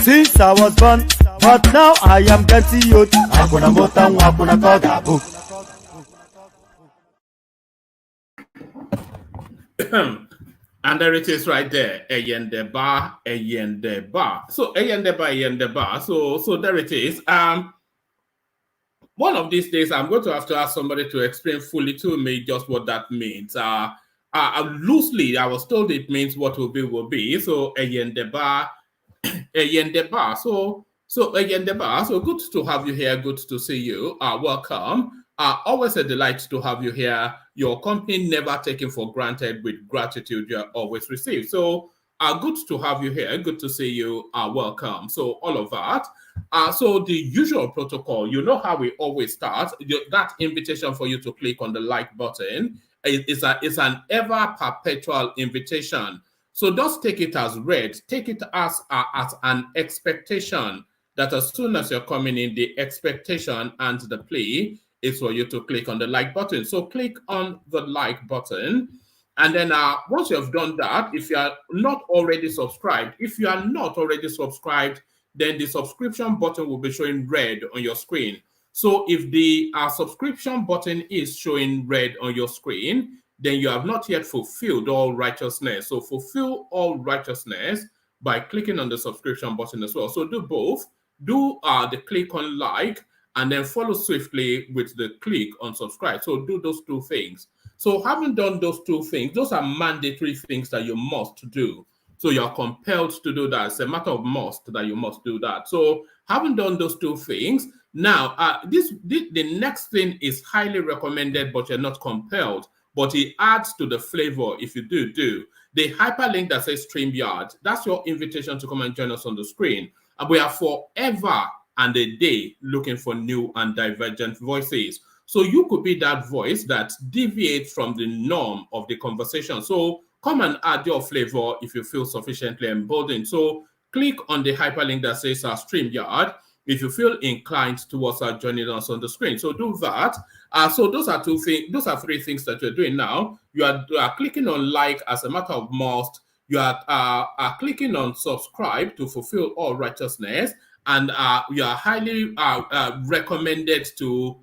Since I was born, but now I am getting youth. And there it is right there. Eyendeba. So Eyendeba. So there it is. One of these days, I'm going to have to ask somebody to explain fully to me just what that means. Loosely, I was told it means what will be. So Eyendeba. So Eyendeba. So good to have you here. Good to see you. Welcome. Always a delight to have you here. Your company never taken for granted. With gratitude, you are always received. So good to have you here. Good to see you. Welcome. So all of that. So the usual protocol, you know how we always start. That invitation for you to click on the like button is an ever perpetual invitation. So just take it as read. Take it as an expectation that as soon as you're coming in, the expectation and the plea is for you to click on the like button. So click on the like button. And then once you have done that, if you are not already subscribed, then the subscription button will be showing red on your screen. So if the subscription button is showing red on your screen, then you have not yet fulfilled all righteousness. So fulfill all righteousness by clicking on the subscription button as well. So do both. Do the click on like and then follow swiftly with the click on subscribe. So do those two things. So having done those two things, those are mandatory things that you must do. So you're compelled to do that. It's a matter of must that you must do that. So having done those two things, now the next thing is highly recommended, but you're not compelled. But it adds to the flavor if you do. The hyperlink that says StreamYard, that's your invitation to come and join us on the screen. And we are forever and a day looking for new and divergent voices. So you could be that voice that deviates from the norm of the conversation. So come and add your flavor if you feel sufficiently emboldened. So click on the hyperlink that says StreamYard if you feel inclined towards joining us on the screen. So do that. So those are two things. Those are three things that you're doing now. You are clicking on like as a matter of must. You are clicking on subscribe to fulfill all righteousness, and you are highly recommended to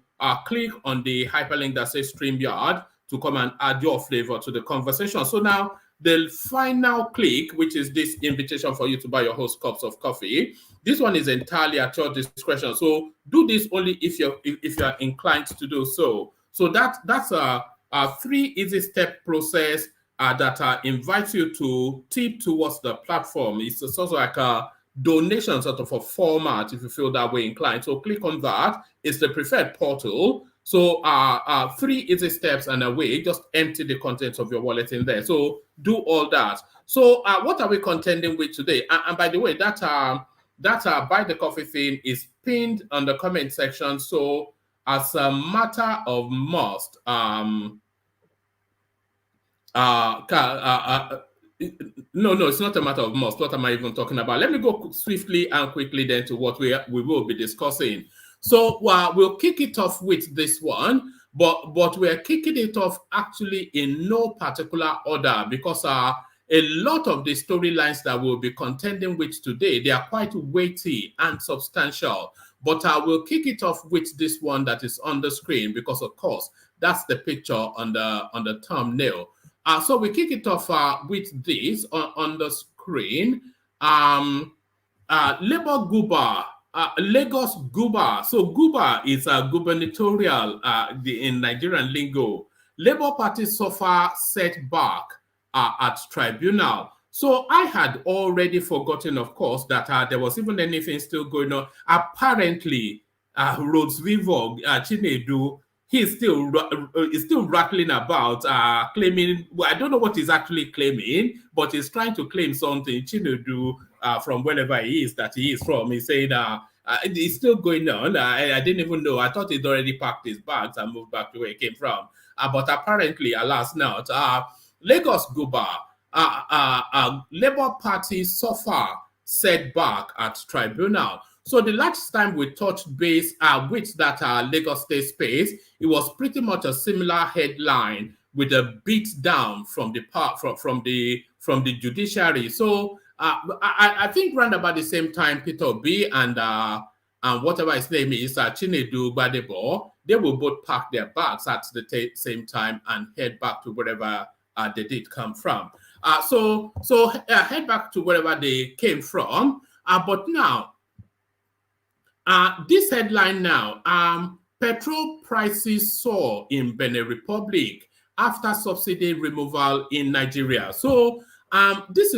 click on the hyperlink that says StreamYard to come and add your flavor to the conversation. So now the final click, which is this invitation for you to buy your host cups of coffee, this one is entirely at your discretion. So do this only if you're inclined to do so. So that's a 3 easy step process that invites you to tip towards the platform. It's sort of like a donation sort of a format if you feel that way inclined. So click on that. It's the preferred portal. So 3 easy steps and away. Just empty the contents of your wallet in there. So do all that. So what are we contending with today? And by the way, that buy the coffee thing is pinned on the comment section. So as a matter of must, no, it's not a matter of must. What am I even talking about? Let me go swiftly and quickly then to what we will be discussing. So we'll kick it off with this one, but we're kicking it off actually in no particular order because a lot of the storylines that we'll be contending with today, they are quite weighty and substantial. But I will kick it off with this one that is on the screen because, of course, that's the picture on the thumbnail. So we kick it off with this on the screen. Labour Guba, Lagos Guba. So Guba is a gubernatorial in Nigerian lingo. Labour Party suffer setback at tribunal. So I had already forgotten, of course, that there was even anything still going on. Apparently, Rhodes Vivo, Chinedu, he's still rattling about claiming, well, I don't know what he's actually claiming, but he's trying to claim something. Chinedu, from wherever he is that he is from, he said it's still going on. I didn't even know. I thought he'd already packed his bags and moved back to where he came from. But apparently, alas not. Lagos Guba, Labour Party suffer setback at tribunal. So the last time we touched base with that Lagos State space, it was pretty much a similar headline with a beat down from the judiciary. So I think around about the same time, Peter Obi and whatever his name is, Chinedu Gbadebo, they will both pack their bags at the same time and head back to wherever they did come from. So head back to wherever they came from. But now, this headline now, petrol prices soar in Benin Republic after subsidy removal in Nigeria. So this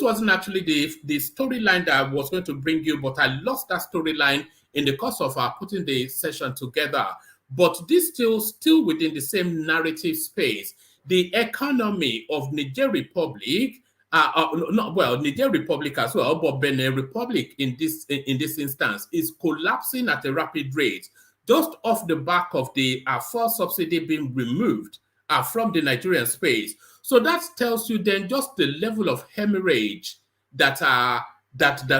wasn't actually the storyline that I was going to bring you, but I lost that storyline in the course of putting the session together. But this still within the same narrative space. The economy of Niger Republic, Niger Republic as well, but Benin Republic in this instance is collapsing at a rapid rate, just off the back of the fuel subsidy being removed from the Nigerian space. So that tells you then just the level of hemorrhage that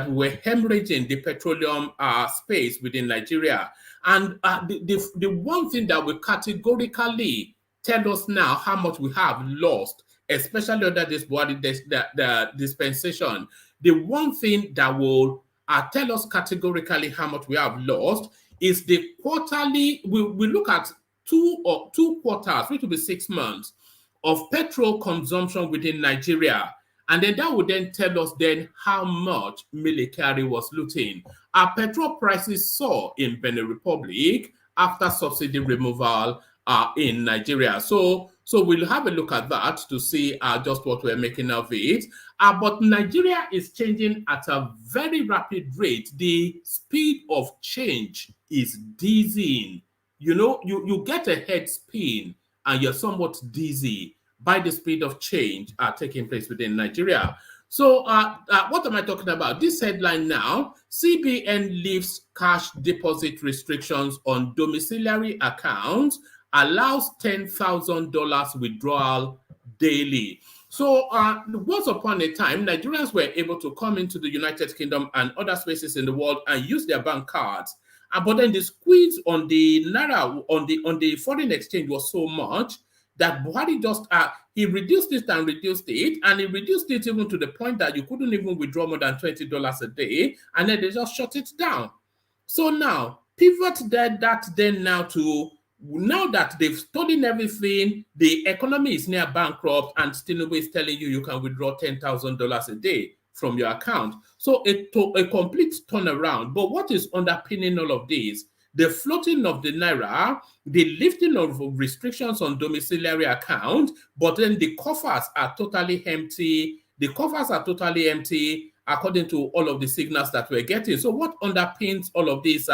we're hemorrhaging the petroleum space within Nigeria. And the one thing that will categorically tell us now how much we have lost, especially under this body the dispensation. The one thing that will tell us categorically how much we have lost is the quarterly. We look at two quarters, which will be 6 months of petrol consumption within Nigeria. And then that would then tell us then how much Mele-Kyari was looting. Our petrol prices soar in Benin Republic after subsidy removal in Nigeria. So we'll have a look at that to see just what we're making of it. But Nigeria is changing at a very rapid rate. The speed of change is dizzying. You know, you get a head spin and you're somewhat dizzy by the speed of change taking place within Nigeria. So what am I talking about? This headline now, CBN lifts cash deposit restrictions on domiciliary accounts, allows $10,000 withdrawal daily. So once upon a time, Nigerians were able to come into the United Kingdom and other spaces in the world and use their bank cards. But then the squeeze on the naira, on the foreign exchange was so much that Buhari just, he reduced it, and he reduced it even to the point that you couldn't even withdraw more than $20 a day, and then they just shut it down. So now, pivot that then now to, now that they've stolen everything, the economy is near bankrupt, and Tinubu is telling you you can withdraw $10,000 a day from your account. So a complete turnaround. But what is underpinning all of this? The floating of the naira, the lifting of restrictions on domiciliary accounts, but then the coffers are totally empty. The coffers are totally empty according to all of the signals that we're getting. So what underpins all of this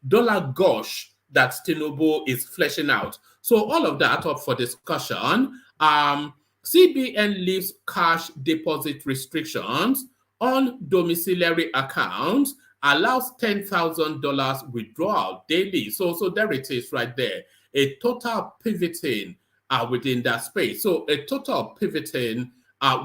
dollar gush that Tinubu is fleshing out? So all of that up for discussion. CBN lifts cash deposit restrictions on domiciliary accounts, allows $10,000 withdrawal daily. So there it is right there. A total pivoting within that space. So a total pivoting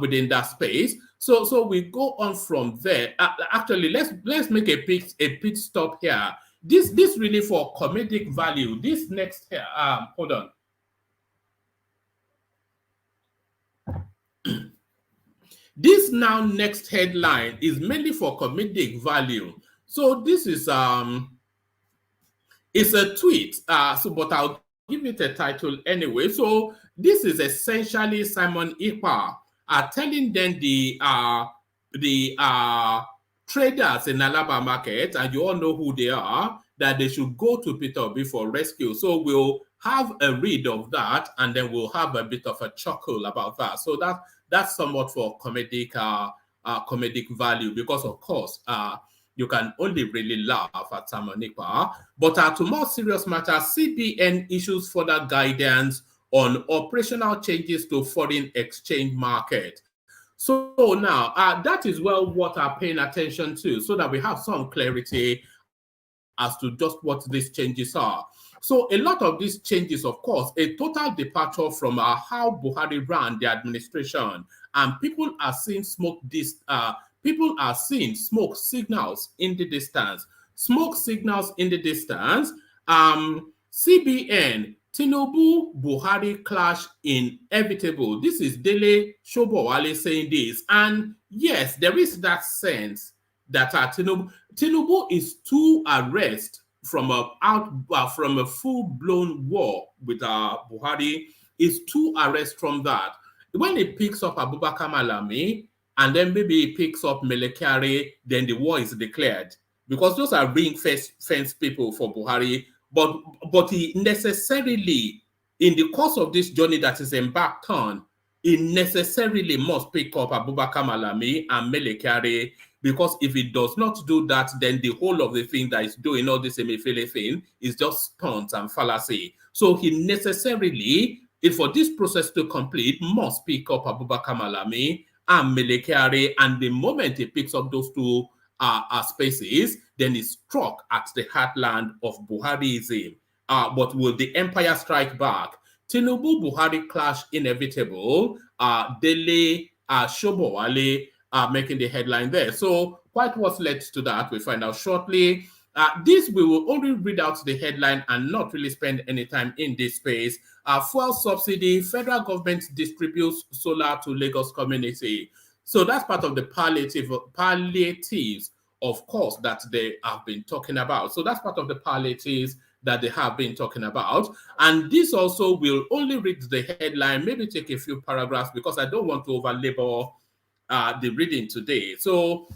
within that space. So we go on from there. Actually, let's make a pit stop here. This really for comedic value. This next here, hold on. This now next headline is mainly for comedic value. So this is it's a tweet. But I'll give it a title anyway. So this is essentially Simon Ekpa telling them the traders in Alaba market, and you all know who they are, that they should go to Peter Obi for rescue. So we'll have a read of that, and then we'll have a bit of a chuckle about that. So that's somewhat for comedic value, because of course you can only really laugh at Simon Ekpa. But to more serious matters, CBN issues further guidance on operational changes to foreign exchange market. So now that is what I'm paying attention to, so that we have some clarity as to just what these changes are. So a lot of these changes, of course, a total departure from how Buhari ran the administration, and people are seeing smoke signals in the distance. Smoke signals in the distance. CBN, Tinubu, Buhari clash inevitable. This is Dele Shobowale saying this. And yes, there is that sense that Tinubu is too arrest from a full-blown war with Buhari, is too arrest from that. When he picks up Abubakar Malami, and then maybe he picks up Mele-Kyari, then the war is declared. Because those are ring-fence people for Buhari. But he necessarily, in the course of this journey that is embarked on, he necessarily must pick up Abubakar Malami and Mele-Kyari, because if he does not do that, then the whole of the thing that is doing all this Emefiele thing is just stunt and fallacy. So he necessarily, for this process to complete, must pick up Abubakar Malami and Mele-Kyari, and the moment he picks up those two spaces, then he's struck at the heartland of Buhariism. But will the empire strike back? Tinubu Buhari clash inevitable. Dele Shobowale making the headline there. So quite what's led to that, we'll find out shortly. This we will only read out the headline and not really spend any time in this space. Fuel subsidy, federal government distributes solar to Lagos community. So that's part of the palliatives, of course, that they have been talking about. So that's part of the palliatives that they have been talking about. And this also will only read the headline, maybe take a few paragraphs, because I don't want to overlabor the reading today. So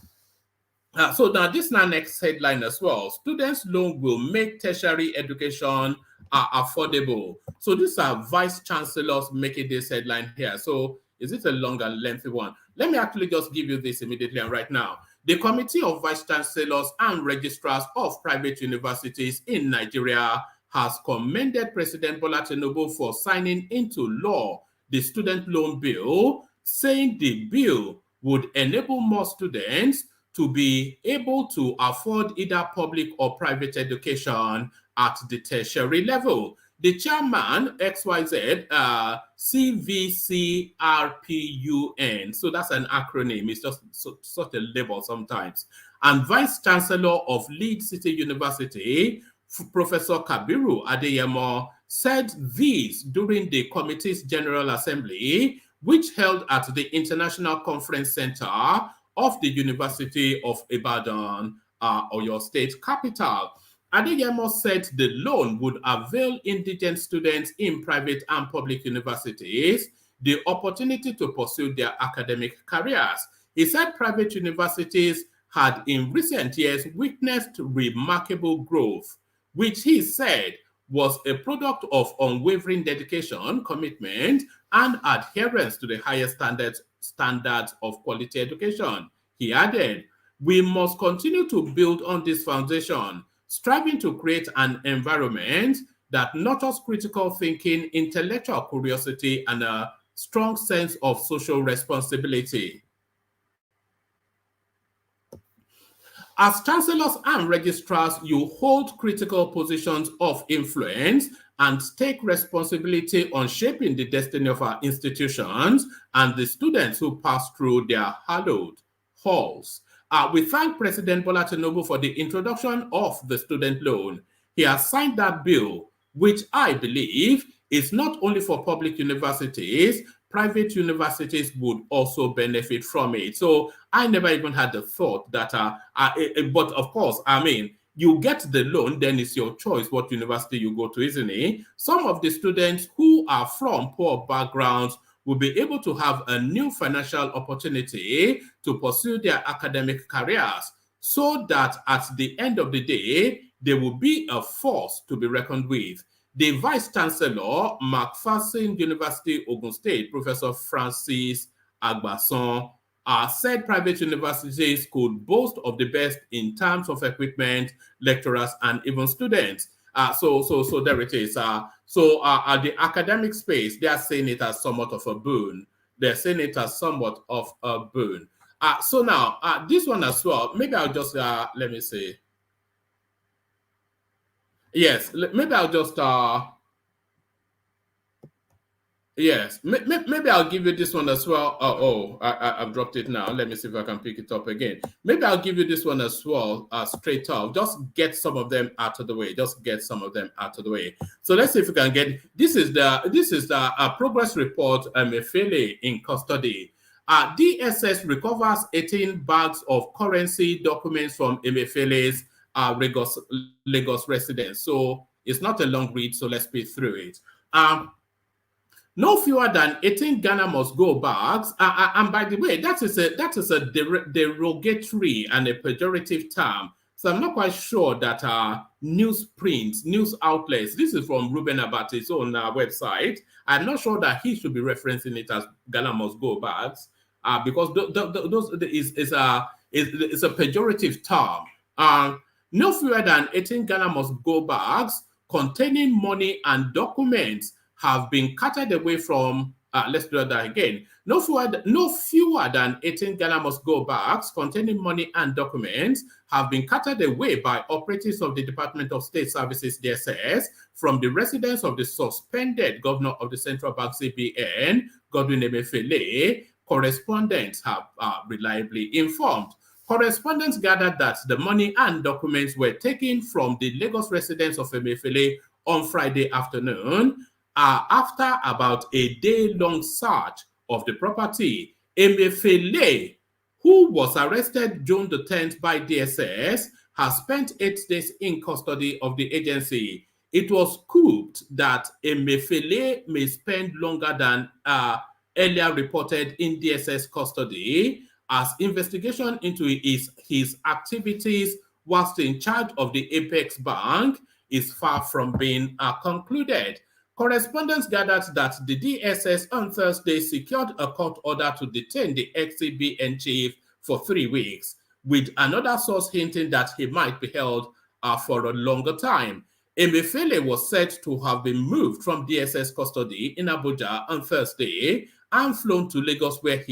now this now next headline as well. Students' loan will make tertiary education affordable. So these are vice chancellors making this headline here. So is it a long and lengthy one? Let me actually just give you this immediately and right now. The Committee of Vice Chancellors and Registrars of Private Universities in Nigeria has commended President Bola Tinubu for signing into law the student loan bill, saying the bill would enable more students to be able to afford either public or private education at the tertiary level. The chairman, XYZ, CVCRPUN, so that's an acronym, it's just such a label sometimes, and Vice Chancellor of Leeds City University, Professor Kabiru Adeyemo, said this during the committee's General Assembly, which held at the International Conference Center of the University of Ibadan, Oyo State capital. Adeyemo said the loan would avail indigent students in private and public universities the opportunity to pursue their academic careers. He said private universities had in recent years witnessed remarkable growth, which he said was a product of unwavering dedication, commitment, and adherence to the highest standards of quality education. He added, "We must continue to build on this foundation, striving to create an environment that nurtures critical thinking, intellectual curiosity, and a strong sense of social responsibility." As chancellors and registrars, you hold critical positions of influence and take responsibility on shaping the destiny of our institutions and the students who pass through their hallowed halls. We thank President Bola Tinubu for the introduction of the student loan. He has signed that bill, which I believe is not only for public universities, private universities would also benefit from it. So I never even had the thought that, but of course, I mean, you get the loan, then it's your choice what university you go to, isn't it? Some of the students who are from poor backgrounds will be able to have a new financial opportunity to pursue their academic careers so that at the end of the day, they will be a force to be reckoned with. The Vice Chancellor, McPherson University, Ogun State, Professor Francis Agbason, said private universities could boast of the best in terms of equipment, lecturers, and even students. So there it is. The academic space, they are saying it as somewhat of a boon. They're saying it as somewhat of a boon. So now, this one as well, maybe I'll just, let me see. Yes, maybe I'll just, yes, maybe I'll give you this one as well. I've dropped it now. Let me see if I can pick it up again. Maybe I'll give you this one as well, straight up. Just get some of them out of the way. So let's see if we can get. This is the progress report. Emefiele in custody. DSS recovers 18 bags of currency documents from Emefiele's Lagos residence. So it's not a long read. So let's speed through it. No fewer than 18 Ghana must go bags. And by the way, that is a derogatory and a pejorative term. So I'm not quite sure that news outlets, this is from Ruben Abati's own website. I'm not sure that he should be referencing it as Ghana must go bags because it's a pejorative term. No fewer than 18 Ghana must go bags containing money and documents have been carted away from, let's do that again. No fewer than 18 Ghana must go bags containing money and documents have been carted away by operatives of the Department of State Services, DSS, from the residence of the suspended governor of the Central Bank, CBN, Godwin Emefiele, correspondents have reliably informed. Correspondents gathered that the money and documents were taken from the Lagos residence of Emefiele on Friday afternoon. After about a day-long search of the property, Emefiele, who was arrested June the 10th by DSS, has spent 8 days in custody of the agency. It was scooped that Emefiele may spend longer than earlier reported in DSS custody, as investigation into his activities whilst in charge of the Apex Bank is far from being concluded. Correspondents gathered that the DSS on Thursday secured a court order to detain the ex-CBN chief for 3 weeks, with another source hinting that he might be held for a longer time. Emefiele was said to have been moved from DSS custody in Abuja on Thursday and flown to Lagos, where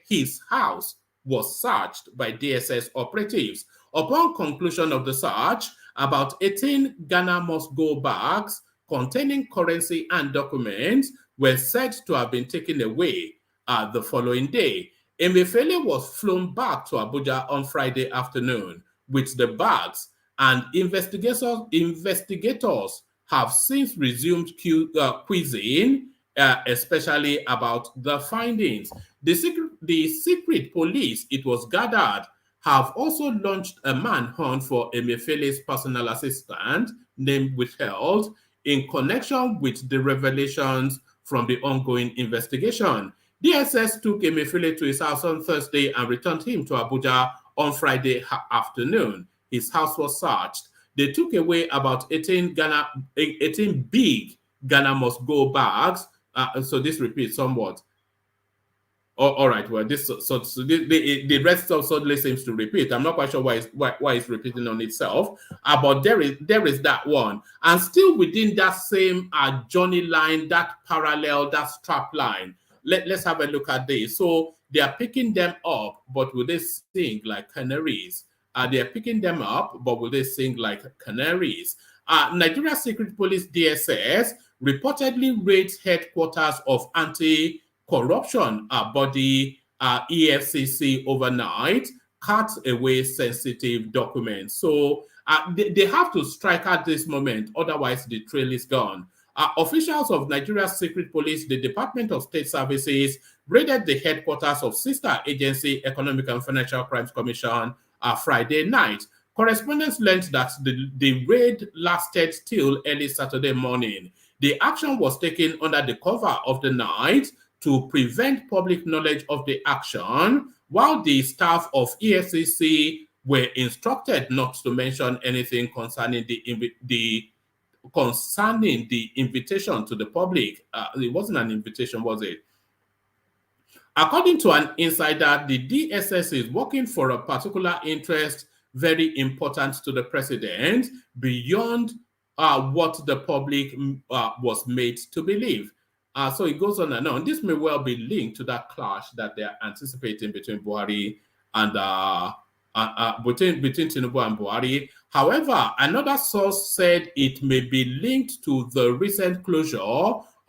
his house was searched by DSS operatives. Upon conclusion of the search, about 18 Ghana must go bags containing currency and documents were said to have been taken away the following day. Emefiele was flown back to Abuja on Friday afternoon with the bags, and investigators have since resumed quizzing, especially about the findings. The secret police, it was gathered, have also launched a manhunt for Emefiele's personal assistant, named withheld, in connection with the revelations from the ongoing investigation. DSS took Emefiele to his house on Thursday and returned him to Abuja on Friday afternoon. His house was searched. They took away about 18 big Ghana must go bags. So this repeats somewhat. All right. Well, the rest of suddenly seems to repeat. I'm not quite sure why it's repeating on itself. But there is that one, and still within that same journey line, that parallel, that strap line. Let's have a look at this. So they are picking them up, but will they sing like canaries? They are picking them up, but will they sing like canaries? Nigeria Secret Police DSS reportedly raids headquarters of anti-corruption body EFCC overnight, cut away sensitive documents. So they have to strike at this moment, otherwise the trail is gone. Officials of Nigeria's Secret Police, the Department of State Services, raided the headquarters of sister agency Economic and Financial Crimes Commission Friday night. Correspondents learned that the raid lasted till early Saturday morning. The action was taken under the cover of the night to prevent public knowledge of the action, while the staff of EFCC were instructed not to mention anything concerning the invitation to the public. It wasn't an invitation, was it? According to an insider, the DSS is working for a particular interest very important to the president beyond what the public was made to believe. So it goes on and on. This may well be linked to that clash that they are anticipating between Buhari and between Tinubu and Buhari. However, another source said it may be linked to the recent closure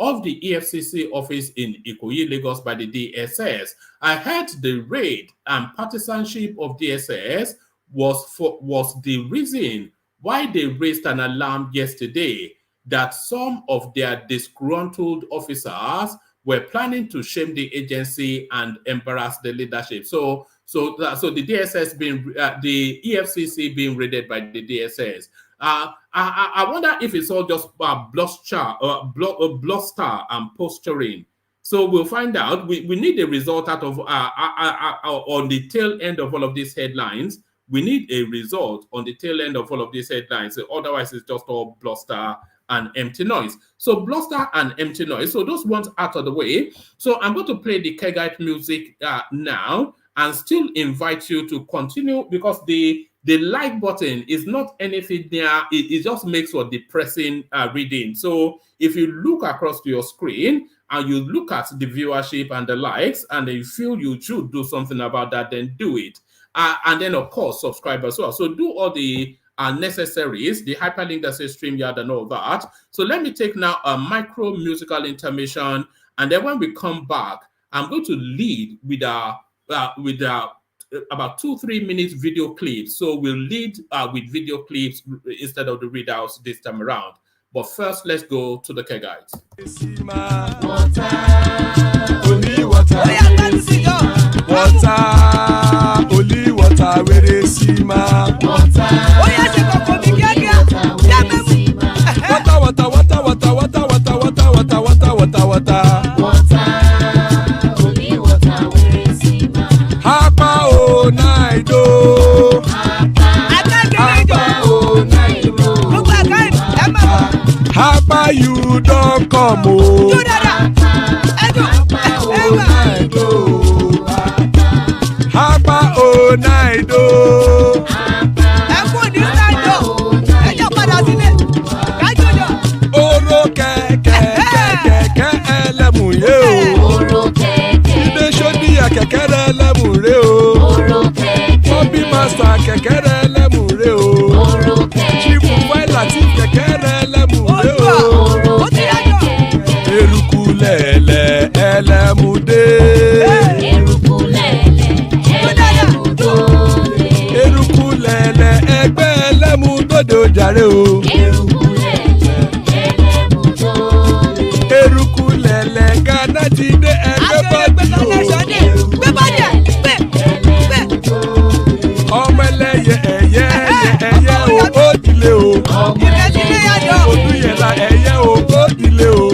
of the EFCC office in Ikoyi, Lagos by the DSS. I heard the raid and partisanship of DSS was the reason why they raised an alarm yesterday that some of their disgruntled officers were planning to shame the agency and embarrass the leadership. So the DSS the EFCC being raided by the DSS. I wonder if it's all just bluster and posturing. So we'll find out. We need a result out of on the tail end of all of these headlines. We need a result on the tail end of all of these headlines. Otherwise, it's just all bluster and empty noise. So bluster and empty noise. So those ones out of the way. So I'm going to play the Kegite music now and still invite you to continue, because the like button is not anything there. It just makes for depressing reading. So if you look across to your screen and you look at the viewership and the likes, and you feel you should do something about that, then do it. And then, of course, subscribe as well. So do all the necessaries, the hyperlink that says StreamYard and all that. So let me take now a micro musical intermission, and then when we come back, I'm going to lead with about 2-3 minutes video clips. So we'll lead with video clips instead of the readouts this time around. But first, let's go to the Kegite. Only water, where they see my water. Oh yes, you go me water. Only water, where they see my Papa, you don't come. Oh, Papa, oh, Naido. Oro kẹ̀kẹ́ ẹlẹ́mù yé o. Ilé sọ́dí kẹ̀kẹ́ ẹlẹ́mù ré o. Bobby Master kẹ̀kẹ́ ẹlẹ́mù ré o. Chief Wailati kẹ̀kẹ́ ẹlẹ́mù ré o. Eruku lẹ̀lẹ̀ ẹlẹ́mù dé. Eruku lẹ̀lẹ̀ ẹgbẹ́ ẹlẹ́mù dòde ojàre o. Eruku lẹ̀lẹ̀ Ghana ti dé ẹgbẹ́ bọ́dì o. Ọmọ ẹlẹ́yẹ ẹyẹ o ó dilé o. Odúyẹ̀lá ẹyẹ o ó dilé o.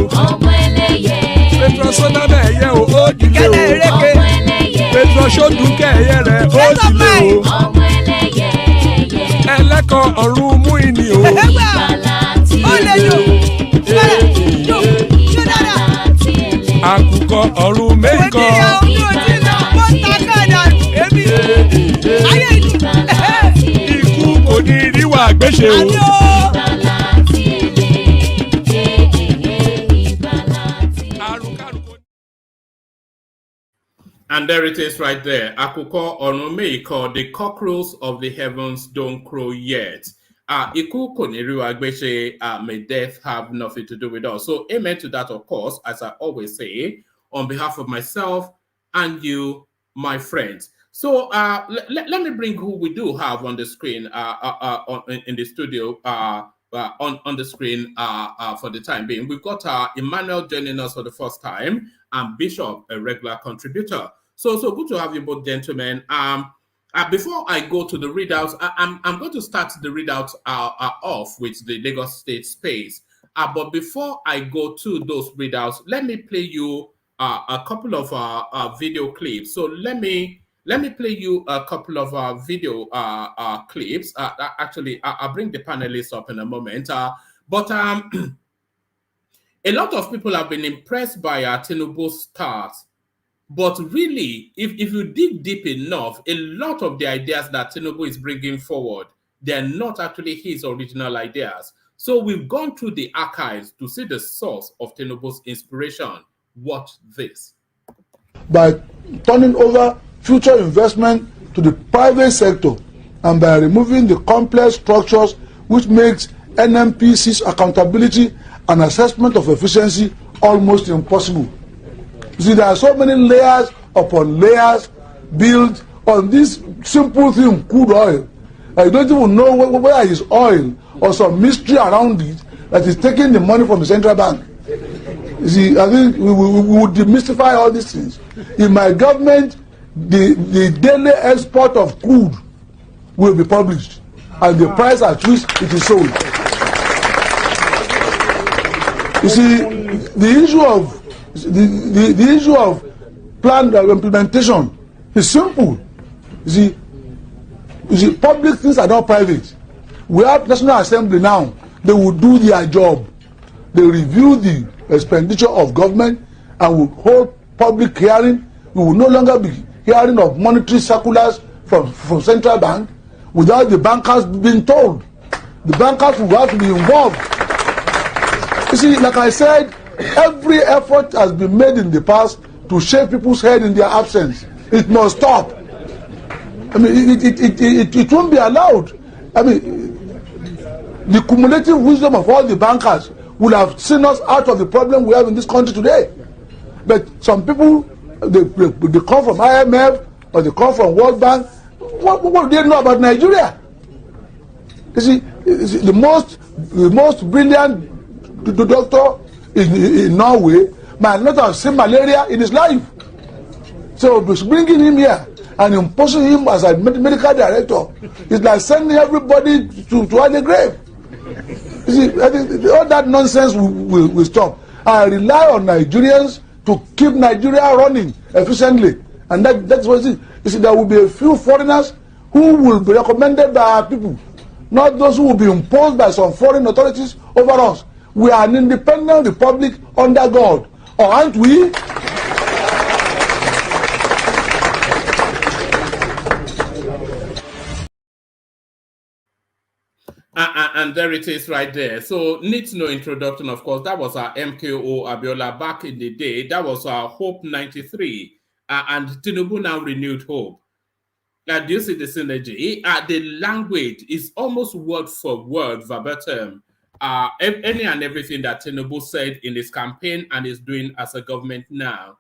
Petrosoname ẹyẹ o ó dilé o. Petrosodunke ẹyẹ rẹ̀ ó dilé o. Ẹlẹ́kọ̀ ọ̀run mú ìní o. Àkùkọ ọ̀run mẹ́kọ̀. Ikú kò ní ríwà gbéṣe o. And there it is right there. Àkùkọ ọ̀run mẹ́kọ̀, the cockerels of the heavens don't crow yet. Iku koniriwa gbese, may death have nothing to do with us. So amen to that, of course, as I always say, on behalf of myself and you, my friends. So let me bring who we do have on the screen in the studio on the screen for the time being. We've got Emmanuel joining us for the first time, and Bishop, a regular contributor. So good to have you both, gentlemen. Before I go to the readouts, I'm going to start the readouts off with the Lagos State space. But before I go to those readouts, let me play you a couple of video clips. So let me play you a couple of video clips. Actually, I'll bring the panelists up in a moment. But a lot of people have been impressed by Tinubu's start. But really, if you dig deep enough, a lot of the ideas that Tinubu is bringing forward, they're not actually his original ideas. So we've gone through the archives to see the source of Tinubu's inspiration. Watch this. By turning over future investment to the private sector and by removing the complex structures which makes NMPC's accountability and assessment of efficiency almost impossible. You see, there are so many layers upon layers built on this simple thing, crude oil. I don't even know whether it's oil or some mystery around it that is taking the money from the central bank. You see, I think we would demystify all these things. In my government, the daily export of crude will be published and the price at which it is sold. You see, the issue of planned implementation is simple. You see, public things are not private. We have National Assembly now. They will do their job. They review the expenditure of government and will hold public hearing. We will no longer be hearing of monetary circulars from central bank without the bankers being told. The bankers will have to be involved. You see, like I said, every effort has been made in the past to shake people's head in their absence. It must stop. I mean, it won't be allowed. I mean, the cumulative wisdom of all the bankers would have seen us out of the problem we have in this country today. But some people, they come from IMF or they come from World Bank. What do they know about Nigeria? You see, the most brilliant doctor in Norway might not have seen malaria in his life. So bringing him here and imposing him as a medical director is like sending everybody to the grave. You see, I think all that nonsense will stop. I rely on Nigerians to keep Nigeria running efficiently, and that's what it is. You see, there will be a few foreigners who will be recommended by our people, not those who will be imposed by some foreign authorities over us. We are an independent republic under God, or aren't we? And there it is right there. So needs no introduction, of course. That was our MKO Abiola back in the day. That was our Hope 93. And Tinubu now renewed hope. Now, do you see the synergy? The language is almost word for word, verbatim. Any and everything that Tinubu said in his campaign and is doing as a government now.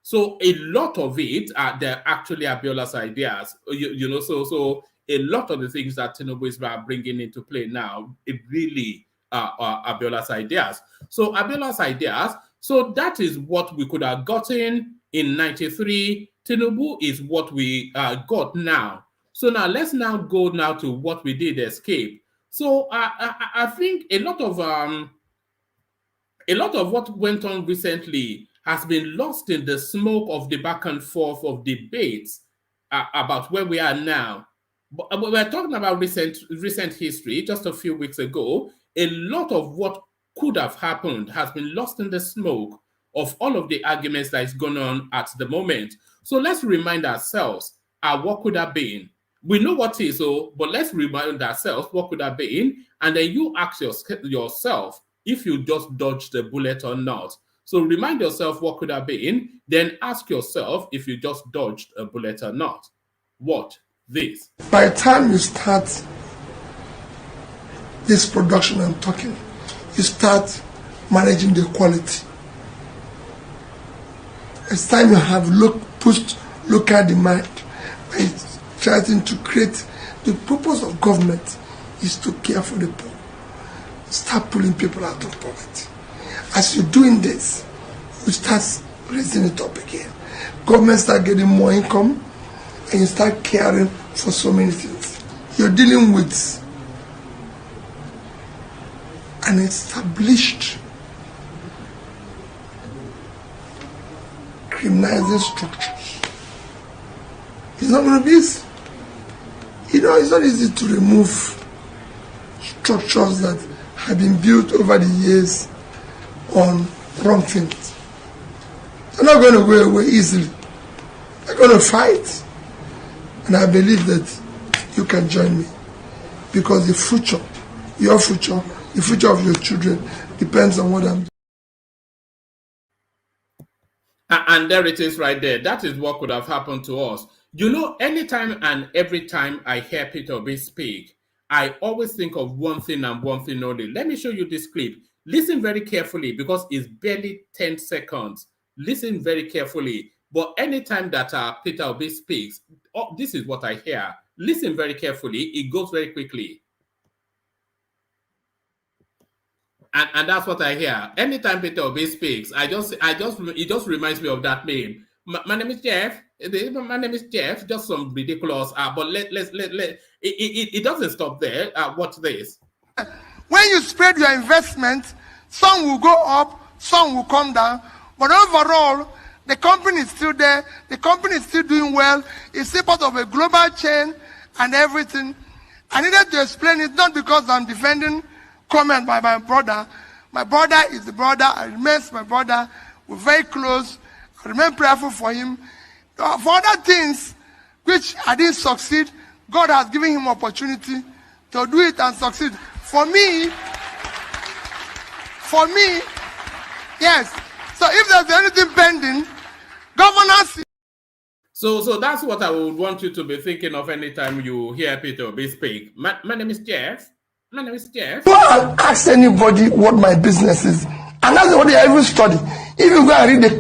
So a lot of it, they're actually Abiola's ideas. You know, so a lot of the things that Tinubu is bringing into play now, it really are Abiola's ideas. So Abiola's ideas, so that is what we could have gotten in 93. Tinubu is what we got now. So now let's now go now to what we did escape. So I think a lot of what went on recently has been lost in the smoke of the back and forth of debates about where we are now. But we're talking about recent history. Just a few weeks ago, a lot of what could have happened has been lost in the smoke of all of the arguments that is going on at the moment. So let's remind ourselves what could have been. We know what is, but let's remind ourselves what could have been, and then you ask yourself if you just dodged the bullet or not. So remind yourself what could have been, then ask yourself if you just dodged a bullet or not. What? This. By the time you start this production I'm talking, you start managing the quality. It's time you have local demand by trying to create. The purpose of government is to care for the poor. Start pulling people out of poverty. As you're doing this, you start raising it up again. Government start getting more income, and you start caring for so many things. You're dealing with an established criminalizing structures. It's not going to be easy. You know, it's not easy to remove structures that have been built over the years on wrong things. They're not going to go away easily. They're going to fight. And I believe that you can join me. Because the future, your future, the future of your children depends on what I'm doing. And there it is right there. That is what could have happened to us. You know, anytime and every time I hear Peter Obi speak, I always think of one thing and one thing only. Let me show you this clip. Listen very carefully because it's barely 10 seconds. Listen very carefully. But anytime that Peter Obi speaks, this is what I hear. Listen very carefully. It goes very quickly. And that's what I hear. Anytime Peter Obi speaks, it just reminds me of that name. My name is Jeff. My name is Jeff. Just some ridiculous. But it doesn't stop there. Watch this. When you spread your investment, some will go up, some will come down. But overall, the company is still there. The company is still doing well. It's still part of a global chain and everything. I needed to explain it not because I'm defending comment by my brother. My brother is the brother. I remain my brother. We're very close. I remain prayerful for him. For other things which I didn't succeed, God has given him opportunity to do it and succeed. For me, yes. So if there's anything pending, governance. So that's what I would want you to be thinking of anytime you hear Peter Obi speak. My name is Jeff. My name is Jeff. Go and ask anybody what my business is. And that's what I even study. If you go and read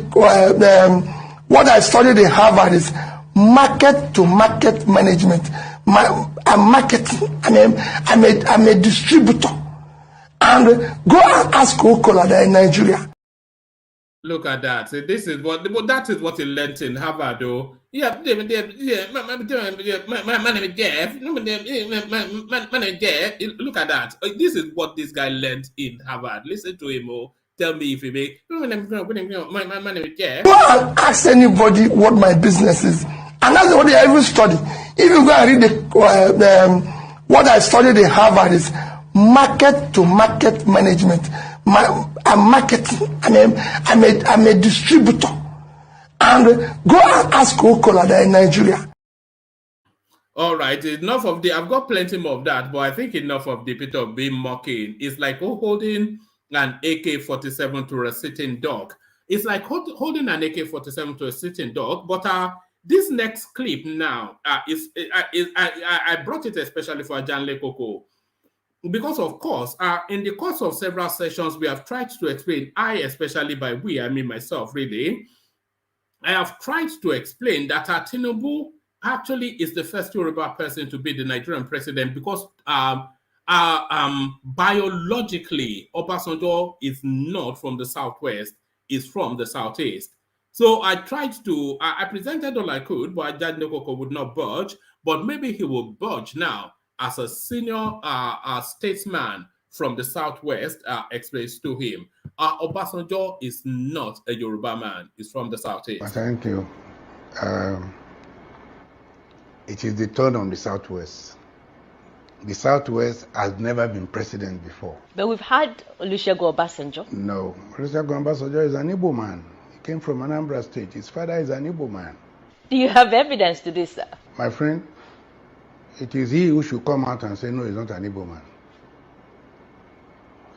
what I studied in Harvard is market to market management. I'm marketing. I'm a distributor. And go and ask Coca-Cola in Nigeria. Look at that. So that is what he learned in Harvard, though. Yeah, my name is Jeff. My name is Jeff. Look at that. This is what this guy learned in Harvard. Listen to him, tell me if he make. My name is Jeff. Go and ask anybody what my business is. And that's what I even study. If you go and read what I studied in Harvard is market to market management. I'm marketing. I'm a distributor. And go and ask Coca-Cola in Nigeria. All right, enough of the. I've got plenty more of that, but I think enough of the bit of being mocking. It's like holding an AK-47 to a sitting dog. It's like holding an AK-47 to a sitting dog. But this next clip now I brought it especially for Janle Koko because, of course, in the course of several sessions, we have tried to explain. I mean myself, really. I have tried to explain that Tinubu actually is the first Yoruba person to be the Nigerian president because biologically, Obasanjo is not from the Southwest, is from the Southeast. So I presented all I could, but Ajay Nokoko would not budge, but maybe he will budge now as a senior statesman from the Southwest explains to him. Obasanjo is not a Yoruba man. He's from the Southeast. Thank you. It is the turn on the Southwest. The Southwest has never been president before. But we've had Olusegun Obasanjo. No. Olusegun Obasanjo is an Igbo man. He came from Anambra State. His father is an Igbo man. Do you have evidence to this, sir? My friend, it is he who should come out and say, no, he's not an Igbo man.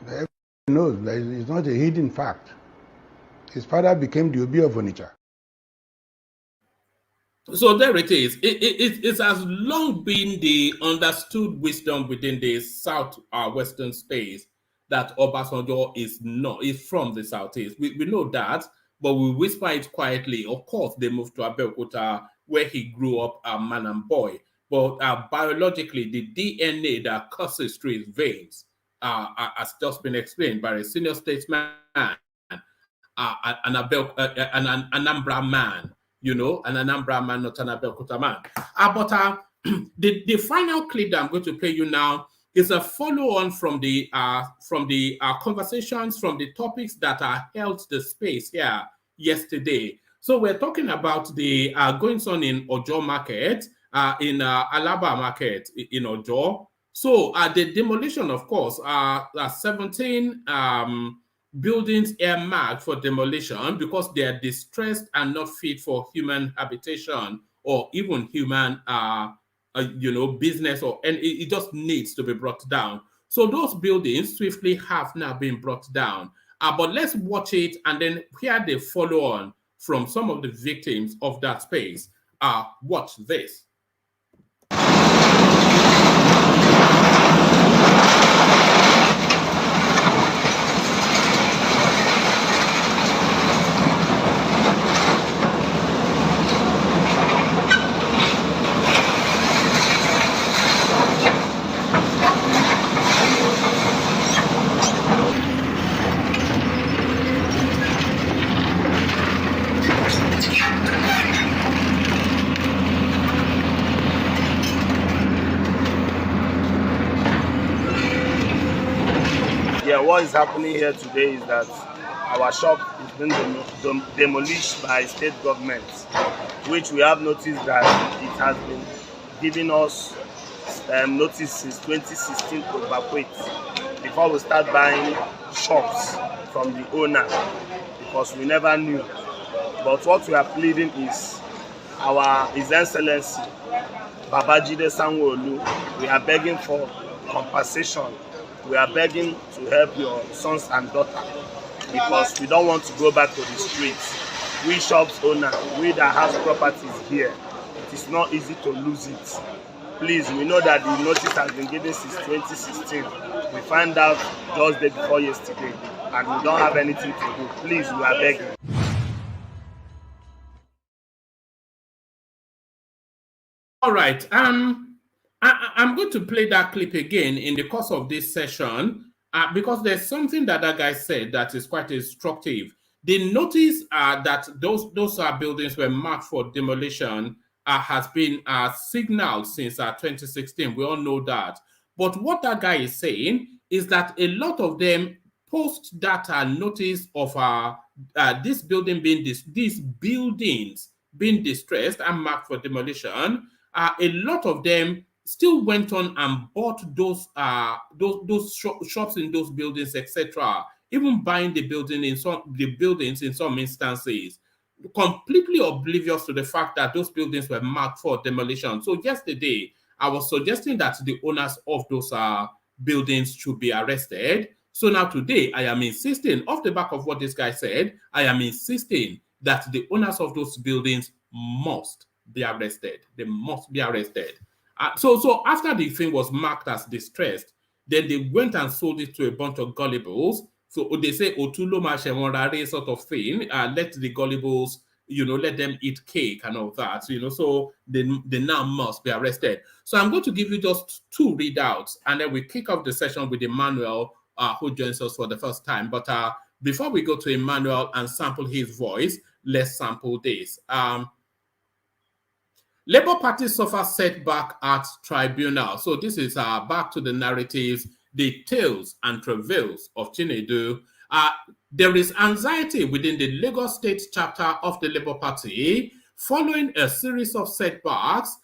Everybody knows that it's not a hidden fact. His father became the Obi of Onitsha. So there it is. It has long been the understood wisdom within the Southwestern space that Obasanjo is from the Southeast. We know that, but we whisper it quietly. Of course, they moved to Abeokuta, where he grew up, man and boy. But biologically, the DNA that courses through his veins has just been explained by a senior statesman, an Anambra man. You know, an Anambra man, not an Abeokuta man. But the final clip that I'm going to play you now is a follow-on from the conversations, from the topics that held the space here yesterday. So we're talking about the goings on in Ojo market, in Alaba market in Ojo. So the demolition, of course, 17 buildings earmarked for demolition because they are distressed and not fit for human habitation or even human, business, and it just needs to be brought down. So those buildings swiftly have now been brought down. But let's watch it and then hear the follow-on from some of the victims of that space. Watch this. What is happening here today is that our shop is being demolished by state government, which we have noticed that it has been giving us notice since 2016 to evacuate before we start buying shops from the owner, because we never knew. But what we are pleading is His Excellency Babajide Sanwo-Olu, we are begging for compensation. We are begging to help your sons and daughters because we don't want to go back to the streets. We shops owner, we that have properties here, it is not easy to lose it. Please, we know that the notice has been given since 2016. We find out just day before yesterday and we don't have anything to do. Please, we are begging. All right. I'm going to play that clip again in the course of this session because there's something that guy said that is quite instructive. The notice that those buildings were marked for demolition has been signaled since 2016. We all know that. But what that guy is saying is that a lot of them post that notice of these buildings being distressed and marked for demolition. A lot of them still went on and bought those shops in those buildings, etc., even buying the buildings in some instances, completely oblivious to the fact that those buildings were marked for demolition. So yesterday, I was suggesting that the owners of those buildings should be arrested. So now today, I am insisting, off the back of what this guy said, I am insisting that the owners of those buildings must be arrested. They must be arrested. So after the thing was marked as distressed, then they went and sold it to a bunch of gullibles. So they say Otulo Mashemorare sort of thing. Let the gullibles, let them eat cake and all that. So they now must be arrested. So I'm going to give you just 2 readouts, and then we kick off the session with Emmanuel, who joins us for the first time. But before we go to Emmanuel and sample his voice, let's sample this. Labour Party suffers setback at tribunal. So this is back to the narratives, the tales and travails of Chinedu. There is anxiety within the Lagos State chapter of the Labour Party following a series of setbacks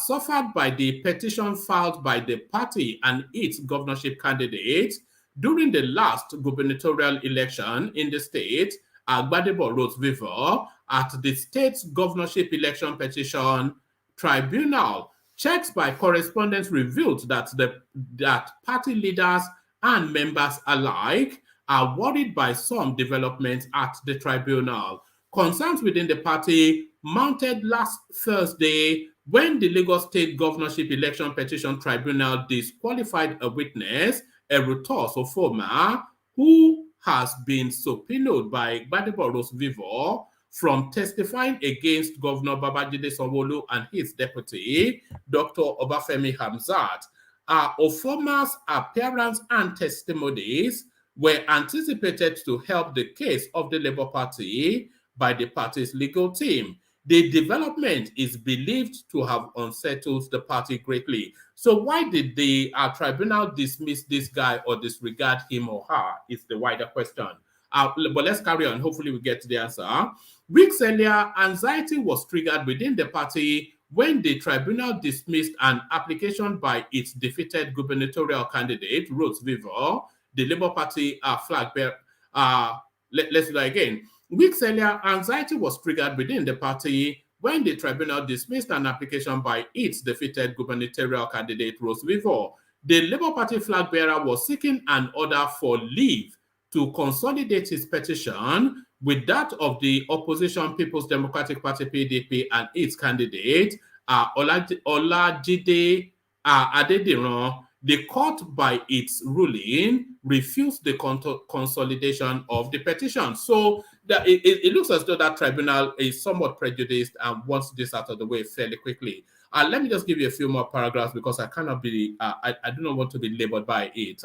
suffered by the petition filed by the party and its governorship candidates during the last gubernatorial election in the state. Gbadebo wrote viva at the state's governorship election petition tribunal. Checks by correspondence revealed that that party leaders and members alike are worried by some developments at the tribunal. Concerns within the party mounted last Thursday when the Lagos State Governorship Election Petition Tribunal disqualified a witness, Erutos Ofoma, who has been subpoenaed by Gbadebo Rosvivo from testifying against Governor Babajide Sanwo-Olu and his deputy, Dr. Obafemi Hamzat. Ofoma's appearance and testimonies were anticipated to help the case of the Labour Party by the party's legal team. The development is believed to have unsettled the party greatly. So why did the tribunal dismiss this guy or disregard him or her is the wider question. But let's carry on. Hopefully we get to the answer. Weeks earlier, anxiety was triggered within the party when the tribunal dismissed an application by its defeated gubernatorial candidate, Rose Vivo, the Labour Party flag bearer. Let's do that again. Weeks earlier, anxiety was triggered within the party when the tribunal dismissed an application by its defeated gubernatorial candidate, Rose Vivo. The Labour Party flag bearer was seeking an order for leave to consolidate his petition with that of the opposition People's Democratic Party, PDP, and its candidate, Olajide Adediran. The court, by its ruling, refused the consolidation of the petition. So it looks as though that tribunal is somewhat prejudiced and wants this out of the way fairly quickly. Let me just give you a few more paragraphs because I cannot be, I do not want to be labored by it.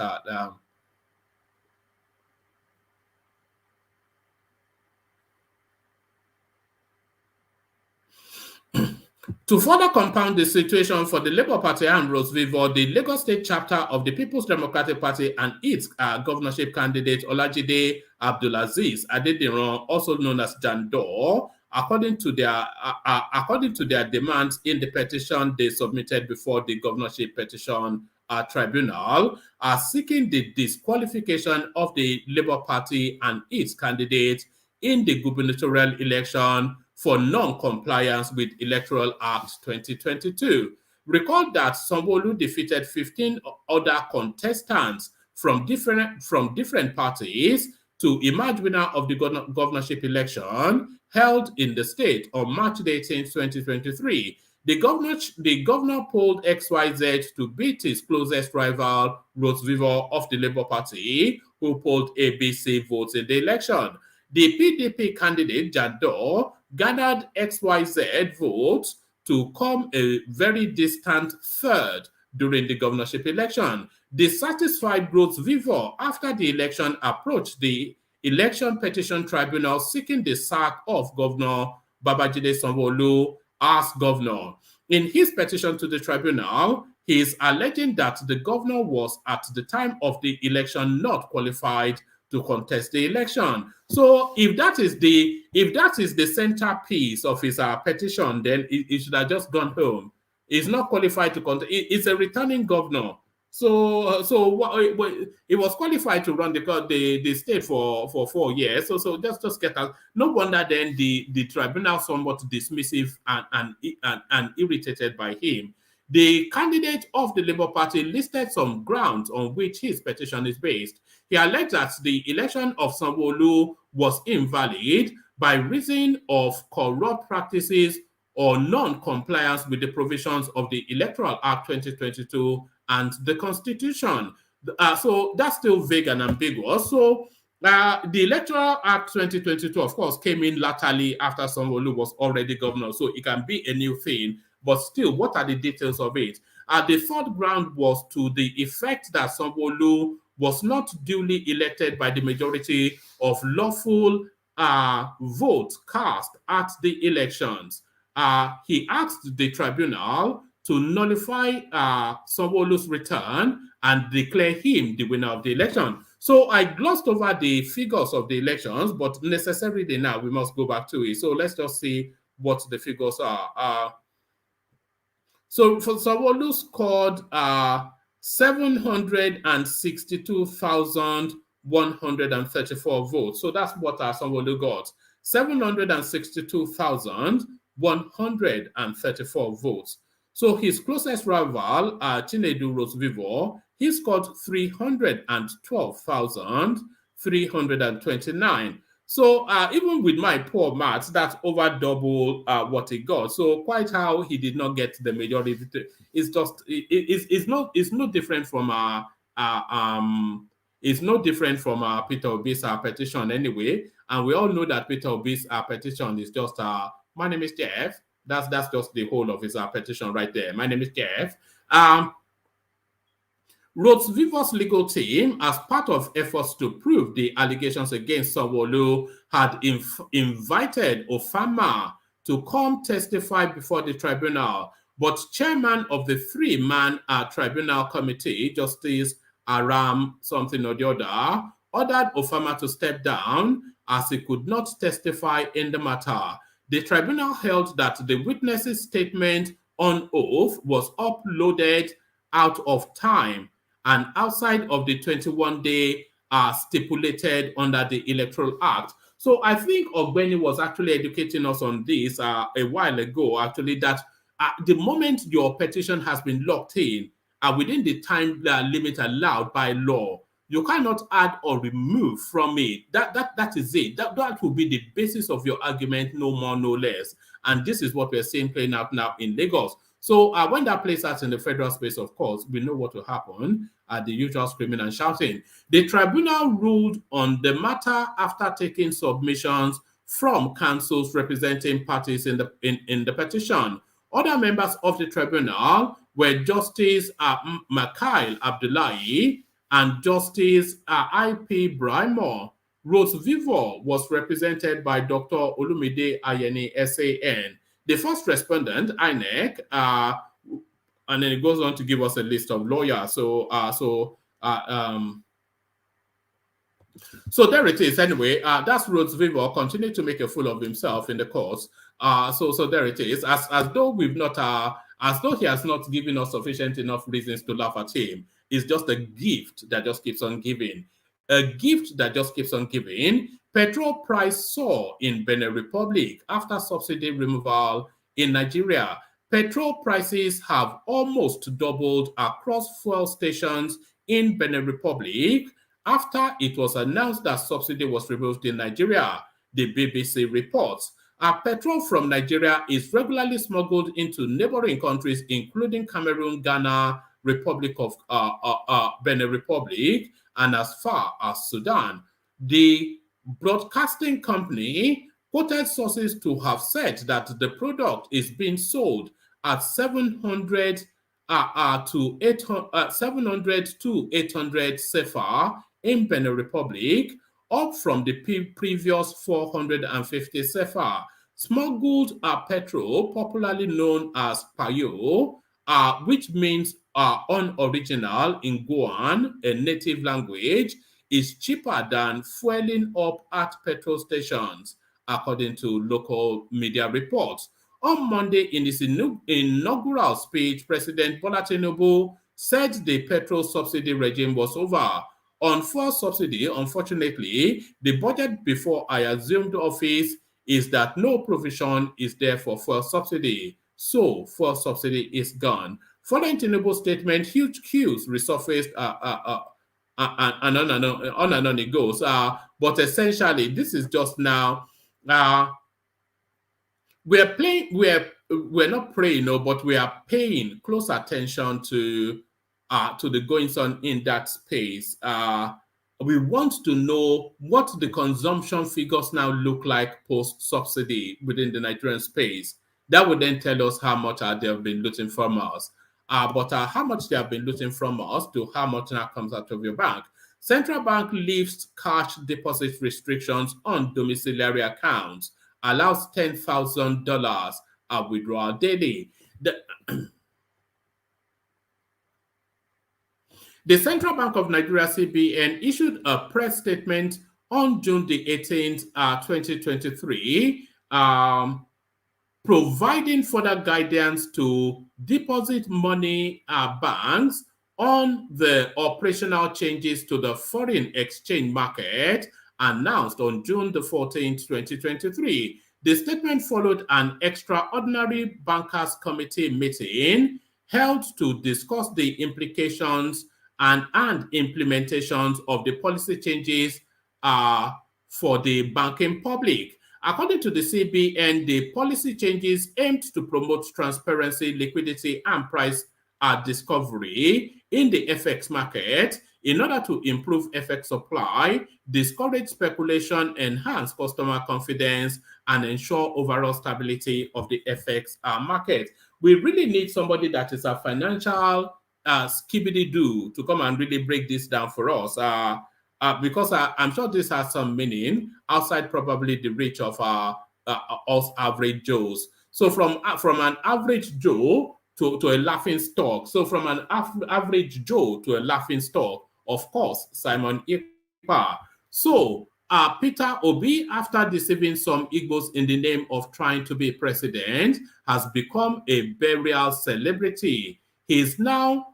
To further compound the situation for the Labour Party and Rose Vivo, the Lagos State chapter of the People's Democratic Party and its governorship candidate Olajide Abdulaziz Adediran, also known as Jandor, according to their demands in the petition they submitted before the governorship petition tribunal, are seeking the disqualification of the Labour Party and its candidate in the gubernatorial election for non-compliance with Electoral Act 2022. Recall that Sanwo-Olu defeated 15 other contestants from different parties to emerge winner of the governorship election held in the state on March 18, 2023. The governor polled XYZ to beat his closest rival, Rose Vivo of the Labour Party, who polled ABC votes in the election. The PDP candidate, Jandor, gathered XYZ votes to come a very distant third during the governorship election. Dissatisfied Rose Vivo, after the election, approached the election petition tribunal seeking the sack of Governor Babajide Sanwo-Olu as governor. In his petition to the tribunal, he is alleging that the governor was at the time of the election not qualified to contest the election. So if that is the centerpiece of his petition, then he should have just gone home. He's not qualified to contest. He's a returning governor. It was qualified to run the state for 4 years. So just get out. No wonder then the tribunal somewhat dismissive and irritated by him. The candidate of the Labour Party listed some grounds on which his petition is based. He alleged that the election of Sanwo-Olu was invalid by reason of corrupt practices or non-compliance with the provisions of the Electoral Act 2022 and the Constitution. So that's still vague and ambiguous. So the Electoral Act 2022, of course, came in latterly after Sanwo-Olu was already governor, so it can be a new thing. But still, what are the details of it? The third ground was to the effect that Sanwo-Olu was not duly elected by the majority of lawful votes cast at the elections. He asked the tribunal to nullify Sanwo-Olu's return and declare him the winner of the election. So I glossed over the figures of the elections, but necessarily now we must go back to it. So let's just see what the figures are. So for Sanwo-Olu scored 762,134 votes. So that's what Sanwo-Olu got. 762,134 votes. So his closest rival, Chinedu Rosvivo, he scored 312,329. So even with my poor maths, that's over double what he got. So quite how he did not get the majority, it's just it's no different from Peter Obi's petition anyway. And we all know that Peter Obi's petition is just my name is Jeff. That's just the whole of his petition right there. My name is Jeff. Rhodes Vivo's legal team, as part of efforts to prove the allegations against Sanwo-Olu, had invited Ofama to come testify before the tribunal. But chairman of the three-man tribunal committee, Justice Aram something or the other, ordered Ofama to step down as he could not testify in the matter. The tribunal held that the witness's statement on oath was uploaded out of time and outside of the 21-day stipulated under the Electoral Act. So I think Ogbeni was actually educating us on this a while ago, actually, that the moment your petition has been locked in within the time limit allowed by law, you cannot add or remove from it. That is it. That will be the basis of your argument, no more, no less. And this is what we're seeing playing out now in Lagos. So when that plays out in the federal space, of course, we know what will happen. The usual screaming and shouting. The tribunal ruled on the matter after taking submissions from councils representing parties in the petition. Other members of the tribunal were Justice Mikhail Abdullahi and Justice I.P. Braimore. Rhodes Vivo was represented by Dr. Olumide Ayeni, SAN. The first respondent, INEC, and then it goes on to give us a list of lawyers. So there it is. Anyway, that's Rhodes Vivo continued to make a fool of himself in the courts. So there it is. As though we've not, as though he has not given us sufficient enough reasons to laugh at him. It's just a gift that just keeps on giving. A gift that just keeps on giving. Petrol price soar in Benin Republic after subsidy removal in Nigeria. Petrol prices have almost doubled across fuel stations in Benin Republic after it was announced that subsidy was removed in Nigeria, the BBC reports. Petrol from Nigeria is regularly smuggled into neighboring countries, including Cameroon, Ghana, Republic of Benin Republic, and as far as Sudan. The broadcasting company quoted sources to have said that the product is being sold at 700 to 800 CFA in Benin Republic, up from the previous 450 CFA. Smuggled petrol, popularly known as payo, which means unoriginal in Goan, a native language, is cheaper than fueling up at petrol stations, according to local media reports. On Monday, in his inaugural speech, President Bola Tinubu said the petrol subsidy regime was over. On fuel subsidy, unfortunately, the budget before I assumed office is that no provision is there for fuel subsidy. So, fuel subsidy is gone. Following Tinubu's statement, huge queues resurfaced and on it goes. But essentially, this is just now. We're not praying, no, but we are paying close attention to the goings on in that space. We want to know what the consumption figures now look like post subsidy within the Nigerian space. That would then tell us how much they have been looting from us. But how much they have been looting from us to how much now comes out of your bank. Central Bank lifts cash deposit restrictions on domiciliary accounts, allows $10,000 withdrawal daily. The Central Bank of Nigeria, CBN, issued a press statement on June the 18th, 2023, providing further guidance to deposit money banks on the operational changes to the foreign exchange market announced on June the 14th, 2023. The statement followed an extraordinary bankers committee meeting held to discuss the implications and implementations of the policy changes for the banking public. According to the CBN, the policy changes aimed to promote transparency, liquidity, and price discovery in the FX market in order to improve FX supply, discourage speculation, enhance customer confidence, and ensure overall stability of the FX market. We really need somebody that is a financial skibidi-doo to come and really break this down for us. Because I'm sure this has some meaning outside probably the reach of us average Joes. So from an average Joe to a laughing stock. So from an average Joe to a laughing stock, of course, Simon Ekpa. So Peter Obi, after deceiving some Igbos in the name of trying to be president, has become a burial celebrity. He is now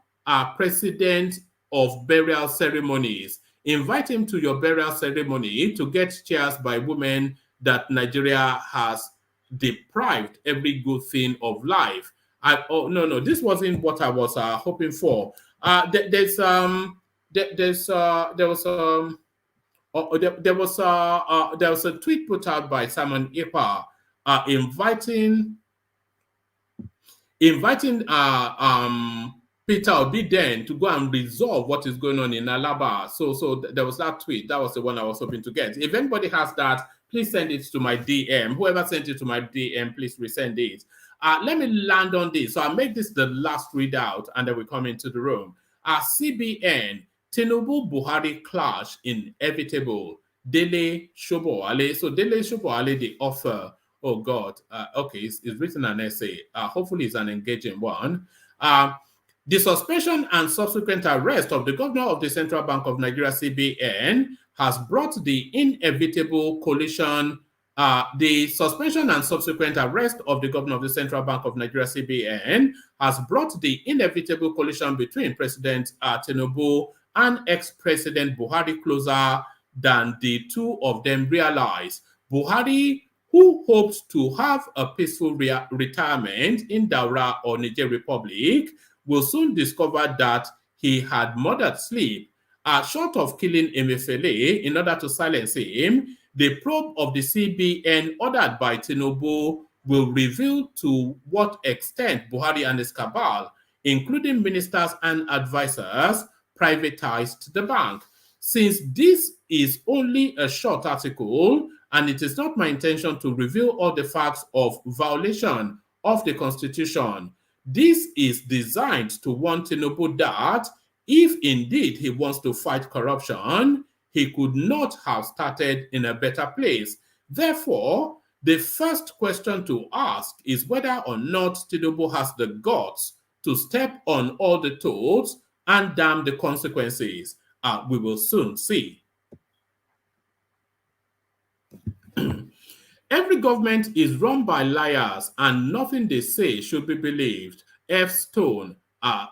president of burial ceremonies. Invite him to your burial ceremony to get cheers by women that Nigeria has deprived every good thing of life. No, this wasn't what I was hoping for. There was a tweet put out by Simon Ekpa inviting Peter Obi then to go and resolve what is going on in Alaba. So there was that tweet. That was the one I was hoping to get. If anybody has that, please send it to my DM. Whoever sent it to my DM, please resend it. Let me land on this. So I'll make this the last readout, and then we come into the room. CBN, Tinubu Buhari clash inevitable. Dele Shoboale. So Dele Shoboale, the author. Oh God. Okay, it's written an essay. Hopefully it's an engaging one. The suspension and subsequent arrest of the governor of the Central Bank of Nigeria, CBN, has brought the inevitable collision. The suspension and subsequent arrest of the governor of the Central Bank of Nigeria, CBN, has brought the inevitable collision between President Tinubu and ex-President Buhari closer than the two of them realize. Buhari, who hopes to have a peaceful retirement in Daura or Niger Republic, will soon discover that he had murdered sleep. Short of killing Emefiele in order to silence him, the probe of the CBN ordered by Tinubu will reveal to what extent Buhari and his cabal, including ministers and advisors, privatized the bank. Since this is only a short article, and it is not my intention to reveal all the facts of violation of the Constitution, this is designed to warn Tinubu that if indeed he wants to fight corruption, he could not have started in a better place. Therefore, the first question to ask is whether or not Tinubu has the guts to step on all the toes and damn the consequences. We will soon see. Every government is run by liars and nothing they say should be believed. F. Stone,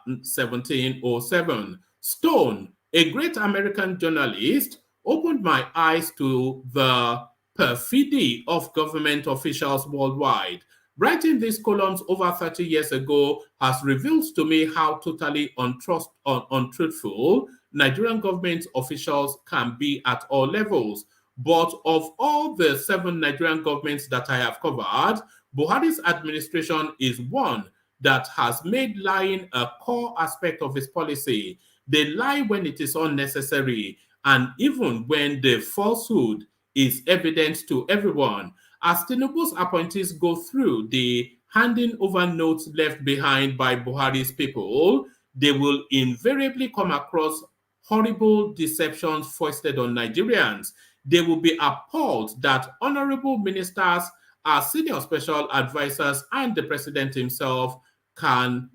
1707. Stone, a great American journalist, opened my eyes to the perfidy of government officials worldwide. Writing these columns over 30 years ago has revealed to me how totally untruthful Nigerian government officials can be at all levels. But of all the 7 Nigerian governments that I have covered, Buhari's administration is one that has made lying a core aspect of his policy. They lie when it is unnecessary, and even when the falsehood is evident to everyone. As Tinubu's appointees go through the handing over notes left behind by Buhari's people, they will invariably come across horrible deceptions foisted on Nigerians. They will be appalled that honorable ministers, as senior special advisors, and the president himself can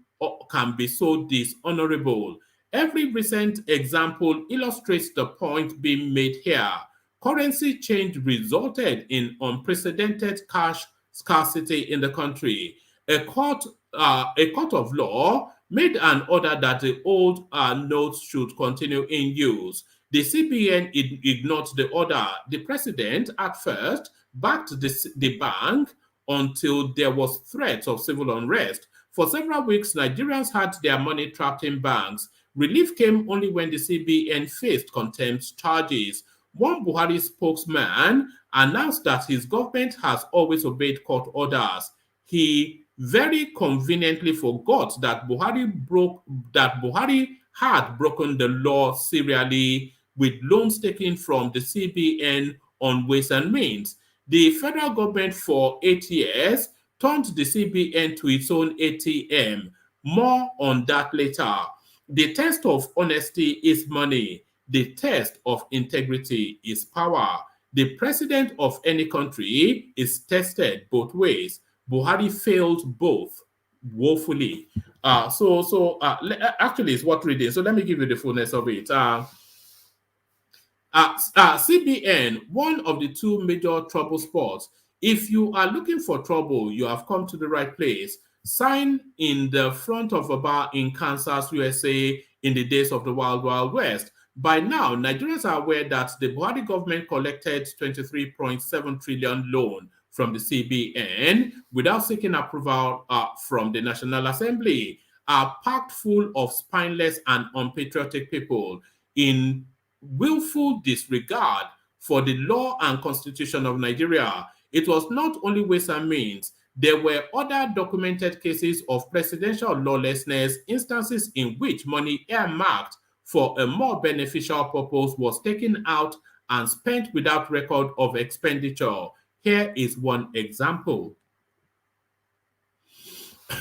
be so dishonorable. Every recent example illustrates the point being made here. Currency change resulted in unprecedented cash scarcity in the country. A court of law made an order that the old notes should continue in use. The CBN ignored the order. The president, at first, backed the bank until there was threat of civil unrest. For several weeks, Nigerians had their money trapped in banks. Relief came only when the CBN faced contempt charges. One Buhari spokesman announced that his government has always obeyed court orders. He very conveniently forgot that Buhari had broken the law serially with loans taken from the CBN on ways and means. The federal government for 8 years turned the CBN to its own ATM. More on that later. The test of honesty is money. The test of integrity is power. The president of any country is tested both ways. Buhari failed both woefully. Actually, it's worth reading. So let me give you the fullness of it. CBN, one of the 2 major trouble spots. If you are looking for trouble, you have come to the right place. Sign in the front of a bar in Kansas, USA, in the days of the Wild Wild West. By now, Nigerians are aware that the Buhari government collected 23.7 trillion loan from the CBN without seeking approval from the National Assembly, are packed full of spineless and unpatriotic people in willful disregard for the law and constitution of Nigeria. It was not only ways and means. There were other documented cases of presidential lawlessness, instances in which money earmarked for a more beneficial purpose was taken out and spent without record of expenditure. Here is one example.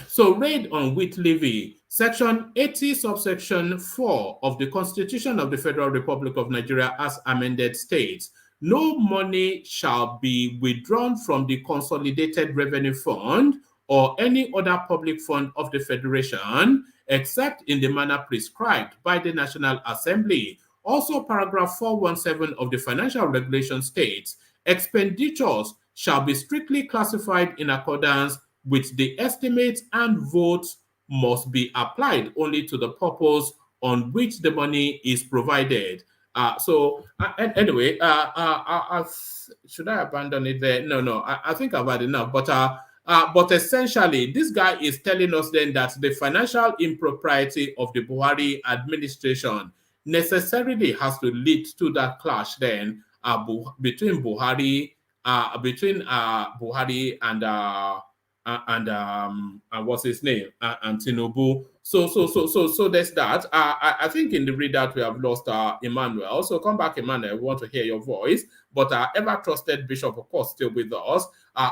So, raid on wheat levy. Section 80, subsection 4 of the Constitution of the Federal Republic of Nigeria as amended states, no money shall be withdrawn from the Consolidated Revenue Fund or any other public fund of the Federation, except in the manner prescribed by the National Assembly. Also, paragraph 417 of the Financial Regulation states, expenditures shall be strictly classified in accordance with the estimates, and votes must be applied only to the purpose on which the money is provided. Anyway, should I abandon it there? No, I think I've had enough. But essentially, this guy is telling us then that the financial impropriety of the Buhari administration necessarily has to lead to that clash then between Buhari and what's his name and Tinubu. So there's that. I think in the readout we have lost Emmanuel. So come back, Emmanuel. We want to hear your voice. But ever trusted Bishop, of course, still with us.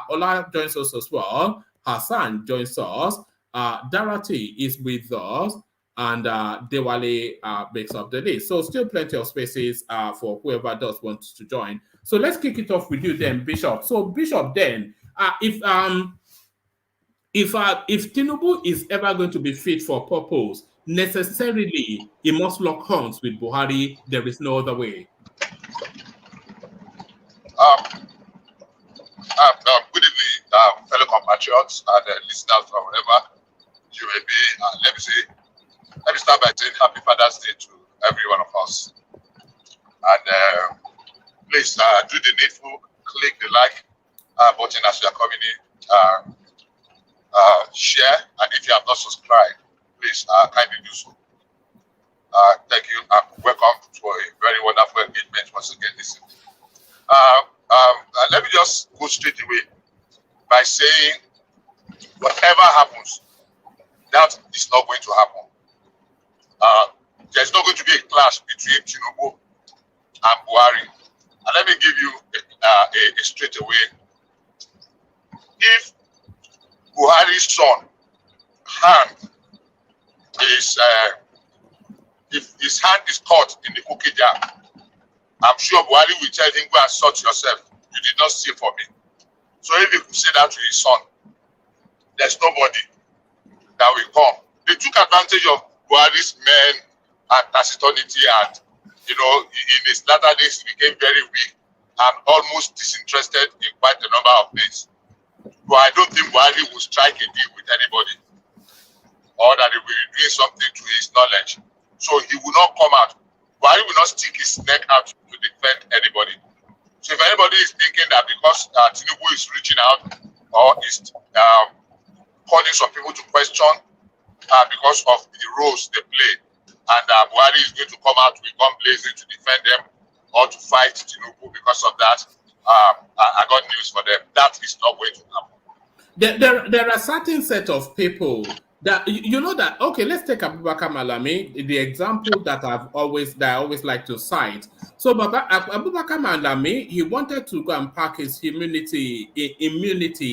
Ola joins us as well. Hassan joins us. Darati is with us. And Dewale makes up the list. So still plenty of spaces for whoever does want to join. So let's kick it off with you then, Bishop. So Bishop, then, if Tinubu is ever going to be fit for purpose, necessarily he must lock horns with Buhari. There is no other way. Good evening, fellow compatriots and listeners from wherever you may be. Let me say let me start by saying Happy Father's Day to every one of us. And please do the needful, click the like button as you are coming in, share, and if you have not subscribed, please kindly do so. Thank you, and welcome to a very wonderful engagement once again this evening. Let me just go straight away by saying whatever happens, that is not going to happen. There's not going to be a clash between Tinubu and Buhari. And let me give you a straight away. If Buhari's son hand is if his hand is caught in the cookie jar, I'm sure Buhari will tell him, go and sort yourself. You did not steal for me. So if he could say that to his son, there's nobody that will come. They took advantage of Buhari's men and taciturnity, and in his latter days he became very weak and almost disinterested in quite a number of things. But I don't think Buhari will strike a deal with anybody, or that he will be doing something to his knowledge. So he will not come out. Buhari will not stick his neck out to defend anybody. So if anybody is thinking that because Tinubu is reaching out or is calling some people to question because of the roles they play, and Buhari is going to come out with gun blazing to defend them or to fight Tinubu because of that, I got news for them. That is not going to happen. There are certain set of people that that, okay, let's take Abubakar Malami, the example that I always like to cite. So Abubakar Malami, he wanted to go and park his immunity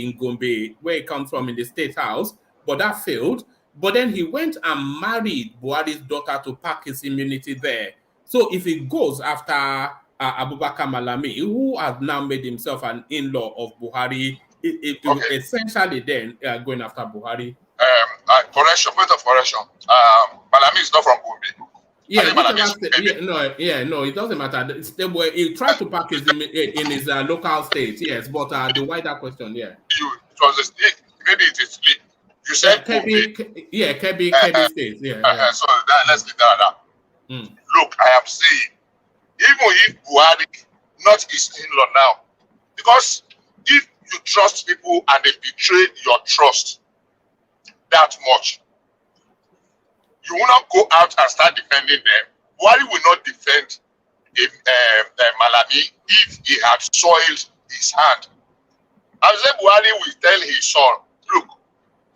in Gombe, where he comes from, in the State House, but that failed. But then he went and married Buhari's daughter to park his immunity there. So if he goes after Abubakar Malami, who has now made himself an in-law of Buhari, Okay. essentially then going after Buhari. Correction, point of correction. Malami is not from Gombe. Yeah, no, it doesn't matter. He tried to park his in his local state, yes, but the wider question, yeah. It was a stick. Maybe it is split. You said Kebbi state, yeah. So let's leave that out. Look, I am saying, even if Buhari, not his in-law now, because if you trust people and they betray your trust that much, you will not go out and start defending them. Buhari will not defend Malami if he had soiled his hand. I said Buhari will tell his son, look,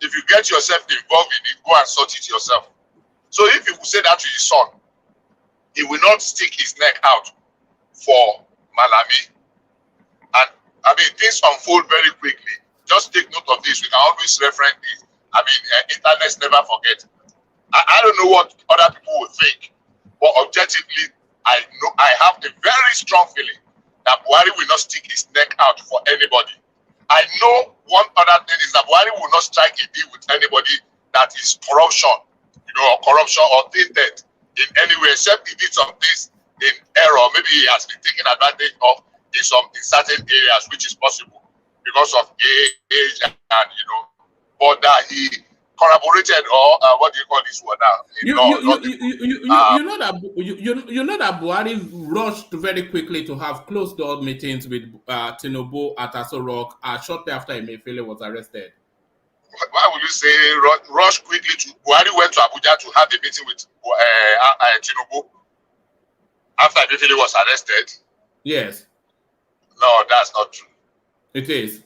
if you get yourself involved in it, go and sort it yourself. So if he will say that to his son, he will not stick his neck out for Malami. And I mean, things unfold very quickly. Just take note of this. We can always reference this. I mean, internets never forget. I don't know what other people will think, but objectively, I have a very strong feeling that Buhari will not stick his neck out for anybody. I know one other thing is that Buhari will not strike a deal with anybody that is corruption, or tainted in any way, except he did some things in error. Maybe he has been taken advantage of in certain areas, which is possible because of age and but that he collaborated, or what do you call this one now? You know that Buhari rushed very quickly to have closed door meetings with Tinubu at Aso Rock shortly after Emefiele was arrested. Why would you say rush quickly to Buhari went to Abuja to have a meeting with Tinubu after Emefiele was arrested? Yes. No, that's not true. It is.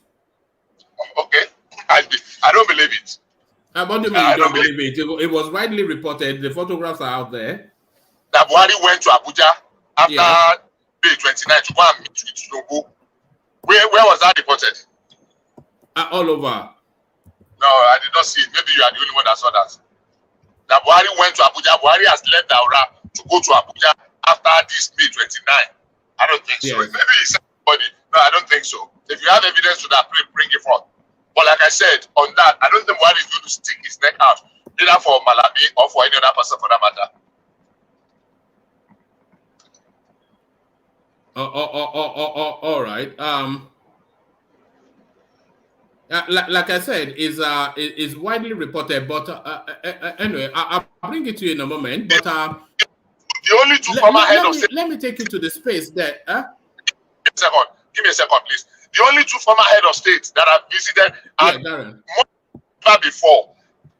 Okay. I don't believe it. What do you mean you don't believe it? It was widely reported. The photographs are out there. That Buhari went to Abuja after May 29 to go and meet with Tinubu. Where was that reported? All over. No, I did not see it. Maybe you are the only one that saw that. That Buhari went to Abuja. Buhari has left Daura to go to Abuja after this May 29. I don't think so. Yes. Maybe he said somebody. No, I don't think so. If you have evidence to that, please bring it forth. But like I said, on that, I don't think Buhari is going to stick his neck out, either for Malami or for any other person for that matter. All right. Like I said, is widely reported, but anyway, I'll bring it to you in a moment. But the only two former head of state. Let me take you to the space there. Give me a second, please. The only two former head of states that have visited and more before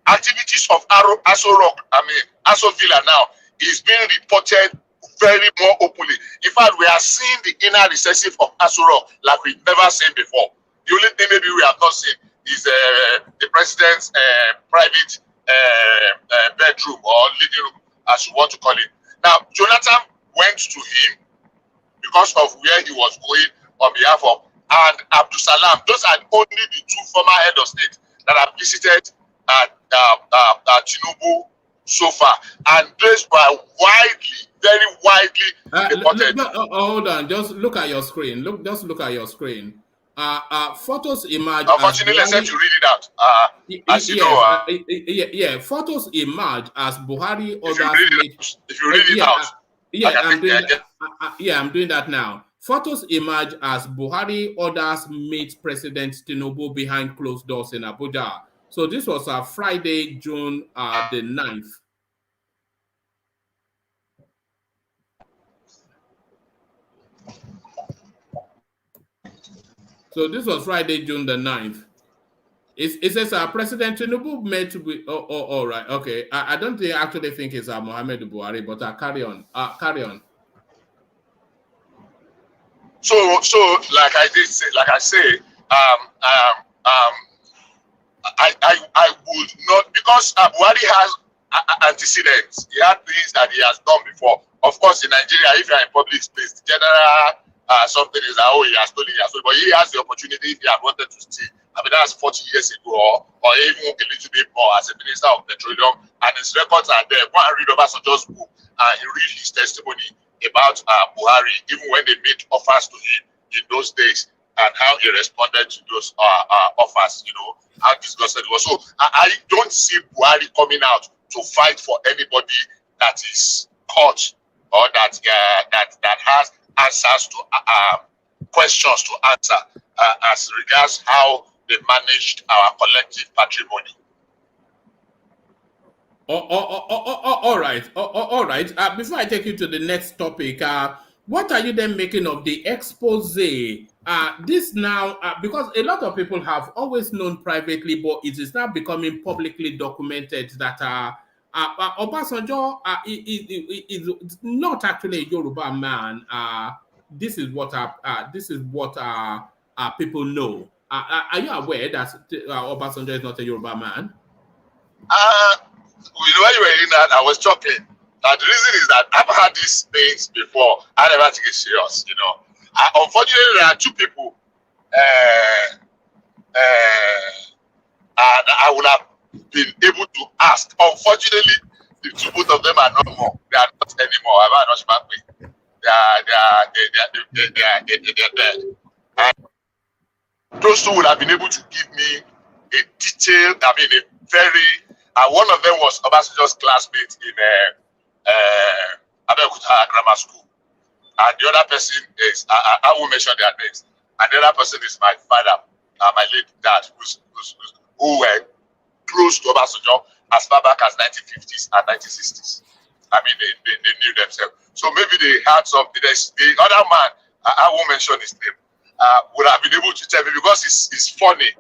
activities of Aso Villa now is being reported very more openly. In fact, we are seeing the inner recessive of Aso Rock like we've never seen before. The only thing maybe we have not seen is the president's private bedroom or living room, as you want to call it. Now, Jonathan went to him because of where he was going on behalf of, and Abdul Salam. Those are only the two former head of state that have visited Tinubu so far, and those were very widely reported. Hold on, just look at your screen. Just look at your screen. Photos emerge. Unfortunately, except you read it out. As you know, photos emerge as Buhari orders. If you read it out, I'm doing that now. Photos emerge as Buhari orders meet President Tinubu behind closed doors in Abuja. So this was Friday, June the 9th. So this was Friday, June the 9th. It says President Tinubu met with. All right, okay. I don't actually think it's Muhammad Buhari, but carry on. Carry on. So like I say, I would not, because Buhari has antecedents. He had things that he has done before. Of course, in Nigeria, if you are in public space, the general something is that, oh, he has stolen, but he has the opportunity if he had wanted to steal. I mean, that's 40 years ago, or even a little bit more as a minister of petroleum, and his records are there. Go and read Obasanjo's book, and he read his testimony about Buhari, even when they made offers to him in those days, and how he responded to those offers, you know, how disgusted he was. So I don't see Buhari coming out to fight for anybody that is caught or that has answers to questions to answer as regards how they managed our collective patrimony. All right. Before I take you to the next topic, what are you then making of the expose? This now, because a lot of people have always known privately, but it is now becoming publicly documented that Obasanjo is not actually a Yoruba man. This is what people know. Are you aware that Obasanjo is not a Yoruba man? You know, when you were in that, I was chuckling. The reason is that I've had these things before. I never take it serious, you know. Unfortunately, there are two people and I would have been able to ask. Unfortunately, the two both of them are no more. They are not anymore. They are dead. And those two would have been able to give me a detailed, a very. One of them was Obasanjo's classmate in Abeokuta Grammar School. And the other person is, I won't mention their names. And the other person is my father, my late dad, who were close to Obasanjo as far back as 1950s and 1960s. I mean, they knew themselves. So maybe they had something. The other man, I won't mention his name, would have been able to tell me because it's funny.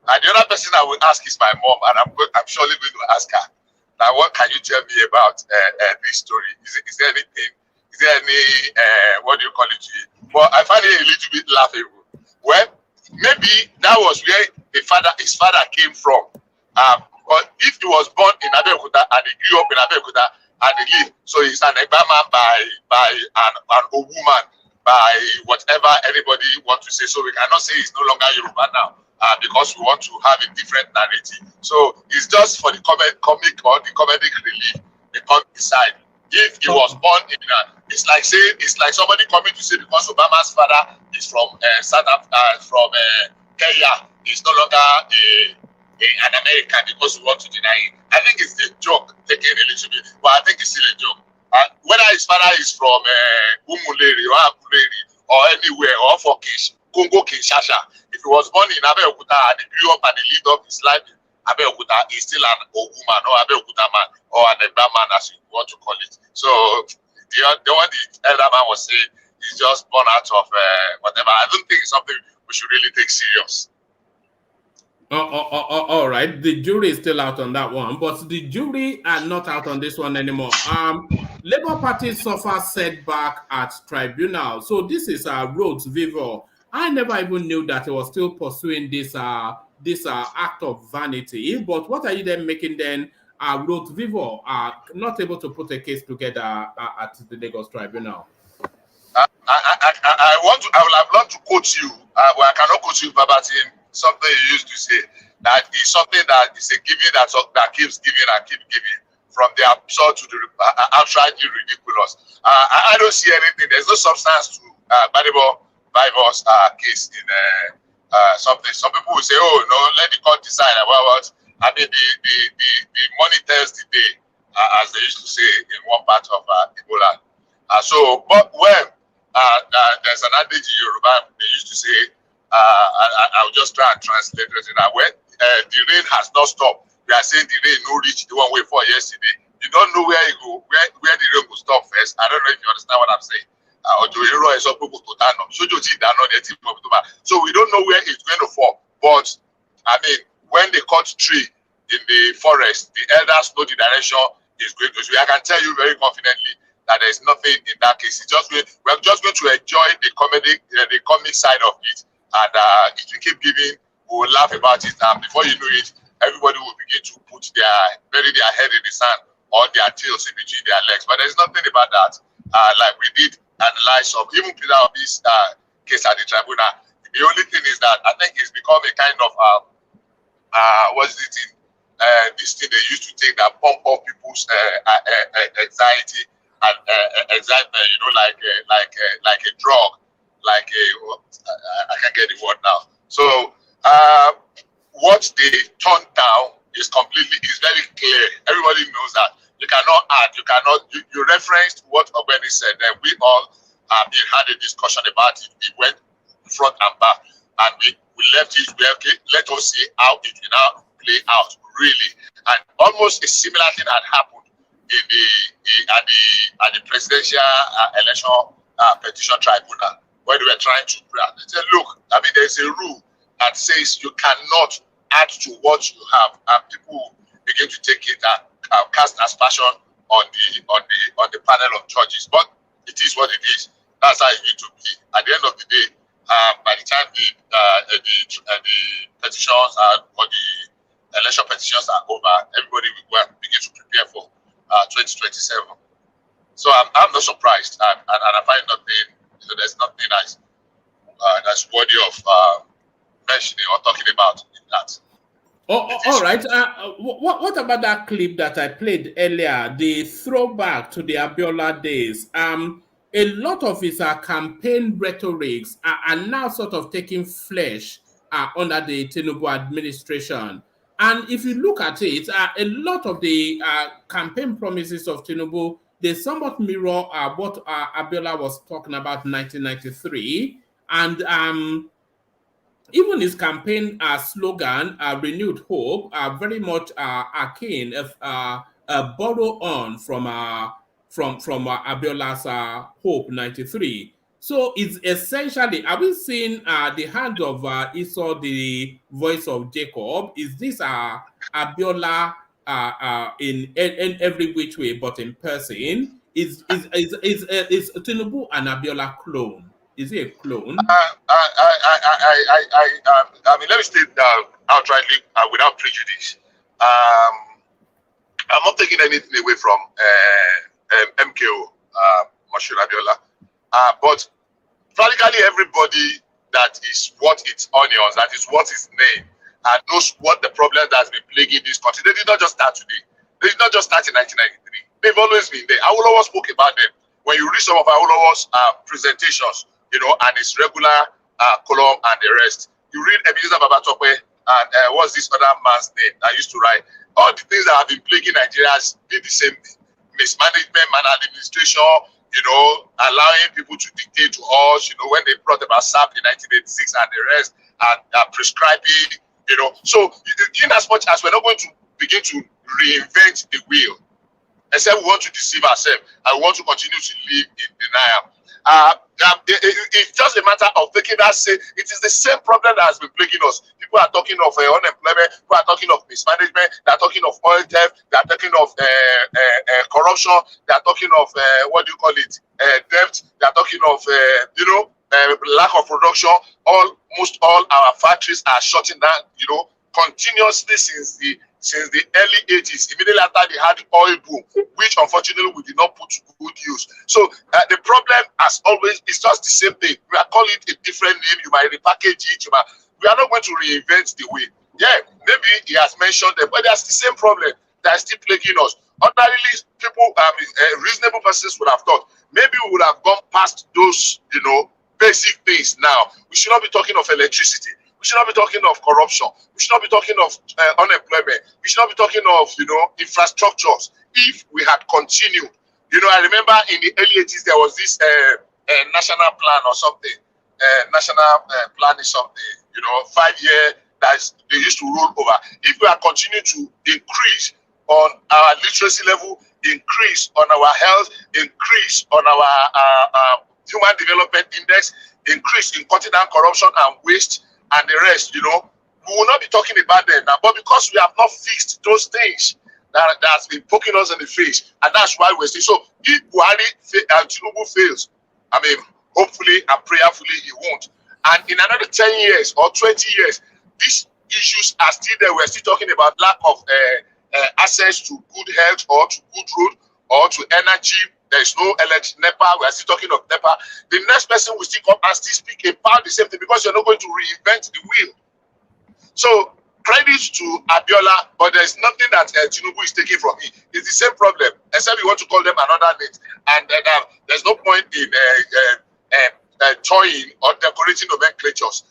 And the other person I will ask is my mom, and I'm surely going to ask her. Now, what can you tell me about this story? Is there anything? Is there any what do you call it? Well, I find it a little bit laughable. Well, maybe that was where his father came from. But if he was born in Abeokuta and he grew up in Abeokuta and he lived, so he's an Egba man by an woman, by whatever anybody wants to say. So we cannot say he's no longer Yoruba now. Because we want to have a different narrative. So it's just for the comic or the comedic relief, the comic side. If he was born in it's like somebody coming to say because Obama's father is from Kenya, he's no longer an American because we want to deny it. I think it's a joke taken a little bit, but I think it's still a joke. Whether his father is from Umuleri or Akureyri or anywhere or for Congo Kinshasa, if he was born in Abeokuta and he grew up and he lived up his life Abeokuta is still an Oguman or Abeokuta man or an Egba man, as you want to call it. So the one the elder man was saying is just born out of whatever. I don't think it's something we should really take serious. All right, the jury is still out on that one, but the jury are not out on this one anymore. Labour Party suffer setback at tribunal. So this is Rhodes Vivo. I never even knew that he was still pursuing this act of vanity. But what are you then making then Rhodes Vivo not able to put a case together at the Lagos Tribunal? I would have loved to quote you, but I cannot quote you verbatim. Something you used to say that is something that is a giving that keeps giving and keep giving, from the absurd to the outrightly ridiculous. I don't see anything. There's no substance to Bibles case in something. Some people will say, "Oh no, let the court decide about what." I mean, the money tells the day, as they used to say in one part of Ebola. But when there's an adage in Yoruba, they used to say. I'll just try and translate it. When the rain has not stopped, we are saying the rain no reach the one way for yesterday. You don't know where it go, where the rain will stop first. I don't know if you understand what I'm saying. So we don't know where it's going to fall. But I mean, when they cut tree in the forest, the elders know the direction is going to. I can tell you very confidently that there is nothing in that case. It's just we're just going to enjoy the comic side of it. And if you keep giving, we will laugh about it. And before you know it, everybody will begin to bury their head in the sand or their tails in between their legs. But there's nothing about that. Like we did analyze of even without this case at the tribunal. The only thing is that I think it's become a kind of what's the thing? This thing they used to take that pump up people's anxiety and excitement. You know, like a drug. Like I can get the word now. So what they turned down is very clear. Everybody knows that. You cannot add. You referenced what Ogbeni said. Then we all had a discussion about it. We went front and back, and we left it. Okay, let us see how it will now play out. Really, and almost a similar thing had happened in at the presidential election petition tribunal, where they were trying to they said, look, I mean, there's a rule that says you cannot add to what you have, and people begin to take it and cast aspersion on the panel of judges. But it is what it is. That's how it needs to be. At the end of the day, by the time the petitions or the election petitions are over, everybody will begin to prepare for 2027. So I'm not surprised, and I find nothing. There's nothing that's worthy of mentioning or talking about in that. All right. What about that clip that I played earlier, the throwback to the Abiola days? A lot of his campaign rhetorics are now sort of taking flesh under the Tinubu administration. And if you look at it, a lot of the campaign promises of Tinubu, they somewhat mirror what Abiola was talking about in 1993. And even his campaign slogan, Renewed Hope, very much akin, borrow on from Abiola's Hope 93. So it's essentially, are we seeing the hand of Esau, the voice of Jacob? Is this Abiola in every which way, but in person? Is Tinubu an Abiola clone? Is he a clone? I mean, let me state outrightly without prejudice. I'm not taking anything away from MKO, Moshood Abiola, but practically everybody that is what its onions, that is what its name, and knows what the problem that has been plaguing this country. They did not just start today. They did not just start in 1993. They've always been there. Awolowo spoke about them. When you read some of Awolowo's presentations, you know, and his regular column and the rest, you read Ebenezer Babatope and what's this other man's name that used to write? All the things that have been plaguing Nigeria did the same thing. Mismanagement, maladministration, you know, allowing people to dictate to us, you know, when they brought about SAP in 1986 and the rest, and prescribing, You know, so in as much as we're not going to begin to reinvent the wheel, except we want to deceive ourselves and we want to continue to live in denial. It's just a matter of taking that say. It is the same problem that has been plaguing us. People are talking of unemployment, people are talking of mismanagement, they are talking of oil theft, they are talking of corruption, they are talking of what do you call it, debt, they are talking of lack of production. Almost all our factories are shutting down, continuously since the early 80s, immediately after they had the oil boom, which unfortunately we did not put to good use. So the problem, as always, is just the same thing. We are calling it a different name. You might repackage it. We are not going to reinvent the wheel. Yeah, maybe he has mentioned them, but that's the same problem that is still plaguing us. Ordinarily, people, reasonable persons would have thought maybe we would have gone past those, basic things now. We should not be talking of electricity. We should not be talking of corruption. We should not be talking of unemployment. We should not be talking of, infrastructures. If we had continued, I remember in the early 80s, there was this national plan or something. National plan is something, 5 year that they used to roll over. If we had continued to increase on our literacy level, increase on our health, increase on our human development index, increase in cutting down corruption and waste, and the rest, we will not be talking about them now. But because we have not fixed those things that's been poking us in the face, and that's why we're still. So if Tinubu fails, hopefully and prayerfully he won't. And in another 10 years or 20 years, these issues are still there. We're still talking about lack of access to good health or to good road or to energy. There's no NEPA. We are still talking of NEPA. The next person will still come and still speak about the same thing because you're not going to reinvent the wheel. So credit to Abiola, but there's nothing that Tinubu is taking from me. It's the same problem, except you want to call them another name. And there's no point in toying or decorating nomenclatures.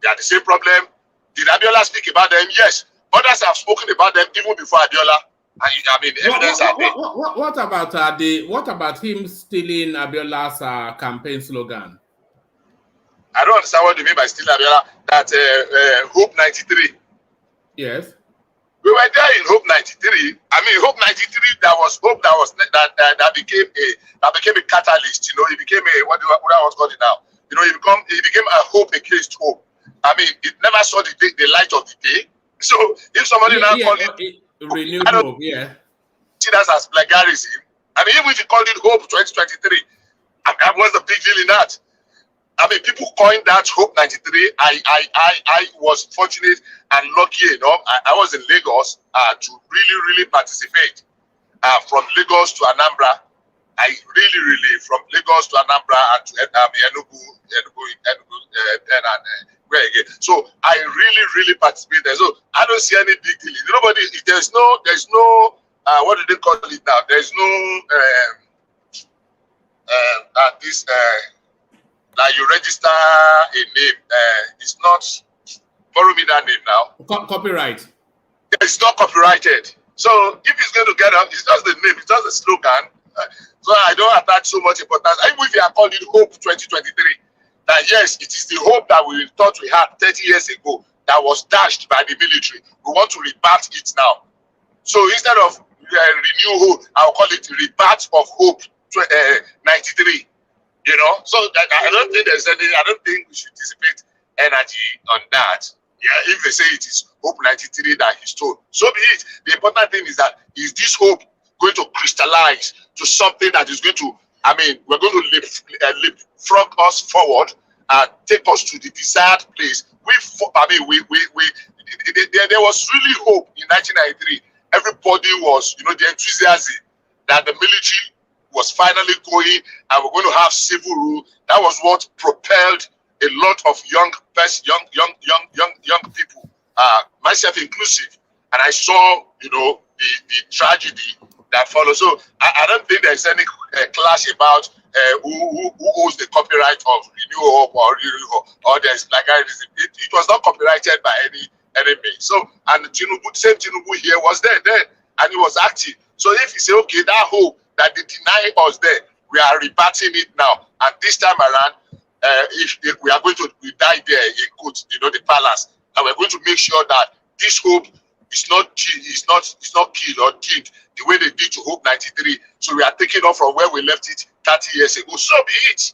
They are the same problem. Did Abiola speak about them? Yes. Others have spoken about them even before Abiola. Evidence are there. What about him stealing Abiola's campaign slogan? I don't understand what you mean by stealing Abiola. That Hope 93. Yes. We were there in Hope 93. Hope 93. That was hope that became a catalyst. It became a what I was called it now. It became a hope against hope. It never saw the light of the day. So if somebody now called it renewed hope, see that as plagiarism. Even if you called it Hope 2023, what's the big deal in that? People coined that Hope 93. I was fortunate and lucky enough. I was in Lagos to really participate. From Lagos to Anambra, I really from Lagos to Anambra and to Enugu, where again. So I really participated. So I don't see any big deal. Nobody. There's no. What do they call it now? There's no that you register a name. It's not. Borrow me that name now. Copyright. It's not copyrighted. So if it's going to get up, it's just the name. It's just a slogan. So I don't attach so much importance. Even if you are calling it Hope 2023, that yes, it is the hope that we thought we had 30 years ago that was dashed by the military. We want to rebirth it now. So instead of renew hope, I'll call it rebirth of hope 93. So I don't think there's any. I don't think we should dissipate energy on that. Yeah, if they say it is Hope 93 that he stole, so be it. The important thing is that is this hope going to crystallize to something that is going to, we're going to leapfrog us forward and take us to the desired place. There was really hope in 1993. Everybody was, the enthusiasm that the military was finally going and we're going to have civil rule. That was what propelled a lot of young people, myself inclusive. And I saw, the tragedy that followed. So I don't think there's any clash about who owns the copyright of Renew Hope or there's plagiarism. It was not copyrighted by any means. So, and same Tinubu here was there then, and he was active. So if you say, okay, that hope that they deny us there, we are rebutting it now. And this time around, if we are going to die there in quotes, the palace, and we're going to make sure that this hope is not killed or killed the way they did to Hope 93. So we are taking off from where we left it 30 years ago. So be it.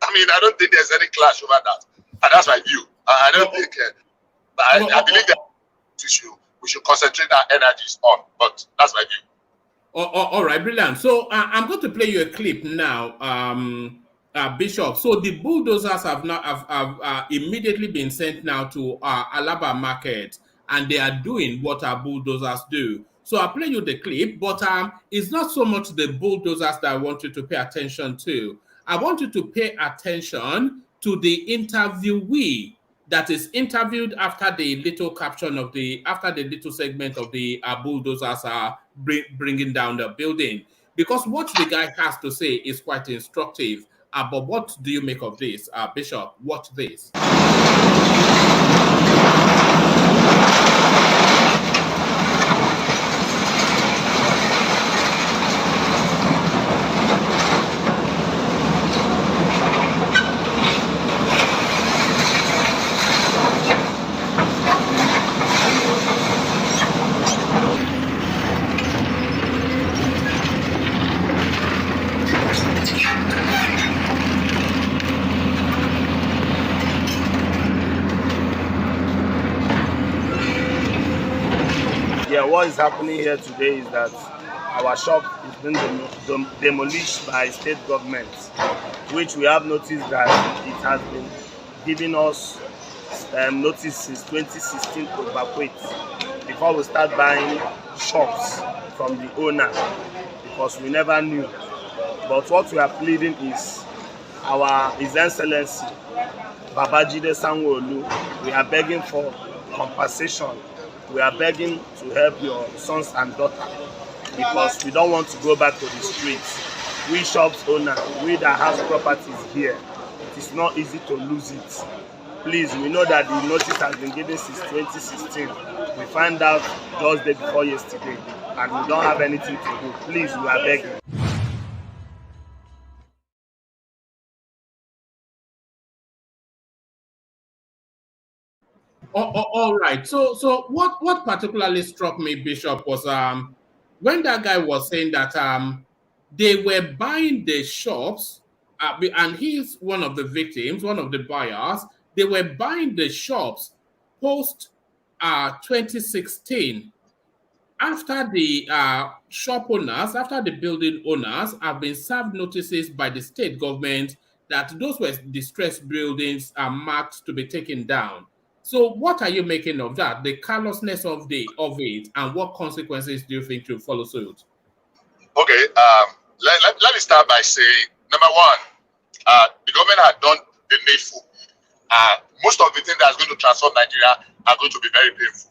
I mean, I don't think there's any clash over that, and that's my view. I don't think. I believe that we should concentrate our energies on, but that's my view. All right, brilliant. So I'm going to play you a clip now, Bishop. So the bulldozers have immediately been sent now to Alaba Market, and they are doing what our bulldozers do. So I'll play you the clip, but it's not so much the bulldozers that I want you to pay attention to. I want you to pay attention to the interviewee that is interviewed after the little caption of after the little segment of the bulldozers are bringing down the building, because what the guy has to say is quite instructive. But what do you make of this, Bishop? Watch this. What is happening here today is that our shop is being demolished by state government, which we have noticed that it has been giving us notice since 2016 to evacuate before we start buying shops from the owner, because we never knew. But what we are pleading is His Excellency Babajide Sanwo-Olu, we are begging for compensation. We are begging to help your sons and daughters, because we don't want to go back to the streets. We shops owner, we that have properties here, it is not easy to lose it. Please, we know that the notice has been given since 2016. We found out just day before yesterday, and we don't have anything to do. Please, we are begging. All right. So what particularly struck me, Bishop, was when that guy was saying that they were buying the shops, and he's one of the victims, one of the buyers. They were buying the shops post 2016. After the shop owners, after the building owners have been served notices by the state government that those were distressed buildings are marked to be taken down. So what are you making of that? The carelessness of it, and what consequences do you think will follow suit? Okay, let me start by saying, number one, the government had done the needful. Most of the things that's going to transform Nigeria are going to be very painful.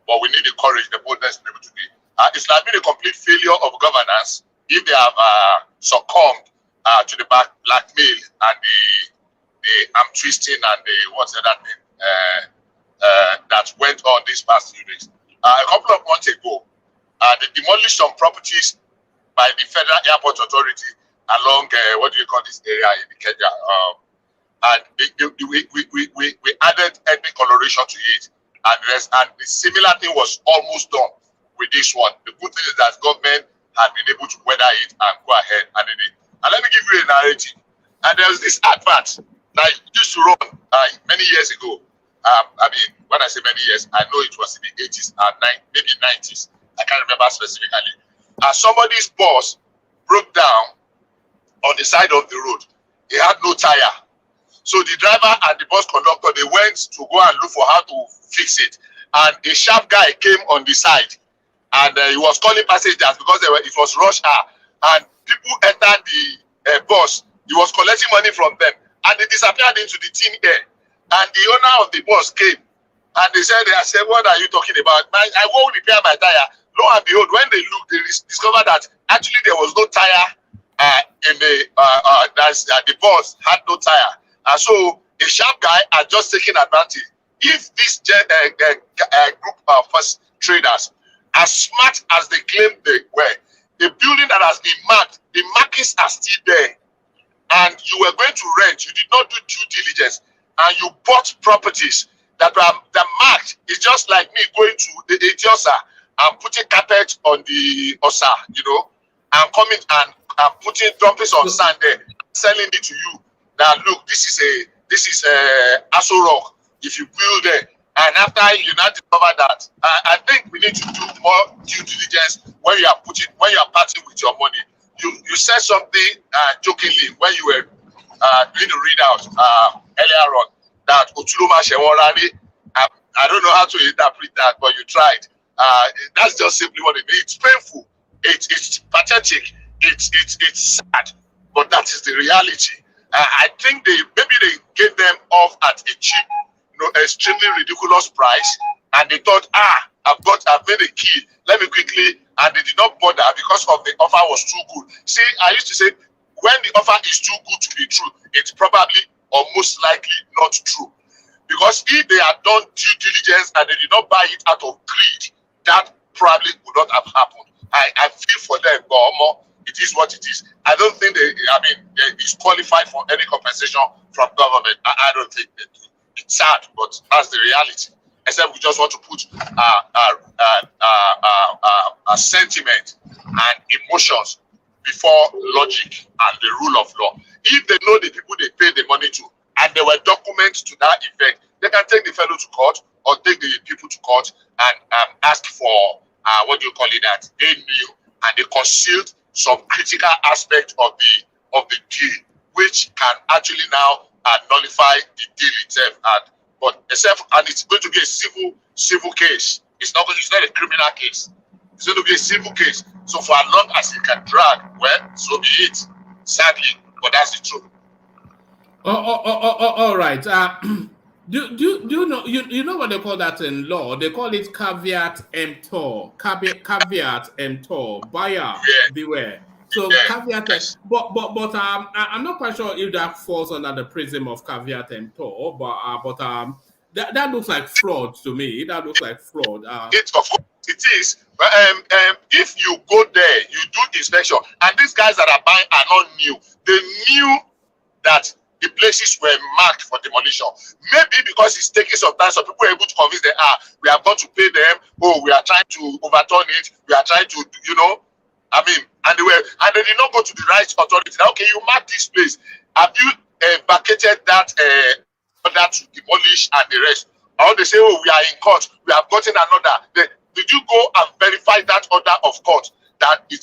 But we need the courage, the boldness to be able to do. It's not been a complete failure of governance if they have succumbed to the blackmail and the arm twisting and the what's that thing that went on these past few days. A couple of months ago, they demolished some properties by the Federal Airport Authority along what do you call this area in Kenya, and we added ethnic coloration to it, and the similar thing was almost done with this one. The good thing is that government had been able to weather it and go ahead and did it. And let me give you a narrative. And there's this advert that used to run many years ago. I mean, when I say many years, I know it was in the 80s and maybe 90s. I can't remember specifically. Somebody's bus broke down on the side of the road. He had no tire. So the driver and the bus conductor, they went to go and look for how to fix it. And a sharp guy came on the side, and he was calling passengers because it was rush hour. And people entered the bus. He was collecting money from them, and they disappeared into the thin air. And the owner of the bus came, and they said, what are you talking about? I won't repair my tire. Lo and behold, when they looked, they discovered that actually there was no tire in the bus had no tire. And so a sharp guy had just taken advantage. If this group of first traders, as smart as they claimed they were, the building that has been marked, the markings are still there, and you were going to rent, you did not do due diligence, and you bought properties that are marked. It's just like me going to the Etiosa and putting carpet on the Osa, you know, and coming and putting dumping on sand there, selling it to you. Now look, this is a Aso Rock. If you build there, and after you now discover that, I think we need to do more due diligence when you are parting with your money. You said something jokingly when you were doing the readout earlier on that Ochuloma Shewonrani. I don't know how to interpret that, but you tried. That's just simply what it means. It's painful. It's pathetic. It's sad, but that is the reality. I think maybe they gave them off at a cheap, extremely ridiculous price, and they thought, I've made a key. Let me quickly, and they did not bother because of the offer was too good. See, I used to say, when the offer is too good to be true, it's probably or most likely not true. Because if they had done due diligence and they did not buy it out of greed, that probably would not have happened. I feel for them, but it is what it is. I don't think it's qualified for any compensation from government. I don't think it's sad, but that's the reality. Except we just want to put a sentiment and emotions before logic and the rule of law. If they know the people they pay the money to, and there were documents to that effect, they can take the fellow to court or take the people to court and ask for that they knew and they concealed some critical aspect of the deal, which can actually now nullify the deal itself. And it's going to be a civil case. It's not a criminal case. It's going to be a civil case. So for as long as it can drag, well, so be it. Sadly, but that's the truth. All right. Do you know you know what they call that in law? They call it caveat emptor. Caveat emptor. Buyer beware. So caveat, but I'm not quite sure if that falls under the prism of caveat emptor. But that looks like fraud to me. That looks like fraud. Of course it is. But if you go there, you do inspection, and these guys that are buying are not new. They knew that the places were marked for demolition. Maybe because it's taking some time, some people are able to convince them, we are going to pay them. Oh, we are trying to overturn it. We are trying to, and they did not go to the right authority. Okay, you mark this place. Have you vacated that order to demolish and the rest? Or they say, oh, we are in court. We have gotten another. Did you go and verify that order of court? That they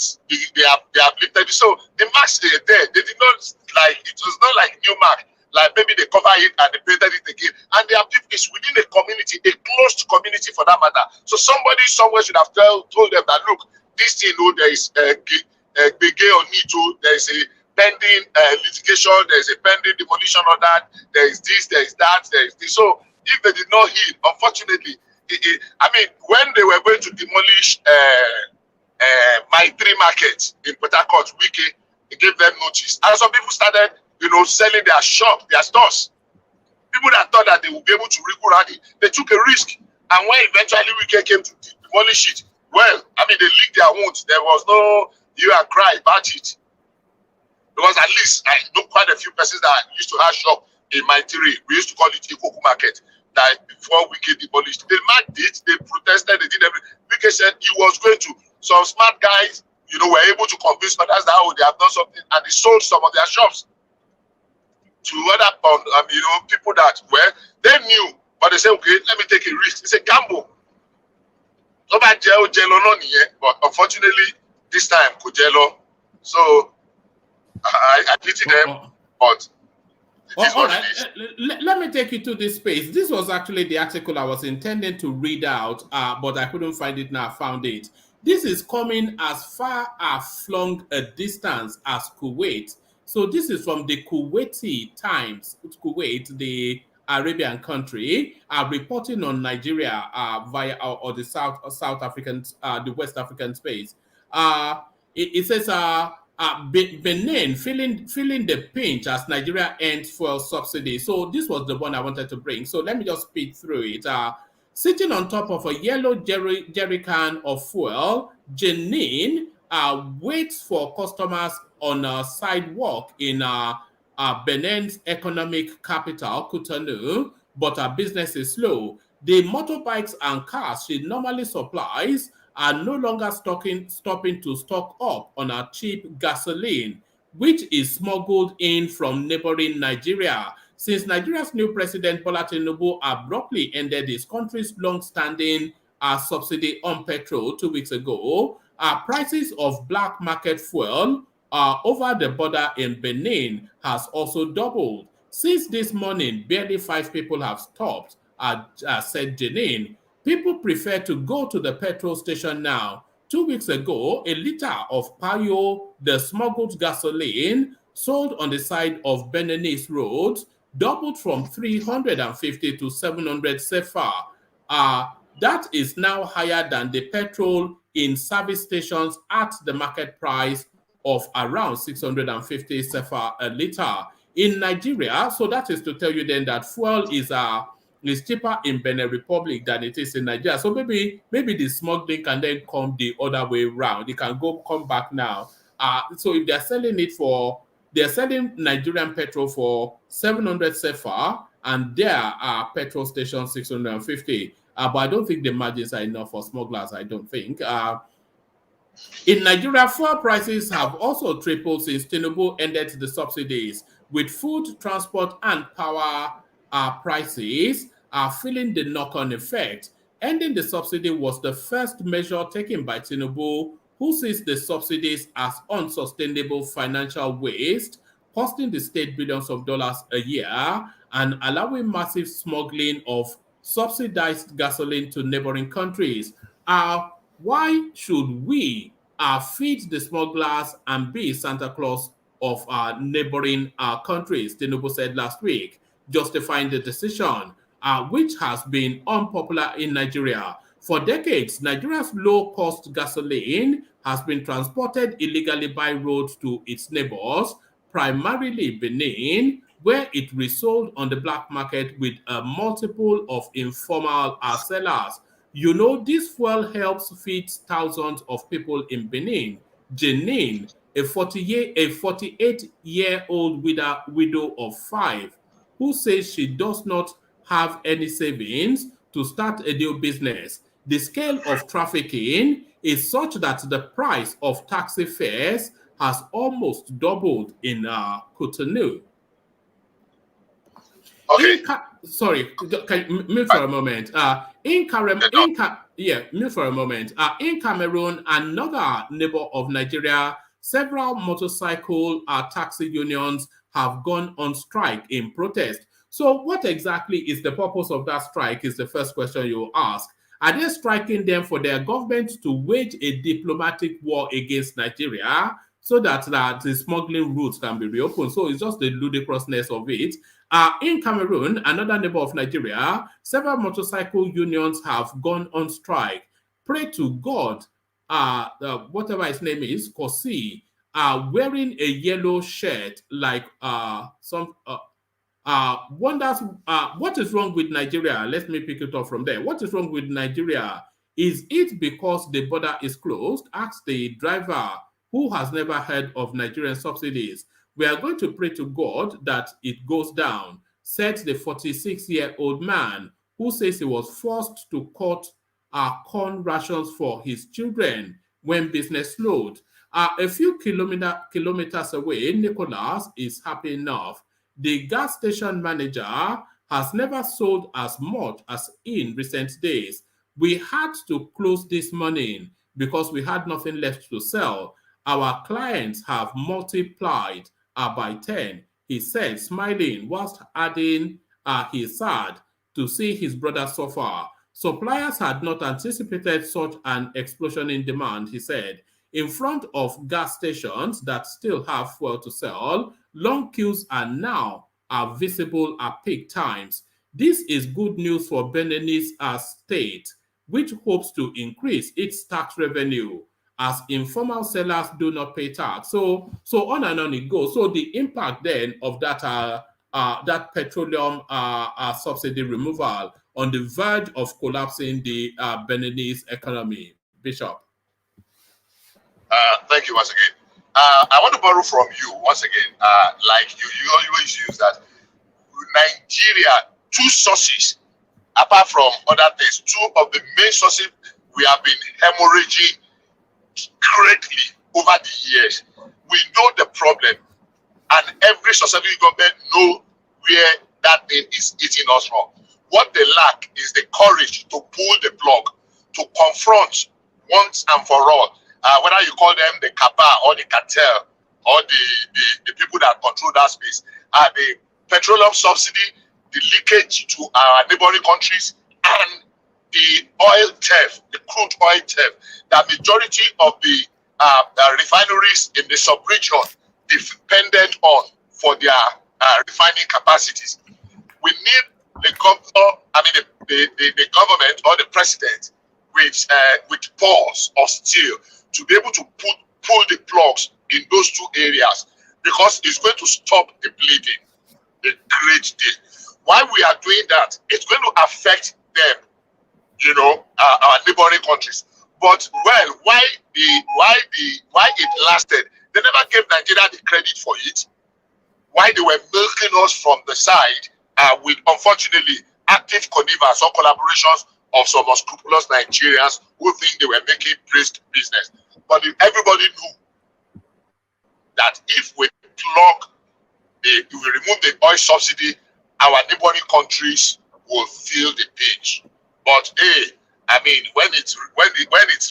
have lifted it. So the marks there, they did not it was not like new mark, like maybe they cover it and they painted it again. And they have it's within a community, a closed community for that matter. So somebody somewhere should have told them that look, this thing, there is Bege or Nito, there is a pending litigation, there is a pending demolition order, there is this, there is that, there is this. So if they did not heed, unfortunately, when they were going to demolish my 3 markets in Port Harcourt, Wike, gave them notice. And some people started, selling their shop, their stores. People that thought that they would be able to recoup it, they took a risk. And when eventually Wike came to demolish it, well, they licked their wounds. There was no hue and cry about it. Because at least I know quite a few persons that used to have shop in my 3. We used to call it Ikoku Market. That before Wike demolished, they marked it, they protested, they did everything. Wike said he was going to. Some smart guys, were able to convince others that they have done something, and they sold some of their shops to other, people that they knew, but they said, okay, let me take a risk. It's a gamble. But unfortunately, this time, Kujelo. So I pity them, but all right. Let me take you to this space. This was actually the article I was intending to read out, but I couldn't find it now. I found it. This is coming as far as flung a distance as Kuwait. So this is from the Kuwaiti Times. Kuwait, the Arabian country, reporting on Nigeria via or the South African, the West African space. It says Benin feeling the pinch as Nigeria ends fuel subsidy. So this was the one I wanted to bring. So let me just speed through it. Sitting on top of a yellow jerry can of fuel, Janine waits for customers on a sidewalk in Benin's economic capital, Cotonou, but her business is slow. The motorbikes and cars she normally supplies are no longer stopping to stock up on her cheap gasoline, which is smuggled in from neighboring Nigeria. Since Nigeria's new president Bola Tinubu abruptly ended his country's long-standing subsidy on petrol 2 weeks ago, prices of black market fuel over the border in Benin has also doubled. Since this morning, barely 5 people have stopped, said Janine. People prefer to go to the petrol station now. 2 weeks ago, a liter of Payo, the smuggled gasoline, sold on the side of Beninese roads, doubled from 350 to 700 CFA. That is now higher than the petrol in service stations at the market price of around 650 CFA a liter. In Nigeria, so that is to tell you then that fuel is cheaper in Benin Republic than it is in Nigeria. So maybe the smuggling can then come the other way around. It can come back now. So if they're selling Nigerian petrol for 700 CFA and their petrol station 650. But I don't think the margins are enough for smugglers, I don't think. In Nigeria, fuel prices have also tripled since Tinubu ended the subsidies, with food, transport, and power prices feeling the knock-on effect. Ending the subsidy was the first measure taken by Tinubu, who sees the subsidies as unsustainable financial waste, costing the state billions of dollars a year and allowing massive smuggling of subsidized gasoline to neighboring countries. Why should we feed the smugglers and be Santa Claus of our neighboring countries? Tinubu said last week, justifying the decision, which has been unpopular in Nigeria. For decades, Nigeria's low-cost gasoline has been transported illegally by road to its neighbors, primarily Benin, where it resold on the black market with a multiple of informal sellers. You know, this fuel helps feed thousands of people in Benin. Janine, a 48-year-old widow of 5, who says she does not have any savings to start a new business. The scale of trafficking is such that the price of taxi fares has almost doubled in Cotonou. Okay. Sorry, can you mute for a moment? Mute for a moment. In Cameroon, another neighbor of Nigeria, several motorcycle taxi unions have gone on strike in protest. So what exactly is the purpose of that strike is the first question you ask. Are they striking them for their government to wage a diplomatic war against Nigeria so that the smuggling routes can be reopened? So it's just the ludicrousness of it. In Cameroon, another neighbor of Nigeria, several motorcycle unions have gone on strike. Pray to God, whatever his name is, Kosi, wearing a yellow shirt like wonders what is wrong with Nigeria. Let me pick it up from there. What is wrong with Nigeria? Is it because the border is closed? Asked the driver, who has never heard of Nigerian subsidies. We are going to pray to God that it goes down, said the 46-year-old man, who says he was forced to cut corn rations for his children when business slowed. A few kilometers away, Nicholas is happy enough. The gas station manager has never sold as much as in recent days. We had to close this morning because we had nothing left to sell. Our clients have multiplied by 10, he said, smiling, whilst adding he's sad to see his brother suffer. Suppliers had not anticipated such an explosion in demand, he said. In front of gas stations that still have fuel to sell, long queues are now visible at peak times. This is good news for Beninese state, which hopes to increase its tax revenue as informal sellers do not pay tax. So on and on it goes. So the impact then of that petroleum subsidy removal on the verge of collapsing the Beninese economy. Bishop. Thank you once again. I want to borrow from you once again. Like you always use that Nigeria two sources, apart from other things, two of the main sources we have been hemorrhaging greatly over the years. We know the problem, and every successive government know where that thing is eating us wrong. What they lack is the courage to pull the plug, to confront once and for all, whether you call them the cabal or the cartel or the people that control that space, the petroleum subsidy, the leakage to our neighboring countries, and the oil theft, the crude oil theft. The majority of the refineries in the sub-region dependent on for their refining capacities. We need the governor, the government or the president with balls of steel to be able to pull the plugs in those two areas, because it's going to stop the bleeding a great deal. While we are doing that, it's going to affect them, our neighboring countries. But well, why it lasted? They never gave Nigeria the credit for it. Why they were milking us from the side with, unfortunately, active connivance or collaborations of some unscrupulous Nigerians who think they were making brisk business. But everybody knew that if we if we remove the oil subsidy, our neighboring countries will feel the pinch. But when it's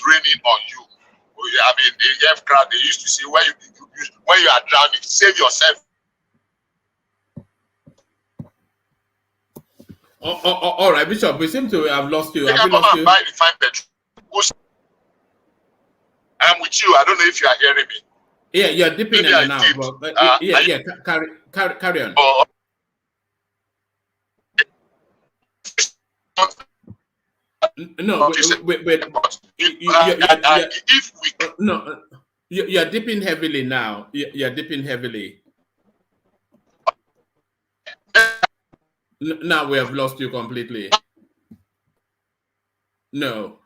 raining on you, the F crowd, they used to say, when you are drowning, save yourself. All right, Bishop, we seem to have lost you. Have we lost you? Buy refined petrol. I'm with you. I don't know if you are hearing me. Yeah, you're dipping in and out. But carry on. No, you're dipping heavily now. You're dipping heavily. Now we have lost you completely. No.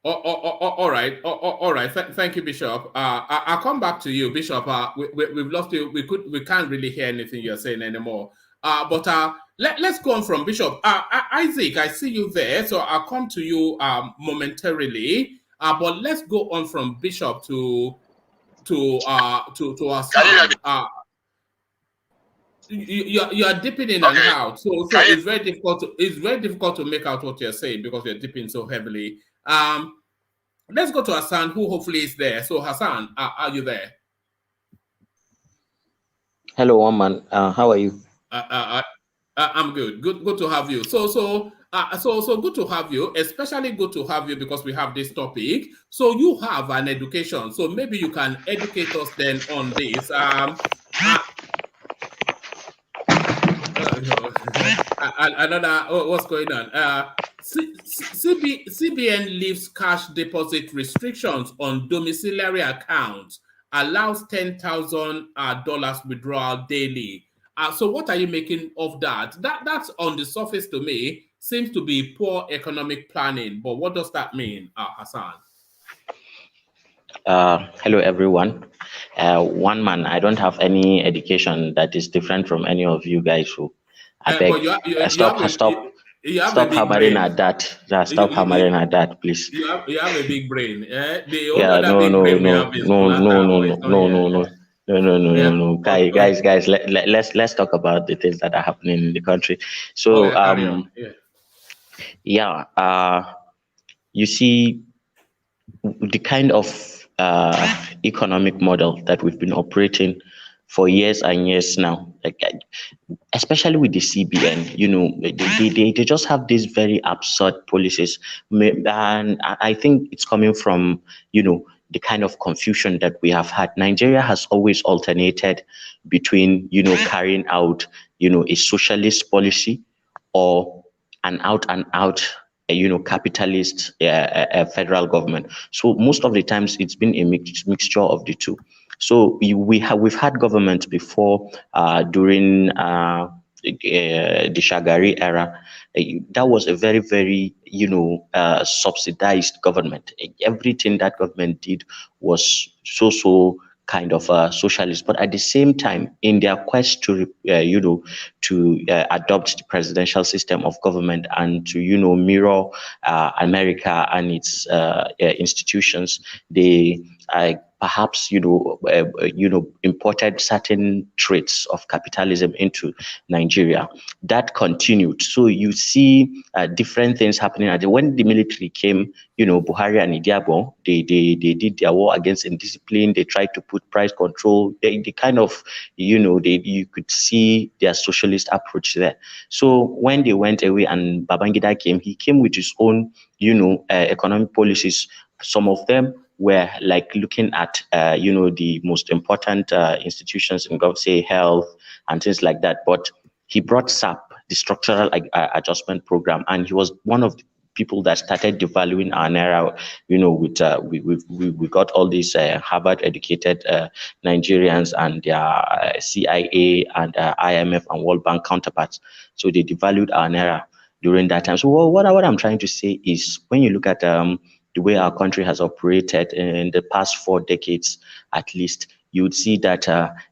All right. All right. Thank you, Bishop. I'll come back to you, Bishop. We've lost you. We can't really hear anything you're saying anymore. But let's go on from Bishop. Isaac, I see you there, so I'll come to you momentarily. But let's go on from Bishop to our son. You are dipping in and out, so it's very difficult to make out what you're saying because you're dipping so heavily. Let's go to Hassan, who hopefully is there. So Hassan, are you there? Hello, Woman. How are you? I'm good. Good to have you. So good to have you. Especially good to have you because we have this topic. So you have an education. So maybe you can educate us then on this. What's going on? CBN lifts cash deposit restrictions on domiciliary accounts, allows $10,000 withdrawal daily. So what are you making of that? That's on the surface to me seems to be poor economic planning. But what does that mean, Hassan? Hello, everyone. One man, I don't have any education that is different from any of you guys. Who I beg, stop hammering at that. Stop hammering at that, please. You have a big brain. No. Guys, let's talk about the things that are happening in the country. So you see the kind of economic model that we've been operating for years and years now, like especially with the CBN, they just have these very absurd policies, and I think it's coming from the kind of confusion that we have had. Nigeria has always alternated between carrying out a socialist policy or an out capitalist federal government. So most of the times it's been a mixture of the two. So we've had government before during the Shagari era. That was a very, very subsidized government. Everything that government did was so kind of socialist, but at the same time, in their quest to adopt the presidential system of government and to mirror America and its institutions, they perhaps imported certain traits of capitalism into Nigeria. That continued. So you see different things happening. When the military came, Buhari and Idiabo, they did their war against indiscipline. They tried to put price control. They kind of, you could see their socialist approach there. So when they went away and Babangida came, he came with his own, economic policies. Some of them were like looking at, the most important institutions in government, say health and things like that. But he brought SAP, the structural adjustment program, and he was one of the people that started devaluing our naira. We got all these Harvard educated Nigerians and their CIA and IMF and World Bank counterparts. So they devalued our naira during that time. So what I'm trying to say is, when you look at the way our country has operated in the past 4 decades, at least, you would see that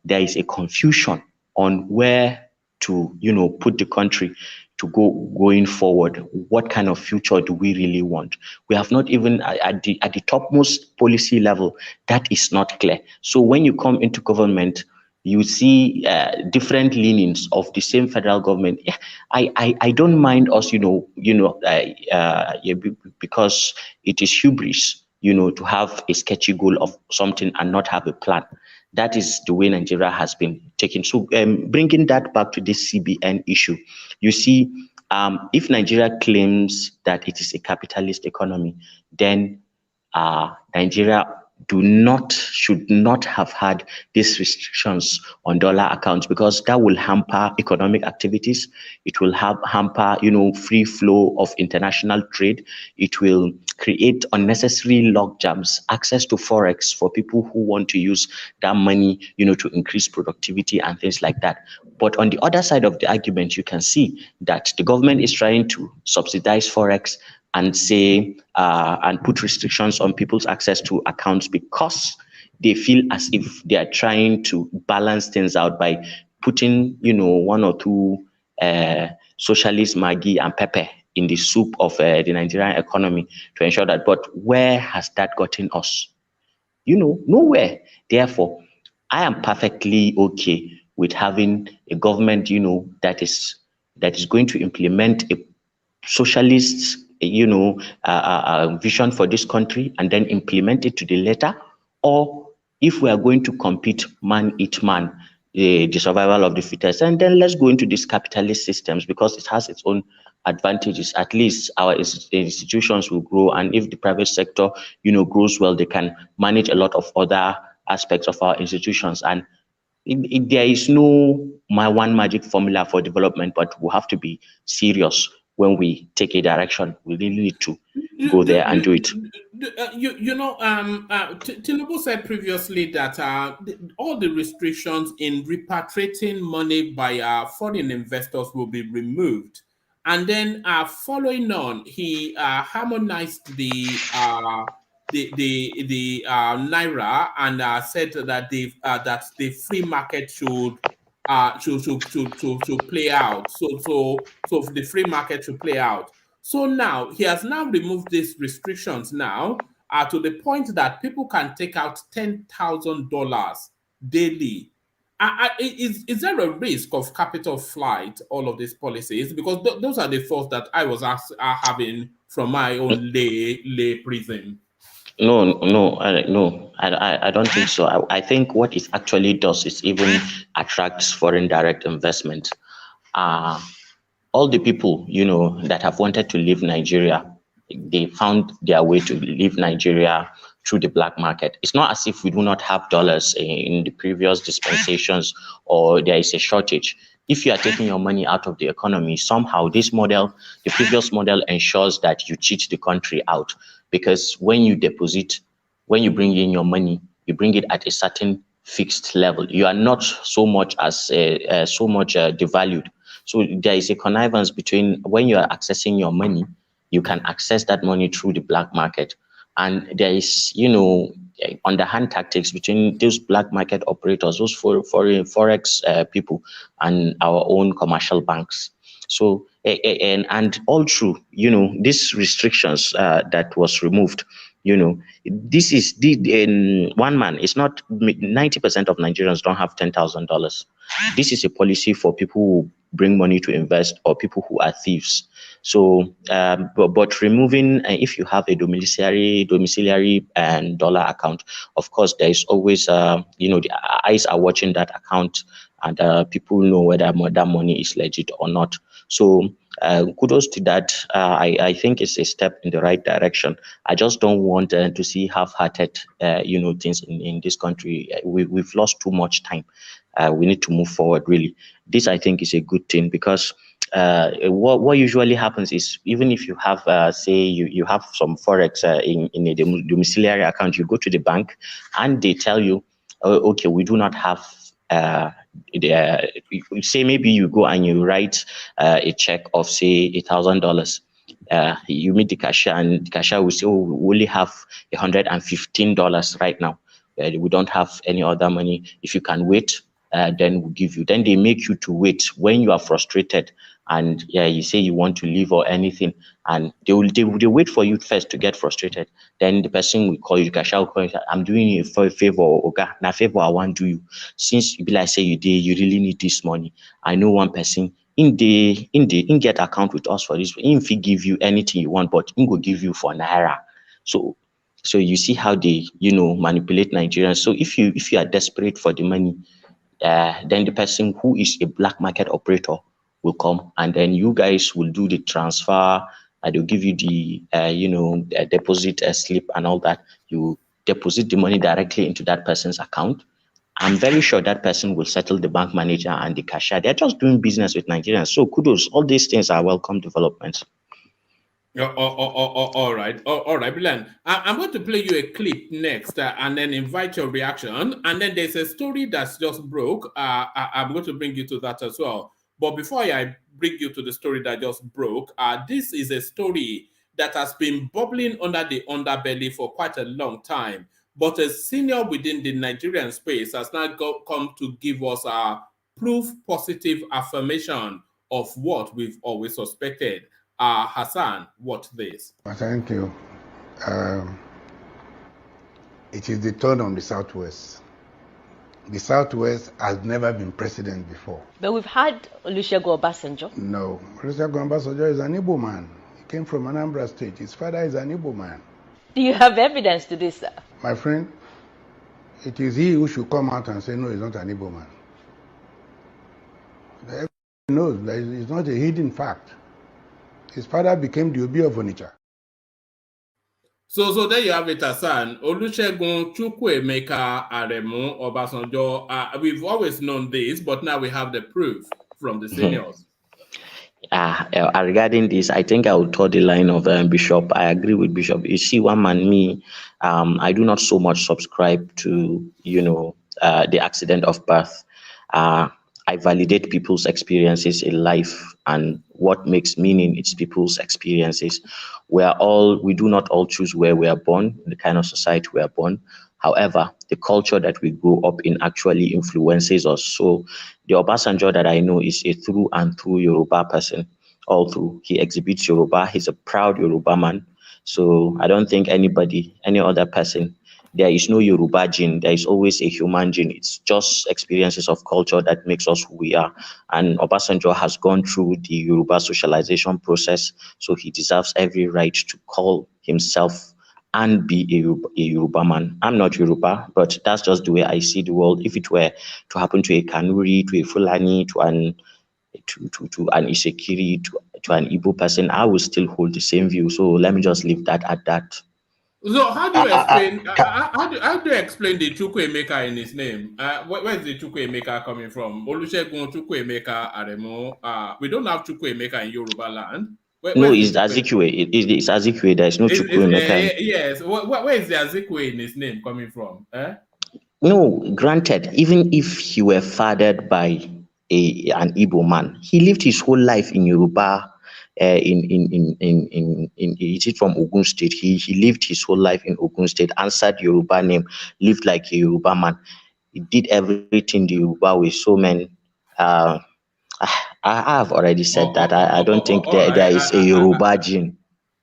there is a confusion on where to, put the country to going forward. What kind of future do we really want? We have not even at the topmost policy level, that is not clear. So when you come into government, you see different leanings of the same federal government. I don't mind us, because it is hubris, to have a sketchy goal of something and not have a plan. That is the way Nigeria has been taken. So bringing that back to this CBN issue, you see, if Nigeria claims that it is a capitalist economy, then Nigeria should not have had these restrictions on dollar accounts, because that will hamper economic activities. It will hamper, free flow of international trade. It will create unnecessary logjams, access to forex for people who want to use that money, to increase productivity and things like that. But on the other side of the argument, you can see that the government is trying to subsidize forex and say and put restrictions on people's access to accounts, because they feel as if they are trying to balance things out by putting, one or two socialist Maggi and pepper in the soup of the Nigerian economy to ensure that. But where has that gotten us? Nowhere. Therefore, I am perfectly okay with having a government, that is going to implement a socialist vision for this country and then implement it to the letter. Or if we are going to compete man eat man, the survival of the fittest, and then let's go into these capitalist systems, because it has its own advantages. At least our institutions will grow, and if the private sector grows well, they can manage a lot of other aspects of our institutions. And there is no one magic formula for development, but we have to be serious when we take a direction. We really need to go there and do it. Tinubu said previously that all the restrictions in repatriating money by foreign investors will be removed. And then following on, he harmonized the naira and said that the free market should play out. So the free market should play out. So now he has now removed these restrictions now to the point that people can take out $10,000 daily. Is there a risk of capital flight, all of these policies? Because those are the thoughts that I was having from my own lay prism. No, I don't think so. I think what it actually does is even attracts foreign direct investment. All the people, that have wanted to leave Nigeria, they found their way to leave Nigeria through the black market. It's not as if we do not have dollars in the previous dispensations or there is a shortage. If you are taking your money out of the economy, somehow the previous model ensures that you cheat the country out. Because when you bring in your money, you bring it at a certain fixed level. You are not so much devalued. So there is a connivance between when you are accessing your money, you can access that money through the black market. And there is, underhand tactics between those black market operators, those foreign forex people, and our own commercial banks. So and all through, these restrictions that was removed, this is in one man. It's not 90% of Nigerians don't have $10,000. This is a policy for people who bring money to invest or people who are thieves. So, but removing, if you have a domiciliary and dollar account, of course, there is always, the eyes are watching that account, and people know whether that money is legit or not. So, kudos to that. I think it's a step in the right direction. I just don't want to see half-hearted, things in this country. We've lost too much time. We need to move forward, really. This, I think, is a good thing because what usually happens is, even if you have, say, you have some forex in a domiciliary account, you go to the bank and they tell you, oh, okay, we do not have. Say maybe you go and you write a check of, say, $1,000. You meet the cashier and the cashier will say, oh, we only have $115 right now. We don't have any other money. If you can wait, then we'll give you. Then they make you to wait when you are frustrated and you say you want to leave or anything, and they wait for you first to get frustrated. Then the person will call you, the cashier will call you, I'm doing you a favor, okay? Now favor I want to do you. Since you be like say you really need this money. I know one person in get account with us for this. If he give you anything you want, but he will give you for naira. So you see how they manipulate Nigerians. So if you are desperate for the money, then the person who is a black market operator will come, and then you guys will do the transfer. They'll give you the deposit slip and all that. You deposit the money directly into that person's account. I'm very sure that person will settle the bank manager and the cashier. They're just doing business with Nigerians. So kudos. All these things are welcome developments. All right, Bilan. I'm going to play you a clip next and then invite your reaction. And then there's a story that's just broke. I'm going to bring you to that as well. But before I bring you to the story that just broke, this is a story that has been bubbling under the underbelly for quite a long time. But a senior within the Nigerian space has now come to give us a proof positive affirmation of what we've always suspected. Hassan, watch this. Thank you. It is the turn on the Southwest. The Southwest has never been president before. But we've had Olusegun Obasanjo. No, Olusegun Obasanjo is an Igbo man. He came from Anambra State. His father is an Igbo man. Do you have evidence to this, sir? My friend, it is he who should come out and say, no, he's not an Igbo man. Everybody knows that it's not a hidden fact. His father became the Obi of Onitsha. So there you have it, Hassan. Olusegun Chukwuemeka Aremu Obasanjo. We've always known this, but now we have the proof from the seniors. Regarding this, I think I will toe the line of Bishop. I agree with Bishop. You see, one man, me, I do not so much subscribe to, the accident of birth. I validate people's experiences in life, and what makes meaning is people's experiences. We do not all choose where we are born, the kind of society we are born. However, the culture that we grow up in actually influences us. So the Obasanjo that I know is a through and through Yoruba person, all through. He exhibits Yoruba. He's a proud Yoruba man. So I don't think any other person, there is no Yoruba gene. There is always a human gene. It's just experiences of culture that makes us who we are. And Obasanjo has gone through the Yoruba socialization process, so he deserves every right to call himself and be a Yoruba man. I'm not Yoruba, but that's just the way I see the world. If it were to happen to a Kanuri, to a Fulani, to an Isekiri, to an Igbo person, I will still hold the same view. So let me just leave that at that. So how do you explain? How do you explain the Chukwuemeka in his name? Where is the Chukwuemeka coming from? Olusegun Chukwuemeka Aremu. We don't have Chukwuemeka in Yoruba land. No, it's Azikwe. It's Azikwe. There is no Chukwuemeka. Yes. Where is the Azikwe in his name coming from? No, granted, even if he were fathered by an Igbo man, he lived his whole life in Yoruba He's from Ogun State. He lived his whole life in Ogun State, answered Yoruba name, lived like a Yoruba man. He did everything the Yoruba way. So man, I have already said that. I don't think there is a Yoruba gene.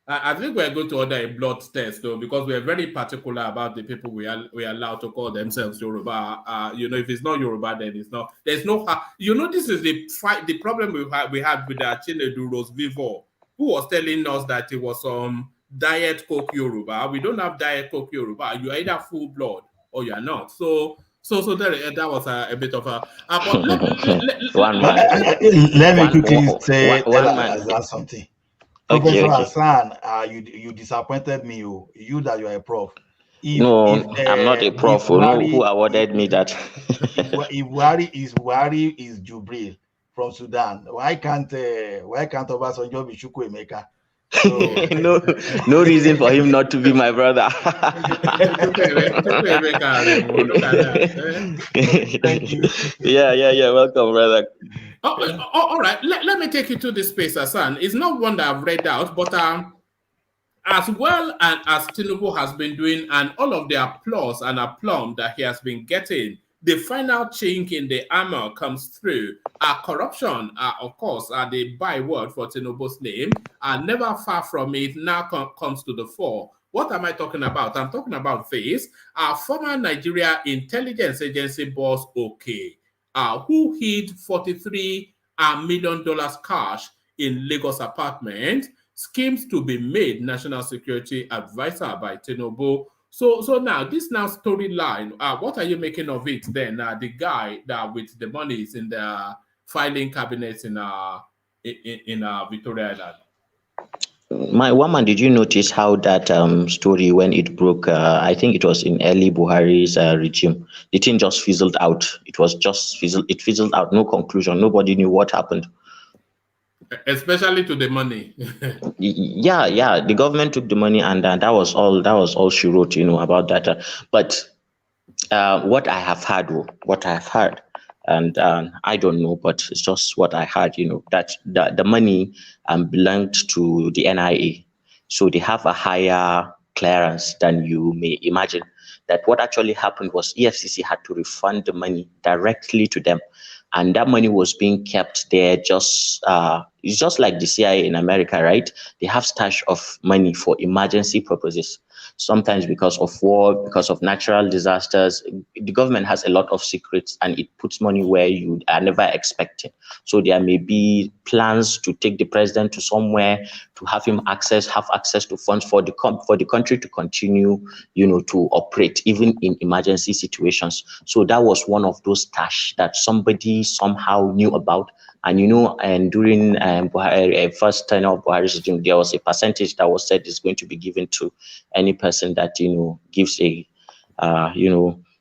I think we're going to order a blood test though, because we're very particular about the people we are allowed to call themselves Yoruba. If it's not Yoruba, then it's not. There's no. This is the fight. The problem we had with Chinedu Rose Vivo, who was telling us that it was Diet Coke Yoruba. We don't have Diet Coke Yoruba. You're either full blood or you're not. So that was a bit of a. Let me quickly say something. Okay, Professor Hassan, you disappointed me. You that you are a prof. I'm not a prof. Who awarded me that? if Buhari is Jubril from Sudan, why can't Obasanjo be Chukwuemeka? No reason for him not to be my brother. Thank you. Yeah. Welcome, brother. All right. Let me take you to this space, Hassan. It's not one that I've read out, but as well as Tinubu has been doing, and all of the applause and aplomb that he has been getting, the final chink in the armor comes through. Corruption, of course, the byword for Tinubu's name, never far from it, now comes to the fore. What am I talking about? I'm talking about this. Former Nigeria intelligence agency boss, OK, who hid $43 million cash in Lagos apartment, schemes to be made national security advisor by Tinubu. So now this storyline, what are you making of it then? The guy that with the money is in the filing cabinets in Victoria Island. My woman, did you notice how that story, when it broke, I think it was in early Buhari's regime, the thing just fizzled out. It was just fizzled out, no conclusion. Nobody knew what happened. Especially to the money. Yeah. The government took the money, and that was all she wrote, about that. But what I have heard, and I don't know, but it's just what I heard, that the money belonged to the NIA. So they have a higher clearance than you may imagine. That what actually happened was EFCC had to refund the money directly to them. And that money was being kept there it's just like the CIA in America, right? They have stash of money for emergency purposes. Sometimes because of war, because of natural disasters, the government has a lot of secrets, and it puts money where you are never expecting. So there may be plans to take the president to somewhere, to have him have access to funds for the country to continue, to operate even in emergency situations. So that was one of those stash that somebody somehow knew about. And and during first tenure of Buhari's regime, there was a percentage that was said is going to be given to any person that gives a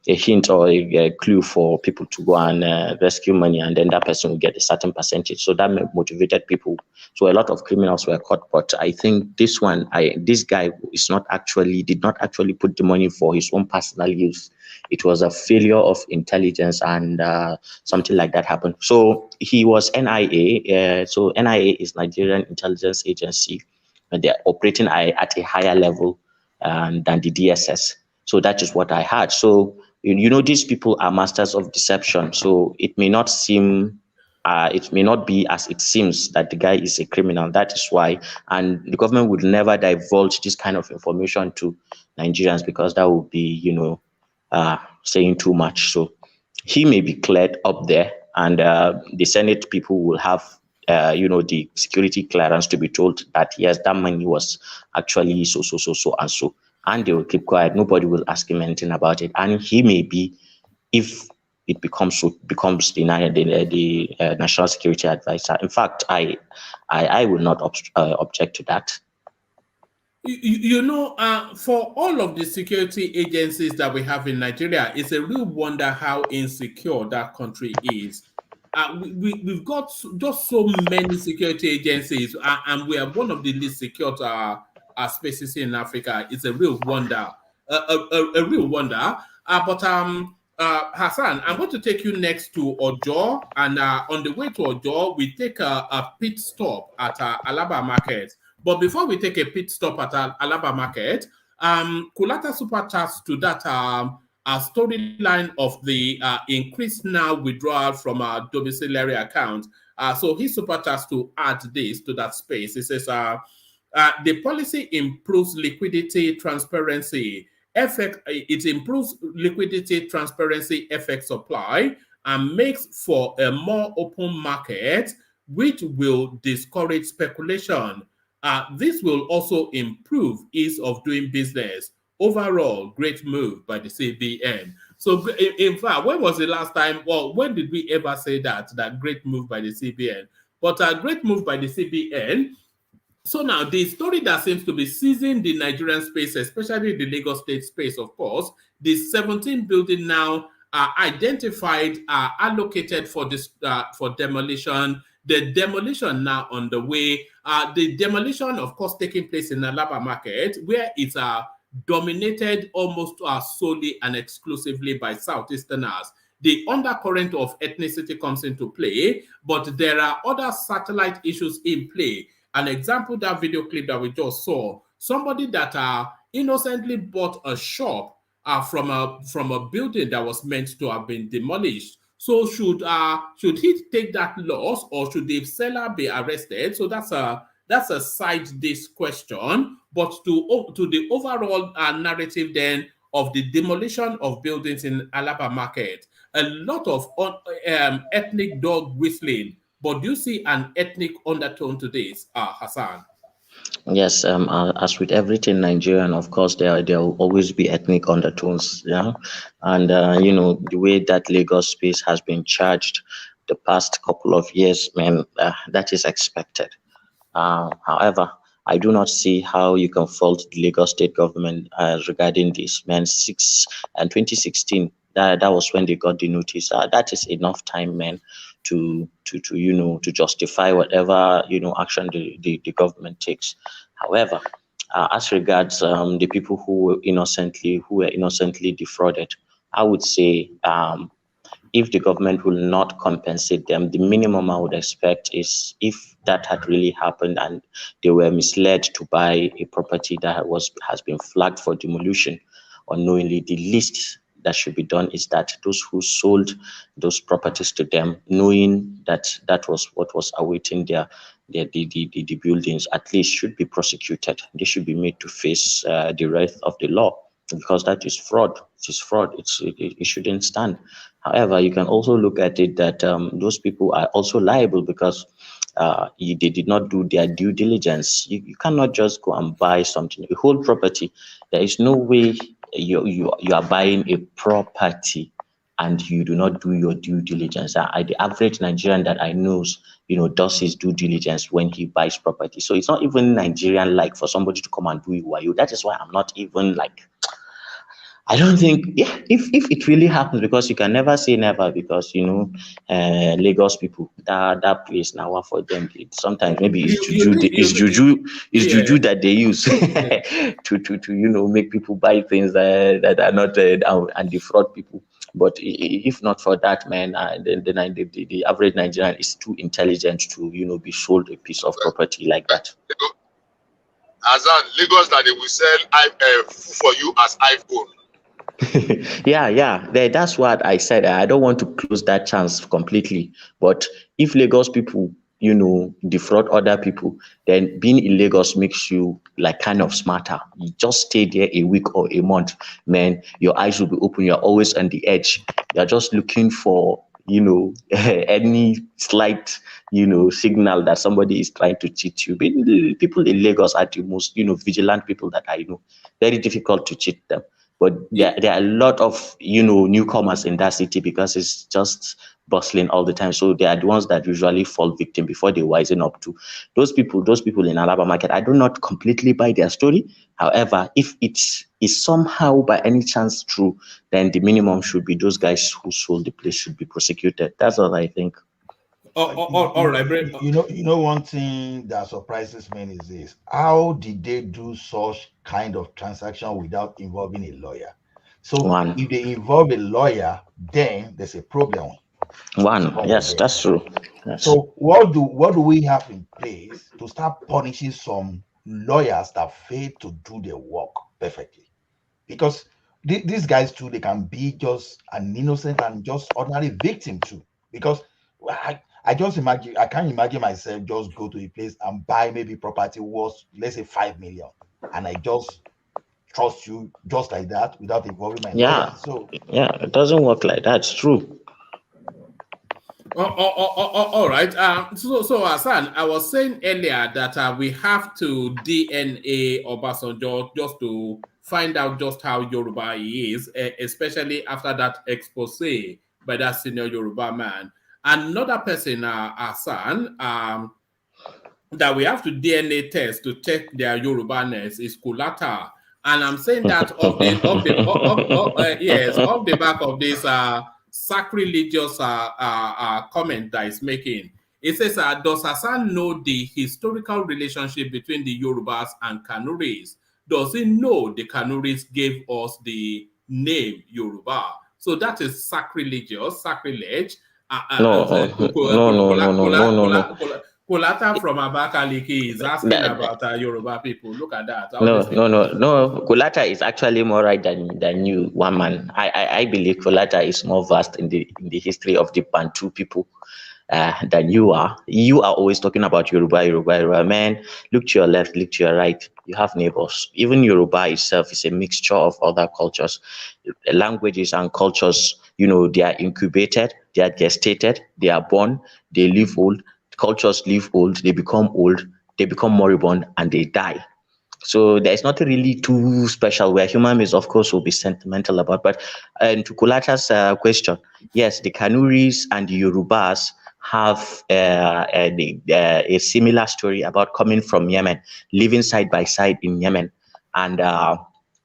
hint or a clue for people to go and rescue money, and then that person will get a certain percentage. So that motivated people. So a lot of criminals were caught, but I think this guy did not actually put the money for his own personal use. It was a failure of intelligence, and something like that happened. So he was NIA. So NIA is Nigerian Intelligence Agency, and they're operating at a higher level than the DSS. So that is what I heard. So these people are masters of deception. So it may not be as it seems that the guy is a criminal. That is why, and the government would never divulge this kind of information to Nigerians, because that would be, saying too much. So he may be cleared up there, and the Senate people will have, the security clearance to be told that yes, that money was actually so and so, and they will keep quiet. Nobody will ask him anything about it, and he may be, if it becomes the national security advisor. In fact, I will not object to that. For all of the security agencies that we have in Nigeria, it's a real wonder how insecure that country is. We've got just so many security agencies, and we are one of the least secure spaces in Africa. It's a real wonder, a real wonder. But Hassan, I'm going to take you next to Ojo, and on the way to Ojo, we take a pit stop at Alaba Market. But before we take a pit stop at Alaba Market, Kulata super chats to that storyline of the increased now withdrawal from our domiciliary account. So he super chats to add this to that space. It says, the policy improves liquidity, transparency, it improves liquidity, transparency, effect supply, and makes for a more open market, which will discourage speculation. This will also improve ease of doing business. Overall, great move by the CBN. So, in fact, when was the last time? Well, when did we ever say that great move by the CBN? But a great move by the CBN. So now the story that seems to be seizing the Nigerian space, especially the Lagos State space, of course, the 17 building now are identified, allocated for this for demolition. The demolition now on the way. The demolition, of course, taking place in Alaba Market, where it's dominated almost solely and exclusively by Southeasterners. The undercurrent of ethnicity comes into play, but there are other satellite issues in play. An example, that video clip that we just saw, somebody that innocently bought a shop from a building that was meant to have been demolished. So should he take that loss, or should the seller be arrested? So that's a side dish question. But to the overall narrative then of the demolition of buildings in Alaba Market, a lot of ethnic dog whistling. But do you see an ethnic undertone to this, Hassan? Yes, as with everything Nigerian, of course, there will always be ethnic undertones, yeah. And the way that Lagos space has been charged the past couple of years, man, that is expected. However, I do not see how you can fault the Lagos state government regarding this. Man, 2016, that was when they got the notice. That is enough time, man, to justify whatever action the government takes. However, as regards the people who were innocently defrauded, I would say if the government will not compensate them, the minimum I would expect is, if that had really happened and they were misled to buy a property that has been flagged for demolition unknowingly, the least that should be done is that those who sold those properties to them, knowing that that was what was awaiting the buildings, at least should be prosecuted. They should be made to face the wrath of the law, because that is fraud. It is fraud. It shouldn't stand. However, you can also look at it that those people are also liable because they did not do their due diligence. You cannot just go and buy something, a whole property. There is no way you are buying a property and you do not do your due diligence. The average Nigerian that I know, does his due diligence when he buys property. So it's not even Nigerian like for somebody to come and do it. That is why I'm not even like, I don't think, if it really happens, because you can never say never, because Lagos people, that place now for them. Sometimes maybe it's juju that they use to make people buy things that are not and defraud people. But if not for that, man, the average Nigerian is too intelligent to be sold a piece of property like that. Azan, Lagos that they will sell for you as iPhone. Yeah. That's what I said. I don't want to close that chance completely. But if Lagos people, defraud other people, then being in Lagos makes you like kind of smarter. You just stay there a week or a month, man. Your eyes will be open. You're always on the edge. You're just looking for any slight signal that somebody is trying to cheat you. But people in Lagos are the most vigilant people that I know. Very difficult to cheat them. But there are a lot of newcomers in that city because it's just bustling all the time. So they are the ones that usually fall victim before they wisen up to those people in Alaba Market. I do not completely buy their story. However, if it is somehow by any chance true, then the minimum should be those guys who sold the place should be prosecuted. That's all I think. All right, one thing that surprises me is this: how did they do such kind of transaction without involving a lawyer? So if they involve a lawyer, then there's a problem. Yes, that's true. Yes. So what do we have in place to start punishing some lawyers that fail to do their work perfectly? Because these guys too, they can be just an innocent and just ordinary victim too. Because I just imagine, I can't imagine myself just go to a place and buy maybe property worth, let's say 5 million, and I just trust you just like that without involving my lawyer. So it doesn't work like that. It's true. All right. So Hassan, I was saying earlier that we have to DNA Obasanjo just to find out just how Yoruba he is, especially after that expose by that senior Yoruba man. Another person, Hassan, that we have to DNA test to check their Yoruba-ness is Kulata. And I'm saying that off the back of this sacrilegious comment that is making. It says, does Hassan know the historical relationship between the Yorubas and Kanuris? Does he know the Kanuris gave us the name Yoruba? So that is sacrilege. No. Kulata from Abakaliki is asking about Yoruba people. Look at that. No. Kulata is actually more right than you, one man. I believe Kulata is more vast in the history of the Bantu people than you are. You are always talking about Yoruba. Man, look to your left, look to your right. You have neighbors. Even Yoruba itself is a mixture of other cultures, languages and cultures. They are incubated, they are gestated, they are born, they live old. Cultures live old, they become moribund, and they die. So there's nothing really too special where human beings, of course, will be sentimental about. But to Kulata's question, yes, the Kanuris and the Yorubas have a similar story about coming from Yemen, living side by side in Yemen, and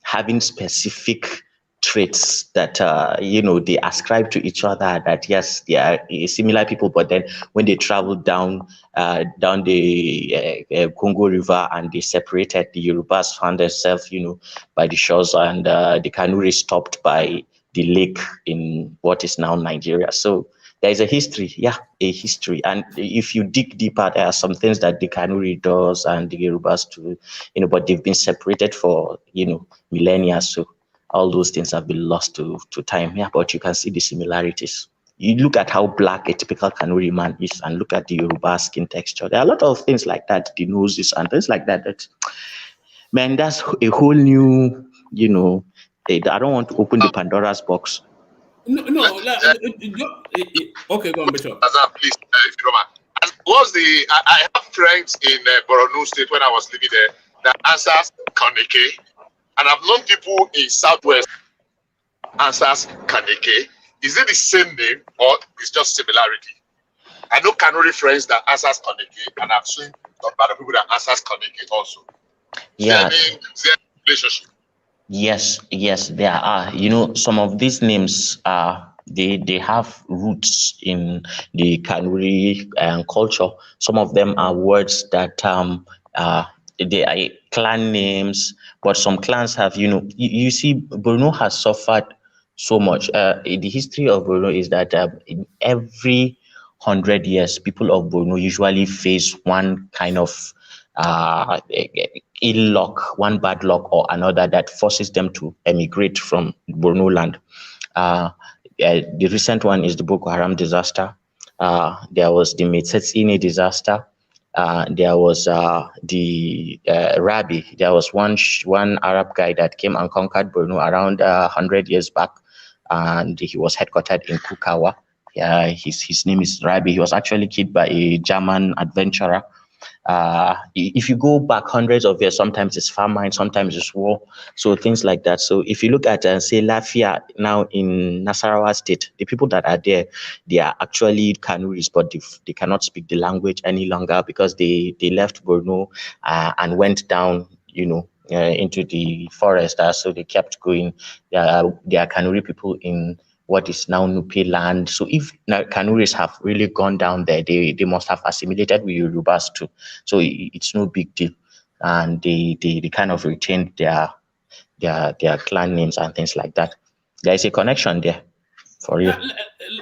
having specific traits that they ascribe to each other, that yes, they are similar people, but then when they traveled down the Congo River and they separated, the Yorubas found themselves by the shores, and the Kanuri stopped by the lake in what is now Nigeria. So there is a history, and if you dig deeper, there are some things that the Kanuri does and the Yorubas too, but they've been separated for millennia. So all those things have been lost to time. But you can see the similarities. You look at how black a typical Kanuri man is and look at the Yoruba skin texture. There are a lot of things like that, the noses and things like that. Man, that's a whole new, I don't want to open the Pandora's box. No. Okay, go on, Bishop. Please, if you don't mind. I have friends in Borno State when I was living there that answers Kaneke. And I've known people in Southwest answers Kaneke. Is it the same name or it's just similarity? I know Kanuri friends that answers Kaneke, and I've seen other people that answers Kaneke also. Yeah. Is there a relationship? Yes, there are. Some of these names they have roots in the Kanuri culture. Some of them are words that they are clan names, but some clans have, you see, Borno has suffered so much. The history of Borno is that in every 100 years, people of Borno usually face one kind of ill luck, one bad luck or another that forces them to emigrate from Borno land. The recent one is the Boko Haram disaster. There was the Metsetsine disaster. There was the Rabi. There was one Arab guy that came and conquered Borno around 100 years back, and he was headquartered in Kukawa. His name is Rabi. He was actually killed by a German adventurer. If you go back hundreds of years, sometimes it's famine, sometimes it's war, so things like that. So if you look at say Lafia now in Nasarawa state, the people that are there, they are actually Kanuris, but they cannot speak the language any longer because they left Borno and went down, into the forest. So they kept going. They are Kanuri people in what is now Nupe land. So if Kanuris have really gone down there, they must have assimilated with Yorubas too. So it's no big deal. And they kind of retained their clan names and things like that. There is a connection there for you.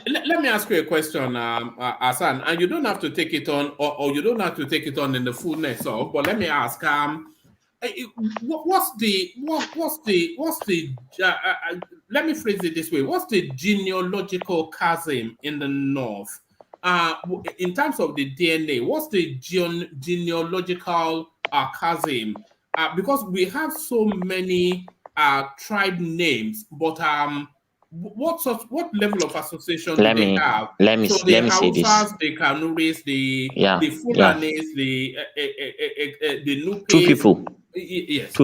Let me ask you a question, Hassan, and you don't have to take it on, or you don't have to take it on in the fullness of. But let me ask, what's the let me phrase it this way: what's the genealogical chasm in the north? In terms of the DNA, what's the genealogical chasm? Because we have so many tribe names, but what level of association do they have? Let me say this. The Kanuris, the Fulanis, the Nupes. Two people. Yes.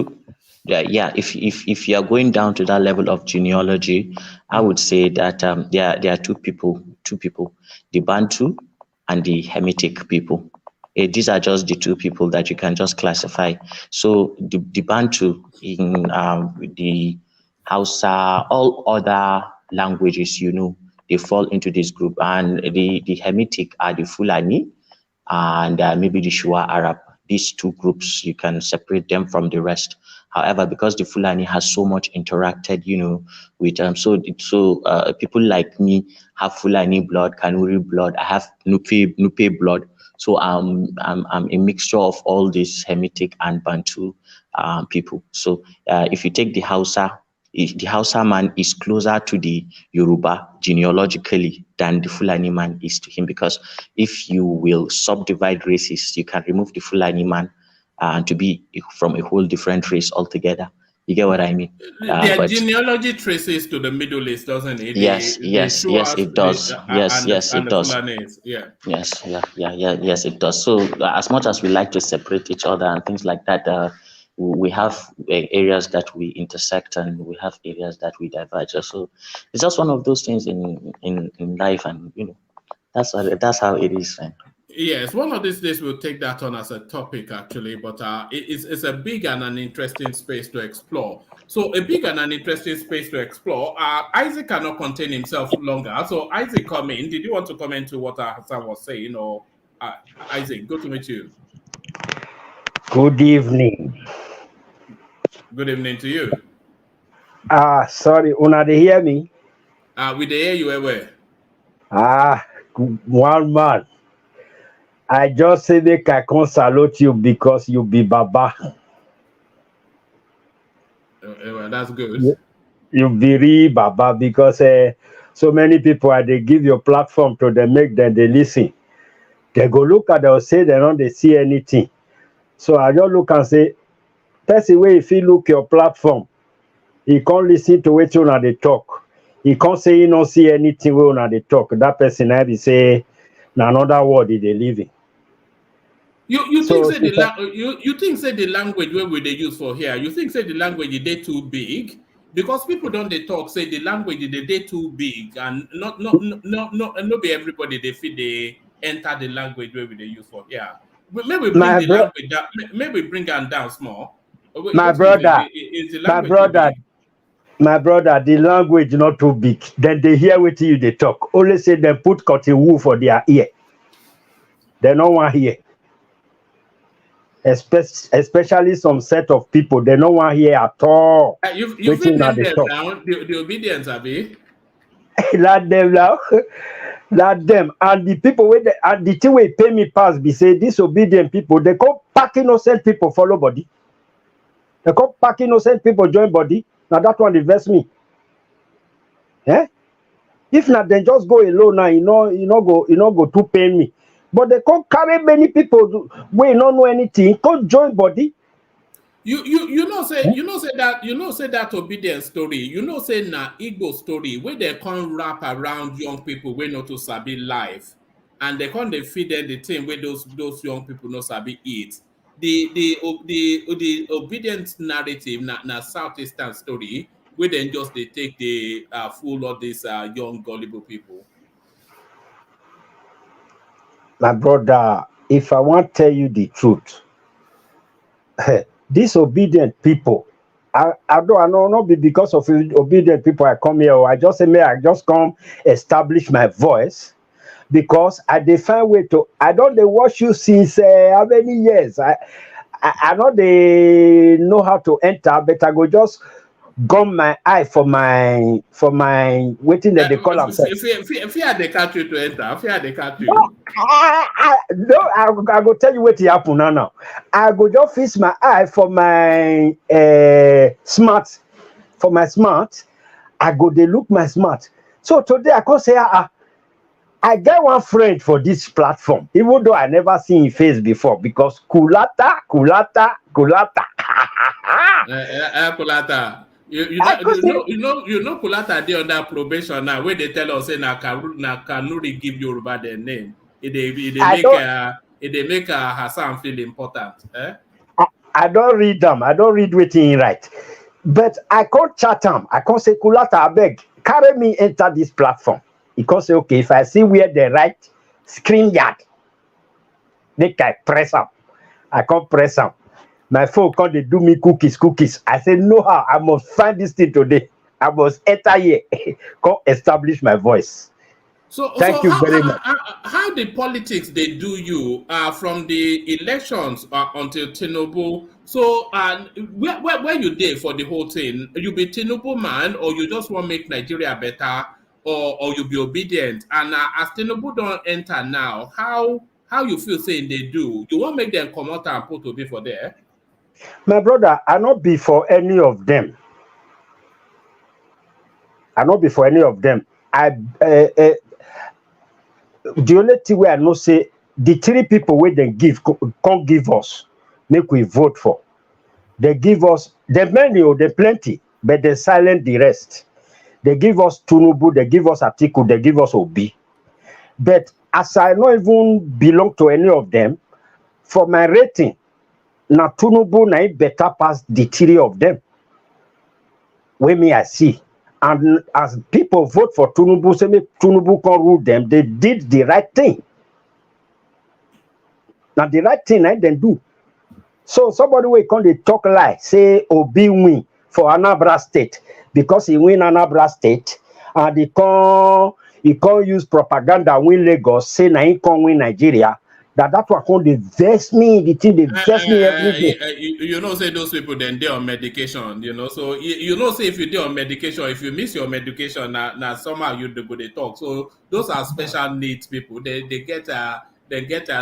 If you are going down to that level of genealogy, I would say that there are two people, the Bantu and the Hemitic people. These are just the two people that you can just classify. So the Bantu in the Hausa, all other languages, they fall into this group, and the Hemitic are the Fulani and maybe the Shua Arab. These two groups, you can separate them from the rest. However, because the Fulani has so much interacted, with so people like me have Fulani blood, Kanuri blood. I have Nupe blood. So I'm a mixture of all these Hemitic and Bantu people. So if you take the Hausa man is closer to the Yoruba genealogically than the Fulani man is to him, because if you will subdivide races, you can remove the Fulani man to be from a whole different race altogether. You get what I mean? Their genealogy traces to the Middle East, doesn't it? Yes, it does. Yes, it does. Yes, it does. So as much as we like to separate each other and things like that, we have areas that we intersect and we have areas that we diverge. So it's just one of those things in life, and that's how it is. Yes, one of these days we'll take that on as a topic, actually, but it's a big and an interesting space to explore. So a big and an interesting space to explore. Isaac cannot contain himself longer. So Isaac, come in. Did you want to comment to what Hassan was saying? Or Isaac, good to meet you. Good evening. Good evening to you. Sorry, una they hear me? We they hear you where? One man. I just say make I can salute you because you be Baba. Well, that's good. You be real Baba, because so many people they give your platform to them, make them they listen. They go look at they'll say they don't they see anything. So I just look and say, that's the way if you look your platform, he can't listen to what you they talk. He can't say you don't see anything when they talk. That person I be say another word they living. You think say the language where they use for here? You think say the language they too big? Because people don't they talk say the language they too big, and not be everybody they feel they enter the language where they use for here. But maybe bring language down. Maybe bring them down small. My brother, the language not too big. Then they hear what you they talk. Only say they put cotton wool for their ear. They don't want hear. Especially some set of people, they don't want hear at all. You feel them now, the obedience, Abi. Let them now. Let them. And the people with the thing we pay me pass be say disobedient people, they come pack innocent people follow body. They come pack innocent people join body. Now that one invest me. If not, then just go alone now. You know go to pay me. But they can't carry many people we don't know anything. Can't join body. You know say that obedience story. You know say na Igbo story where they can't wrap around young people we not to sabi life, and they can't feed them the thing where those young people not sabi eat. The obedience narrative na Southeastern story where then just they take the fool of these young gullible people. My brother, if I want to tell you the truth, disobedient people, I know not be because of obedient people I come here, or I just say, I just come establish my voice, because I define way to, I don't they watch you since how many years? I know they know how to enter, but I go just gum my eye for my waiting that they call am sef. Fear they catch you to enter. Fear they catch you. No, I go tell you wetin happen now. I go just fix my eye for my smart. For my smart, I go dey look my smart. So today I come say, I get one friend for this platform, even though I never seen his face before, because Kulata. Kulata. You know Kulata dey under probation now. Where they tell us say na Kanuri give Yoruba their name. It make Hassan feel important. Eh? I don't read them. I don't read wetin he write. But I can't chat him. I can't say Kulata, I beg, carry me enter this platform. He can say, okay, if I see where they write screen yard, make I press up. I can't press up. My phone can't they do me cookies. I say, no how, I must find this thing today. I must enter here. Can't establish my voice. Thank you very much. How the politics they do you from the elections until Tinubu? So where you there for the whole thing? You be Tinubu man, or you just want to make Nigeria better, or you be obedient? And as Tinubu don't enter now, how you feel saying they do? You want make them come out and put to be for there? My brother, I not be for any of them. The only thing where I know say the three people where they give can't give us, make we vote for. They give us the many or the plenty, but they silent the rest. They give us Tinubu, they give us Atiku, they give us Obi. But as I not even belong to any of them, for my rating, now Tinubu na better pass the three of them. Where me I see. And as people vote for Tinubu, say make Tinubu can rule them, they did the right thing. Now the right thing I then do. So somebody will come they talk lie, say Obi win for Anambra State because he win Anambra State, and he can't use propaganda win Lagos, say na he can't win Nigeria. That one come they vex me, the thing they vex me every day. You know, say those people then they on medication, you know. So you know, say if you do on medication, if you miss your medication, now somehow you do they talk. So those are special needs people. They get a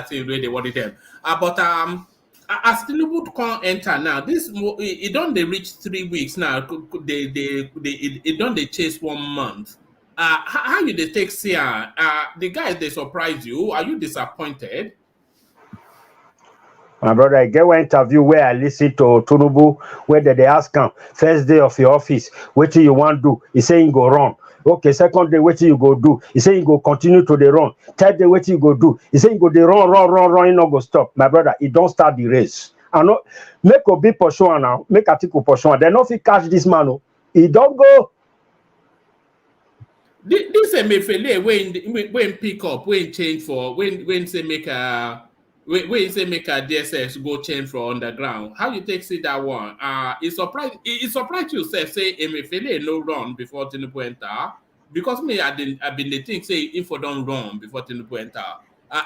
thing where they want them. But as Tinubu can't enter now, this it don't they reach 3 weeks now. It don't they chase 1 month. How you they take Sia? The guys they surprise you. Are you disappointed? My brother, I get one interview where I listen to Tinubu, where they ask him, first day of your office, what do you want to do? He say you go run. Okay, second day, what do you go do? He say you go continue to the run. Third day, what do you go do? He say you go the run, you not go stop. My brother, he don't start the race. I know, make Obi pursue now, make Atiku pursue. They not fit catch this man. He don't go. This Emefiele when pick up, when change for when say make a DSS go change for underground. How you take see that one? It surprised yourself say Emefiele no run before Tinubu enter, because me I been the think say if we don't run before Tinubu enter.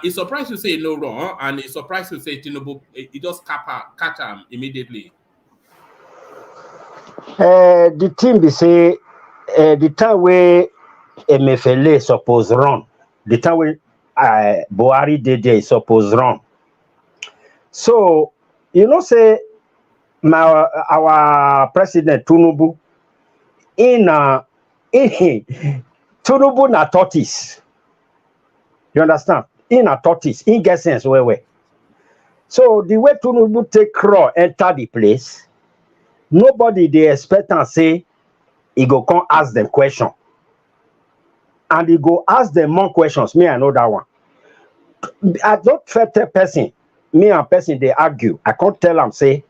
It surprised you say no run, and it surprised you say Tinubu it just catch him immediately. The thing they say the time where Emefiele suppose run, the time where Buhari did there suppose run. So you know say our president Tinubu in Tinubu na tortoise. You understand? In a tortoise, in get sense where. So the way Tinubu take crawl enter the place, nobody they expect and say he go come ask them question. And he go ask them more questions. Me, I know that one. I don't tell person, me and person they argue. I can't tell them, say,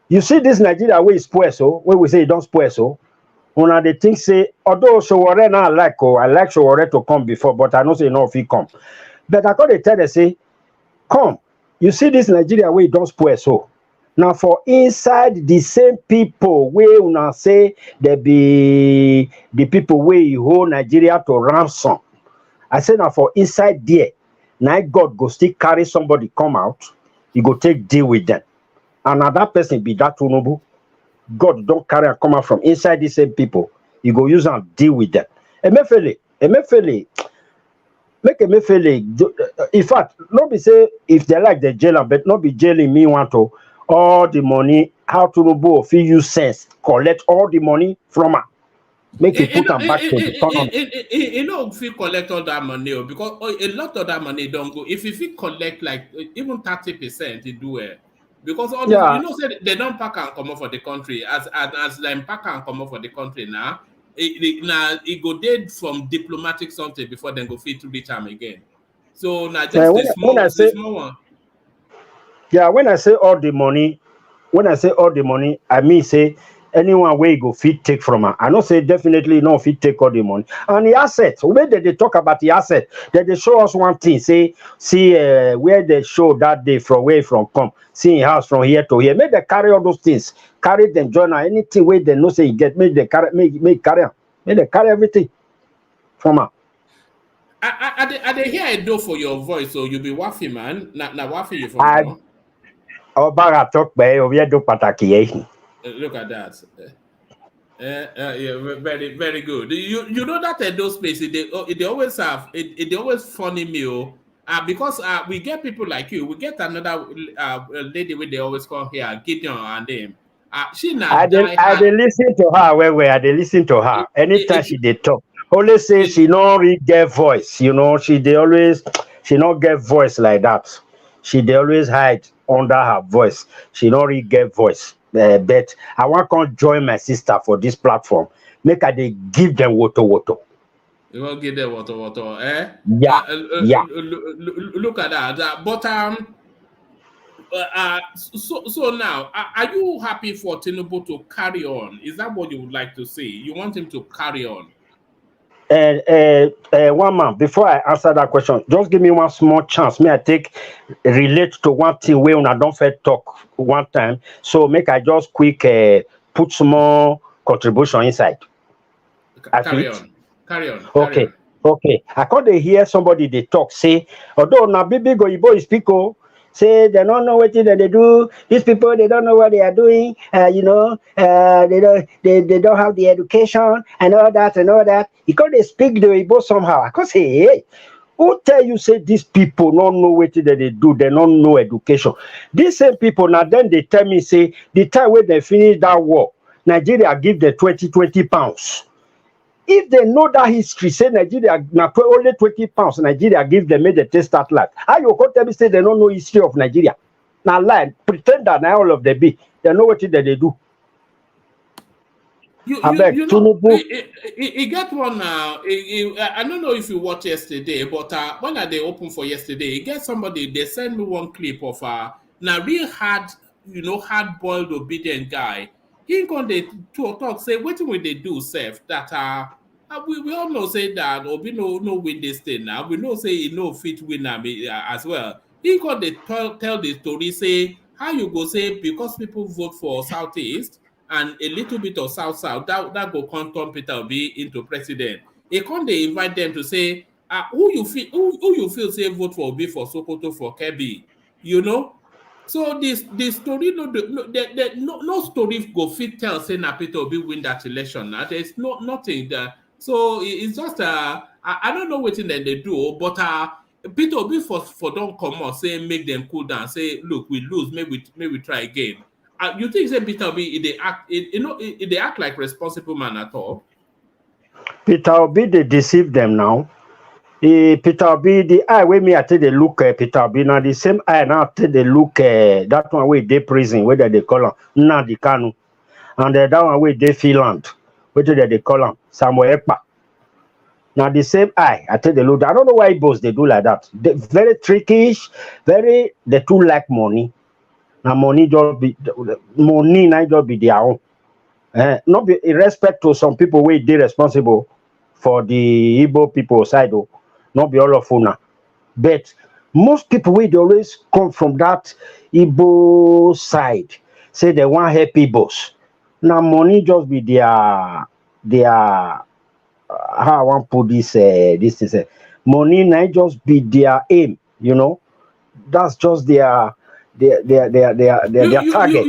you see this Nigeria where is poor so, where we say you don't spoil so. When they think say, although Sowore now I like Sowore to come before, but I know say no if he come. But I can't tell them say, come, you see this Nigeria where you don't spoil so. Now for inside the same people where una say there be the people where you hold Nigeria to ransom. I say now for inside there, now God go still carry somebody come out, he go take deal with them. And that person be that Tinubu. God don't carry and come out from inside these same people. You go use and deal with them. Emefiele, make Emefiele. In fact, not be say if they like the jailer, but not be jailing me want to all the money. How to know if you use sense, collect all the money from her. Make it put them back to the economy. You know, if you collect all that money, because a lot of that money don't go. If you collect like even 30%, it do it. Because all this, you know, say they don't pack and come up for the country as them pack and come up for the country now. It go dead from diplomatic something before then go fit to reach them again. So now just the small one. Yeah, when I say all the money, I mean say anyone where you go fit take from her. I not say definitely no fit take all the money. And the assets, where they talk about the asset, that they show us one thing, see where they show that day from where from come, see house from here to here. Make they carry all those things, carry them join anything where they know say you get, make they carry, make carry them. Make they carry everything from her. I they hear a do for your voice, so you be waffy man. Now waffy you from Obara talk by do pataki. Look at that. Yeah, very, very good. You know that at those places they always have they always funny me because we get people like you. We get another lady where they always call here Gideon and them. She now I dey listen to her where I dey listen to her anytime she dey talk. Only say she no really get voice, you know. She not get voice like that. She dey always hide under her voice. She not really get voice. But I want to join my sister for this platform. Make her they give them water. You won't give them water, eh? Yeah. Look at that. But so now, are you happy for Tinubu to carry on? Is that what you would like to see? You want him to carry on? One man, before I answer that question, just give me one small chance. May I relate to one thing where I don't fair talk one time. So make I just quick put small contribution inside. Carry on. Okay. I can't hear somebody they talk say, although na baby go Igbo is speak say they don't know what they do. These people they don't know what they are doing. They don't have the education and all that. Because they speak the Igbo somehow. I can say, hey, who tell you say these people don't know what they do? They don't know education. These same people now then they tell me say the time when they finish that war, Nigeria give them 20 pounds. If they know that history, say Nigeria now only 20 pounds, Nigeria give them made the test start life. How you go tell me say they don't know history of Nigeria? Now lie, pretend that now all of them be. They know what they do. You get one now. I don't know if you watched yesterday, but when they open for yesterday, you get somebody, they send me one clip of now real hard boiled obedient guy. He going to talk say what will they do self that we all know say that or we no win this thing now. We know say he no fit win as well. He going to tell the story say how you go say because people vote for Southeast and a little bit of South that go come turn Peter Obi into president. He can't they invite them to say who you feel say vote for Obi for Sokoto for Kebbi, you know. So this story no story go fit tell say na Peter Obi win that election. Now there's nothing there. So it's just I don't know what they do, but Peter Obi for don't come out say make them cool down. Say look we lose, maybe we try again. You think say Peter Obi they act like responsible man at all? Peter Obi they deceive them now. Peter Obi, the eye where me I tell they look Peter Obi now the same eye now tell they look that one where they prison where they call him Nnamdi Kanu, and that one where they Finland where they call him Samuel Ekpa. Now the same eye I tell they look. I don't know why boss they do like that. They very trickish, they too like money. Now money just be their own. Not be in respect to some people where they responsible for the Igbo people side though. Not be all of una. But most people they always come from that Igbo side. Say they want help Igbos. Now money just be their how I want to put this money now just be their aim, you know. That's just their target.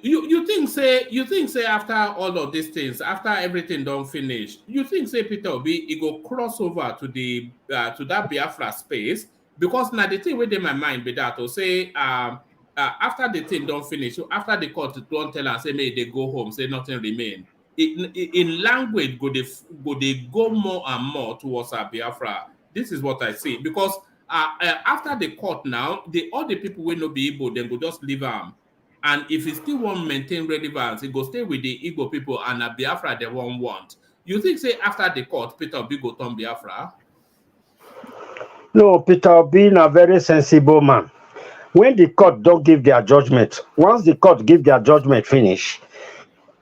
You think say say after all of these things, after everything done finish, you think say Peter Obi he go cross over to the to that Biafra space? Because now the thing within my mind be that to say after the thing don't finish, after the court don't tell and say may they go home, say nothing remain. In language they go more and more towards Biafra. This is what I see, because after the court now, all the people will not be able, then go just leave them. And if he still want to maintain relevance, he go stay with the Igbo people and Biafra they won't want. You think say after the court, Peter Obi go turn Biafra? No, Peter Obi a very sensible man. When the court don't give their judgment, once the court give their judgment finish,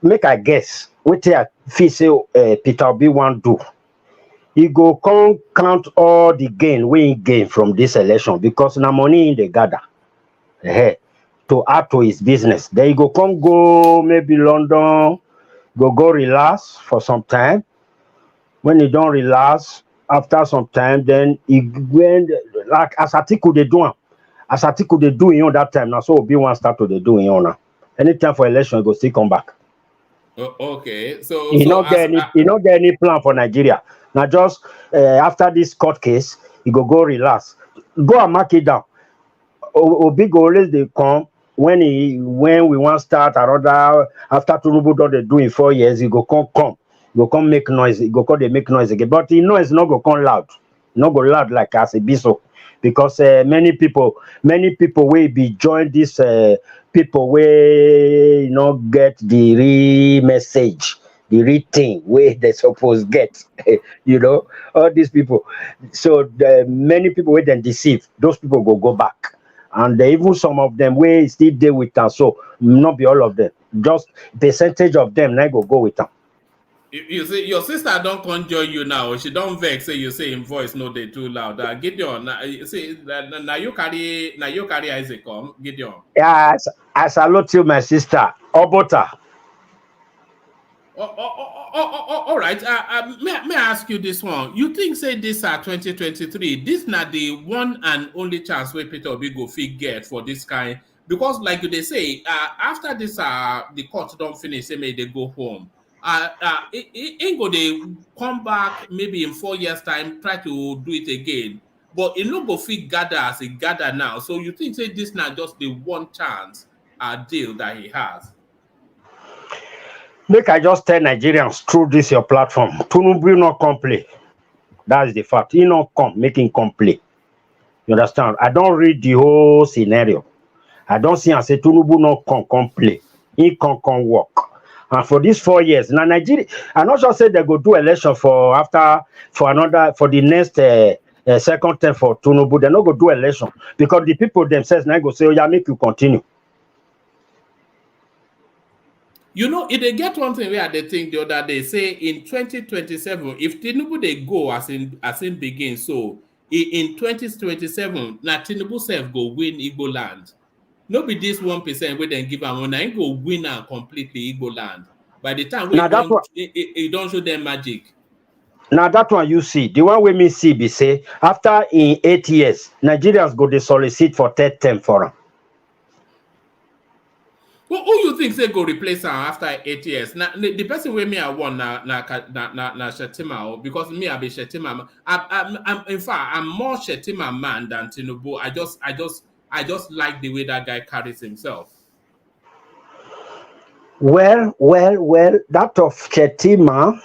make I guess, what I feel say Peter Obi want do. He go come count all the gain we he gain from this election, because na money in the gather to add to his business. Then he go come go maybe London, go relax for some time. When he don't relax, after some time, then he went like as Atiku they do. As Atiku they do in that time now, so Obi one start to they do in now. Anytime for election, he go still come back. Okay, so he not get any plan for Nigeria. Now just after this court case, he go relax, go and mark it down. Obi go always they come when we want start another after Tinubu don they do in 4 years. He go come, make noise. He go they make noise again, but he noise not go come loud, not go loud like as a biso, because many people will be join this people where get the real message, the real thing where they supposed get, all these people. So many people will then deceive. Those people go back, and even some of them will still deal with them. So not be all of them, just percentage of them. Now go with them. You see, your sister don't conjure you now. She don't vex. Say you say in voice no they too loud. Gideon, you see, now you carry Isaac come. Gideon. Yes, I salute you, my sister. Obota. All right. May I ask you this one? You think say this 2023? This not the one and only chance where Peter Obi go fit get for this kind? Because like they say, after this the court don't finish, say may they go home. Ain't go they come back maybe in 4 years time, try to do it again, but it no go fit gather as he gather now. So you think say this not just the one chance deal that he has? Make I just tell Nigerians through this your platform, Tinubu not come play. That's the fact. He not come, making come play. You understand? I don't read the whole scenario. I don't see and say Tinubu not come play. He come work. And for these 4 years, now Nigeria, I'm not sure say they go do election for the next second term for Tinubu. They not go do election because the people themselves now go say, oh yeah, make you continue. If they get one thing where they think the other day, say in 2027, if Tinubu they go as in begin, so in 2027, now Tinubu self go win Igbo land. No be this 1% where they give them when I go win and completely Igbo land. By the time it don't show them magic. Now that one you see, the one we me see be say after in 8 years, Nigerians go to solicit for third term for them. Well, who you think they go replace her after 8 years? Now the person with me I want na Shetima, because me I be Shetima. I'm in fact I'm more Shetima man than Tinubu. I just like the way that guy carries himself. Well, that of Shetima,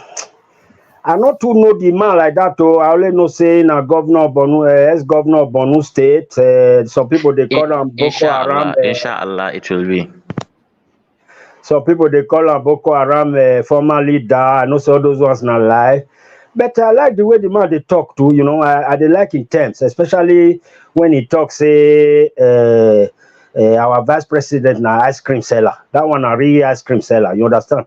I not to know the man like that. I only know say na governor Bonu, ex-governor of Bonu State. Some people they call him Boko Haram. Inshallah, it will be. Some people they call him Boko Haram former leader. I know so those ones not lie. But I like the way the man they talk to, I they like in terms, especially when he talks, say, our vice president now ice cream seller. That one a real ice cream seller. You understand?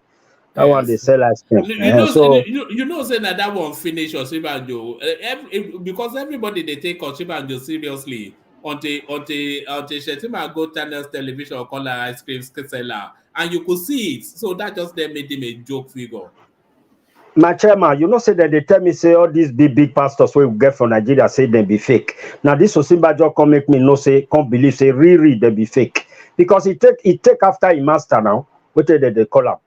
That one they sell ice cream. You know, say that one finish Oshibanjo. Because everybody they take Oshibanjo seriously until Shetima go channels television or call her ice cream seller, and you could see it. So that just then made him a joke figure. My chairman, say that they tell me say all these big pastors we get from Nigeria say they be fake. Now this Osinbajo come believe say really they be fake, because he take after his master now. what did they call up?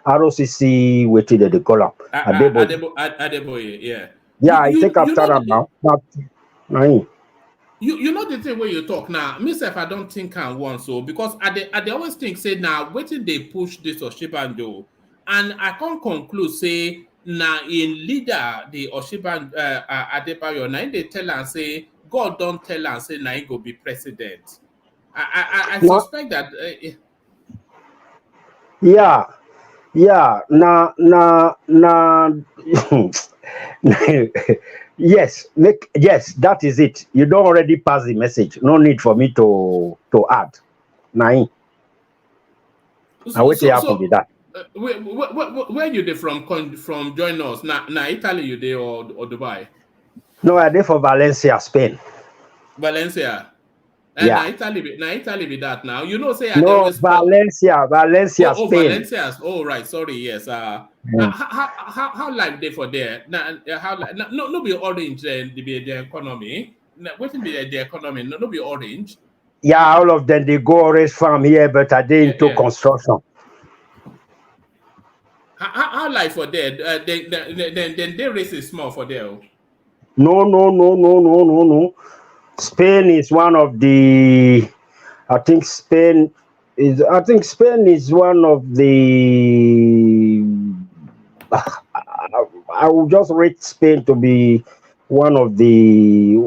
ROCC, what did they call up? Adeboye, yeah. Yeah, I take after them now. But, you know the thing where you talk now, myself, I don't think I want so because I always think say now waiting they push this Oshibanjo, and I can't conclude say now in leader the Oshiban Adebayo now they tell and say God don't tell and say now he go be president. I suspect that. Yeah. Nah. Yes, that is it. You don't already pass the message. No need for me to add. Nah. Now what happen with that? Where you there from join us? Now Italy you there or Dubai? No, I there for Valencia, Spain. Valencia. Yeah. Now Italy with that now. You know, say no, Valencia, Spain. Valencia. Oh, right. Sorry. Yes. How life they for there? Now, no be orange. The economy. What be the economy? No be orange. Yeah, all of them they go orange farm here, but are they into construction? How life for there? They race is small for there. No. Spain is one of the. I think Spain is one of the. I will just rate Spain to be one of the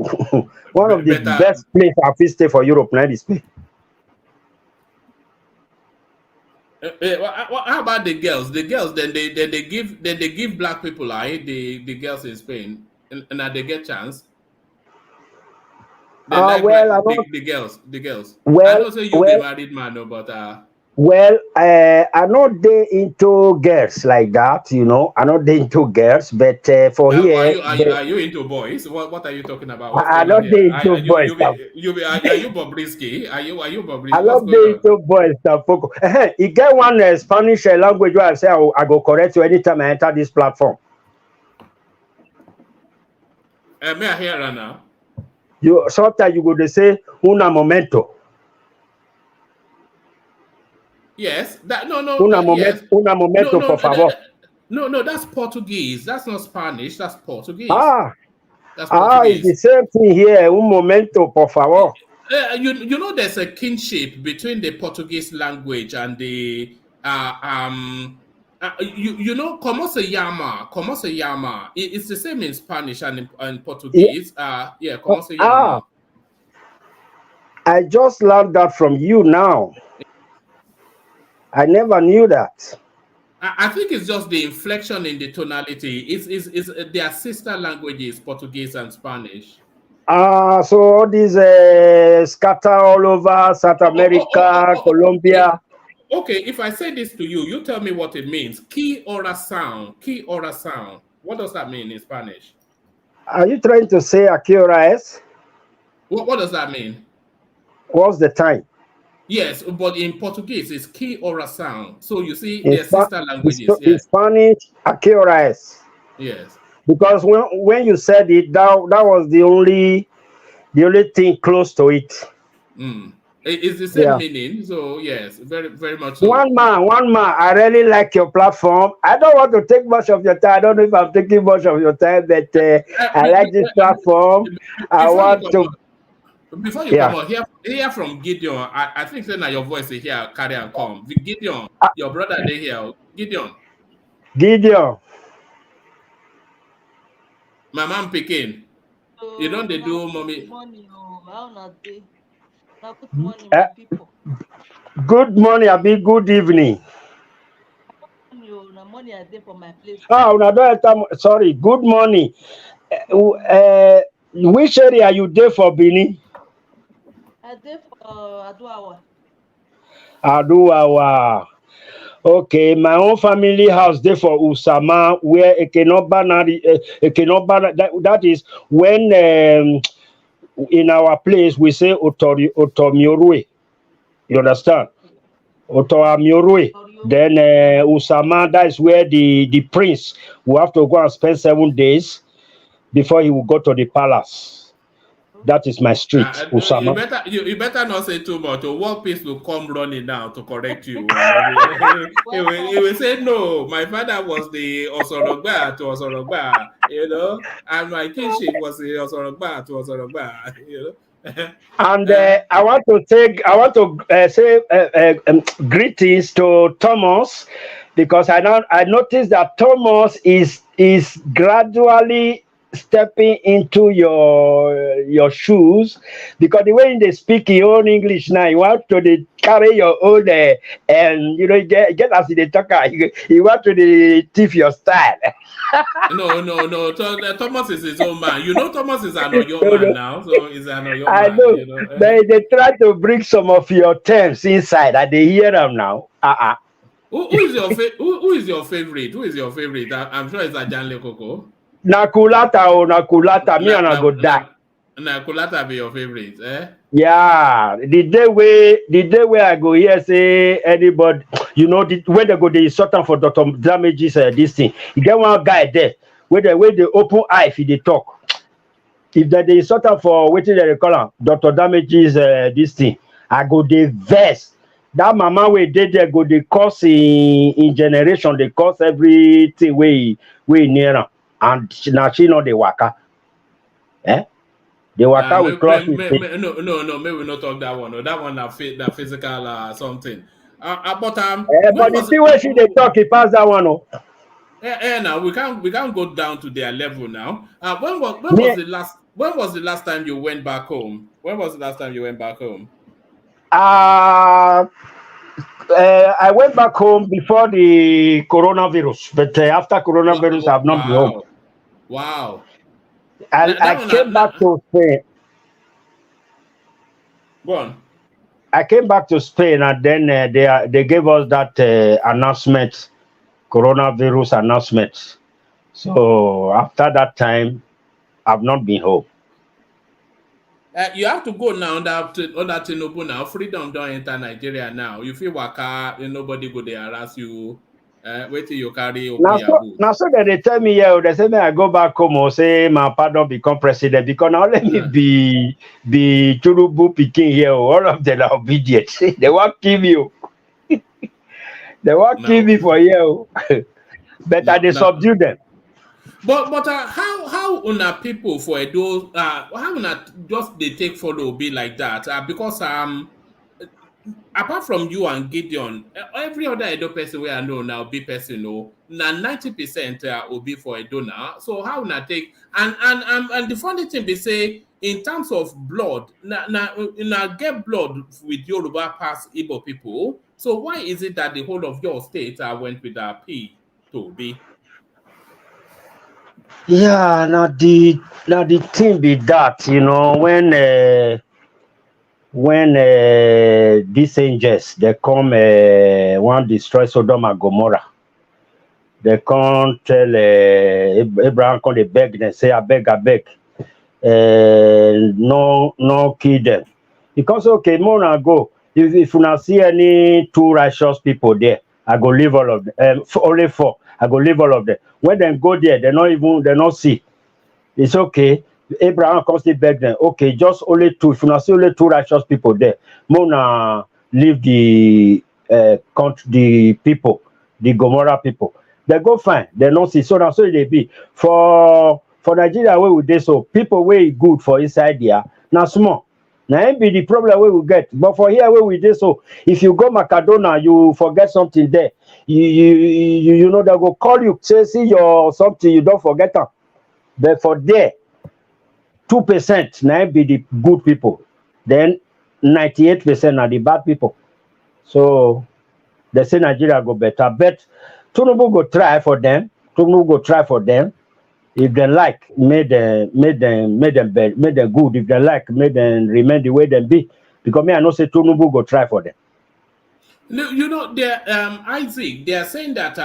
best place I've stay for Europe. Now is Spain. How about the girls? The girls then they give black people the girls in Spain and they get chance. They the girls. Well, I know say you be married man, no, but well, I'm not there into girls like that, you know. I'm not there into girls, but for here, are you into boys? What are you talking about? I'm not there into boys. Are you Bobrisky? Are you Bobrisky? I'm not there into boys. You get one Spanish language where I say I go correct you anytime I enter this platform. May I hear that now? You sometimes you go to say una momento. Yes, that no. Una momento, por favor. No, that's Portuguese. That's not Spanish. That's Portuguese. That's Portuguese. It's the same thing here. Un momento, por favor. You know, there's a kinship between the Portuguese language and the you know, como se llama. It's the same in Spanish and in Portuguese. Como se llama. I just learned that from you now. I never knew that. I think it's just the inflection in the tonality. It's their sister languages, Portuguese and Spanish. So all these scatter all over South America, Colombia. Okay, if I say this to you, you tell me what it means. Key oração. What does that mean in Spanish? Are you trying to say a qué hora es? What does that mean? What's the time? Yes, but in Portuguese, it's key oração. So you see, their sister languages. In Spanish, a qué hora es? Yes. Because when you said it, that was the only thing close to it. It's the same meaning. So yes, very, very much so. One man. I really like your platform. I don't want to take much of your time. I don't know if I'm taking much of your time, but I like this platform. Before you come on, hear from Gideon. I think that now your voice is here, carry and come. Gideon, your brother they here. Gideon. My mom picking. You don't they do mommy. Good morning, Abi. Good evening. Sorry. Good morning. Which area are you there for, Bini? I there for Aduawa. Okay, my own family house there for Usama, where that is when in our place we say Otomiorue. You understand? Otomiorue. Then Usama, that is where the prince will have to go and spend 7 days before he will go to the palace. That is my street, You Usama. better not say too much. Or World Peace will come running now to correct you. And he will say, no, my father was the Osorogba to Osorogba, and my kinship was the Osorogba to Osorogba, And I want to say greetings to Thomas, because I noticed that Thomas is gradually stepping into your shoes, because the way they speak your own English now, you want to carry your own and get as the talker, you want to thief your style. No. Thomas is his own man. Thomas is an Oyo man now, so he's an Oyo I man. know. They try to bring some of your terms inside, and they hear them now. Who is your favorite? Who is your favorite? I'm sure it's Ajanle Koko. Nakulata, me and I go die. Nakulata be your favorite, eh? Yeah, the day where I go here say anybody, when they go they sort out for Dr. Damage's this thing. You get one guy there where they open eye if they talk. If they sort out for waiting they call him Dr. Damage's this thing, I go the verse. That mama we did there go the cause in generation, they cause everything we near her. And now she know the waka. Eh? The waka will cross his face. No, maybe we not talk that one. No, that one that physical something. But the thing where she they talk, he pass that one. Oh. Now we can't go down to their level now. When was the last time you went back home? When was the last time you went back home? I went back home before the coronavirus, but after coronavirus, I've not been home. Wow. I came back to Spain. Go on. I came back to Spain, and then they gave us that announcement, coronavirus announcement. So after that time, I've not been home. You have to go now under Tinubu now. Freedom don't enter Nigeria now. You feel waka, nobody go there harass you. Wait till you carry now so that they tell me, they say me I go back home or say my pardon become president, because now let me be Tinubu picking here. All of them are obedient. They won't kill you. They won't kill me for you. But they subdue them. But how una people for Edo how una just they take follow be like that? Because apart from you and Gideon, every other Edo person where I know now be person now 90% will be for Edo now. So how una take and the funny thing they say in terms of blood, na get blood with Yoruba past Igbo people. So why is it that the whole of your state went with a P to B? Yeah, now the thing be that, when these angels they come want destroy Sodom and Gomorrah, they can't tell Abraham come they beg them, say I beg, no kill them. Because okay, more now go. If you not see any two righteous people there, I go leave all of them. Only 4. I go leave all of them. When they go there, they not see. It's okay. Abraham comes to beg them. Okay, just only 2. If you not see only 2 righteous people there, Mona leave the people, the Gomorrah people. They go fine. They not see. So now so they be for Nigeria where we dey so people way good for inside there. Now small. Now ain't be the problem where we get. But for here where we dey so, if you go Macedonia, you forget something there. You know they go call you, say see your something, you don't forget them. But for there, 2% now be the good people. Then 98% are the bad people. So they say Nigeria go better. But Tinubu go try for them. If they like, make them good. If they like, make them remain the way they be. Because me, I know say Tinubu go try for them. Isaac, they are saying that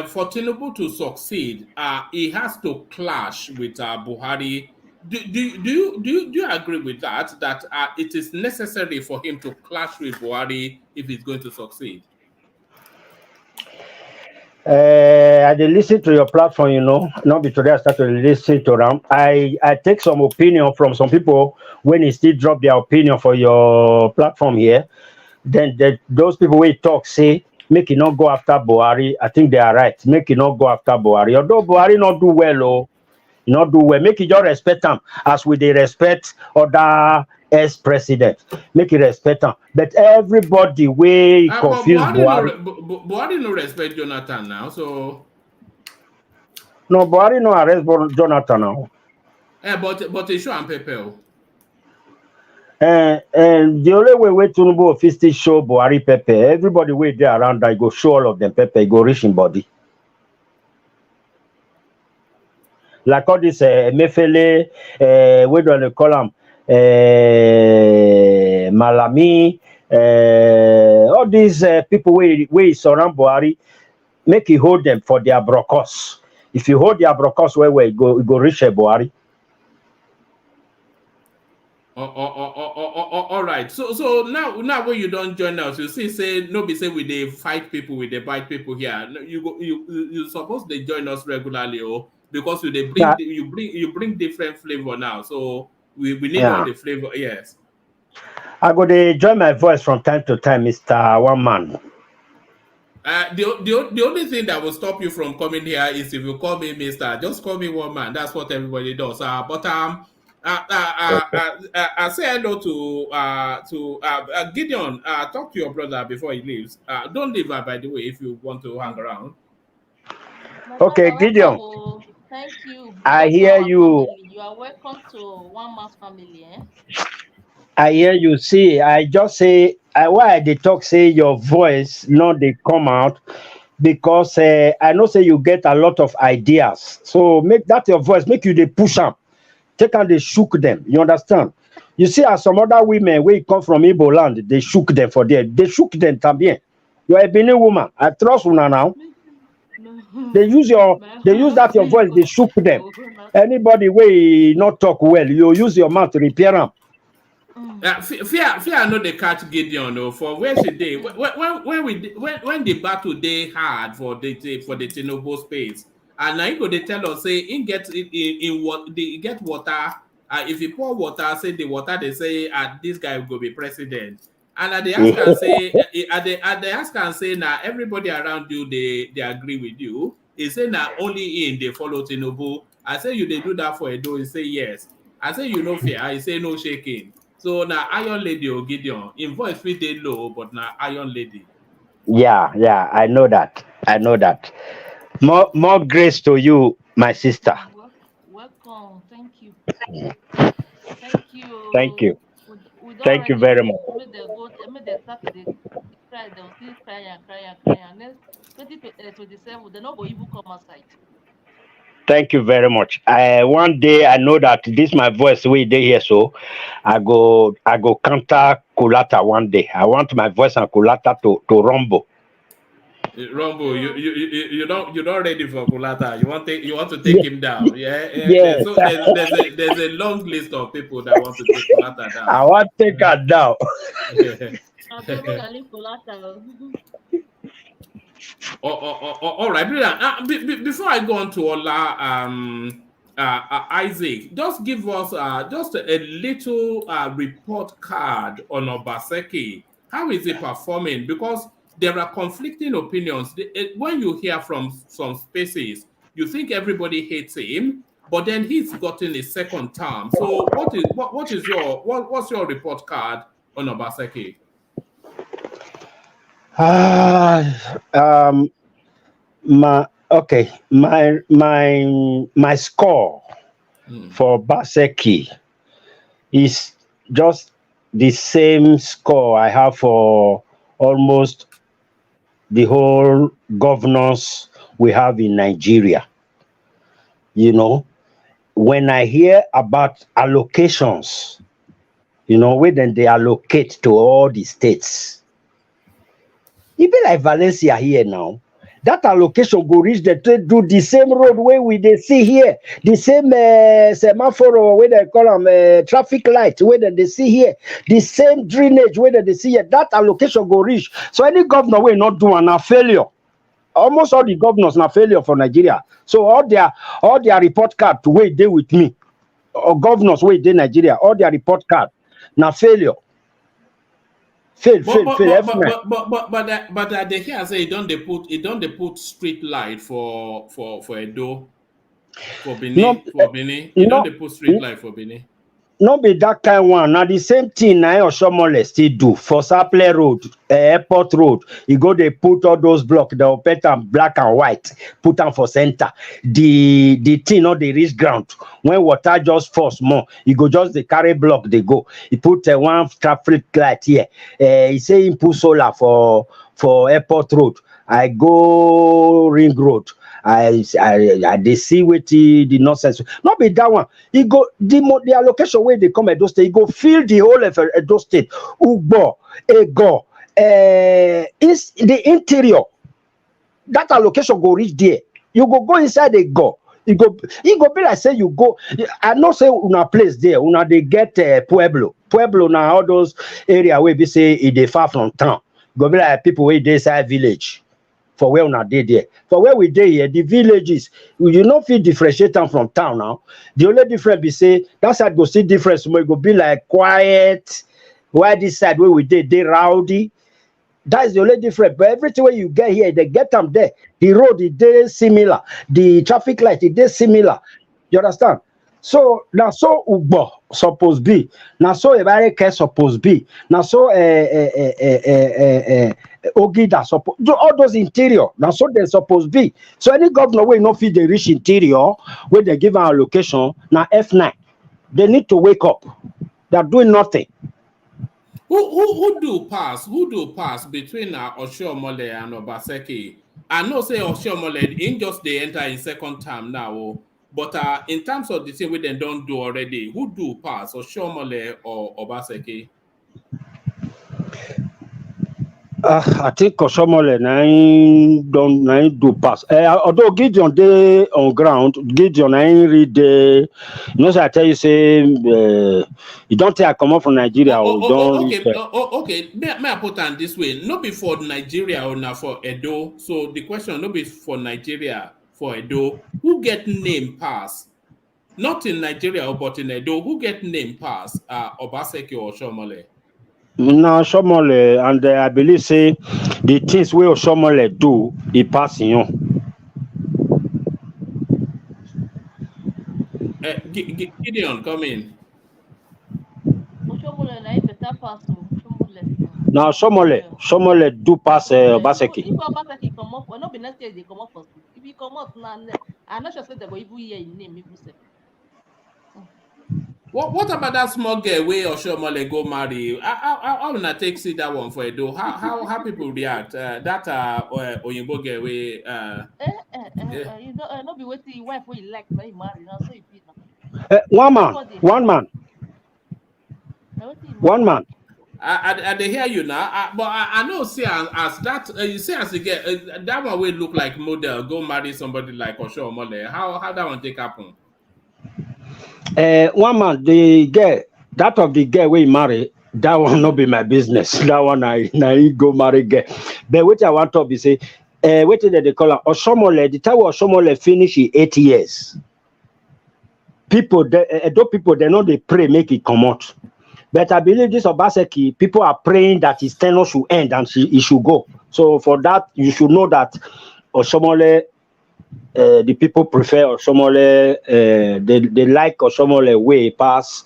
for Tinubu to succeed, he has to clash with Buhari. Do you agree with that? That it is necessary for him to clash with Buhari if he's going to succeed? I dey listen to your platform, you know. Not be today I start to listen to them. I take some opinion from some people when they still drop their opinion for your platform here. Then those people will talk say make it not go after Buhari. I think they are right. Make it not go after Buhari. Although Buhari not do well, oh, not do well. Make it just respect them as we they respect other ex-president. Make it respect them. But everybody way But confuse Buhari. Buhari no respect Jonathan now, so. No, Buhari no arrest Jonathan now. But they show and paper. And the only way Tinubu officially show Buhari Pepe, everybody way there around that go show all of them Pepe, go reach in body. Like all this Mefele, what do they call them? Malami, all these people way surround Buhari, make you hold them for their brokos. If you hold their brokos where go reach Buhari. All right. So now when you don't join us, you see say no be say we they fight people, we they bite people here. You supposed to join us regularly, oh, because you bring different flavor now. So we need all the flavor. Yes. I go to join my voice from time to time, Mr. One Man. The only thing that will stop you from coming here is if you call me Mr. Just call me One Man. That's what everybody does. I say hello to Gideon. Talk to your brother before he leaves. Don't leave her, by the way, if you want to hang around. Okay, Gideon. Thank you. I hear you. Family. You are welcome to One Man's family. I hear you. See, I just say why they talk say your voice not they come out because I know say you get a lot of ideas. So make that your voice, make you they push them. Take and they shook them. You understand? You see, as some other women where come from Igbo land, they shook them for there. They shook them tambien. You are a Benin woman. I trust una now. They use that your voice, they shook them. Anybody way not talk well, you use your mouth to repair them. Fear know they catch Gideon though. For where she day when the battle they hard for the Tinubu space. And now you go they tell us say in get in what they get water. If you pour water, say the water they say this guy will be president. And they ask and say they ask and say now everybody around you they agree with you. He say now only in they follow Tinubu. I say you they do that for a do. He say yes. I say you know fear. I say no shaking. So now Iron Lady or Gideon in voice fit they low, but now Iron Lady. Yeah, I know that. More grace to you, my sister. Welcome. Thank you. Thank you. Thank you very much. They start to cry. They'll still cry and then 2027 they not go even come outside. Thank you very much. One day I know that this my voice way they here, so I go counter Kulata one day. I want my voice and Kulata to rumble. Rumble, you don't ready for Kulata. You want to take him down. Yeah. So there's a long list of people that want to take Kulata down. I want to take her down. All right, brilliant. Before I go on to Ola, Isaac, just give us just a little report card on Obaseki. How is it performing? Because there are conflicting opinions. When you hear from some spaces, you think everybody hates him, but then he's gotten a second term. So what's your report card on Obaseki? My score for Baseki is just the same score I have for almost the whole governors we have in Nigeria. You know, when I hear about allocations, you know, where then they allocate to all the states, even like Valencia here now, that allocation go reach the to do the same roadway we they see here, the same semaphore where they call them traffic light where they see here, the same drainage where they see here. That allocation go reach. So any governor will not do a failure almost all the governors na failure for Nigeria. So all their report card to wait they with me, or governors wait they Nigeria, all their report card na failure. Fail. But they hear say it don't they put street light for Edo, for Benin, You don't they put street light for Benin. No be that kind one. Now the same thing na Oshomole still do for Saple Road, Airport Road. You go they put all those blocks, they paint them black and white, put them for center. The thing on the reach ground. When water just falls more, you go just the carry block they go. You put one traffic light here. He say he put solar for Airport Road. I go Ring Road. I they see with the nonsense. Not be that one. He go the allocation where they come at those state. He go fill the whole of those state. Ugbo, Ego, is the interior. That allocation go reach there. You go inside Ego. You go be like say you go. I know say una place there. Una they get Pueblo. Pueblo now all those area where we say it they far from town. Go be like people where they side village. For where una dey there. For where we dey here, the villages, you not feel differentiate them from town now. The only difference be say that side go see difference, so it go be like quiet. Why this side where we dey rowdy. That is the only difference. But everything where you get here, they get them there. The road is similar. The traffic light is similar. You understand? So now so Ugbo supposed be. Now so Ebareke supposed be. Now so Ogida supposed do all those interior. Now so they supposed be. So any governor will not feed the rich interior where they give an allocation. Now F9. They need to wake up. They're doing nothing. Who do pass? Who do pass between Oshiomhole and Obaseki? I know say Oshiomhole in just they enter in second term now. But in terms of the thing we then don't do already, who do pass, Oshiomhole or Obaseki? I think Oshiomhole don't do pass. Although Gideon dey on ground, Gideon ain't read the. You know, so I tell you say you don't take I come up from Nigeria okay. May I put on this way? Not before Nigeria or not for Edo. So the question not be for Nigeria. For Edo, who get name pass? Not in Nigeria, but in Edo, who get name pass? Obaseki or Oshiomhole? No, Oshiomhole, and I believe say the things where Oshiomhole do, he pass in you. Gideon, come in. Oshiomhole na better pass. Now Oshiomhole do pass Obaseki. If Obaseki come up, well, not be next year they come up first. If he come up now, I'm not sure say they go even hear his name. What about that small girl where Oshiomhole go marry? I wanna take see that one for Edo. How people react? That Oyinbo girl where you know, not be waiting your wife where you like when you marry. Now so you feel one man. I they hear you now, but I know see as that you see as you get that one will look like model go marry somebody like Oshiomhole. How that one take happen? One man, the girl, that of the girl we marry, that one not be my business. That one I go marry girl. But what I want to be say, what did they call her? Oshiomhole, the time Oshiomhole finish in 8 years. People, they know they pray make it come out. But I believe this Obaseki, people are praying that his tenure should end and he should go. So for that, you should know that Oshiomhole, the people prefer Oshiomhole, they like Oshiomhole way past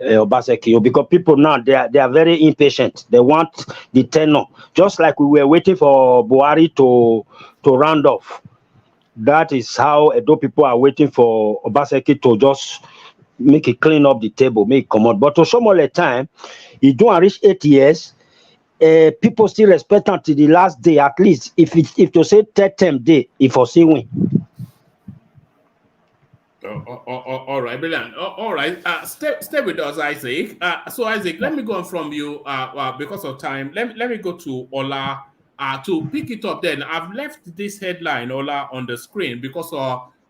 Obaseki, because people now they are very impatient. They want the tenure, just like we were waiting for Buhari to round off. That is how Edo people are waiting for Obaseki to just make it clean up the table, make it come out. But Oshiomhole time, he don't reach 8 years. People still respect until the last day, at least. If you say third term day, if you see win. All right, brilliant. All right, stay with us, Isaac. So Isaac, let me go on from you. Because of time, let me go to Ola. To pick it up, then I've left this headline Ola on the screen because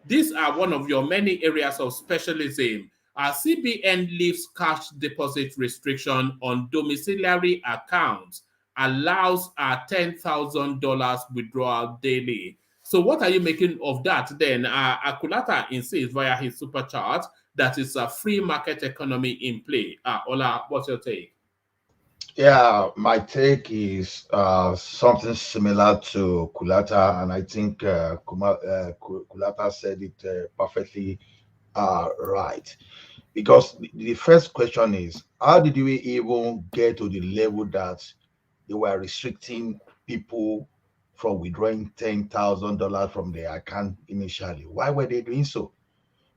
these are one of your many areas of specialism. CBN lifts cash deposit restriction on domiciliary accounts allows $10,000 withdrawal daily. So what are you making of that then? Akulata insists via his super chat that it's a free market economy in play. Ola, what's your take? Yeah, my take is something similar to Kulata, and I think Kulata said it perfectly right. Because the first question is, how did we even get to the level that they were restricting people from withdrawing $10,000 from their account initially? Why were they doing so?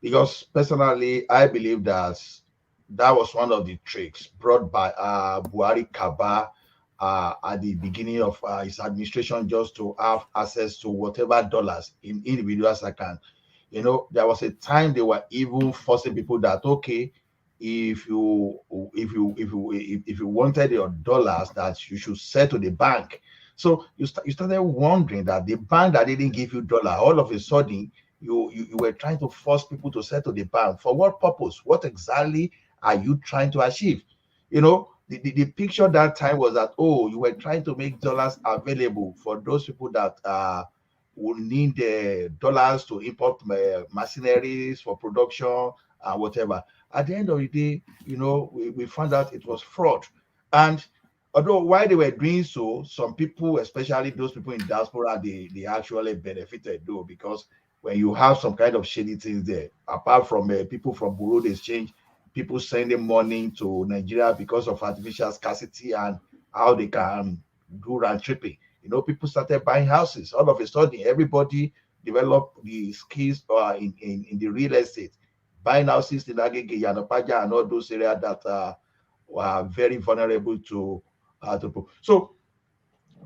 Because personally, I believe that was one of the tricks brought by Buhari Kaba at the beginning of his administration, just to have access to whatever dollars in individuals' account. You know, there was a time they were even forcing people that, okay, if you wanted your dollars, that you should sell to the bank. So you started wondering that the bank that didn't give you dollar, all of a sudden you were trying to force people to sell to the bank. For what purpose? What exactly are you trying to achieve? You know, the picture that time was that, oh, you were trying to make dollars available for those people that would need dollars to import machineries for production and whatever. At the end of the day, you know, we found out it was fraud. And although while they were doing so, some people, especially those people in diaspora, they actually benefited though, because when you have some kind of shady things there, apart from people from Bureau de Exchange, people sending money to Nigeria because of artificial scarcity and how they can do round tripping. You know, people started buying houses. All of a sudden, everybody developed the skills in the real estate, buying houses in Agege, Yanopaja, and all those areas that were very vulnerable to. So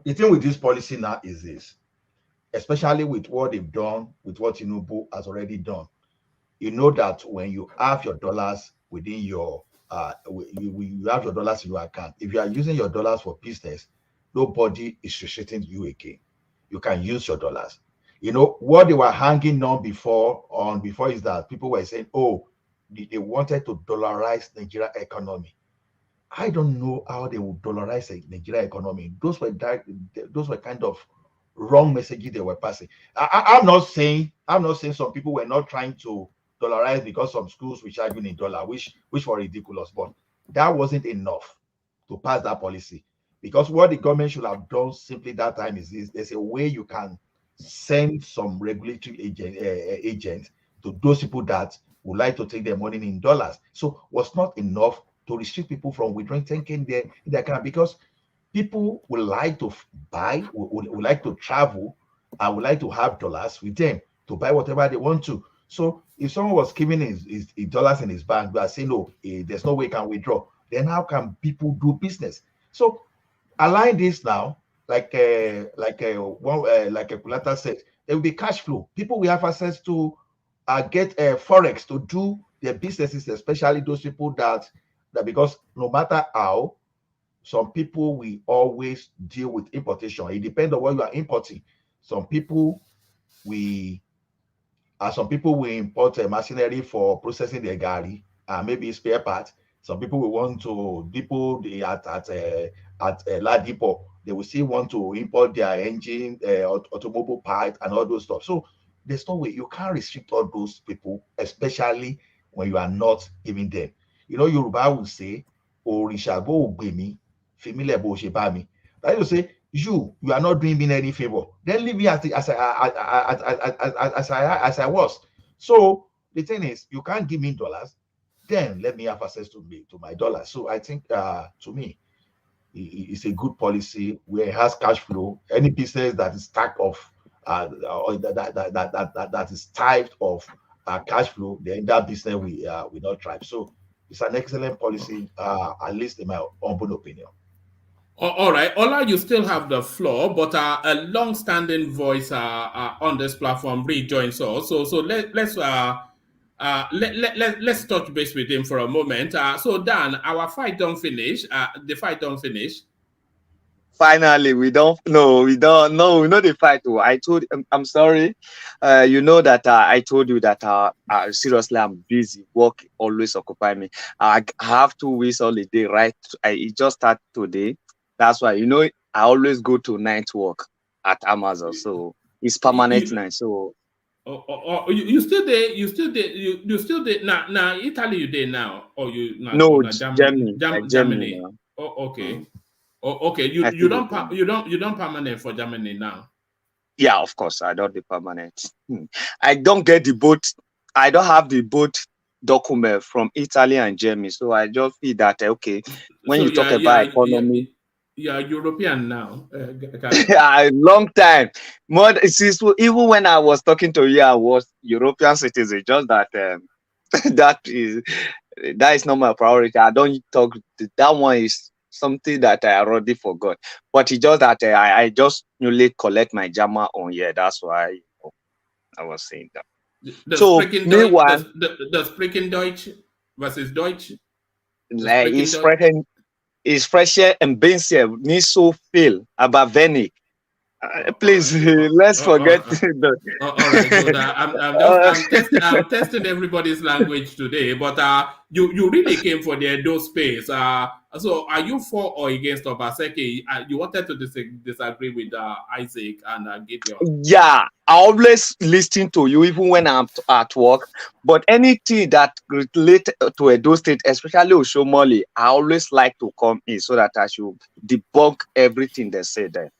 the thing with this policy now is this, especially with what they've done, with what Tinubu has already done. You know that when you have your dollars within your you have your dollars in your account. If you are using your dollars for business, nobody is restricting you again. You can use your dollars. You know what they were hanging on before is that people were saying, oh, they wanted to dollarize Nigeria economy. I don't know how they would dollarize the Nigeria economy. Those were kind of wrong messages they were passing. I'm not saying some people were not trying to dollarize because some schools were charging in dollar, which were ridiculous, but that wasn't enough to pass that policy. Because what the government should have done simply that time is this: there's a way you can send some regulatory agents to those people that would like to take their money in dollars. So was not enough to restrict people from withdrawing 10K in their account, because people would like to buy, would like to travel, and would like to have dollars with them to buy whatever they want to. So if someone was keeping his dollars in his bank, but saying, no, there's no way he can withdraw, then how can people do business? So align this now, like Kulata said, there will be cash flow. People will have access to get forex to do their businesses, especially those people that because no matter how, some people will always deal with importation. It depends on what you are importing. Some people will import machinery for processing their gari, maybe spare parts. Some people will want to depot at Ladipo. They will still want to import their engine, automobile parts, and all those stuff. So there's no way you can't restrict all those people, especially when you are not giving them. You know, Yoruba will say, "Orisha bo gbemi, femile bo shebami." That will say, you are not doing me any favor. Then leave me as I was. So the thing is, you can't give me dollars, then let me have access to my dollars. So I think to me, it's a good policy where it has cash flow. Any business that is stacked of that is typed of cash flow, then that business will not thrive. So it's an excellent policy, at least in my humble opinion. All right, Ola, you still have the floor, but a long-standing voice on this platform rejoins us. So let's touch base with him for a moment. So Dan, our fight don't finish. The fight don't finish. Finally, we know the fight. I told I'm sorry. You know that I told you that seriously I'm busy. Work always occupy me. I have 2 weeks holiday, right? It just started today. That's why, you know, I always go to night work at Amazon, so it's permanent night. So you still there? You still there? You still there? Now Italy you there now, or you no, Germany? Germany now. Oh, okay. Oh, okay. You don't permanent for Germany now. Yeah, of course, I don't do permanent. I don't get the boat. I don't have the boat document from Italy and Germany, so I just feel that okay. When you talk about economy, you're European now. A long time. More even when I was talking to you, I was European citizen. Just that that is not my priority. I don't talk. That one is something that I already forgot. But it's just that I just newly collect my German on here. That's why I was saying that. So meanwhile, the speaking Deutsch versus Deutsch. Is fresher and benzier nicht so viel, aber wenig. Please, let's forget. All right, good. I'm testing everybody's language today, but you really came for the Edo space. So are you for or against Obaseki? You wanted to disagree with Isaac and Gideon. Yeah, I always listen to you even when I'm at work. But anything that relates to Edo State, especially Oshomole, I always like to come in so that I should debunk everything they say there.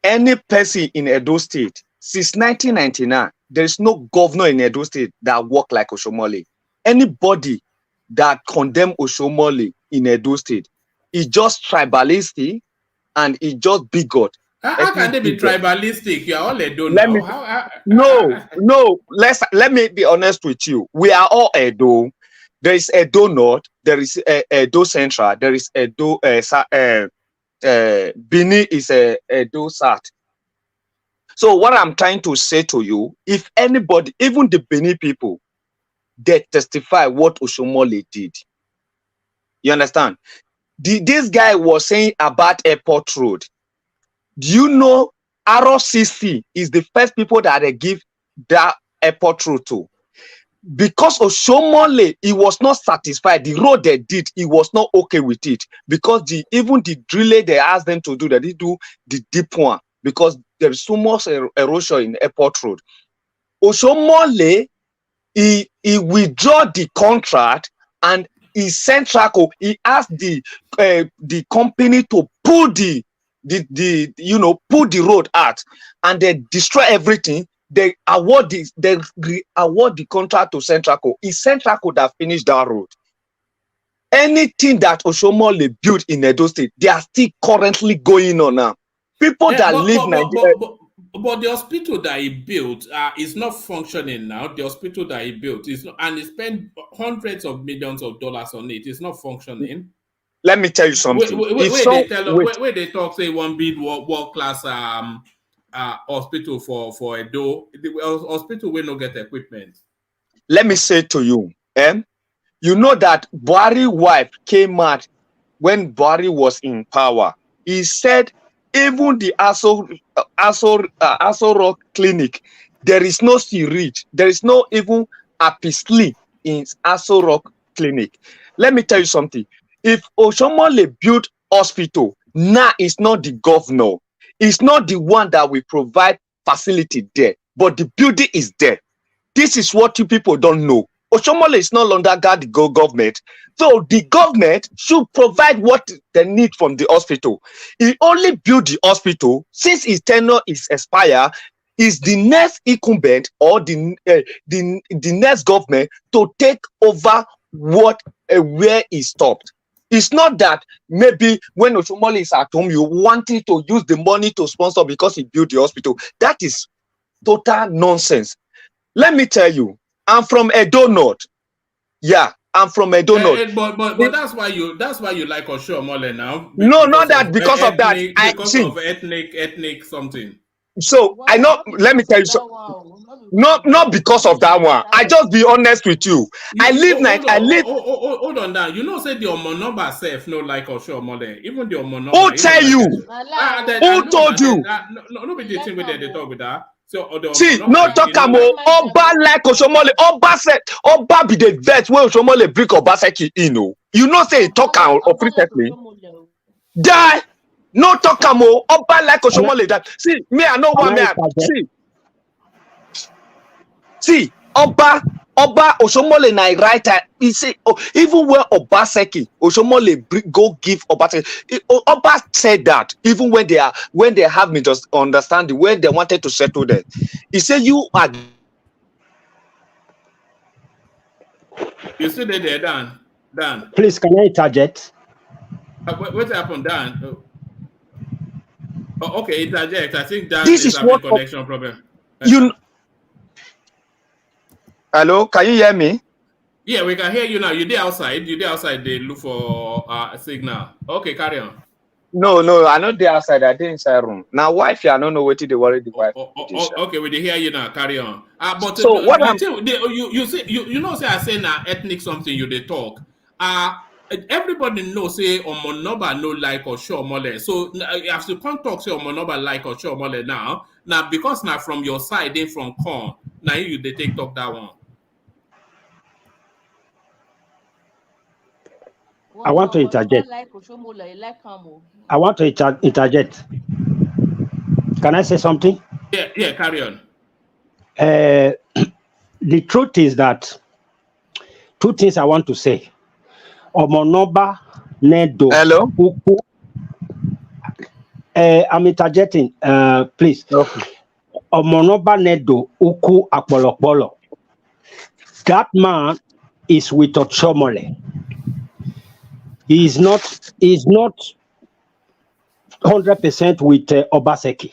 Any person in Edo State, since 1999, there is no governor in Edo State that work like Oshomole. Anybody that condemn Oshomole in Edo State is just tribalistic and is just bigot. How can they be tribalistic? You're all Edo now. No. Let me be honest with you. We are all Edo. There is Edo North. There is Edo Central. There is Edo Bini is Edo South. So what I'm trying to say to you, if anybody, even the Bini people, they testify what Oshomole did. You understand? This guy was saying about Airport Road. Do you know ROCC is the first people that they give that Airport Road to? Because Oshomole, he was not satisfied. The road they did, he was not okay with it. Because even the driller they asked them to do, they did do the deep one. Because there is so much erosion in Airport Road. Oshomole, he withdraw the contract and he sent Traco. He asked the company to pull pull the road out, and they destroy everything. They award the contract to Centraco. It's Centraco that finished that road. Anything that Oshomole built in Edo State, they are still currently going on now. People that live Nigeria. But the hospital that he built is not functioning now. The hospital that he built is not, and he spent hundreds of millions of dollars on it. It's not functioning. Let me tell you something. Where they talk, say, one big world-class hospital for Edo, the hospital will not get equipment. Let me say to you, you know that Buhari's wife came out when Buhari was in power. He said, even the Aso Rock Clinic, there is no syringe, there is no even ampicillin in Aso Rock Clinic. Let me tell you something. If Oshomole built hospital, now it's not the governor. It's not the one that will provide facility there, but the building is there. This is what you people don't know. Oshomole is no longer the government. So the government should provide what they need from the hospital. He only built the hospital since his tenure is expired. Is the next incumbent or the next government to take over where he stopped. It's not that maybe when Oshomole is at home, you wanted to use the money to sponsor because he built the hospital. That is total nonsense. Let me tell you, I'm from Edo North. Yeah, I'm from Edo North. But that's why you like Oshomole now. No, not that because of that. Because of ethnic something. So I know. Let me tell you something. Not because of that one. I just be honest with you. Hold on now. You know, say the Omonoba self no like Oshomole. Even the Omonoba. Who tell you? Who told you? No, be the thing with they talk with that. So see, no talk about Oba like Oshomole. Oba said Oba be the vet where Oshomole bring Obaseki in. You know say talk frequently. Die. No talk more. Oba like Oshomole that. See, me I know one man. See, Oba Oshomole na writer. He say, oh, even when Obaseki Oshomole go give Obaseki. Oba said that even when they have me just understanding when they wanted to settle there. He said you are. You still there, Dan? Dan. Please, can I interject? What happened, Dan? Oh, okay, interject. I think Dan This is is having what connection problem. Hello, can you hear me? Yeah, we can hear you now. You there outside? They look for a signal. Okay, carry on. No, I not there outside. I did inside room. Now, wife, I don't know what they worry the wife. Okay, we hear you now. Carry on. But so what you know, say I say now ethnic something you they talk. Everybody knows say Omonoba no like or show mole. So as you can't talk say Omonoba like or show mole now because now from your side then from corn now you they take talk that one. I want to interject. I want to interject. Can I say something? Yeah, carry on. The truth is that two things I want to say. Omonoba Nedo. Hello? Uku. I'm interjecting, please. Okay. Omonoba Nedo Uku Apolopolo. That man is with Oshomole. He's not 100% with Obaseki.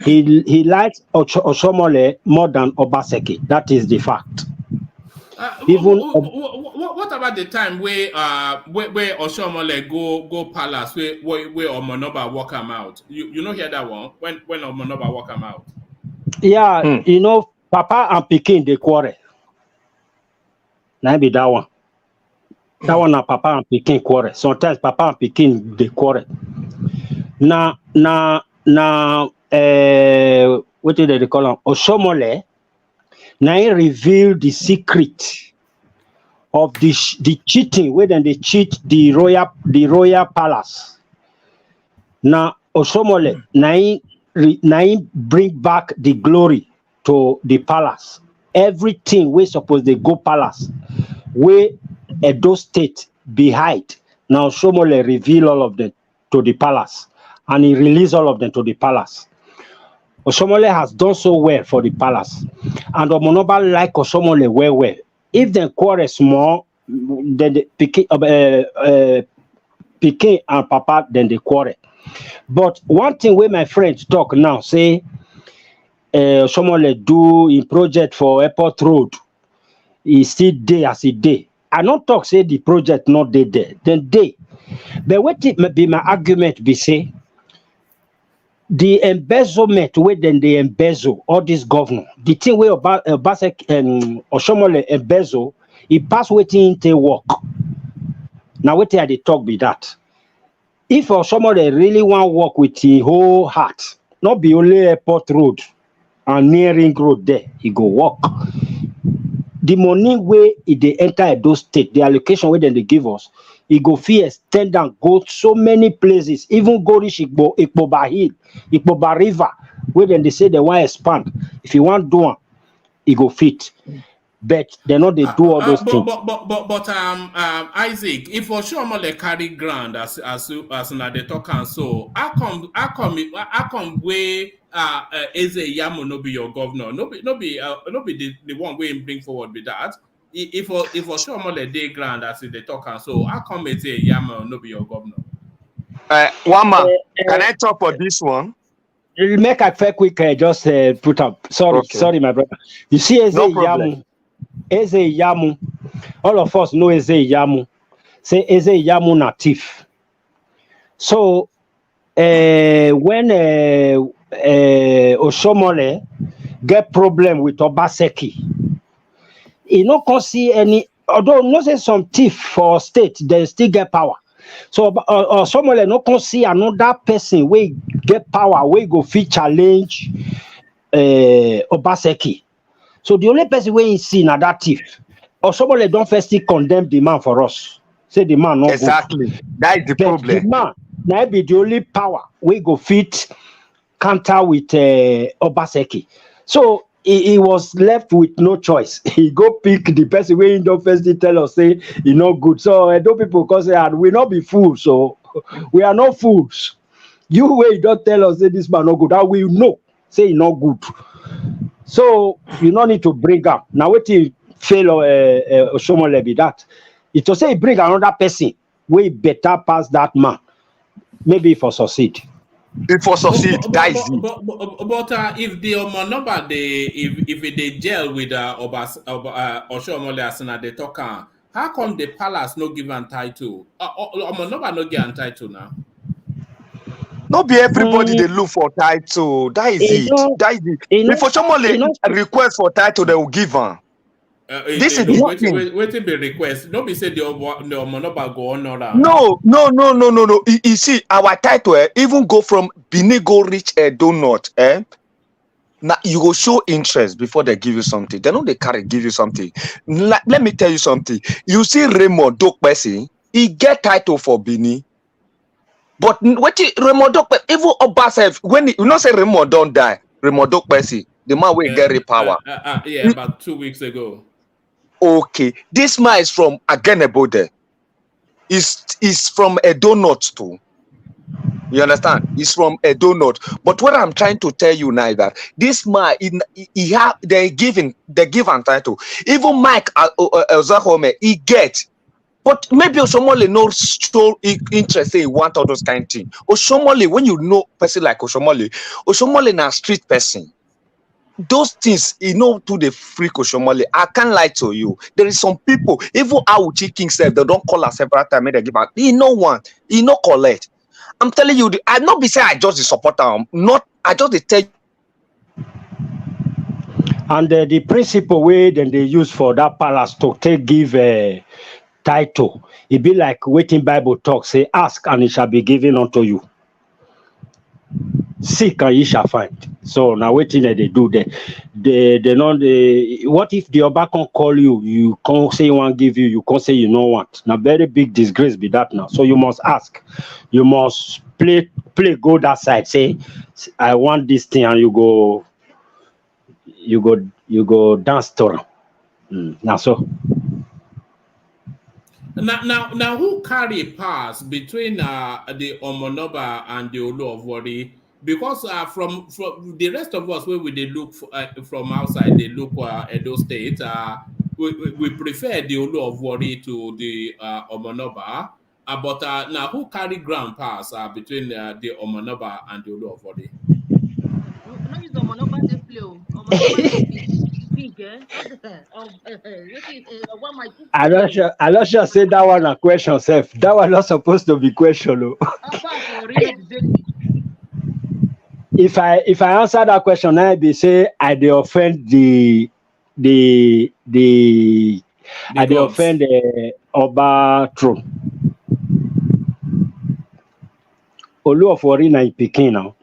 He likes Oshomole more than Obaseki. That is the fact. What about the time where Oshomole go palace where Omonoba walk him out? You know hear that one when Omonoba walk him out? Yeah, you know, Papa and Pikin they quarrel. Now be that one. That one na Papa and Pikin quarrel. Sometimes Papa and Pikin they quarrel. Now, what do they call him? Oshomole. Now he revealed the secret of the cheating where then they cheat the royal palace. Now Oshomole now he bring back the glory to the palace. Everything we supposed they go palace where Edo State behind. Now Oshomole reveal all of them to the palace and he release all of them to the palace. Oshomole has done so well for the palace, and Omonoba like Oshomole well. If they quarrel small, then the Pikin and Papa then they quarrel. But one thing where my friends talk now say, Oshomole do in project for Airport Road, he still there as he day. I don't talk say the project not there. Then they, but what it may be my argument be say. The embezzlement where then they embezzle all this governor. The thing where Obaseki and Oshomole embezzle, he pass waiting to work. Now what they talk be that. If Oshomole really want to work with his whole heart, not be only Airport Road and nearing road there, he go work. The money where they enter those state, the allocation where then they give us, he go fee extend and go so many places, even go reach Ikpoba Hill, Ikpoba River, where then they say they want to expand. If you want to do it, he go fit. But they know they do all those things. But Isaac, if Oshomole carry ground as na they talk and so, how come where Eze Yamu no be your governor? No be the one way bring forward with that. If Oshomole dey ground as they talk and so, how come Eze Yamu no be your governor? Wama, can I talk for this one? Make a fair quick just put up. Sorry, my brother. You see Eze Yamu. Eze Yamu, all of us know Eze Yamu. Say Eze Yamu na thief. So when Oshomole get problem with Obaseki, he no can see any. Although no say some thief for state, they still get power. So Oshomole no can see another person we get power, we go fit challenge Obaseki. So the only person we see na that thief. Oshomole don't first condemn the man for us. Say the man not exactly. Good. That is the problem. Now be the only power we go fit counter with Obaseki. So he was left with no choice. He go pick the person where he don't first tell us say he not good. So those people cause say we not be fools. So we are not fools. You way don't tell us say this man not good. How we know say he not good. So you don't need to bring up. Now what he fail Oshomole be that. It to say bring another person way better pass that man. Maybe for succeed. If for succeed, that is it. But if the number they if they jail with Oshomole Asana they talk, how come the palace no give an title? Number no get an title now. Not be everybody they look for title. That is it. That is it. If Oshomole request for title, they will give her. This is waiting be request. Don't be say the number go on or No. You see, our title even go from Benin go reach a donut. Now you go show interest before they give you something. They know they carry give you something. Let me tell you something. You see Raymond Dokpesi, he get title for Benin. But what Raymond Dokpesi, even Obasef, when you know say Raymond don't die, Raymond Dokpesi, the man will get the power. Yeah, about 2 weeks ago. Okay, this man is from Agenebode. Is from a donut too. You understand? He's from a donut. But what I'm trying to tell you now is that this man, they give an title. Even Mike Ozahome, he get. But maybe Oshomole no show interest in want all those kind of things. Oshomole, when you know person like Oshomole na street person. Those things, to the freak Oshomole. I can't lie to you. There is some people, even Awuchi King said, they don't call us several times, they give out. He no one, he no collect. I'm telling you, I not be saying I just the supporter. I just tell you. And the principle way then they use for that palace to give a title, it be like waiting Bible talk, say, ask and it shall be given unto you. Seek and ye shall find. So now waiting that they do that. What if the Oba can call you? You can't say you want give you, you can't say you don't want. Now very big disgrace be that now. So you must ask. You must play go that side. Say, I want this thing, and you go dance to them. Now so. Now who carry pass between the Omonoba and the Olu of Wari? Because from the rest of us, where we they look from outside, they look Edo State. We prefer the Olu of Wari to the Omonoba. But now who carry ground pass between the Omonoba and the Olu of Wari? No, use Omonoba they play. Omonoba big, I'm not sure say that one a question, self. That one not supposed to be question. If I answer that question, I be say I dey offend the Oba throne. Olu of Wari na Pikin now.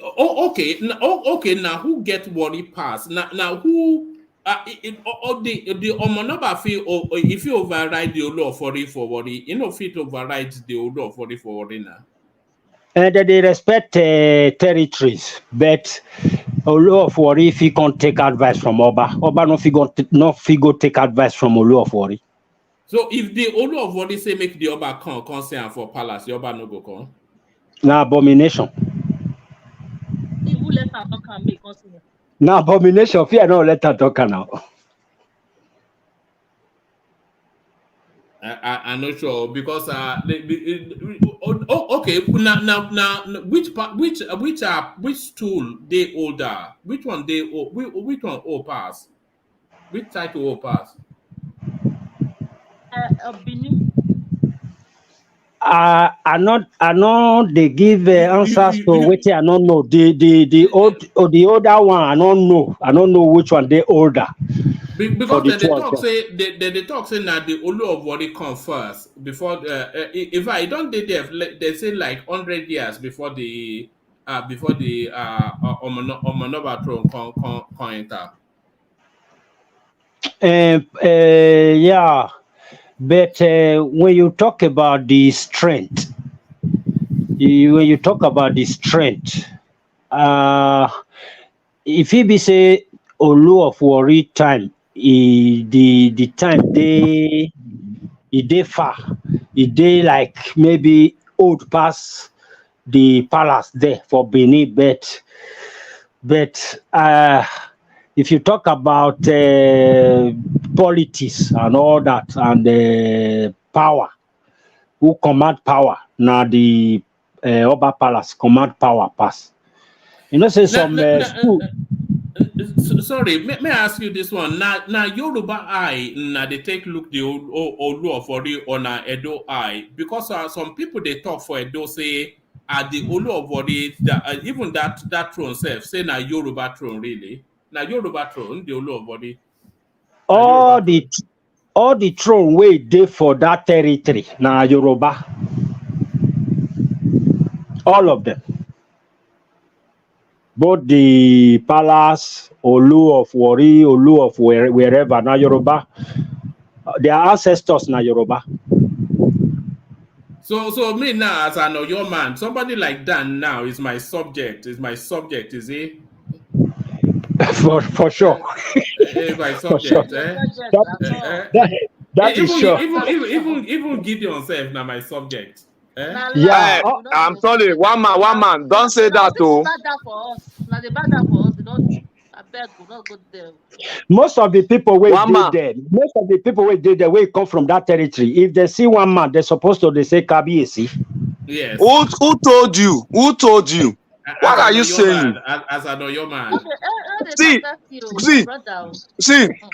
Oh, okay. Okay. Now, who get Wari pass? Now, who? The Omonoba feel if you override the Olu of Wari for Wari, you know, fit override the Olu of Wari for Wari now. And they respect territories, but Olu of Wari if he can't take advice from Oba no figure take advice from Olu of Wari. So if the Olu of Wari say make the Oba come say for palace, the Oba no go come. Na abomination. Even let her talk and make us. Na abomination. Fear no let her talk now. I'm not sure because okay now which tool they older, which one they which one all pass, which title all pass? Benin. I know they give answers to which I don't know. The older one I don't know. I don't know which one they older. Because they talk say that the Olu of Wari come first before if I don't they say like 100 years before the Omonoba throne can enter. Yeah, but when you talk about the strength, when you talk about the strength, if he be say Olu of Warri time, the time they far, they like maybe old pass the palace there for Benin, but if you talk about politics and all that and power, who command power now the Oba Palace command power pass. You know, say some school. Sorry, may I ask you this one? Now Yoruba eye, now they take look the Olu of Ori on a Edo eye because some people they talk for Edo say the Olu of Ori even that throne self say na Yoruba throne really. Now Yoruba throne the Olu of Ori. All the throne way dey for that territory na Yoruba. All of them. Both the palace, Olu of Warri, Olu of wherever, na Yoruba. Their ancestors na Yoruba. So me now as an Oyo man, somebody like Dan now is my subject. Is he? For sure. Is my subject, sure. eh? That is sure. Even Gideon self now my subject. Eh? Yeah. I'm sorry, one man. Don't say that too. They bad that for us. They don't. I beg, we not go there. Most of the people wey dey there, wey come from that territory, if they see one man, they're supposed to they say Kabiyesi. Yes. Who told you? What are you saying? As an Oyo man. See,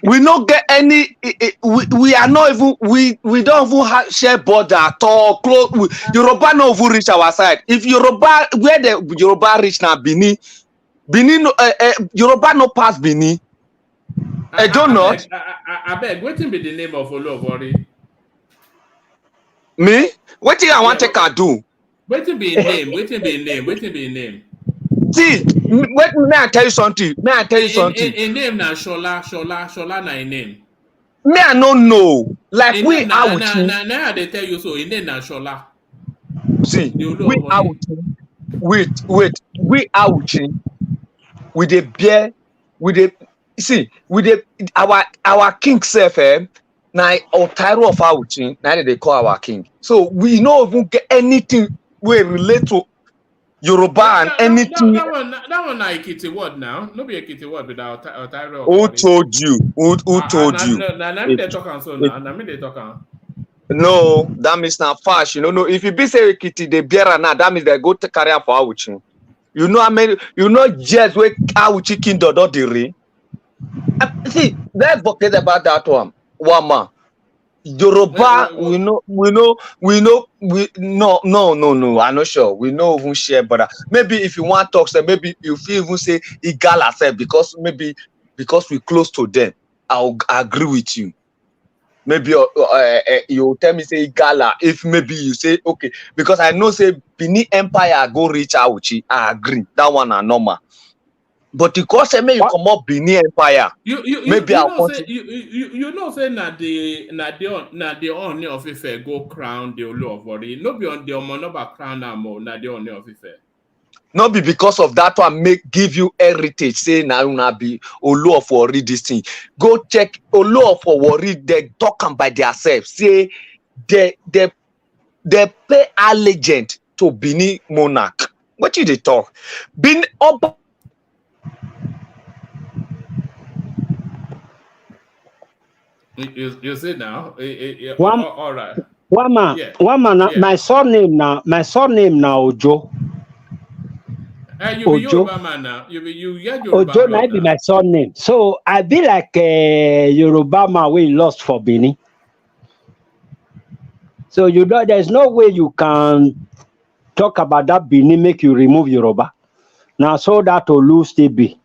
we not get any. We are not even. We don't even share border at all. Close. Yoruba no even reach our side. If Yoruba, where the Yoruba reach now, Benin, Yoruba no pass Benin. I don't know. I beg. What will be the name of Olu of Ori? Me? What thing I want to can do? What will be a name? What will be a name? See, wait, may I tell you something? A name na Shola na a name. Me I don't know. Like a we out. Now they tell you so. A name na Shola. See, we out. Wait. We out. With the bear, with the see, with the our king self. Now Otairo of Auchi, now they call our king. So we no even get anything we relate to Yoruba and anything. That one na Ekiti word now. No be Ekiti word without Otairo. Who told you? Who told you? Na me they talk on so now. Na me they talk on. No, that means not fast. No. If you be say Ekiti, they bear now. That means they go to carry for Auchi. You know, I mean, you know, just where Auchi kingdom don't dere. See, let's forget about that one. Wama. Yoruba, we no. No. I'm not sure. We no even share, but maybe if you want to talk, so maybe you feel even say Igala said because we close to them. I'll agree with you. Maybe you tell me say Igala. If maybe you say okay, because I know say Benin Empire go reach Auchi. I agree. That one are normal. But because I you come up Benin Empire, maybe I'll say you know say na the Ooni of Ife go crown the Olu of Ori. No be on the Omonoba crown na the Ooni of Ife. Not be because of that one give you heritage. Say na una be Olu of Ori this thing. Go check Olu of Ori. They talk am by themselves. Say they pay allegiance to Benin monarch. What did they talk? Benin Oba. You see now, all right. One man. My surname now Ojo. You be Yoruba man now. You get Yoruba. Ojo might be my surname. So I be like a Yoruba man we lost for Benin. So you know, there's no way you can talk about that Benin make you remove Yoruba. Now so that Olu still be.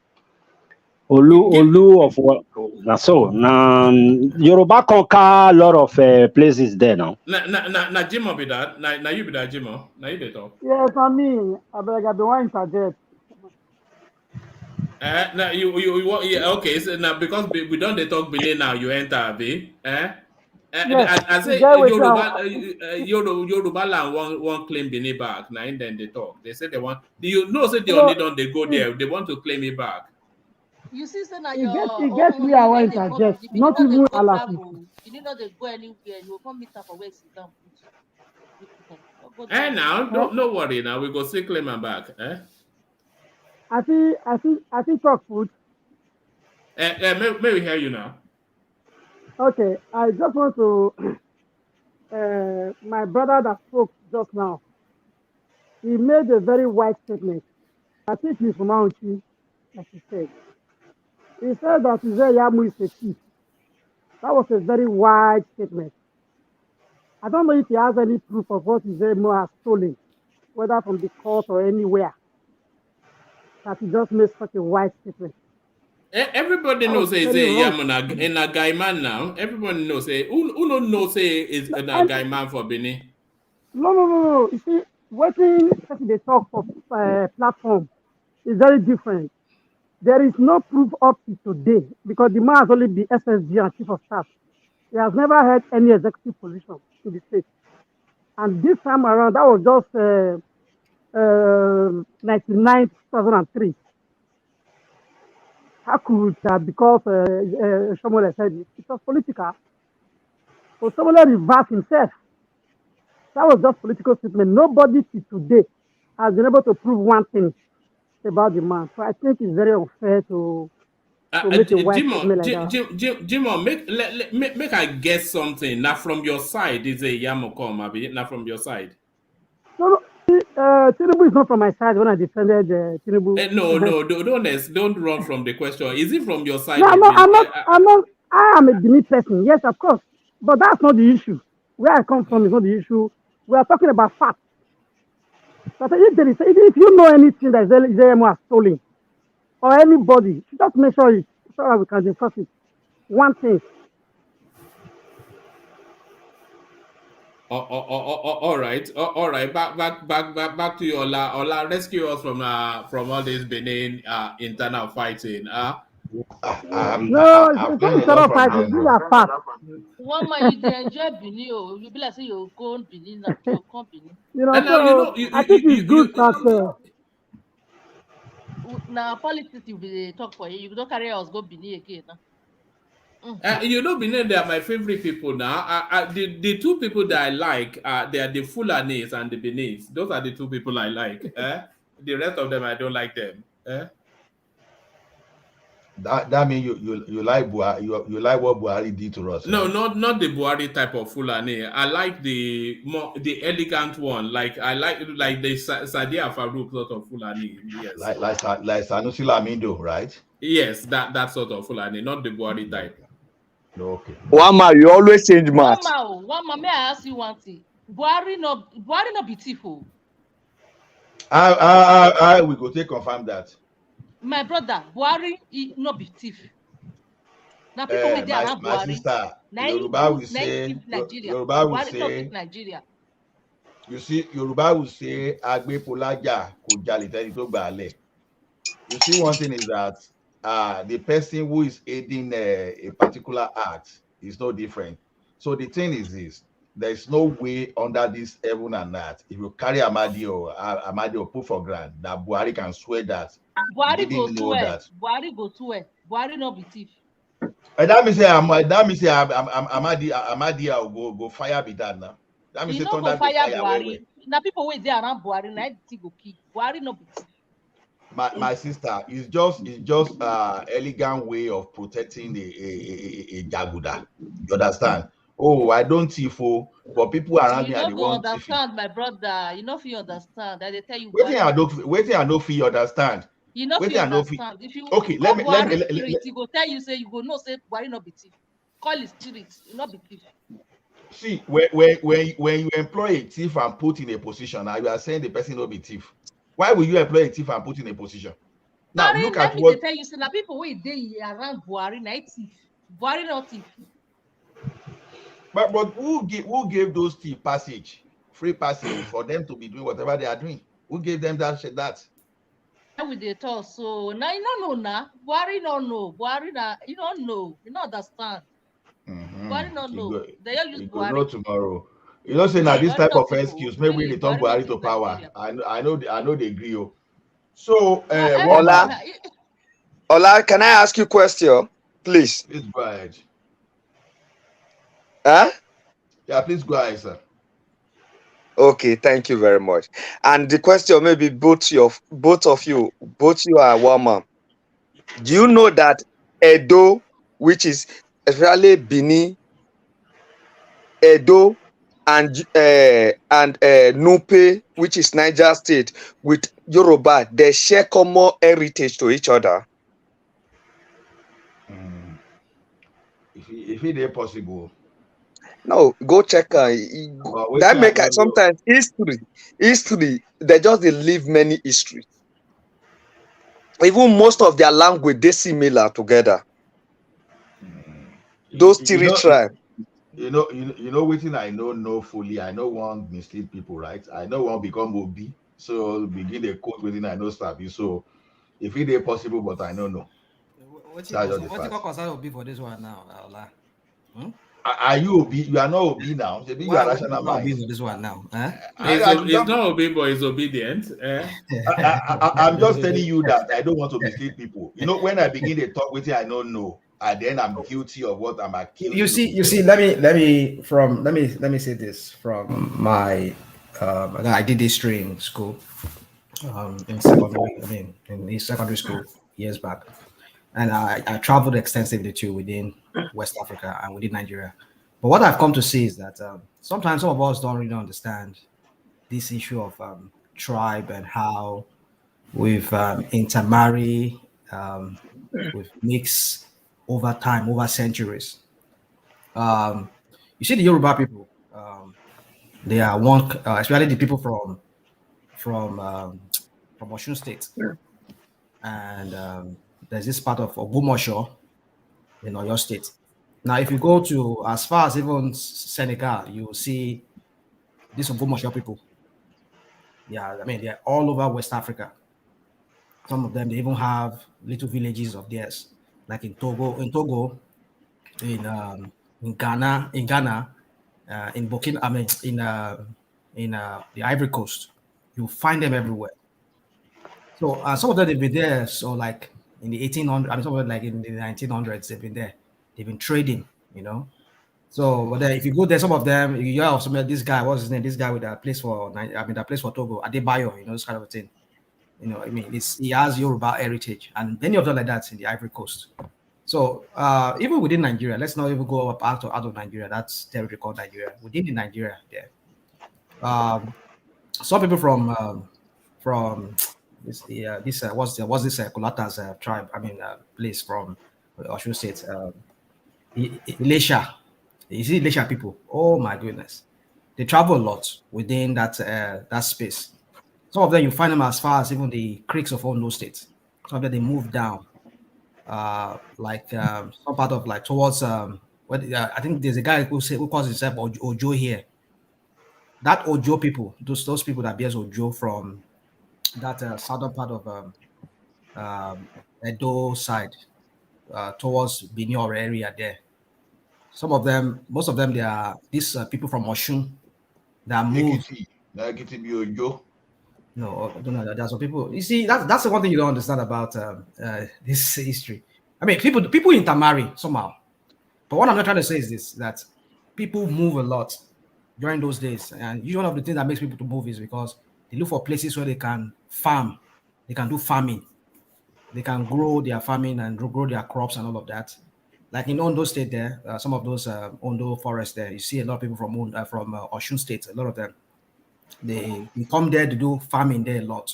Olu of what? So now Yoruba conquer a lot of places there now. Na Jimo be that. Na you be that Jimo. Na you dey talk. Yes, I mean, I beg I be one interject. Now you yeah, okay. So now because we don't dey talk Benin now, you enter be. I say Yoruba land one claim Benin back. Now and then they talk. They say they want. Do you know? Say they only don't they go there. They want to claim it back. You see, say now It your gets me I want to suggest. Not even go Alafi. travel. You need not to go anywhere. You will come meet up for where sit down. Now no worry. Now we go see claim and back. I think talk food. May we hear you now? Okay, I just want to my brother that spoke just now. He made a very wise statement. I think he's from Auchi, like he said. He said that Yamu is a thief. That was a very wide statement. I don't know if he has any proof of what Izemo has stolen, whether from the court or anywhere, that he just made such a wide statement. Everybody knows say Yamu in a guy man now. Everybody knows say who don't know say is a guy man for Benin. No. You see, working they talk for platform is very different. There is no proof up to today because the man has only been SSG and chief of staff. He has never had any executive position in the state. And this time around, that was just 99, 2003. How could that? Because Shomole said it was political. So Shomole reversed himself. That was just political statement. Nobody till today has been able to prove one thing about the man. So I think it's very unfair to make a white statement like that. Jimo, make I guess something. Now from your side, is a Yamokom, Abi? Now from your side. No, Tinubu is not from my side when I defended Tinubu. No, don't run from the question. Is it from your side? No, I'm not. I am a Benin person. Yes, of course. But that's not the issue. Where I come from is not the issue. We are talking about facts. But if you know anything that ZMO has stolen, or anybody, just make sure it so that we can discuss it. One thing. All right. Back to you, Ola. Rescue us from all this Benin internal fighting. I'm internal fighting. These are facts. One man you enjoy Benin, you be like say you go Benin, you come Benin. I think it's good that. Now politics you be talk for you. You don't carry us go Benin again. Benin, they are my favorite people now. The two people that I like, they are the Fulanis and the Benis. Those are the two people I like. The rest of them, I don't like them. That means you like Buhari, you like what Buhari did to us. No, right? not the Buhari type of Fulani. I like the elegant one. Like I like the Sadia Farouk sort of Fulani. Yes. Like Sanusi Lamido, right? Yes, that sort of Fulani, not the Buhari type. Okay. One man, you always change match. One man, may I ask you one thing? Buhari no be beautiful. I will go take confirm that. My brother, Buhari no be thief. Now people with their around my Buhari. Sister, Yoruba will say Nigeria. You see, Yoruba will say Agbe Polaja ko jale teni to gba ale. You see, one thing is that the person who is aiding a particular act is no different. So the thing is this: there is no way under this heaven and earth, if you carry Amadi or put for granted that Buhari can swear that Buhari go to it. Buhari no be thief. That means Amadi will go fire be that now. That means go fire Buhari. Now people wait there around Buhari, now they go kill. Buhari no be thief. My sister, it's just elegant way of protecting a jaguda. You understand? Oh, I don't tifo, but people around me are the ones. You don't understand, my brother. You know if you understand that they tell you. Waiting I know if you understand. You know if you understand. If you okay, let me he go tell you say you go no say Buhari no be thief. Call his spirit, you not be thief. See, when you employ a thief and put in a position, now you are saying the person no be thief. Why will you employ a thief and put in a position? Now Buhari, look at what they tell you say now people wait they around Buhari na thief. Buhari not thief. But who gave those thieves free passage for them to be doing whatever they are doing? Who gave them that? How will they talk? So now you don't know now. Buhari don't know. Buhari you don't know. You don't understand. Buhari no know. They all use You go know Buhari. tomorrow. You know, saying that this Buhari type no of think excuse, maybe we really, return Buhari no Buhari to think like power. Nigeria. I know they agree. Oh. So, Na one Ola, man. Ola, can I ask you a question, please? Please go ahead. Huh? Yeah, please go ahead, sir. Okay, thank you very much. And the question maybe both of you are one man. Do you know that Edo, which is especially Bini, Edo, and Nupe, which is Niger State, with Yoruba, they share common heritage to each other? If it is possible. No, go check. That make sometimes history. They just they leave many history. Even most of their language they similar together. Those three tribes. You know waiting. I know fully. I know one mislead people, right? I know one become Obi. So begin a quote within I know Sabi. So if it is possible, but I don't know. What you concern Obi for this one now, Ola? Are you Obi? You are not Obi now. Maybe you are rational not Obi mind. for this one now? Huh? He's not Obi, but he's obedient. I'm just telling you that I don't want to mislead people. You know, when I begin to talk with you, I don't know, and then I'm guilty of what I'm accused. You see. Let me say this from my. I did history in school, in secondary school years back, and I traveled extensively too within West Africa and within Nigeria. But what I've come to see is that sometimes some of us don't really understand this issue of tribe and how we've intermarried, we've mixed over time, over centuries. You see, the Yoruba people, they are one, especially the people from Osun State, and there's this part of Ogumosho in Oyo State. Now, if you go to as far as even Senegal, you will see these Ogumosho people. Yeah, I mean they're all over West Africa. Some of them they even have little villages of theirs, like in Togo, in Ghana, in Burkina, I mean in the Ivory Coast. You find them everywhere. So some of them they've been there. So like in the 1800s, I mean some of them like in the 1900s they've been there. They've been trading, you know. So but then if you go there, some of them you hear of some this guy, what's his name? This guy with a place for that place for Togo, Adebayo, you know, this kind of a thing. You know, I mean, he has Yoruba heritage, and many of them like that in the Ivory Coast. So even within Nigeria, let's not even go up out of Nigeria. That's territory called Nigeria. Within the Nigeria, there, some people from what's this Kulatas tribe? I mean, place from Osun State, Elisha. You see Elisha people. Oh my goodness, they travel a lot within that space. Some of them you find them as far as even the creeks of Ondo State. Some of them they move down, some part of like towards I think there's a guy who calls himself Ojo here. That Ojo people, those people that bears Ojo from that southern part of Edo side towards Binyore area there. Some of them, most of them, they are these people from Oshun that moved. No, I don't know. There's some people. You see, that's the one thing you don't understand about this history. I mean, people intermarry somehow. But what I'm not trying to say is this: that people move a lot during those days, and usually one of the things that makes people to move is because they look for places where they can farm, they can do farming, they can grow their farming and grow their crops and all of that. Like in Ondo State, there, some of those Ondo forests there, you see a lot of people from Osun State. A lot of them. They come there to do farming there a lot.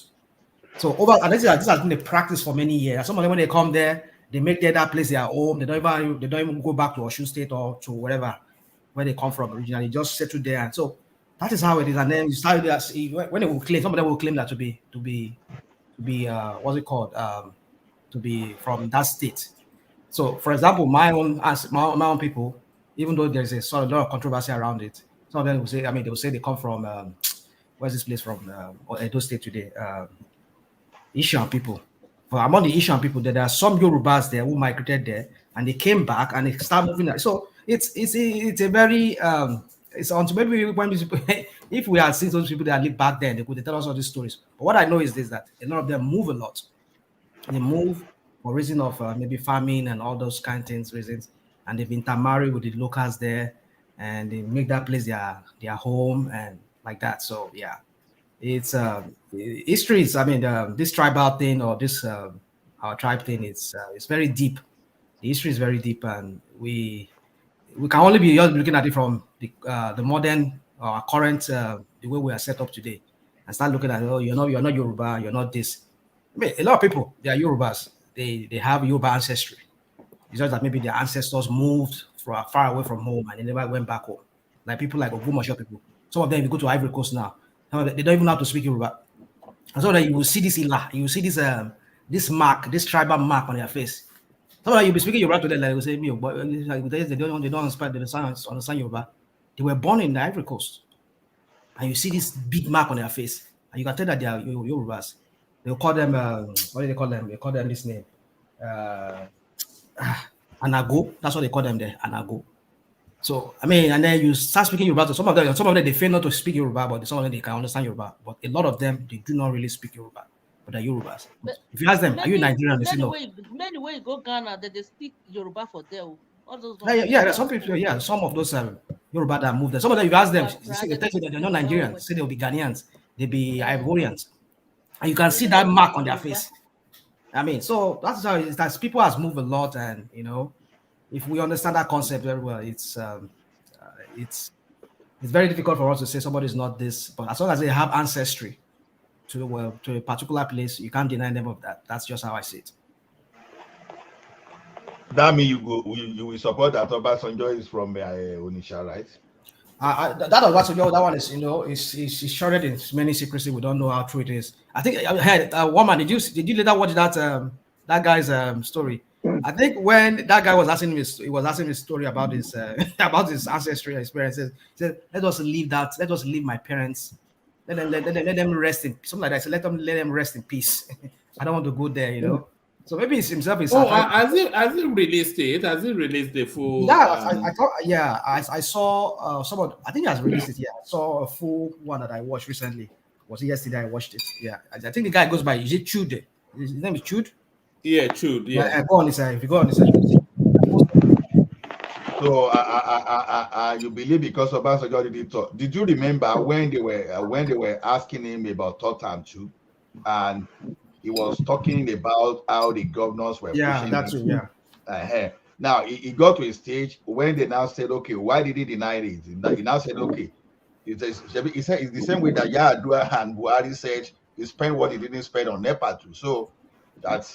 So and this has been a practice for many years. Some of them when they come there, they make that place their home. They don't even go back to Osun State or to wherever where they come from originally. They just settle there. And so that is how it is. And then you start when they will claim, some of them will claim that to be what's it called? To be from that state. So for example, my own people, even though there's a sort of lot of controversy around it, some of them will say, I mean, they will say they come from where's this place from? Edo State today. Ishan people. But among the Ishan people, there are some Yorubas there who migrated there and they came back and they start moving. So it's a very it's on maybe when if we had seen those people that lived back then, they could tell us all these stories. But what I know is this, that a lot of them move a lot. They move for reason of maybe farming and all those kind of things reasons, and they've intermarried with the locals there, and they make that place their home and like that. So yeah, it's history is, I mean, this tribal thing or this our tribe thing, it's very deep. The history is very deep, and we can only be just looking at it from the modern or current the way we are set up today, and start looking at, oh, you're not Yoruba, you're not this. I mean, a lot of people, they are Yorubas, they have Yoruba ancestry. It's just that maybe their ancestors moved from far away from home and they never went back home. Like people like Ogbomoso people. Some of them, if you go to Ivory Coast now, some of them, they don't even know how to speak Yoruba. And so that you will see this ila, you will see this mark, this tribal mark on their face. Some of them, you'll be speaking Yoruba to them, like they say, me, but they don't understand Yoruba. They were born in the Ivory Coast. And you see this big mark on their face. And you can tell that they are Yorubas. They'll call them, what do they call them? They call them this name. Anago. That's what they call them there, Anago. So, I mean, and then you start speaking Yoruba to some of them, they fail not to speak Yoruba, but some of them, they can understand Yoruba. But a lot of them, they do not really speak Yoruba, but they're Yorubas. If you ask them, are you Nigerian? They say no. Many way you go Ghana, that they speak Yoruba for them. All those Yeah, some people, some of those Yoruba that moved there. Some of them, if you ask them, they tell you that they're not Nigerians. Say they'll be Ghanaians, they'll be Ivorians. And you can see that mark on their face. I mean, so that's how it is. That people has moved a lot, and if we understand that concept very well, it's very difficult for us to say somebody is not this. But as long as they have ancestry to a particular place, you can't deny them of that. That's just how I see it. That means you will support that Obasanjo is from Onitsha, right? That one is, is shrouded in many secrecy. We don't know how true it is. I think I heard woman. Did you later watch that guy's story? I think when that guy was asking him, he was asking his story about his about his ancestry experiences. He said, "Let us leave my parents. Let them rest in something like that." So let them rest in peace. I don't want to go there, So maybe it's himself. Has he released it? Has he released the full? Yeah, I saw someone. I think he has released it. Yeah, I saw a full one that I watched recently. Was it yesterday? I watched it. Yeah, I think the guy goes by. Is it Chude? His name is Chude. Yeah, Chude. Yeah. Go on his side. If you go on his side. So you believe because Obasanjo didn't talk? Did you remember when they were asking him about third term too, and he was talking about how the governors were pushing that's it. Yeah. Now he got to a stage when they now said, okay, why did he deny it? He now said, okay, he said it's the same way that Yar'Adua and Buhari said he spent what he didn't spend on NEPA too. So that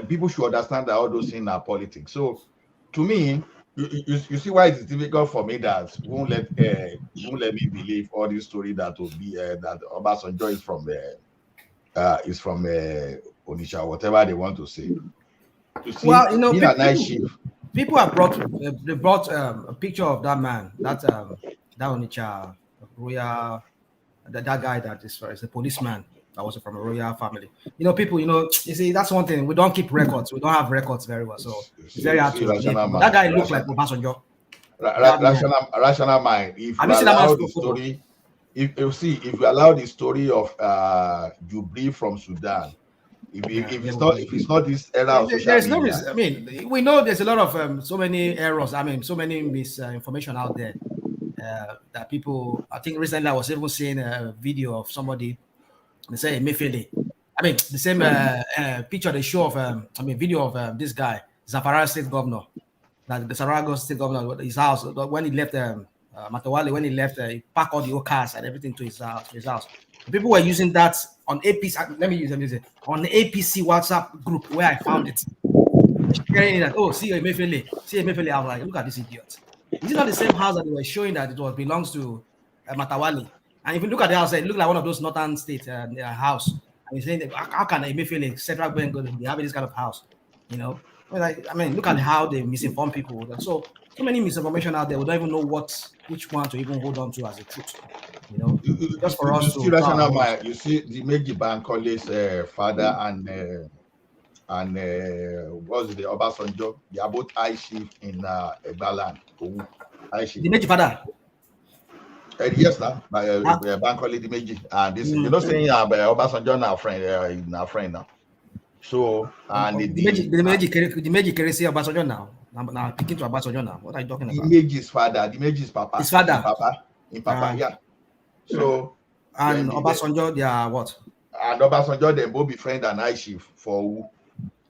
people should understand that all those things are politics. So to me, you see why it's difficult for me that won't let me believe all this story that will be that Obasanjo is from Onitsha, whatever they want to say. People have brought a picture of that man, that Onitsha royal, that guy that is a policeman that was from a royal family. People, you see, that's one thing. We don't keep records. We don't have records very well, so it's very hard to. That guy looks like Obasanjo. Rational mind. If you allow the story, if you allow the story of Jubilee from Sudan, if it's not this era of social media, I mean, we know there's a lot of so many errors. I mean, so many misinformation out there that people. I think recently I was even seeing a video of somebody. They say Emefiele. I mean, the same picture they show of video of this guy, Zamfara State Governor, that the Sarago State Governor, his house when he left Matawale, when he left, he packed all the old cars and everything to his house. People were using that on APC. Let me use it on the APC WhatsApp group where I found it. Sharing that, see Emefiele. I was like, look at this idiot. Is it not the same house that they were showing that it belongs to Matawale? And if you look at the house, it looks like one of those northern states house. And you're saying, how can Emefiele, central bank, be having this kind of house? I mean, look at how they misinform people. So many misinformation out there. We don't even know which one to even hold on to as a truth. Just for us to. You see the Meji Bankole's father and and what's the Obasanjo? They are both high chief in Egbaland. High chief. The Meji father. Yes, now by Bankole Dimeji, and this you know saying Obasanjo now friend, now. So and the Meji Keresi Obasanjo now picking to Obasanjo now. What are you talking about? Dimeji's father, Dimeji's papa. His father. In Papa, yeah. So and Obasanjo, they are what? And Obasanjo, they both be friend and high chief for who.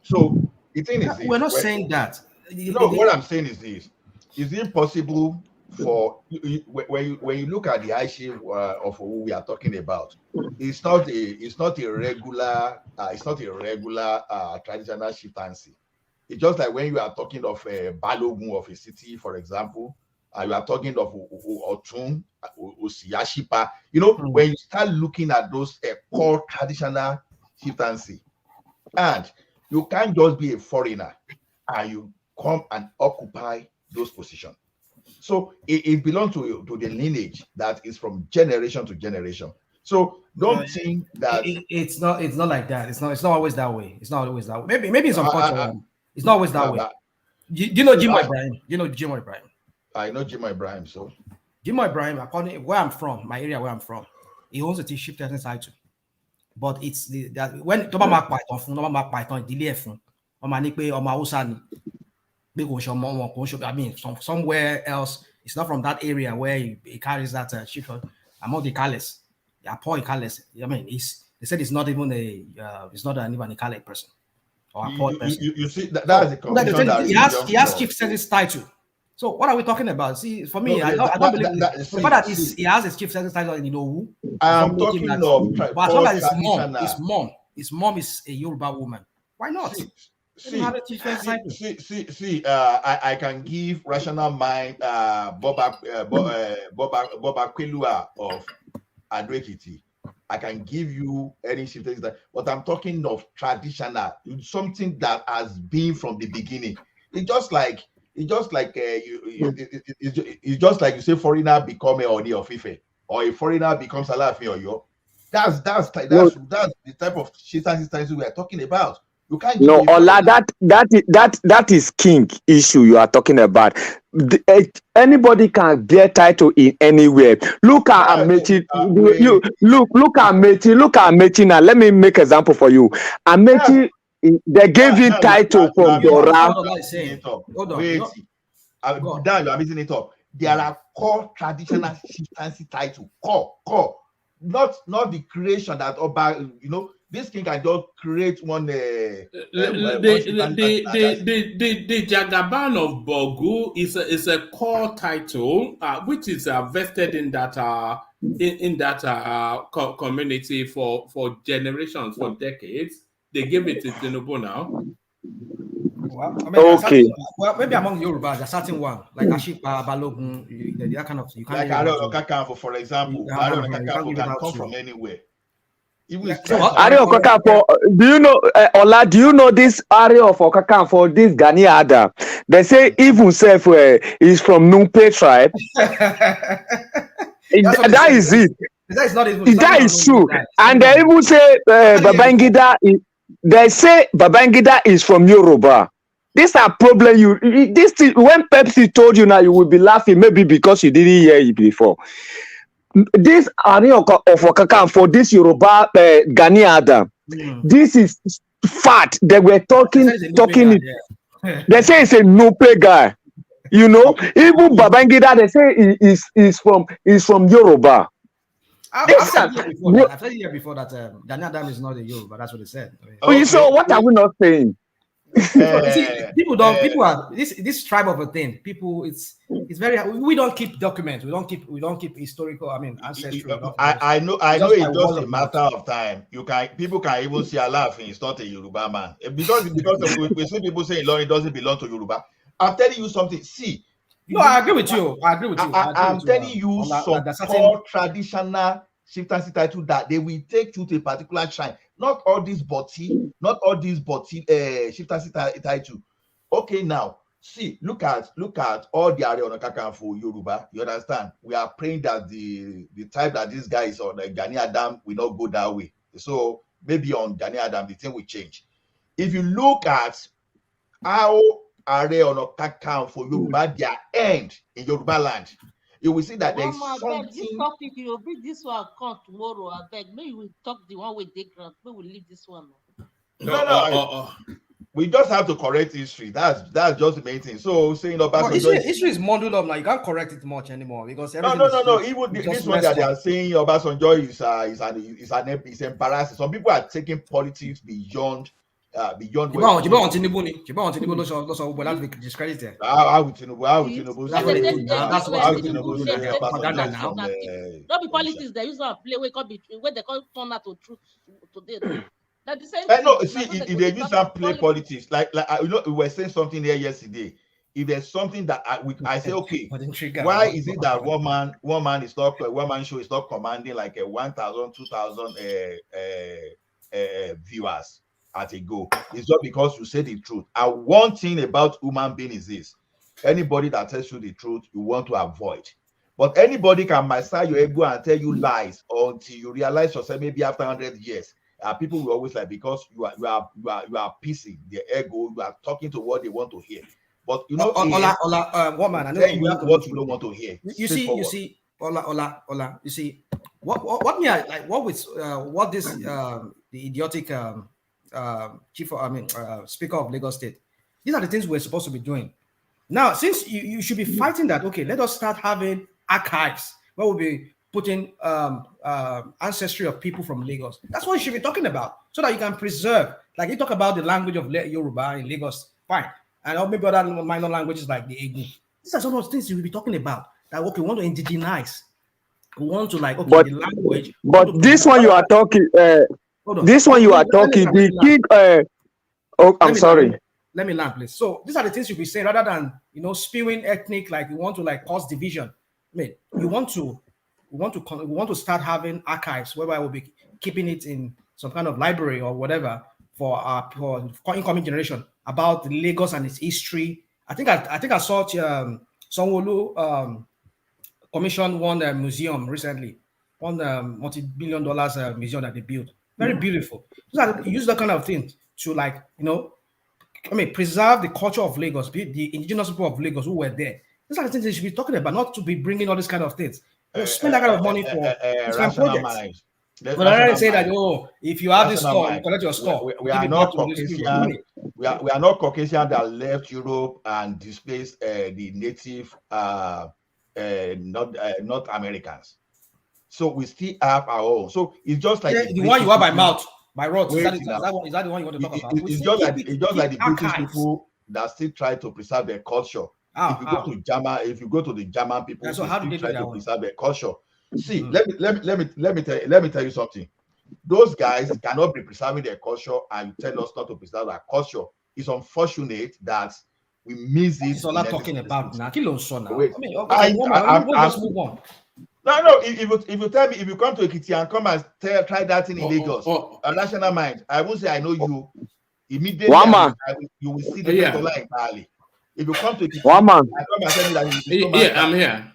So the thing is, we're not saying that. No, what I'm saying is this: is it possible for when you look at the high chief of who we are talking about? It's not a regular traditional chieftaincy. It's just like when you are talking of a Balogun of a city, for example. You are talking of Otun, Osiyashipa. You know, when you start looking at those core traditional chieftaincy, and you can't just be a foreigner and you come and occupy those positions. So it belongs to the lineage that is from generation to generation. So don't think that it's not like that. It's not always that way. It's not always that way. Maybe it's on culture. It's not always that way. You know Jimo Ibrahim. You know Jimo Ibrahim. I know Jimo Ibrahim. So Jimo Ibrahim, according where I'm from, my area where I'm from, he owns a chieftaincy title. But it's that when Toba Mark Python, delay fun, I mean, somewhere else. It's not from that area where he carries that chief. Among the Kales, poor Kales. I mean, they said it's not even it's not even a Kale person or a poor person. You see, that's the confusion that he has chieftaincy title. So what are we talking about? See, for me, I don't believe he has his chieftaincy title in Inowu. I'm talking of. But as long as his mom is a Yoruba woman, why not? I can give rational mind Boba Kwelua of Adwekiti. I can give you any chieftaincy, but I'm talking of traditional, something that has been from the beginning. It's just like you say foreigner become a Oni of Ife, or a foreigner becomes Alaafin Oyo. That's the type of chieftaincy we are talking about. You can't. No, Ola, that is king issue you are talking about. Anybody can bear title in anywhere. Look at Amechi. Look at Amechi now. Let me make example for you. Amechi, they gave him title from Dora. You're mixing it up. There are core traditional chieftaincy title. Core. Not the creation that Oba, this king can just create one. The Jagaban of Bogu is a core title, which is vested in that community for generations, for decades. They give it to Tinubu now. Well, I mean, okay. Maybe among Yorubas, a certain one like Ashipa, Balogun, that kind of. You can't like Ario Okakanfo, for example. Ario Okakanfo can come from anywhere. Ario Okakanfo, do you know, Ola? Do you know this Ario of Okakanfo? This Gani Adam, they say even self is from Numpe tribe. That is it. That is true, and they even say Babangida. They say Babangida is from Yoruba. These are problem. This thing, when Pepsi told you now, you will be laughing, maybe because you didn't hear it before. This Ari of Okakan for this Yoruba Gani Adam. This is fat. They were talking. They say it's a Nupe guy. Even Babangida, they say is from Yoruba. I've said it here before that Gani Adam is not a Yoruba. That's what they said. So what are we not saying? People are this tribe of a thing. People, it's very. We don't keep documents. We don't keep historical. I mean, ancestry. I know. It's just a matter of time. People can even see Alaafin is not a Yoruba man because we see people saying Ilorin doesn't belong to Yoruba. I'm telling you something. See. No, I agree with you. I'm telling you some core traditional chieftaincy title that they will take you to a particular shrine. Not all these chieftaincy title. Okay, now see, look at all the Are Ona Kakanfo Yoruba. You understand? We are praying that the type that this guy is on Gani Adam will not go that way. So maybe on Gani Adam the thing will change. if you look at how Are Ona Kakan for Yoruba, their end in Yoruba land, you will see that there is Mama, something. beg, this topic, you will bring this one come tomorrow. I beg, maybe we talk the one with the grant. Maybe we leave this one. We just have to correct history. That's just the main thing. So saying But history is muddled up now. You can't correct it much anymore because everything no. Even this one that they are saying Obasanjo is embarrassing. Some people are taking politics beyond where discredited. How would Tinubu not be politics. They use one play where they call turn out to truth today. That the same no, see, if they use that play politics, like we were saying something there yesterday. If there's something that I say, okay, why is it that one man show is not commanding like a 1,000, 2,000 viewers at a go? It's just because you say the truth. And one thing about human being is this: anybody that tells you the truth, you want to avoid. But anybody can massage your ego and tell you lies until you realize yourself maybe after 100 years. People will always like, because you are pissing their ego, you are talking to what they want to hear. But you know, what man? I know what you don't want to hear. You see, Ola. You see, what me like? What with what this the idiotic Speaker of Lagos State? These are the things we're supposed to be doing. Now, since you should be fighting that, okay, let us start having archives where we'll be putting ancestry of people from Lagos. That's what you should be talking about, so that you can preserve. Like you talk about the language of Yoruba in Lagos, fine, and maybe other minor languages like the Egu. These are some of the things you will be talking about. That okay, we want to indigenize. We want to like okay, the language. But this one you are talking. This one you are talking. The king. I'm sorry. Let me land, please. So these are the things you'll be saying rather than spewing ethnic, like you want to like cause division. I mean, we want to start having archives whereby we'll be keeping it in some kind of library or whatever for incoming generation about Lagos and its history. I think I saw Sanwo-Olu commissioned one museum recently, one multi-billion-dollar museum that they built. Very beautiful. So use that kind of thing to like preserve the culture of Lagos, the indigenous people of Lagos who were there. These are the things they should be talking about, not to be bringing all these kind of things. Spend that kind of money for projects. But I say that if you have this store, you collect your store. We are not Caucasian. We are not Caucasian that left Europe and displaced the native not Americans. So we still have our own. So it's just like the one you have by mouth, by roads. Is that the one you want to talk about? It's just like the British people that still try to preserve their culture. If you go to the German people, so how do they try to one? preserve their culture? See, let me tell you something. Those guys cannot be preserving their culture and tell us not to preserve our culture. It's unfortunate that we miss it. That's all I'm talking about now. Let's move on. No. If you tell me, if you come to Ekiti and come and try that thing in Lagos, a national mind, I won't say I know you. Immediately, you will see the dollar entirely. If you come to Ekiti, and come and tell me that I'm here.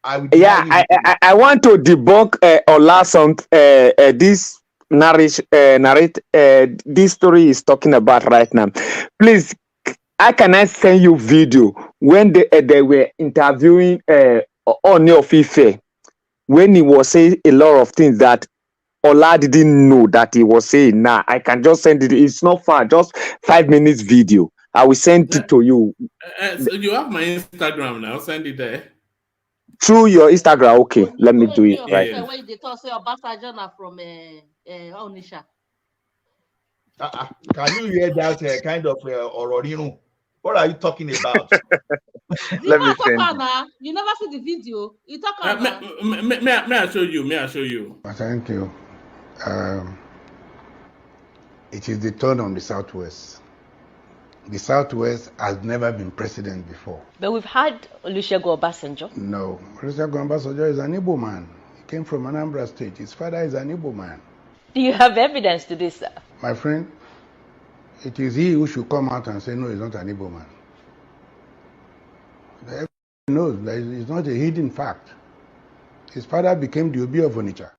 I want to debunk Ola this narrate this story is talking about right now. Please, I cannot send you video when they were interviewing Ooni of Ife, when he was saying a lot of things that Ola didn't know that he was saying. Now I can just send it. It's not far, just 5 minutes video. I will send it to you. So you have my Instagram now. Send it there. Through your Instagram, okay. Let me do it right. When they talk say Obasanjo na from Onisha. Can you hear that kind of ororino? What are you talking about? Let me send you never see the video. You talk about may I show you? Thank you. It is the turn on the Southwest. The Southwest has never been president before. But we've had Olusegun Obasanjo. No, Olusegun Obasanjo is an Igbo man. He came from Anambra State. His father is an Igbo man. Do you have evidence to this, sir? My friend, it is he who should come out and say, no, he's not an Igbo man. Everybody knows that it's not a hidden fact. His father became the Obi of Onitsha.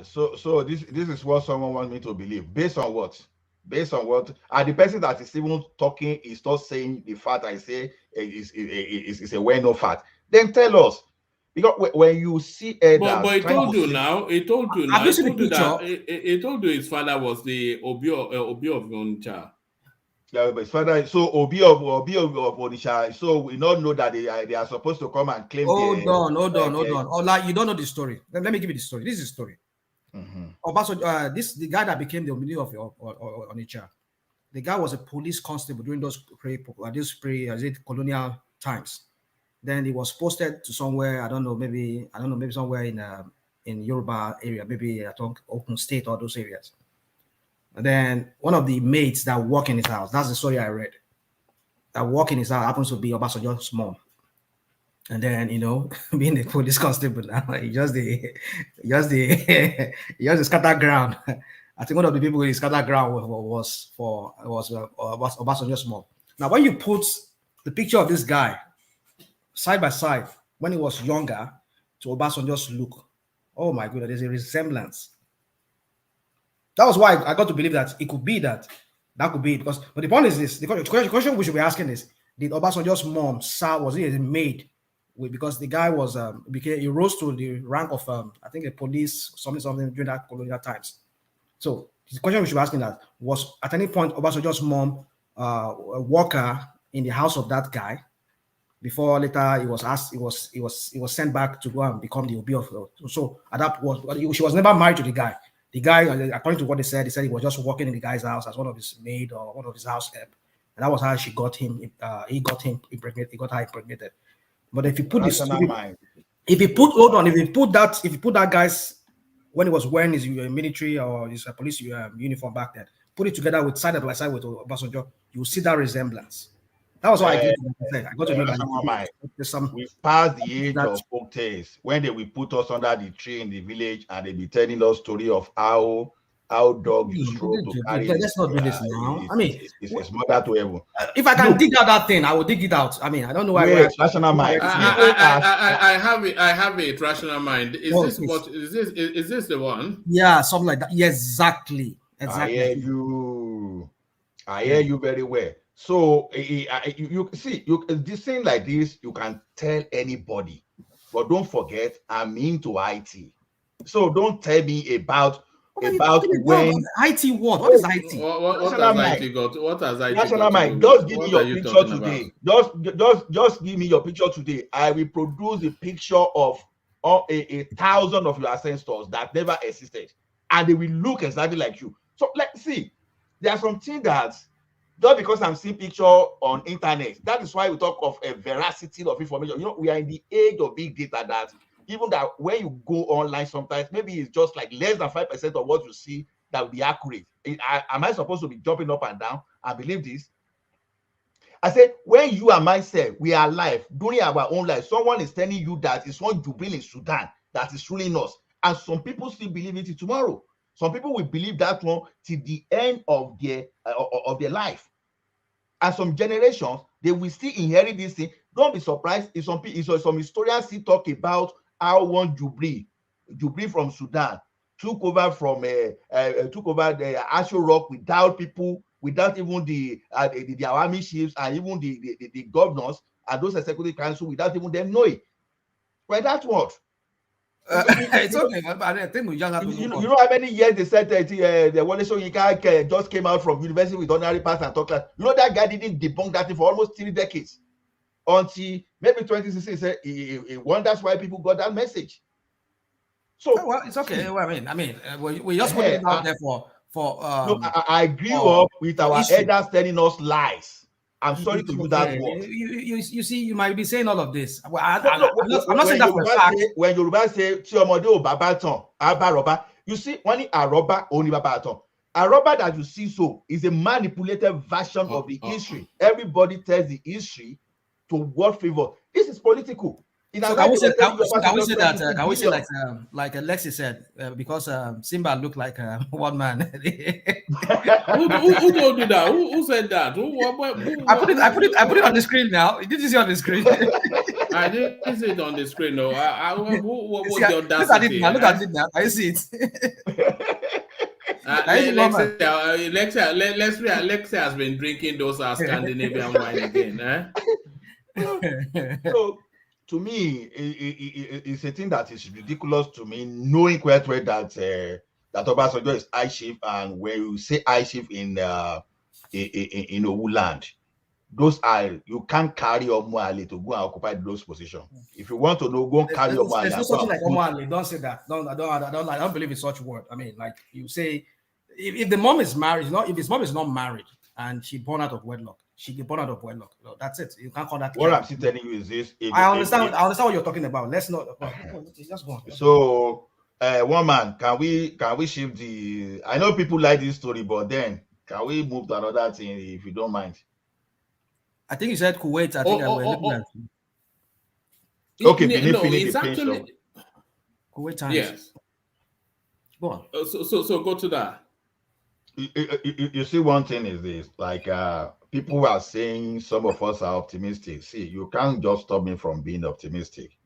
So this is what someone wants me to believe. Based on what? Based on what? And the person that is even talking is not saying the fact I say is a well-known fact. Then tell us. Because when you see elders, But he told you now. He told you now. He told you that. He told you his father was the Obi of Onitsha. Yeah, but his father. So Obi of Onitsha. So we not know that they are supposed to come and claim. Hold on. Oh, like you don't know the story. Let me give you the story. This is the story. The guy that became the Obi of Onitsha, the guy was a police constable during those colonial times. Then he was posted to somewhere, I don't know, maybe somewhere in Yoruba area, maybe I think Ogun State or those areas. And then one of the mates that work in his house, that's the story I read, that work in his house happens to be Obasanjo's mom. And then, being a police constable now, he just the scatter ground. I think one of the people in scatter ground was Obasanjo's mom. Now, when you put the picture of this guy side by side when he was younger to Obasanjo's look, oh my goodness, there's a resemblance. That was why I got to believe that it could be that could be it. But the point is this: the question we should be asking is, did Obasanjo's mom was he a maid? Because the guy was he rose to the rank of I think a police something during that colonial times. So the question we should be asking that was, at any point Obasanjo's mom a worker in the house of that guy before later he was sent back to go and become the Obi of. So at that point she was never married to the guy. The guy, according to what they said he was just working in the guy's house as one of his maid or one of his house help, and that was how she got him. He got her impregnated. But if you put if you put that guy's, when he was wearing his military or his police uniform back then, put it together with side by side with Obasanjo, you will see that resemblance. That was why I got to know that we passed the age of folk tales when they will put us under the tree in the village and they be telling us story of how dog you stroke to carry. Let's not do this now. I mean, it's mother to heaven. If I can dig out that thing, I will dig it out. I mean, I don't know why. Rational mind. I have it. Rational mind. Is this the one? Yeah, something like that. Yeah, exactly. I hear you very well. So you see, this thing like this, you can tell anybody, but don't forget, I'm into IT. So don't tell me about when IT what is IT? What has IT got? What has IT National mind. Just give me your picture today. Just give me your picture today. I will produce a picture of 1,000 of your ancestors that never existed, and they will look exactly like you. So let's see. There are some things that just because I'm seeing picture on internet, that is why we talk of a veracity of information. We are in the age of big data that even that when you go online sometimes, maybe it's just like less than 5% of what you see that will be accurate. Am I supposed to be jumping up and down? I believe this. I say, when you and myself, we are alive, during our own life, someone is telling you that it's one Jubilee in Sudan that is ruling us. And some people still believe it tomorrow. Some people will believe that one till the end of their life. And some generations, they will still inherit this thing. Don't be surprised if some historians still talk about how one Jubilee from Sudan took over the Asho Rock without even the army chiefs and even the governors and those executive council without even them knowing. Well, that's what. It's okay, but I think we just have to you know how many years they said that the Wole Soyinka just came out from university with honorary pass and talk like, that guy didn't debunk that thing for almost 3 decades until maybe 2016. He said he wonders why people got that message. So well, it's okay. Well, I mean, we just put it out there for. I grew up with our elders telling us lies. I'm sorry to do that word. You see, you might be saying all of this. Well, I'm not saying that for a fact. When Yoruba say, you see, when a robber that you see so is a manipulated version of the history. Everybody tells the history to what favor. This is political. So can we say that like Alexis said, because Simba looked like one man. who told you that? Who said that? I put it on the screen now. Did you see on the screen? I didn't see it on the screen. No, what See, the look at it audacity? now. Look at it now. I see it. Lexia has been drinking those Scandinavian wine again. So, to me, it's a thing that is ridiculous to me, knowing quite well that that Obasanjo is high chief, and when you say high chief in Owu land, those are, you can't carry Omuale to go and occupy those positions. If you want to know, go and carry Omuale. There's no such thing like Omuale. Don't say that. I don't believe in such word. I mean, like you say, if the mom is married, if his mom is not married and she born out of wedlock, she get born out of wedlock. No, that's it. You can't call that. What I'm still telling you is this. I understand what you're talking about. Let's not. Just go on. So, one man, can we shift the? I know people like this story, but then can we move to another thing if you don't mind? I think you said Kuwait. I think we're looking at. Okay, it's actually Kuwait times. Yes. Go on. So go to that. You see, one thing is this: like people are saying some of us are optimistic. See, you can't just stop me from being optimistic.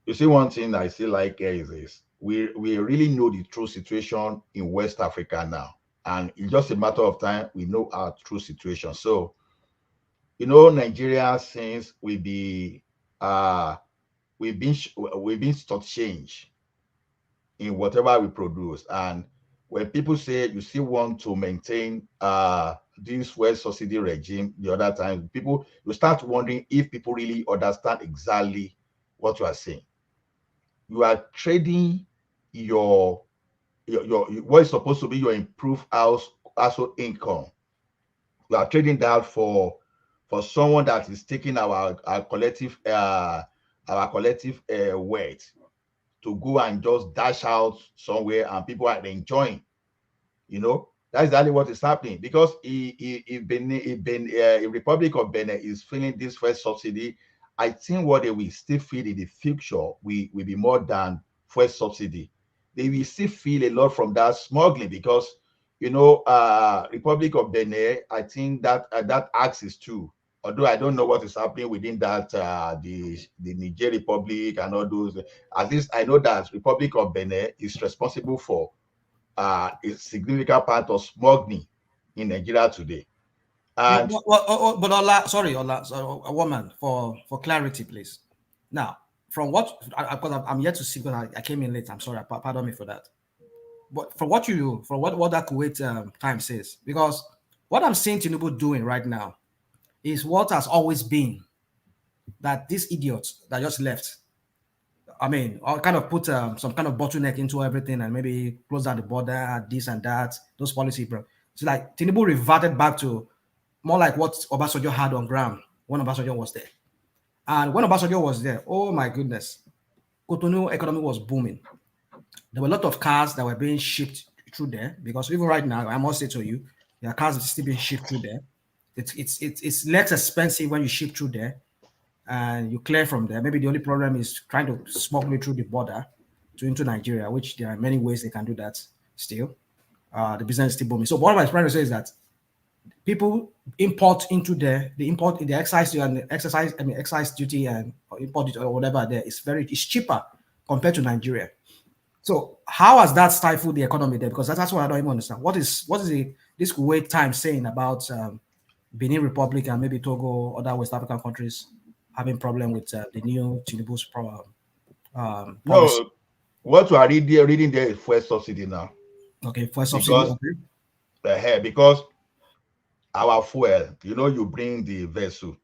You see, one thing I see like is this: we really know the true situation in West Africa now, and it's just a matter of time we know our true situation. So, Nigeria, since we've been stock change in whatever we produce, and when people say you still want to maintain this fuel subsidy regime, the other time you start wondering if people really understand exactly what you are saying. You are trading your what is supposed to be your improved household income. You are trading that for someone that is taking our collective wealth to go and just dash out somewhere, and people are enjoying. That's exactly what is happening, because if Republic of Benin is feeling this first subsidy, I think what they will still feel in the future will be more than first subsidy. They will still feel a lot from that smuggling, because Republic of Benin, I think that axis too. Although I don't know what is happening within that the Niger Republic and all those. At least I know that Republic of Benin is responsible for a significant part of smuggling in Nigeria today. And but Ola, a woman, for clarity, please. Now, from what, because I'm yet to see, because I came in late. I'm sorry. Pardon me for that. But from what that Kuwait time says, because what I'm seeing Tinubu doing right now is what has always been, that these idiots that just left, I mean, I'll kind of put some kind of bottleneck into everything and maybe close down the border, this and that, those policy, bro. It's like Tinubu reverted back to more like what Obasanjo had on ground when Obasanjo was there. And when Obasanjo was there, oh my goodness, Cotonou economy was booming. There were a lot of cars that were being shipped through there, because even right now, I must say to you, there are cars that are still being shipped through there. It's less expensive when you ship through there and you clear from there. Maybe the only problem is trying to smuggle it through the border into Nigeria, which there are many ways they can do that still. The business is still booming. So what I'm trying to say is that people import into there, the excise duty and import it or whatever there is it's cheaper compared to Nigeria. So how has that stifled the economy there? Because that's what I don't even understand. What is this Kuwait time saying about Benin Republic and maybe Togo, other West African countries having problem with the new Tinubu's policy? No, what you are reading there is fuel subsidy now. Okay, fuel subsidy. Because our fuel, you bring the vessel,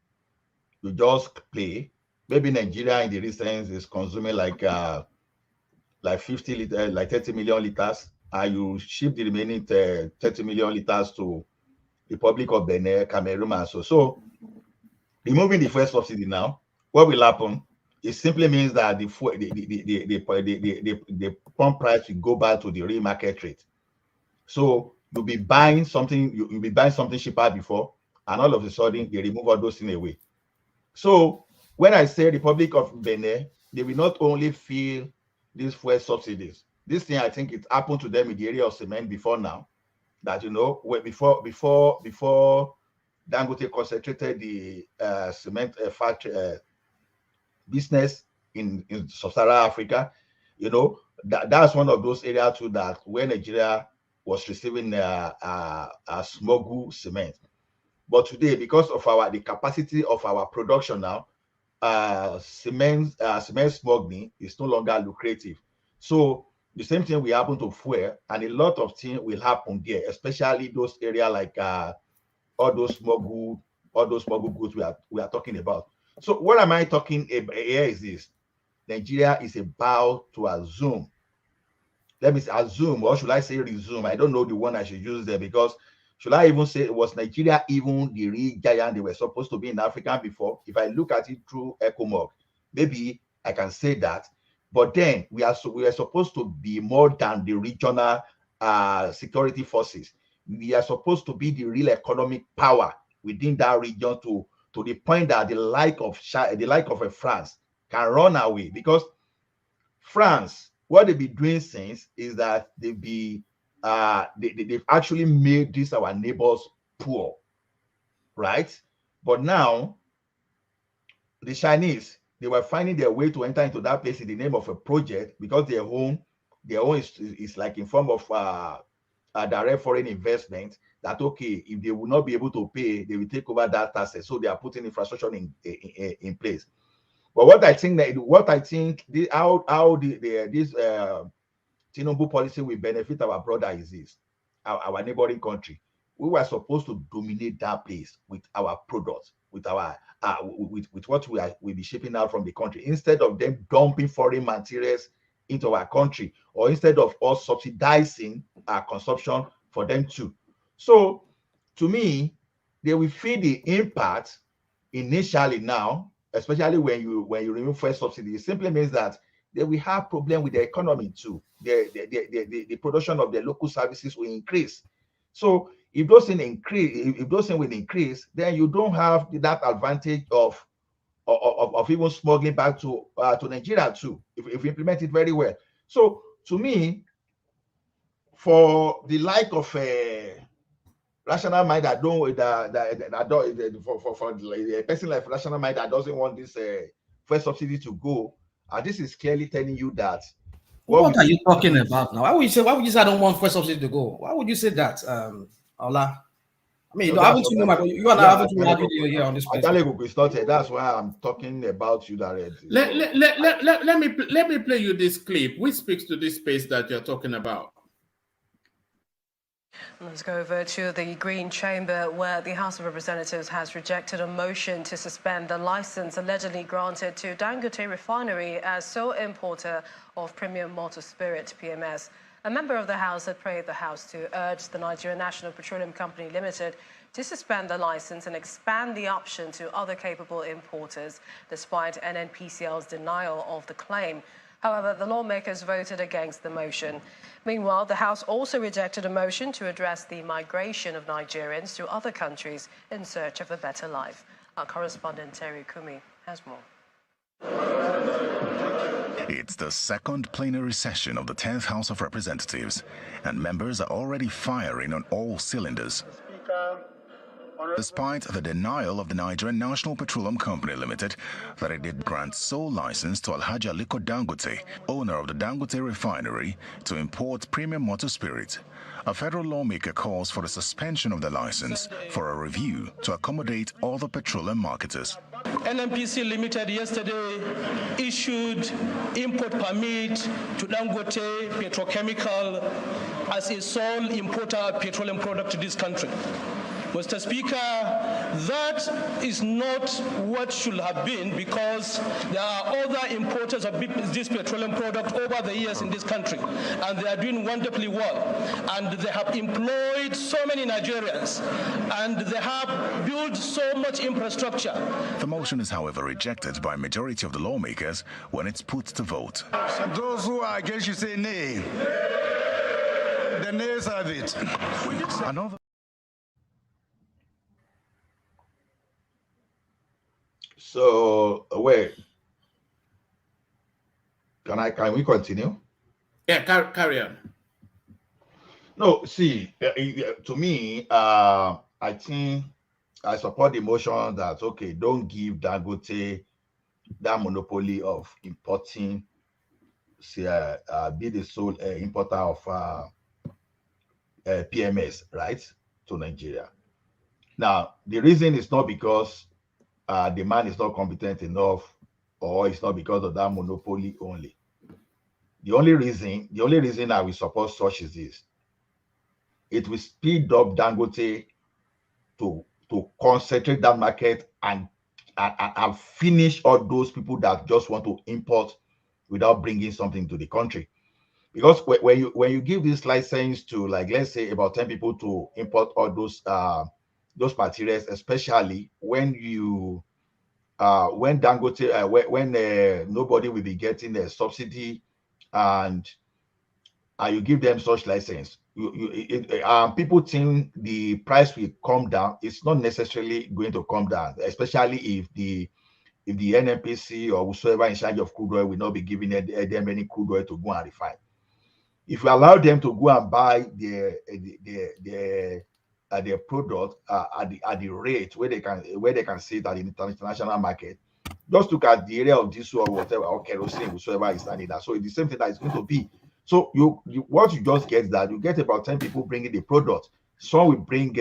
you just pay. Maybe Nigeria in the recent is consuming like 50 liters, like 30 million liters, and you ship the remaining 30 million liters to Republic of Benin, Cameroon, and so. So, removing the fuel subsidy now, what will happen? It simply means that the pump price will go back to the real market rate. So you'll be buying something cheaper before, and all of a sudden they remove all those things away. So when I say Republic of Benin, they will not only feel these fuel subsidies. This thing, I think it happened to them in the area of cement before now. That before Dangote concentrated the cement factory business in sub-Saharan Africa. You know, that's one of those areas too that where Nigeria was receiving smuggled cement. But today, because of the capacity of our production now, cement smuggling is no longer lucrative. So the same thing will happen to fuel, and a lot of things will happen there, especially those areas like all those smuggled goods we are talking about. So what am I talking about here is this: Nigeria is about to assume. Let me assume, or should I say resume? I don't know the one I should use there, because should I even say, was Nigeria even the real giant they were supposed to be in Africa before? If I look at it through ECOMOG, maybe I can say that. But then we are supposed to be more than the regional security forces. We are supposed to be the real economic power within that region to the point that the like of a France can run away, because France, what they've been doing since is that they've actually made this our neighbors poor, right? But now the Chinese, they were finding their way to enter into that place in the name of a project, because their own is like in form of a direct foreign investment, that okay, if they will not be able to pay, they will take over that asset. So they are putting infrastructure in place. But what I think how this Tinubu policy will benefit our brother is this: our neighboring country. We were supposed to dominate that place with our products, with our with what we'll be shipping out from the country, instead of them dumping foreign materials into our country, or instead of us subsidizing our consumption for them too. So to me, they will feel the impact initially now, especially when you remove fuel subsidy. It simply means that they will have problem with the economy too. The production of the local services will increase. So if those things will increase, then you don't have that advantage of even smuggling back to Nigeria too, if we implement it very well. So to me, for the like of a rational mind that don't for a person like rational mind that doesn't want this first subsidy to go, this is clearly telling you that what are you talking about now? Why would you say I don't want first subsidy to go? Why would you say that, Ola? I mean, haven't you know you and I haven't you argued here on this place? That's why I'm talking about you directly. Let me play you this clip, which speaks to this space that you're talking about. Let's go over to the Green Chamber, where the House of Representatives has rejected a motion to suspend the license allegedly granted to Dangote Refinery as sole importer of premium malted spirit, PMS. A member of the House had prayed the House to urge the Nigerian National Petroleum Company Limited to suspend the license and expand the option to other capable importers, despite NNPCL's denial of the claim. However, the lawmakers voted against the motion. Meanwhile, the House also rejected a motion to address the migration of Nigerians to other countries in search of a better life. Our correspondent Terry Kumi has more. It's the second plenary session of the 10th House of Representatives, and members are already firing on all cylinders. Despite the denial of the Nigerian National Petroleum Company Limited that it did grant sole license to Alhaji Aliko Dangote, owner of the Dangote Refinery, to import premium motor spirit, a federal lawmaker calls for the suspension of the license for a review to accommodate all the petroleum marketers. NNPC Limited yesterday issued import permit to Dangote Petrochemical as a sole importer of petroleum product to this country. Mr. Speaker, that is not what should have been, because there are other importers of this petroleum product over the years in this country, and they are doing wonderfully well. And they have employed so many Nigerians, and they have built so much infrastructure. The motion is, however, rejected by a majority of the lawmakers when it's put to vote. Those who are against you say nay. The nays have it. Another. So wait, can we continue? Yeah, carry on. No, see, to me, I think I support the motion that okay, don't give Dangote that monopoly of importing, be the sole importer of PMS, right, to Nigeria. Now, the reason is not because the man is not competent enough, or it's not because of that monopoly only. The only reason I will support such is this: it will speed up Dangote to concentrate that market and finish all those people that just want to import without bringing something to the country. Because when you give this license to, like, let's say about 10 people to import all those materials, especially when Dangote when nobody will be getting a subsidy, and you give them such license, people think the price will come down. It's not necessarily going to come down, especially if the NNPC or whosoever in charge of crude oil will not be giving them any crude oil to go and refine. If you allow them to go and buy their product at the rate where they can see that in the international market, just look at the area of diesel or whatever, or kerosene, whosoever is standing there. So it's the same thing that is going to be. So what you just get that you get about 10 people bringing the product. Some will bring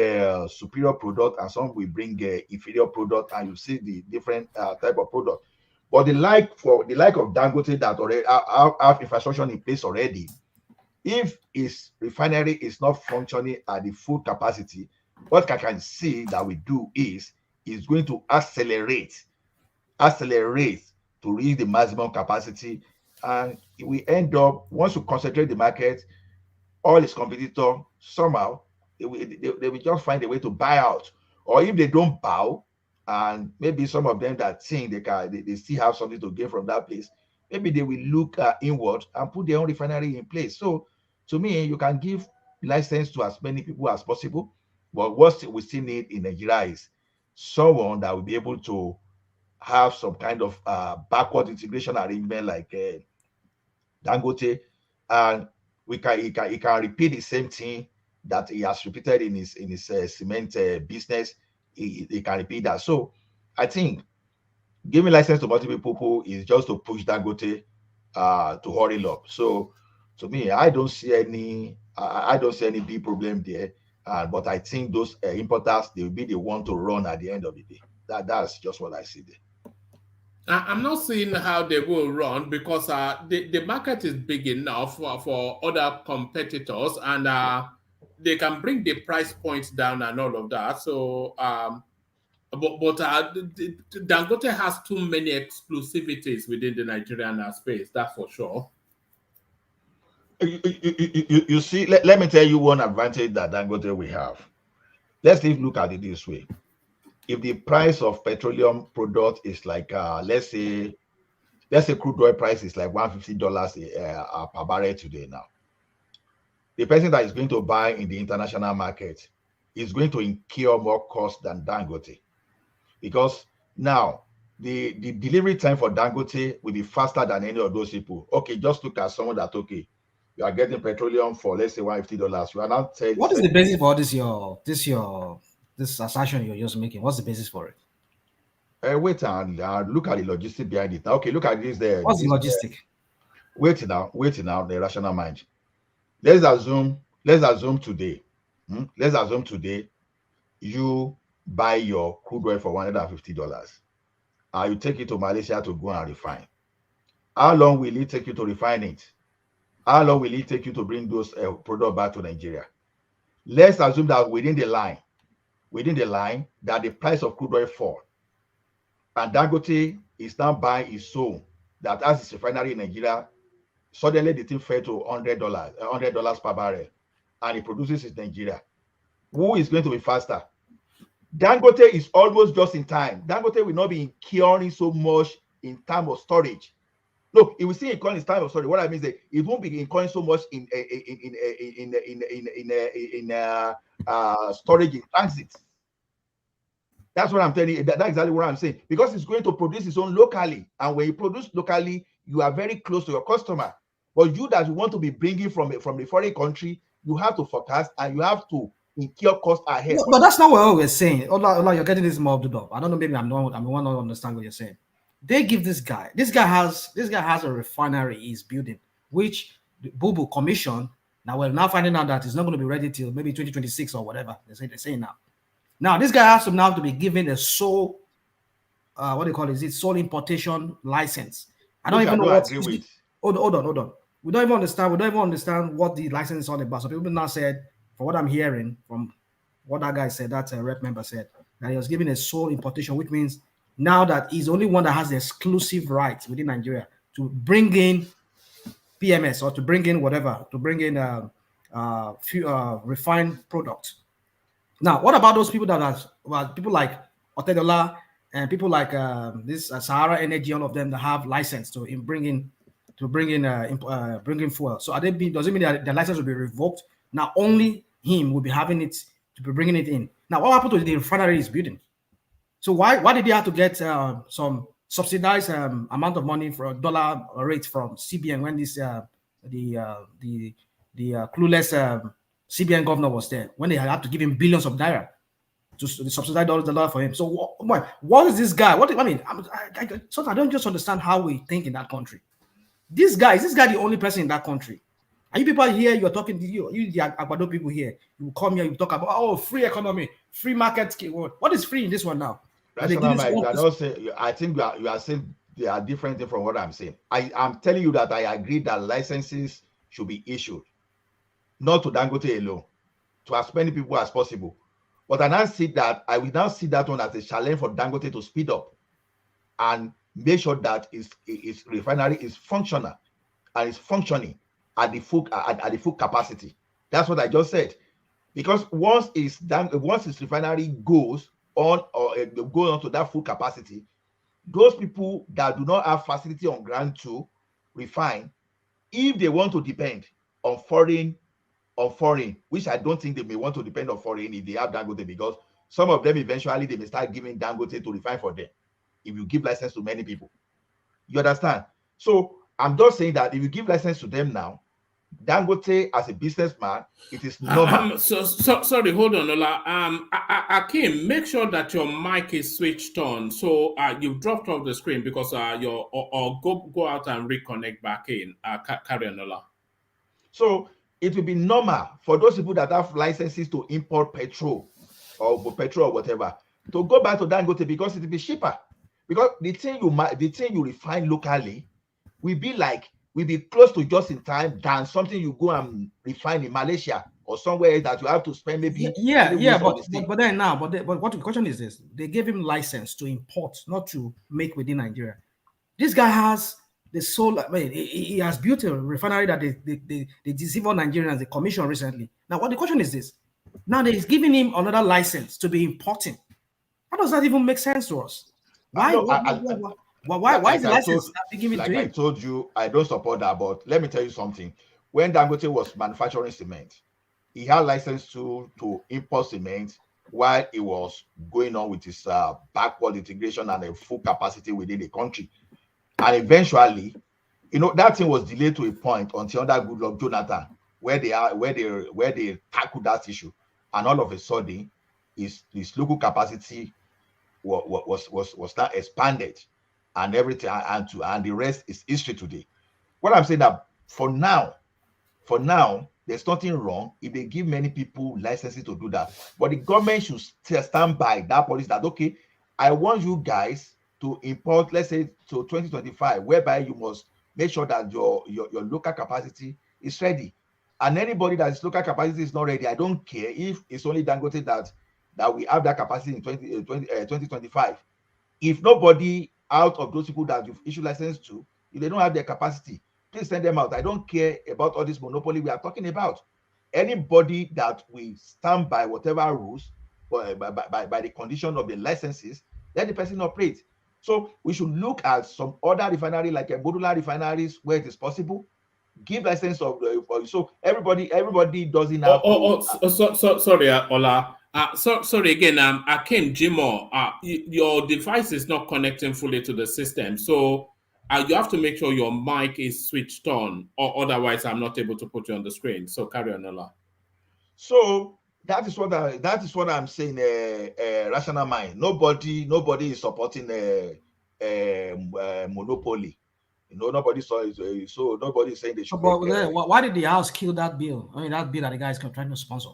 superior product, and some will bring inferior product, and you see the different type of product. But the like of Dangote that already have infrastructure in place already, if his refinery is not functioning at the full capacity, what I can see that we do is going to accelerate to reach the maximum capacity, and we end up, once you concentrate the market, all his competitors somehow they will just find a way to buy out, or if they don't bow, and maybe some of them that think they still have something to gain from that place, maybe they will look inward and put their own refinery in place. So to me, you can give license to as many people as possible, but what we still need in Nigeria is someone that will be able to have some kind of backward integration arrangement like Dangote, and he can repeat the same thing that he has repeated in his cement business. He can repeat that. So I think giving license to multiple people is just to push Dangote to hurry up. So to me, I don't see any big problem there. But I think those importers, they will be the one to run at the end of the day. That's just what I see there. I'm not seeing how they will run, because the market is big enough for other competitors, and they can bring the price points down and all of that. So, but Dangote has too many exclusivities within the Nigerian space. That's for sure. You see, let me tell you one advantage that Dangote will have. Let's look at it this way. If the price of petroleum product is like let's say crude oil price is like $150 per barrel today, now the person that is going to buy in the international market is going to incur more cost than Dangote, because now the delivery time for Dangote will be faster than any of those people. Okay, just look at someone that, okay, you are getting petroleum for, let's say, $150. You are now telling. What is the basis for this assertion you're just making? What's the basis for it? Wait and look at the logistic behind it. Okay, look at this there. What's the logistic? Wait now, the rational mind. Let's assume today. Let's assume today you buy your crude oil for $150. You take it to Malaysia to go and refine. How long will it take you to refine it? How long will it take you to bring those products back to Nigeria? Let's assume that within the line, that the price of crude oil fall, and Dangote is now buying his own that has his refinery in Nigeria. Suddenly the thing fell to $100 per barrel, and it produces in Nigeria. Who is going to be faster? Dangote is almost just in time. Dangote will not be incurring so much in terms of storage. Look, it will still incur in time of storage. What I mean is that it won't be incurring so much in storage in transit. That's what I'm telling you. That's exactly what I'm saying. Because it's going to produce its own locally, and when you produce locally, you are very close to your customer. But you that you want to be bringing from a foreign country, you have to forecast and you have to incur cost ahead. No, but that's not what we're saying. Ola, you're getting this mobbed up. I don't know. Maybe I'm the one not understand what you're saying. They give this guy. This guy has a refinery he's building, which the Bubu Commission. Now we're now finding out that it's not going to be ready till maybe 2026 or whatever they're saying now. Now this guy has to now to be given a sole, what do you call it? Is it sole importation license? I don't Which even I know don't what. agree with. Hold on. We don't even understand what the license is all about. So people now said, from what I'm hearing from what that guy said, that rep member said, that he was given a sole importation, which means now that he's the only one that has the exclusive right within Nigeria to bring in PMS or to bring in whatever, to bring in refined product. Now, what about those people that are people like Otedola and people like this Sahara Energy, all of them that have license to bring in fuel? So does it mean that the license will be revoked? Now only him will be having it to be bringing it in. Now, what happened to the refinery he's building? So why did he have to get some subsidized amount of money for a dollar rate from CBN when this the clueless CBN governor was there, when they had to give him billions of naira to subsidize the dollar for him? So what is this guy? What I mean, I don't just understand how we think in that country. Is this guy the only person in that country? Are you people here? You're talking to you the Agbado people here. You come here, you talk about free economy, free market. What is free in this one now? Rational Mike, you are not saying. I think you are saying they are different from what I'm saying. I'm telling you that I agree that licenses should be issued, not to Dangote alone, to as many people as possible. But I will now see that one as a challenge for Dangote to speed up and make sure that its refinery is functional and is functioning at the full capacity. That's what I just said. Because once its refinery goes on to that full capacity, those people that do not have facility on ground to refine, if they want to depend on foreign, which I don't think they may want to depend on foreign if they have Dangote, because some of them eventually they may start giving Dangote to refine for them if you give license to many people. You understand? So I'm just saying that if you give license to them now, Dangote as a businessman, it is normal. Sorry, hold on, Ola. Akim, make sure that your mic is switched on. So you've dropped off the screen because go out and reconnect back in. Carry on, Ola. So it will be normal for those people that have licenses to import petrol or whatever to go back to Dangote because it will be cheaper. Because the thing you refine locally will be close to just in time than something you go and refine in Malaysia or somewhere that you have to spend maybe but what the question is this: they gave him license to import, not to make within Nigeria. This guy has the sole. I mean, he has built a refinery that they deceive all Nigerians. They commissioned recently. Now, what the question is this: now they're giving him another license to be importing. How does that even make sense to us? Why is the license given to him? I told you, I don't support that. But let me tell you something. When Dangote was manufacturing cement, he had license to import cement while he was going on with his backward integration and a full capacity within the country. And eventually, that thing was delayed to a point until under Goodluck Jonathan, where they tackled that issue, and all of a sudden, his local capacity was now expanded, and everything, and the rest is history today. What I'm saying that for now, there's nothing wrong if they give many people licenses to do that. But the government should stand by that policy that, okay, I want you guys to import, let's say, to 2025, whereby you must make sure that your local capacity is ready. And anybody that's local capacity is not ready, I don't care if it's only Dangote that we have that capacity in 2025. If nobody out of those people that you've issued license to, if they don't have their capacity, please send them out. I don't care about all this monopoly we are talking about. Anybody that we stand by whatever rules, by the condition of the licenses, let the person operate. So we should look at some other refinery like a modular refineries where it is possible. Give license so everybody doesn't have sorry, Ola. Sorry again. Akim Jimo, your device is not connecting fully to the system, so you have to make sure your mic is switched on, or otherwise I'm not able to put you on the screen. So carry on, Ola. So that is what I'm saying. Rational mind. Nobody is supporting monopoly. Nobody saw it, so nobody's saying they should But make. why did the House kill that bill? I mean, that bill that the guy is trying to sponsor.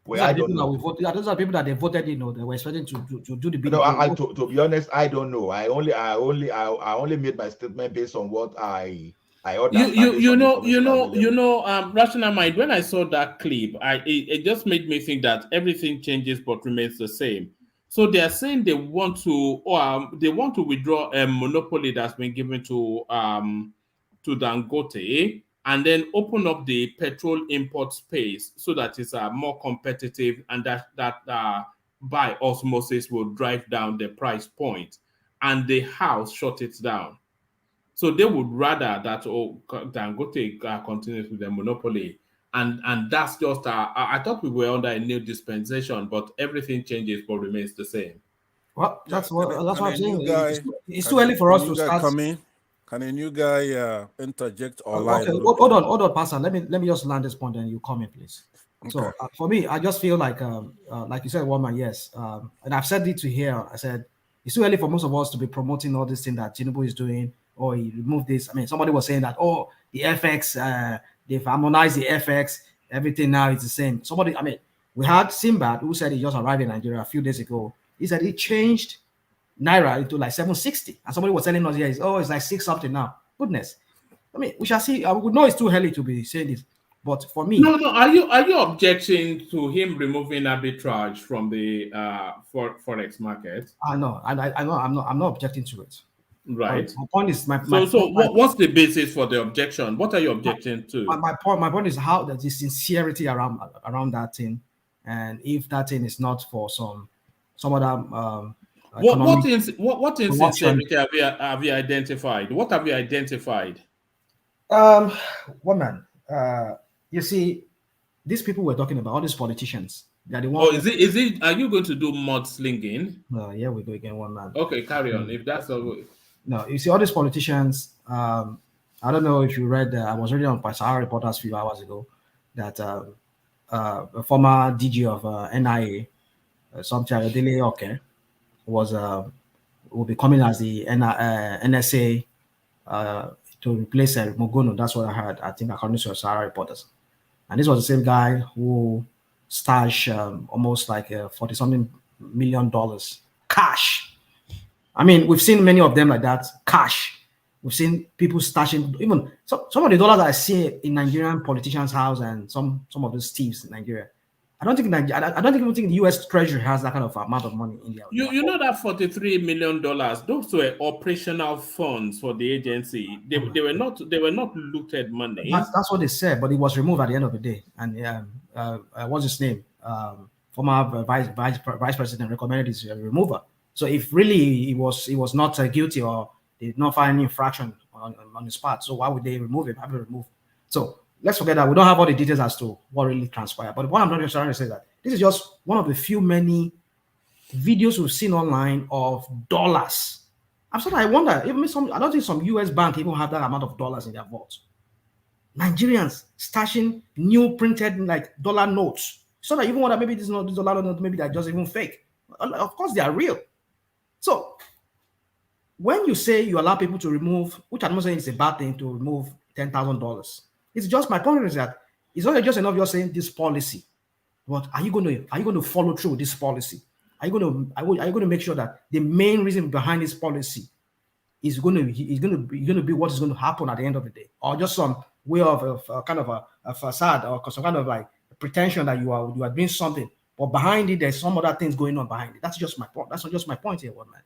Well, I don't know. Those are people that they voted. They were expecting to do the bill. No, to be honest, I don't know. I only made my statement based on what I understand. Rational mind. When I saw that clip, it just made me think that everything changes but remains the same. So they are saying they want to withdraw a monopoly that's been given to Dangote, and then open up the petrol import space so that it's more competitive, and that by osmosis will drive down the price point, and the House shut it down. So they would rather that Dangote continues with the monopoly, and that's just I thought we were under a new dispensation, but everything changes but remains the same. Well, that's what I'm saying. It's too Can early for us to new guy start. come in? Can a new guy interject or lie? Okay, hold on, Pastor. Let me just land this point, and you comment, please. Okay. So for me, I just feel like you said, woman, yes, and I've said it to here. I said it's too early for most of us to be promoting all this thing that Tinubu is doing, or he removed this. I mean, somebody was saying that, oh, the FX, they've harmonized the FX, everything now is the same. We had Simbad who said he just arrived in Nigeria a few days ago. He said he changed Naira into like 760, and somebody was telling us, it's like 6 something now. Goodness. I mean, we shall see. We know it's too early to be saying this, but for me, no. Are you objecting to him removing arbitrage from the forex market? No, I'm not objecting to it. Right. My point is what's the basis for the objection? What are you objecting to? My point is how the sincerity around that thing, and if that thing is not for some other. What insincerity have you identified? What have you identified? Woman, you see, these people we're talking about, all these politicians, they're the ones. Is it? Are you going to do mudslinging? No, yeah, we go again, one man. Okay, carry on. If that's all. No, you see, all these politicians. I don't know if you read. I was reading on Sahara Reporters a few hours ago that a former DG of NIA, something Adele will be coming as the NSA to replace Mogono. That's what I heard. I think according to Sahara Reporters, and this was the same guy who stashed almost like $40-something million cash. I mean, we've seen many of them like that, cash. We've seen people stashing even some of the dollars I see in Nigerian politicians' house and some of those thieves in Nigeria. I don't think the U.S. Treasury has that kind of amount of money in there. You know that $43 million, those were operational funds for the agency. They were not looted money. That's what they said, but it was removed at the end of the day. And what's his name? Former vice president recommended his removal. So if really he was not guilty or they did not find any infraction on his part, so why would they remove him? Have him removed? So let's forget that we don't have all the details as to what really transpired. But what I'm not trying to say is that this is just one of the many videos we've seen online of dollars. I wonder, I don't think some US bank even have that amount of dollars in their vaults. Nigerians stashing new printed like dollar notes. So that even wonder maybe this dollar note, maybe they're just even fake. Of course they are real. So when you say you allow people to remove, which I'm not saying is a bad thing to remove $10,000, it's just my point is that it's not just enough you're saying this policy, but are you going to follow through this policy? Are you going to make sure that the main reason behind this policy is going to be what is going to happen at the end of the day, or just some way of kind of a facade or some kind of like pretension that you are doing something, but behind it there's some other things going on behind it. That's just my point. That's just my point here, one man.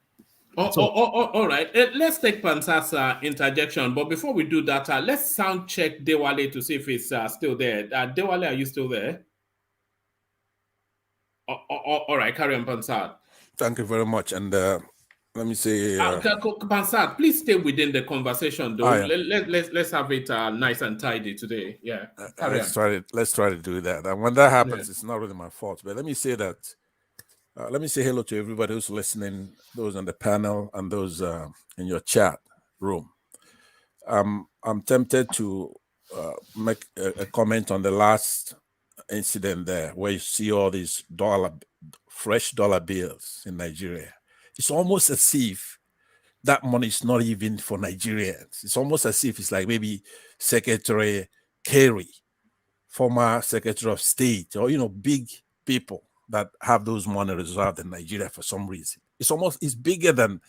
All right. Let's take Pansat's interjection. But before we do that, let's sound check Dewale to see if he's still there. Dewale, are you still there? All right, carry on, Pansat. Thank you very much. And let me say... Pansat, please stay within the conversation, though. Let's have it nice and tidy today. Yeah, let's try to do that. And when that happens, it's not really my fault. But let me say that let me say hello to everybody who's listening, those on the panel and those in your chat room. I'm tempted to make a comment on the last incident there, where you see all these fresh dollar bills in Nigeria. It's almost as if that money is not even for Nigerians. It's almost as if it's like maybe Secretary Kerry, former Secretary of State, or big people that have those money reserved in Nigeria for some reason. It's bigger than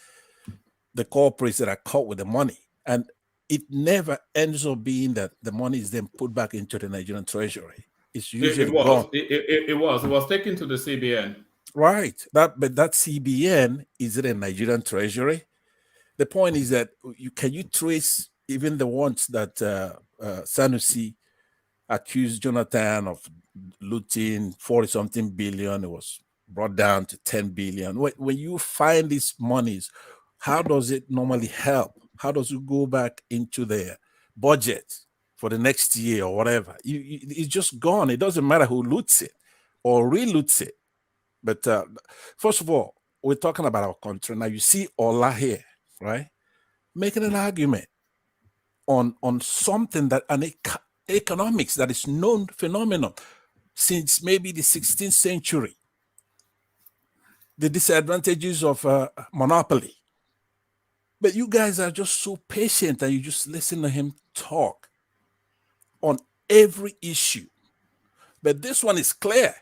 the corporates that are caught with the money. And it never ends up being that the money is then put back into the Nigerian treasury. It's usually gone. It was taken to the CBN. Right. But that CBN is in the Nigerian treasury. The point is that can you trace even the ones that Sanusi accused Jonathan of looting 40-something billion? It was brought down to 10 billion. When you find these monies, how does it normally help? How does it go back into their budget for the next year or whatever? It's just gone. It doesn't matter who loots it or re-loots it. But first of all, we're talking about our country. Now you see Ola here, right? Making an argument on something that economics that is known phenomenon since maybe the 16th century. The disadvantages of monopoly. But you guys are just so patient and you just listen to him talk on every issue. But this one is clear.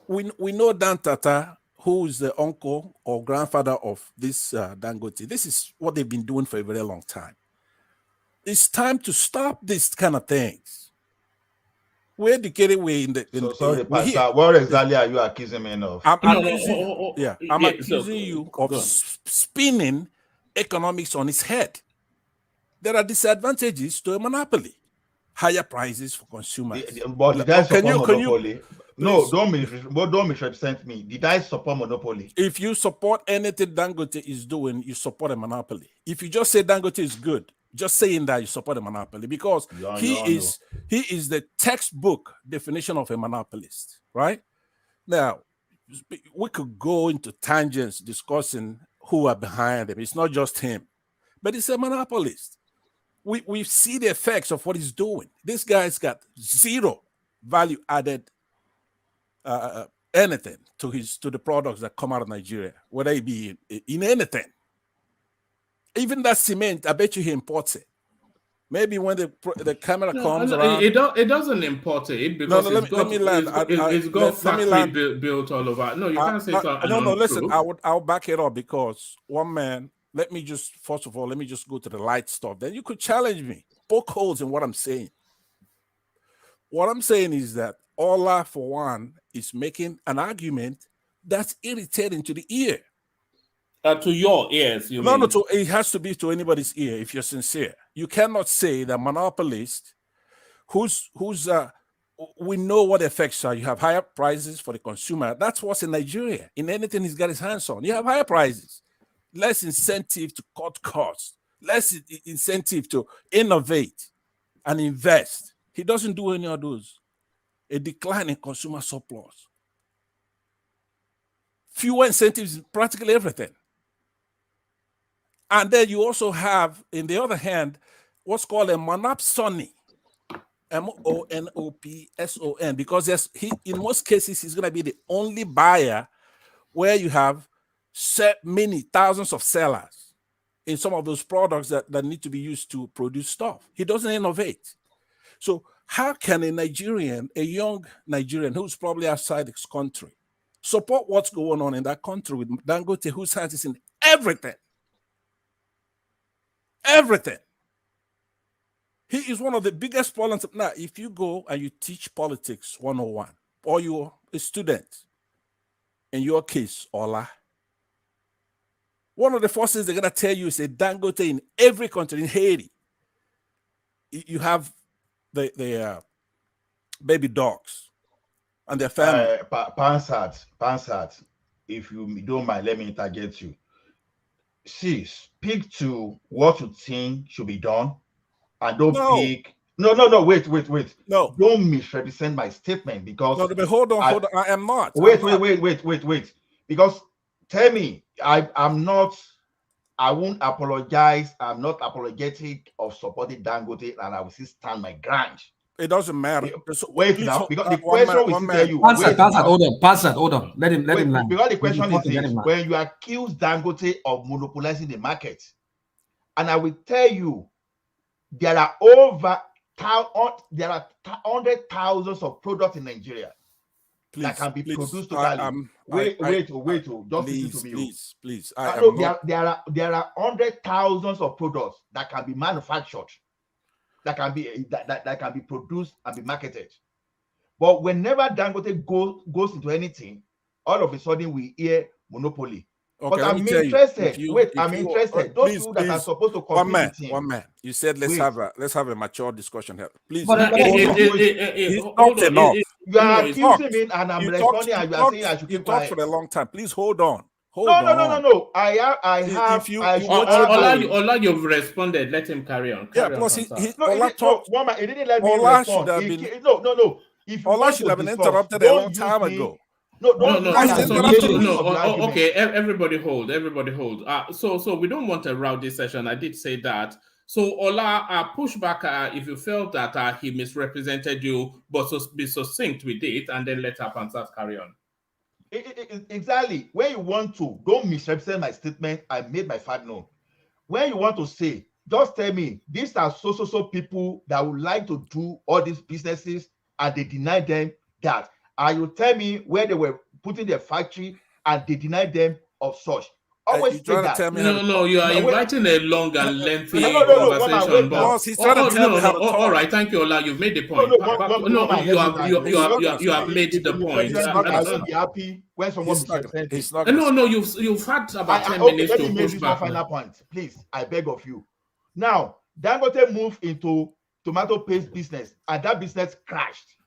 We know Dan Tata, who is the uncle or grandfather of this Dangote. This is what they've been doing for a very long time. It's time to stop these kind of things. We're educated. We're in the. Sorry, Pastor. What exactly are you accusing me of? I'm accusing you of spinning economics on its head. There are disadvantages to a monopoly. Higher prices for consumers. But did I support monopoly? No, don't misrepresent me. Did I support monopoly? If you support anything Dangote is doing, you support a monopoly. If you just say Dangote is good, just saying that you support a monopoly, because he is the textbook definition of a monopolist, right? Now, we could go into tangents discussing who are behind him. It's not just him, but it's a monopolist. We see the effects of what he's doing. This guy's got zero value added anything to the products that come out of Nigeria, whether it be in anything. Even that cement, I bet you he imports it. Maybe when the camera comes around, it doesn't import it because it's got factory built all over. No, you can't say something. No, listen, I'll back it up because one man. Let me just go to the light stuff. Then you could challenge me, poke holes in what I'm saying. What I'm saying is that Ola, for one, is making an argument that's irritating to the ear. To your ears, you mean? No, it has to be to anybody's ear if you're sincere. You cannot say that monopolist, we know what the effects are. You have higher prices for the consumer. That's what's in Nigeria. In anything he's got his hands on, you have higher prices. Less incentive to cut costs, less incentive to innovate and invest. He doesn't do any of those. A decline in consumer surplus. Fewer incentives in practically everything. And then you also have, in the other hand, what's called a monopsony. MONOPSON, because in most cases, he's going to be the only buyer where you have many thousands of sellers in some of those products that need to be used to produce stuff. He doesn't innovate. So how can a young Nigerian who's probably outside his country, support what's going on in that country with Dangote, whose hands is in everything? Everything. He is one of the biggest problems. Now, if you go and you teach politics 101, or you're a student, in your case, Ola, one of the first things they're going to tell you is a Dangote in every country. In Haiti, you have the baby dogs and their family. Pansat, if you don't mind, let me interject you. See, speak to what you think should be done, and don't pick. No, wait. No, don't misrepresent my statement because. No, but hold on. I am not. Wait. Because tell me, I won't apologize. I'm not apologetic of supporting Dangote, and I will still stand my ground. It doesn't matter. Wait Please, now, because the one question will man, still tell you. Pass Wait that, now. hold on. Let him land. Because the He's question is important, let this: him land. when you accuse Dangote of monopolizing the market, and I will tell you, there are there are hundred thousands of products in Nigeria that can be produced locally. Wait, just listen to me. Please. There are hundred thousands of products that can be manufactured, that can be produced and be marketed. But whenever Dangote goes into anything, all of a sudden we hear monopoly. Okay, but I'm interested. I'm interested. Those people that are supposed to compete with him. One man. You said let's have a mature discussion here. Please. But he's talked enough. You are accusing me, and I'm responding, and you are saying I should keep quiet. You talked for a long time. Please hold on. No. Ola, you've responded. Let him carry on. Plus he didn't let me respond. No. If you Ola should have been interrupted a long time ago. No. Okay, everybody hold. So we don't want a rowdy session. I did say that. So Ola, push back if you felt that he misrepresented you, but be succinct with it, and then let Hapansat carry on. Exactly. When you want to, don't misrepresent my statement. I made my fact known. When you want to say, just tell me these are so people that would like to do all these businesses, and they deny them that. And you tell me where they were putting their factory, and they deny them of such. Always say that. No, you are inviting a long and lengthy conversation. He's trying to tell me how to talk. All right, thank you, Ola. You've made the point. You have made the point. I will be happy when someone misrepresents. No, you've had about 10 minutes to push back. Final point, please. I beg of you. Now, Dangote moved into tomato paste business, and that business crashed.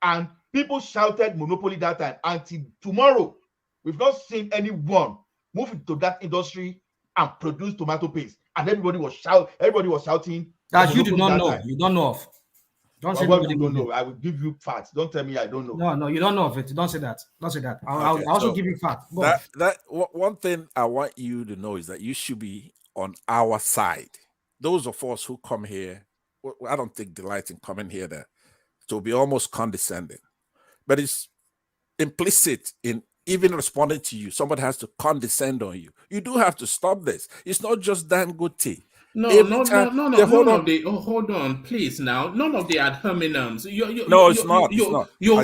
And people shouted monopoly that time. Until tomorrow, we've not seen anyone move into that industry and produce tomato paste. And everybody was shouting. That you do not know. You don't know of. Don't say you don't know. I will give you facts. Don't tell me I don't know. No, you don't know of it. Don't say that. I'll also give you facts. One thing I want you to know is that you should be on our side. Those of us who come here, I don't take delight in coming here to be almost condescending. But it's implicit in even responding to you. Somebody has to condescend on you. You do have to stop this. It's not just Dangote. No. Hold on, please. Now, none of the ad hominems. It's not. You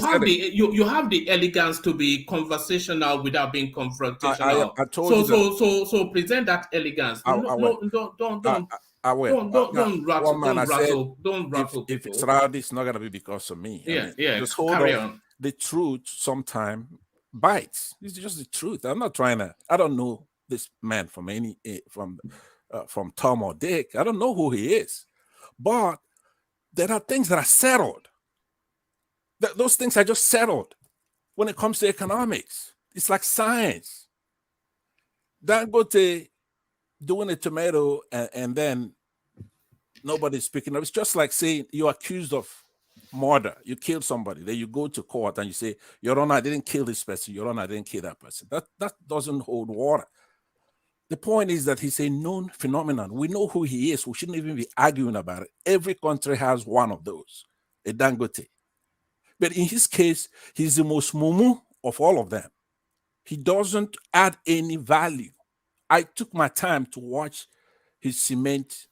have the elegance to be conversational without being confrontational. I told you that. So present that elegance. Don't rattle. If it's rowdy, it's not gonna be because of me. Just hold on. The truth sometimes bites. It's just the truth. I'm not trying to. I don't know this man from Tom or Dick. I don't know who he is, but there are things that are settled. Those things are just settled. When it comes to economics, it's like science. Dangote doing a tomato and then nobody's speaking up. It's just like saying you're accused of murder. You killed somebody. Then you go to court and you say, Your Honor, I didn't kill this person. Your Honor, I didn't kill that person. That doesn't hold water. The point is that he's a known phenomenon. We know who he is. We shouldn't even be arguing about it. Every country has one of those, a Dangote. But in his case, he's the most mumu of all of them. He doesn't add any value. I took my time to watch his cement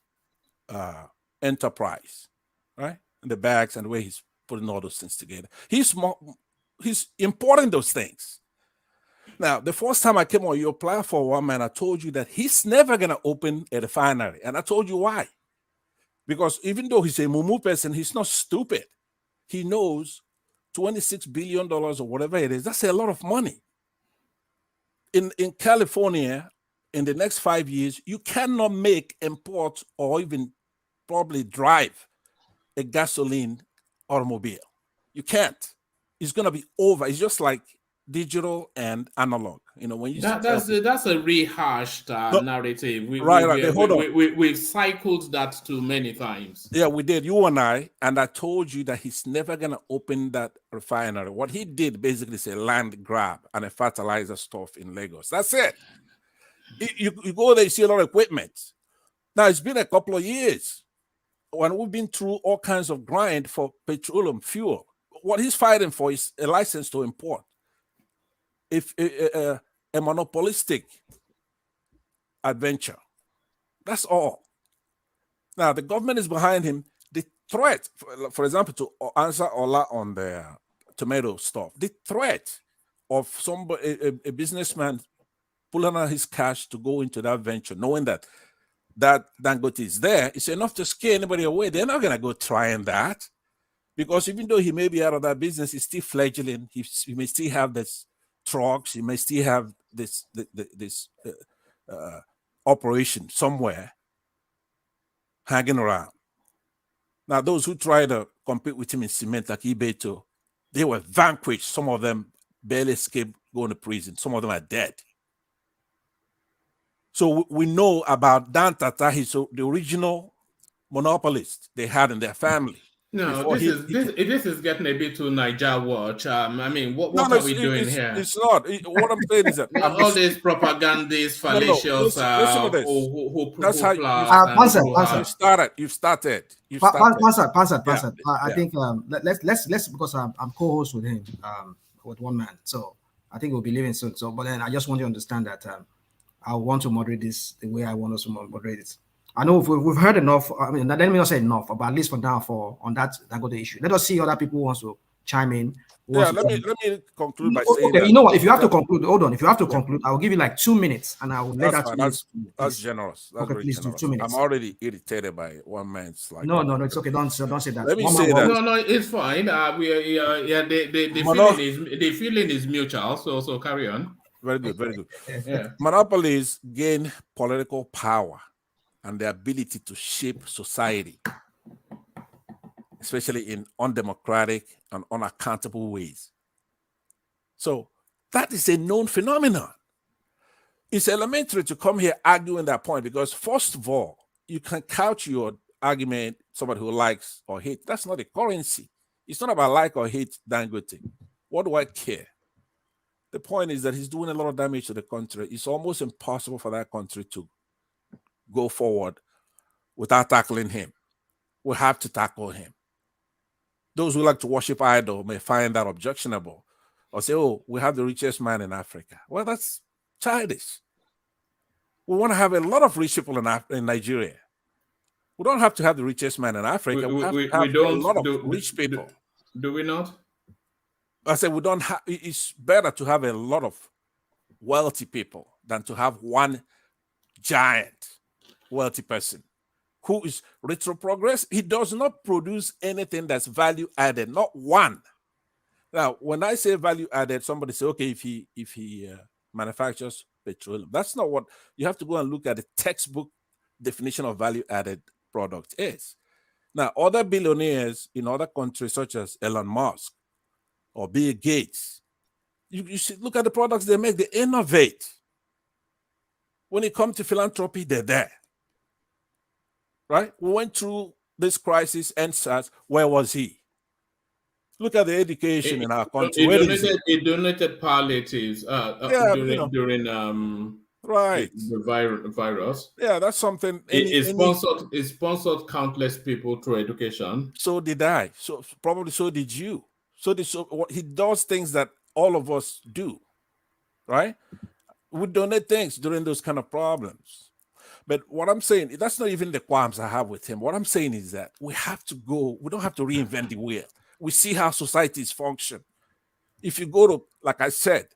enterprise, right? And the bags and the way he's putting all those things together. He's importing those things. Now, the first time I came on your platform, man, I told you that he's never going to open a refinery. And I told you why. Because even though he's a mumu person, he's not stupid. He knows $26 billion or whatever it is. That's a lot of money. In California, in the next 5 years, you cannot make, import, or even probably drive a gasoline automobile. You can't. It's going to be over. It's just like digital and analog. When you that's a rehashed narrative. We've cycled that too many times. Yeah, we did. You and I told you that he's never gonna open that refinery. What he did basically is a land grab and a fertilizer stuff in Lagos. That's it. You go there, you see a lot of equipment. Now it's been a couple of years. when we've been through all kinds of grind for petroleum fuel. What he's fighting for is a license to import. If a monopolistic adventure, that's all. Now the government is behind him. The threat, for example, to answer Ola on the tomato stuff, the threat of somebody, a businessman pulling out his cash to go into that venture, knowing that Dangote is there, it's enough to scare anybody away. They're not going to go trying that, because even though he may be out of that business, he's still fledgling. He may still have this trucks. He may still have this operation somewhere hanging around. Now, those who try to compete with him in cement, like Ibeto, they were vanquished. Some of them barely escaped going to prison. Some of them are dead. So we know about Dan Tata. He's the original monopolist they had in their family. No, this is getting a bit too Niger watch. I mean, what are we doing here? It's not. What I'm saying is that all these propagandists, fallacious, listen to this. That's how you started. Pansat. I think let's because I'm co-host with him, with one man. So I think we'll be leaving soon. So, but then I just want you to understand that I want to moderate this the way I want us to moderate it. I know we've heard enough. I mean, let me not say enough, but at least for now, on that Dangote issue. Let us see other people wants to chime in. Let me conclude by saying okay, you know what? If you have to conclude, hold on. If you have to conclude, I will give you like 2 minutes, and I will let that. That's generous. That's okay, please generous. do 2 minutes. I'm already irritated by one man's like. No, it's okay. Don't say that. Let me say that. No, it's fine. The feeling is mutual. So carry on. Very good. Yeah. Monopolies gain political power and the ability to shape society, especially in undemocratic and unaccountable ways. So that is a known phenomenon. It's elementary to come here arguing that point, because first of all, you can couch your argument, somebody who likes or hates. That's not a currency. It's not about like or hate Dangote. What do I care? The point is that he's doing a lot of damage to the country. It's almost impossible for that country to go forward without tackling him. We have to tackle him. Those who like to worship idol may find that objectionable or say, oh, we have the richest man in Africa. Well, that's childish. We want to have a lot of rich people in Nigeria. We don't have to have the richest man in Africa. We have to have a lot of rich people. Do we not? I said we don't have. It's better to have a lot of wealthy people than to have one giant wealthy person who is retro-progress. He does not produce anything that's value added, not one. Now, when I say value added, somebody say, okay, if he manufactures petroleum, that's not what you have to go and look at. The textbook definition of value added product is. Now, other billionaires in other countries, such as Elon Musk or Bill Gates, you should look at the products they make. They innovate. When it comes to philanthropy, they're there. Right? We went through this crisis, NSAS. Where was he? Look at the education in our country. He donated palliatives during the virus. Yeah, that's something. It sponsored countless people through education. So did I. So probably so did you. He does things that all of us do, right? We donate things during those kind of problems. But what I'm saying, that's not even the qualms I have with him. What I'm saying is that we have to go. We don't have to reinvent the wheel. We see how societies function. If you go to, like I said,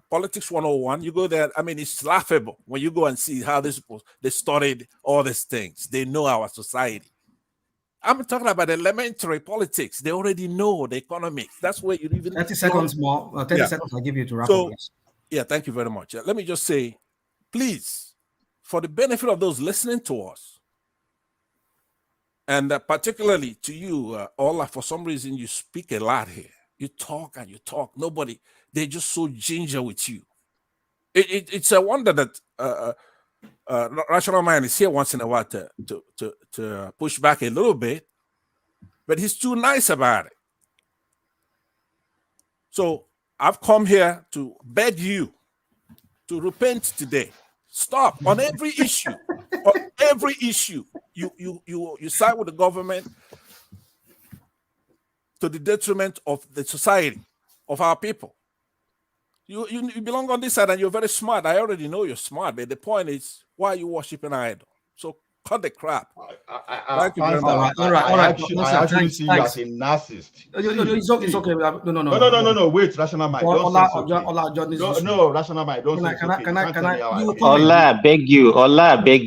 Politics 101, you go there. I mean, it's laughable when you go and see how they studied all these things. They know our society. I'm talking about elementary politics. They already know the economics. That's where you even 30 seconds more. 30 seconds I'll give you to wrap up. Yeah, thank you very much. Let me just say, please, for the benefit of those listening to us, and particularly to you, Ola, for some reason you speak a lot here. You talk and you talk. Nobody, they're just so ginger with you. It's a wonder that Rational Mind is here once in a while to push back a little bit, but he's too nice about it. So I've come here to beg you to repent today. Stop on every issue. On every issue, you side with the government to the detriment of the society, of our people. You belong on this side and you're very smart. I already know you're smart, but the point is, why are you worshiping idol? So cut the crap. Thank you very much. I actually see you as a narcissist. It's okay. No. Wait, rational mind. Don't say it's okay. No, rational mind. Don't say it's okay. Ola, I beg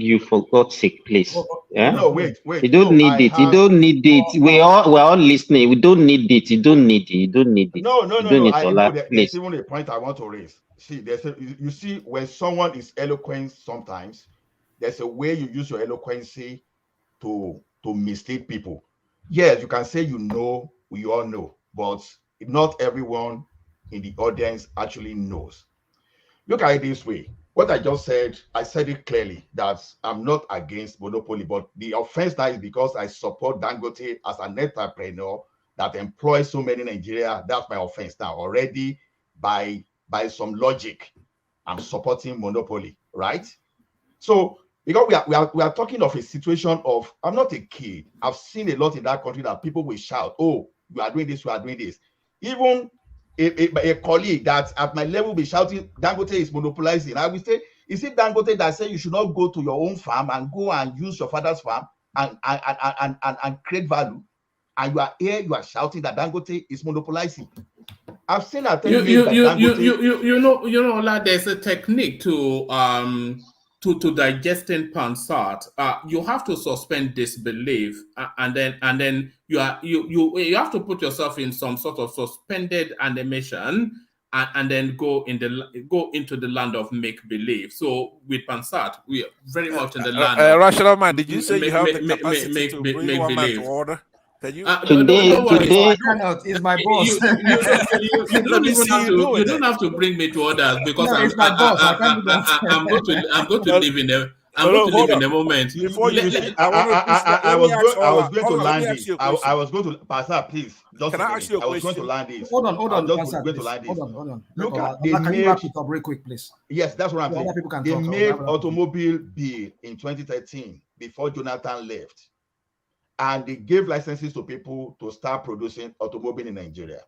you, for God's sake, please. Yeah? No, wait. You don't need it. You don't need it. We're all listening. We don't need it. You don't need it. You don't need it. No. I know please. there's even a point I want to raise. See, you see, when someone is eloquent, sometimes there's a way you use your eloquency to mislead people. Yes, you can say we all know, but not everyone in the audience actually knows. Look at it this way. What I just said, I said it clearly that I'm not against monopoly, but the offense now is because I support Dangote as an entrepreneur that employs so many Nigeria. That's my offense now. Already by some logic, I'm supporting monopoly, right? So because we are talking of a situation of, I'm not a kid. I've seen a lot in that country that people will shout, oh, we are doing this, we are doing this. Even a colleague that at my level will be shouting, Dangote is monopolizing. I will say, is it Dangote that say you should not go to your own farm and go and use your father's farm and create value? And you are here, you are shouting that Dangote is monopolizing. I've seen that. You know, like there's a technique to digesting pansat. You have to suspend disbelief, and then you have to put yourself in some sort of suspended animation, and then go into the land of make believe. So with pansat, we are very much in the land. Rational man, did you say you have the capacity to bring one man to order? Can you? Today, is my boss. You don't have to bring me to others because I'm going to live in a. I'm going to live in a moment. Before I was going to land this. I was going to Pastor, please. Can I ask you a question? I was going to land this. Hold on. Hold on. Look at can you wrap it up real quick, please? Yes, that's what I'm saying. They made automobile bill in 2013 before Jonathan left. And they gave licenses to people to start producing automobile in Nigeria.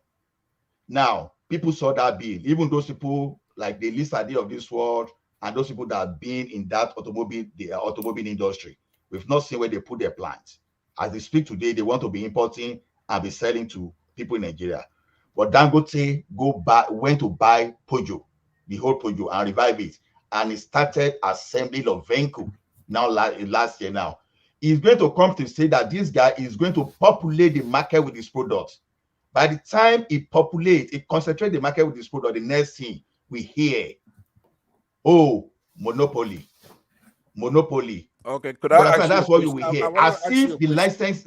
Now, people saw that bill, even those people like the Lisa of this world and those people that have been in that automobile industry. We've not seen where they put their plants. As they speak today, they want to be importing and be selling to people in Nigeria. But Dangote went to buy Pojo, the whole Pojo, and revive it. And he started assembling of vehicle now last year now. He's going to come to say that this guy is going to populate the market with his products. By the time he concentrates the market with his product, the next thing we hear, oh, monopoly. Okay, could I? That's what you will hear. As if the licenses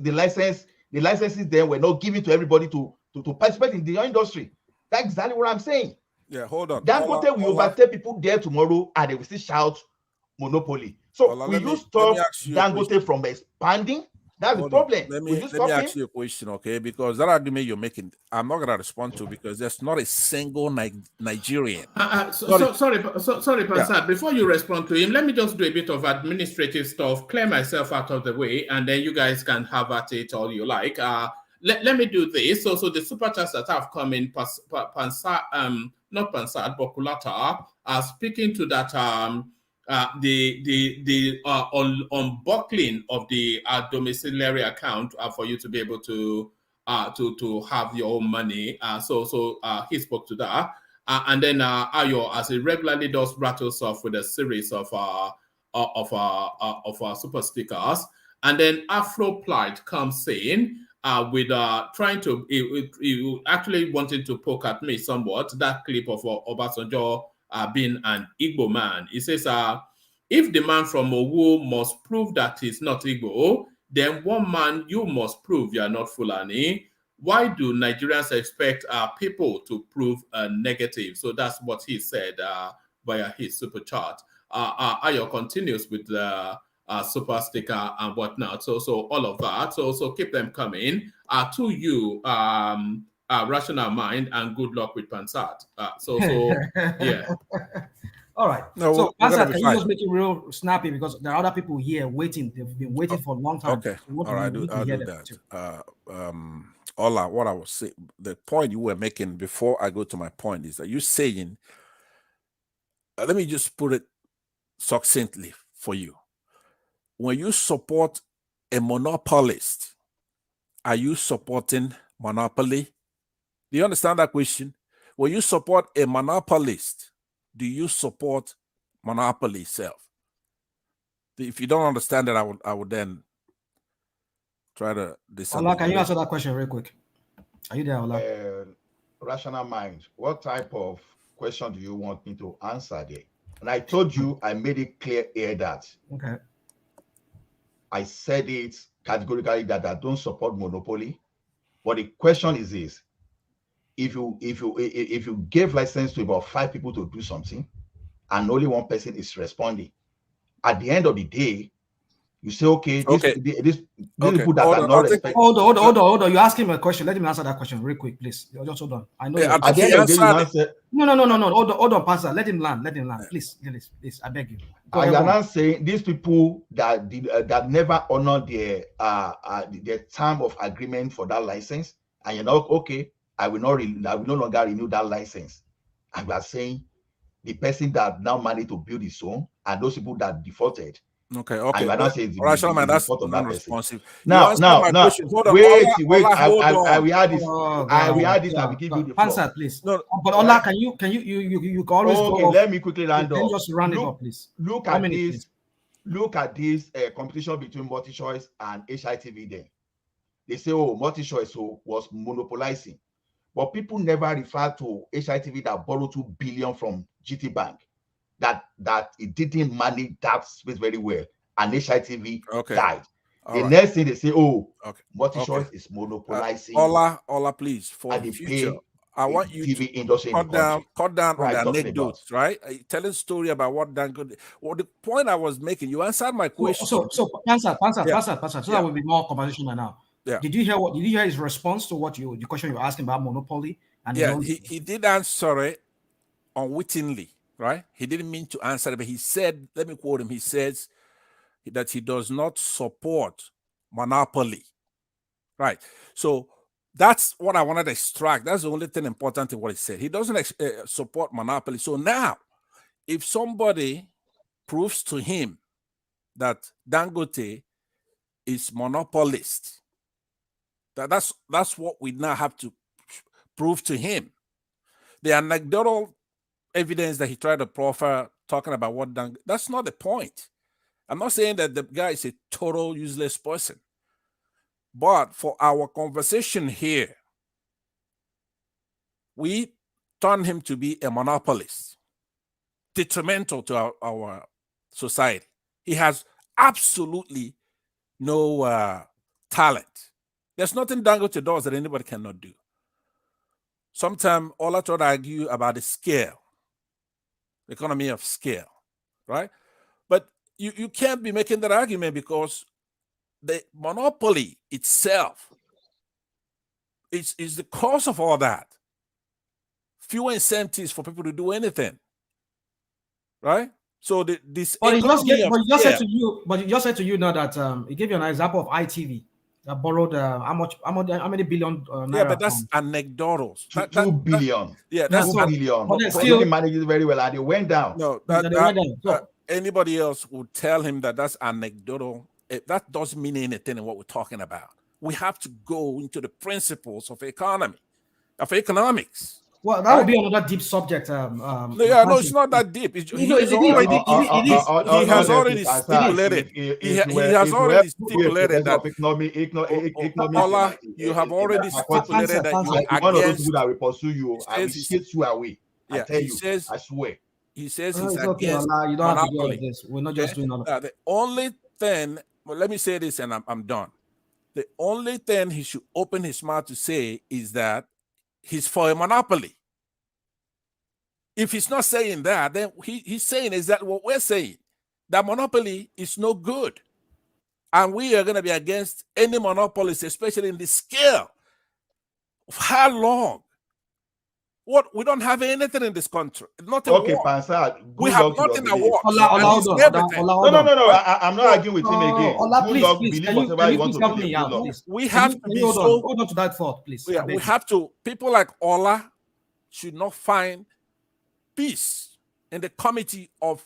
then were not given to everybody to participate in the industry. That's exactly what I'm saying. Yeah, hold on. Dangote will overtake people there tomorrow, and they will still shout monopoly. So will you stop Dangote from expanding? That's the problem. Let me ask you a question, okay? Because that argument you're making, I'm not gonna respond to because there's not a single Nigerian. Sorry, Pansat. Before you respond to him, let me just do a bit of administrative stuff, clear myself out of the way, and then you guys can have at it all you like. Let me do this. So the super chats that have come in, Pansat, not Pansat, but Kulata, are speaking to that. The unbuckling of the domiciliary account for you to be able to have your own money. So he spoke to that, and then Ayo, as he regularly does, rattles off with a series of super stickers, and then Afro Plight comes in with trying to actually wanting to poke at me somewhat. That clip of Obasanjo being an Igbo man. He says, if the man from Owu must prove that he's not Igbo, then one man, you must prove you are not Fulani. Why do Nigerians expect people to prove a negative? So that's what he said via his super chat. Ayo continues with the super sticker and whatnot. So all of that. So keep them coming. To you, rational mind, and good luck with Pansat. Yeah. All right. No, So, we're gonna Answer, be can you fine. just make it real snappy because there are other people here waiting. They've been waiting for a long time. Okay. We want All right. we need to I'll hear do them that. too. Ola, what I was saying, the point you were making before I go to my point is that you're saying, let me just put it succinctly for you. When you support a monopolist, are you supporting monopoly? Do you understand that question? When you support a monopolist, do you support monopoly itself? If you don't understand that, I would then try to Ola, can you disambiguate. answer that question real quick? Are you there, Ola? Rational mind, what type of question do you want me to answer there? And I told you, I made it clear here that Okay. I said it categorically that I don't support monopoly. But the question is this: if you give license to about 5 people to do something, and only one person is responding, at the end of the day, you say, okay, these people that are not respecting. Hold on. You ask him a question. Let him answer that question real quick, please. Just hold on. I know. At the end of the day, you now say, no. Hold on, Pastor. Let him land. Please. I beg you. I am not saying these people that that never honor their term of agreement for that license, and you're not okay. I will no longer renew that license. And we are saying the person that now managed to build his own, and those people that defaulted. Okay. And you are not saying Rational the man, that's fault of that person. non-responsive. Now, question. Hold on. wait. Ola, I will add this. I will add this. I will give you the floor. Answer, please. No, but Ola, can you always go okay, off. let me quickly round Can you up. just round it up, please? Look at this. Look at this competition between MultiChoice and HITV then. They say, oh, MultiChoice was monopolizing. But people never refer to HITV that borrowed 2 billion from GT Bank. That it didn't manage that space very well. And HITV died. Next thing they say, oh, MultiChoice is monopolizing. Ola, please, for the future, pay I want you TV industry to in the country. cut down on the talking anecdotes, right? Telling story about what Dangote. Well, the point I was making, you answered my question. So answer, so that will be more conversational now. Yeah. Did you hear his response to the question you were asking about monopoly? And he did answer it unwittingly, right? He didn't mean to answer it, but he said, let me quote him, he says that he does not support monopoly. Right. So that's what I wanted to extract. That's the only thing important in what he said. He doesn't support monopoly. So now, if somebody proves to him that Dangote is monopolist, that's what we now have to prove to him. The anecdotal evidence that he tried to proffer, talking about what Dangote, that's not the point. I'm not saying that the guy is a total useless person. But for our conversation here, we turn him to be a monopolist, detrimental to our society. He has absolutely no talent. There's nothing Dangote does that anybody cannot do. Sometimes all I try to argue about is scale, the economy of scale, right? But you can't be making that argument because the monopoly itself is the cause of all that. Fewer incentives for people to do anything, right? So this But he just said economy to you now that he gave you an example of ITV that borrowed how many billion naira? Yeah, but that's anecdotal. 2 billion. Yeah, that's 2 billion. But they didn't manage it very well, and they went down. No, anybody else would tell him that that's anecdotal. That doesn't mean anything in what we're talking about. We have to go into the principles of economics. Well, that would be another deep subject. No, it's not that deep. He has already stipulated. He has already stipulated that. Ola, you have already stipulated that you are one of those people that will pursue you. I will chase you away. I tell you. I swear. He says he's against you don't have to do all of this. We're not just doing all of that. The only thing, well, let me say this and I'm done. The only thing he should open his mouth to say is that he's for a monopoly. If he's not saying that, then he's saying exactly what we're saying. That monopoly is no good. And we are going to be against any monopolies, especially in the scale of how long What? We don't have anything in this country. Nothing. Okay, works. Pansa, We good have luck to your nothing that belief. works. Ola, And Ola, he's hold on, everything. Ola, hold on. No. I'm not arguing with him again. Ola, Good please, luck, please, believe can you whatever you want please to help believe. me Good out, luck. please? We Can have you to be hold on? so. Hold on to that thought, please. Yeah, I we beg you. have to. People like Ola should not find peace in the committee of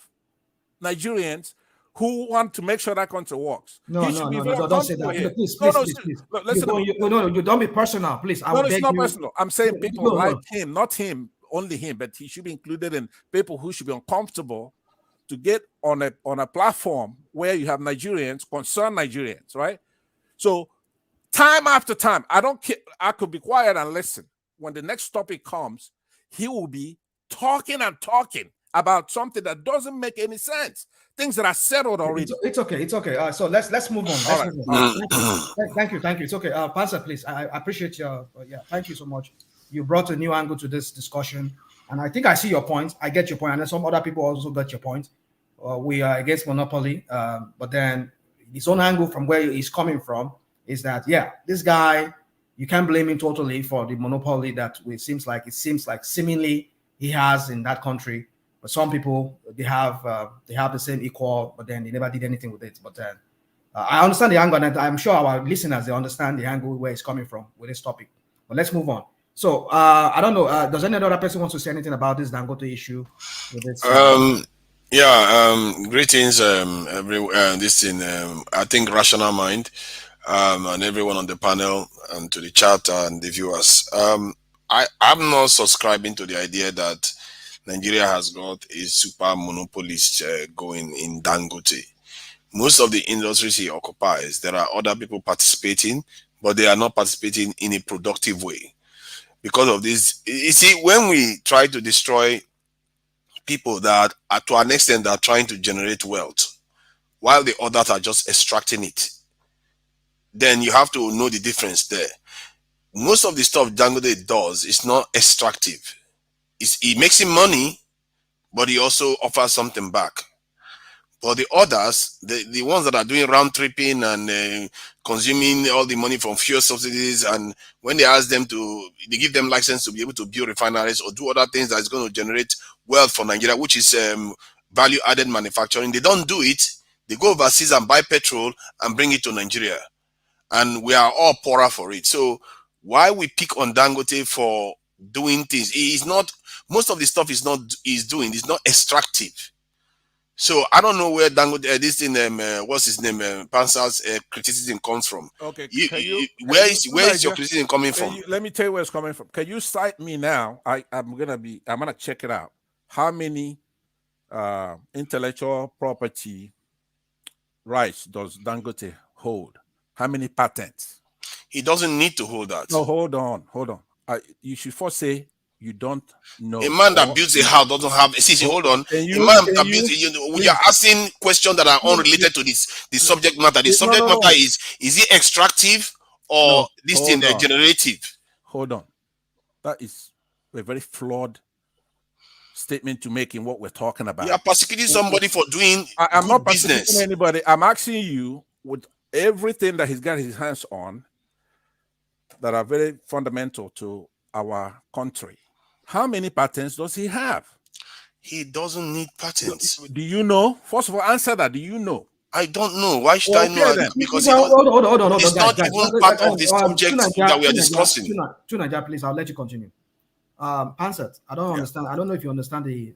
Nigerians who want to make sure that country works. No, He should be very don't say uncomfortable that. here. Please, No, please, no, please, please. look, You listen. don't, you don't be personal, please. I No, will it's beg not you. personal. I'm saying people No, like no. him, not him, only him, but he should be included in people who should be uncomfortable to get on a platform where you have Nigerians, concerned Nigerians, right? So time after time, I don't care. I could be quiet and listen. When the next topic comes, he will be talking and talking about something that doesn't make any sense. Things that are settled already. It's okay. It's okay. So let's move on. All right. Move on. Thank you. It's okay. Pastor, please. I appreciate your. Yeah. Thank you so much. You brought a new angle to this discussion, and I think I see your point. I get your point, and then some other people also got your point. We are against monopoly, but then his own angle from where he's coming from is that this guy, you can't blame him totally for the monopoly that it seems like seemingly he has in that country. But some people they have the same equal, but then they never did anything with it. But then I understand the angle, and I'm sure our listeners they understand the angle where it's coming from with this topic. But let's move on. So I don't know. Does any other person want to say anything about this Dangote issue? With this, Greetings, this thing. I think rational mind, and everyone on the panel, and to the chat and the viewers. I'm not subscribing to the idea that Nigeria has got a super monopolist going in Dangote. Most of the industries he occupies, there are other people participating, but they are not participating in a productive way. Because of this, you see, when we try to destroy people that are to an extent that are trying to generate wealth, while the others are just extracting it, then you have to know the difference there. Most of the stuff Dangote does is not extractive. He makes him money, but he also offers something back. But the others, the ones that are doing round tripping and consuming all the money from fuel subsidies, and when they ask them to, they give them license to be able to build refineries or do other things that is going to generate wealth for Nigeria, which is value added manufacturing. They don't do it. They go overseas and buy petrol and bring it to Nigeria, and we are all poorer for it. So why we pick on Dangote for doing things? He's not. Most of the stuff is not extractive. So I don't know where Dangote this thing what's his name Pansa's criticism comes from. Okay, where is your criticism coming from? Let me tell you where it's coming from. Can you cite me now? I'm gonna check it out. How many intellectual property rights does Dangote hold? How many patents? He doesn't need to hold that. No, hold on. You should first say you don't know. A man that builds a house doesn't have. Hold on. We are asking questions that are unrelated to the subject matter. The subject matter is it extractive or generative? Hold on. That is a very flawed statement to make in what we're talking about. You are persecuting somebody for doing I'm not persecuting business. anybody. I'm asking you, with everything that he's got his hands on that are very fundamental to our country, how many patents does he have? He doesn't need patents. Do you know? First of all, answer that. Do you know? I don't know. Why should I know? Then. Because hold it's not even part of the subject that we are discussing. Tunaja, please, I'll let you continue. Pansat, I don't understand. I don't know if you understand the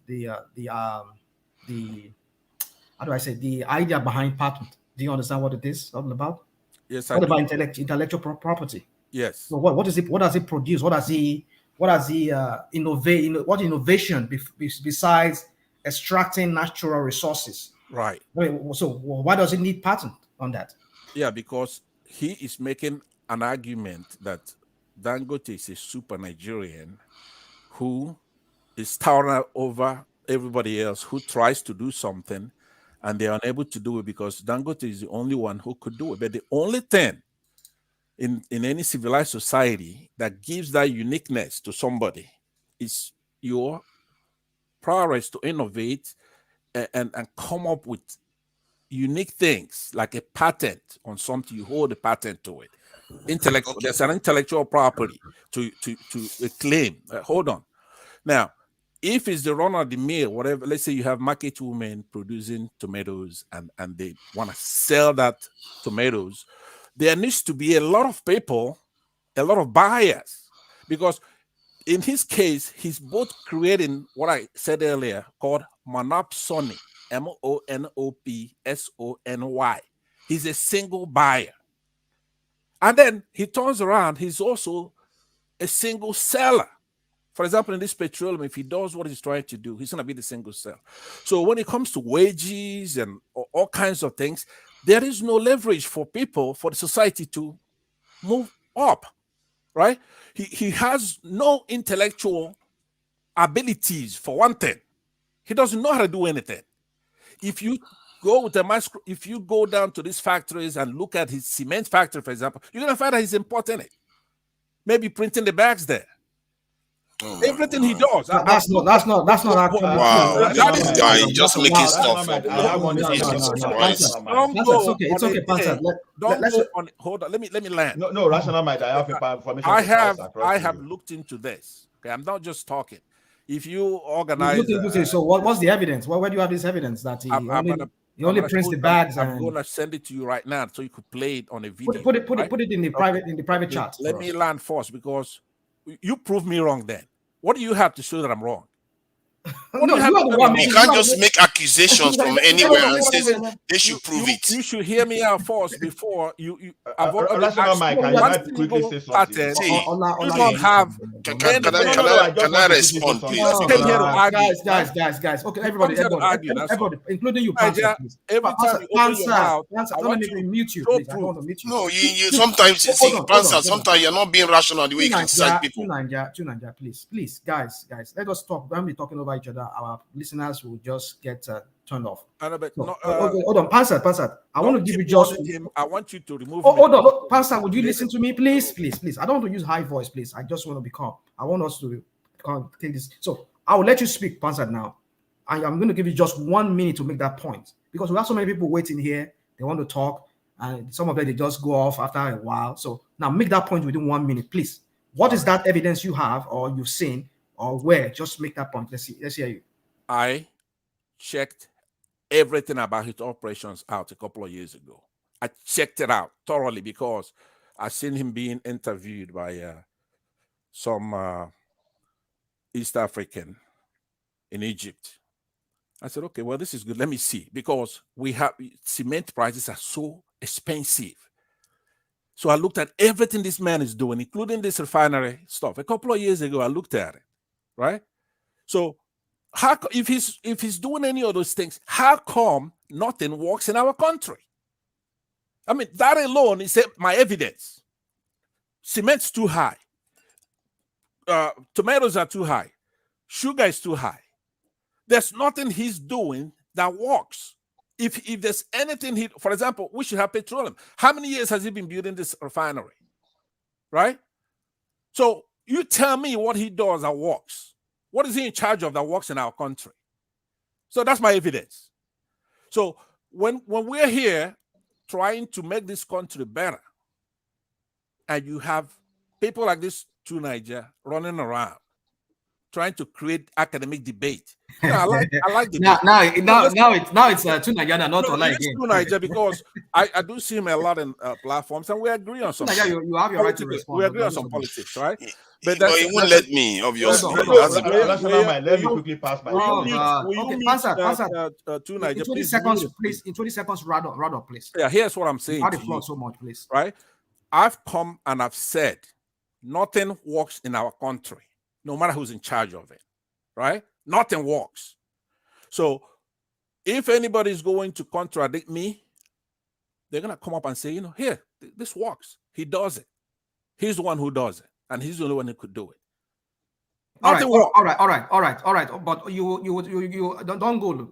how do I say, the idea behind patent. Do you understand what it is all about? Yes, what about intellectual property? Yes. So what is it? What does it produce? What does he innovate? What innovation besides extracting natural resources? Right. So why does it need patent on that? Yeah, because he is making an argument that Dangote is a super Nigerian who is towering over everybody else who tries to do something and they're unable to do it because Dangote is the only one who could do it. But the only thing in any civilized society that gives that uniqueness to somebody is your prowess to innovate and come up with unique things, like a patent on something. You hold a patent to it. There's an intellectual property to a claim. Hold on. Now, if it's the run of the mill, whatever, let's say you have market women producing tomatoes and they want to sell that tomatoes, there needs to be a lot of people, a lot of buyers, because in his case, he's both creating what I said earlier called monopsony, monopsony. He's a single buyer. And then he turns around, he's also a single seller. For example, in this petroleum, if he does what he's trying to do, he's going to be the single seller. So when it comes to wages and all kinds of things, there is no leverage for people, for the society to move up, right? He has no intellectual abilities, for one thing. He doesn't know how to do anything. If you go with if you go down to these factories and look at his cement factory, for example, you're going to find that he's importing it. Maybe printing the bags there. Everything he does. That's not actually. Wow, this guy just making stuff up. It's okay, Pastor. Hold on. Let me land. No, rational mind. I have information. I have looked into this. Okay, I'm not just talking. If you organize, so what's the evidence? Where do you have this evidence that he only prints the bags? I'm going to send it to you right now so you could play it on a video. Put it in the private chat. Let me land first, because you prove me wrong. Then what do you have to show that I'm wrong? You can't just make accusations from anywhere and say they should prove it. You should hear me out first before you. Mike, can I quickly say something? Can I respond, please? Guys. Okay, everybody, including you, Pastor. Every time you open your mouth, I want to mute you. Please. I don't want to mute you. No, you sometimes sometimes you're not being rational the way you criticize people. Nigeria, please, guys, let us talk. When we talking over each other, our listeners will just get turned off. Hold on, Pastor. I want to give you just. I want you to remove. Hold on, Pastor. Would you listen to me, please? I don't want to use high voice, please. I just want to be calm. I want us to take this. So I will let you speak, Pastor. Now, I'm going to give you just 1 minute to make that point, because we have so many people waiting here. They want to talk, and some of them they just go off after a while. So now make that point within 1 minute, please. What is that evidence you have or you've seen? Or where? Just make that point. Let's hear you. I checked everything about his operations out a couple of years ago. I checked it out thoroughly because I seen him being interviewed by some East African in Egypt. I said, okay, well, this is good. Let me see, because we have cement prices are so expensive. So I looked at everything this man is doing, including this refinery stuff. A couple of years ago, I looked at it. Right? So if he's doing any of those things, how come nothing works in our country? I mean, that alone is my evidence. Cement's too high. Tomatoes are too high. Sugar is too high. There's nothing he's doing that works. If there's anything for example, we should have petroleum. How many years has he been building this refinery? Right? So you tell me what he does that works. What is he in charge of that works in our country? So that's my evidence. So when we're here trying to make this country better, and you have people like this to Niger running around trying to create academic debate. You know, I like debate. now it's to Nigeria, not online again. To Nigeria, because I do see him a lot in platforms, and we agree on some. You have your right to respond. We agree on some politics, right? But he won't let me, obviously. Let me quickly pass my. To Nigeria, in 20 seconds, please. In 20 seconds, round up, please. Yeah, here's what I'm saying. How the floor so much, please. Right? I've come and I've said nothing works in our country, no matter who's in charge of it. Right? Nothing works. So if anybody's going to contradict me, they're going to come up and say, here, this works. He does it. He's the one who does it. And he's the only one who could do it. All right. But you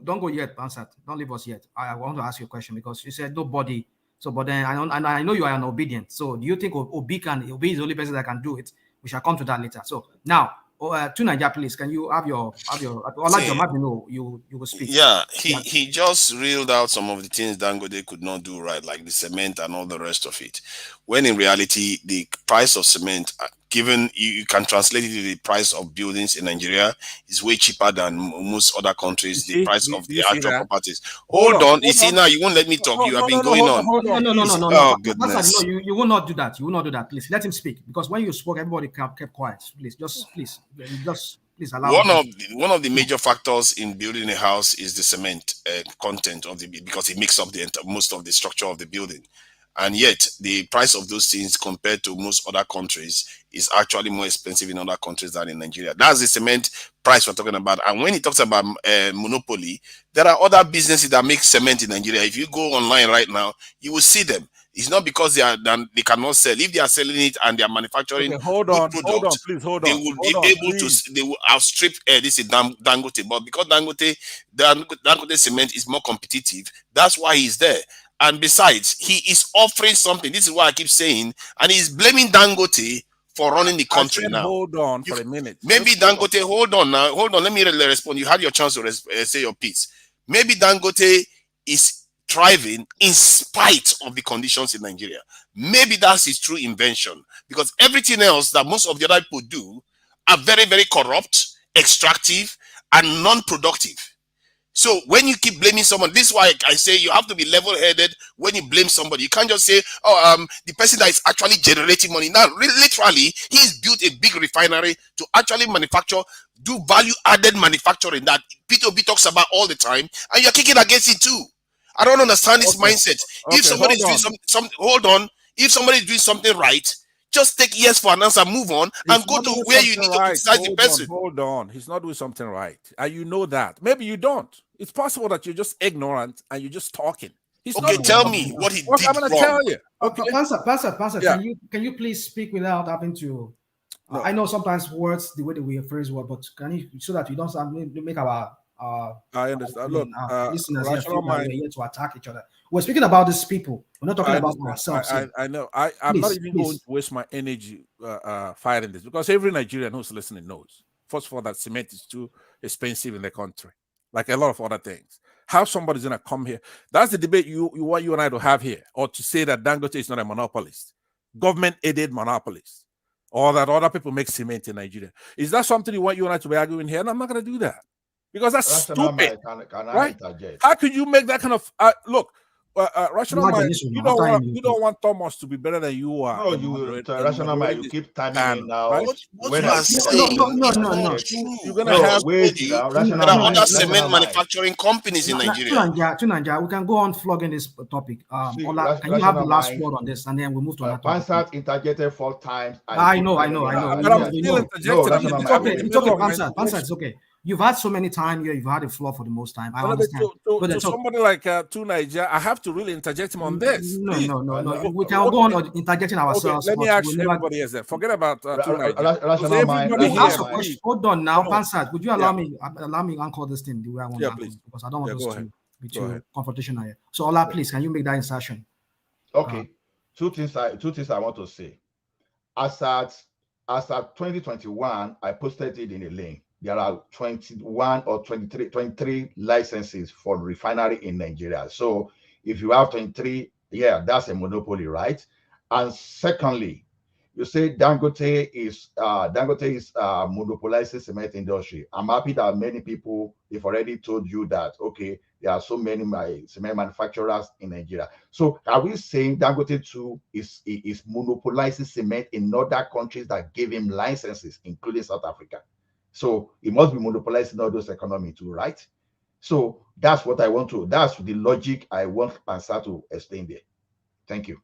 don't go yet, Bansat. Don't leave us yet. I want to ask you a question, because you said nobody. So, but then I know you are an obedient. So, do you think Obi is the only person that can do it? We shall come to that later. So now, to Nigeria, please, can you have your you will speak. Yeah, he just reeled out some of the things Dangote could not do right, like the cement and all the rest of it. When in reality, the price of cement given you can translate it to the price of buildings in Nigeria is way cheaper than most other countries. The price of the actual properties. Hold on. You see now, you won't let me talk. You have been going on. Oh goodness. No, you will not do that. You will not do that. Please let him speak, because when you spoke, everybody kept quiet. Please allow one of the major factors in building a house is the cement content of the, because it makes up most of the structure of the building. And yet the price of those things compared to most other countries is actually more expensive in other countries than in Nigeria. That's the cement price we're talking about. And when he talks about monopoly, there are other businesses that make cement in Nigeria. If you go online right now, you will see them. It's not because they cannot sell. If they are selling it and they are manufacturing please hold on. They will outstrip this is Dangote. But because Dangote cement is more competitive, that's why he's there. And besides, he is offering something. This is what I keep saying, and he's blaming Dangote for running the country now. Hold on for a minute. Maybe Dangote, hold on now. Hold on. Let me respond. You had your chance to say your piece. Maybe Dangote is thriving in spite of the conditions in Nigeria. Maybe that's his true invention, because everything else that most of the other people do are very, very corrupt, extractive, and non-productive. So when you keep blaming someone, this is why I say you have to be level-headed when you blame somebody. You can't just say, oh, the person that is actually generating money. Now, literally, he's built a big refinery to actually manufacture, do value-added manufacturing that P2B talks about all the time, and you're kicking against it too. I don't understand this mindset. If somebody is doing if somebody is doing something right, just take yes for an answer, move on, and go to where you need to criticize the person. Hold on. He's not doing something right. And you know that. Maybe you don't. It's possible that you're just ignorant and you're just talking. Okay, tell me what he did I'm going to tell you. Okay. Pastor, Yeah. can you please speak without having to... No. I know sometimes words, the way that we phrase words, but can you, so that we don't make our I understand. Look, listeners here rational feel like mind. we're here to attack each other. We're speaking about these people. We're not talking about ourselves. I know. I'm not even going to waste my energy fighting this, because every Nigerian who's listening knows. First of all, that cement is too expensive in the country, like a lot of other things. How somebody's going to come here? That's the debate you want you and I to have here, or to say that Dangote is not a monopolist, government-aided monopolist, or that other people make cement in Nigeria. Is that something you want you and I to be arguing here? And I'm not going to do that, because that's stupid. Right? How could you make that kind of look? Rational mind, you don't want Thomas to be better than you are. No, you rational mind. You keep timing now. Right? What you are saying? No. You're gonna have there are other cement manufacturing companies in Nigeria. We can go on flogging this topic. Can you have the last word on this, and then we move to another topic? Pansat interjected 4 times. I know. But I'm still interjecting. It's okay. Pansat, it's okay. You've had so many times here. You've had a floor for the most time. I understand. To somebody like Nigeria, I have to really interject him on this. No. We can go on interjecting ourselves. Let me ask everybody else. Forget about Hold on now, Pansat. Would you allow me anchor this thing the way I want to anchor, because I don't want us to be too confrontational here. So Ola, please, can you make that insertion? Okay. Two things I want to say. As at 2021, I posted it in a link. There are 21 or 23 licenses for refinery in Nigeria. So if you have 23, that's a monopoly, right? And secondly, you say Dangote is monopolizing cement industry. I'm happy that many people have already told you that, okay, there are so many cement manufacturers in Nigeria. So are we saying Dangote too is monopolizing cement in other countries that gave him licenses, including South Africa? So it must be monopolizing all those economy too, right? So that's what I want to, that's the logic I want Pansat to explain there. Thank you.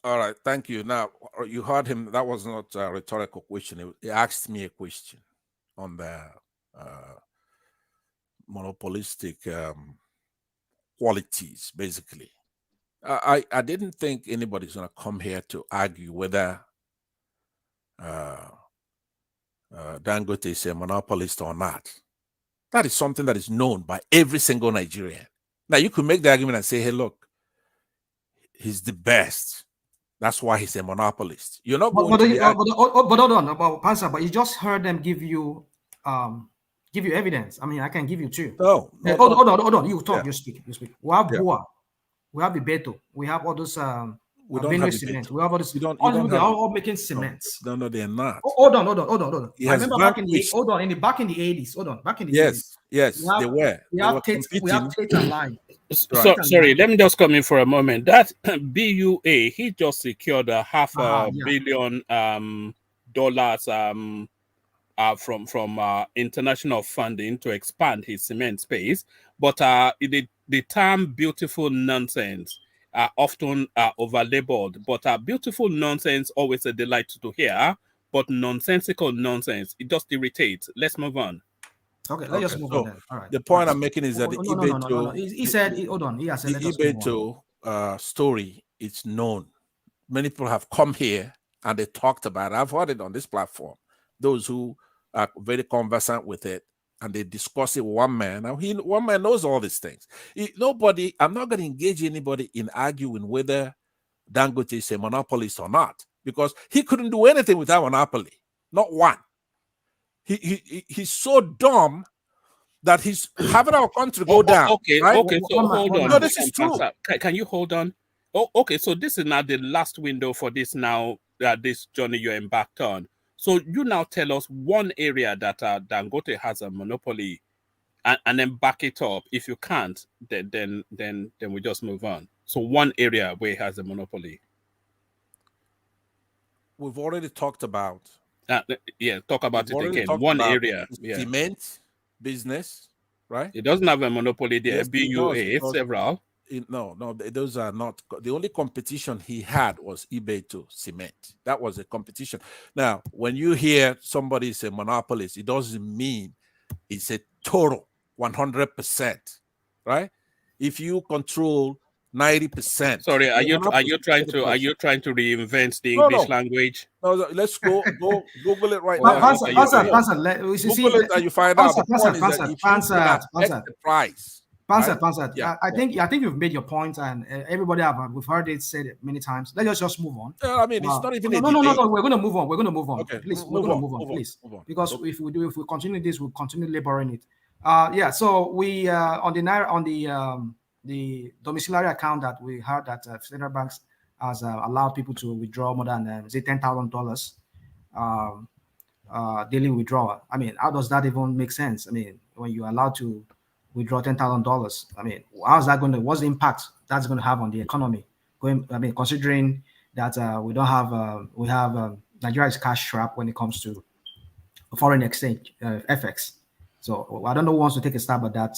All right, thank you. Now, you heard him. That was not a rhetorical question. He asked me a question on the monopolistic qualities, basically. I didn't think anybody's going to come here to argue whether Dangote is a monopolist or not. That is something that is known by every single Nigerian. Now, you could make the argument and say, hey, look, he's the best. That's why he's a monopolist. You're not going to but hold on, about Pansat, but you just heard them give you evidence. I mean, I can give you two. No. Hold on. You talk, you speak. We have Bua, we have Beto, we have all those We don't have cement. Ibeto. We have all this. You don't They're have all making cement. No, they're not. Hold on. He I has remember back in the 80s. Hold on, back in the 80s. Yes, they were. We have Tate and Line. So, sorry, let me just come in for a moment. That BUA, he just secured a $500 million dollars from international funding to expand his cement space. But the term beautiful nonsense often overlabeled. But beautiful nonsense always a delight to hear. But nonsensical nonsense, it just irritates. Let's move on. Okay, let's just move on then. All right. The point I'm making is that the no. He said, hold on. He has said, the Ibeto story is known. Many people have come here and they talked about it. I've heard it on this platform. Those who are very conversant with it, and they discuss it with one man. Now, one man knows all these things. I'm not going to engage anybody in arguing whether Dangote is a monopolist or not, because he couldn't do anything without monopoly. Not one. He's so dumb that he's having our country go down. Okay, right? okay. So hold on. No, this is true. Can you hold on? Oh, okay. So this is now the last window for this now. This journey you're embarked on. So you now tell us one area that Dangote has a monopoly, and then back it up. If you can't, then we just move on. So one area where he has a monopoly. We've already talked about. Talk about it again. One area. Cement business, right? It doesn't have a monopoly there. Yes, BUA, several. No, those are not. The only competition he had was Ibeto cement. That was a competition. Now, when you hear somebody is a monopolist, it doesn't mean it's a total 100%, right? If you control 90%. Sorry, are you trying to reinvent the English language? No, let's go Google it right now. Google it and you find out. The price. Pansat. Yeah, I think you've made your point, and everybody we've heard it said it many times. Let's just move on. I mean, it's not even no. We're going to move on. Okay, please. We're going to move on, please. Because if we continue this, we'll continue laboring it. So we on the domiciliary account that we heard that Central Banks has allowed people to withdraw more than $10,000 daily withdrawal. I mean, how does that even make sense? I mean, when you're allowed to withdraw $10,000, I mean, how's that going to? What's the impact that's going to have on the economy? Considering that we have Nigeria's cash trap when it comes to foreign exchange, FX. So I don't know who wants to take a stab at that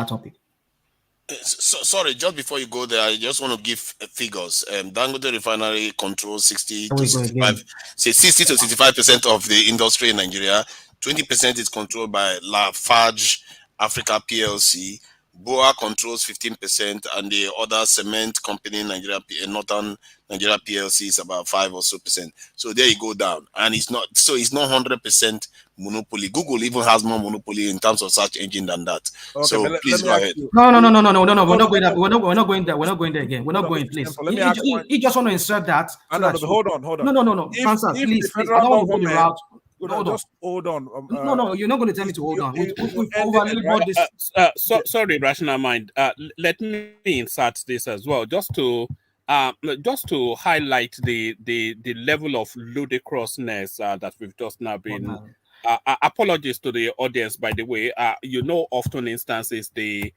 topic. Sorry, just before you go there, I just want to give figures. Dangote Refinery controls 60 to 65% of the industry in Nigeria. 20% is controlled by Lafarge Africa PLC. BOA controls 15%, and the other cement company in Nigeria, Northern Nigeria PLC, is about 5% or so. So there you go down, and it's not 100% monopoly. Google even has more monopoly in terms of search engine than that. Okay, so please go ahead. No. We're not going there. We're not going there again. We're not going. Please. You just want to insert that. Hold on. No. Answer, please. I don't want to go the route. Just hold on. No, you're not going to tell me to hold on. Sorry, Rational Mind. Let me insert this as well, just to highlight the level of ludicrousness that we've just now been. Apologies to the audience, by the way. Often instances the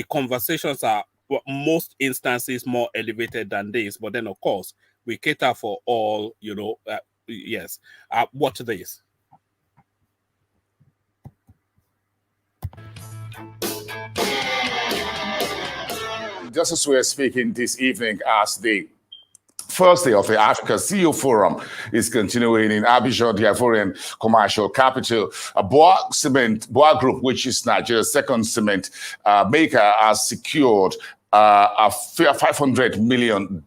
conversations are most instances more elevated than this, but then of course we cater for all. Yes. Watch this. Just as we are speaking this evening, as the first day of the Africa CEO Forum is continuing in Abidjan, the Ivorian commercial capital, Bois Group, which is Nigeria's second cement maker, has secured a $500 million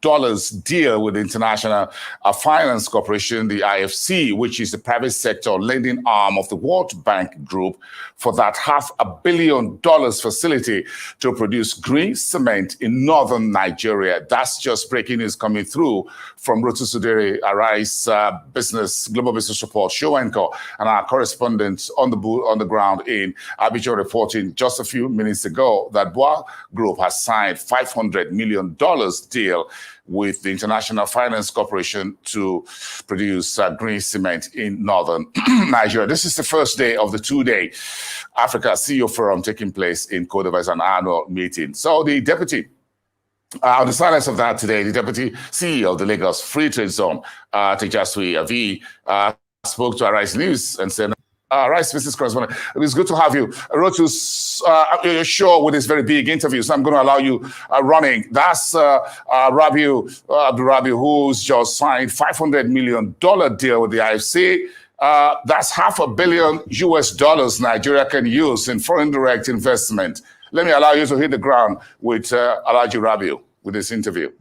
deal with the International Finance Corporation, the IFC, which is the private sector lending arm of the World Bank Group, for that $500 million facility to produce green cement in northern Nigeria. That's just breaking news coming through from Rutu Sudere, Arise Global Business Report show anchor, and our correspondent on the ground in Abidjan, reporting just a few minutes ago that Bois Group has signed signed $500 million deal with the International Finance Corporation to produce green cement in northern Nigeria. This is the first day of the two-day Africa CEO Forum taking place in Cote d'Ivoire, an annual meeting. So the deputy, on the silence of that today, the deputy CEO of the Lagos Free Trade Zone, Tejaswi Avi, spoke to Arise News and said, Rice, Mrs. Correspondent, it was good to have you. I wrote you a show with this very big interview, so I'm going to allow you running. That's Rabiu, who's just signed $500 million deal with the IFC. That's $500 million US Nigeria can use in foreign direct investment. Let me allow you to hit the ground with Alhaji Rabiu with this interview.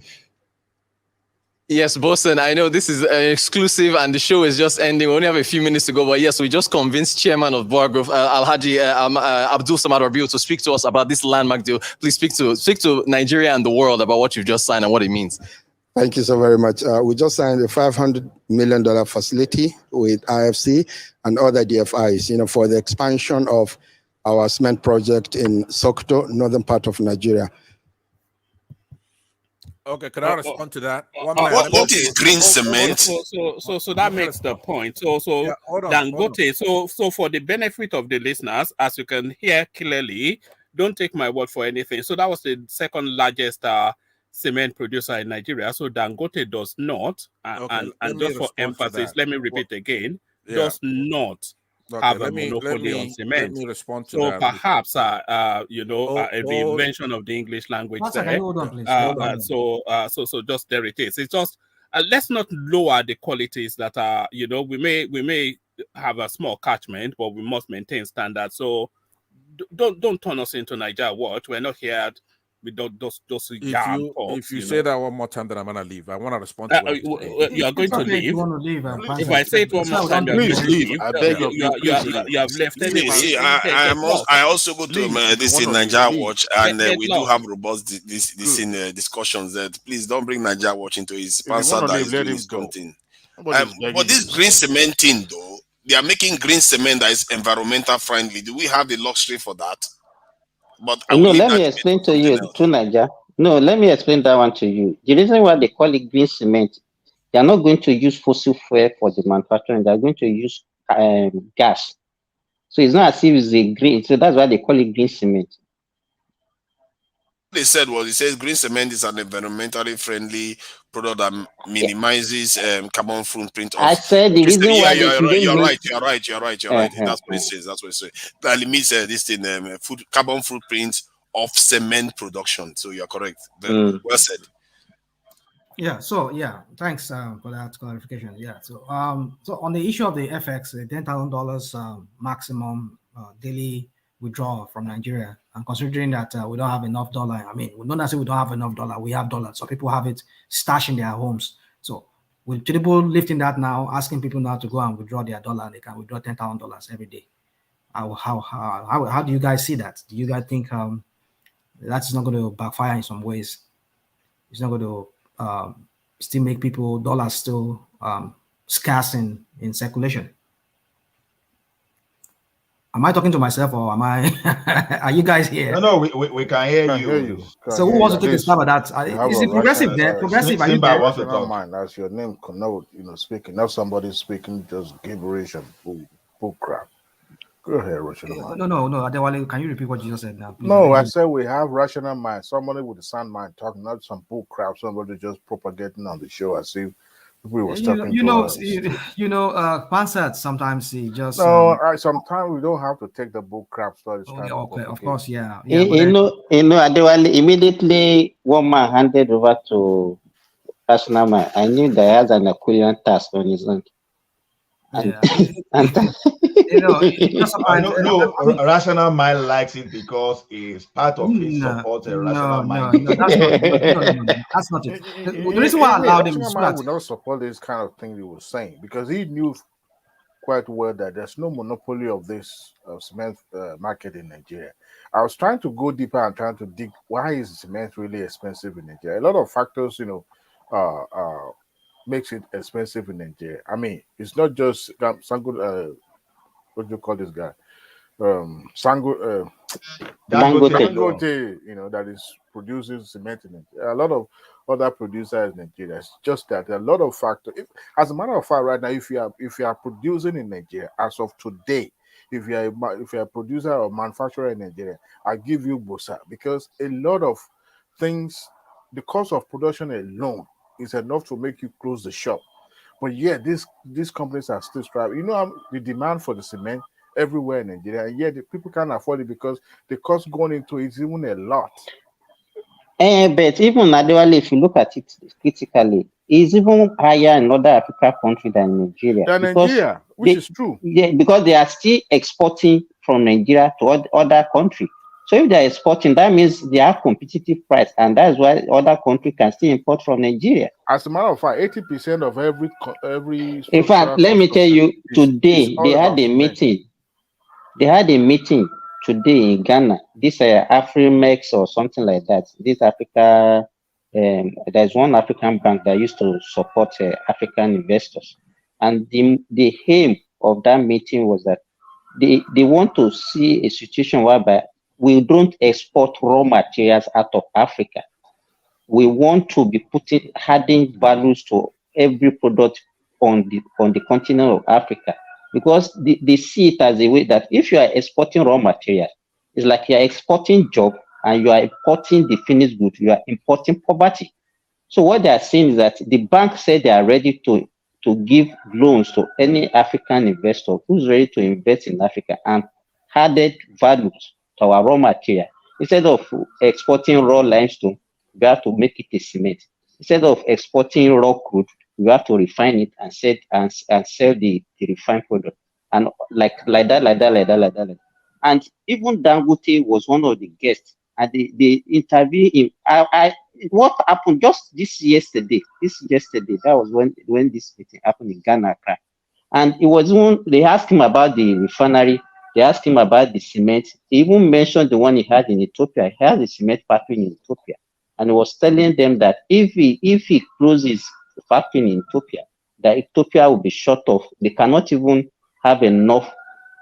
Yes, Boston, I know this is an exclusive and the show is just ending. We only have a few minutes to go, but yes, we just convinced Chairman of Boa Group, Alhaji Abdul Samad Rabiu, to speak to us about this landmark deal. Please speak to Nigeria and the world about what you've just signed and what it means. Thank you so very much. We just signed a $500 million facility with IFC and other DFIs, for the expansion of our cement project in Sokoto, northern part of Nigeria. Okay, can I respond to that? What is green cement? So that makes the point. So Dangote. So for the benefit of the listeners, as you can hear clearly, don't take my word for anything. So that was the second largest cement producer in Nigeria. So Dangote does not, and just for emphasis, let me repeat again, does not have a monopoly on cement. Let me respond to so that. Perhaps a reinvention of the English language there. Can you hold on, please? So just there it is. It's just let's not lower the qualities that are, we may have a small catchment, but we must maintain standards. So don't turn us into Nigeria Watch. We're not here. We don't those if you say that one more time, then I'm gonna leave. I want to respond to what you are going to leave. You want to leave if I say it one more time, please leave. I beg you. You have left. See, I also go to this in Nigeria Watch, and we do have robust discussions. That please don't bring Nigeria Watch into his sponsor that is doing his content. But this green cement thing, though, they are making green cement that is environmental friendly. Do we have the luxury for that? But no, let me explain to you, to Nigeria. No, let me explain that one to you. The reason why they call it green cement, they are not going to use fossil fuel for the manufacturing. They are going to use gas. So it's not as if it's a green. So that's why they call it green cement. They said, it says green cement is an environmentally friendly product that minimizes carbon footprint. I said the reason why you're right. That's what it says. That's what it says. That limits this thing, carbon footprint of cement production. So you're correct. Well said. Yeah. So thanks for that clarification. Yeah. So on the issue of the FX, the $10,000 maximum daily withdraw from Nigeria, and considering that we don't have enough dollar, we don't necessarily we don't have enough dollar, we have dollars, so people have it stashed in their homes. So with Tinubu lifting that now, asking people now to go and withdraw their dollar, they can withdraw $10,000 every day. How do you guys see that? Do you guys think that's not going to backfire in some ways? It's not going to still make people dollars still scarce in circulation? Am I talking to myself or am I? Are you guys here? No, we can hear you. So who wants to take a stab at that? Is it progressive there? Progressive? Are you there? Mind as your name connote, speaking. Now somebody speaking just gibberish and bull crap. Go ahead, rational mind. No. Adewale, can you repeat what you just said now? Please? No, I said we have rational mind. Somebody with a sound mind talking, not some bull crap. Somebody just propagating on the show as if we were talking Pansat sometimes he just sometimes we don't have to take the bull crap stories. Okay, of course, yeah. Adewale, immediately one man handed over to Rational Mind. I knew that he has an Aquilian task on his own. Rational Mind likes it because it's part of his support. Rational Mind. No, that's not it. The reason why I allowed him would not support this kind of thing he was saying because he knew quite well that there's no monopoly of this cement market in Nigeria. I was trying to go deeper and trying to dig why is cement really expensive in Nigeria. A lot of factors, makes it expensive in Nigeria. It's not just some good. What do you call this guy? Dangote. You know, that is producing cement in Nigeria. A lot of other producers in Nigeria. It's just that there are a lot of factors. As a matter of fact, right now, if you are producing in Nigeria as of today, if you are a producer or manufacturer in Nigeria, I give you bosa, because a lot of things, the cost of production alone is enough to make you close the shop. But yeah, these companies are still striving. You know, the demand for the cement everywhere in Nigeria, and yet the people can't afford it because the cost going into it is even a lot. But even Adewale, if you look at it critically, is even higher in other African countries than Nigeria. Which is true. Yeah, because they are still exporting from Nigeria to other countries. So if they're exporting, that means they have competitive price, and that's why other countries can still import from Nigeria. As a matter of fact, 80% of every. In fact, let me tell you, today they had a meeting. They had a meeting today in Ghana. This Afrimex or something like that. This Africa, there's one African bank that used to support African investors, and the aim of that meeting was that they want to see a situation whereby we don't export raw materials out of Africa. We want to be adding values to every product on the continent of Africa, because they see it as a way that if you are exporting raw material, it's like you are exporting job and you are importing the finished good, you are importing poverty. So what they are saying is that the bank said they are ready to give loans to any African investor who's ready to invest in Africa and added values to our raw material. Instead of exporting raw limestone, we have to make it a cement. Instead of exporting raw crude, we have to refine it and sell the refined product. And like that. And even Dangote was one of the guests, and they interviewed him. What happened just yesterday, that was when this meeting happened in Ghana. And it was when they asked him about the refinery, they asked him about the cement. He even mentioned the one he had in Ethiopia. He has a cement factory in Ethiopia. And he was telling them that if he closes the factory in Ethiopia, that Ethiopia will be short of, they cannot even have enough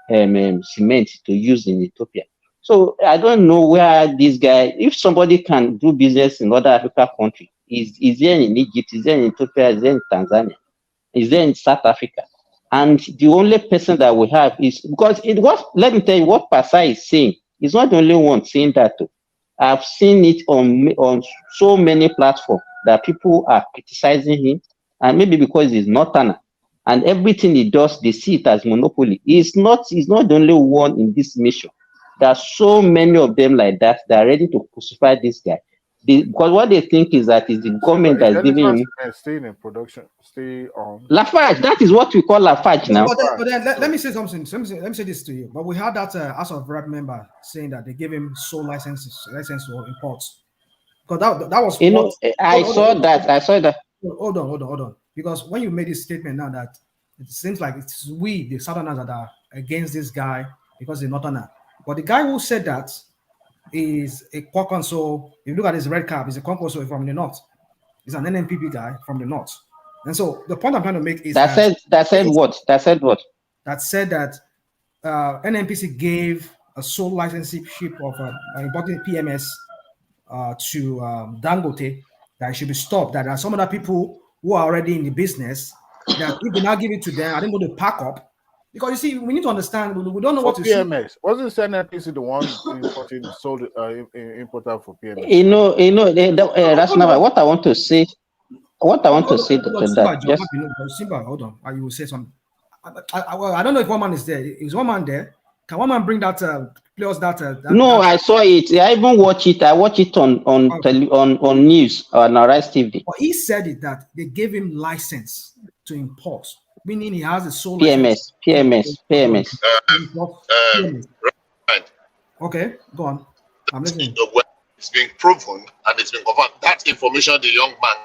cement to use in Ethiopia. So I don't know where this guy, if somebody can do business in other African countries, is there in Egypt, is there in Ethiopia, is there in Tanzania, is there in South Africa? And the only person that we have is, because let me tell you what Pasai is saying. He's not the only one saying that. I've seen it on so many platforms that people are criticizing him, and maybe because he's northerner, and everything he does, they see it as monopoly. He's not the only one in this mission. There are so many of them like that are ready to crucify this guy. Because what they think is that is the government that's giving him. Staying in production, stay on. Lafarge, that is what we call Lafarge now. But then let me say something. Let me say this to you. But we had that House of Rep member saying that they gave him sole license to import. Because that was. You know, I saw that. Hold on. Because when you made this statement now that it seems like it's we, the Southerners, that are against this guy because he's Northerner. But the guy who said that is a Kwankwaso. If you look at his red cap, he's a Kwankwaso from the north. He's an NNPP guy from the north. And so the point I'm trying to make is that said what? That said that NNPC gave a sole licenseship of importing PMS to Dangote, that it should be stopped. That there are some other people who are already in the business that if they now give it to them, I didn't go to pack up. Because you see, we need to understand, we don't know what to PMS. Wasn't NNPC the one importing sold importer for PMS? You know, Rasnava, what I want to say to that. Just Simba, hold on. You will say something. I don't know if one man is there. Is one man there? Can one man bring that? Play us that. No, I saw it. I even watch it. I watch it on news on Arise TV. But he said it that they gave him license to import, meaning he has a sole PMS. Okay, go on. I'm listening. It's been proven and it's been confirmed. That information the young man.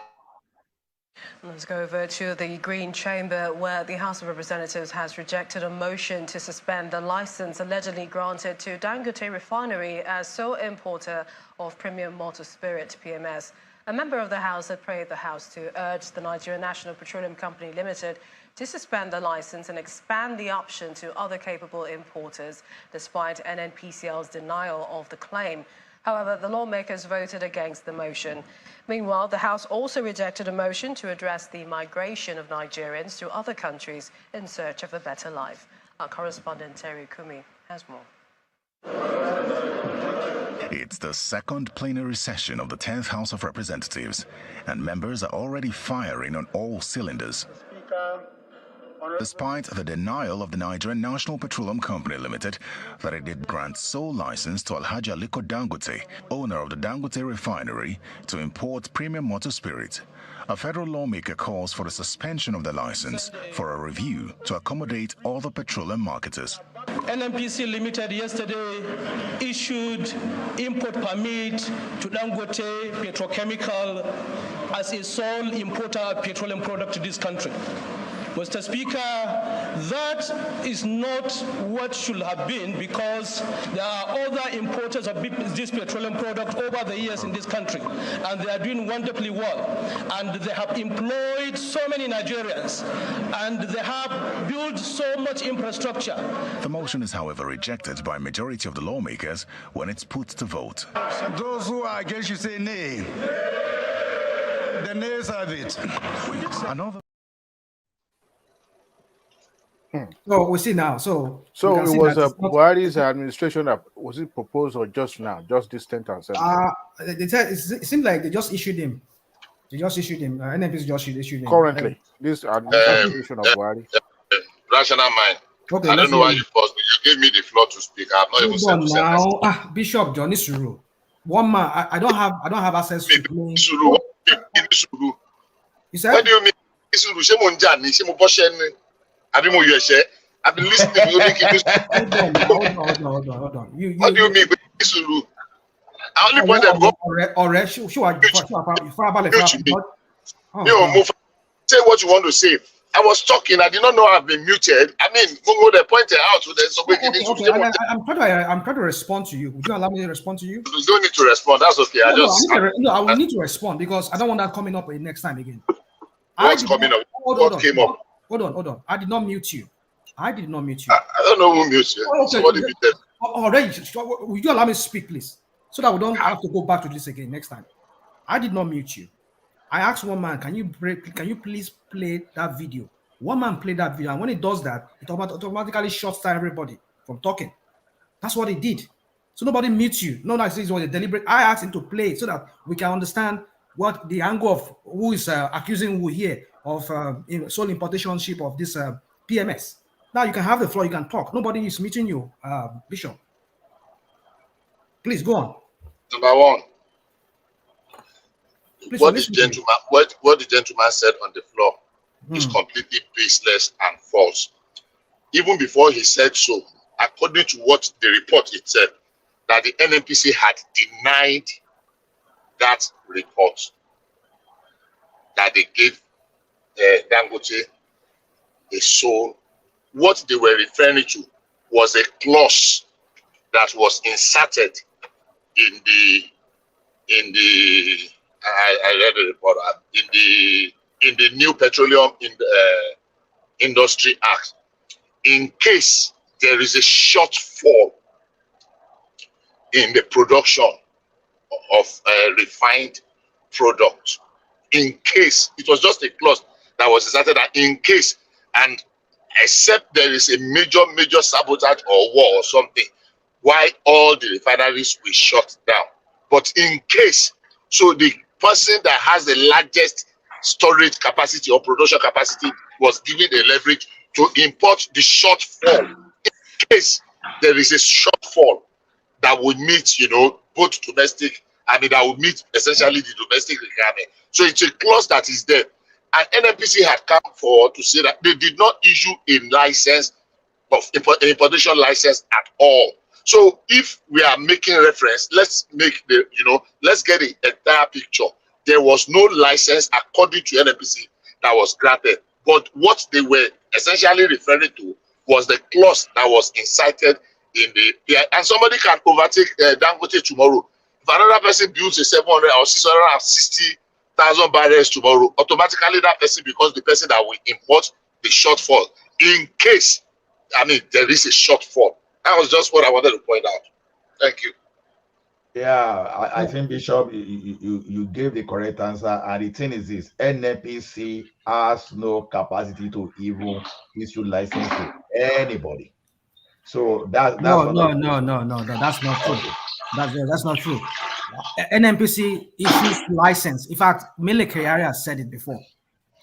Let's go over to the Green Chamber, where the House of Representatives has rejected a motion to suspend the license allegedly granted to Dangote Refinery as sole importer of premium malted spirit, PMS. A member of the House had prayed the House to urge the Nigerian National Petroleum Company Limited to suspend the license and expand the option to other capable importers, despite NNPCL's denial of the claim. However, the lawmakers voted against the motion. Meanwhile, the House also rejected a motion to address the migration of Nigerians to other countries in search of a better life. Our correspondent Terry Kumi has more. It's the second plenary session of the 10th House of Representatives, and members are already firing on all cylinders. Despite the denial of the Nigerian National Petroleum Company Limited that it did grant sole license to Alhaji Aliko Dangote, owner of the Dangote refinery, to import premium motor spirit, a federal lawmaker calls for the suspension of the license for a review to accommodate all the petroleum marketers. NNPC Limited yesterday issued import permit to Dangote Petrochemical as a sole importer of petroleum product to this country. Mr. Speaker, that is not what should have been, because there are other importers of this petroleum product over the years in this country, and they are doing wonderfully well. And they have employed so many Nigerians, and they have built so much infrastructure. The motion is, however, rejected by a majority of the lawmakers when it's put to vote. Those who are against you say nay. The nays have it. Another. So we see now. So it was Buhari's administration that was it proposed, or just now, just this 10th and 7th? It seems like they just issued him. They just issued him. NNPC just issued him. Currently, this administration of Buhari. Rational mind. Okay, I don't know why you paused me. You gave me the floor to speak. I have not even said to say now. Bishop Johnny Suru. One man. I don't have access to play. Suru. You said? What do you mean? I've been listening. Hold on. What do you mean? I only point that say what you want to say. I was talking. I did not know I've been muted. I mean, they pointed out. I'm trying to respond to you. Would you allow me to respond to you? You don't need to respond. That's okay. I will need to respond, because I don't want that coming up next time again. What's coming up? What came up? Hold on. I did not mute you. I don't know who mutes you. Okay. Somebody muted. Already, would you allow me to speak, please? So that we don't have to go back to this again next time. I did not mute you. I asked one man, can you please play that video? One man played that video, and when it does that, it automatically shuts down everybody from talking. That's what it did. So nobody mutes you. No, it was a deliberate. I asked him to play it so that we can understand what the angle of who is accusing who here of sole importation ship of this PMS. Now you can have the floor, you can talk. Nobody is meeting you, Bishop. Please go on. Number one, what the gentleman said on the floor is completely baseless and false. Even before he said so, according to what the report it said, that the NNPC had denied that report, that they gave Dangote a sole. What they were referring to was a clause that was inserted in the I read the report in the new Petroleum Industry Act. In case there is a shortfall in the production of refined product, in case, it was just a clause that was inserted that in case, and except there is a major sabotage or war or something, why all the refineries will shut down. But in case, so the person that has the largest storage capacity or production capacity was given the leverage to import the shortfall. In case there is a shortfall that would meet, both domestic, that would meet essentially the domestic requirement. So it's a clause that is there. And NNPC had come forward to say that they did not issue a license, of importation license at all. So if we are making reference, let's make let's get the entire picture. There was no license according to NNPC that was granted. But what they were essentially referring to was the clause that was incited in the, and somebody can overtake Dangote tomorrow. If another person builds a 700 or 660,000 barrels tomorrow, automatically that person becomes the person that will import the shortfall in case, I mean, there is a shortfall. That was just what I wanted to point out. Thank you. Yeah, I think Bishop, you gave the correct answer. And the thing is this: NNPC has no capacity to even issue license to anybody. So that's No, one no, of no, no, no, no. That's not true. That's not true. NNPC issues license. In fact, Mele Kyari has said it before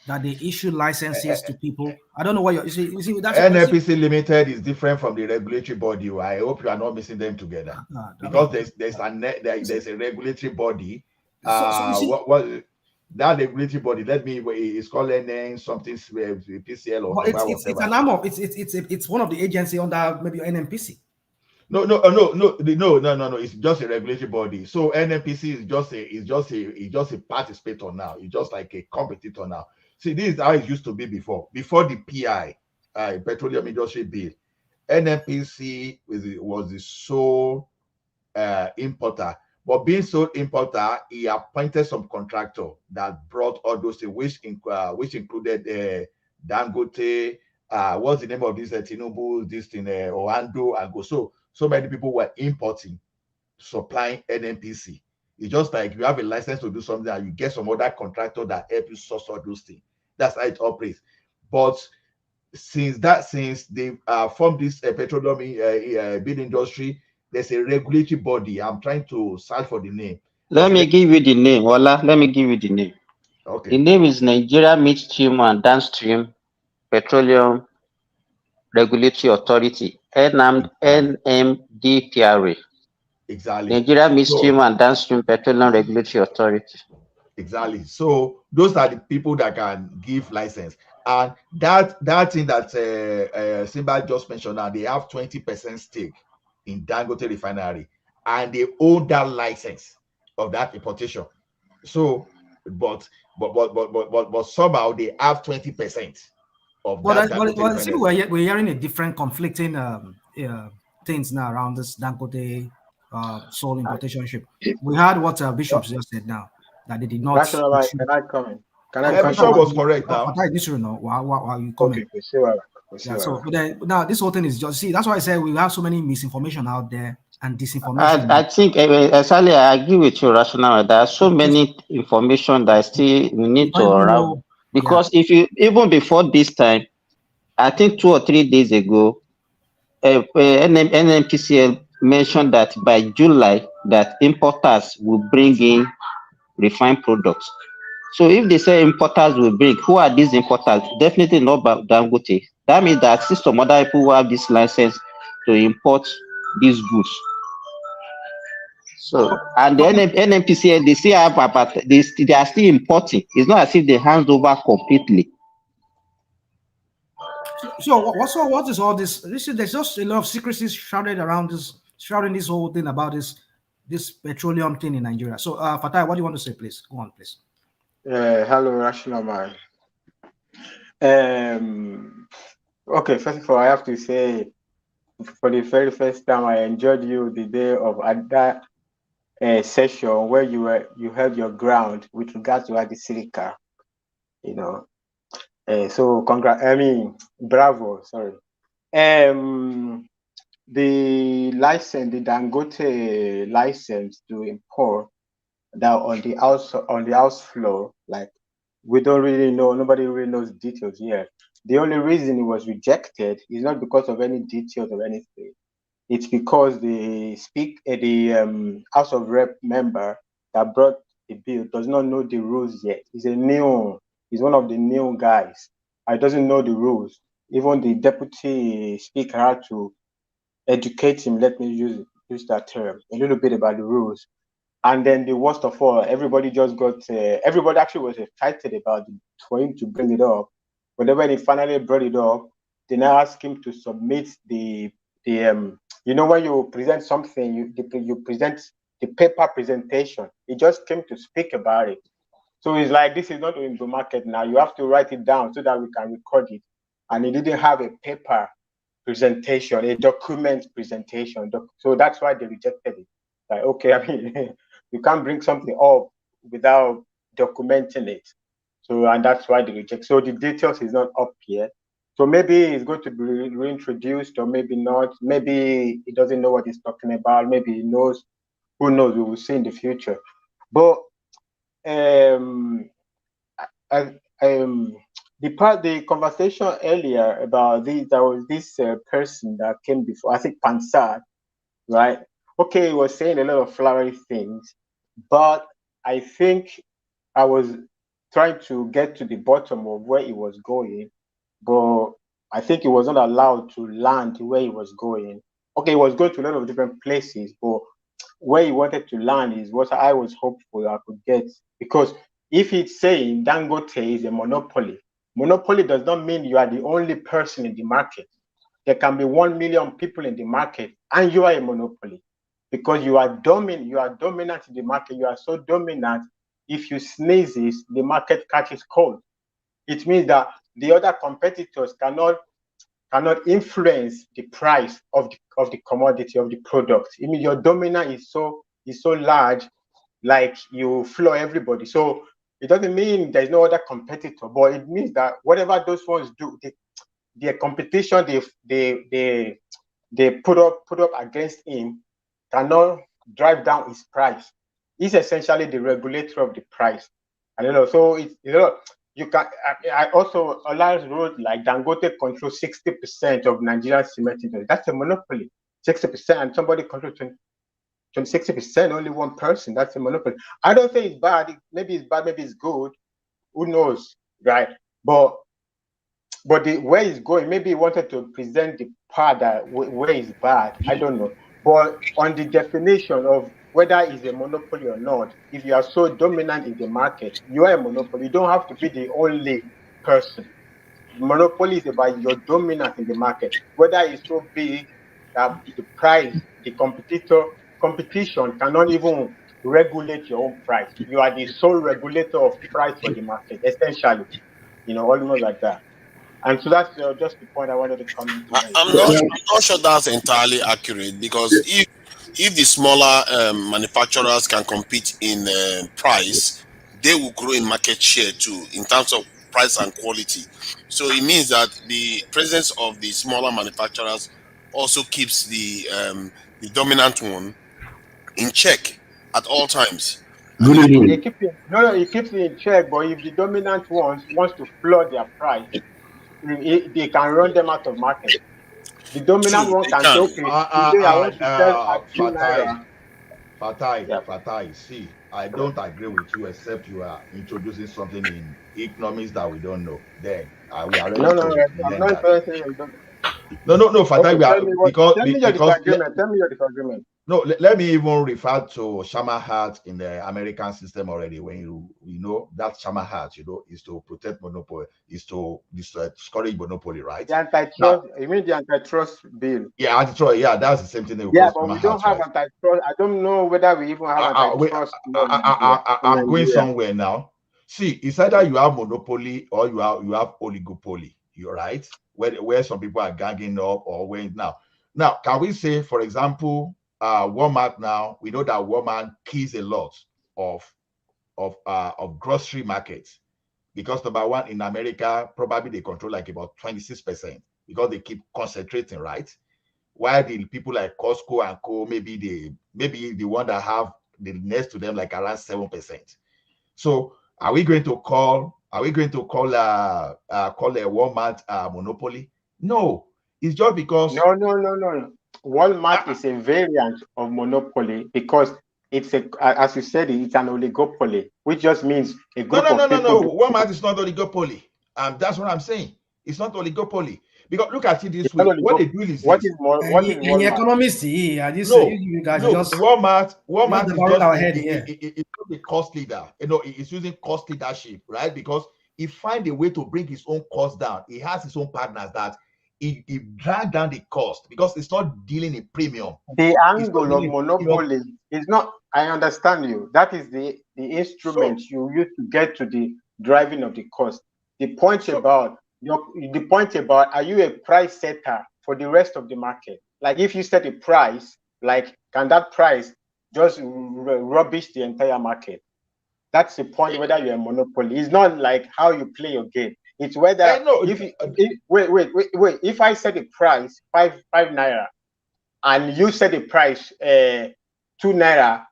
that they issue licenses to people. I don't know what you see. That's NNPC Limited is different from the regulatory body. I hope you are not missing them together, because there's a regulatory body. What that regulatory body? It's called NN something PCL or it's whatever. an arm of it's one of the agency under maybe NNPC. No. It's just a regulatory body. So NNPC is just a participator now. It's just like a competitor now. See, this is how it used to be before. Before the PI, Petroleum Industry Bill, NNPC was the sole importer. But being sole importer, he appointed some contractor that brought all those things, which included Dangote. What's the name of this Tinubu? This thing, Oando, and go. So many people were importing, supplying NNPC. It's just like you have a license to do something and you get some other contractor that help you source all those things. That's how it operates. But since they formed this petroleum bid industry, there's a regulatory body. I'm trying to search for the name. Let me give you the name, Ola. Let me give you the name. Okay. The name is Nigeria Midstream and Downstream Petroleum Regulatory Authority, NMDPRA. Exactly. Nigeria Midstream and Downstream Petroleum Regulatory Authority. Exactly. So those are the people that can give license. And that thing that Simba just mentioned, now they have 20% stake in Dangote Refinery, and they own that license of that importation. So, but somehow they have 20% of that Dangote Refinery. We're hearing a different conflicting things now around this Dangote sole importation ship. We heard what Bishop just said now, that they did not. National, can I come in? Can I come Bishop in? was correct now. While you comment. Okay, So, but then now this whole thing is just, see, that's why I said we have so many misinformation out there and disinformation. I think, Sally, I agree with you, Rational. There are so many information that still we need to around. Because if you, even before this time, I think 2 or 3 days ago, NNPCL mentioned that by July, that importers will bring in refined products. So if they say importers will bring, who are these importers? Definitely not Dangote. That means that some other people who have this license to import these goods. So, and the NNPCL, they still have, but they are still importing. It's not as if they hand over completely. So what is all this? There's just a lot of secrecy shrouded around this, shrouding this whole thing about this petroleum thing in Nigeria. So, Fatai, what do you want to say, please? Go on, please. Hello, Rational Man. Okay, first of all, I have to say, for the very first time, I enjoyed you the day of that session where you held your ground with regards to the silica, you know. So bravo, sorry. The license, the Dangote license to import that on the house floor, like, we don't really know, nobody really knows details here. The only reason it was rejected is not because of any details or anything. It's because the House of Rep member that brought the bill does not know the rules yet. He's one of the new guys. He doesn't know the rules. Even the deputy speaker had to educate him, let me use that term, a little bit about the rules. And then the worst of all, everybody just got, everybody actually was excited about it for him to bring it up. But when he finally brought it up, they now asked him to submit the you know, when you present something, you present the paper presentation. He just came to speak about it. So it's like, this is not in the market now. You have to write it down so that we can record it. And he didn't have a paper presentation, a document presentation. So that's why they rejected it. Like, okay, I mean, you can't bring something up without documenting it. So, and that's why they reject. So the details is not up yet. So maybe it's going to be reintroduced, or maybe not. Maybe he doesn't know what he's talking about. Maybe he knows. Who knows? We will see in the future. But the conversation earlier about this, there was this person that came before. I think Pansad, right? Okay, he was saying a lot of flowery things, but I think I was trying to get to the bottom of where he was going, but I think he was not allowed to land where he was going. Okay, he was going to a lot of different places, but where he wanted to land is what I was hopeful I could get. Because if it's saying Dangote is a monopoly, monopoly does not mean you are the only person in the market. There can be 1 million people in the market and you are a monopoly because you are dominant in the market. You are so dominant, if you sneeze this, the market catches cold. It means that the other competitors cannot influence the price of the commodity, of the product. I mean, your dominance is so large, like you floor everybody. So it doesn't mean there's no other competitor, but it means that whatever those ones do, their competition they put up against him cannot drive down his price. He's essentially the regulator of the price. I don't know. So it's, you can. I also allows road like Dangote controls 60% of Nigerian cement industry. That's a monopoly. 60%, and somebody controls 60%. Only one person. That's a monopoly. I don't think it's bad. Maybe it's bad. Maybe it's good. Who knows, right? But where he's going, maybe he wanted to present the part that where it's bad. I don't know. But on the definition of whether it's a monopoly or not, if you are so dominant in the market, you are a monopoly. You don't have to be the only person. Monopoly is about your dominance in the market. Whether it's so big that the price, the competition cannot even regulate your own price. You are the sole regulator of price for the market, essentially. Almost like that. And so that's just the point I wanted to come into. I'm not sure that's entirely accurate, because if the smaller manufacturers can compete in price, they will grow in market share too in terms of price and quality. So it means that the presence of the smaller manufacturers also keeps the dominant one in check at all times. It keeps it in check, but if the dominant ones wants to flood their price, they can run them out of market. The dominant one can say, okay, today I want to sell at 2 naira. Fatai, see, I don't agree with you except you are introducing something in economics that we don't know. Then we are ready No, to I'm learn not that. interested. No, Fatai, Okay, tell me your because disagreement. Tell me your disagreement. no, let me even refer to Shama Hat in the American system already. When you know that Shama Hat, is to protect monopoly, is to discourage monopoly, right? The antitrust. You mean the antitrust bill? Yeah, antitrust. Yeah, that's the same thing. Yeah, but we don't have antitrust. I don't know whether we even have antitrust. I'm going somewhere now. See, it's either you have monopoly or you have oligopoly. You're right. Where some people are ganging up or where now. Now, can we say, for example, Walmart now, we know that Walmart keys a lot of grocery markets, because number one, in America, probably they control like about 26% because they keep concentrating, right? While the people like Costco and Co, maybe the one that have the next to them like around 7%. So are we going to call a Walmart monopoly? No, it's just because No. Walmart is a variant of monopoly because it's as you said, it's an oligopoly, which just means a group of people. No. Walmart is not oligopoly. That's what I'm saying. It's not oligopoly. Because look at it this way. What they do is this. What is Walmart? Economists, you guys just Walmart is just it's not a cost leader. It's using cost leadership, right? Because he find a way to bring his own cost down. He has his own partners that he drag down the cost because it's not dealing in premium. The angle of monopoly is not. I understand you. That is the instrument you use to get to the driving of the cost. The point about are you a price setter for the rest of the market? Like if you set a price, like can that price just rubbish the entire market? That's the point. Whether you're a monopoly, it's not like how you play your game. It's whether wait. If I set a price five naira, and you set a price 2 naira,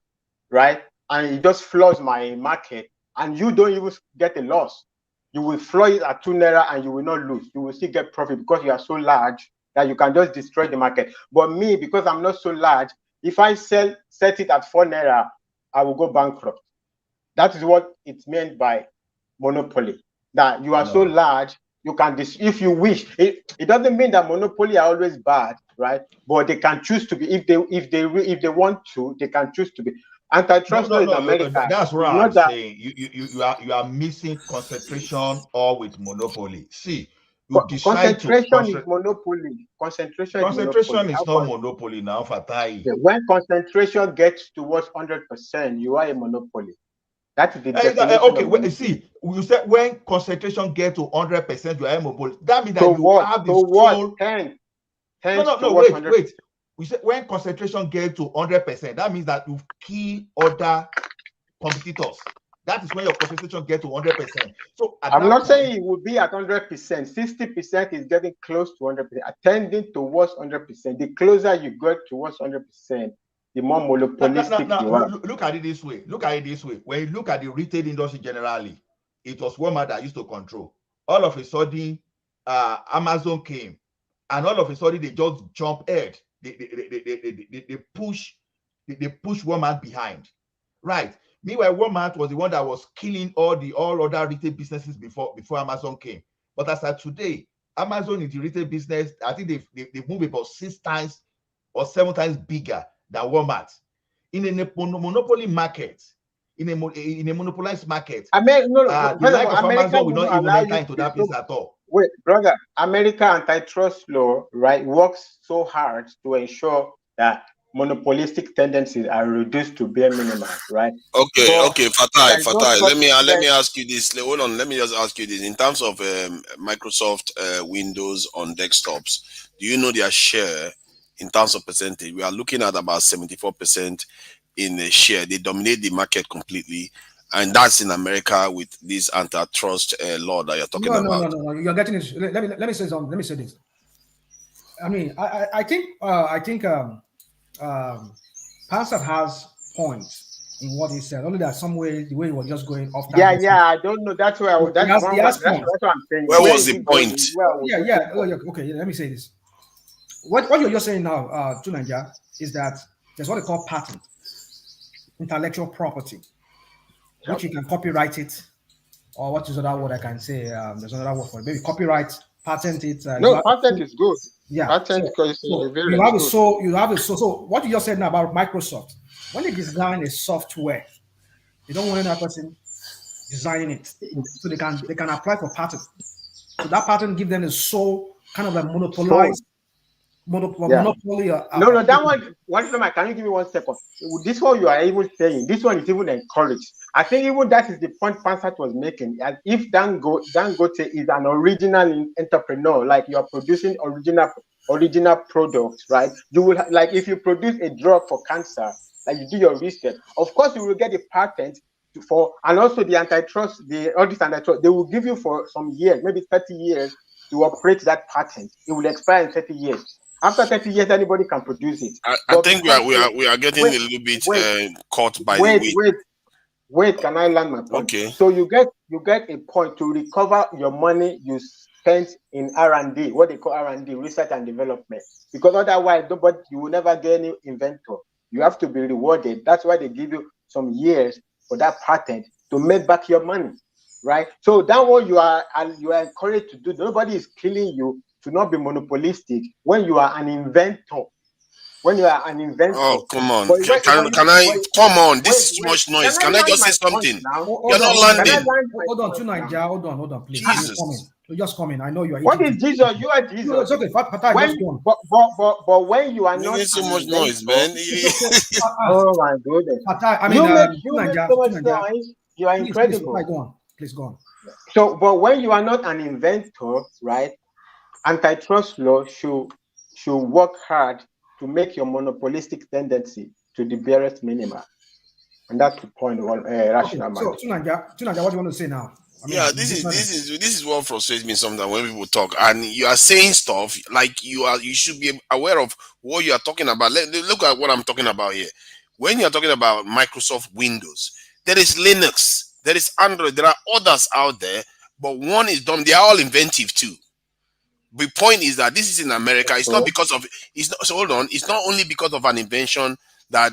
right? And it just floors my market, and you don't even get a loss. You will floor it at 2 naira and you will not lose. You will still get profit because you are so large that you can just destroy the market. But me, because I'm not so large, if I set it at 4 naira, I will go bankrupt. That is what it's meant by monopoly. That you are so large, you can if you wish. It doesn't mean that monopoly are always bad, right? But they can choose to be if they want to, they can choose to be. Antitrust law in America. That's what I'm saying. You are missing concentration or with monopoly. See, you decide concentration is monopoly. Concentration is not monopoly now, Fatai. When concentration gets towards 100%, you are a monopoly. That is the definition. Okay, see, you said when concentration gets to 100%, you are a monopoly. That means that you have the sole. No, wait. We said when concentration gets to 100%, that means that you've killed other competitors. That is when your concentration gets to 100%. So I'm not saying it would be at 100%. 60% is getting close to 100%, attending towards 100%. The closer you get towards 100%, the more monopolistic you are. Look at it this way. When you look at the retail industry generally, it was Walmart that used to control. All of a sudden, Amazon came, and all of a sudden they just jump ahead. They push Walmart behind, right? Meanwhile, Walmart was the one that was killing all other retail businesses before Amazon came. But as of today, Amazon in the retail business, I think they've moved about 6 times or 7 times bigger than Walmart. In a monopoly market, in a monopolized market, the like of Amazon will not even enter into that place at all. Wait, brother, America antitrust law, right, works so hard to ensure that monopolistic tendencies are reduced to bare minimum, right? Okay, Fatai. Let me ask you this. Hold on. Let me just ask you this. In terms of Microsoft Windows on desktops, do you know their share in terms of percentage? We are looking at about 74% in the share. They dominate the market completely. And that's in America with this antitrust law that you're talking about. No. You're getting it. Let me say something. Let me say this. I mean, I think Pansat has points in what he said. Only that some way the way he was just going off. Yeah, I don't know. That's where that's what I'm saying. Where was the point? Okay, let me say this. What you're saying now, to Nigeria, is that there's what they call patent, intellectual property, which you can copyright it, or what is another word I can say? There's another word for it. Maybe copyright, patent it. No, patent is good. Yeah, patent because you have a so what you just said now about Microsoft. When they design a software, they don't want another person designing it, so they can apply for patent. So that patent give them a sole kind of a monopolized. Monopoly. No, that one. Can you give me 1 second? This one you are even saying. This one is even encouraged. I think even that is the point Pansat was making. As if Dangote is an original entrepreneur, like you are producing original products, right? You will like if you produce a drug for cancer, like you do your research. Of course, you will get a patent for, and also the antitrust, all this antitrust. They will give you for some years, maybe 30 years, to operate that patent. It will expire in 30 years. After 30 years, anybody can produce it. I think we are getting a little bit caught by the way. Wait, can I land my point? Okay. So you get a point to recover your money you spent in R&D, what they call R&D, research and development. Because otherwise, you will never get any inventor. You have to be rewarded. That's why they give you some years for that patent to make back your money, right? So that what you are encouraged to do. Nobody is killing you to not be monopolistic when you are an inventor. Oh, come on. Come on. This is too much noise. Can I just say something? You're not landing. Hold on, to Nigeria. Hold on, please. Jesus. You're just coming. I know you are. What is Jesus? You are Jesus. No, it's okay. But when you are not so much noise, man. Oh my goodness. I mean, you make so much noise. You are incredible. Please go on. So, but when you are not an inventor, right? Antitrust law should work hard to make your monopolistic tendency to the barest minimum. And that's the point of rational Okay, mind. so Tunaja, what do you want to say now? I mean, Yeah, this is what frustrates me sometimes when people talk and you are saying stuff like you should be aware of what you are talking about. Look at what I'm talking about here. When you are talking about Microsoft Windows, there is Linux, there is Android, there are others out there, but one is dumb. They are all inventive too. The point is that this is in America. It's not because of it's not. So hold on. It's not only because of an invention that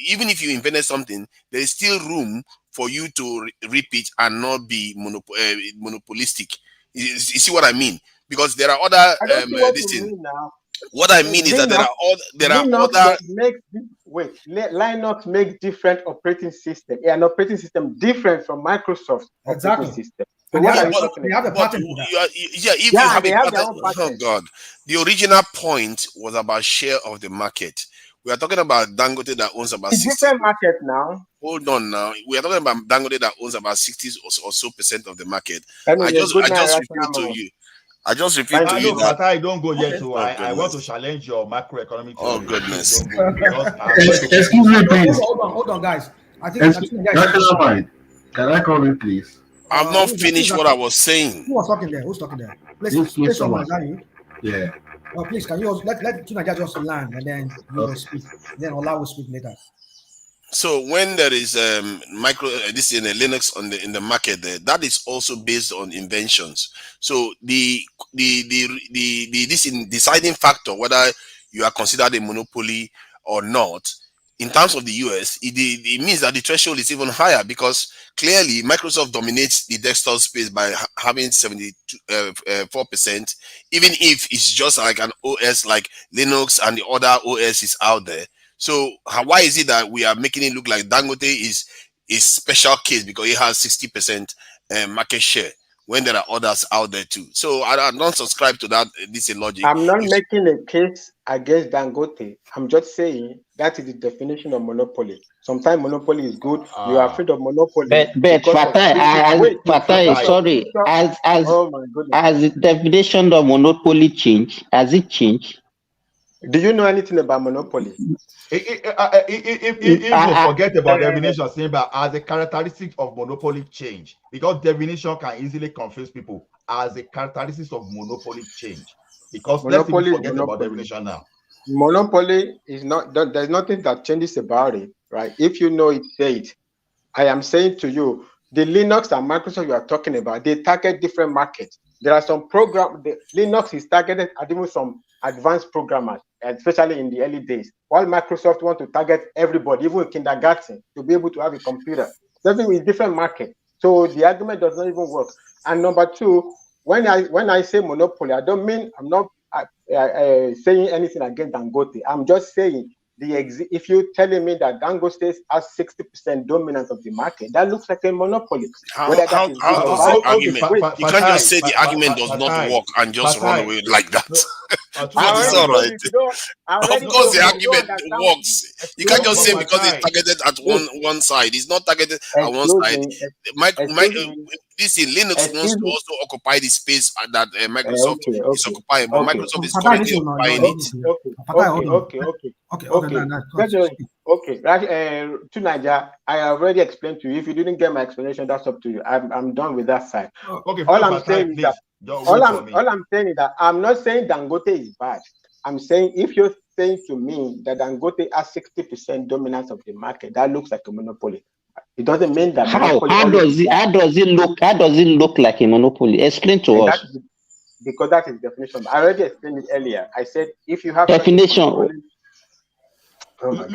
even if you invented something, there is still room for you to repeat and not be monopolistic. You see what I mean? Because there are other I don't see what this you thing. mean now. What I mean is that Linux makes different operating system. An operating system different from Microsoft's operating system. So what are you talking about? They have a patent for that. If you have a patent, oh God, the original point was about share of the market. We are talking about Dangote that owns about It's 60. different market now. Hold on now. We are talking about Dangote that owns about 60 or so percent of the market. Anyway, I just repeat to you. I just repeat to you that I don't go yet. So oh, I want to challenge your macroeconomic theory. Oh goodness. Excuse me, please. Hold on, guys. I think National mind. Can I come in, please? I've not finished what I was saying. Who was talking there? Who's talking there? Please, someone. Is that you? Yeah. Oh, please, can you also, let Tunaja just land and then you will speak. Then Ola will speak later. So when there is this in a Linux in the market there, that is also based on inventions. So the this in deciding factor whether you are considered a monopoly or not in terms of the US, it means that the threshold is even higher because clearly Microsoft dominates the desktop space by having 74%, even if it's just like an OS like Linux and the other OS is out there. So why is it that we are making it look like Dangote is a special case because it has 60% market share when there are others out there too? So I don't subscribe to that. This is logic. I'm not making a case against Dangote. I'm just saying that is the definition of monopoly. Sometimes monopoly is good. You are afraid of monopoly. But Fatai, sorry, oh my goodness. As the definition of monopoly change, has it changed? Do you know anything about monopoly? If you forget about definition, but as a characteristic of monopoly change, because definition can easily confuse people as a characteristic of monopoly change. Because monopoly let's forget about definition now. Monopoly is not, there's nothing that changes about it, right? If you know it, say it. I am saying to you, the Linux and Microsoft you are talking about, they target different markets. There are some program, the Linux is targeted at even some advanced programmers, especially in the early days, while Microsoft want to target everybody, even kindergarten, to be able to have a computer. Definitely different market. So the argument does not even work. And number two, when I say monopoly, I don't mean, I'm not saying anything against Dangote. I'm just saying if you're telling me that Dangote has 60% dominance of the market, that looks like a monopoly. How does the argument? You can't just say the argument does not work and just run away like that. It's all right. Of course, the argument works. You can't just say because it's targeted at one side. It's not targeted at one side. This in Linux wants to also occupy the space that Microsoft is occupying, but Microsoft is currently occupying it. Okay. To Niger, I already explained to you. If you didn't get my explanation, that's up to you. I'm done with that side. All I'm saying is that I'm not saying Dangote is bad. I'm saying if you're saying to me that Dangote has 60% dominance of the market, that looks like a monopoly. It doesn't mean that how does it look like a monopoly? Explain to us. Because that is definition. I already explained it earlier. I said if you have definition. So at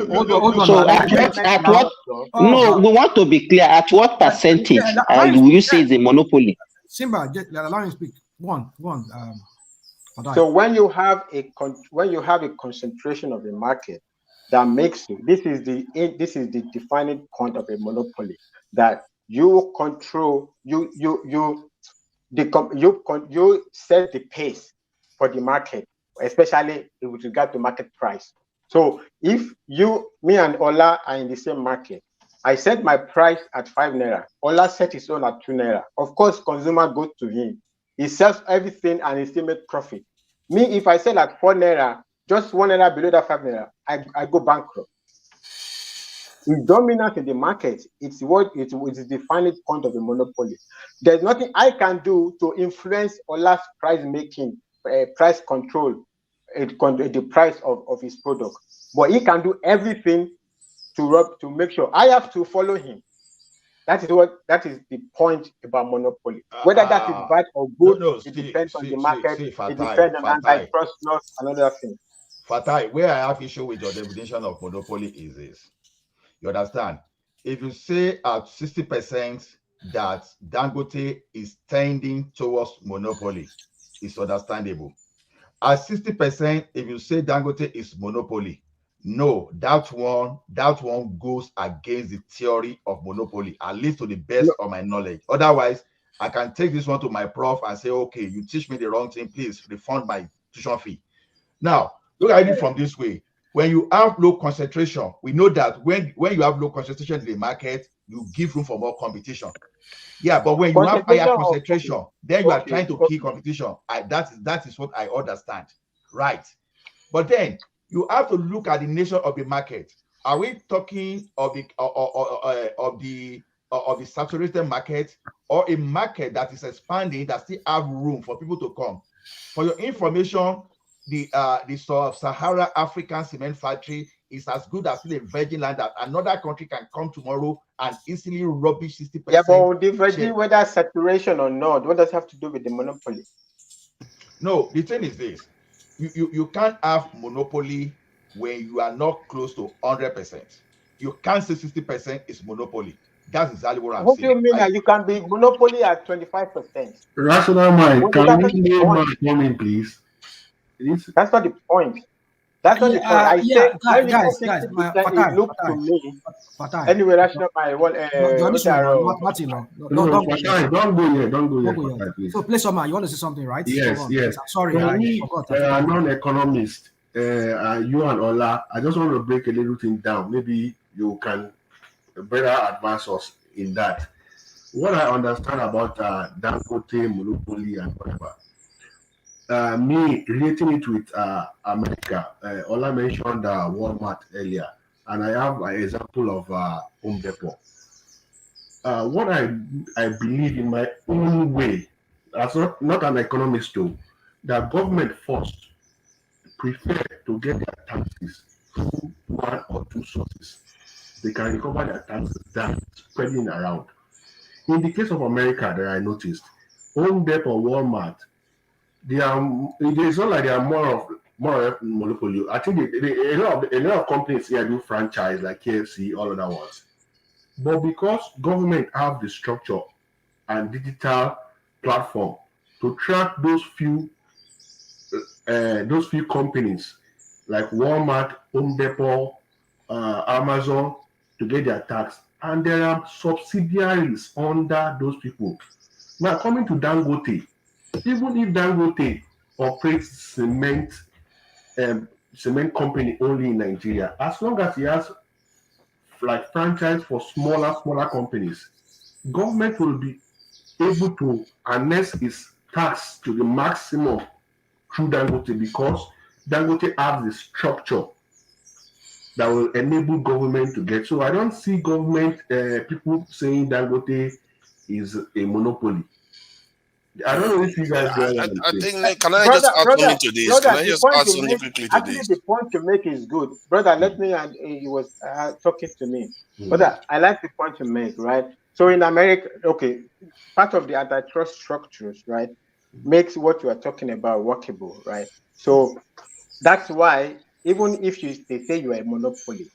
what? No, we want to be clear. At what percentage will you say is a monopoly? Simba, allow me to speak. Go on. So when you have a concentration of the market, that makes you. This is the defining point of a monopoly, that you control. You set the pace for the market, especially with regard to market price. So if me and Ola are in the same market, I set my price at 5 naira. Ola set his own at 2 naira. Of course, consumer goes to him. He sells everything and he still makes profit. Me, if I sell at 4 naira, just 1 naira below that 5 naira, I go bankrupt. His dominance in the market, it's the defining point of the monopoly. There's nothing I can do to influence Ola's price making, price control, the price of his product. But he can do everything to make sure I have to follow him. That is the point about monopoly. Whether that is bad or good, it depends on the market. It depends on antitrust laws and other things. Fatai, where I have issue with your definition of monopoly is this. You understand? If you say at 60% that Dangote is tending towards monopoly, it's understandable. At 60%, if you say Dangote is monopoly, no, that one goes against the theory of monopoly, at least to the best of my knowledge. Otherwise, I can take this one to my prof and say, okay, you teach me the wrong thing, please refund my tuition fee. Now, look at it from this way. When you have low concentration, we know that when you have low concentration in the market, you give room for more competition. Yeah, but when you have higher concentration, then you are trying to kill competition. That is what I understand, right? But then you have to look at the nature of the market. Are we talking of the saturated market, or a market that is expanding that still have room for people to come? For your information, the Sahara African cement factory is as good as a virgin land that another country can come tomorrow and easily rubbish 60%. Yeah, but the virgin, whether saturation or not, what does it have to do with the monopoly? No, the thing is this: you can't have monopoly when you are not close to 100%. You can't say 60% is monopoly. That's exactly what I'm saying. What do you mean that you can be monopoly at 25%? Rational mind, can we name my comment, please? That's not the point. That's not the point. I said when you say 60%, it looks to me. Anyway, rational mind. Don't go here, please. So, please, Omar, you want to say something, right? Yes, yes. I'm sorry, we are non-economists. You and Ola, I just want to break a little thing down. Maybe you can better advance us in that. What I understand about Dangote, monopoly, and whatever. Me relating it with America, Ola mentioned Walmart earlier, and I have an example of Home Depot. What I believe in my own way, as not an economist too, that government first prefer to get their taxes through one or two sources. They can recover their taxes than spreading around. In the case of America, that I noticed, Home Depot, Walmart, it's not like they are more of monopoly. I think a lot of companies here do franchise like KFC, all other ones. But because government have the structure and digital platform to track those few companies like Walmart, Home Depot, Amazon to get their tax, and there are subsidiaries under those people. Now coming to Dangote, even if Dangote operates cement company only in Nigeria, as long as he has like franchise for smaller companies, government will be able to annex its tax to the maximum through Dangote, because Dangote has the structure that will enable government to get. So I don't see government people saying Dangote is a monopoly. I don't know if you guys. I think. Can I just add something to this? Can I just add something quickly to this? The point you make is good, brother. Let me. And he was talking to me, brother. I like the point you make, right? So in America, okay, part of the antitrust structures, right, makes what you are talking about workable, right? So that's why even if they say you are a monopoly,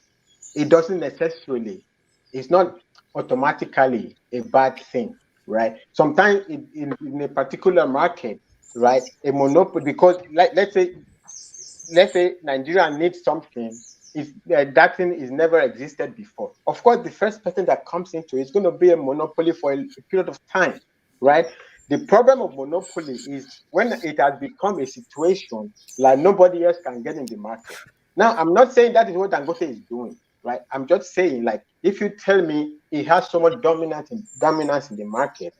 it doesn't necessarily. It's not automatically a bad thing. Right. Sometimes in a particular market, right, a monopoly, because let's say Nigeria needs something, if that thing is never existed before. Of course, the first person that comes into it is going to be a monopoly for a period of time, right? The problem of monopoly is when it has become a situation like nobody else can get in the market. Now, I'm not saying that is what Dangote is doing. Right, I'm just saying, like, if you tell me he has so much dominance in the market,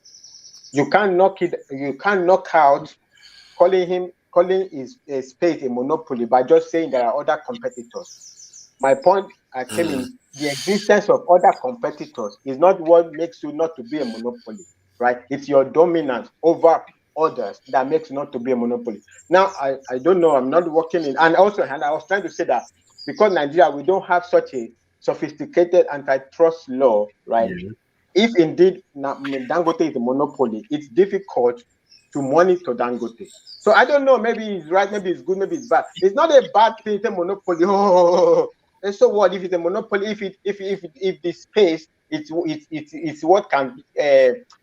you can't knock out calling his space a monopoly by just saying there are other competitors. My point I came in, the existence of other competitors is not what makes you not to be a monopoly, right? It's your dominance over others that makes not to be a monopoly. Now, I don't know, I'm not working in, and also, and I was trying to say that because Nigeria, we don't have such a sophisticated antitrust law, right? Yeah. If indeed Dangote is a monopoly, it's difficult to monitor Dangote. So I don't know, maybe it's right, maybe it's good, maybe it's bad. It's not a bad thing, it's a monopoly. Oh, and so what if it's a monopoly? If the space it's what can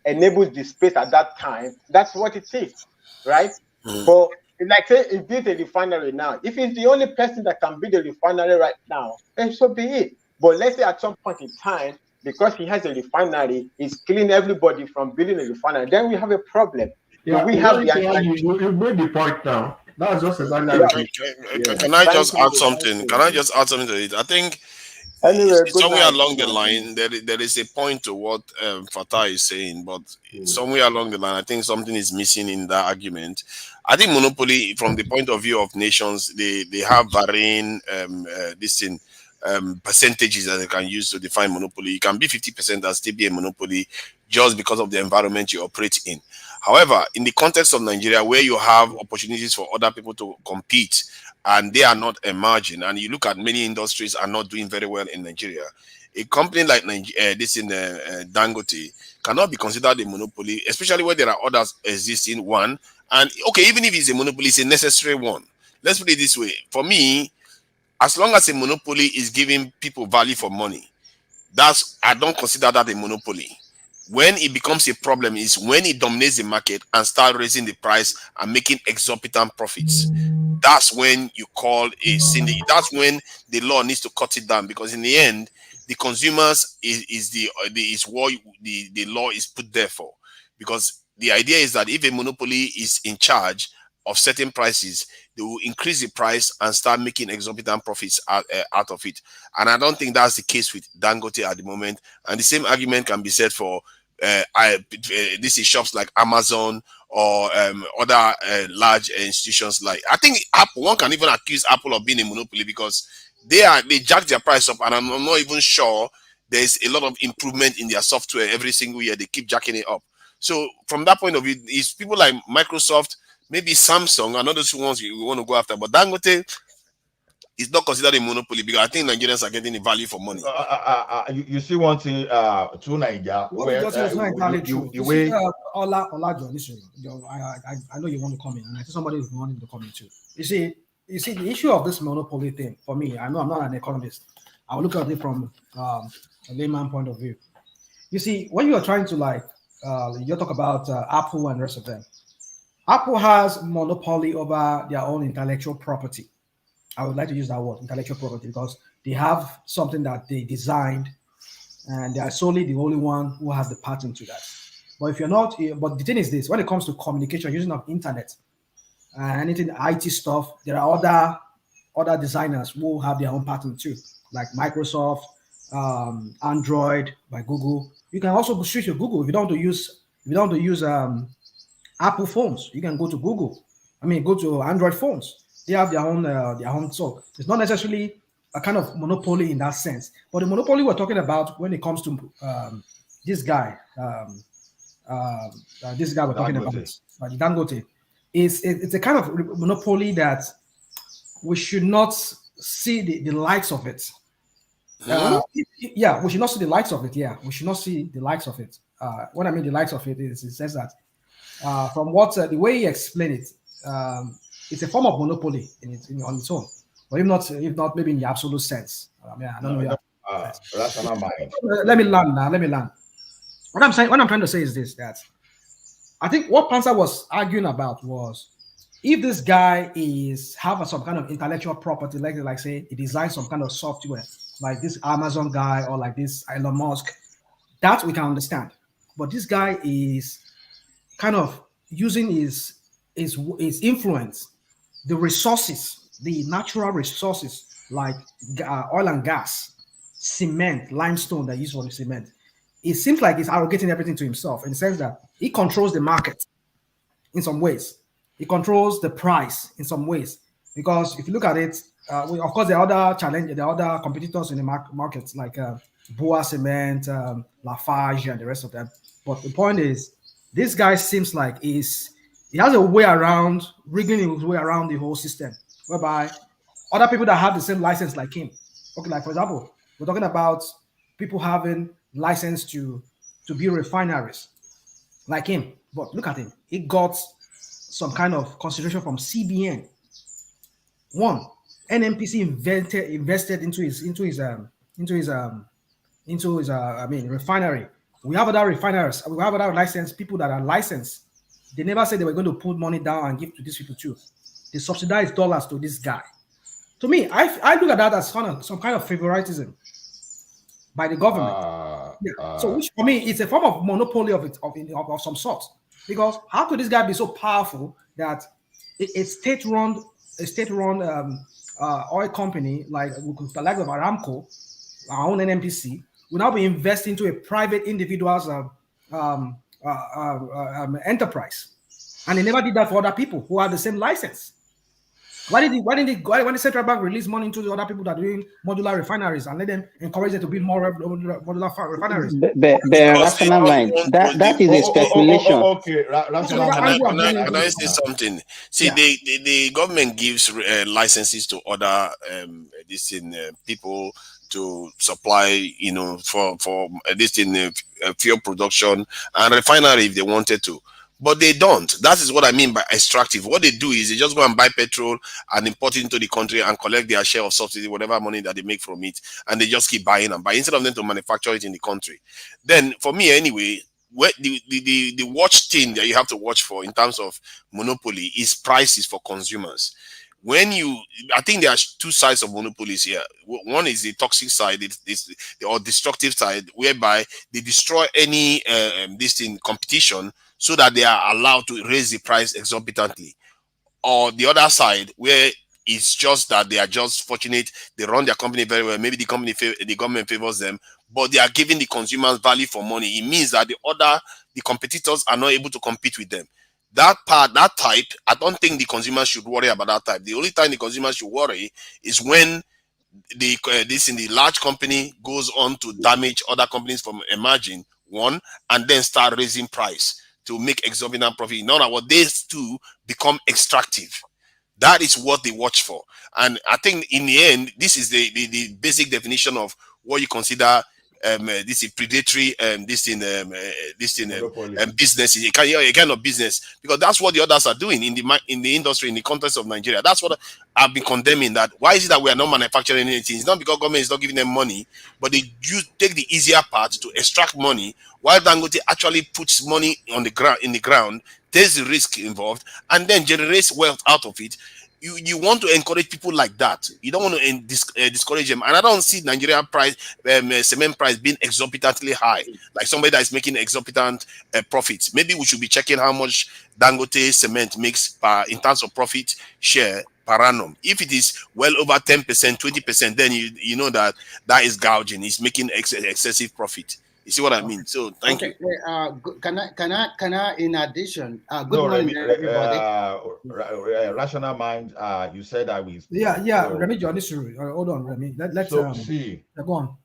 enable the space at that time, that's what it is, right? But like say it built a refinery now. If it's the only person that can build a refinery right now, then so be it. But let's say at some point in time, because he has a refinery, he's killing everybody from building a refinery, then we have a problem. Yeah, So we have the you made the point now. That's just exactly how it is. Can I just add something? Can I just add something to it? I think anyway, somewhere along the line, there is a point to what Fatah is saying, but somewhere along the line, I think something is missing in that argument. I think monopoly, from the point of view of nations, they have varying percentages that they can use to define monopoly. You can be 50% and still be a monopoly just because of the environment you operate in. However, in the context of Nigeria, where you have opportunities for other people to compete and they are not emerging, and you look at many industries are not doing very well in Nigeria, a company like Dangote cannot be considered a monopoly, especially where there are others existing. One, and okay, even if it's a monopoly, it's a necessary one. Let's put it this way: for me, as long as a monopoly is giving people value for money, I don't consider that a monopoly. When it becomes a problem is when it dominates the market and start raising the price and making exorbitant profits. That's when you call a syndicate. That's when the law needs to cut it down, because in the end, the consumers is what the law is put there for. Because the idea is that if a monopoly is in charge of certain prices, they will increase the price and start making exorbitant profits out of it. And I don't think that's the case with Dangote at the moment. And the same argument can be said for this is shops like Amazon or other large institutions. Like, I think Apple, one can even accuse Apple of being a monopoly because they jack their price up, and I'm not even sure there's a lot of improvement in their software every single year. They keep jacking it up. So from that point of view, it's people like Microsoft, maybe Samsung, and others who ones you want to go after. But Dangote is not considered a monopoly because I think Nigerians are getting the value for money. You see one thing to Nigeria where listen, I know you want to come in, and I think somebody is wanting to come in too. You see the issue of this monopoly thing for me. I know I'm not an economist. I will look at it from a layman point of view. You see, when you are trying to you talk about Apple and the rest of them. Apple has monopoly over their own intellectual property. I would like to use that word, intellectual property, because they have something that they designed, and they are solely the only one who has the patent to that. But if you're not, but the thing is this: when it comes to communication, using of internet, anything IT stuff, there are other designers who have their own patent too, like Microsoft, Android by Google. You can also switch to Google if you don't want to use Apple phones. You can go to Google. Go to Android phones. They have their own. So it's not necessarily a kind of monopoly in that sense. But the monopoly we're talking about when it comes to this guy we're talking about, Dangote, it's a kind of monopoly that we should not see the likes of it. We should not see the likes of it. Yeah, we should not see the likes of it. When I mean the likes of it, it says that from what the way he explained it, it's a form of monopoly on its own, but if not, maybe in the absolute sense. I don't know. That's not mine. Let me land now. What I'm trying to say is this: that I think what Pansa was arguing about was if this guy have some kind of intellectual property, like say he designed some kind of software, like this Amazon guy or like this Elon Musk, that we can understand. But this guy is kind of using his influence, the resources, the natural resources like oil and gas, cement, limestone that used for the cement. It seems like he's arrogating everything to himself in the sense that he controls the market in some ways. He controls the price in some ways. Because if you look at it, of course, there are other challenges, there are other competitors in the market, like Boa Cement, Lafarge, and the rest of them. But the point is, this guy seems like he has a way around, wriggling his way around the whole system, whereby other people that have the same license like him. Okay, like for example, we're talking about people having license to build refineries like him. But look at him. He got some kind of consideration from CBN. One, NNPC invested into his refinery. We have other refiners. We have other licensed people that are licensed. They never said they were going to put money down and give to these people too. They subsidize dollars to this guy. To me, I look at that as some kind of favoritism by the government. So, which for me, it's a form of monopoly of some sort. Because how could this guy be so powerful that a state-run oil company like of Aramco, our own NNPC, will now be investing into a private individual's enterprise, and they never did that for other people who have the same license. Why when the central bank release money into the other people that are doing modular refineries and let them encourage them to build more modular refineries? Rational mind. That is a speculation. Okay, rational mind. Can I say something? See, the government gives licenses to other people to supply, for this in fuel production and refinery if they wanted to. But they don't. That is what I mean by extractive. What they do is they just go and buy petrol and import it into the country and collect their share of subsidy, whatever money that they make from it, and they just keep buying and buying instead of them to manufacture it in the country. Then, for me anyway, the watch thing that you have to watch for in terms of monopoly is prices for consumers. I think there are two sides of monopolies here. One is the toxic side, or destructive side, whereby they destroy any competition so that they are allowed to raise the price exorbitantly. Or the other side, where it's just that they are just fortunate, they run their company very well. Maybe the government favors them, but they are giving the consumers value for money. It means that the competitors are not able to compete with them. That type, I don't think the consumers should worry about that type. The only time the consumers should worry is when the large company goes on to damage other companies from emerging, one, and then start raising price to make exorbitant profit. In other words, these two become extractive. That is what they watch for. And I think in the end, this is the basic definition of what you consider this is predatory business. A kind of business, because that's what the others are doing in the industry, in the context of Nigeria. That's what I've been condemning. That why is it that we are not manufacturing anything? It's not because government is not giving them money, but they take the easier part to extract money, while Dangote actually puts money on the ground, takes the risk involved, and then generates wealth out of it. You want to encourage people like that. You don't want to discourage them. And I don't see Nigerian cement price being exorbitantly high, like somebody that is making exorbitant profits. Maybe we should be checking how much Dangote cement makes in terms of profit share per annum. If it is well over 10%, 20%, then you know that is gouging. It's making excessive profit. You see what I mean? So thank you. Can I in addition? Good morning, everybody. Rational mind. You said that we. Yeah. Remy, hold on, Remy. Let's see. Go on.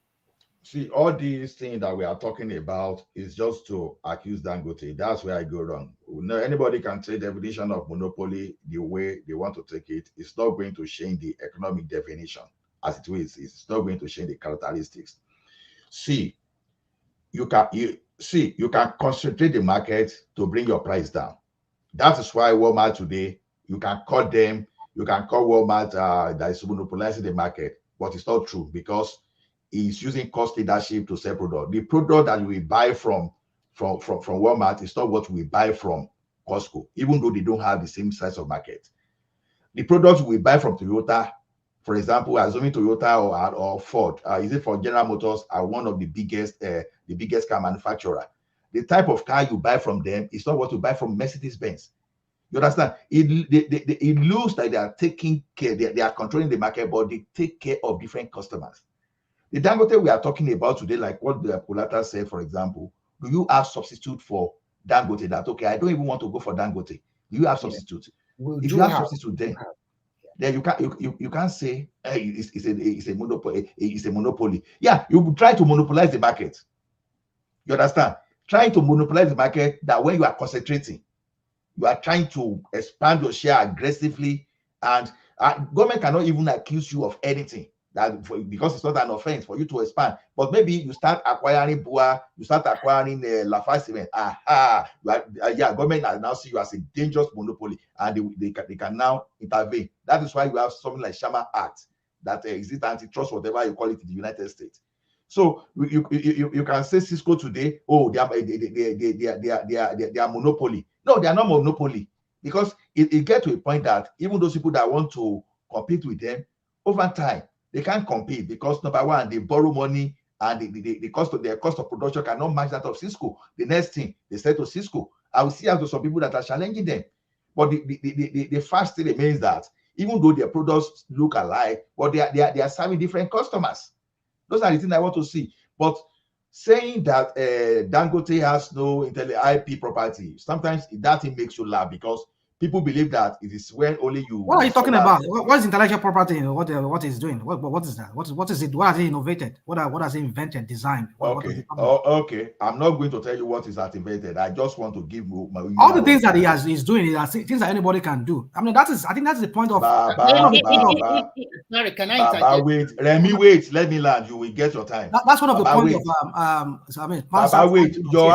See, all these things that we are talking about is just to accuse Dangote. That's where I go wrong. Anybody can say the definition of monopoly the way they want to take it. It's not going to change the economic definition as it is. It's not going to change the characteristics. See. You can concentrate the market to bring your price down. That is why Walmart today, you can call Walmart that is monopolizing the market, but it's not true, because it's using cost leadership to sell product. The product that we buy from Walmart is not what we buy from Costco, even though they don't have the same size of market. The products we buy from Toyota, for example, assuming Toyota or Ford, is it for General Motors, are one of the biggest car manufacturer. The type of car you buy from them is not what you buy from Mercedes-Benz. You understand? It looks like they are taking care, they are controlling the market, but they take care of different customers. The Dangote we are talking about today, like what the Polata said, for example, do you have substitute for Dangote? That okay, I don't even want to go for Dangote. Do you have substitute? If you have substitute, then then you can't say, hey, it's a monopoly. It's a monopoly. Yeah, you try to monopolize the market. You understand? Trying to monopolize the market, that when you are concentrating, you are trying to expand your share aggressively, and government cannot even accuse you of anything because it's not an offense for you to expand. But maybe you start acquiring Bua, you start acquiring Lafarge Cement. Government now see you as a dangerous monopoly, and they can now intervene. That is why you have something like Sherman Act that exists, antitrust, whatever you call it, in the United States. So you can say Cisco today, oh, they are monopoly. No, they are not monopoly, because it gets to a point that even those people that want to compete with them, over time they can't compete, because number one, they borrow money, and the cost of their cost of production cannot match that of Cisco. The next thing they say to Cisco, I will see as some people that are challenging them. But the fact still remains that even though their products look alike, but they are serving different customers. Those are the things I want to see. But saying that Dangote has no IP property, sometimes that thing makes you laugh, because people believe that it is when only you. What are you talking about? What is intellectual property? What is doing? What is that? What is it? What has he innovated? What has he invented, designed? Okay. I'm not going to tell you what is invented. I just want to give you all the things that he's doing. Are things that anybody can do. I mean, I think that's the point of. Sorry, can I interject? Wait, Remy, wait. Let me land. You will get your time. That's one of the points of. Wait. Your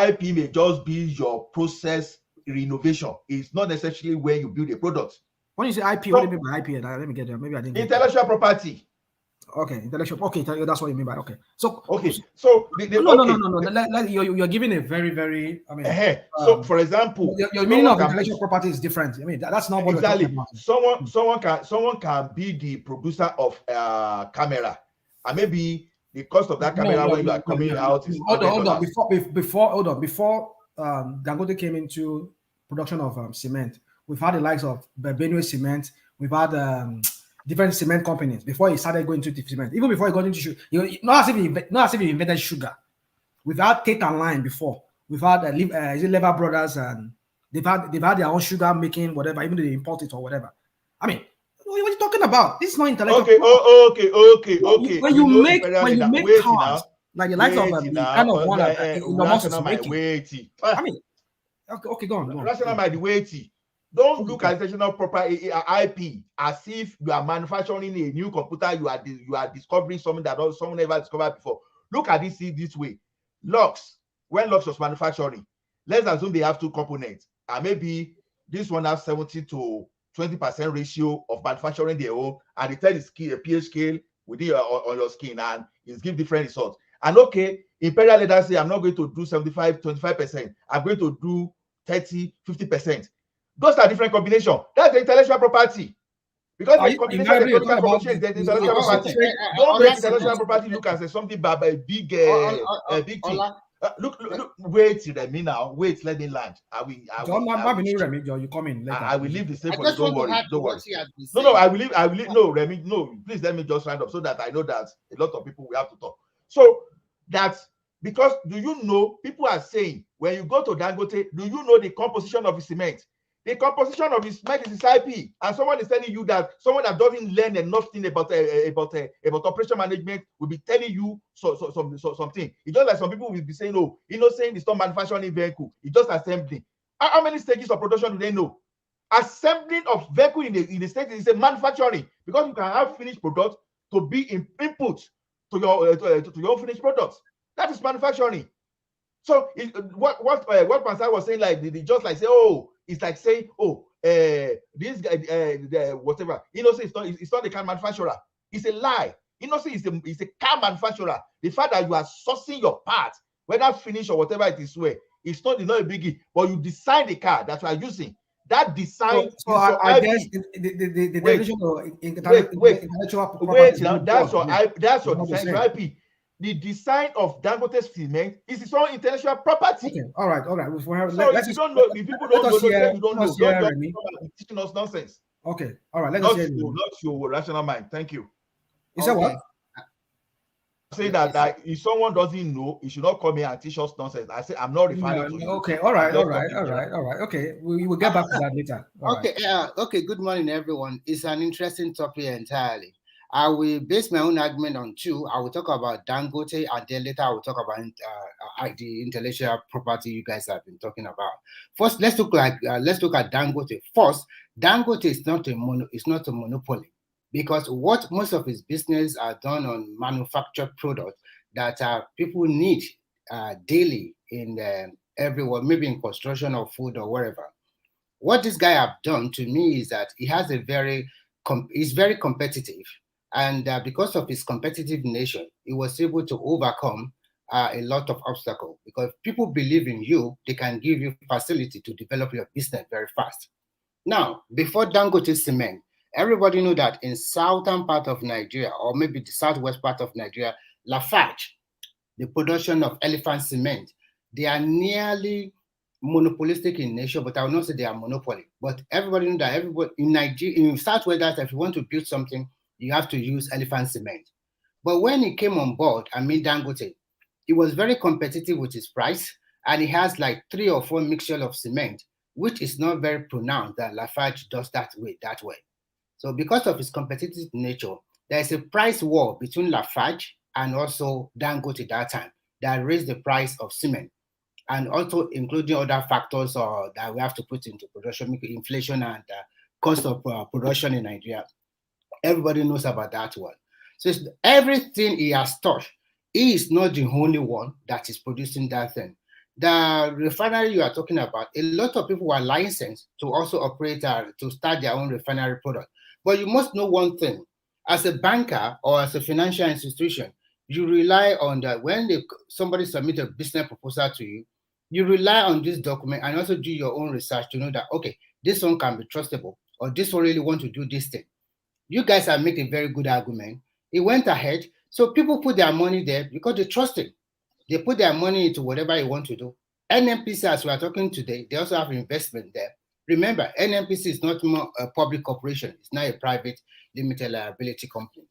IP may just be your process renovation. It's not necessarily where you build a product. When you say IP, what do you mean by IP? Let me get there. Maybe I didn't. Intellectual property. Okay, intellectual. Okay, that's what you mean by okay. So no. You're giving a very. I mean, so for example, your meaning of intellectual property is different. I mean, that's not what exactly. Someone can be the producer of a camera, and maybe the cost of that camera when you are coming out is. Hold on. Before Dangote came into production of cement, we've had the likes of Benue Cement. We've had different cement companies before he started going into cement. Even before he got into sugar, not as if he invented sugar. We've had Tate and Line before. We've had Lever Brothers, and they've had their own sugar making, whatever. Even they import it or whatever. I mean, what are you talking about? This is not intellectual. Okay. When you make cars, like the likes of the kind of one that Elon Musk is making. I mean, okay, go on. Rational mind, weighty. Don't look at international property IP as if you are manufacturing a new computer. You are discovering something that someone never discovered before. Look at this way. Locks. When Locks was manufacturing, let's assume they have two components, and maybe this one has 70 to 20% ratio of manufacturing their own, and they tell the pH scale within on your skin, and it gives different results. And okay, Imperial Leather say I'm not going to do 75%. I'm going to do 30, 50%. Those are different combinations. That's the intellectual property. Because the combination of the combination is the intellectual property. Don't make intellectual property look as something by a big thing. Look, wait, Remy now. Wait, let me land. You come in later. I will leave the same for you. Don't worry. No, I will leave. No, Remy, no. Please let me just round up so that I know that a lot of people will have to talk. So that's because do you know people are saying when you go to Dangote, do you know the composition of the cement? The composition of his cement is his IP, and someone is telling you that someone that doesn't learn enough thing about operation management will be telling you something. It's just like some people will be saying, "Oh, saying it's not manufacturing vehicle; it's just assembling." How many stages of production do they know? Assembling of vehicle in the state is a manufacturing, because you can have finished product to be input to your finished products. That is manufacturing. So what Pastor was saying, like just like say, oh, it's like saying, oh, this guy, whatever. It's not a car manufacturer. It's a lie. It's a car manufacturer. The fact that you are sourcing your parts, whether finished or whatever it is, it's not a biggie. But you design the car that you are using. That design. So I guess the definition of intellectual property. Now that's your design for IP. The design of Dangote's cement is its own intellectual property. Okay, all right. So if you don't know, if people don't know, you don't know. Teaching us nonsense. Okay, all right. Not your rational mind. Thank you. Is that what? say that if someone doesn't know, he should not come here and teach us nonsense. I say I'm not referring to you. Okay, all right. Okay, we will get back to that later. Okay, good morning, everyone. It's an interesting topic entirely. I will base my own argument on two. I will talk about Dangote, and then later I will talk about the intellectual property you guys have been talking about. First, let's look at Dangote. First, Dangote is not a monopoly, because what most of his business are done on manufactured products that people need daily in everywhere, maybe in construction or food or wherever. What this guy have done to me is that he has he's very competitive, and because of his competitive nature, he was able to overcome a lot of obstacles, because people believe in you, they can give you facility to develop your business very fast. Now, before Dangote Cement, everybody knew that in southern part of Nigeria, or maybe the southwest part of Nigeria, Lafarge, the production of elephant cement, they are nearly monopolistic in nature, but I will not say they are monopoly. But everybody knows that everybody in Nigeria, in Southwest, that if you want to build something, you have to use elephant cement. But when he came on board, Dangote, he was very competitive with his price, and he has like 3 or 4 mixture of cement, which is not very pronounced that Lafarge does that way. So because of his competitive nature, there is a price war between Lafarge and also Dangote that time that raised the price of cement, and also including other factors that we have to put into production, inflation and cost of production in Nigeria. Everybody knows about that one. So everything he has touched, he is not the only one that is producing that thing. The refinery you are talking about, a lot of people were licensed to also operate to start their own refinery product. But you must know one thing: as a banker or as a financial institution, you rely on that when somebody submits a business proposal to you, you rely on this document and also do your own research to know that, okay, this one can be trustable, or this one really want to do this thing. You guys have made a very good argument. He went ahead. So people put their money there because they trust him. They put their money into whatever you want to do. NNPC, as we are talking today, they also have investment there. Remember, NNPC is not more a public corporation. It's not a private limited liability company.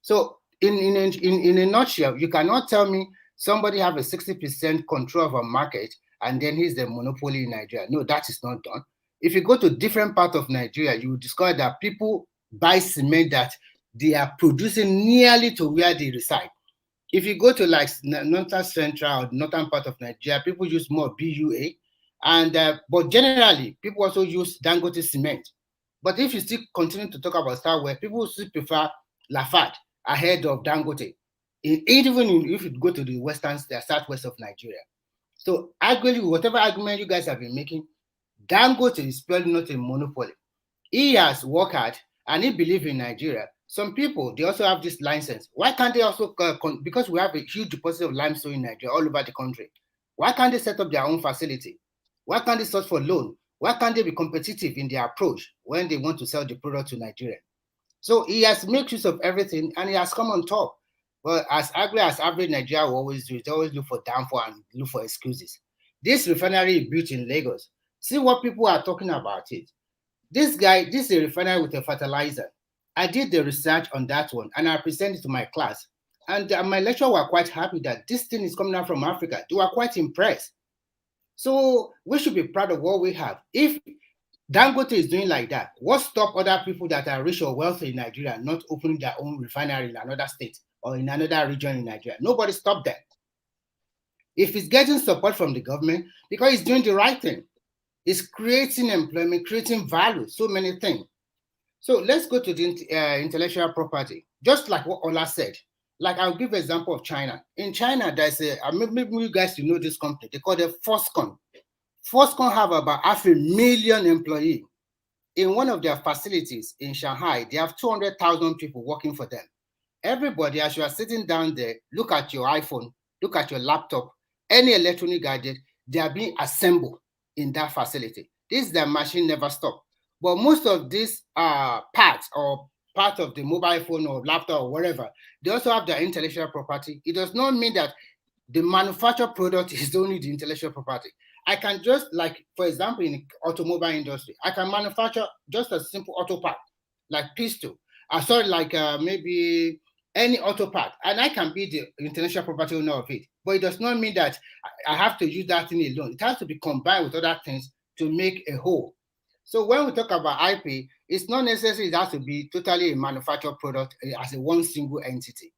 So in a nutshell, you cannot tell me somebody have a 60% control of a market and then he's the monopoly in Nigeria. No, that is not done. If you go to different parts of Nigeria, you will discover that people buy cement that they are producing nearly to where they reside. If you go to like northern central or northern part of Nigeria, people use more BUA, but generally people also use Dangote cement. But if you still continue to talk about Southwest, people still prefer Lafarge ahead of Dangote, even if you go to the southwest of Nigeria. So arguably, whatever argument you guys have been making, Dangote is probably not a monopoly. He has worked hard and he believes in Nigeria. Some people, they also have this license. Why can't they also, because we have a huge deposit of limestone in Nigeria all over the country, why can't they set up their own facility? Why can't they search for loan? Why can't they be competitive in their approach when they want to sell the product to Nigeria? So he has made use of everything and he has come on top. But as ugly as average Nigeria will always do, they always look for downfall and look for excuses. This refinery built in Lagos, see what people are talking about it. This is a refinery with a fertilizer. I did the research on that one and I presented it to my class. And my lecturers were quite happy that this thing is coming out from Africa. They were quite impressed. So we should be proud of what we have. If Dangote is doing like that, what stop other people that are rich or wealthy in Nigeria not opening their own refinery in another state or in another region in Nigeria? Nobody stopped that. If he's getting support from the government, because he's doing the right thing, it's creating employment, creating value, so many things. So let's go to the intellectual property. Just like what Ola said, like I'll give an example of China. In China, there's maybe you guys know this company, they call it Foxconn. Foxconn have about 500,000 employees. In one of their facilities in Shanghai, they have 200,000 people working for them. Everybody, as you are sitting down there, look at your iPhone, look at your laptop, any electronic gadget, they are being assembled in that facility. This machine never stops. But most of these parts or part of the mobile phone or laptop or whatever, they also have their intellectual property. It does not mean that the manufactured product is only the intellectual property. I can just, like, for example, in the automobile industry, I can manufacture just a simple auto part, like pistol. Maybe any auto part, and I can be the intellectual property owner of it. But it does not mean that I have to use that thing alone. It has to be combined with other things to make a whole. So when we talk about IP, it's not necessary it has to be totally a manufactured product as a one single entity.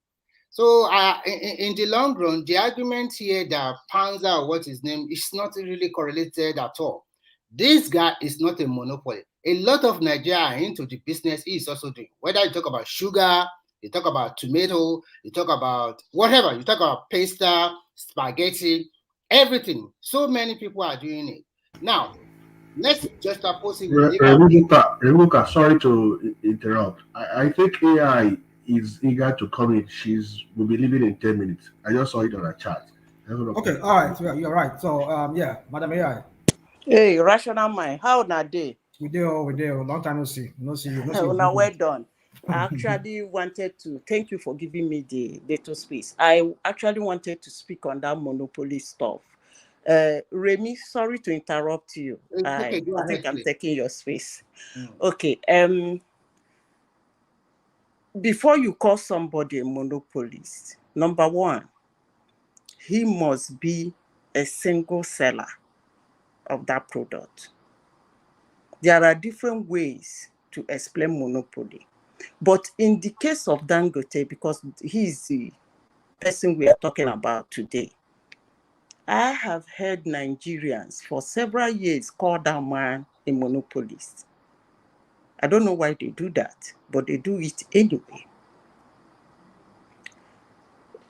So in the long run, the argument here that Panzer, or what his name, is not really correlated at all. This guy is not a monopoly. A lot of Nigeria are into the business he is also doing. Whether you talk about sugar, you talk about tomato, you talk about whatever, you talk about pasta, spaghetti, everything. So many people are doing it. Now, let's just oppose it with Rebuka, sorry to interrupt. I think AI is eager to come in. Will be leaving in 10 minutes. I just saw it on a chat. Okay, all right, you're right. So, yeah, Madam AI. Hey, rational mind, how na day? We do. Long time no see. No see you. Now, well done. I actually wanted to thank you for giving me the little space. I actually wanted to speak on that monopoly stuff. Remy, sorry to interrupt you. Okay, I think I'm taking your space. Okay. Before you call somebody a monopolist, number one, he must be a single seller of that product. There are different ways to explain monopoly. But in the case of Dangote, because he's the person we are talking about today, I have heard Nigerians for several years call that man a monopolist. I don't know why they do that, but they do it anyway.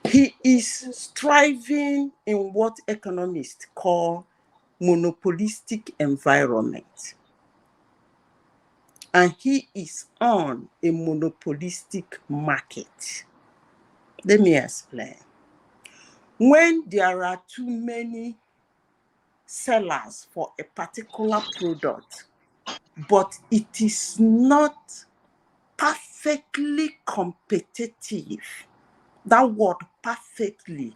He is striving in what economists call monopolistic environment. And he is on a monopolistic market. Let me explain. When there are too many sellers for a particular product, but it is not perfectly competitive, that word perfectly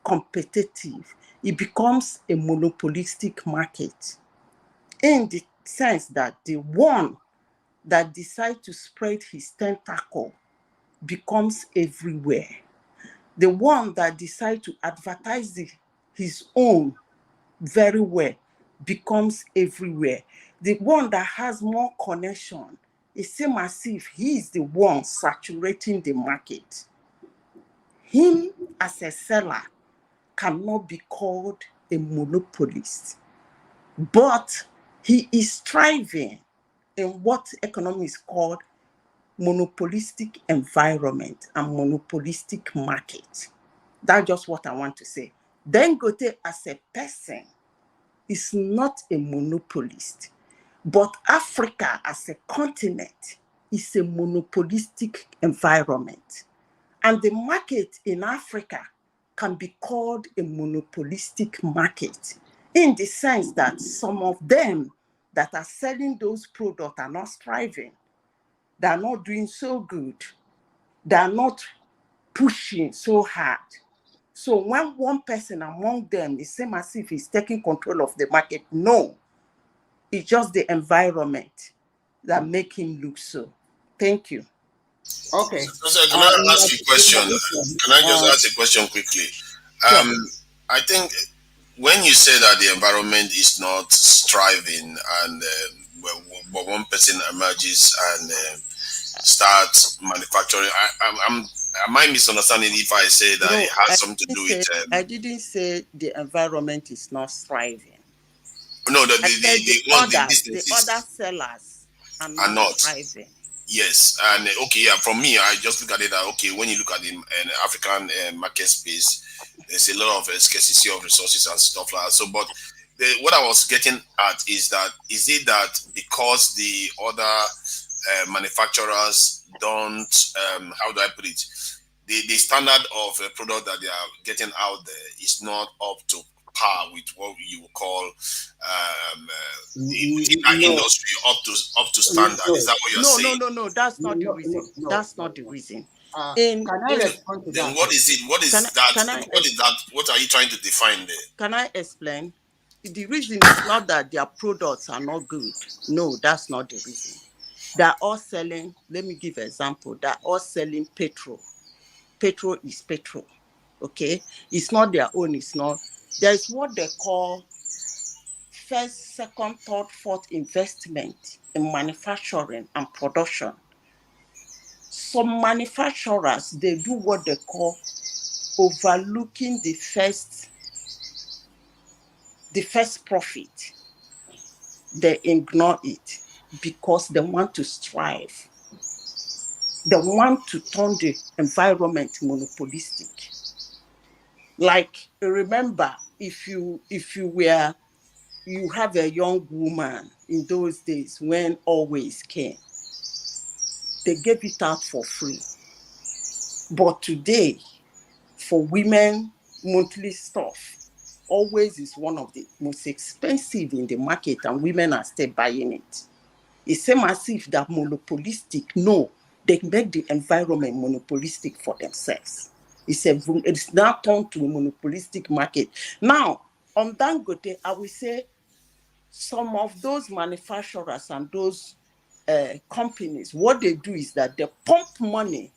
competitive, it becomes a monopolistic market in the sense that the one that decides to spread his tentacle becomes everywhere. The one that decides to advertise his own very well becomes everywhere. The one that has more connection, it seems as if he is the one saturating the market. Him as a seller cannot be called a monopolist, but he is striving in what economists call monopolistic environment and monopolistic market. That's just what I want to say. Dangote as a person is not a monopolist, but Africa as a continent is a monopolistic environment. And the market in Africa can be called a monopolistic market in the sense that some of them that are selling those products are not striving. They are not doing so good. They are not pushing so hard. So when one person among them is same as if he's taking control of the market, no. It's just the environment that make him look so. Thank you. Okay. So can I ask you a question? Can I just ask a question quickly? I think when you say that the environment is not striving and but one person emerges and starts manufacturing, am I misunderstanding if I say that it has something to do with? I didn't say the environment is not striving. No, the other sellers are not striving. Yes, and okay, yeah. From me, I just look at it that okay, when you look at the African market space, there's a lot of scarcity of resources and stuff like that. So, but what I was getting at is that is it that because the other manufacturers don't, how do I put it, the standard of a product that they are getting out there is not up to par with what you would call in our industry up to standard. Is that what you're saying? No, that's not the reason. That's not the reason. Can I respond to that? Then what is it? What is that? What is that? What are you trying to define there? Can I explain? The reason is not that their products are not good. No, that's not the reason. They're all selling, let me give an example. They're all selling petrol. petrol is petrol. Okay, it's not their own. It's not. There's what they call first, second, third, fourth investment in manufacturing and production. Some manufacturers, they do what they call overlooking the first profit. They ignore it because they want to strive. They want to turn the environment monopolistic. Like, remember, if you have a young woman in those days when always came, they gave it out for free. But today, for women, monthly stuff always is one of the most expensive in the market, and women are still buying it. It's same as if they're monopolistic. No, they make the environment monopolistic for themselves. It's now turned to a monopolistic market. Now, on Dangote, I will say some of those manufacturers and those companies, what they do is that they pump money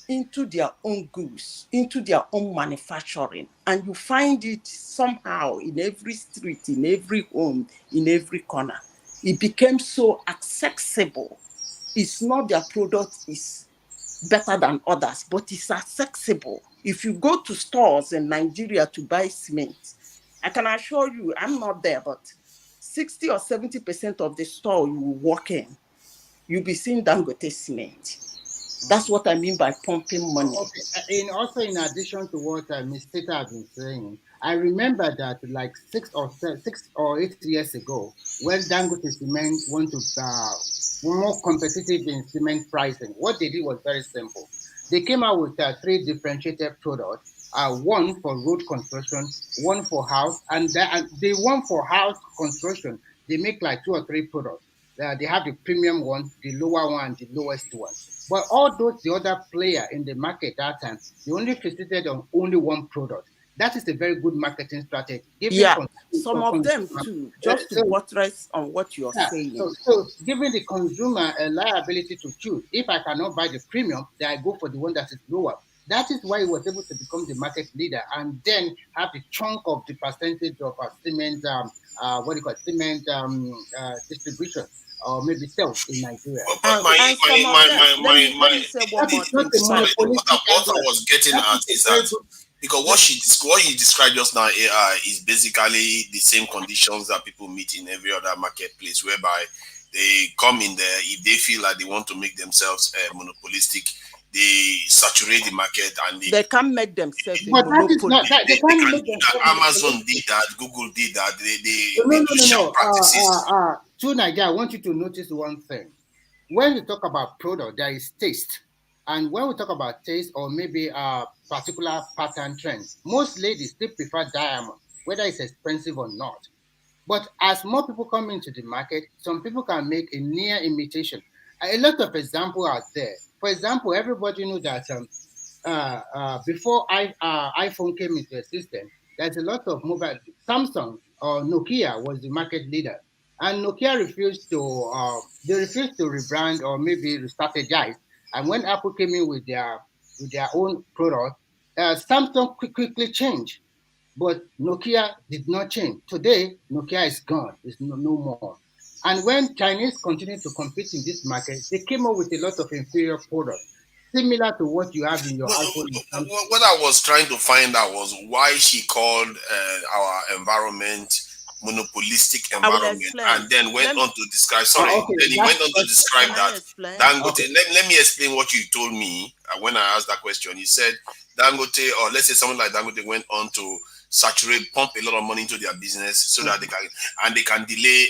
into their own goods, into their own manufacturing. And you find it somehow in every street, in every home, in every corner. It became so accessible. It's not their product is better than others, but it's accessible. If you go to stores in Nigeria to buy cement, I can assure you, I'm not there, but 60 or 70% of the store you will walk in, you'll be seeing Dangote cement. That's what I mean by pumping money. Okay. Also, in addition to what Ms. Tita has been saying, I remember that like 6 or 8 years ago, when Dangote Cement went to more competitive in cement pricing, what they did was very simple. They came out with 3 differentiated products, one for road construction, one for house, and the one for house construction, they make like 2 or 3 products. They have the premium one, the lower one, and the lowest one. But all those, the other player in the market that time, they only fixated on only one product. That is a very good marketing strategy. Some of them too, just to buttress on what you're saying. So giving the consumer a liability to choose. If I cannot buy the premium, then I go for the one that is lower. That is why he was able to become the market leader and then have the chunk of the percentage of cement, cement distribution. Or maybe sales in Nigeria. But what I was getting at is that because what you described just now is basically the same conditions that people meet in every other marketplace, whereby they come in there, if they feel like they want to make themselves monopolistic, they saturate the market and they can't make themselves a monopoly. Amazon did that, Google did that. They practices. To Nigeria, I want you to notice one thing. When we talk about product, there is taste. And when we talk about taste or maybe a particular pattern trend, most ladies still prefer diamond, whether it's expensive or not. But as more people come into the market, some people can make a near imitation. A lot of examples are there. For example, everybody knows that before iPhone came into the system, there's a lot of mobile. Samsung or Nokia was the market leader. And Nokia refused to rebrand or maybe re-strategize. And when Apple came in with their own product, Samsung quickly changed. But Nokia did not change. Today, Nokia is gone. It's no more. And when Chinese continue to compete in this market, they came up with a lot of inferior products, similar to what you have in your iPhone. What I was trying to find out was why she called our environment monopolistic environment, and then went on to describe. Then he went on to describe that Dangote. Let me explain what you told me when I asked that question. You said Dangote, or let's say someone like Dangote, went on to pump a lot of money into their business so that they can delay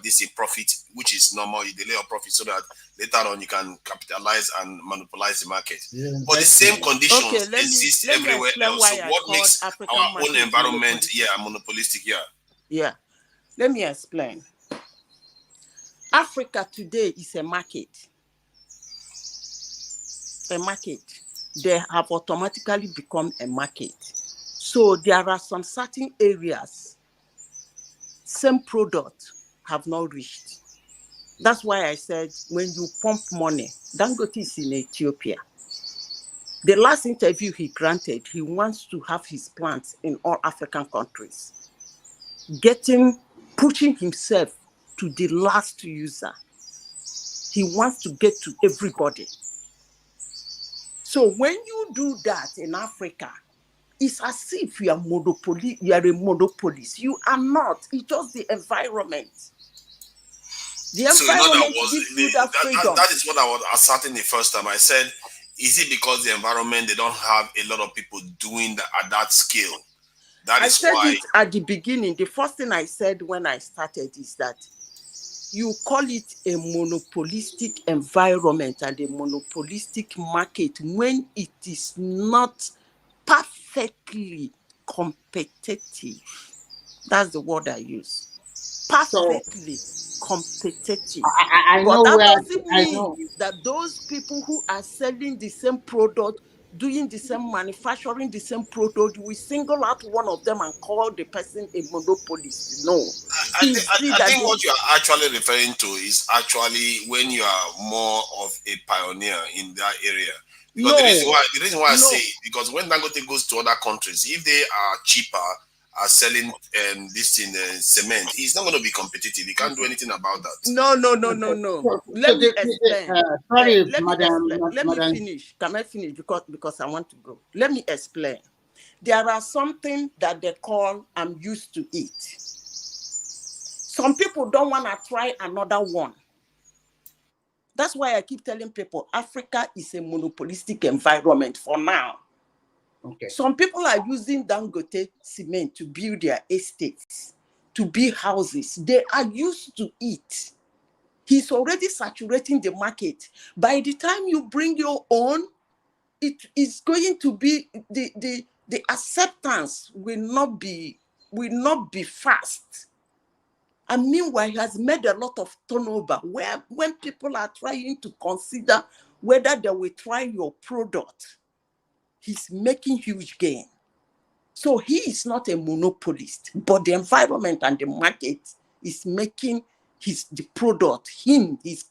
this profit, which is normal. You delay your profit so that later on you can capitalize and monopolize the market. But the same conditions exist everywhere else. So what makes our own environment monopolistic? Yeah, let me explain. Africa today is a market. They have automatically become a market. So there are some certain areas, same product have not reached. That's why I said when you pump money, Dangote is in Ethiopia. The last interview he granted, he wants to have his plants in all African countries, pushing himself to the last user. He wants to get to everybody. So when you do that in Africa, it's as if you are a monopolist. You are not. It's just the environment. The environment gives you that freedom. That is what I was asserting the first time. I said, is it because the environment, they don't have a lot of people doing that at that scale? That is why. I said it at the beginning. The first thing I said when I started is that you call it a monopolistic environment and a monopolistic market when it is not perfectly competitive. That's the word I use. Perfectly competitive. But that doesn't mean that those people who are selling the same product, doing the same manufacturing, the same product, we single out one of them and call the person a monopolist. No. I think what you are actually referring to is actually when you are more of a pioneer in that area. Because the reason why I say it, because when Dangote goes to other countries, if they are cheaper, are selling this in cement, he's not going to be competitive. He can't do anything about that. No. Let me explain. Let me finish. Can I finish? Because I want to go. Let me explain. There are something that they call I'm used to it. Some people don't want to try another one. That's why I keep telling people Africa is a monopolistic environment for now. Okay. Some people are using Dangote cement to build their estates, to build houses. They are used to it. He's already saturating the market. By the time you bring your own, it is going to be the acceptance will not be fast. And meanwhile, he has made a lot of turnover where when people are trying to consider whether they will try your product, he's making huge gain. So he is not a monopolist, but the environment and the market is making his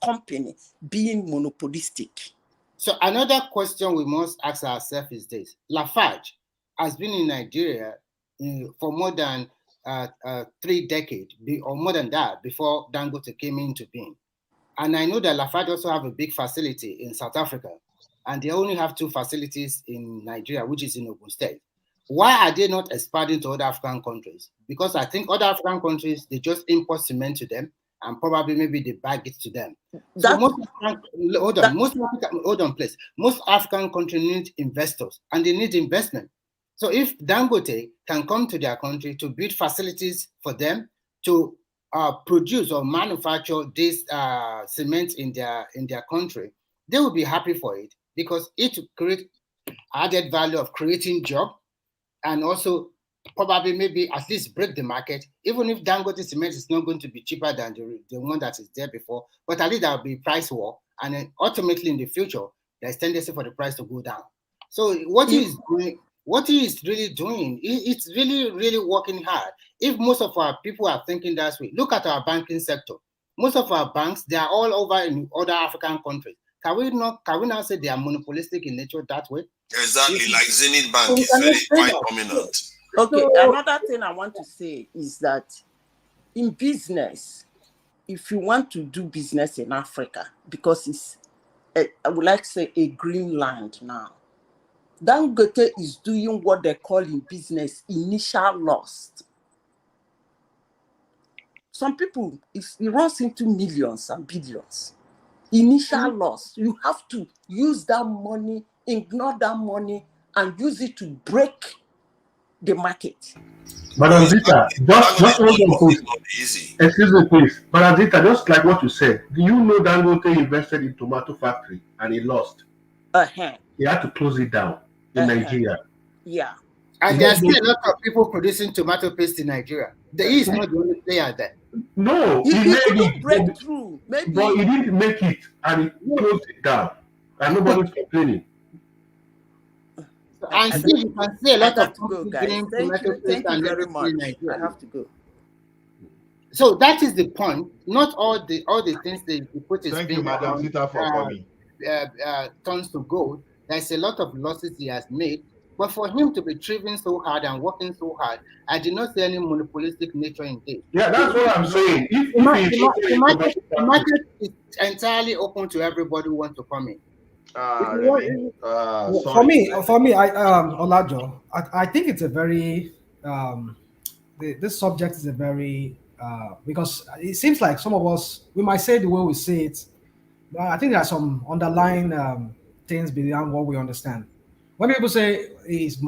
company being monopolistic. So another question we must ask ourselves is this. Lafarge has been in Nigeria for more than 3 decades, or more than that, before Dangote came into being. And I know that Lafarge also have a big facility in South Africa, and they only have 2 facilities in Nigeria, which is in Ogun State. Why are they not expanding to other African countries? Because I think other African countries, they just import cement to them, and probably maybe they bag it to them. So most African countries need investors, and they need investment. So if Dangote can come to their country to build facilities for them to produce or manufacture this cement in their country, they will be happy for it, because it will create added value of creating job, and also probably maybe at least break the market. Even if Dangote cement is not going to be cheaper than the one that is there before, but at least there will be price war, and then ultimately in the future there's tendency for the price to go down. So what he is really doing, it's really working hard. If most of our people are thinking that way, look at our banking sector. Most of our banks, they are all over in other African countries. Can we now say they are monopolistic in nature that way? Exactly, like Zenith Bank is very quite dominant. Okay, another thing I want to say is that in business, if you want to do business in Africa, because it's, I would like to say, a green land now, Dangote is doing what they call in business initial loss. Some people, it runs into millions and billions. Initial loss. You have to use that money, ignore that money, and use it to break the market. But Anzita, just hold on, please. Excuse me, please. But Anzita, just like what you said, do you know Dangote invested in tomato factory and he lost? He had to close it down in Nigeria. Yeah. And there's still a lot of people producing tomato paste in Nigeria. He is not the only player there. No, he made couldn't break through. Maybe, but he didn't make it, and he closed it down, and nobody's complaining. And still, you can see a lot of go, guys. Thank you very much. I have to go. So that is the point. Not all the things they put his Thank you, finger Madam on Zita, for coming. turns to gold. There's a lot of losses he has made. But for him to be thriving so hard and working so hard, I did not see any monopolistic nature in this. Yeah, that's what I'm saying. If The market is entirely open to everybody who wants to come in. Remy, for sorry. me, Olajo, I think it's a very this subject is a very because it seems like some of us we might say the way we say it, but I think there are some underlying things beyond what we understand. When people say is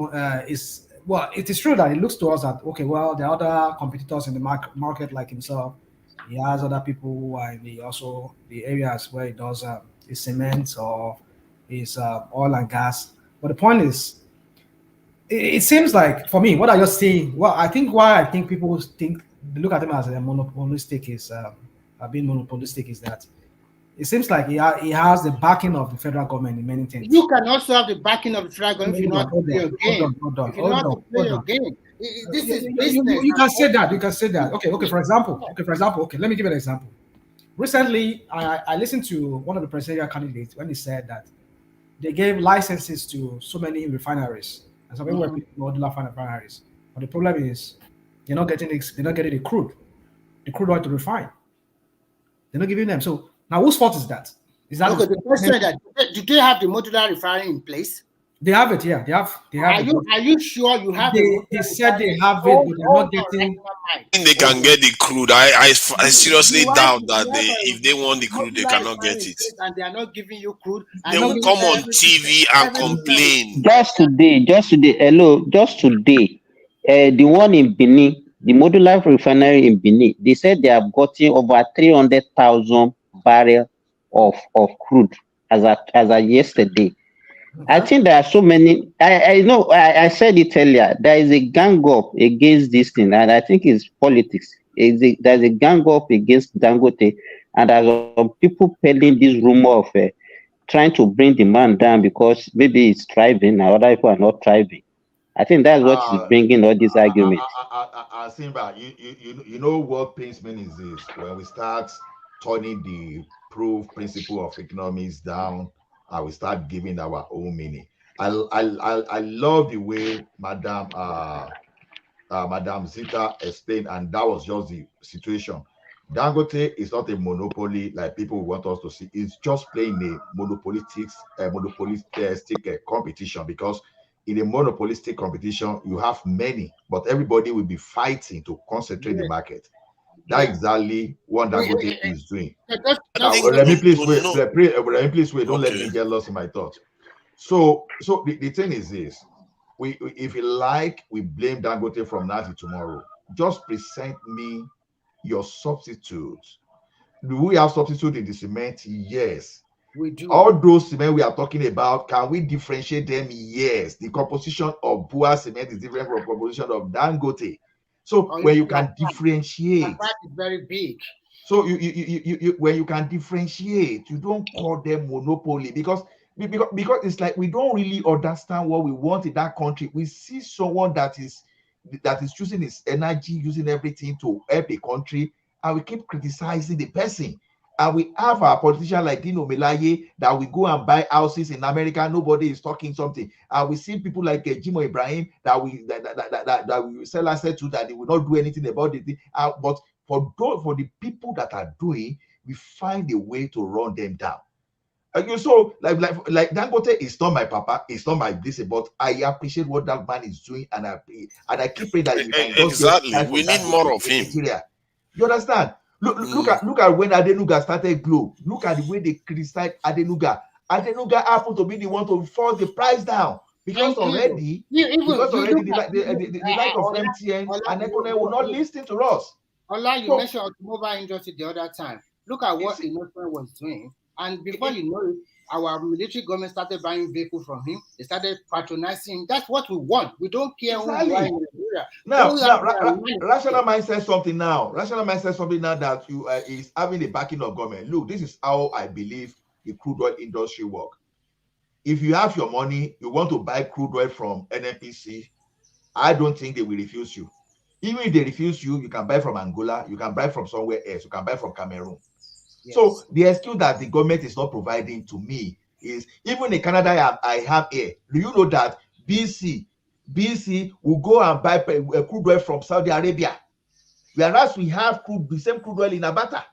well, it is true that it looks to us that okay, well, there are other competitors in the market like himself. He has other people who are in the areas where he does his cement or his oil and gas. But the point is, it seems like for me, what I just see, well, I think why I think people look at him as a monopolistic is being monopolistic is that it seems like he has the backing of the federal government in many things. You can also have the backing of the federal government if you know how to play your game. If you know how to play your game, this is business. You can say that. You can say that. Okay. For example. Okay. Let me give you an example. Recently, I listened to one of the presidential candidates when he said that they gave licenses to so many refineries and some people were putting modular refineries. But the problem is they're not getting the crude oil to refine. They're not giving them. So now whose fault is that? Is that okay? The question is that do they have the modular refinery in place? They have it. Yeah, they have. Are you sure you have? They said they have it, but they're not getting. I think they can get the crude. I seriously doubt that if they want the crude, they cannot get it. And they are not giving you crude. They will come on TV and complain. Just today, hello, just today, the one in Benin, the modular refinery in Benin, they said they have gotten over 300,000 barrels of crude as of yesterday. I think there are so many. I know. I said it earlier. There is a gang up against this thing, and I think it's politics. There's a gang up against Dangote, and there's some people peddling this rumor of trying to bring the man down because maybe it's thriving, and other people are not thriving. I think that's what is bringing all these arguments. Simba, you know what pains me is this: when we start turning the proof principle of economics down, and we start giving our own meaning. I love the way Madam Zita explained, and that was just the situation. Dangote is not a monopoly like people want us to see. It's just playing a monopolistic competition, because in a monopolistic competition, you have many, but everybody will be fighting to concentrate the market. That's exactly what Dangote is doing. Let me please wait. Let me please wait. Don't let me get lost in my thoughts. So the thing is this: we if you like, we blame Dangote from now to tomorrow. Just present me your substitutes. Do we have substitute in the cement? Yes. We do. All those cement we are talking about, can we differentiate them? Yes. The composition of Bua cement is different from composition of Dangote. So when you can differentiate, that is very big. So you when you can differentiate, you don't call them monopoly, because it's like we don't really understand what we want in that country. We see someone that is using his energy, using everything to help a country, and we keep criticizing the person. And we have our politician like Dino Melaye that we go and buy houses in America. Nobody is talking something. And we see people like Jimo Ibrahim that we sell assets to, that they will not do anything about it. But for the people that are doing, we find a way to run them down. So like Dangote is not my papa, it's not my blessing, but I appreciate what that man is doing, and I keep praying that we can exactly. We need more of him. Nigeria. You understand? Look at when Adenuga started Globe. Look at the way they criticize Adenuga. Adenuga happened to be the one to force the price down, because already the like of MTN and Ekone will not listen to us. You mentioned automobile industry the other time. Look at what Innocent was doing, and before you know it, our military government started buying vehicles from him. They started patronizing. That's what we want. We don't care who we are in Nigeria. Now, Rational Mind says something now. Rational Mind says something now that is having the backing of government. Look, this is how I believe the crude oil industry works. If you have your money, you want to buy crude oil from NNPC, I don't think they will refuse you. Even if they refuse you, you can buy from Angola, you can buy from somewhere else, you can buy from Cameroon. Yes. So the excuse that the government is not providing to me is, even in Canada I have here, do you know that BC will go and buy crude oil from Saudi Arabia, whereas we have the same crude oil in Abata,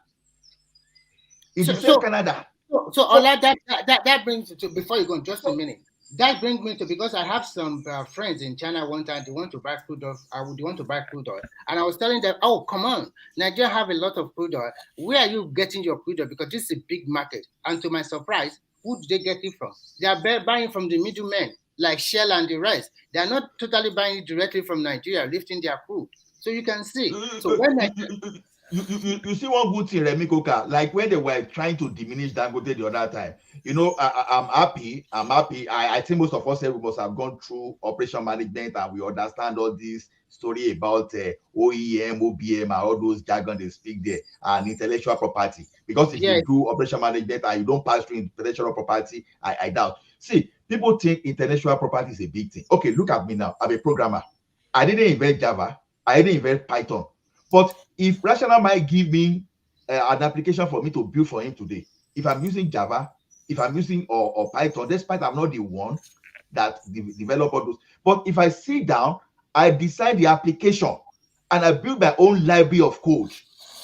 in the same Canada. So Ola, that brings to, before you go, just a minute. That brings me to, because I have some friends in China one time, they want to buy crude oil. They want to buy crude oil. And I was telling them, oh, come on, Nigeria have a lot of crude oil. Where are you getting your crude oil? Because this is a big market. And to my surprise, who do they get it from? They are buying from the middlemen, like Shell and the rest. They are not totally buying it directly from Nigeria, lifting their crude. So you can see. So when you see one good thing, Remi Koka, like when they were trying to diminish Dangote the other time, you know, I'm happy. I think most of us here, we must have gone through operation management and we understand all this story about OEM, OBM, and all those jargon they speak there, and intellectual property. Because if you do operation management and you don't pass through intellectual property, I doubt. See, people think intellectual property is a big thing. Okay, look at me now. I'm a programmer. I didn't invent Java. I didn't invent Python. But if Rational might give me an application for me to build for him today, if I'm using Java, if I'm using or Python, despite I'm not the one that develop all those, but if I sit down, I design the application and I build my own library of code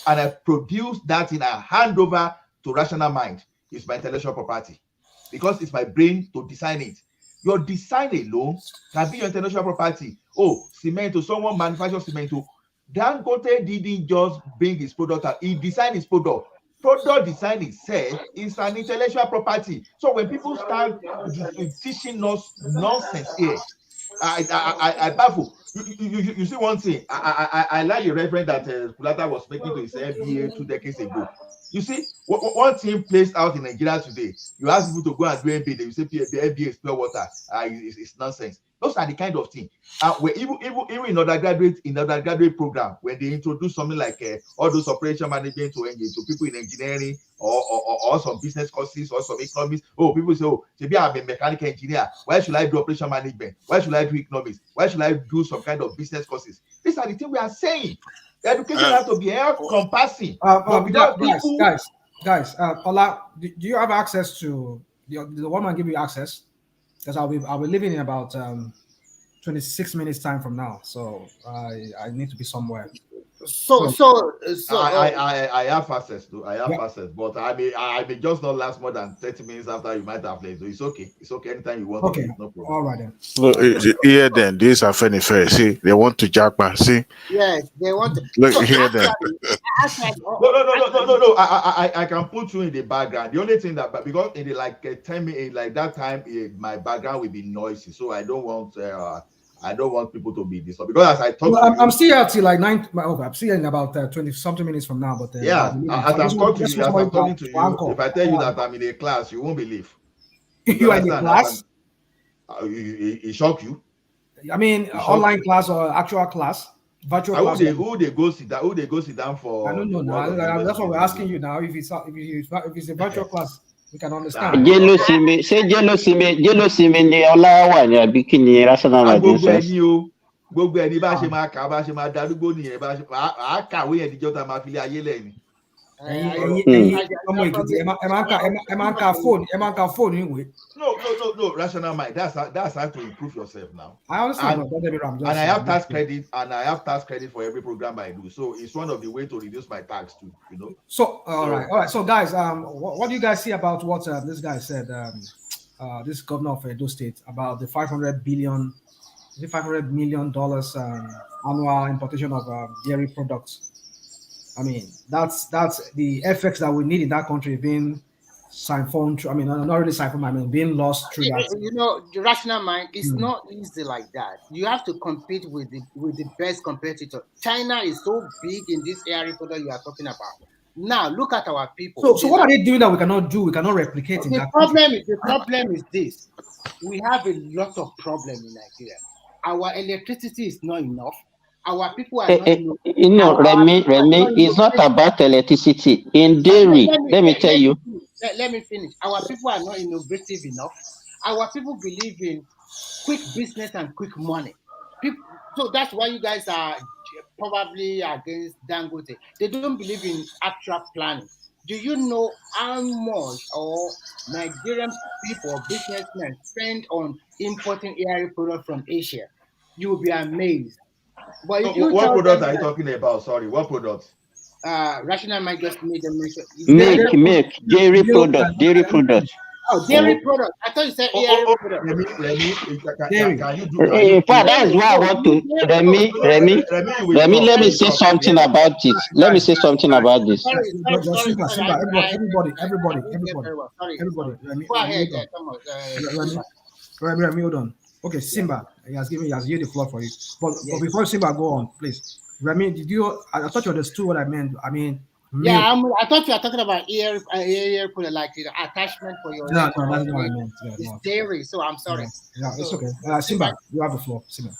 and I produce that in a handover to Rational Mind, it's my intellectual property, because it's my brain to design it. Your design alone can be your intellectual property. Oh, cement, someone manufactures cement. Dangote didn't just bring his product out, he designed his product. Product design itself is an intellectual property. So when people start teaching us nonsense here, I baffle. You see one thing, I like the reference that Kulata was making to his MBA 2 decades ago. You see, one thing plays out in Nigeria today. You ask people to go and do MBA, they will say the MBA is pure water. It's nonsense. Those are the kind of thing. Where even in undergraduate program, when they introduce something like all those operation management to people in engineering or some business courses or some economics. Oh, people say, oh, maybe I'm a mechanical engineer. Why should I do operation management? Why should I do economics? Why should I do some kind of business courses? These are the things we are saying. Education has to be encompassing. Guys, Ola, do you have access to the one man give you access? Because I'll be leaving in about 26 minutes time from now, so I need to be somewhere. I have access to. Access, but I may just not last more than 30 minutes after you might have left. So it's okay. It's okay anytime you want. Okay, no problem. all right then. Look, here then, these are funny fair. See, they want to jackpot. See, yes, they want to. Look here then. No. I can put you in the background. The only thing that, because in the like 10 minutes, like that time, my background will be noisy, so I don't want people to be disturbed, because as I talk, I'm still here till like 9. Okay, I'm still here in about 20 something minutes from now. But as I'm talking to you, if I tell you that I'm in a class, you won't believe. You are in a class? It shock you? I mean, online class or actual class? Virtual class? Who they go sit down for? I don't know now. That's what we're asking you now. If it's a virtual class, we can understand. Jello sime ni Olawa ni àbí kí ni Rational Mind sọ. Gbogbo ẹni bá ṣe máa kà bá ṣe máa darúgbó nìyẹn, bá ṣe á kàwé yẹn díjọ́ tá a máa fi lé ayé lẹ́yìn. ọmọ Èkìtì ẹ máa ń ka fóònù ìwé. No, Rational Mind, that's how to improve yourself now. I understand. And I have tax credit for every program I do, so it's one of the way to reduce my tax too, you know. So all right. So guys, what do you guys see about what this guy said? This governor of Edo State about the $500 million annual importation of dairy products. I mean, that's the effects that we need in that country being siphoned. I mean, not really siphoned. I mean, being lost through that. You know, the Rational Mind is not easy like that. You have to compete with the best competitor. China is so big in this area that you are talking about. Now, look at our people. So what are they doing that we cannot do? We cannot replicate in that country? The problem is this. We have a lot of problems in Nigeria. Our electricity is not enough. Our people are not Remy, it's not about electricity. In dairy, let me tell you. Let me finish. Our people are not innovative enough. Our people believe in quick business and quick money. So that's why you guys are probably against Dangote. They don't believe in actual planning. Do you know how much or Nigerian people, businessmen, spend on importing AI products from Asia? You will be amazed. But if you What tell product them are you talking about? Sorry, what product? Rational might just made them mention Milk, dairy product. Oh, dairy product. I thought you said AI product. Remy, can you do? In fact, that is why I want to Remy. Let me say something about this. Let me say something about this. Sorry. Everybody. Go ahead. Come on. Remy, hold on. Okay, Simba, he has used the floor for you. But before Simba go on, please. Remy, I thought you understood what I meant. I mean, yeah, I thought you were talking about ear product, like attachment for your. No, that's not what I meant. It's dairy, so I'm sorry. Yeah, it's okay. Simba, you have the floor. Simba.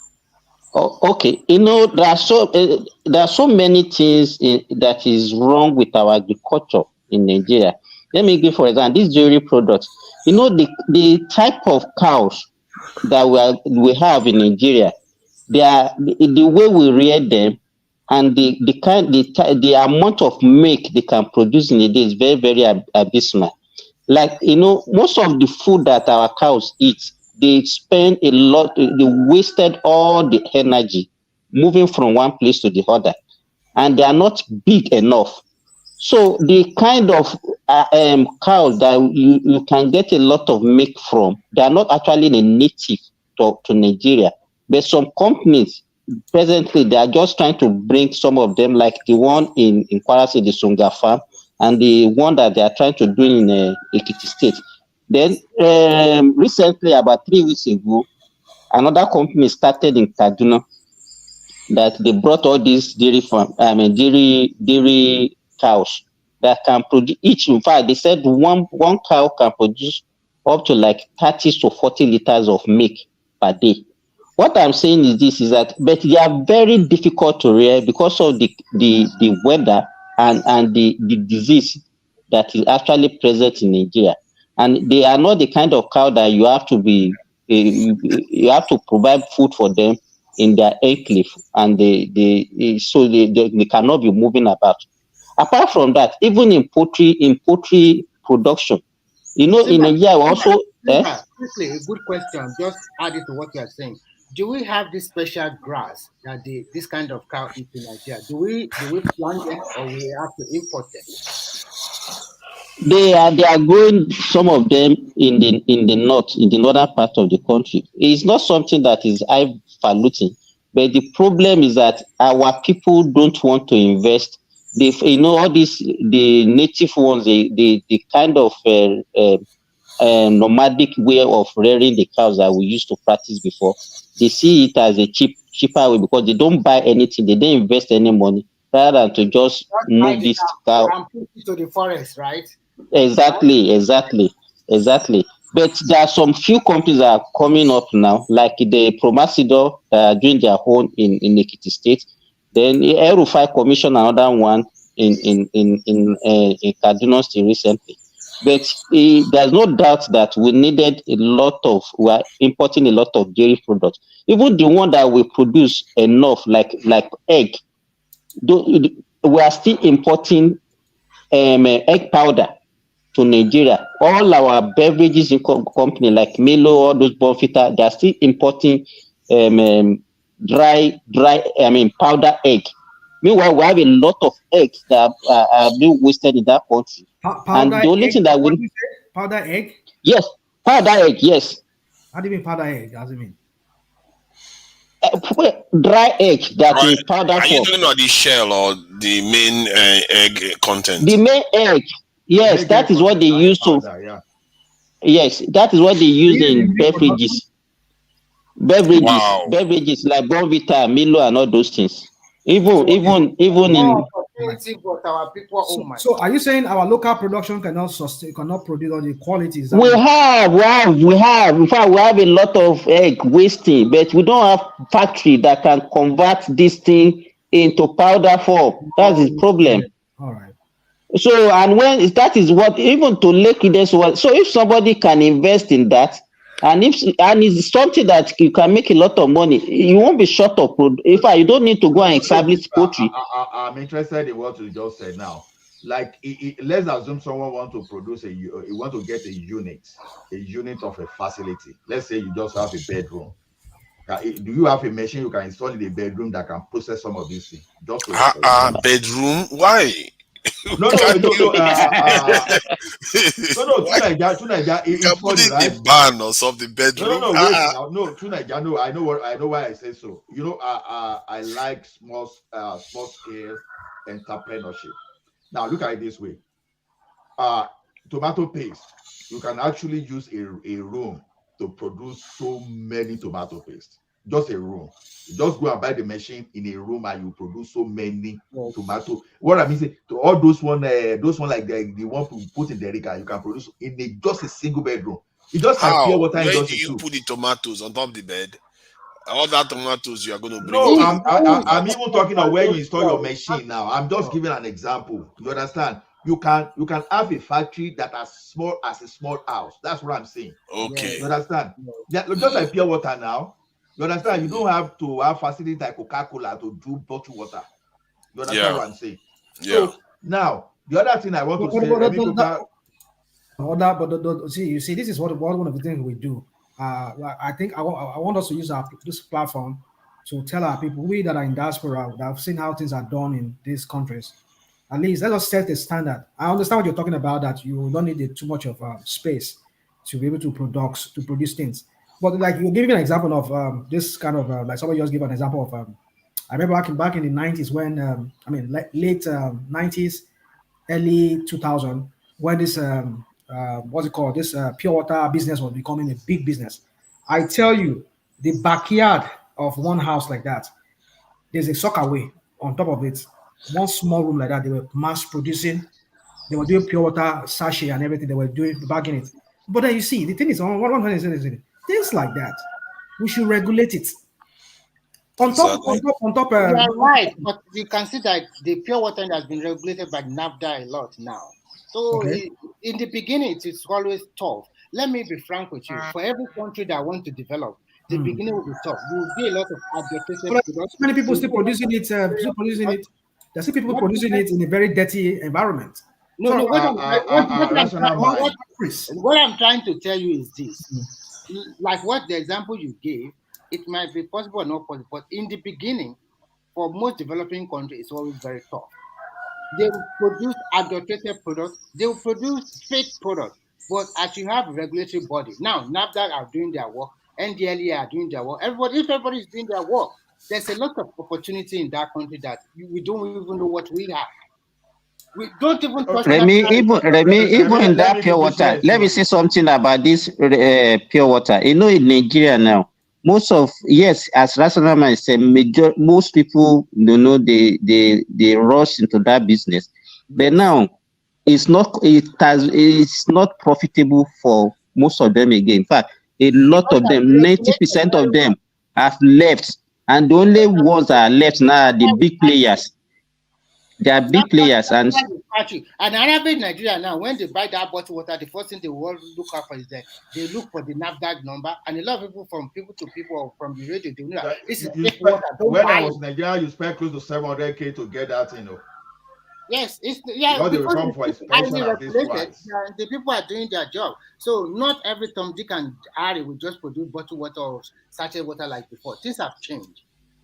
Oh, okay. You know, there are so many things that is wrong with our agriculture in Nigeria. Let me give, for example, these dairy products. You know, the type of cows that we have in Nigeria, the way we rear them, and the amount of milk they can produce in a day is very, very abysmal. Like, you know, most of the food that our cows eat, they spend a lot, they wasted all the energy moving from one place to the other, and they are not big enough. So the kind of cows that you can get a lot of milk from, they are not actually a native to Nigeria. But some companies presently, they are just trying to bring some of them, like the one in Kwara State, the Sunga farm, and the one that they are trying to do in Ekiti State. Then recently, about 3 weeks ago, another company started in Kaduna that they brought all these dairy cows that can produce each. In fact, they said one cow can produce up to like 30 to 40 liters of milk per day. What I'm saying is this: is that, but they are very difficult to rear because of the weather and the disease that is actually present in Nigeria, and they are not the kind of cow that you have to be you have to provide food for them in their enclave, and they cannot be moving about. Apart from that, even in poultry production, you know, in Nigeria also. Quickly, a good question. Just add it to what you are saying. Do we have this special grass that this kind of cow eat in Nigeria? Do we plant them, or we have to import them? They are growing some of them in the northern part of the country. It's not something that is highfalutin, but the problem is that our people don't want to invest. You know, all these the native ones, the kind of nomadic way of rearing the cows that we used to practice before. They see it as a cheaper way because they don't buy anything, they don't invest any money, rather than to just move this cow and put it to the forest, right? Exactly. But there are some few companies that are coming up now, like the Promasidor doing their own in Ekiti State. Then the Erufai commissioned another one in Kaduna State recently. But there's no doubt that we are importing a lot of dairy products. Even the one that we produce enough, like egg, we are still importing egg powder to Nigeria. All our beverages in company like Milo, all those Bonfita, they are still importing powder egg. Meanwhile, we have a lot of eggs that are being wasted in that country. And the only thing that we powder egg? Yes, powder egg, yes. How do you mean powder egg? How does it mean? Dry egg that is powder Are form. you talking about the shell or the main egg content? The main egg, yes, that is what they use to. Yes, that is what they use in beverages. Beverages like Bonvita, Milo, and all those things. Even in. But our people, so are you saying our local production cannot produce all the qualities? We have. In fact, we have a lot of egg wasting, but we don't have factory that can convert this thing into powder form. That's the problem. All right. So, and when that is what, even to liquidate, so if somebody can invest in that, And it's something that you can make a lot of money. You won't be short of food. In fact, you don't need to go and establish poultry. I'm interested in what you just said now. Like, let's assume someone wants to produce you want to get a unit of a facility. Let's say you just have a bedroom. Do you have a machine you can install in the bedroom that can process some of these things? Just to bedroom? Why? No, Tunaija, you can put it in the barn or something. Bedroom. No, wait now. No, Tunaija, no, I know why I say so. You know, I like small scale entrepreneurship. Now look at it this way. Tomato paste. You can actually use a room to produce so many tomato paste. Just a room. You just go and buy the machine in a room and you produce so many tomato. What I mean is, to all those one like the one to put in the Rica, you can produce in just a single bedroom. You just like pure water. Where do you put the tomatoes on top of the bed? All that tomatoes you are going to bring. No, I'm even talking of where you install your machine now. I'm just giving an example. You understand? You can have a factory that as small as a small house. That's what I'm saying. Okay. You understand? Yeah, just like pure water now. You understand? You don't have to have facility like Coca-Cola to do bottled water. You understand what I'm saying? Yeah. So now the other thing I want to say, you see, this is what one of the things we do. I think I want us to use this platform to tell our people, we that are in diaspora, that have seen how things are done in these countries. At least let us set a standard. I understand what you're talking about, that you don't need too much of space to be able to produce things. But like you're giving an example of this kind of like somebody just give an example of I remember back in the 90s when late 90s, early 2000, when this what's it called, this pure water business was becoming a big business. I tell you, the backyard of one house like that, there's a soccer way on top of it. One small room like that, they were mass producing. They were doing pure water sachet and everything. They were doing bagging it. But then you see, the thing is, one thing is things like that, we should regulate it. On top. You are right, but you can see that the pure water has been regulated by NAFDA a lot now. So in the beginning, it's always tough. Let me be frank with you. For every country that wants to develop, the beginning will be tough. There will be a lot of adulterated products. Many people still producing it. There's still people producing it in a very dirty environment. No. What I'm trying to tell you is this: like what the example you gave, it might be possible or not possible, but in the beginning, for most developing countries, it's always very tough. They will produce adulterated products. They will produce fake products. But as you have a regulatory body now, NAFDA are doing their work. NDLEA are doing their work. If everybody is doing their work, there's a lot of opportunity in that country that we don't even know what we have. We don't even touch Remy, even in that pure water, let me say something about this pure water. You know, in Nigeria now, as Rational Man said, most people they rush into that business. But now it's not profitable for most of them again. In fact, a lot of them, 90% of them have left, and the only ones that are left now are the big players. They are big players, and average Nigeria now, when they buy that bottled water, the first thing they will look up for is that they look for the NAFDAC number, and a lot of people from people or from the radio, they know that this is fake water. When I was in Nigeria, you spent close to 700K to get that, you know. Yes, because they will come for inspection at this price. The people are doing their job. So not every Tom, Dick, and Harry will just produce bottled water or sachet water like before. Things have changed.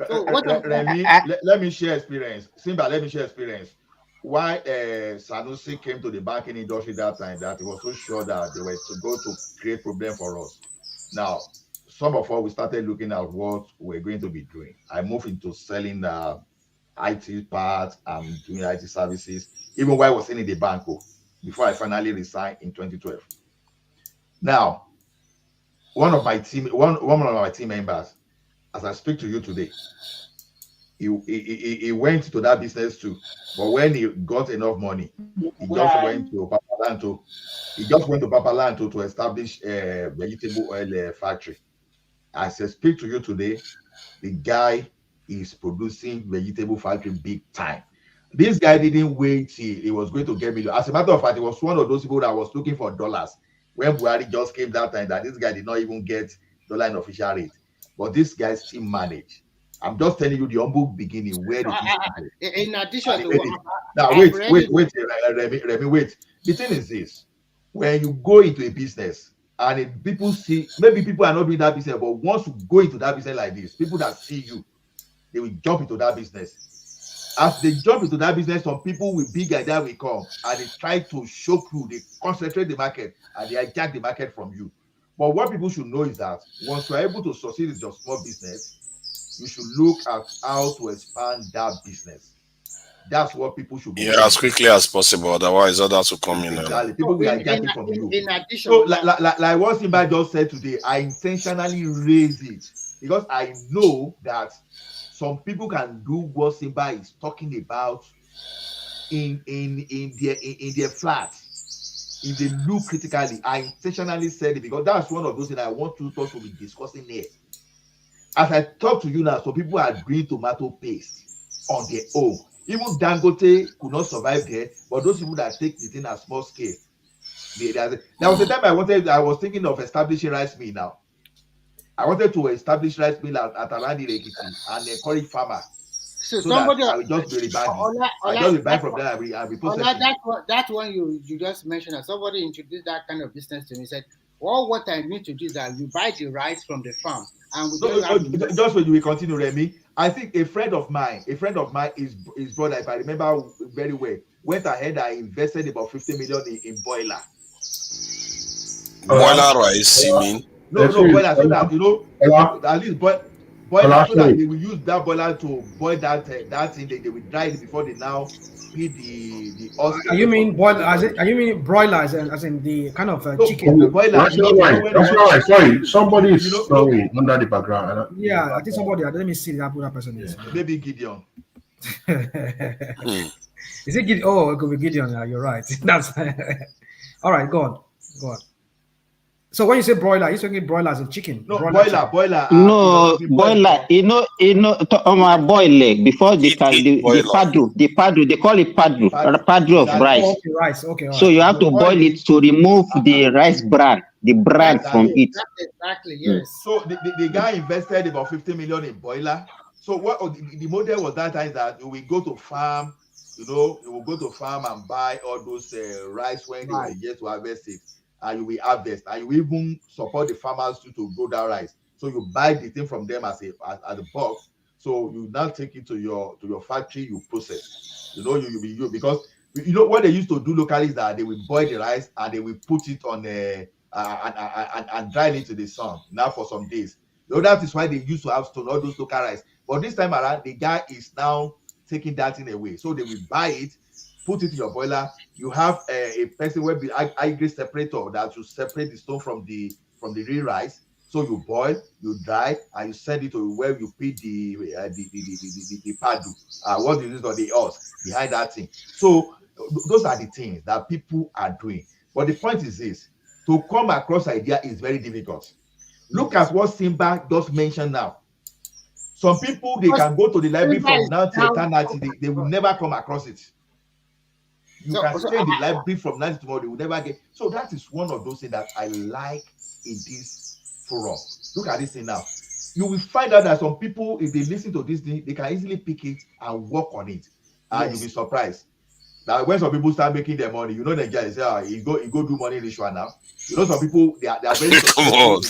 So let me share experience. Simba, let me share experience. Why Sanusi came to the banking industry that time, that he was so sure that they were going to create problem for us. Now, some of us, we started looking at what we're going to be doing. I moved into selling IT parts and doing IT services, even while I was in the bank before I finally resigned in 2012. Now, one of my team members, as I speak to you today, he went to that business too, but when he got enough money, he just went to Papalanto to establish a vegetable oil factory. As I speak to you today, the guy is producing vegetable factory big time. This guy didn't wait till he was going to get million. As a matter of fact, he was one of those people that was looking for dollars. when Buhari just came that time, that this guy did not even get dollar in official rate. But this guy still managed. I'm just telling you the humble beginning where the things go. In addition to now, wait, Remy, wait. The thing is this: when you go into a business and if people see, maybe people are not doing that business, but once you go into that business like this, people that see you, they will jump into that business. As they jump into that business, some people with big idea will come and they try to choke you, they concentrate the market and they hijack the market from you. But what people should know is that once you are able to succeed in your small business, you should look at how to expand that business. That's what people should be doing. As quickly as possible, otherwise others will come in. Exactly. People will hijack it from you. In addition, so like what Simba just said today, I intentionally raise it because I know that some people can do what Simba is talking about in their flats. If they look critically, I intentionally said it because that's one of those things I want to talk to be discussing here. As I talk to you now, so people are doing tomato paste on their own. Even Dangote could not survive there, but those people that take the thing at small scale, there was a time I was thinking of establishing rice mill now. I wanted to establish rice mill at Arandi Ekiti and encourage farmer. So somebody that I will just be rebagging. I just be buying from there and be processing. That one you just mentioned, somebody introduced that kind of business to me. Said, well, what I need to do is that you buy the rice from the farm and we just when you will continue, Remy. I think a friend of mine, his brother, if I remember very well, went ahead and invested about 50 million in boiler. Boiler rice, you mean? No, boiler, so that at least boiler so that they will use that boiler to boil that thing. They will dry it before they now feed the Are you mean boiler? Are you mean broiler as in the kind of chicken? No, boiler. That's not right. Sorry, somebody is snoring under the background. Yeah, I think somebody. Let me see who that person is. Maybe Gideon. Is it Gideon? Oh, it could be Gideon. Yeah, you're right. That's all right. Go on. So when you say broiler, you're talking broiler as a chicken? No, boiler. No, boiler. You know, boil leg before the padu. They call it padu of rice. Oh, okay, rice. Okay. So right. you have to boil it to remove the rice bran, from it. Exactly. Yes. So the guy invested about 50 million in boiler. So what the model was that time that we go to farm, you will go to farm and buy all those rice when they were yet to harvest it. And you will harvest, and you will even support the farmers to grow that rice. So you buy the thing from them as a bulk. So you now take it to your factory, you process. You because what they used to do locally is that they will boil the rice and they will put it on and dry it to the sun now for some days. That is why they used to have all those local rice. But this time around, the guy is now taking that thing away. So they will buy it, put it in your boiler. You have a person where the high grade separator that will separate the stone from the real rice. So you boil, you dry, and you send it to where you put the padu. What you use on the horse behind that thing. So those are the things that people are doing. But the point is this: to come across idea is very difficult. Look at what Simba just mentioned now. Some people they can go to the library from now to eternity, they will never come across it. You can stay in the library from now to tomorrow, they will never get. So that is one of those things that I like in this forum. Look at this thing now. You will find out that some people, if they listen to this thing, they can easily pick it and work on it. And you'll be surprised. Now, when some people start making their money, the guy they say, he go do money ritual now. Some people they are very successful.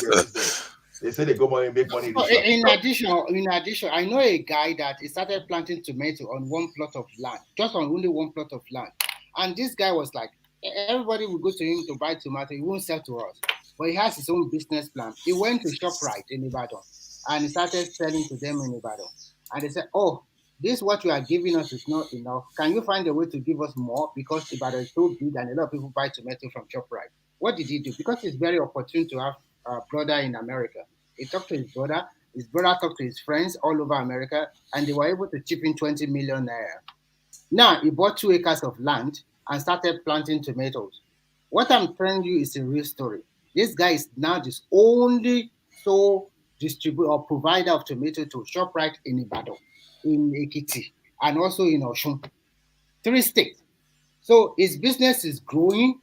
They say they go make money. In addition, I know a guy that he started planting tomato on one plot of land, just on only one plot of land. And this guy was like, everybody will go to him to buy tomato. He won't sell to us. But he has his own business plan. He went to ShopRite in Ibadan and he started selling to them in Ibadan. And they said, oh, this what you are giving us is not enough. Can you find a way to give us more? Because Ibadan is so big and a lot of people buy tomato from ShopRite. What did he do? Because it's very opportune to have a brother in America. He talked to his brother talked to his friends all over America, and they were able to chip in 20 million naira. Now, he bought 2 acres of land and started planting tomatoes. What I'm telling you is a real story. This guy is now the only sole distributor or provider of tomato to ShopRite in Ibadan, in Ekiti, and also in Osun. 3 states. So his business is growing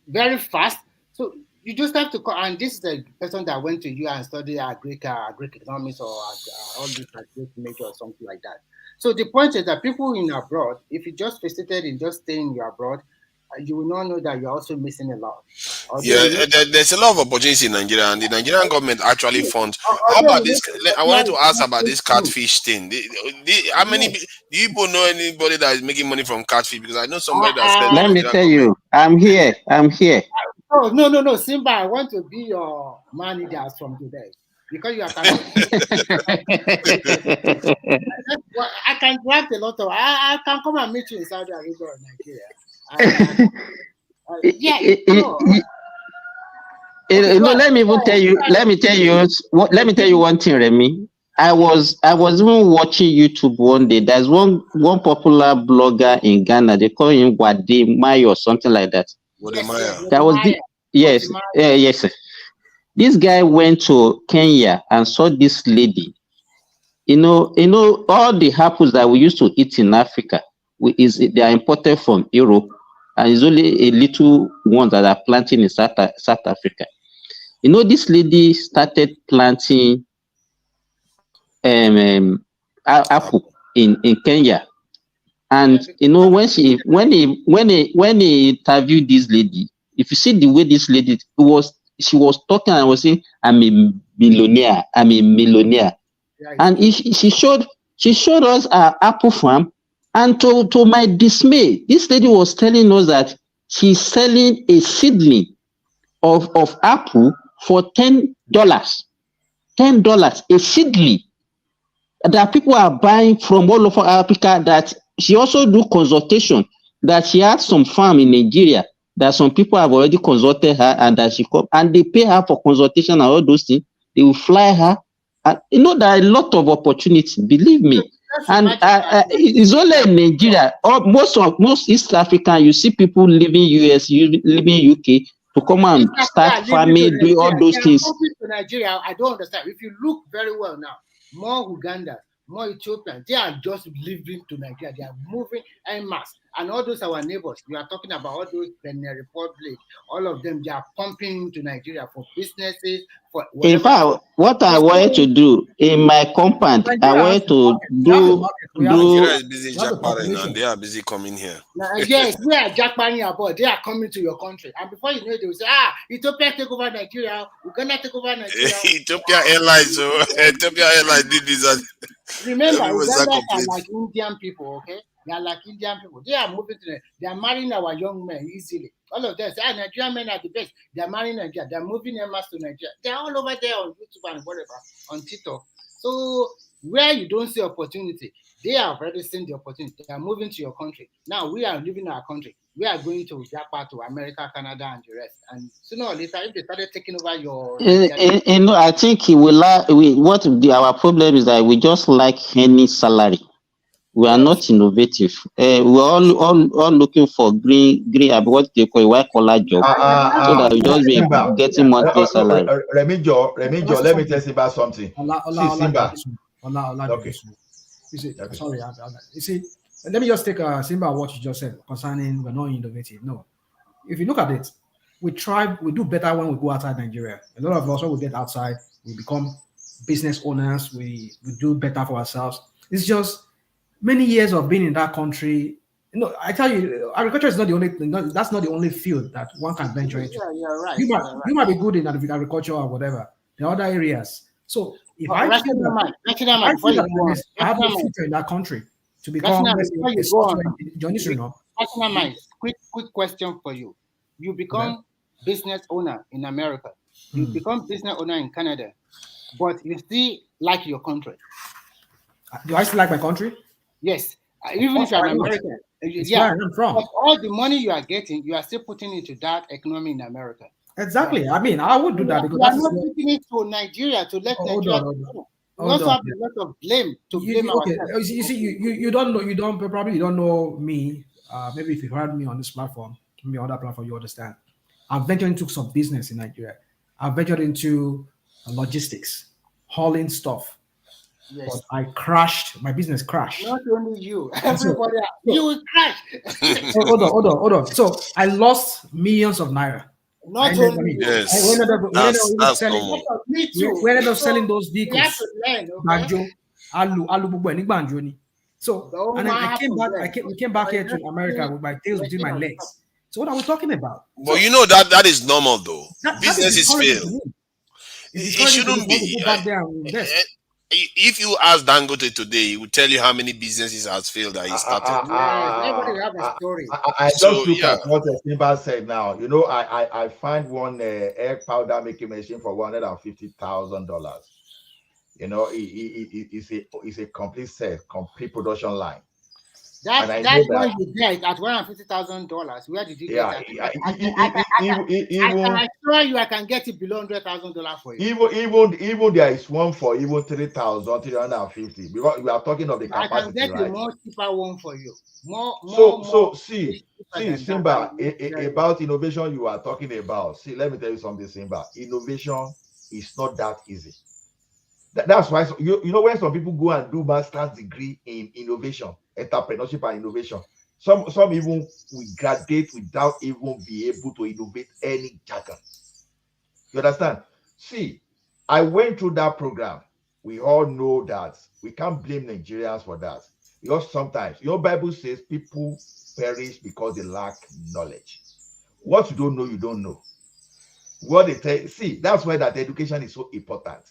very fast. So you just have to, and this is the person that went to you and studied Greek economics or all these Greek major or something like that. So the point is that people in abroad, if you just visited and just stay in your abroad, you will not know that you're also missing a lot. There's a lot of opportunities in Nigeria, and the Nigerian government actually funds. How about this? I wanted to ask about this catfish thing. How many do you people know anybody that is making money from catfish? Because I know somebody that said. Let me tell you, I'm here. Oh, no, Simba, I want to be your manager from today because you are cannot. I can draft a lot of. I can come and meet you in Saudi Arabia or Nigeria. Let me tell you one thing, Remy. I was even watching YouTube one day. There's one popular blogger in Ghana. They call him Wade Maya or something like that. That was yes. This guy went to Kenya and saw this lady. You know all the apples that we used to eat in Africa, they are imported from Europe, and it's only a little ones that are planting in South Africa. You know, this lady started planting apple in Kenya, and you know when he interviewed this lady, if you see the way this lady she was talking and was saying, I'm a millionaire, and she showed us her apple farm, and to my dismay, this lady was telling us that she's selling a seedling of apple for $10, a seedling that people are buying from all over Africa. That she also do consultation, that she had some farm in Nigeria that some people have already consulted her, and that she come and they pay her for consultation and all those things. They will fly her. And you know, there are a lot of opportunities, believe me. And it's only in Nigeria. Most East African, you see people living US, living UK to come and start farming, do all those things. To Nigeria, I don't understand. If you look very well now, more Uganda, more Ethiopians, they are just living to Nigeria. They are moving en masse. And all those our neighbors, we are talking about all those Benin Republic, all of them, they are pumping into Nigeria for businesses. In fact, what I wanted to do in my compound, I wanted to do. Nigeria is busy jackpotting, and they are busy coming here. Yes, we are jackpotting abroad. They are coming to your country, and before you know it, they will say, Ethiopia take over Nigeria, Uganda take over Nigeria. Ethiopia Airlines, Ethiopia Airlines did this. Remember, Uganda are like Indian people, okay? They are like Indian people. They are moving to them. They are marrying our young men easily. All of them say, Nigerian men are the best. They are marrying Nigeria. They are moving their mass to Nigeria. They are all over there on YouTube and whatever, on TikTok. So where you don't see opportunity, they have already seen the opportunity. They are moving to your country. Now we are living in our country. We are going to Japan, to America, Canada, and the rest. And sooner or later, if they started taking over your... I think our problem is that we just like any salary. We are not innovative. We're all looking for green, what they call white collar job, so that we just be getting monthly salary. Remigio, let me tell you about something. Simba. Okay. You see, sorry, you see, let me just take Simba what you just said concerning we're not innovative. No, if you look at it, we do better when we go outside Nigeria. A lot of us, when we get outside, we become business owners. We do better for ourselves. It's just many years of being in that country. You know, I tell you, agriculture is not the only. That's not the only field that one can venture into. Yeah, you're right. You might be good in agriculture or whatever. There are other areas. So if I feel that I have a future in that country to become a software engineer, quick question for you. You become business owner in America. You become business owner in Canada, but you still like your country. Do I still like my country? Yes. Even if you're an American. Yeah, I'm from. But all the money you are getting, you are still putting into that economy in America. Exactly. I mean, I would do that because you are not putting it to Nigeria to let Nigeria go. We also have a lot of blame to blame ourselves. You see, you don't know, you don't know me. Maybe if you heard me on this platform, maybe on that platform, you understand. I've ventured into some business in Nigeria. I've ventured into logistics, hauling stuff. Yes. But I crashed. My business crashed. Not only you, everybody else. You will crash. Hold on. So I lost millions of naira Not only Yes, we ended up selling. normal. Me too. We ended up So, selling those we have vehicles. to learn, okay? Banjo, alu gbogbo ẹ̀ ní gbàǹjo ni. So, The and then only I came happens back. there. We came back But here it's to just America with my tails between my working on legs. So, what are we talking about? But you know that is normal though. That Businesses is discouraging fail. to me. It's It discouraging to me shouldn't to want to be. go back there and invest. If you ask Dangote today, he will tell you how many businesses has failed that he started. Yes, everybody have a story. I So, just look yeah. at what Simba said now. You know, I find one egg powder making machine for $150,000. You know, it's a complete set, complete production line. That one you get at $150,000. Where did you get that? I can assure you, I can get it below $100,000 for you. Even there is one for even 3,350. Because we are talking of the capacity, I can get right? a more cheaper one for you. See, Simba, about innovation you are talking about. See, let me tell you something, Simba. Innovation is not that easy. That's why you know when some people go and do master's degree in innovation, entrepreneurship and innovation, some even will graduate without even be able to innovate any jargon. You understand? See, I went through that program. We all know that we can't blame Nigerians for that, because sometimes your Bible says people perish because they lack knowledge. What you don't know, you don't know. What they tell, see, that's why that education is so important.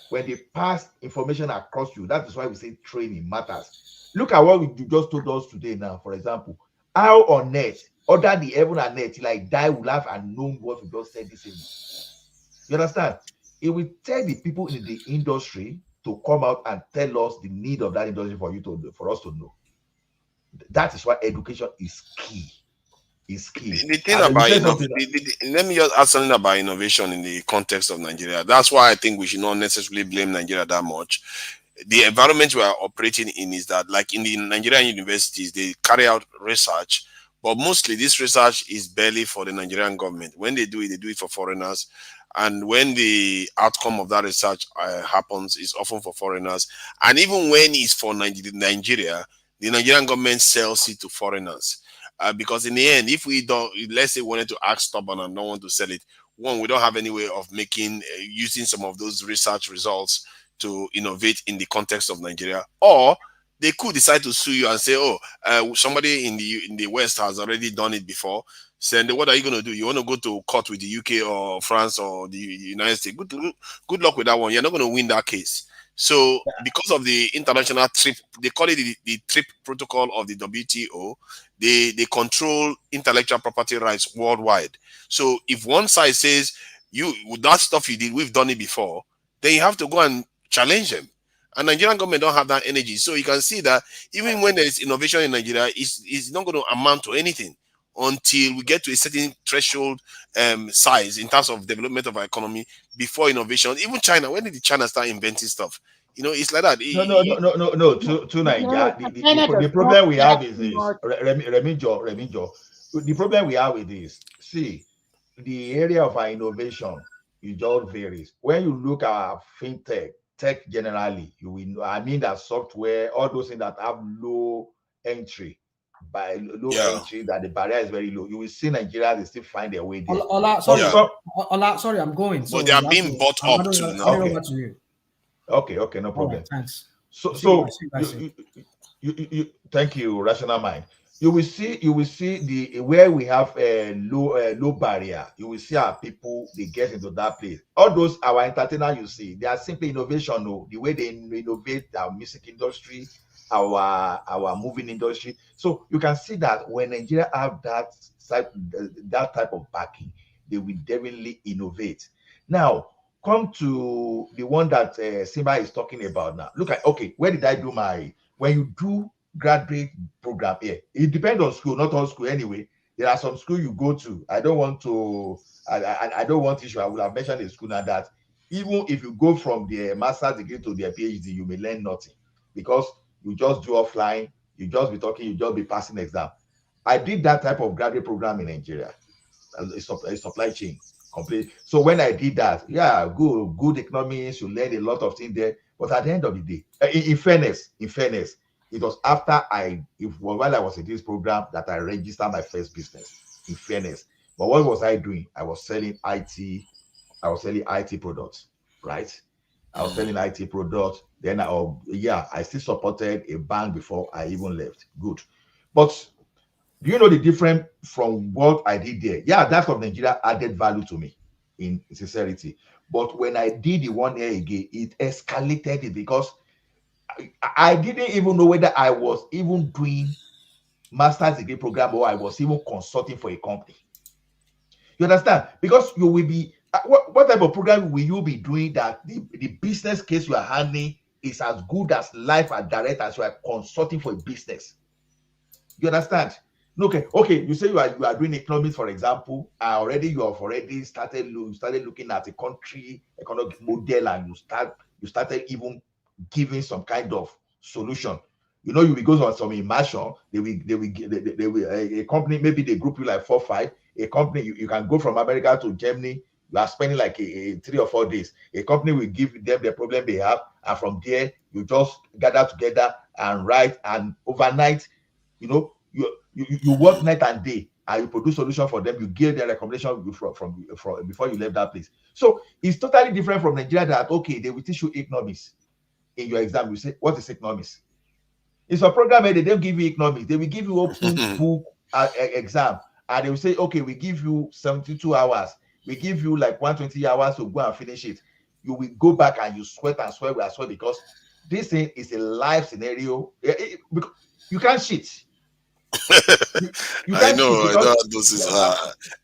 When they pass information across you, that is why we say training matters. Look at what you just told us today now, for example. How on earth, other the heaven and earth, like die will have and known what we just said this evening. You understand? It will tell the people in the industry to come out and tell us the need of that industry for us to know. That is why education is key. Is key. The thing about let me just add something about innovation in the context of Nigeria. That's why I think we should not necessarily blame Nigeria that much. The environment we are operating in is that, like in the Nigerian universities, they carry out research, but mostly this research is barely for the Nigerian government. When they do it for foreigners. And when the outcome of that research happens, it's often for foreigners. And even when it's for Nigeria, the Nigerian government sells it to foreigners. Because in the end, if we don't, let's say we wanted to act stubborn and don't want to sell it, one, we don't have any way of making, using some of those research results to innovate in the context of Nigeria. Or they could decide to sue you and say, somebody in the West has already done it before. So then what are you going to do? You want to go to court with the UK or France or the United States? Good luck with that one. You're not going to win that case. So because of the international TRIP, they call it the TRIP protocol of the WTO, they control intellectual property rights worldwide. So if one side says, that stuff you did, we've done it before, then you have to go and challenge them. And Nigerian government don't have that energy. So you can see that even when there is innovation in Nigeria, it's not going to amount to anything until we get to a certain threshold size in terms of development of our economy before innovation. Even China, when did China start inventing stuff? You know, it's like that. No. To Nigeria, the problem we have is this. Remijo. The problem we have with this, see, the area of our innovation, it just varies. When you look at fintech, tech generally, you will, I mean that software, all those things that have low entry, entry, that the barrier is very low. You will see Nigeria, they still find their way there. Sorry, I'm going. But so they are being bought up to now. Okay, no problem. Right, thanks. So you thank you, Rational Mind. You will see the where we have a low barrier. You will see our people, they get into that place. All those our entertainers you see, they are simply innovation. No, the way they innovate our music industry, our moving industry. So you can see that when Nigeria have that type of backing, they will definitely innovate. Now, come to the one that Simba is talking about now. Look at, where did I do when you do graduate program here? It depends on school, not all school anyway. There are some school you go to. I don't want issue. I would have mentioned a school now that even if you go from their master's degree to their PhD, you may learn nothing because you just do offline, you just be talking, you just be passing exam. I did that type of graduate program in Nigeria, a supply chain. Complete. So when I did that, good economics, you learn a lot of things there. But at the end of the day, in fairness, it was after while I was in this program that I registered my first business. In fairness, But what was I doing? I was selling IT. I was selling IT products, right? I was selling IT products. Then, I still supported a bank before I even left. Good. But do you know the difference from what I did there? Yeah, that of Nigeria added value to me, in sincerity. But when I did the 1 year again, it escalated it because I didn't even know whether I was even doing master's degree program or I was even consulting for a company. You understand? Because you will be, what type of program will you be doing that the business case you are handling is as good as life and direct as you are consulting for a business? You understand? Okay. You say you are doing economics, for example. You have already started looking at a country economic model, and you started even giving some kind of solution. You will go on some immersion. They will a company, maybe they group you like 4 5. A company, you can go from America to Germany. You are spending like 3 or 4 days. A company will give them the problem they have, and from there you just gather together and write, and overnight, you work night and day, and you produce solution for them. You give their recommendation from before you left that place. So it's totally different from Nigeria. That okay, they will teach you economics in your exam. You say, what is economics? It's a program where they don't give you economics. They will give you open book exam, and they will say, okay, we give you 72 hours. We give you like 120 hours to go and finish it. You will go back and you sweat and sweat as well, because this thing is a live scenario. You can't cheat. You I can't know, cheat I know because how those is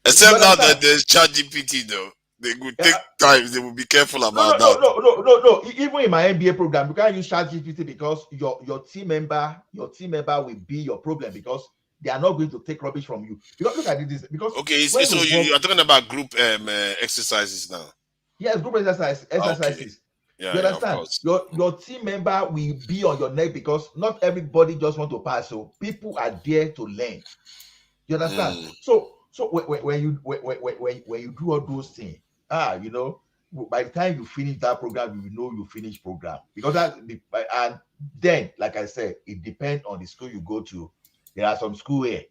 except now that there's ChatGPT though. They would take time, they will be careful about that. No. Even in my MBA program, you can't use ChatGPT because your team member will be your problem, because they are not going to take rubbish from you. Because look at this. Because Okay, when so you are talking about group exercises now. yes, group exercises. Okay. You Yeah, of understand? course. Your team member will be on your neck, because not everybody just want to pass. So people are there to learn. You understand? So when you do all those things, by the time you finish that program, you know you finish program, because and then, like I said, it depends on the school you go to. There are some school where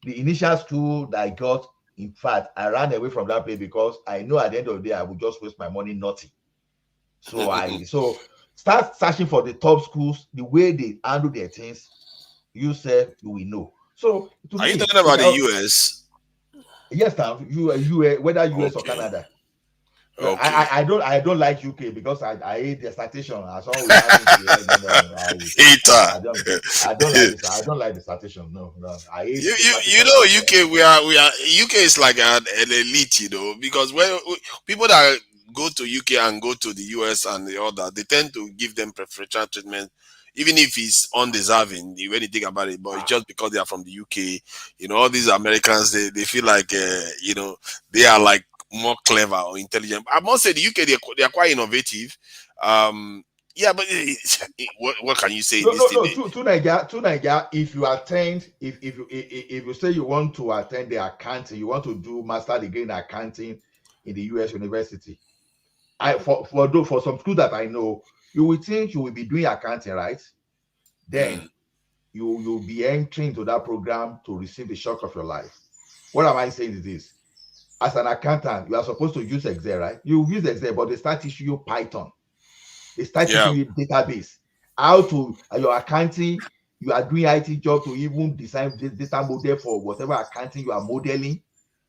the initial school that I got, in fact, I ran away from that place because I know at the end of the day I would just waste my money nothing. So start searching for the top schools, the way they handle their things. You will know. So to Are you me, talking about the US? yes, now whether US or Canada. Okay. I don't like UK because I hate the citation. As long we have it here, I don't like this. I don't like the citation. No. I hate the citation. UK, we are UK is like an elite, because when people that go to UK and go to the US and the other, they tend to give them preferential treatment, even if it's undeserving when you think about it. But it's just because they are from the UK. All these Americans, they feel like they are like more clever or intelligent. I must say the UK, they are quite innovative. Yeah, but what can you say in this thing? To Nigeria, if you attend, if you say you want to attend the accounting, you want to do master degree in accounting in the US university, for some schools that I know, you will think you will be doing accounting, right? Then you'll be entering to that program to receive the shock of your life. What am I saying is this? As an accountant, you are supposed to use Excel, right? You use Excel, but they start teaching you Python. They start teaching you database. How to your accounting, you are doing IT job to even design this data model for whatever accounting you are modeling,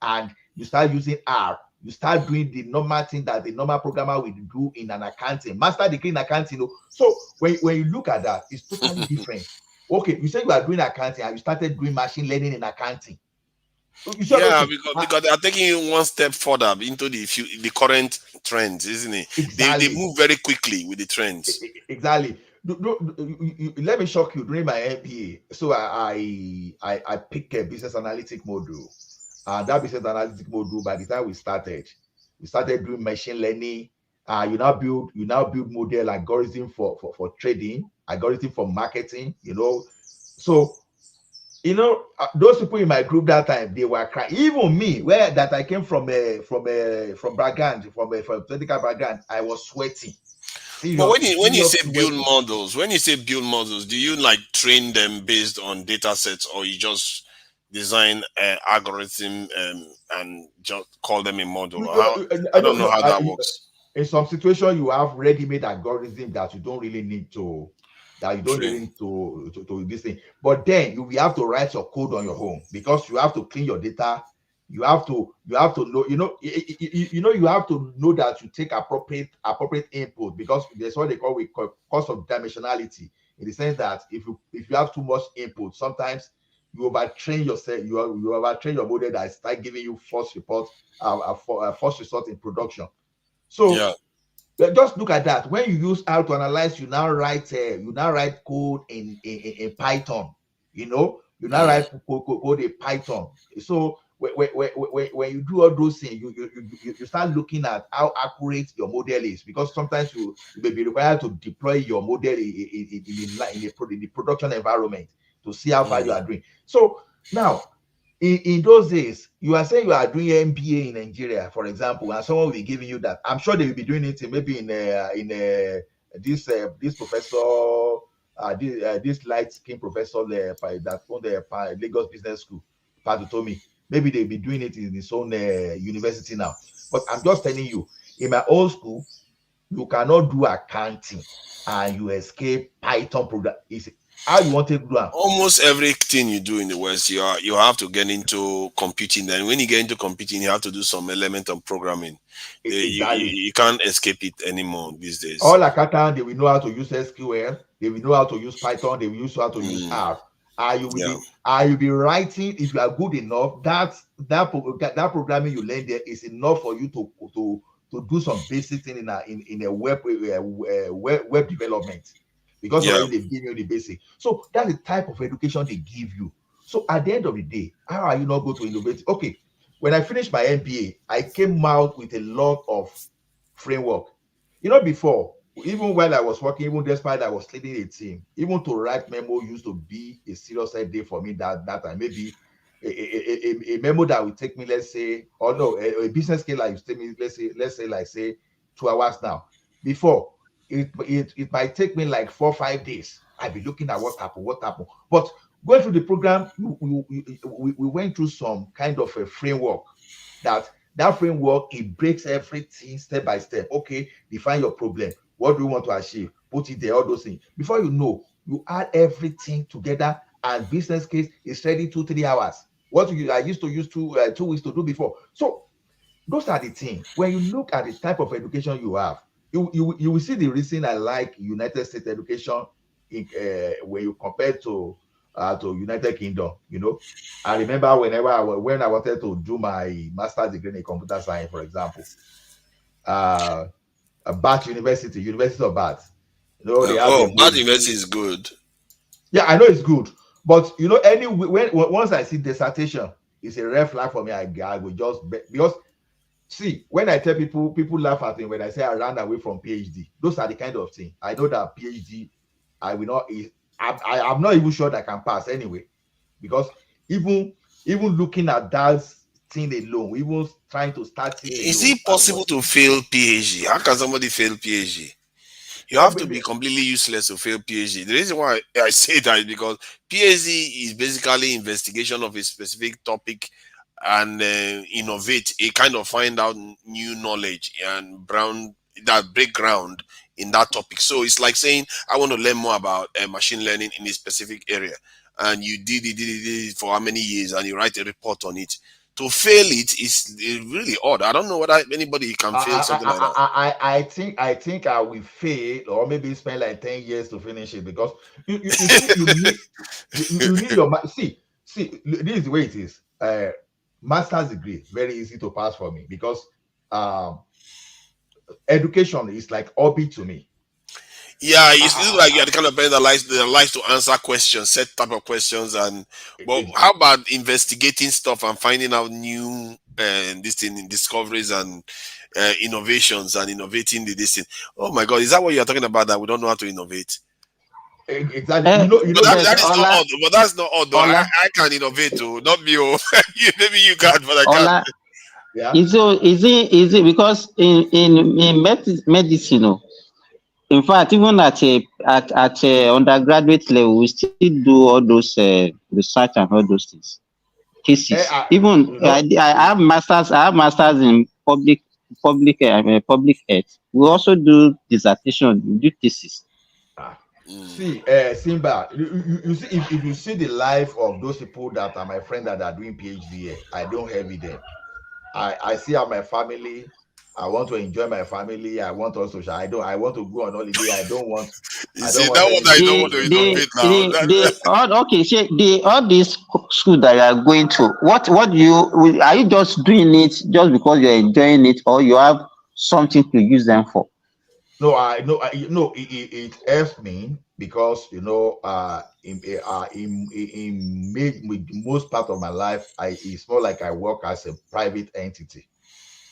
and you start using R. You start doing the normal thing that the normal programmer will do in an accounting, master degree in accounting. So when you look at that, it's totally different. Okay, you say you are doing accounting and you started doing machine learning in accounting. Yeah, because they are taking you one step further into the current trends, isn't it? Exactly. They move very quickly with the trends. Exactly. Let me shock you. During my MBA, so I picked a business analytic module, and that business analytic module, by the time we started doing machine learning. You now build model algorithm for trading, algorithm for marketing. So those people in my group that time, they were crying. Even me, where that I came from background, from political background, I was sweating. But when you say build models, do you like train them based on data sets, or you just design algorithm and just call them a model. I I don't know how that works. In some situation, you have ready-made algorithm that you don't really need to, really need to this thing. But then you will have to write your code on your own because you have to clean your data. You have to know, you have to know that you take appropriate input because there's what they call cost of dimensionality, in the sense that if you have too much input, sometimes you overtrain yourself, you overtrain your model that start giving you false result in production. So just look at that. When you use how to analyze, you now write code in Python. You now write code in Python. So when you do all those things, you start looking at how accurate your model is, because sometimes you may be required to deploy your model in the production environment to see how far you are doing. So now, in those days, you are saying you are doing MBA in Nigeria, for example, and someone will be giving you that. I'm sure they will be doing it maybe this professor, this light skin professor that owned the Lagos Business School, Patutomi. Maybe they'll be doing it in his own university now. But I'm just telling you, in my old school, you cannot do accounting and you escape Python program. How you want to do that? Almost everything you do in the West, you have to get into computing. Then when you get into computing, you have to do some element of programming. Exactly. You can't escape it anymore these days. All accountants, they will know how to use SQL. They will know how to use Python. They will use how to use R. You be writing. If you are good enough, that programming you learn there is enough for you to do some basic thing in a web development, because already they've given you the basic. So that's the type of education they give you. So at the end of the day, how are you not going to innovate? Okay, when I finished my MBA, I came out with a lot of framework. Before, even while I was working, even despite I was leading a team, even to write memo used to be a serious day for me that time. Maybe a memo that would take me, let's say, or no, a business scale like take me, let's say 2 hours now. Before, it might take me like 4 or 5 days. I'd be looking at what happened. But going through the program, we went through some kind of a framework that framework, it breaks everything step by step. Okay, define your problem. What do you want to achieve? Put it there, all those things. Before you know, you add everything together and business case is ready 2-3 hours. What I used to use 2 weeks to do before. So those are the things. When you look at the type of education you have, you will see the reason I like United States education when you compare to United Kingdom. I remember when I wanted to do my master's degree in computer science, for example, Bath University of Bath. They have Bath University is good. Yeah, I know it's good, but anyway, once I see dissertation, it's a red flag for me. I will just because see, when I tell people laugh at me when I say I ran away from PhD. Those are the kind of thing. I know that PhD, I will not. I'm not even sure that I can pass anyway, because even looking at that thing alone, even trying to start it. Is it possible to fail PhD? How can somebody fail PhD? You have to be completely useless to fail PhD. The reason why I say that is because PhD is basically investigation of a specific topic and innovate, a kind of find out new knowledge and that break ground in that topic. So it's like saying, I want to learn more about machine learning in a specific area. And you did it for how many years and you write a report on it. To fail it is really odd. I don't know whether anybody can fail something like that. I think I will fail, or maybe spend like 10 years to finish it, because you need your see this is the way it is. Master's degree very easy to pass for me, because education is like hobby to me. Yeah, you look like you're the kind of person that likes to answer questions, set type of questions, but how about investigating stuff and finding out new discoveries and innovations and innovating this thing? Oh my God, is that what you're talking about? That we don't know how to innovate? Exactly. That is not odd, but that's not odd. Though. I can innovate too, not me. Maybe you can't, but I can't. Yeah. Is it because in medicine, in fact, even at a undergraduate level, we still do all those research and all those things. thesis. Even I have masters. I have masters in public health. We also do dissertation. We do thesis. See, Simba, you see, if you see the life of those people that are my friends that are doing PhD here, I don't envy them. I see how my family. I want to enjoy my family. I want also. I want to go on holiday. I don't want. You see, that one I don't want to innovate now. Okay, so all these school that you are going to, what do you, are you just doing it just because you're enjoying it, or you have something to use them for? No, it helps me because with most part of my life, it's more like I work as a private entity.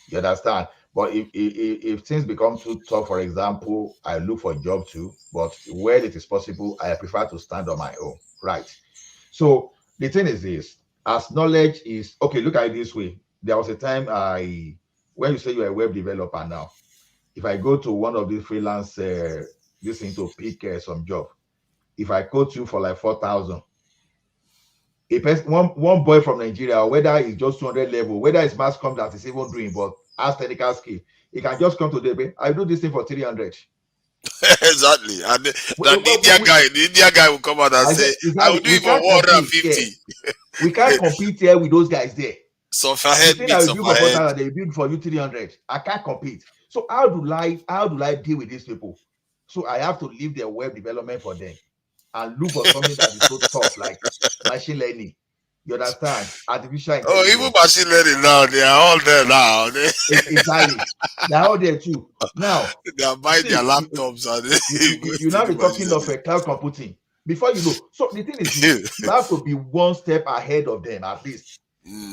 You understand? But if things become too tough, for example, I look for a job too. But where it is possible, I prefer to stand on my own. Right. So the thing is this: as knowledge is okay, look at it this way. There was a time when you say you're a web developer now. If I go to one of these freelance this thing to pick some job, if I quote you for like 4,000, a person, one boy from Nigeria, whether it's just 200 level, whether it's mass com that is even doing, but has technical skill, he can just come to the I do this thing for 300. Exactly. And the India guy will come out and say, I will do it for 150. We can't compete here with those guys there. So if I had I will do for 4,000, they build for you 300. I can't compete. So how do I deal with these people? So I have to leave their web development for them and look for something that is so tough, like machine learning. You understand? Artificial intelligence. Oh, even machine learning now, they are all there now. Exactly. They're all there too. Now they are buying their laptops and you now be talking of a cloud computing. Before you know, so the thing is this, you have to be one step ahead of them at least.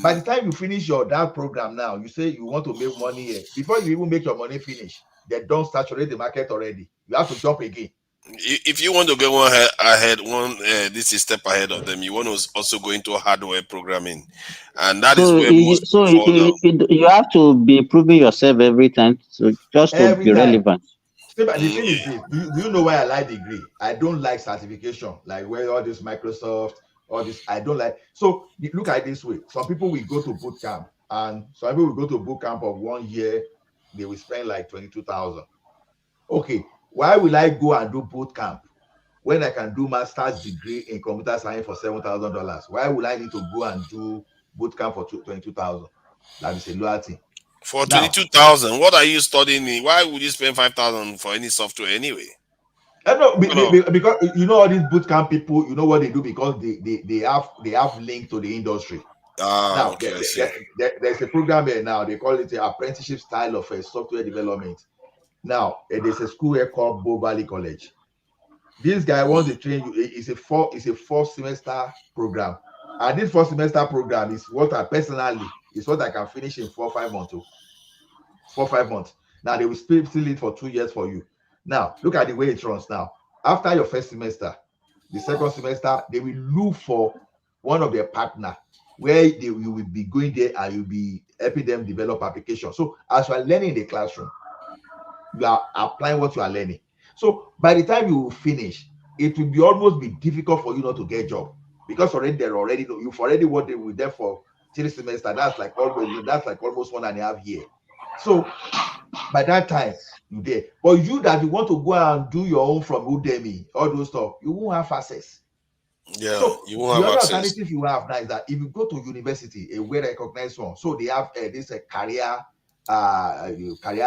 By the time you finish that program now, you say you want to make money here. Before you even make your money finish, they don't saturate the market already. You have to jump again. If you want to get one ahead, this is step ahead of them. You want to also go into hardware programming, and that is where most people you have to be improving yourself every time, so just to be relevant. The thing is this: do you know why I like degree? I don't like certification, like where all this Microsoft, all this. I don't like. So look at it this way: some people will go to boot camp, and some people will go to boot camp of 1 year. They will spend like 22,000. Okay, why will I go and do boot camp when I can do master's degree in computer science for $7,000? Why would I need to go and do boot camp for 22,000? That is a lower thing. For 22,000, what are you studying? Why would you spend 5,000 for any software anyway? Because you know all these bootcamp people, you know what they do because they have link to the industry. Now okay, there's a program here now. They call it the apprenticeship style of software development. Now there's a school here called Bow Valley College. This guy wants to train you. It's a 4 semester program, and this 4 semester program is what I can finish in 4 or 5 months. 4 or 5 months. Now they will still it for 2 years for you. Now look at the way it runs. Now after your first semester, the second semester they will look for one of their partner where you will be going there and you'll be helping them develop applications. So as you are learning in the classroom, you are applying what you are learning. So by the time you finish, it will be almost be difficult for you not to get a job because you've already worked with them for 3 semesters. That's like almost 1.5 years. So by that time you there, but you that you want to go and do your own from Udemy, all those stuff, you won't have access. Yeah, so you won't have access. The other alternative you have now is that if you go to university, a well-recognized one, so they have this career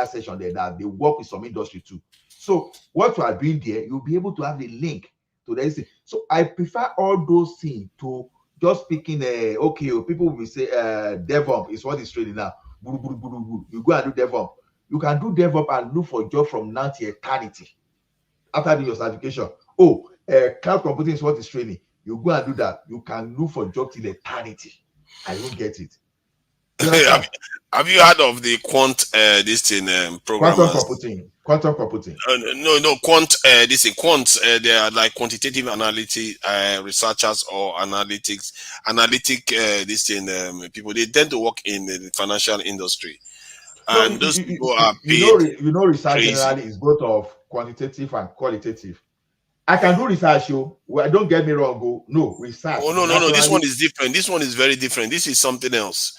session there that they work with some industry too. So what you are doing there, you'll be able to have the link to this. So I prefer all those things to just picking people will say DevOps is what is training now. You go and do DevOps. You can do DevOps and look for a job from now to eternity after doing your certification. Cloud computing is what is training. You go and do that. You can look for a job till eternity. I don't get it. Have you heard of the quant programmers? Quantum computing. No, quant. They are like quantitative analytics researchers or analytic people. They tend to work in the financial industry, and those people are paid. Research generally is both of quantitative and qualitative. I can do research, yo. Well, don't get me wrong, go. No, research. Oh, no. This one is different. This one is very different. This is something else.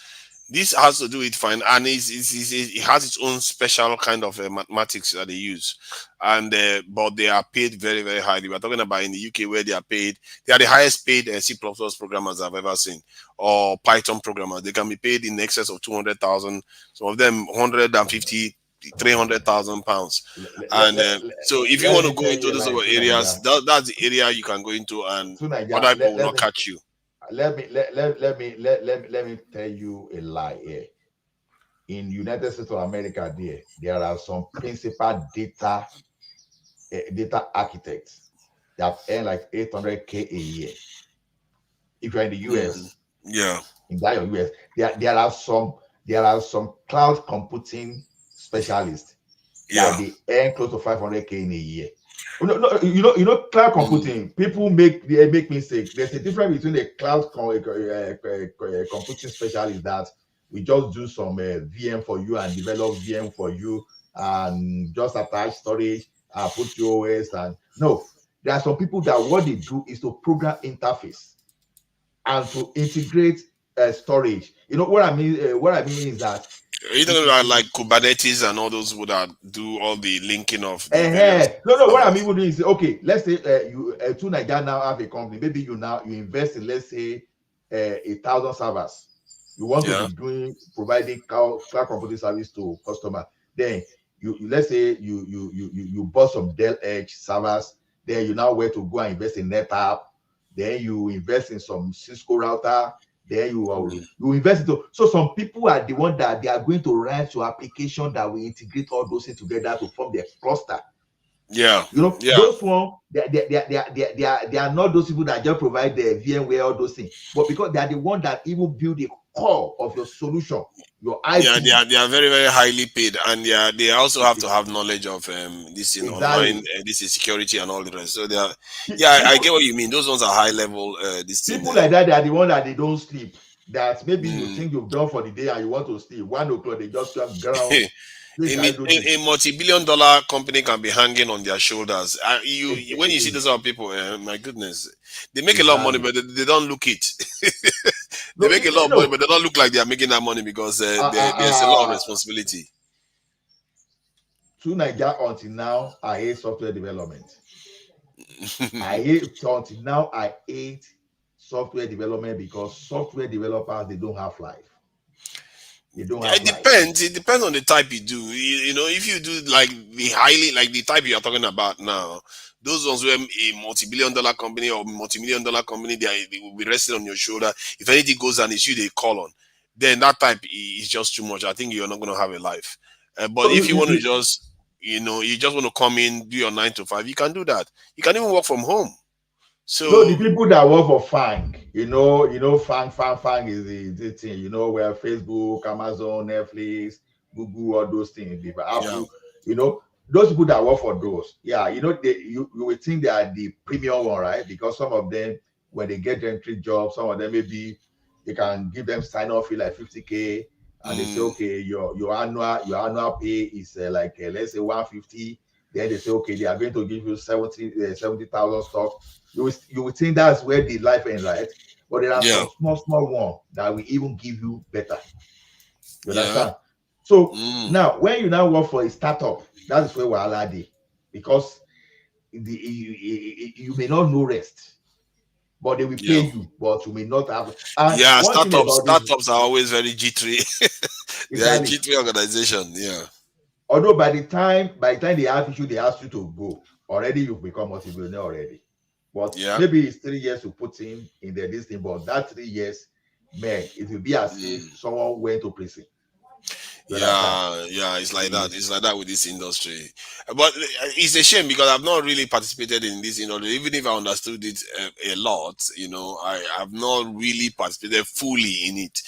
This has to do with fine, and it has its own special kind of mathematics that they use, and but they are paid very, very highly. We're talking about in the UK where they are the highest paid C++ programmers I've ever seen, or Python programmers. They can be paid in excess of 200,000. Some of them 150. 300,000 pounds, and so if you want to go into those other areas, that's the area you can go into, and other people will not catch you. Let me tell you a lie here. In United States of America, there are some principal data architects that earn like 800K a year. If you're in the US, yeah, in that US, there are some cloud computing specialists that they earn close to 500K in a year. No, you know, cloud computing. People make mistakes. There's a difference between a cloud computing specialist that we just do some VM for you and develop VM for you and just attach storage, put your OS, and no, there are some people that what they do is to program interface and to integrate storage. You know what I mean? What I mean is that you talking about like Kubernetes and all those would do all the linking of the various. No. What I'm even doing is, okay, let's say you two Nigeria now have a company. Maybe you invest in, let's say, 1,000 servers. You want to be providing cloud computing service to customer. Then let's say you bought some Dell Edge servers. Then you now where to go and invest in NetApp. Then you invest in some Cisco router. Then you invest into. So some people are the one that they are going to write your application that will integrate all those things together to form their cluster. Yeah, you know, those one they are not those people that just provide the VMware, all those things, but because they are the one that even build the core of your solution, your IP. Yeah, they are very, very highly paid, and they also have to have knowledge of this online, this is security and all the rest. So they are, I get what you mean. Those ones are high level. People like that, they are the one that they don't sleep. That maybe you think you've done for the day and you want to sleep. 1 o'clock they just come ground. A multi-billion-dollar company can be hanging on their shoulders. When you see those other people, my goodness, they make a lot of money, but they don't look it. They make a lot of money, but they don't look like they are making that money because there's a lot of responsibility. To Nigeria, until now, I hate software development. Until now, I hate software development because software developers, they don't have life. It depends. It depends on the type you do. You know, if you do like the type you are talking about now, those ones where a multi-billion-dollar company or multi-million-dollar company, they will be resting on your shoulder. If anything goes on, it's you they call on. Then that type is just too much. I think you're not going to have a life. But if you want to just, you just want to come in, do your 9 to 5, you can do that. You can even work from home. So the people that work for FANG, FANG is the thing, where Facebook, Amazon, Netflix, Google, all those things, Apple, those people that work for those, you will think they are the premium one, right? Because some of them, when they get entry jobs, some of them maybe they can give them sign-off fee like 50K, and they say, okay, your annual pay is let's say 150. Then they say, okay, they are going to give you 70,000 stock. You will think that's where the life ends, right? But there are some small one that will even give you better. You understand? So now, when you now work for a startup, that is where we're allowed, because you may not know rest, but they will pay you, but you may not have. And startups are always very jittery. They are a jittery organization. Yeah. Although by the time they have issue, they ask you to go. Already you've become multi-billionaire already. But maybe it's 3 years to put in this thing, but that 3 years, man, it will be as if someone went to prison. It's like that. It's like that with this industry. But it's a shame because I've not really participated in this industry. Even if I understood it a lot, I have not really participated fully in it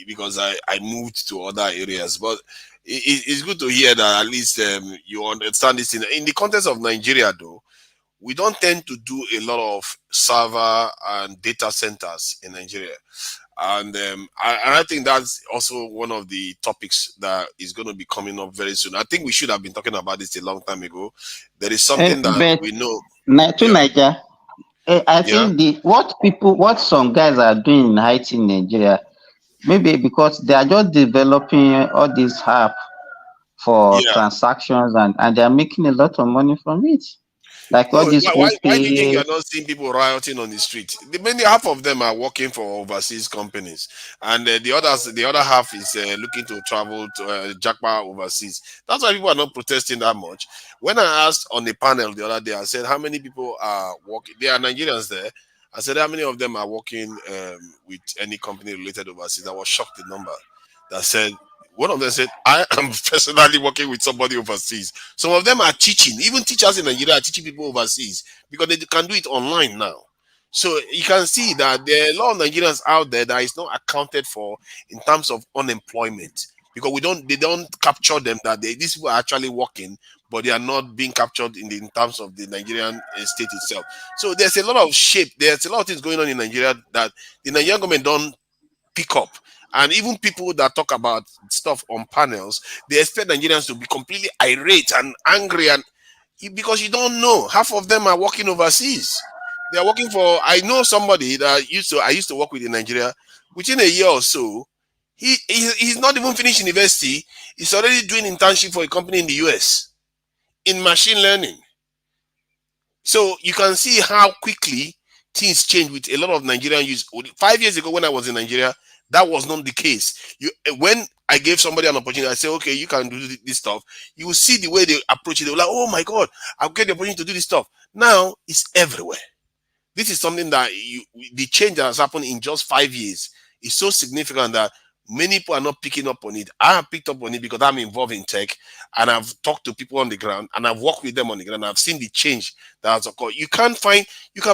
because I moved to other areas. But it's good to hear that at least you understand this in the context of Nigeria, though. We don't tend to do a lot of server and data centers in Nigeria. And I think that's also one of the topics that is going to be coming up very soon. I think we should have been talking about this a long time ago. There is something that But we know. to Yeah, Niger, I yeah, think what some guys are doing in Haiti in Nigeria, maybe because they are just developing all these app for yeah. transactions and they are making a lot of money from it. Like all No, these why do you think you OPay. are not seeing people rioting on the street? The many half of them are working for overseas companies, and the other half is looking to travel to jackpot overseas. That's why people are not protesting that much. When I asked on the panel the other day, I said how many people are working. There are Nigerians there. I said how many of them are working with any company related overseas. I was shocked the number that said. One of them said, I am personally working with somebody overseas. Some of them are teaching. Even teachers in Nigeria are teaching people overseas because they can do it online now. So you can see that there are a lot of Nigerians out there that is not accounted for in terms of unemployment because they don't capture them that these people are actually working, but they are not being captured in terms of the Nigerian state itself. So there's a lot of there's a lot of things going on in Nigeria that the Nigerian government don't pick up. And even people that talk about stuff on panels, they expect Nigerians to be completely irate and angry, and because you don't know, half of them are working overseas. They are working for. I know somebody that I used to work with in Nigeria. Within a year or so, he's not even finished university. He's already doing internship for a company in the US in machine learning. So you can see how quickly things change with a lot of Nigerian youth. 5 years ago, when I was in Nigeria, that was not the case. When I gave somebody an opportunity, I say, okay, you can do this stuff. You will see the way they approach it. They're like, oh my God, I'll get the opportunity to do this stuff. Now it's everywhere. This is something that the change that has happened in just 5 years is so significant that many people are not picking up on it. I have picked up on it because I'm involved in tech and I've talked to people on the ground and I've worked with them on the ground. I've seen the change that has occurred. You can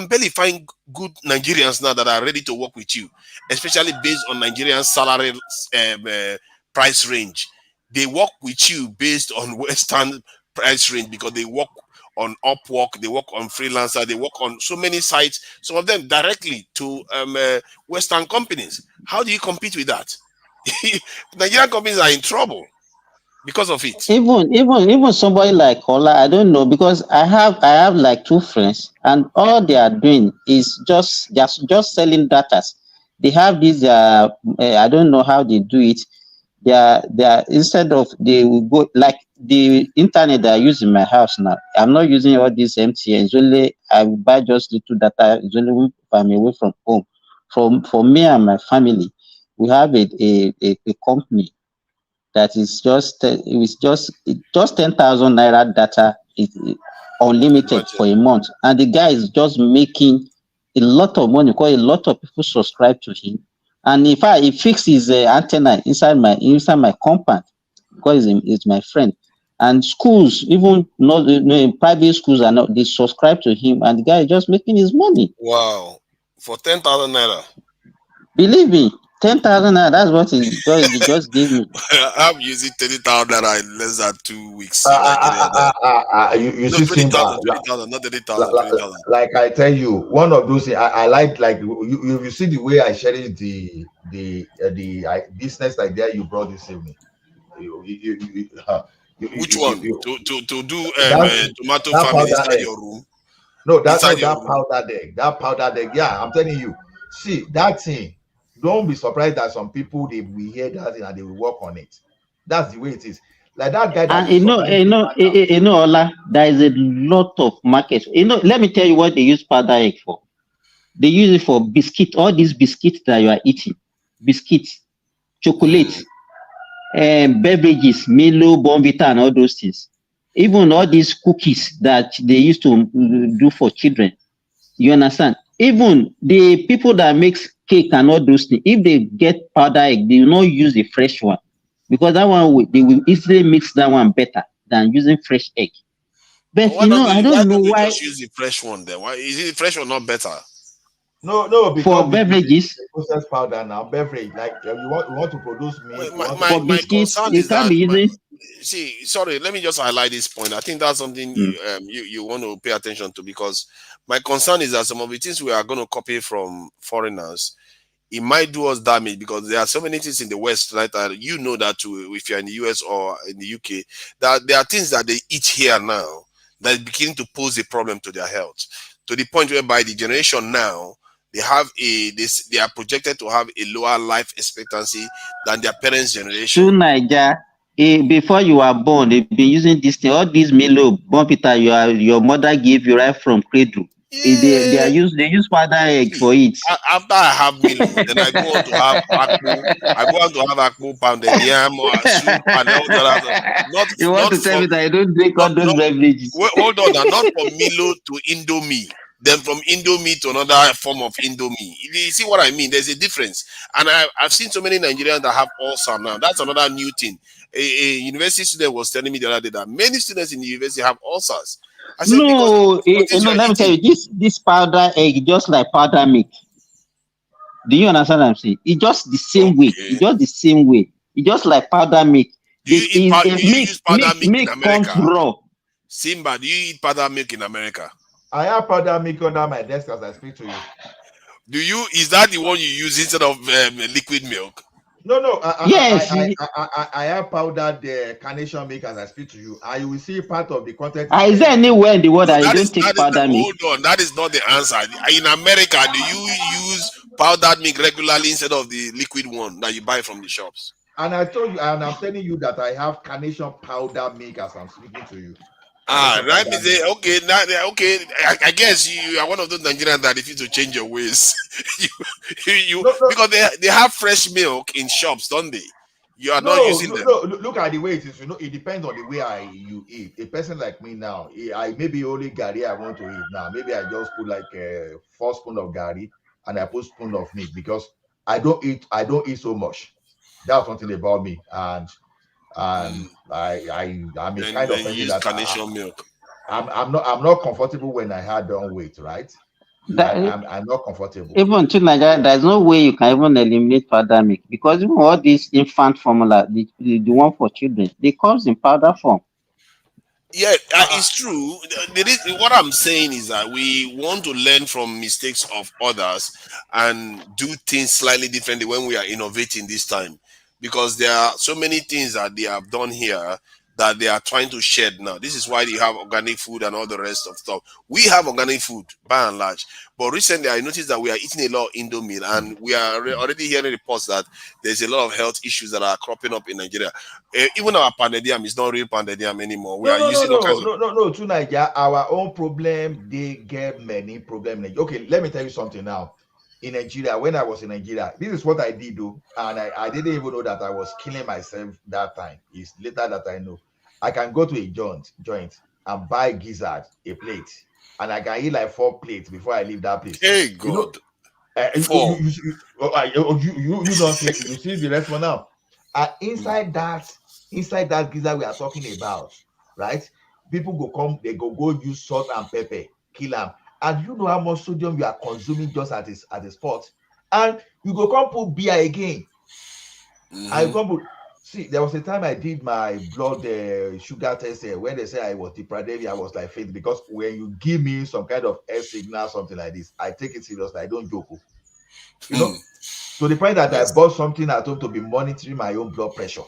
barely find good Nigerians now that are ready to work with you, especially based on Nigerian salary price range. They work with you based on Western price range because they work on Upwork, they work on Freelancer, they work on so many sites, some of them directly to Western companies. How do you compete with that? Nigerian companies are in trouble because of it. Even somebody like Ola, I don't know, because I have like two friends and all they are doing is just selling data. They have this I don't know how they do it. They are instead of they will go like the internet that I use in my house now. I'm not using all this MTN. It's only I will buy just little data. It's only if I'm away from home. For me and my family, we have a company that is just 10,000 naira data unlimited for a month, and the guy is just making a lot of money because a lot of people subscribe to him. And in fact, he fixed his antenna inside my compound because he's my friend. And schools, even not private schools, are not, they subscribe to him, and the guy is just making his money. Wow, for 10,000 naira. Believe me, 10,000 naira. That's what he just gave me. I'm using 30,000 naira in less than 2 weeks in Nigeria. You No, see, 20,000, Simba, 20,000, not 30,000, 20,000. like I tell you, one of those things I like you see the way I shared the business idea you brought this evening. Which one? To do tomato that farming powder inside egg. your room? No, that Inside no your that room. powder egg. That powder egg. Yeah, I'm telling you. See that thing. Don't be surprised that some people they will hear that thing and they will work on it. That's the way it is. Like that guy that And is supplying Ola, there is a lot of market. Let me tell you what they use powder egg for. They use it for biscuit, all these biscuits that you are eating, biscuits, chocolate, beverages, Milo, Bonvita, and all those things. Even all these cookies that they used to do for children. You understand? Even the people that makes cake and all those things, if they get powder egg, they will not use the fresh one because that one they will easily mix that one better than using fresh egg. But Why I don't know don't they why just use the fresh one then? Why is it the fresh one not better? No, because for beverages, the processed powder now beverage like you want to produce milk. My concern you is can't that be using. sorry, let me just highlight this point. I think that's something you want to pay attention to, because my concern is that some of the things we are going to copy from foreigners, it might do us damage, because there are so many things in the West, right? You know that too, if you're in the US or in the UK, that there are things that they eat here now that is beginning to pose a problem to their health, to the point whereby the generation now, they are projected to have a lower life expectancy than their parents' generation. To Niger, before you were born, they've been using this thing, all these Milo, Bonfita, your mother gave you right from cradle. They use powder egg for it. After I have Milo, then I go on to have akpu. I go on to have akpu, pounded yam, or soup, and all the other. You want to tell me that I don't drink all those beverages? Hold on, not from Milo to Indomie, then from Indomie to another form of Indomie. You see what I mean? There's a difference, and I've seen so many Nigerians that have ulcer now. That's another new thing. A university student was telling me the other day that many students in the university have ulcers. I said, no, let me tell you, this powder egg just like powder milk. Do you understand what I'm saying? It's just the same way. It's just the same way. It's just like powder milk. Do you use powder milk in America? Comes raw. Simba, do you eat powder milk in America? I have powder milk under my desk as I speak to you. Do you? Is that the one you use instead of liquid milk? No. Yes. I have powdered carnation milk as I speak to you. I will see part of the content. Is there anywhere in the world that you don't take powder milk? Hold on, that is not the answer. In America, do you use powdered milk regularly instead of the liquid one that you buy from the shops? And I told you, and I'm telling you that I have carnation powder milk as I'm speaking to you. Right. Okay. Now, okay. I guess you are one of those Nigerians that refuse to change your ways. Because they have fresh milk in shops, don't they? You are not using them. No, look at the way it is. It depends on the way you eat. A person like me now, I maybe only gari I want to eat now. Maybe I just put like 4 spoons of gari and I put spoon of milk, because I don't eat so much. That's one thing about me, and I'm a kind of person that carnation milk. I'm not comfortable when I had done weight, right? I'm not comfortable. Even to Nigeria, there's no way you can even eliminate powder milk, because even all this infant formula, the one for children, they comes in powder form. Yeah, it's true. What I'm saying is that we want to learn from mistakes of others and do things slightly differently when we are innovating this time, because there are so many things that they have done here that they are trying to shed now. This is why they have organic food and all the rest of stuff. We have organic food by and large, but recently I noticed that we are eating a lot of Indomie, and we are already hearing reports that there's a lot of health issues that are cropping up in Nigeria. Even our pounded yam is not real pounded yam anymore. We are using all kinds of... No, to Nigeria, our own problem, they get many problems. Okay, let me tell you something now. In Nigeria, when I was in Nigeria, this is what I did do, and I didn't even know that I was killing myself that time. It's later that I know. I can go to a joint and buy gizzard, a plate, and I can eat like 4 plates before I leave that place. Hey God! You see the rest for now. Inside that gizzard we are talking about, right? People go come, they go use salt and pepper, kill them, and you know how much sodium you are consuming just at the spot, and you go come put beer again. I come put. See, there was a time I did my blood sugar test when they say I was deprived. I was like faint, because when you give me some kind of S signal, something like this, I take it seriously. I don't joke. You know, to the point that I bought something at home to be monitoring my own blood pressure.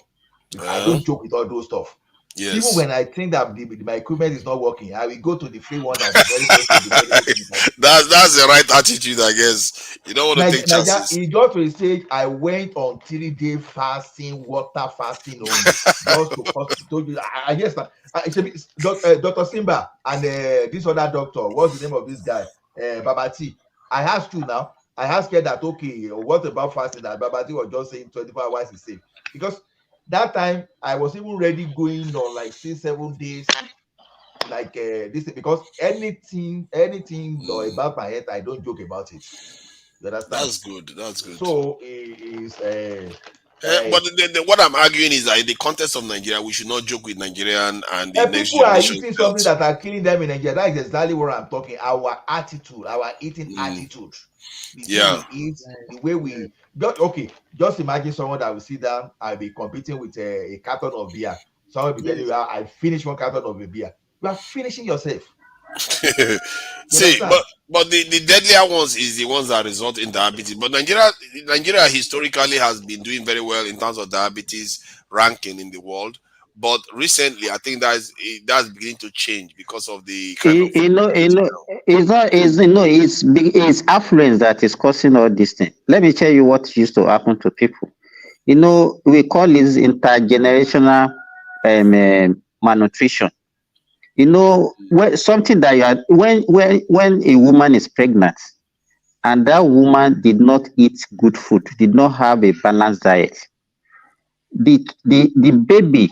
I don't joke with all those stuff. Yes. Even when I think that my equipment is not working, I will go to the free one that's very close to the medical. That's the right attitude, I guess. You don't want to take chances. It got to the stage I went on 3-day fasting, water fasting only. Just to I guess Dr. Simba and this other doctor, what's the name of this guy? Babati. I asked you now. I asked her that, okay, what about fasting? That Babati was just saying 24 hours is safe. Because that time I was even ready going on like 6-7 days, like this, because anything about my health, I don't joke about it. You understand? That's good. So it's but what I'm arguing is that in the context of Nigeria, we should not joke with Nigerian and the next people are generation. eating something that are killing them in Nigeria. That is exactly what I'm talking. Our attitude, our eating attitude. The way we just imagine someone that will sit down and be competing with a carton of beer. Someone will be telling you, I finished 1 carton of a beer. You are finishing yourself. See, but the deadlier ones is the ones that result in diabetes. But Nigeria historically has been doing very well in terms of diabetes ranking in the world. But recently, I think that's beginning to change because of the kind of It's not. It's affluence that is causing all this thing. Let me tell you what used to happen to people. We call this intergenerational malnutrition. Something that you are when a woman is pregnant and that woman did not eat good food, did not have a balanced diet, the baby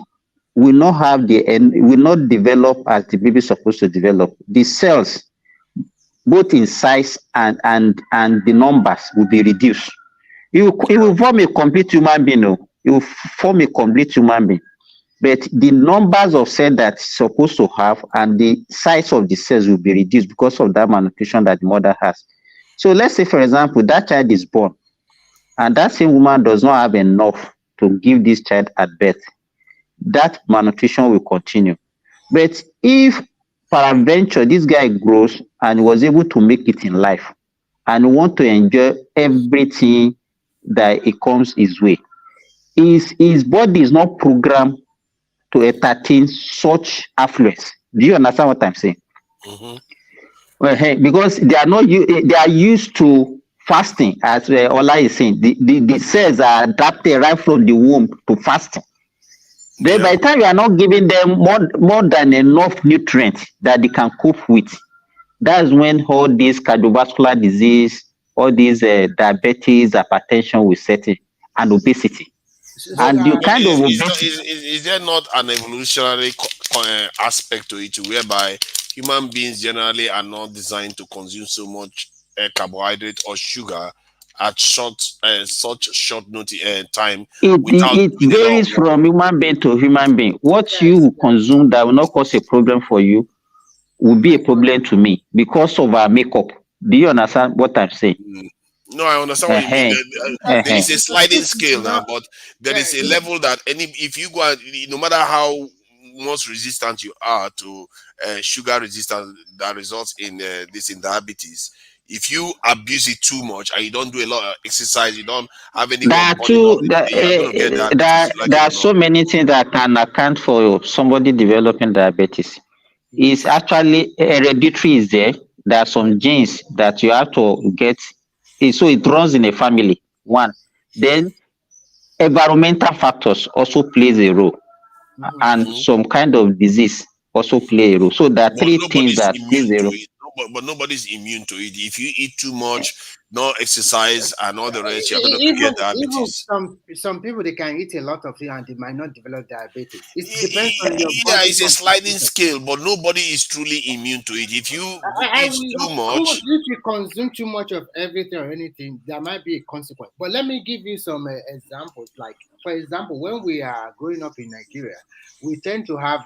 will not have will not develop as the baby is supposed to develop. The cells, both in size and the numbers, will be reduced. It will form a complete human being. It will form a complete human being. But the numbers of cells that it's supposed to have and the size of the cells will be reduced because of that malnutrition that the mother has. So let's say, for example, that child is born and that same woman does not have enough to give this child at birth. That malnutrition will continue. But if peradventure this guy grows and was able to make it in life and want to enjoy everything that it comes his way, his body is not programmed to entertain such affluence. Do you understand what I'm saying? Well, hey, because they are used to fasting, as Ola is saying. The cells are adapted right from the womb to fasting. Then by the time you are not giving them more than enough nutrients that they can cope with, that's when all this cardiovascular disease, all these diabetes, hypertension will set in, and obesity. And you kind of is there not an evolutionary aspect to it whereby human beings generally are not designed to consume so much carbohydrate or sugar at such short notice time? It varies from human being to human being. What you consume that will not cause a problem for you will be a problem to me because of our makeup. Do you understand what I'm saying? No, I understand what you mean. There is a sliding scale now, but there is a level that if you go, no matter how much resistant you are to sugar resistance that results in diabetes, if you abuse it too much and you don't do a lot of exercise, you don't have any There are so many things that can account for somebody developing diabetes. It's actually hereditary is there. There are some genes that you have to get. So it runs in a family. One. Then environmental factors also plays a role. And some kind of disease also play a role. So there are three things that plays a role. But nobody's immune to it. If you eat too much, no exercise, and all the rest, you're going to get diabetes. Even some people, they can eat a lot of things and they might not develop diabetes. It depends on your body. Yeah, it's a sliding scale, but nobody is truly immune to it. If you eat too much, if you consume too much of everything or anything, there might be a consequence. But let me give you some examples. Like, for example, when we are growing up in Nigeria, we tend to have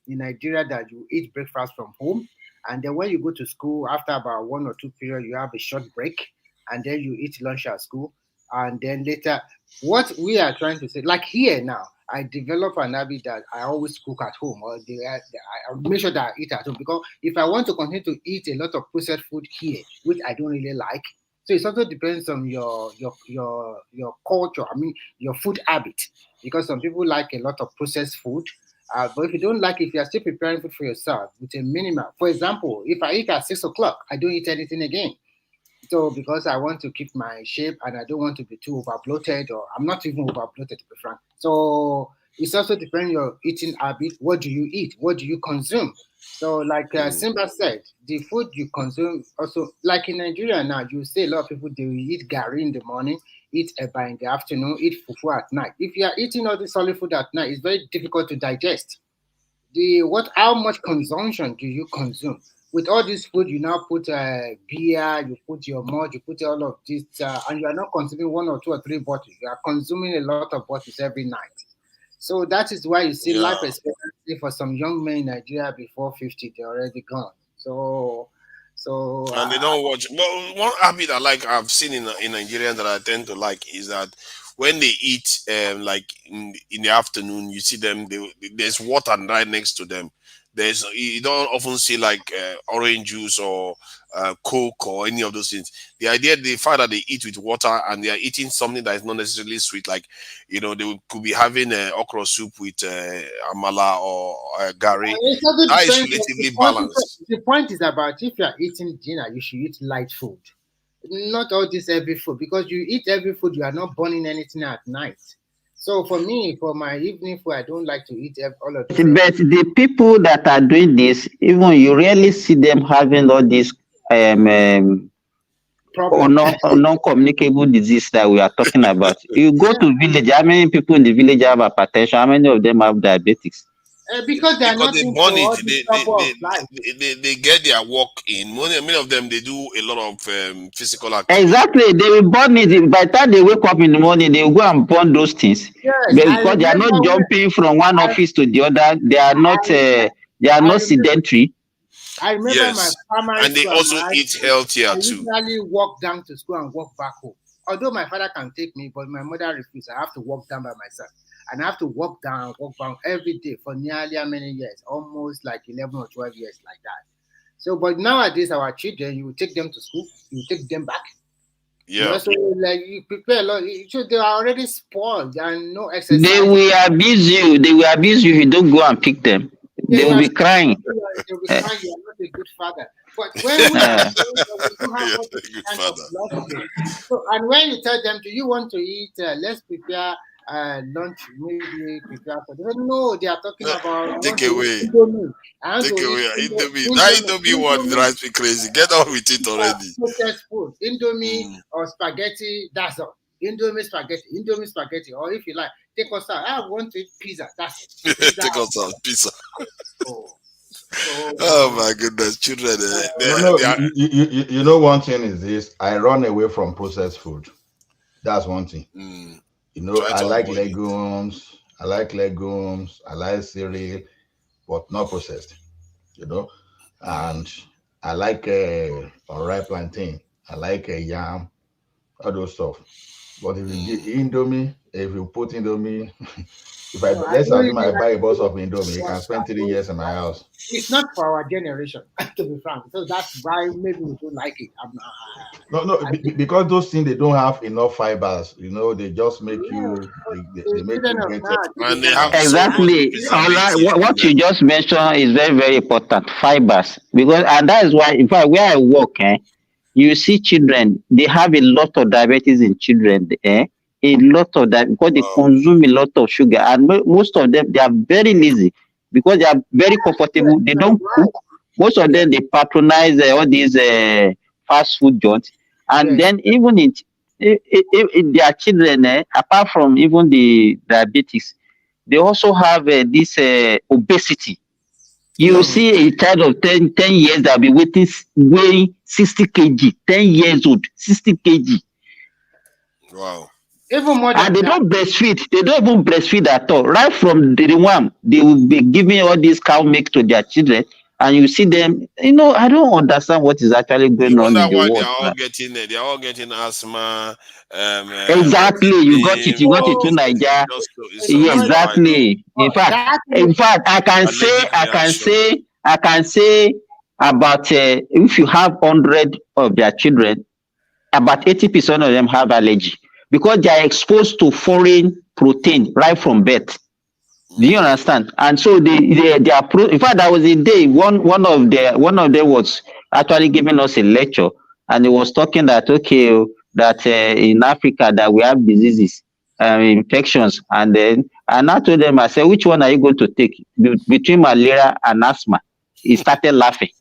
in Nigeria that you eat breakfast from home. And then when you go to school, after about 1 or 2 periods, you have a short break, and then you eat lunch at school. And then later, what we are trying to say, like here now, I develop an habit that I always cook at home, or I make sure that I eat at home. Because if I want to continue to eat a lot of processed food here, which I don't really like, so it also depends on your culture. I mean, your food habit. Because some people like a lot of processed food. But if you don't like it, if you are still preparing food for yourself with a minimum, for example, if I eat at 6 o'clock, I don't eat anything again. So because I want to keep my shape and I don't want to be too over bloated, or I'm not even over bloated to be frank. So it's also depending on your eating habit. What do you eat? What do you consume? So like Simba said, the food you consume also, like in Nigeria now, you see a lot of people, they will eat gari in the morning, eat eba in the afternoon, eat fufu at night. If you are eating all this solid food at night, it's very difficult to digest. How much consumption do you consume? With all this food, you now put beer, you put your malt, you put all of this, and you are not consuming 1 or 2 or 3 bottles. You are consuming a lot of bottles every night. So that is why you see life expectancy for some young men in Nigeria before 50, they're already gone. So and they don't watch. But one habit I've seen in Nigeria that I tend to like is that when they eat, like in the afternoon, you see them. There's water right next to them. you don't often see like orange juice or Coke or any of those things. The fact that they eat with water and they are eating something that is not necessarily sweet, like could be having okra soup with amala or gari. That is relatively balanced. The point is about if you are eating dinner, you should eat light food, not all this heavy food, because you eat heavy food, you are not burning anything at night. So for me, for my evening food, I don't like to eat all of this. But the people that are doing this, even you rarely see them having all this non-communicable disease that we are talking about. You go to village, how many people in the village have hypertension? How many of them have diabetes? Because they burn it. They get their work in. Many of them, they do a lot of physical activity. Exactly, they will burn it. By the time they wake up in the morning, they will go and burn those things. Yes, because they are not jumping from one office to the other. They are not. They are not sedentary. I remember my primary and they school, also eat healthier I too. usually walk down to school and walk back home. Although my father can take me, but my mother refused. I have to walk down by myself. And I have to walk down every day for nearly how many years? Almost like 11 or 12 years like that. So, but nowadays, our children, you take them to school, you take them back. Yeah. So, like, you prepare a lot. So they are already spoiled. There are no exercise. They will abuse you. They will abuse you if you don't go and pick them. They will be crying. They will be crying, you are not a good father. But when we are so, and when you tell them, do you want to eat? Let's prepare lunch. Maybe prepare for them. No, they are talking about take away. Indomie. Take away Indomie. That Indomie one drives me crazy. Get on with it already. Processed food, Indomie or spaghetti. That's all. Indomie spaghetti. Or if you like, take us out. I want to eat pizza. That's it. Take us out pizza. Oh my goodness, children! You know, one thing is this: I run away from processed food. That's one thing. You know, I like legumes. I like cereal, but not processed. You know, and I like unripe plantain. I like yam, all those stuff. But if you get Indomie, if you put Indomie, let's assume I buy a box of Indomie, you can spend 3 years in my house. It's not for our generation, to be frank. So that's why maybe we don't like it. Because those things, they don't have enough fibers. You know, they just make you. They make you get it. And they have Exactly. What you just mentioned is very, very important. Fibers, and that is why, in fact, where I work, you see children. They have a lot of diabetes in children. A lot of that because they consume a lot of sugar, and most of them, they are very lazy because they are very comfortable. They don't cook. Most of them, they patronize all these fast food joints, and then even in their children, apart from even the diabetes, they also have this obesity. You see a child of 10 years that will be weighing 60 kg, 10 years old, 60 kg. Wow. Even more than and they don't breastfeed. They don't even breastfeed at all. Right from the one, they will be giving all this cow milk to their children, and you see them. You know, I don't understand what is actually going on in the world. They are all getting asthma. Exactly, you got it to Nigeria. Exactly. In fact, I can say about if you have 100 of their children, about 80% of them have allergy because they are exposed to foreign protein right from birth. Do you understand? And so they are in fact, there was a day one of them was actually giving us a lecture, and he was talking that in Africa that we have diseases, infections, and I told them, I said, which one are you going to take between malaria and asthma? He started laughing.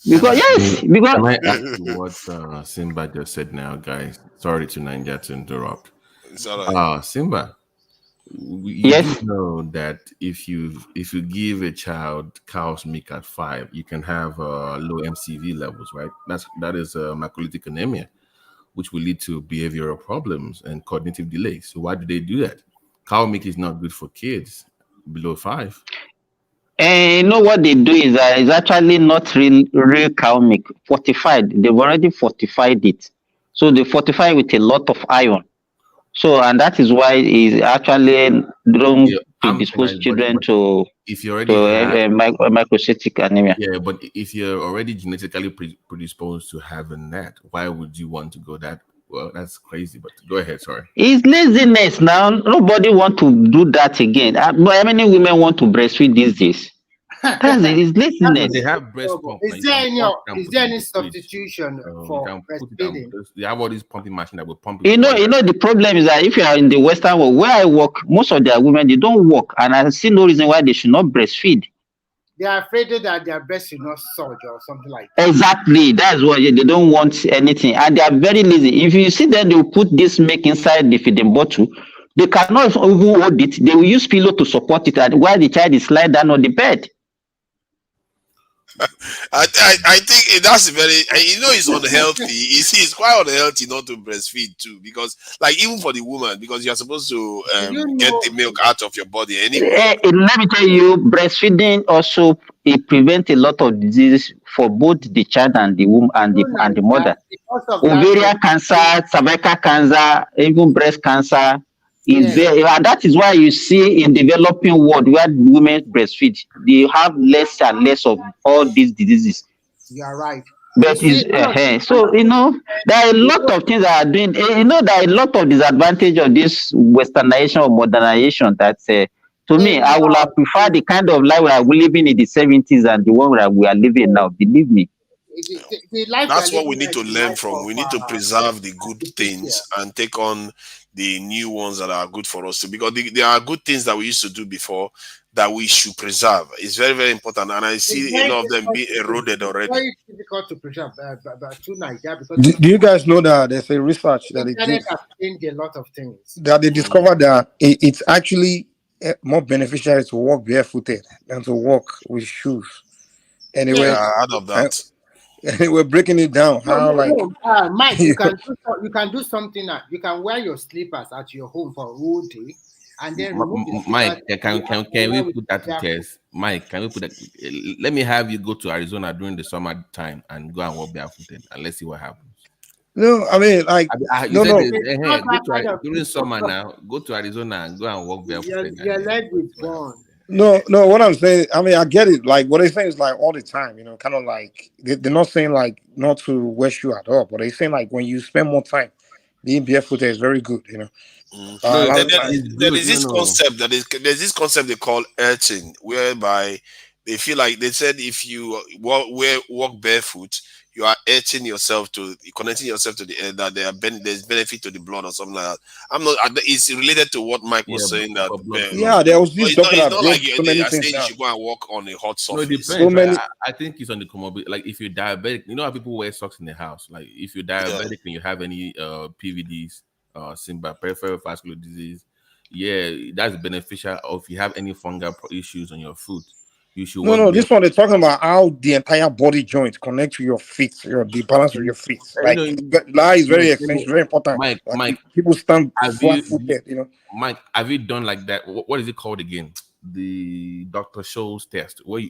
Can I ask you what Simba just said now, guys? Sorry to Nigeria to interrupt. Simba, you do know that if you give a child cow's milk at 5, you can have low MCV levels, right? That is macrolytic anemia, which will lead to behavioral problems and cognitive delays. So why do they do that? Cow milk is not good for kids below 5. And you know what they do is that it's actually not real cow milk, fortified. They've already fortified it. So they fortify with a lot of iron. So, and that is why it's actually don't Yeah, predispose children but to if you already have microcytic anemia. yeah, but if you're already genetically predisposed to having that, why would you want to go that? Well, that's crazy. But go ahead. Sorry. It's laziness now. Nobody want to do that again. But how many women want to breastfeed these days? That's it. It's laziness. They have breast pump. Is there any substitution for breastfeeding? They have all these pumping machines that will pump. You know, the problem is that if you are in the Western world, where I work, most of their women, they don't work, and I see no reason why they should not breastfeed. They are afraid that their breast should not surge or something like that. Exactly. That's why they don't want anything, and they are very lazy. If you see them, they will put this milk inside the feeding bottle. They cannot even hold it. They will use pillow to support it, and while the child is lying down on the bed. I think that's very, it's unhealthy. It's quite unhealthy not to breastfeed too, because like even for the woman, because you're supposed to get the milk out of your body anyway. Let me tell you, breastfeeding also it prevents a lot of diseases for both the child and the woman and the mother. Ovarian cancer, cervical cancer, even breast cancer. There, and that is why you see in developing world where women breastfeed, they have less and less of all these diseases. You are right. But so there are a lot of things that are doing. There are a lot of disadvantage of this westernization or modernization. That to me, I would have preferred the kind of life we are living in the 70s and the one that we are living now. Believe me. That's what we need to learn from. We need to preserve the good things and take on the new ones that are good for us too, because there are good things that we used to do before that we should preserve. It's very, very important, and I see a lot of them being eroded already. It's very difficult to preserve to Nigeria because do you guys know that there's a research that internet has changed a lot of things, that they discovered that it's actually more beneficial to walk barefooted than to walk with shoes. Anyway, I heard of that. We're breaking it down. Mike, you can do something. You can wear your slippers at your home for a whole day, and then Mike, can we put that to test? Mike, can we put that? Let me have you go to Arizona during the summer time and go and walk barefooted, and let's see what happens. No, I mean, like, during summer now, go to Arizona and go and walk barefooted. Your leg is gone. No, what I'm saying, I mean, I get it. Like, what they're saying is like all the time, kind of like they're not saying like not to wear shoe at all, but they're saying like when you spend more time being barefooted is very good, there is this concept there's this concept they call earthing, whereby they feel like they said if you walk barefoot, you are connecting yourself to the air, that there's benefit to the blood or something like that. It's related to what Mike was saying that. There was this doctor that like so many things. You should go and walk on a hot surface. No, it depends. I think it's on the comorbid. Like if you're diabetic, you know how people wear socks in the house. Like if you're diabetic and you have any PVDs, peripheral vascular disease, that's beneficial. Or if you have any fungal issues on your foot. No, this one they're talking about how the entire body joint connect to your feet, the balance of your feet. Like that is very essential, very important. Mike, people stand flat-footed, Mike, have you done like that? What is it called again? The Dr. Scholl's test, where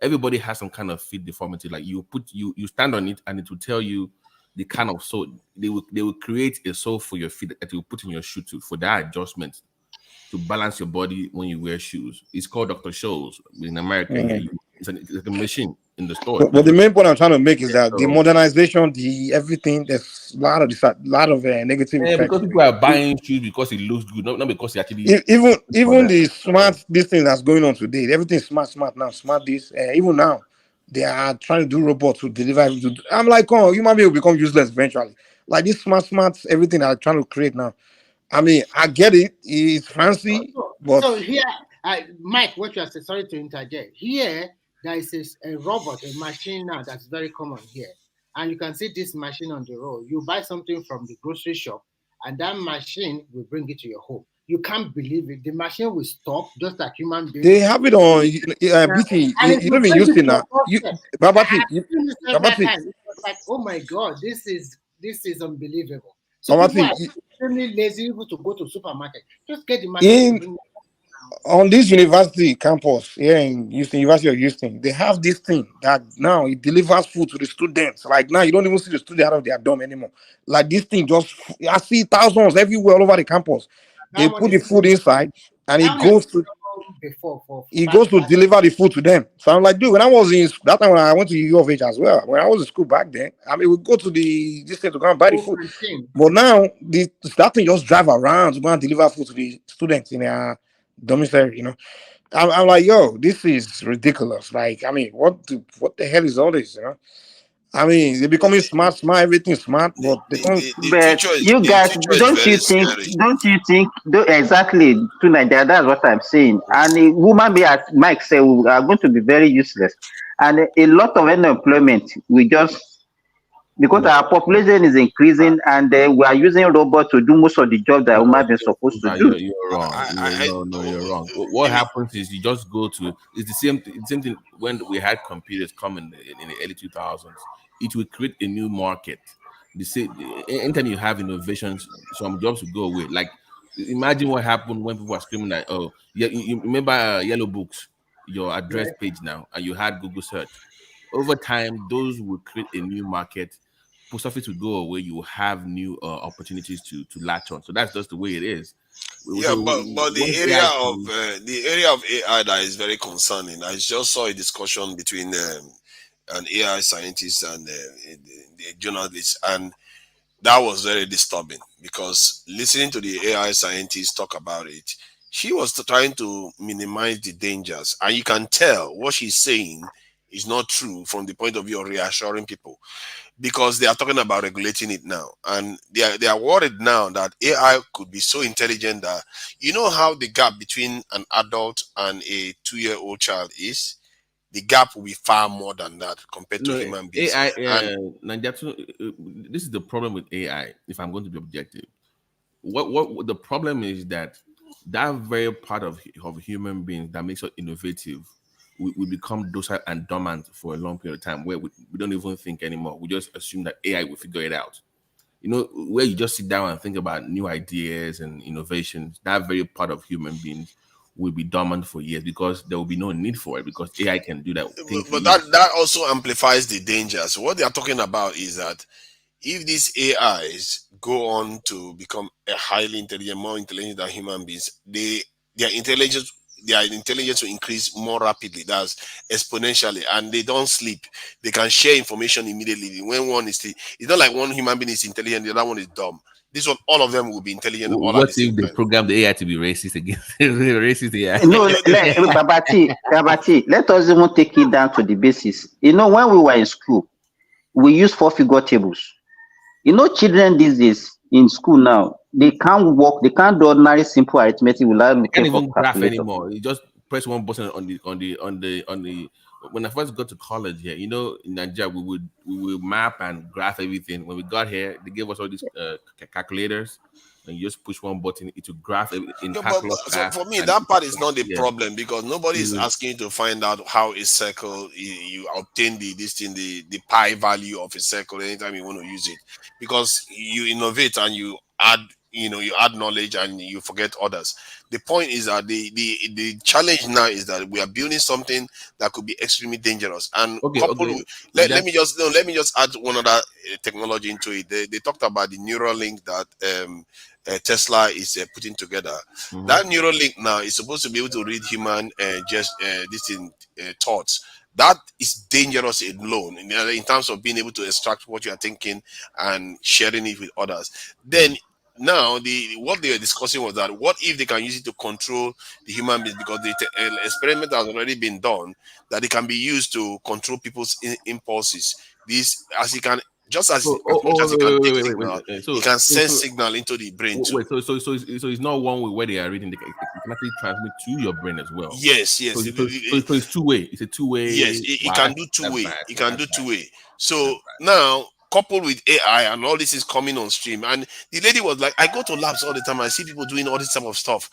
everybody has some kind of feet deformity. Like you stand on it and it will tell you the kind of sole. They will create a sole for your feet that you put in your shoe for that adjustment, to balance your body when you wear shoes. It's called Dr. Scholl's in America. It's a machine in the store. But the main point I'm trying to make is that the modernization, everything, there's a lot of negative effects. Because people are buying shoes because it looks good, not because they actually. Even the smart this thing that's going on today, everything's smart now, smart this. Even now, they are trying to do robots to deliver. I'm like, human being will become useless eventually. Like this smart, everything they're trying to create now. I mean, I get it. It's fancy, but so here, Mike, what you are saying, sorry to interject. Here, there is a robot, a machine now that's very common here, and you can see this machine on the road. You buy something from the grocery shop, and that machine will bring it to your home. You can't believe it. The machine will stop just like human beings. They have it on BT. You don't even use it now. Babati. Like, oh my God, this is unbelievable. So people are extremely lazy to go to supermarket. Just get the machine. On this university campus here in Houston, University of Houston, they have this thing that now it delivers food to the students. Like now, you don't even see the student out of their dorm anymore. Like this thing just, I see thousands everywhere all over the campus. They That one put the is food inside, and that it one has goes been to before for he back goes to deliver the food to them. So I'm like, dude, when I was in that time when I went to U of H as well, when I was in school back then, I mean, we go to the this thing to go and buy the full food. canteen. But now that thing just drive around to go and deliver food to the students in their domicile, you know. I'm like, yo, this is ridiculous. Like, I mean, what the hell is all this? You know, I mean, they're becoming smart, everything smart, but they don't. But you guys, don't you think, exactly, to Nigeria, that's what I'm saying. And a woman be, as Mike said, we are going to be very useless. And a lot of unemployment, we just, because our population is increasing and we are using robots to do most of the job that women are supposed to do. You're wrong. You're wrong. What happens is you just go to, it's the same thing when we had computers come in the early 2000s. It will create a new market. Anytime you have innovations, some jobs will go away. Like, imagine what happened when people were screaming that, oh, yeah, you remember Yellow Books, your address page now, and you had Google search. Over time, those will create a new market. Post office will go away. You will have new opportunities to latch on. So that's just the way it is. Yeah, but the area of AI that is very concerning. I just saw a discussion between an AI scientist and the journalist, and that was very disturbing because listening to the AI scientist talk about it, she was trying to minimize the dangers, and you can tell what she's saying is not true from the point of view of reassuring people, because they are talking about regulating it now, and they are worried now that AI could be so intelligent that, you know how the gap between an adult and a 2-year-old child is, the gap will be far more than that compared to human beings. AI, And this is the problem with AI. If I'm going to be objective, what the problem is that very part of human beings that makes us innovative, we become docile and dormant for a long period of time, where we don't even think anymore. We just assume that AI will figure it out. You know, where you just sit down and think about new ideas and innovations, that very part of human beings will be dormant for years because there will be no need for it, because AI can do that. but that also amplifies the dangers. What they are talking about is that if these AIs go on to become a highly intelligent, more intelligent than human beings, their intelligence will increase more rapidly. That's exponentially, and they don't sleep. They can share information immediately. When one is it's not like one human being is intelligent, the other one is dumb. This one, all of them will be intelligent all What at the same if they time. program the AI to be racist against racist AI? No, Babati, let us even take it down to the basis. You know, when we were in school, we use 4-figure tables. You know, children these days in school now, they can't work, they can't do ordinary simple arithmetic without Can't looking for even graph calculator. anymore. You just press one button on the. When I first got to college here, you know, in Nigeria, we would map and graph everything. When we got here, they gave us all these calculators, and you just push one button, it will graph in calculus So class. for me, and that it part will is not the graph. problem, because nobody is Mhm. asking you to find out how a circle you obtain the pi value of a circle anytime you want to use it, because you innovate and you add you add knowledge and you forget others. The point is that the challenge now is that we are building something that could be extremely dangerous, and coupled with, let me just add one other technology into it. They talked about the neural link that Tesla is putting together. Mhm. That neural link now is supposed to be able to read human thoughts. That is dangerous alone in terms of being able to extract what you are thinking and sharing it with others. Then now what they were discussing was that, what if they can use it to control the human beings, because the experiment has already been done, that it can be used to control people's impulses. This, as you can, just as much as you can take signal, you can send signal into the brain too. So it's not one way where they are reading; it can actually transmit to your brain as well. Yes. So it's two-way. It's a two-way. Yes, it can do two-way. It can do two-way. So That's now, coupled with AI and all this is coming on stream, and the lady was like, I go to labs all the time, I see people doing all this type of stuff.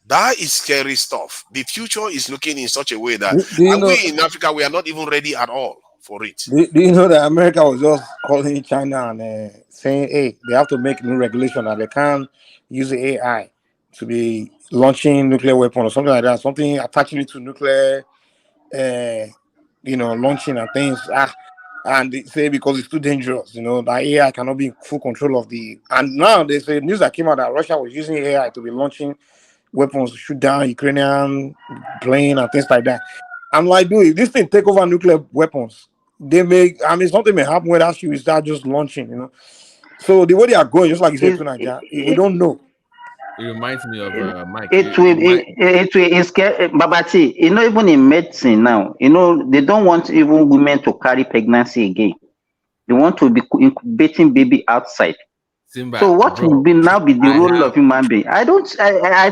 That is scary stuff. The future is looking in such a way that Do you know? we in Africa, we are not even ready at all for it. Do you know that America was just calling China and saying, hey, they have to make new regulation that they can't use AI to be launching nuclear weapon or something like that, something attaching it to nuclear, launching and things. And they say because it's too dangerous, that AI cannot be in full control of the. And now there's a news that came out that Russia was using AI to be launching weapons to shoot down Ukrainian plane and things like that. I'm like, dude, if this thing take over nuclear weapons, something may happen where that shit will start just launching. So the way they are going, just like you said to Nigeria, we don't know. It reminds me of Mike. It will scare Babati. Even in medicine now, they don't want even women to carry pregnancy again. They want to be incubating baby outside. Simba, so what will be now be the role of human being? I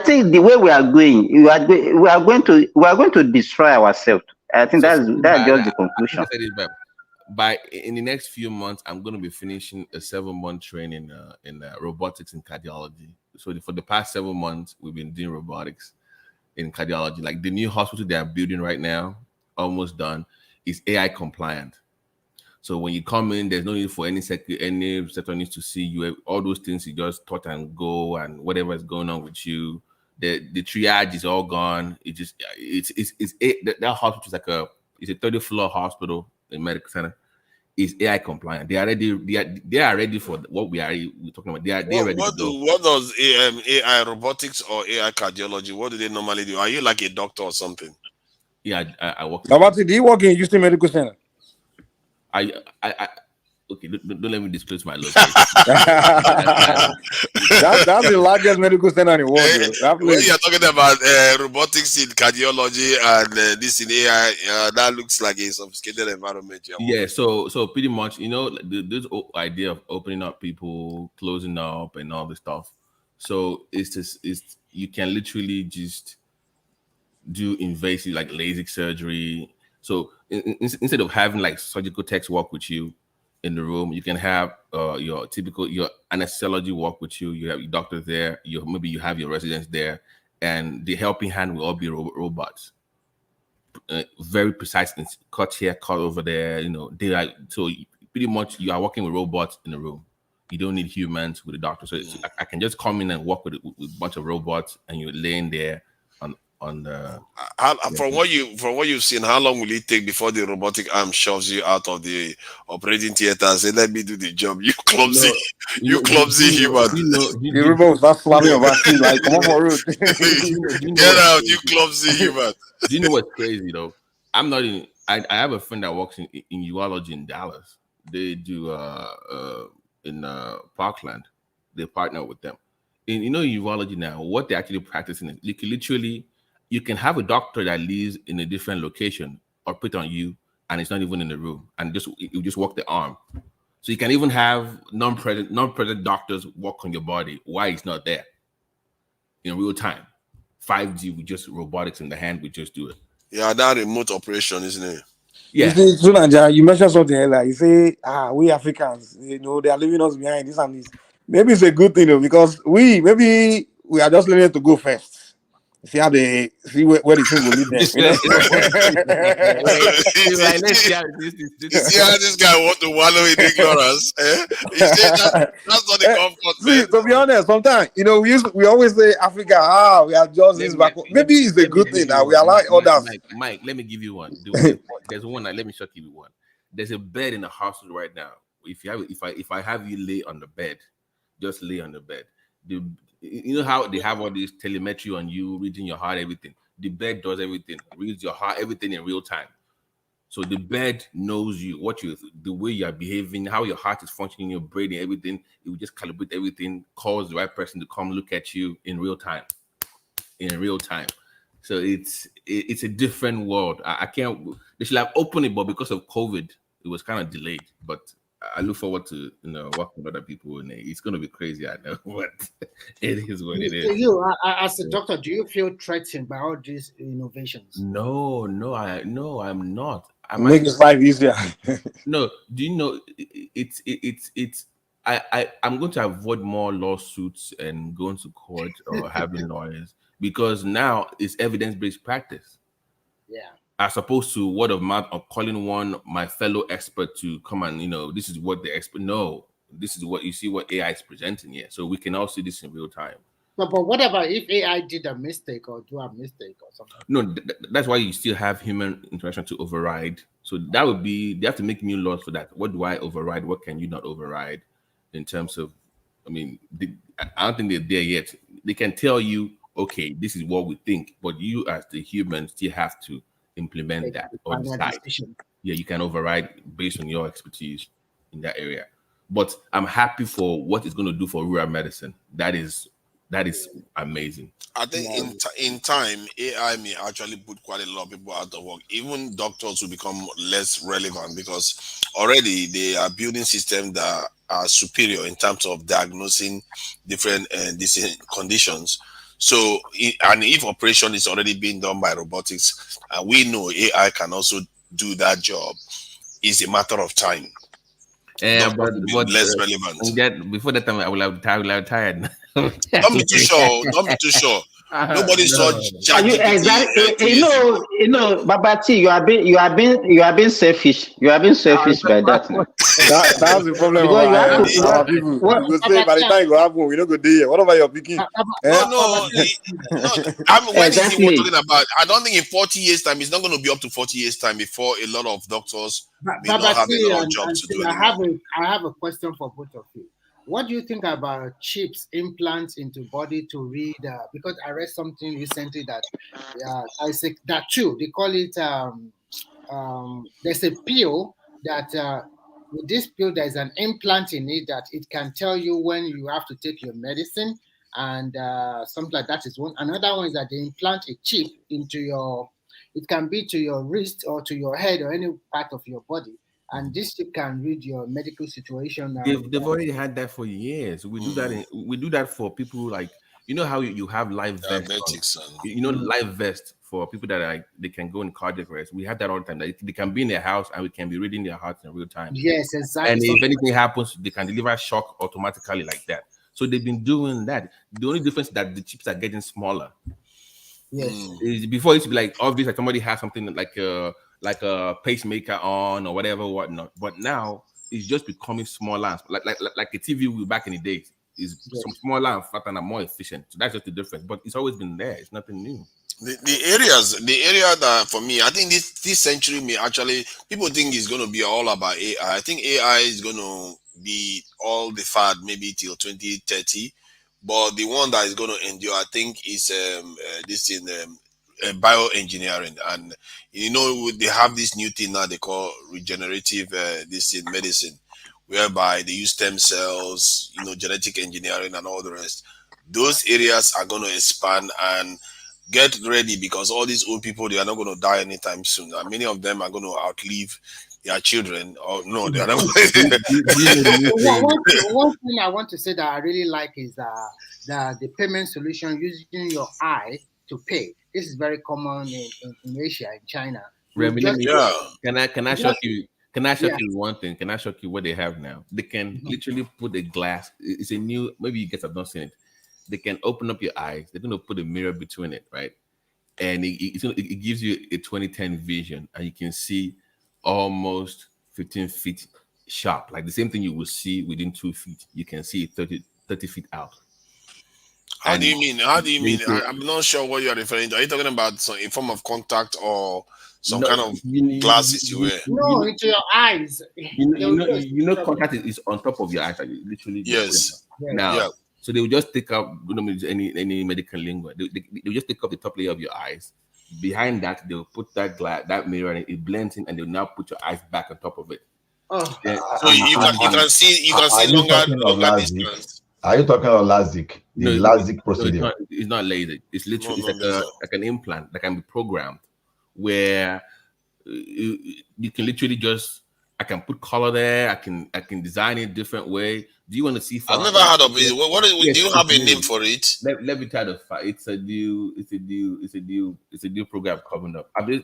think the way we are going, we are going to destroy ourselves. I think that's just the conclusion. By in the next few months, I'm going to be finishing a 7-month training in robotics and cardiology. So for the past 7 months, we've been doing robotics in cardiology. Like the new hospital they are building right now, almost done, is AI compliant. So when you come in, there's no need for any receptionist to see you. All those things you just touch and go, and whatever is going on with you, the triage is all gone. That hospital is like it's a 30-floor hospital in medical center. Is AI compliant? They are ready for what we're talking about. They're ready to go. What does AI robotics or AI cardiology? What do they normally do? Are you like a doctor or something? Yeah, I work. Babati, do you work in Houston Medical Center? Okay, don't let me disclose my location. That's the largest medical center in the world. When you're talking about robotics in cardiology and this in AI, that looks like a sophisticated environment. Yeah, so pretty much, this idea of opening up people, closing up, and all this stuff. So it's you can literally just do invasive like LASIK surgery. So instead of having like surgical techs work with you in the room, you can have your anesthesiology work with you. You have your doctor there. Maybe you have your residents there, and the helping hand will all be robots. Very precise, cut here, cut over there. So pretty much you are working with robots in the room. You don't need humans with the doctor. So I can just come in and work with a bunch of robots, and you're laying there on the. From what you've seen, how long will it take before the robotic arm shoves you out of the operating theater and say, "Let me do the job"? You clumsy, clumsy human. The robot will start slapping your vaccine like, "Come on for road." Get out, you clumsy human. Do you know what's crazy though? I'm not in. I have a friend that works in urology in Dallas. They do in Parkland. They partner with them. In urology now, what they're actually practicing is literally you can have a doctor that lives in a different location operate on you, and it's not even in the room, and you just work the arm. So you can even have non-present doctors work on your body while it's not there in real time. 5G with just robotics in the hand, we just do it. Yeah, that remote operation, isn't it? Yeah. You see, Sunanja, you mentioned something earlier. You say, we Africans, they are leaving us behind, this and this. Maybe it's a good thing though, because we are just learning to go first. See how they see where the thing will lead them. You see how this guy want to wallow in ignorance? You say that's not the comfort. See, to be honest, sometimes we always say Africa, we are just this back. Maybe it's a good thing that we allow others. Mike, let me give you one. There's one. Let me shock you with one. There's a bed in the hospital right now. If I have you lay on the bed, just lay on the bed. You know how they have all this telemetry on you, reading your heart, everything. The bed does everything, reads your heart, everything in real time. So the bed knows you, the way you are behaving, how your heart is functioning, your brain, everything. It will just calibrate everything, calls the right person to come look at you in real time. So it's a different world. I can't. They should have opened it, but because of COVID, it was kind of delayed. But I look forward to working with other people, and it's going to be crazy. I know, but it is what it is. You, as a doctor, do you feel threatened by all these innovations? No, I'm not. Make his life easier. No, do you know it's I'm going to avoid more lawsuits and going to court or having lawyers, because now it's evidence-based practice. Yeah. As opposed to word of mouth or calling my fellow expert to come and this is what the expert. No, this is what you see what AI is presenting here. So we can all see this in real time. But what about if AI did a mistake or do a mistake or something? No, that's why you still have human interaction to override. So that would be they have to make new laws for that. What do I override? What can you not override? In terms of, I mean, I don't think they're there yet. They can tell you, okay, this is what we think, but you as the human still have to implement that or Final decide. decision. Yeah, you can override based on your expertise in that area. But I'm happy for what it's going to do for rural medicine. That is amazing. I think in time, AI may actually put quite a lot of people out of work. Even doctors will become less relevant because already they are building systems that are superior in terms of diagnosing different these conditions. So, and if operation is already being done by robotics, and we know AI can also do that job, it's a matter of time. Yeah, but less relevant. And yet, before that time, I will have tired. Don't be too sure. Don't be too sure. Nobody saw ChatGPT. You know, Babati, you are being selfish. You are being selfish by that now. That's the problem. Because you have to. People, you go say by the time you happen, we don't go there. What about your picking? No. I mean, when is he talking about? I don't think in 40 years' time, it's not going to be up to 40 years' time before a lot of doctors may not have a lot of jobs to do anymore. I have a question for both of you. What do you think about chips, implants into body to read? Because I read something recently that I say that too. They call it there's a pill that with this pill there's an implant in it that it can tell you when you have to take your medicine and something like that is one. Another one is that they implant a chip into your. It can be to your wrist or to your head or any part of your body. And this chip can read your medical situation. They've already had that for years. We do that. We do that for people like how you have live vests. Live vest for people that are they can go in cardiac arrest. We have that all the time. They can be in their house and we can be reading their hearts in real time. Yes, exactly. And if anything happens, they can deliver shock automatically like that. So they've been doing that. The only difference is that the chips are getting smaller. Yes. Before it used to be like obvious, like somebody has something like a pacemaker on or whatnot. But now it's just becoming smaller, like a TV back in the days. Is some smaller and fatter and more efficient. So that's just the difference. But it's always been there. It's nothing new. The area that for me, I think this century may actually people think is going to be all about AI. I think AI is going to be all the fad maybe till 2030. But the one that is going to endure, I think, is this in bioengineering, and they have this new thing now they call regenerative this in medicine, whereby they use stem cells, genetic engineering, and all the rest. Those areas are going to expand and get ready because all these old people they are not going to die anytime soon. And many of them are going to outlive their children. Or no, they are not. One thing I want to say that I really like is the payment solution using your eye to pay. This is very common in Asia, in China. Can I shock you? Can I shock you one thing? Can I shock you what they have now? They can literally put a glass. It's a new. Maybe you guys have not seen it. They can open up your eyes. They're going to put a mirror between it, right? And it gives you a 20/10 vision, and you can see almost 15 feet sharp. Like the same thing you will see within 2 feet. You can see 30 feet out. How do you mean? I'm not sure what you're referring to. Are you talking about a form of contact or some kind of glasses you wear? No, into your eyes. Contact is on top of your eyes. Literally. Yes. Now. Yeah. So they will just take up, any medical lingo. They will just take up the top layer of your eyes. Behind that, they'll put that mirror and it blends in, and they'll now put your eyes back on top of it. So you can see longer distance. Are you talking about LASIK? The LASIK procedure? No, it's not LASIK. It's literally like an implant that can be programmed, where you can literally I can put color there. I can design it a different way. Do you want to see? I've never heard of it. Do you have a name for it? Let me try to find. It's a new program coming up. I've never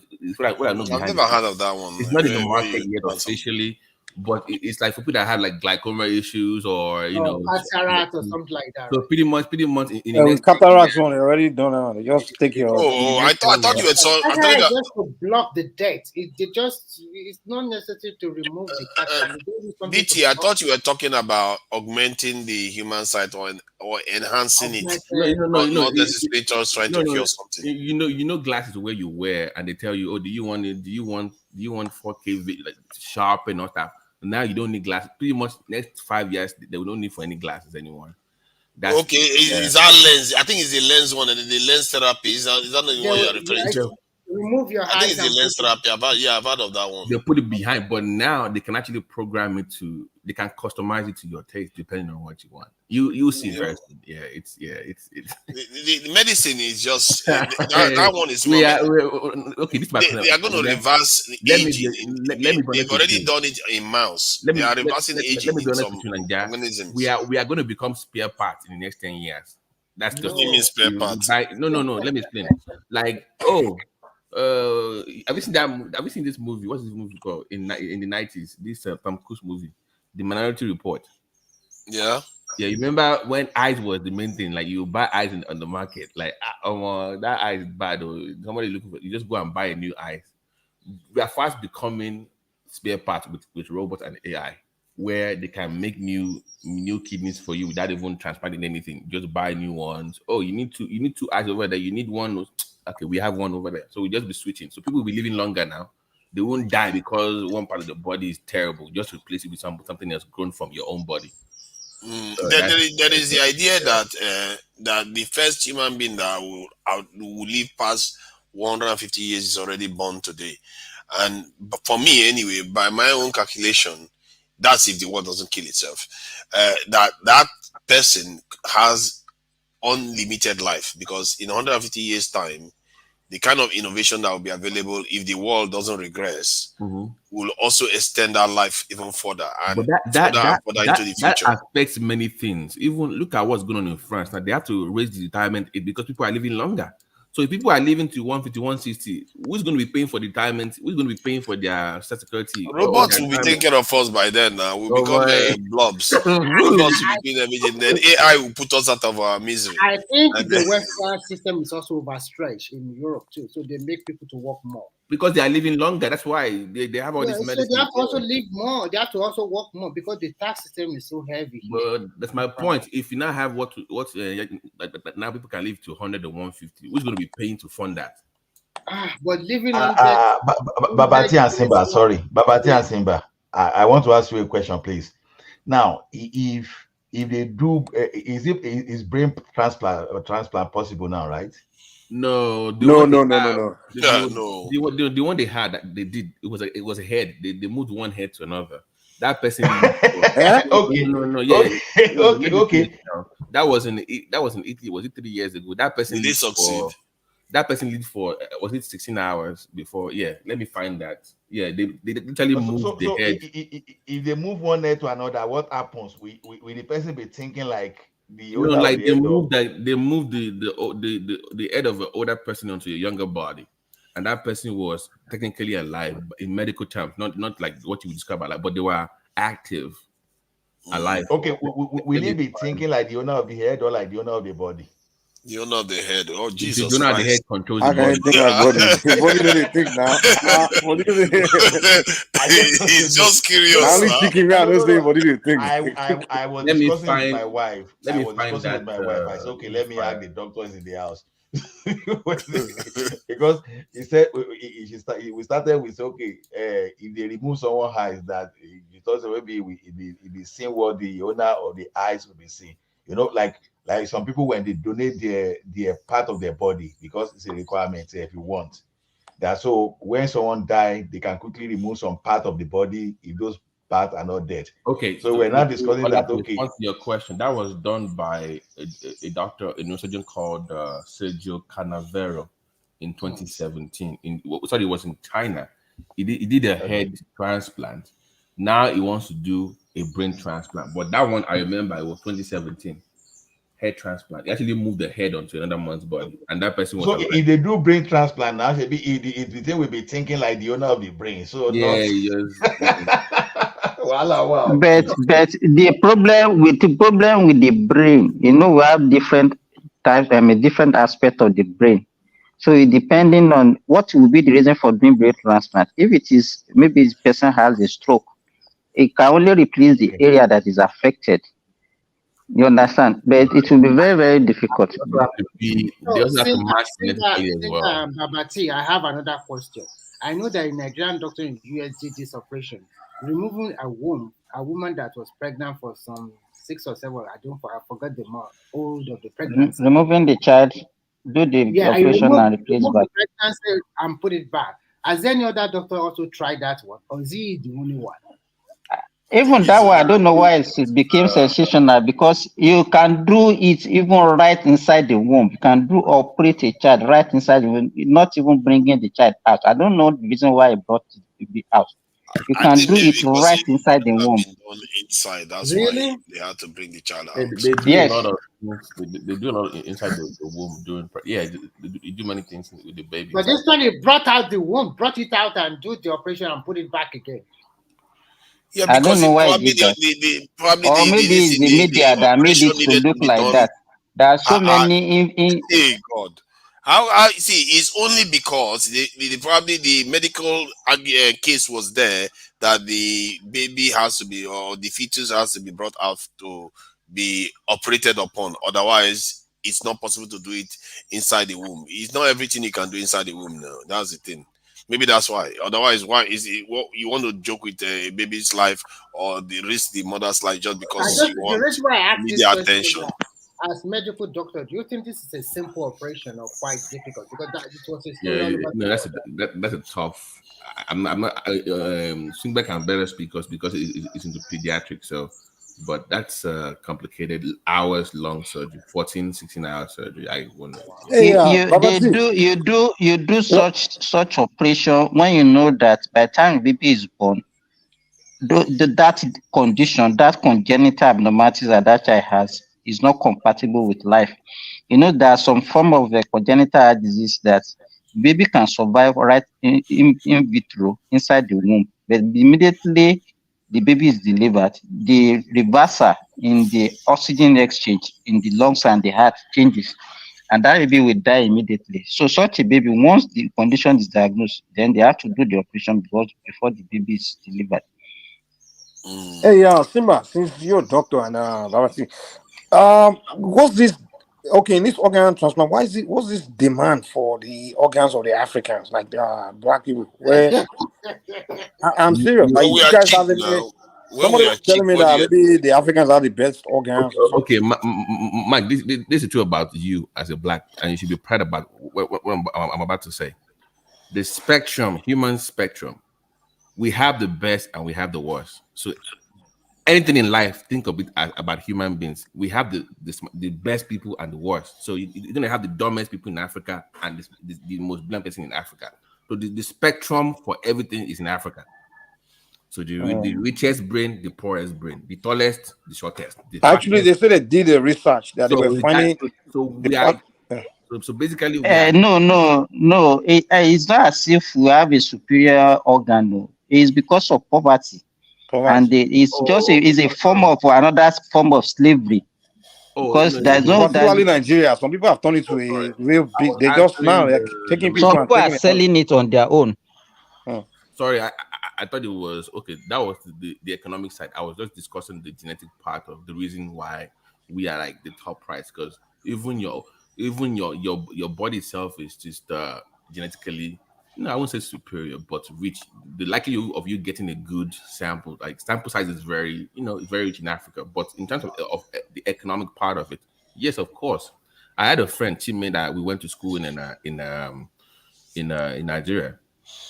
heard of that one. It's not in the market yet officially, but it's like for people that have like glaucoma issues or cataract or something like that. So pretty much in the with cataracts one, they already done now. They just take your. I thought you had saw. I thought that just to block the dirt. It's not necessary to remove the cataract. DT, I thought you were talking about augmenting the human sight or enhancing it. Not necessarily just trying to cure something. You know glasses where you wear and they tell you, oh, do you want 4K like sharp and all that. Now you don't need glasses. Pretty much next 5 years they will don't need for any glasses anymore. Okay, is that lens? I think it's the lens one and the lens therapy. Is that not the one you're referring to? Remove your eyes. I think it's the lens therapy. I've heard of that one. They put it behind, but now they can actually program it they can customize it to your taste depending on what you want. You see very soon. It's the medicine is just that one is more okay. This they are going to reverse aging. They've already done it in mouse. They are reversing aging in some organisms. We are going to become spare parts in the next 10 years. That's just what you mean spare parts. No. Let me explain. Like have you seen this movie? What's this movie called in the 90s? This Tom Cruise movie, The Minority Report. Yeah, you remember when eyes was the main thing? Like you buy eyes on the market, like that eye is bad, or somebody looking for you just go and buy a new eyes. We are fast becoming spare parts with robots and AI, where they can make new kidneys for you without even transplanting anything. Just buy new ones. Oh, you need two eyes over there. You need one. Okay, we have one over there. So we just be switching. So people will be living longer now. They won't die because one part of the body is terrible. Just replace it with something else grown from your own body. There is the idea that the first human being that will live past 150 years is already born today. And for me, anyway, by my own calculation, that's if the world doesn't kill itself. That person has unlimited life, because in 150 years' time, the kind of innovation that will be available if the world doesn't regress will also extend our life even further and further into the future. That affects many things. Even look at what's going on in France. Now they have to raise the retirement age because people are living longer. So if people are living to 150, 160, who's going to be paying for the retirement? Who's going to be paying for their social security? Robots will be taking care of us by then. We'll become blobs. Robots will be doing everything. Then AI will put us out of our misery. I think the Western system is also overstretched in Europe too. So they make people to work more. Because they are living longer. That's why they have all this medicine. So they have to also live more. They have to also work more because the tax system is so heavy. But that's my point. If you now have what now people can live to 100 or 150, who's going to be paying to fund that? But living on Babati and Simba, sorry. Babati and Simba, I want to ask you a question, please. Now, if they do, is brain transplant possible now, right? No. The one they had that they did, it was a head. They moved one head to another. That person. Okay. That was in Italy. Was it 3 years ago? That person did succeed. That person lived for was it 16 hours before? Yeah, let me find that. Yeah, they literally moved the head. If they move one head to another, what happens? Will the person be thinking like the they moved the head of an older person onto a younger body, and that person was technically alive in medical terms, not like what you would describe alive, but they were active, alive. Okay, will he be thinking like the owner of the head or like the owner of the body? The owner of the head. Oh, Jesus! The owner of the head controls the body. Think think now. He's just curious. I was discussing with my wife. I said, okay, let me ask the doctors in the house. Because he said we started with if they remove someone's eyes, that you thought maybe it be seen what the owner of the eyes will be seeing. Like some people, when they donate their part of their body, because it's a requirement if you want that. So when someone dies, they can quickly remove some part of the body if those parts are not dead. Okay. So we're not discussing that. Okay. To answer your question, that was done by a doctor, a neurosurgeon called Sergio Canavero in 2017. It was in China. He did a head transplant. Now he wants to do a brain transplant. But that one, I remember, it was 2017. Head transplant. He actually moved the head onto another man's body, and that person was. So if they do brain transplant now, they will be thinking like the owner of the brain. So yeah, yes. But the problem with the brain, we have different types, different aspect of the brain. So it depending on what will be the reason for doing brain transplant. If it is maybe the person has a stroke, it can only replace the area that is affected. You understand? But it will be very, very difficult. They also have to match genetically as well. Babati, I have another question. I know that a Nigerian doctor in the US did this operation, removing a woman that was pregnant for some 6 or 7, I forgot the month old of the pregnancy. Removing the child, do the operation and replace remove back. the pregnancy and put it back. Has any other doctor also tried that one, or is he the only one? Even that one, I don't know why it became sensational, because you can do it even right inside the womb. You can operate a child right inside the womb, not even bringing the child out. I don't know the reason why it brought the baby out. You can do it right inside the womb. Inside, that's really? why they had to bring the child out. They do a lot of things. They do a lot inside the womb during. They do many things with the baby. But this time they brought out the womb, brought it out, and do the operation and put it back again. Yeah, I don't know why it did that. Or maybe it's the media that made it to look like that. There are so many Hey God, how see? It's only because the medical case was there that the baby has to be, or the fetus has to be brought out to be operated upon. Otherwise, it's not possible to do it inside the womb. It's not everything you can do inside the womb now. That's the thing. Maybe that's why. Otherwise, why is it? What you want to joke with a baby's life or risk the mother's life just because you want the reason why I asked this media question, attention? as medical doctor, do you think this is a simple operation or quite difficult? Because it was a story Yeah, all over that's a tough. I'm not. Singback can better speak because it's into pediatrics. So, but that's complicated, hours long surgery, 14, 16-hour surgery. I wonder. You do such operation when you know that by the time baby is born, that condition, that congenital abnormalities that child has is not compatible with life. There are some form of congenital heart disease that baby can survive right in vitro inside the womb, but immediately the baby is delivered, the reversal in the oxygen exchange in the lungs and the heart changes, and that baby will die immediately. So such a baby, once the condition is diagnosed, then they have to do the operation before the baby is delivered. Hey, Simba, since you're a doctor and Babati, what's this? Okay, in this organ transplant, what's this demand for the organs of the Africans, like black people? Where I'm serious, like you guys have any? Somebody was telling me that maybe the Africans are the best organs. Or Okay, Mike, this is true about you as a black, and you should be proud about what I'm about to say. The spectrum, human spectrum, we have the best and we have the worst. So anything in life, think of it about human beings. We have the best people and the worst. So you're gonna have the dumbest people in Africa and the most brilliant person in Africa. So the spectrum for everything is in Africa. So the richest brain, the poorest brain, the tallest, the shortest. Actually, they said they did a research that they were finding. So basically, no. It's not as if we have a superior organ. No. It's because of poverty. And it's it's a form of another form of slavery. Because there's particularly Nigeria. Some people have turned it to a real big. They just now they're taking people. Some people are selling it on their own. Sorry, I thought it was okay. That was the economic side. I was just discussing the genetic part of the reason why we are like the top price, because even your body itself is just genetically, I won't say superior, but rich. The likelihood of you getting a good sample, like sample size, is very very rich in Africa. But in terms of the economic part of it, yes, of course. I had a friend, teammate, that we went to school in Nigeria.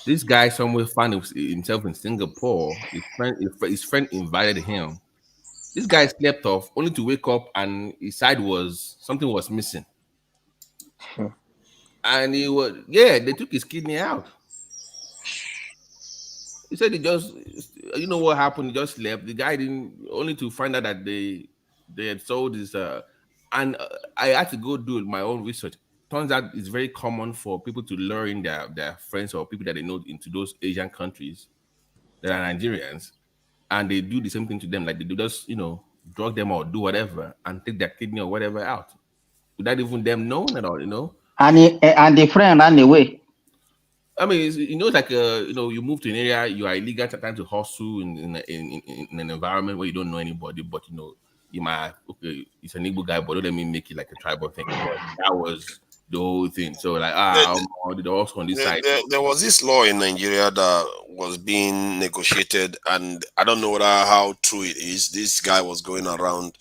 This guy somewhere found himself in Singapore. His friend invited him. This guy slept off only to wake up and his side something was missing. And they took his kidney out. He said he just, what happened? He just slept. The guy didn't, only to find out that they had sold his, and I had to go do my own research. Turns out it's very common for people to lure in their friends or people that they know into those Asian countries that are Nigerians and they do the same thing to them, like they do just, drug them or do whatever and take their kidney or whatever out without even them knowing at all, And the friend ran away. I mean, it's like you move to an area, you are illegal, trying to hustle in an environment where you don't know anybody, but you might, okay, it's an Igbo guy, but don't let me make it like a tribal thing. But that was the whole thing. So like, the also on this side. There was this law in Nigeria that was being negotiated, and I don't know how true it is. This guy was going around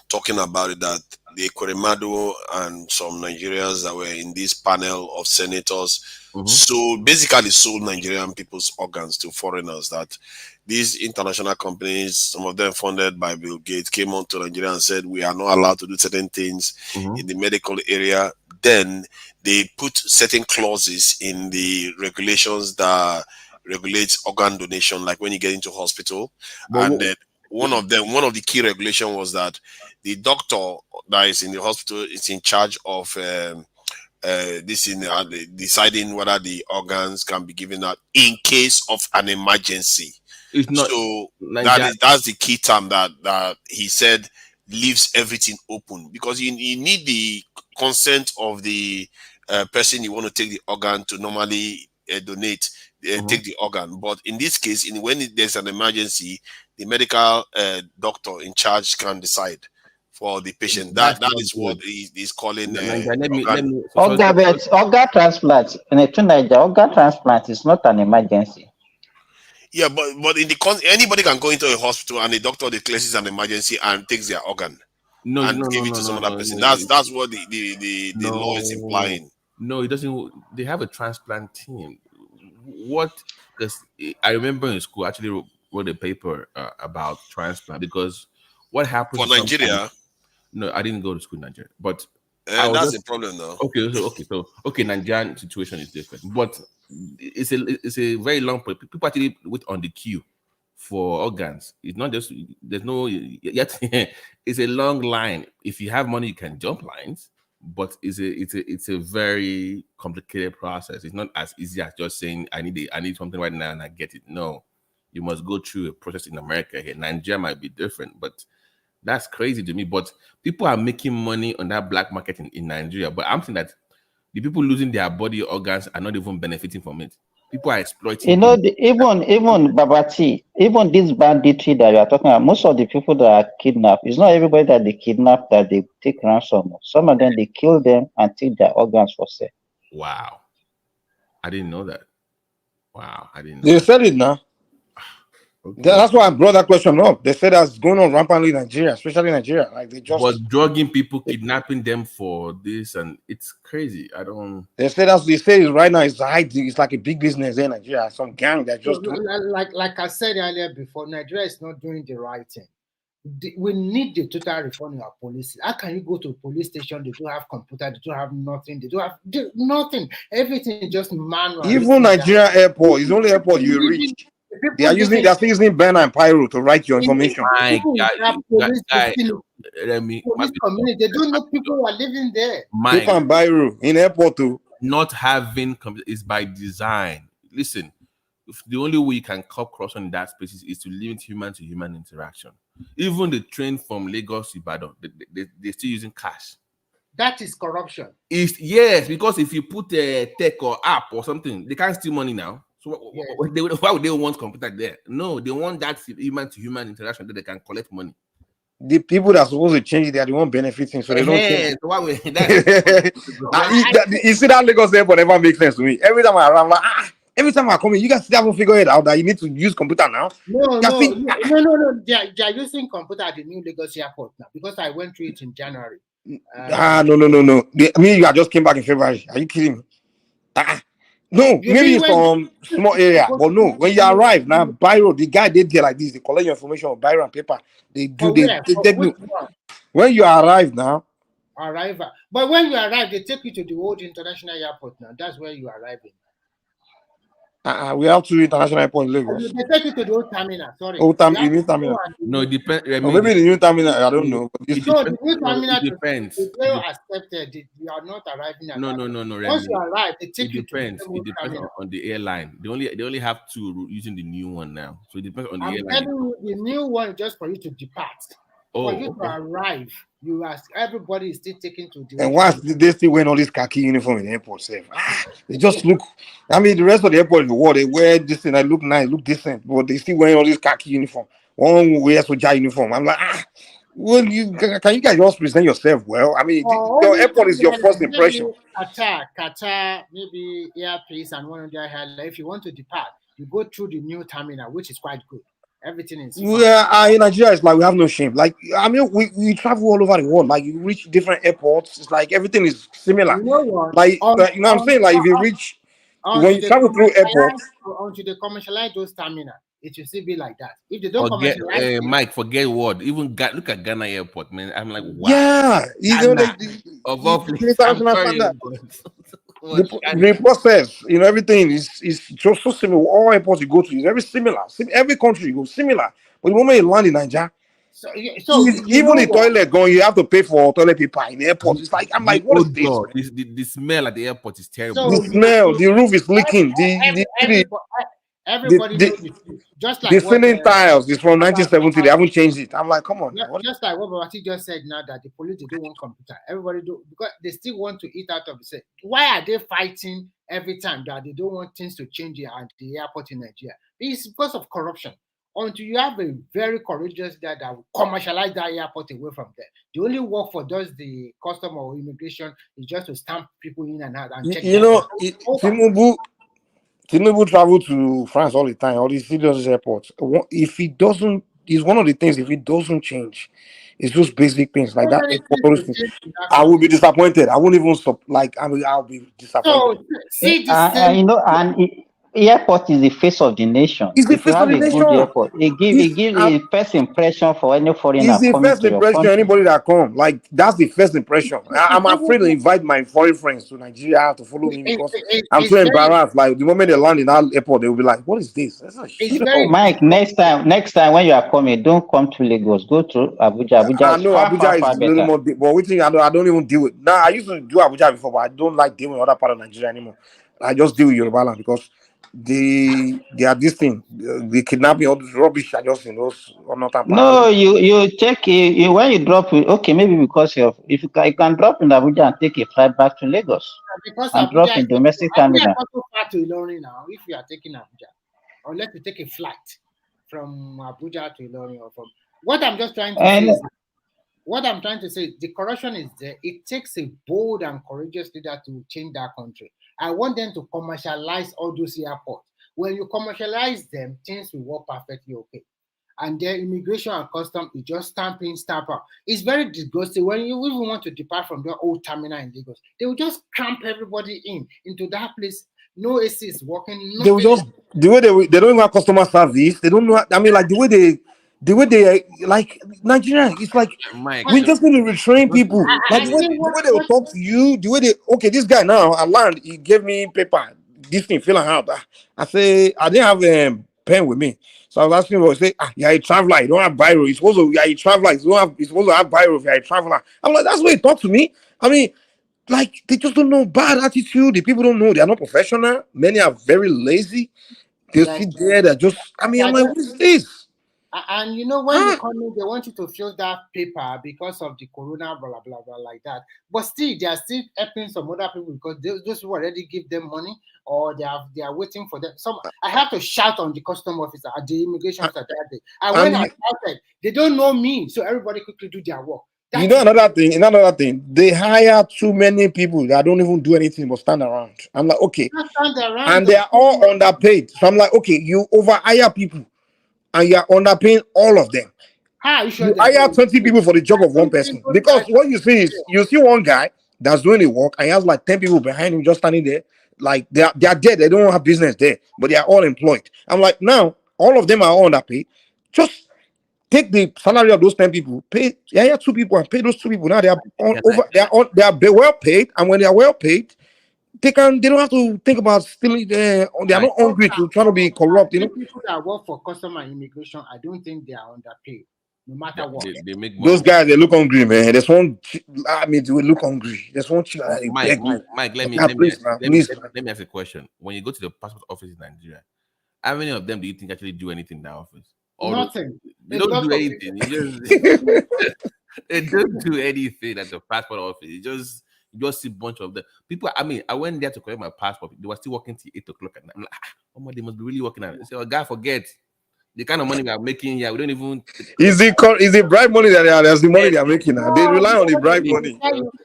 talking about it, that the Ekweremadu and some Nigerians that were in this panel of senators basically sold Nigerian people's organs to foreigners. That these international companies, some of them funded by Bill Gates, came on to Nigeria and said we are not allowed to do certain things in the medical area. Then they put certain clauses in the regulations that regulates organ donation, like when you get into hospital. And then one of the key regulation was that the doctor that is in the hospital is in charge of deciding whether the organs can be given out in case of an emergency. It's not, so that's the key term that he said leaves everything open, because you need the consent of the person you want to take the organ to normally donate, take the organ. But in this case, when there's an emergency, the medical doctor in charge can decide for the patient. That is what he's calling organ transplant. Organ transplant is not an emergency. Yeah, but in anybody can go into a hospital and the doctor declares it's an emergency and takes their organ and give it to some other person. That's what the law is implying. No, it doesn't. They have a transplant team. Because I remember in school, I actually wrote a paper about transplant, because what happens for Nigeria. No, I didn't go to school in Nigeria, but that's the problem, though. Okay, Nigerian situation is different, but it's a very long process. People actually wait on the queue for organs. It's not just there's no yet. It's a long line. If you have money, you can jump lines, but it's a very complicated process. It's not as easy as just saying I need something right now and I get it. No, you must go through a process in America. Here, Nigeria might be different, but that's crazy to me. But people are making money on that black market in Nigeria. But I'm saying that the people losing their body organs are not even benefiting from it. People are exploiting. Even Babati, even this banditry that you are talking about, most of the people that are kidnapped, it's not everybody that they kidnap that they take ransom. Some of them, they kill them and take their organs for sale. Wow. I didn't know that. Wow. I didn't know They that. said it now. Okay. That's why I brought that question up. They said that's going on rampantly in Nigeria, especially Nigeria. Like they just drugging people, kidnapping them for this, and it's crazy. I don't. They say right now it's like a big business in Nigeria. Some gang that just like I said earlier before, Nigeria is not doing the right thing. We need the total reform in our police. How can you go to a police station? They don't have computer. They don't have nothing. They don't have nothing. Everything is just manual. Even Nigeria airport is the only airport you reach. They are still using pen and pyro to write your information. They don't know people who are living there. Paper and pyro in airport too. Not having is by design. Listen, the only way you can cut corruption in that space is to limit human to human interaction. Even the train from Lagos to Ibadan, they're still using cash. That is corruption. Yes, because if you put a tech or app or something, they can't steal money now. So why would they want computer there? No, they want that human to human interaction that they can collect money. The people that are supposed to change it, they are the one benefiting, so they don't change. You see that Lagos airport never makes sense to me. Every time I arrive, every time I come in, you guys haven't figured it out that you need to use computer now. No. They are using computer at the new Lagos airport now because I went through it in January. No. You just came back in February. Are you kidding me? No, maybe it's some small area, but no. When you arrive now, Biro, the guy they did like this. They collect your information on Biro and paper. They do. When you arrive now. But when you arrive, they take you to the old international airport now. That's where you are arriving. We have two international airports in Lagos. They take you to the old terminal. Sorry. Old terminal, you mean terminal? No, it depends. I Or mean, maybe the new terminal. I don't know. But it So depends. the new No, terminal, it depends. if they accepted, you are not arriving at No, that. no, no, no, Once you Remy. arrive, they take It you to the depends. old It depends terminal. on the airline. They only have two using the new one now. So it depends on the I'm airline. telling you, the new one is just for you to depart. For you to arrive, you ask everybody is still taking to the. And why they still wearing all this khaki uniform in the airport? They just look. I mean, the rest of the airport in the world, they wear this thing. They look nice, look decent, but they still wearing all this khaki uniform. One wears soldier uniform. I'm like, well, can you guys just present yourself well? I mean, your airport is your first impression. Qatar, maybe Airpeace and one of the airlines. If you want to depart, you go through the new terminal, which is quite good. Everything is fine. Yeah, in Nigeria, it's like we have no shame. Like, I mean, we travel all over the world. Like, you reach different airports. It's like everything is similar. You know what? Like, you know what I'm saying? Like, if you reach, when you travel through airports, until they commercialize those terminals, it will still be like that. If they don't commercialize, Mike, forget what. Even look at Ghana airport, man. I'm like, wow. Yeah, you know, of all places, international standard. The process, you know, everything is just so similar. All airports you go to is very similar. Every country you go similar. But the moment you land in Nigeria, even the toilet going, you have to pay for toilet paper in the airport. It's like, I'm like, what is this? The smell at the airport is terrible. The smell, the roof is leaking. Everybody knows the truth. Just like the ceiling tiles is from 1970. They haven't changed it. I'm like, come on. Just like what Babati just said now, that the police, they don't want computer. Everybody do, because they still want to eat out of the set. Why are they fighting every time that they don't want things to change at the airport in Nigeria? It's because of corruption. Until you have a very courageous guy that will commercialize that airport away from there. The only work for does the custom or immigration is just to stamp people in and out and check. You know, Tinubu travel to France all the time, all these serious airports. If he doesn't, it's one of the things, if it doesn't change, it's just basic things like that. I will be disappointed. I won't even I'll be disappointed. So, see this you know, and airport is the face of the nation. It's the if you have a good airport, it gives a first impression for any foreigner. It's the first impression anybody that come. Like, that's the first impression. I'm afraid to invite my foreign friends to Nigeria to follow me because I'm so embarrassed. Like, the moment they land in that airport, they'll be like, "What is this?" Mike, next time when you are coming, don't come to Lagos. Go to Abuja. I know Abuja is a little more, but we think I don't even deal with. Now, I used to do Abuja before, but I don't like dealing with other part of Nigeria anymore. I just deal with Yoruba land because they are this thing, the kidnapping, all this rubbish are just in those northern part. No, you check you when you drop, okay, maybe because if you can drop in Abuja and take a flight back to Lagos because and drop in domestic terminal. Too far to Ilorin now. If you are taking Abuja, or let you take a flight from Abuja to Ilorin, or from what I'm just trying to say. What I'm trying to say, the corruption is there. It takes a bold and courageous leader to change that country. I want them to commercialize all those airports. When you commercialize them, things will work perfectly okay. And their immigration and custom is just stamp in, stamp out. It's very disgusting. When you even want to depart from the old terminal in Lagos, they will just cramp everybody into that place. No AC is working. They will just, the way they don't even have customer service. They don't know. I mean, like the way they like Nigeria, it's like we just need to retrain people. Like the way they will talk to you, the way this guy now I learned, he gave me paper, this thing filling out. I say I didn't have pen with me, so I was asking him, say, you're a traveler, you don't have biro. You're a traveler, you're supposed to have biro if you're a traveler. I'm like, that's the way he talk to me. I mean, like they just don't know, bad attitude. The people don't know, they are not professional. Many are very lazy. They sit there, they're just, I mean, I'm like, what is this? And you know, when you come in, they want you to fill that paper because of the corona, blah, blah, blah, like that. But still, they are still helping some other people because those people already give them money or they are waiting for them. I have to shout on the custom officer at the immigration officer that day. And when I shouted, they don't know me, so everybody quickly do their work. You know, another thing, they hire too many people that don't even do anything but stand around. I'm like, okay. And they are all underpaid. So I'm like, okay, you overhire people. And you are underpaying all of them. You hire 20 people for the job of one person. Because what you see is, you see one guy that's doing the work and he has like 10 people behind him just standing there. Like they are dead. They don't have business there, but they are all employed. I'm like, now, all of them are all underpaid. Just take the salary of those 10 people, hire 2 people and pay those 2 people. Now they are well paid. And when they are well paid, they don't have to think about stealing. They are not hungry to try to be corrupt. You know, people that work for custom and immigration, I don't think they are underpaid, no matter what. They make money. Those guys, they look hungry, man. There's one. I mean, they will look hungry. There's one chick that Mike, let me ask a question. When you go to the passport office in Nigeria, how many of them do you think actually do anything in that office? Or nothing. They don't do anything. They don't do anything at the passport office. You just see a bunch of them. People, I mean, I went there to collect my passport. They were still working till 8 o'clock at night. I'm like, oh my, they must be really working at it. So, guy, forget the kind of money we are making here. We don't even. Is the bribe money that there's the money they are making now? They rely on the bribe money.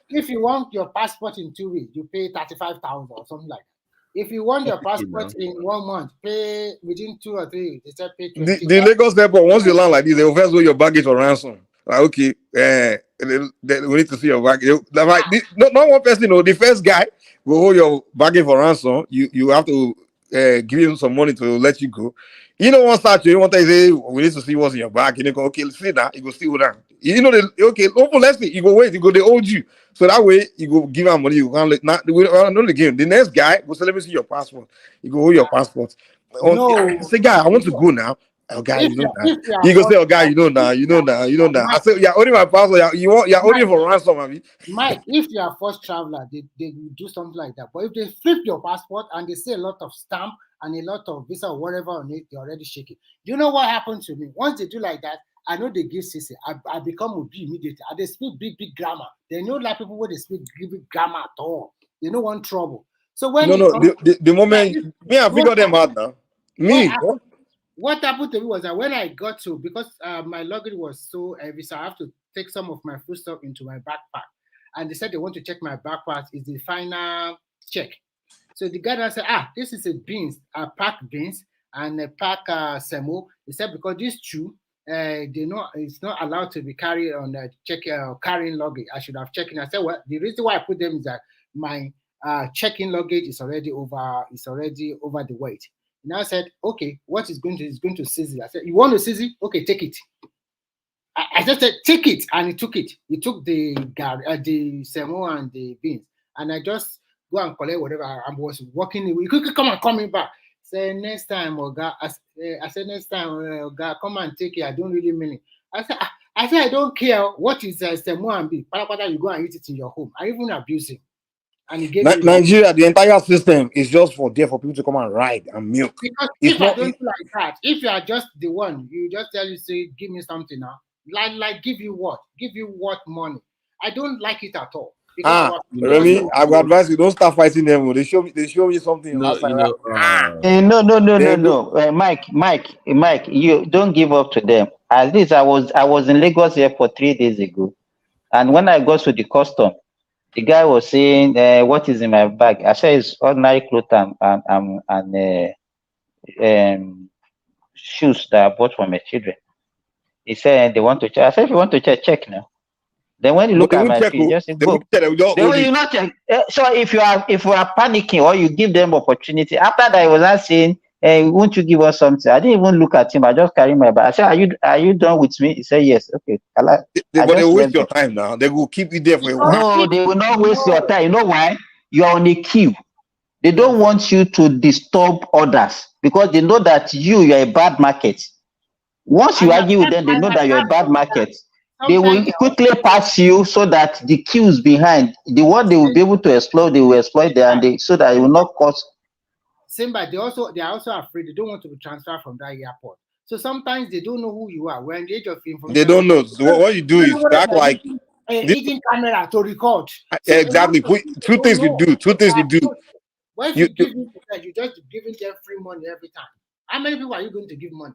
If you want your passport in 2 weeks, you pay 35,000 or something like that. If you want your passport in 1 month, pay within 2 or 3. They said pay 20. The Lagos airport, once you land like this, they will first hold your baggage for ransom. Like, okay, we need to see your baggage. Like, not one person, the first guy will hold your baggage for ransom. You have to give him some money to let you go. You know, one start you want to say we need to see what's in your bag. You go, okay, let's see that. You go see that. You know, okay, open, let's see. You go wait. You go, they hold you. So that way you go give him money. You can't not the game. The next guy go say, let me see your passport. You go hold your passport. No, say, guy, I want to go now. Oh, guy, you know now. You go say, oh, guy, you know now. I say, yeah, only my passport. You're only for ransom, I mean. Mike, if you are first traveler, they do something like that. But if they flip your passport and they say a lot of stamp and a lot of visa or whatever on it, they're already shaking. You know what happened to me? Once they do like that, I know they give CC. I become Obi immediately. They speak big grammar. They know like people where they speak big grammar at all. They don't want trouble. So when the moment me, I figure them out now. What happened to me was that when I got to, because my luggage was so heavy, so I have to take some of my food stuff into my backpack. And they said they want to check my backpack is the final check. So the guy said, this is a packed beans and a packed semo. He said, because these two, it's not allowed to be carried on the carrying luggage. I should have checked in. I said, well, the reason why I put them is that my check-in luggage is already over the weight. And I said, okay, what is going to seize it? I said, you want to seize it? Okay, take it. I just said, take it, and he took it. He took the semo and the beans, and I just go and collect whatever. I was walking away. Quickly come me back. Say next time, Oga. I said next time, Oga, come and take it. I don't really mean it. I said I don't care what is semo and beans. You go and eat it in your home. I even abuse him. And he gave Nigeria, the entire system is just for people to come and ride and milk. Because if I don't do like that, if you are just the one, you just tell you, say, give me something now. Like give you what? Give you what money? I don't like it at all. Remy, I would advise you don't start fighting them. They show me something last time. No. Mike, you don't give up to them. At least I was in Lagos Airport 3 days ago, and when I got to the custom, the guy was saying, "What is in my bag?" I said, "It's ordinary clothes and shoes that I bought for my children." He said, "They want to check." I said, "If you want to check now." Then when you look at my feet, just go. You not check. So if you are panicking or you give them opportunity, after that, I was not saying, "Hey, won't you give us something?" I didn't even look at him. I just carry my bag. I said, "Are you done with me?" He said, "Yes." Okay. But they will waste your time now. They will keep you there for a while. No, they will not waste your time. You know why? You are on a queue. They don't want you to disturb others because they know that you are a bad market. Once you argue with them, they know that you're a bad market. They will quickly pass you so that the queues behind, the one they will be able to exploit, they will exploit there, and so that it will not cause. Simba, they are also afraid. They don't want to be transferred from that airport. So sometimes they don't know who you are. We're in the age of information. They don't know. So what you do is act like hidden camera to record. So exactly. Two things you do. What if you give me that? You're just giving them free money every time. How many people are you going to give money?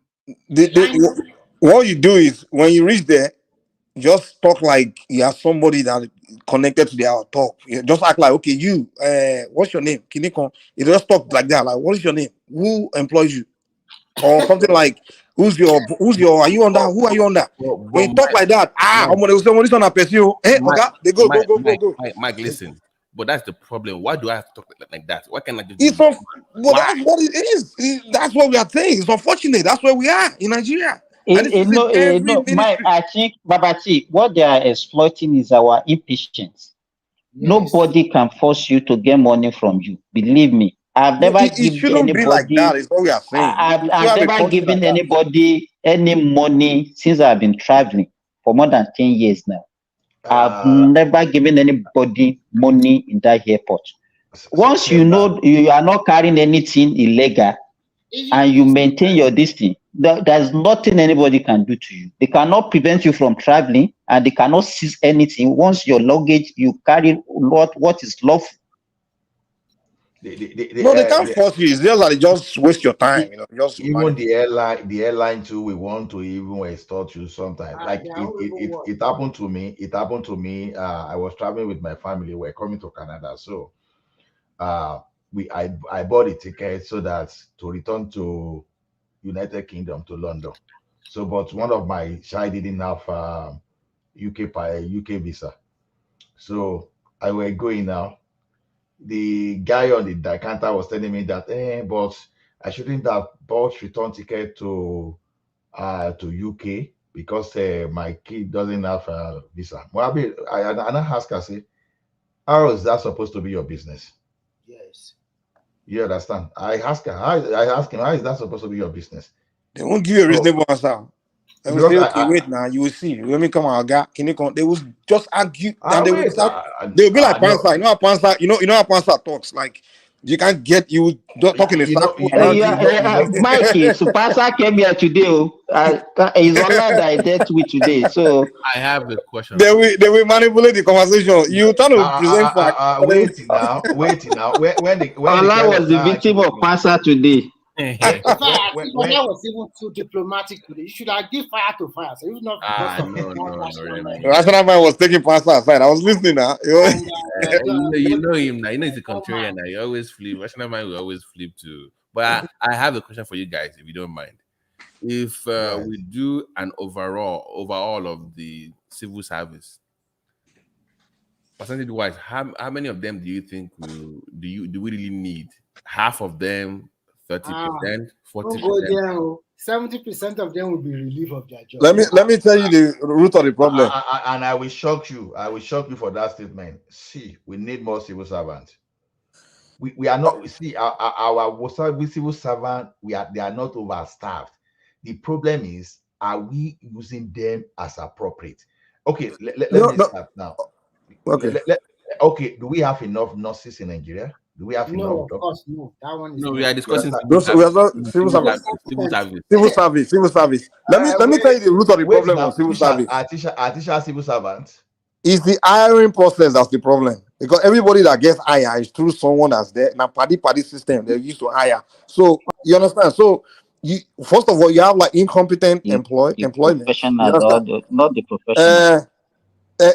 What you do is when you reach there, just talk like you have somebody that connected to their talk. You just act like, okay, you, what's your name? Kiniko. You just talk like that. Like, what is your name? Who employs you? Or something like, who's your, are you under? Who are you under? When you talk like that, somebody's on a person. Hey, okay, they go. Mike, listen. But that's the problem. Why do I have to talk like that? Why can't I just? That's what it is. That's what we are saying. It's unfortunate. That's where we are in Nigeria. Mike, I think, Babati, what they are exploiting is our impatience. Nobody can force you to get money from you. Believe me. I've No, never it given shouldn't be like that. anybody. Is what we are saying. You should I've have a never country like given that. anybody any money since I've been traveling for more than 10 years now. I've never given anybody money in that airport. Once you know you are not carrying anything illegal and you maintain your distance, there's nothing anybody can do to you. They cannot prevent you from traveling and they cannot seize anything. Once your luggage, you carry what is lawful. No, they can't force you. It's just that they just waste your time. Just even the airline too. We want to even extort you sometimes. Like it happened to me. It happened to me. I was traveling with my family. We're coming to Canada, so I bought a ticket so that to return to United Kingdom to London. So, but one of my child didn't have UK visa, so I were going now. The guy on the counter was telling me that, but I shouldn't have bought return ticket to UK because my kid doesn't have a visa. Well, I asked her, say, how is that supposed to be your business? Yes. You understand? I asked him, how is that supposed to be your business? They won't give you a reasonable answer. They will say, okay, wait now, you will see. When we come out, can you come? They will just argue and they will be like Pansa. You know how Pansa, you know how Pansa talks. Like you can't get you talking in circle. Mikey, so Pansa came here today. He's the one that I dealt with today. So I have a question. They will manipulate the conversation. You trying to present facts. Wait now. When Allah was the victim of Pansa today. That was even too diplomatic today. You should have give fire to fire. So if not, Rational man was taking Pansa aside. I was listening now. You know him now. You know he's a contrarian now. He always flip. Rational man will always flip too. But I have a question for you guys, if you don't mind. If we do an overall of the civil service, percentage wise, how many of them do you think do we really need? Half of them, 30%, 40%? 70% of them will be relief of their job. Let me tell you the root of the problem. And I will shock you. I will shock you for that statement. See, we need more civil servants. We are not. See, our civil servants, they are not overstaffed. The problem is, are we using them as appropriate? Okay, let me start now. Okay. Okay, do we have enough nurses in Nigeria? Do we have enough? No, of course, no. That one is we are discussing civil service. Let me tell you the root of the problem of civil service. Artificial civil servants. It's the hiring process that's the problem, because everybody that gets hired is through someone that's there. Now, party system they used to hire. So you understand? So first of all, you have like incompetent employment. Professionals, not the professionals.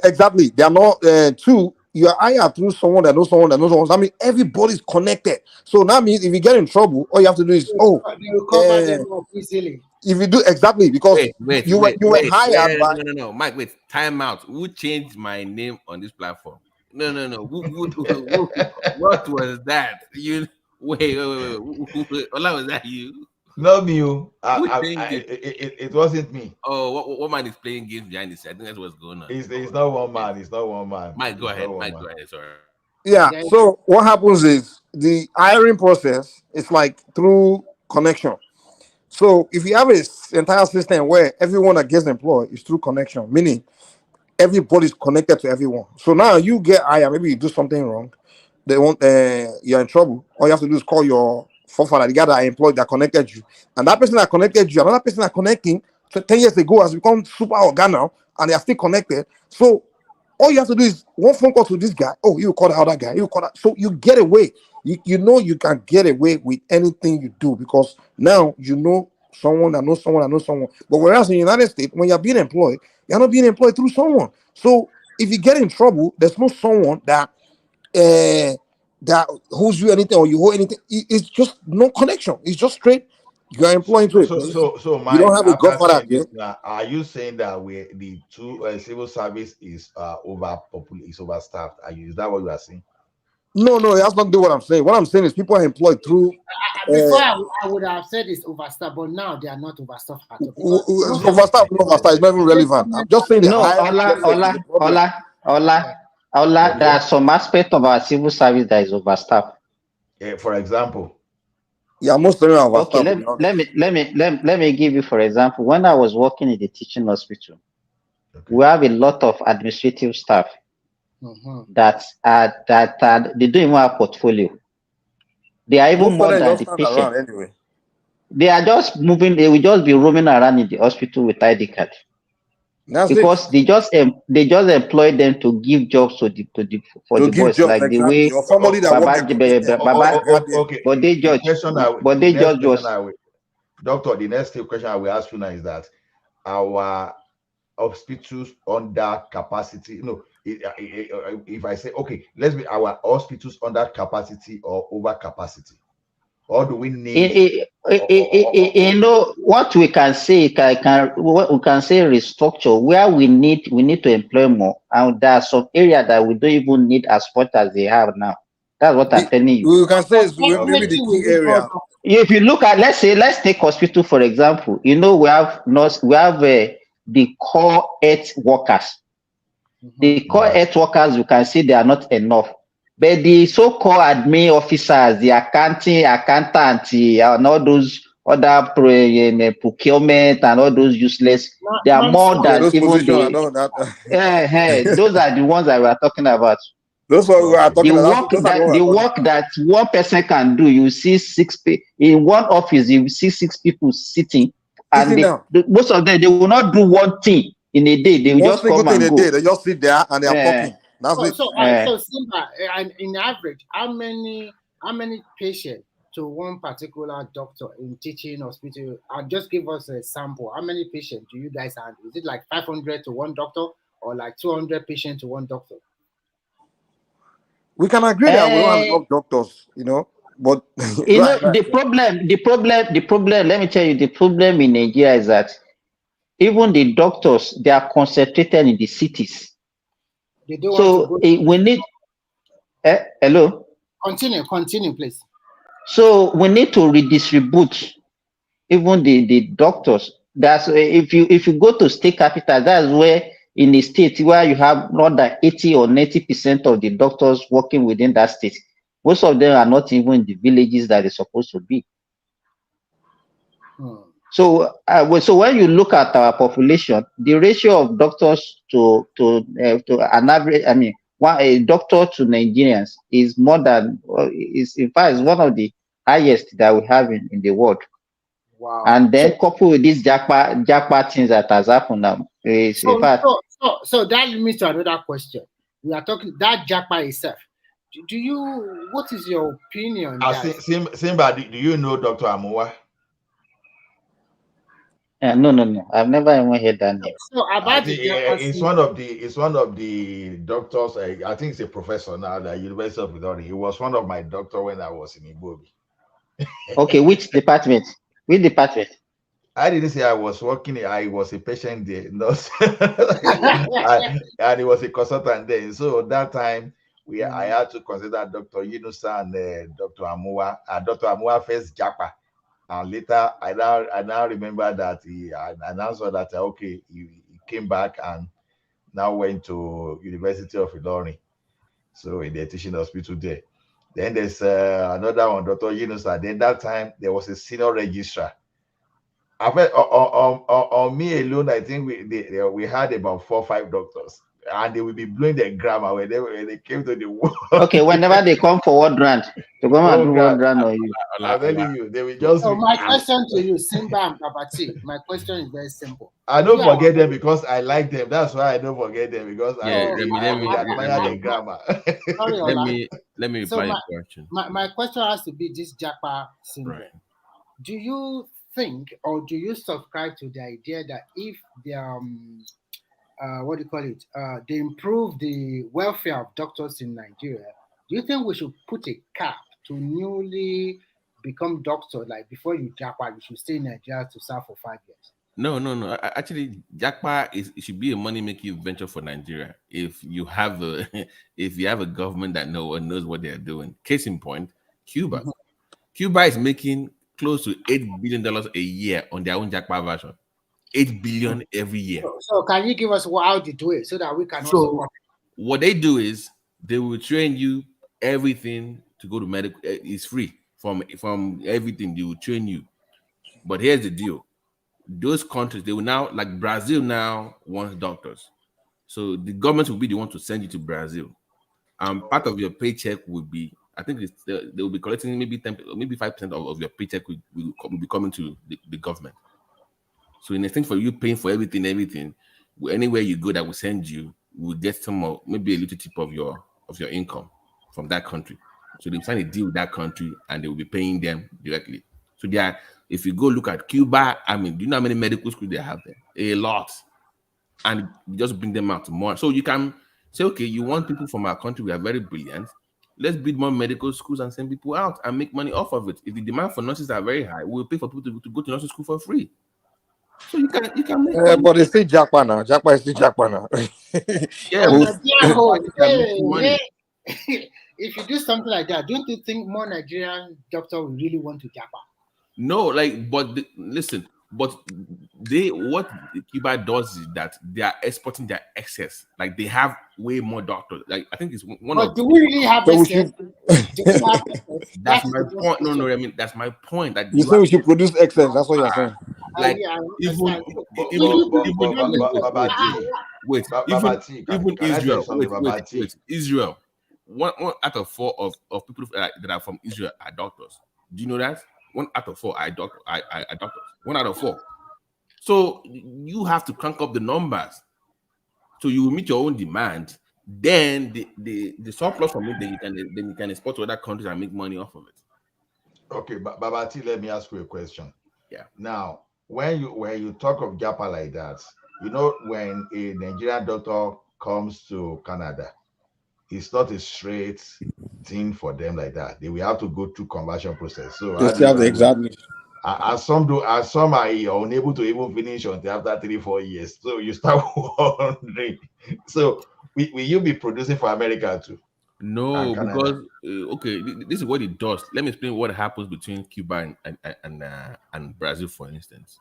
Exactly. They are not. Two, you are hired through someone that knows someone that knows someone. I mean, everybody's connected. So that means if you get in trouble, all you have to do is they will cover them up easily. If you do exactly, because you were hired by no, Mike, wait, time out. Who changed my name on this platform? No. What was that? You wait. Ola, was that you? Not me. It wasn't me. Oh, what man is playing games behind the scene? I think that's what's going on. It's not one man. It's not one man. Mike, go ahead. Sorry. Yeah. So what happens is the hiring process is like through connection. So if you have an entire system where everyone that gets employed is through connection, meaning everybody's connected to everyone. So now you get hired, maybe you do something wrong, they want you're in trouble. All you have to do is call your forefather, the guy that employed that connected you, and that person that connected you, another person that connecting 10 years ago has become super organ now, and they are still connected. So all you have to do is one phone call to this guy. Oh, you call the other guy. You call that. So you get away. You know you can get away with anything you do, because now you know someone that knows someone that knows someone. But whereas in the United States, when you're being employed, you're not being employed through someone. So if you get in trouble, there's no someone that owes you anything or you owe anything. It's just no connection. It's just straight. You are employed to it. So you don't have a godfather again. Are you saying that the civil service is overstaffed? Is that what you are saying? No, that's not what I'm saying. What I'm saying is people are employed through. Before I would have said it's overstaffed, but now they are not overstaffed at all. Overstaffed, it's not even relevant. I'm just saying. No, Ola. There are some aspect of our civil service that is overstaffed. For example. Yeah, most of them are Okay, let me give you, for example, when I was working in the teaching hospital, we have a lot of administrative staff that they don't even have portfolio. They are even more than the patient. Anyway. They are just moving. They will just be roaming around in the hospital with ID card. Because they just employ them to give jobs for the boys, jobs, like exactly. the way Or somebody that but they judge was. Doctor, the next question I will ask you now is that our hospitals under capacity. If I say, okay, let's be our hospitals under capacity or over capacity, or do we need? You know what we can say? What we can say restructure where we need to employ more, and there are some areas that we don't even need as much as they have now. That's what I'm telling you. We can say it's maybe the key area. If you look at, let's take hospital for example. You know, we have the core health workers. The core health workers, you can see they are not enough. But the so-called admin officers, the accountant, and all those other procurement and all those useless, they are more than even the. Those are the ones that we are talking about. Those are we are talking about. The work that one person can do, you see in one office, you see 6 people sitting, and most of them, they will not do one thing in a day. They will just come and go. They just sit there and they are talking. That's it. So Simba, in average, how many patients to one particular doctor in teaching hospital? Just give us a sample. How many patients do you guys have? Is it like 500 to one doctor, or like 200 patients to one doctor? We can agree that we don't have enough doctors, but the problem. Let me tell you, the problem in Nigeria is that even the doctors, they are concentrated in the cities. They don't want to go. We need. Hello. Continue, please. So we need to redistribute even the doctors. That's if you go to state capital, that's where in a state where you have more than 80 or 90% of the doctors working within that state, most of them are not even in the villages that they're supposed to be. So when you look at our population, the ratio of doctors to an average, a doctor to Nigerians is more than, is in fact is one of the highest that we have in the world. Wow. And then coupled with this jackpot things that has happened now. So that leads me to another question. We are talking that jackpot itself. What is your opinion? Simba, do you know Dr. Amuwa? No. I've never even heard that name. So about it's one of the doctors. I think it's a professor now at the University of Ilorin. He was one of my doctors when I was in Igbobi. Okay, which department? Which department? I didn't say I was working. I was a patient there, and he was a consultant there. So at that time, I had to consider Dr. Yunusa and Dr. Amuwa. Dr. Amuwa first Japa, and later I now remember that he announced that okay, he came back and now went to University of Ilorin, so in the teaching hospital there. Then there's another one, Dr. Yunusa. Then that time there was a senior registrar. On me alone, I think we had about 4 or 5 doctors, and they will be blowing their grammar when they came to the work. Okay, whenever they come for word grant, to come and do word grant on you. I'm telling you, they will just. So my question to you, Simba and Babati, my question is very simple. I don't forget them because I like them. That's why I don't forget them, because I admire their grammar. Let me reply your question. My question has to be this Japa syndrome. Right. Do you think, or do you subscribe to the idea that if they they improve the welfare of doctors in Nigeria, do you think we should put a cap to newly become doctor? Like before you Japa, you should stay in Nigeria to serve for 5 years. No. Actually, Japa it should be a money-making venture for Nigeria. If you have a government that knows what they are doing. Case in point, Cuba. Mm-hmm. Cuba is making close to $8 billion a year on their own Japa version. 8 billion every year. So can you give us how they do it so that we can also? What they do is they will train you everything to go to medical. It's free from everything. They will train you. But here's the deal: those countries, they will now, like Brazil now wants doctors, so the government will be the one to send you to Brazil. Part of your paycheck would be, I think they will be collecting maybe 10, maybe 5% of your paycheck will be coming to the government. So in exchange for you paying for everything, anywhere you go that will send you, will get some of, maybe a little tip of your income from that country. So they sign a deal with that country and they will be paying them directly. So they are, if you go look at Cuba, I mean, do you know how many medical schools they have there? A lot. And you just bring them out more. So you can say, okay, you want people from our country, we are very brilliant. Let's build more medical schools and send people out and make money off of it. If the demand for nurses are very high, we'll pay for people to go to nursing school for free. So you can make money. But it's still Japan now. Japan is still Japan now. Yeah, if you do something like that, don't you think more Nigerian doctors will really want to Japan? No, like, but listen, but what Cuba does is that they are exporting their excess. Like they have way more doctors. Like I think it's one but of. Do we really have excess? That's my point. No, I mean that's my point. That you say we should produce excess. That's what you're saying. Like even Israel. Wait. Israel. One out of 4 of people that are from Israel are doctors. Do you know that? 1 out of 4 are doctors. 1 out of 4. So you have to crank up the numbers. So you will meet your own demand. Then the surplus from it, then you can export to other countries and make money off of it. Okay, but Babati, let me ask you a question. Yeah. Now, when you talk of Japa like that, you know, when a Nigerian doctor comes to Canada, it's not a straight thing for them like that. They will have to go through conversion process. So exactly. As some are unable to even finish until after 3-4 years. So you start wondering. So will you be producing for America too? No, because okay, this is what it does. Let me explain what happens between Cuba and Brazil, for instance.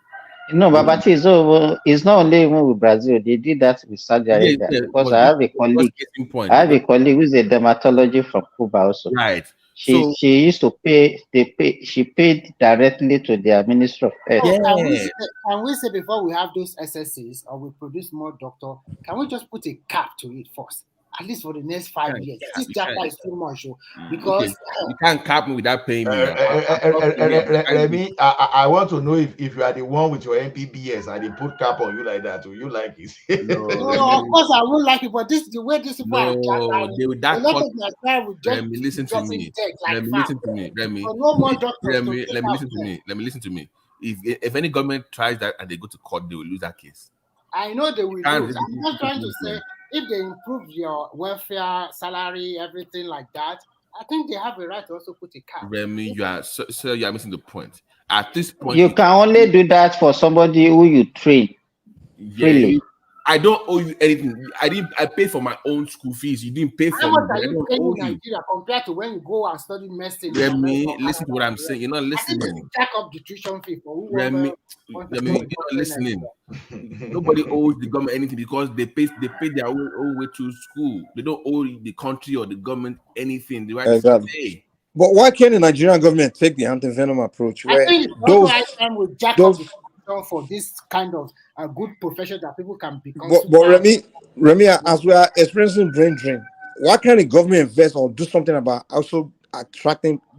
No, Babachi, so it's not only even with Brazil. They did that with Saudi Arabia. Because I have a colleague. Who is a dermatologist from Cuba also. Right. She used to pay. She paid directly to their Ministry of Health. Can we say before we have those SSCs or we produce more doctors, can we just put a cap to it first? At least for the next 5 years. This Japa is too much, because you can't cap me without paying me. Remy, I want to know if you are the one with your MPBS and they put cap on you like that. Will you like it? No, of course I won't like it, but this is the way these people are. They would Remy, listen to me. Remy, listen to me. Remy, let me listen to me. If any government tries that and they go to court, they will lose that case. I know they will lose. I'm just trying to say, if they improve your welfare, salary, everything like that, I think they have a right to also put a cap. Remy, you are missing the point. At this point, you can only do that for somebody who you train. Really? I don't owe you anything. I paid for my own school fees. You didn't pay for me. How much are you paying in Nigeria compared to when you go and study medicine? Remy, listen to what I'm saying. You're not listening. I think jack up the tuition fee for Remy, you're not listening. Nobody owes the government anything because they pay their own way to school. They don't owe the country or the government anything. The right to pay. But why can't the Nigerian government take the anti-venom approach? I think it's also high time we jack up the tuition for this kind of a good profession that people can become. But Remy, as we are experiencing brain drain, why can't the government invest or do something about also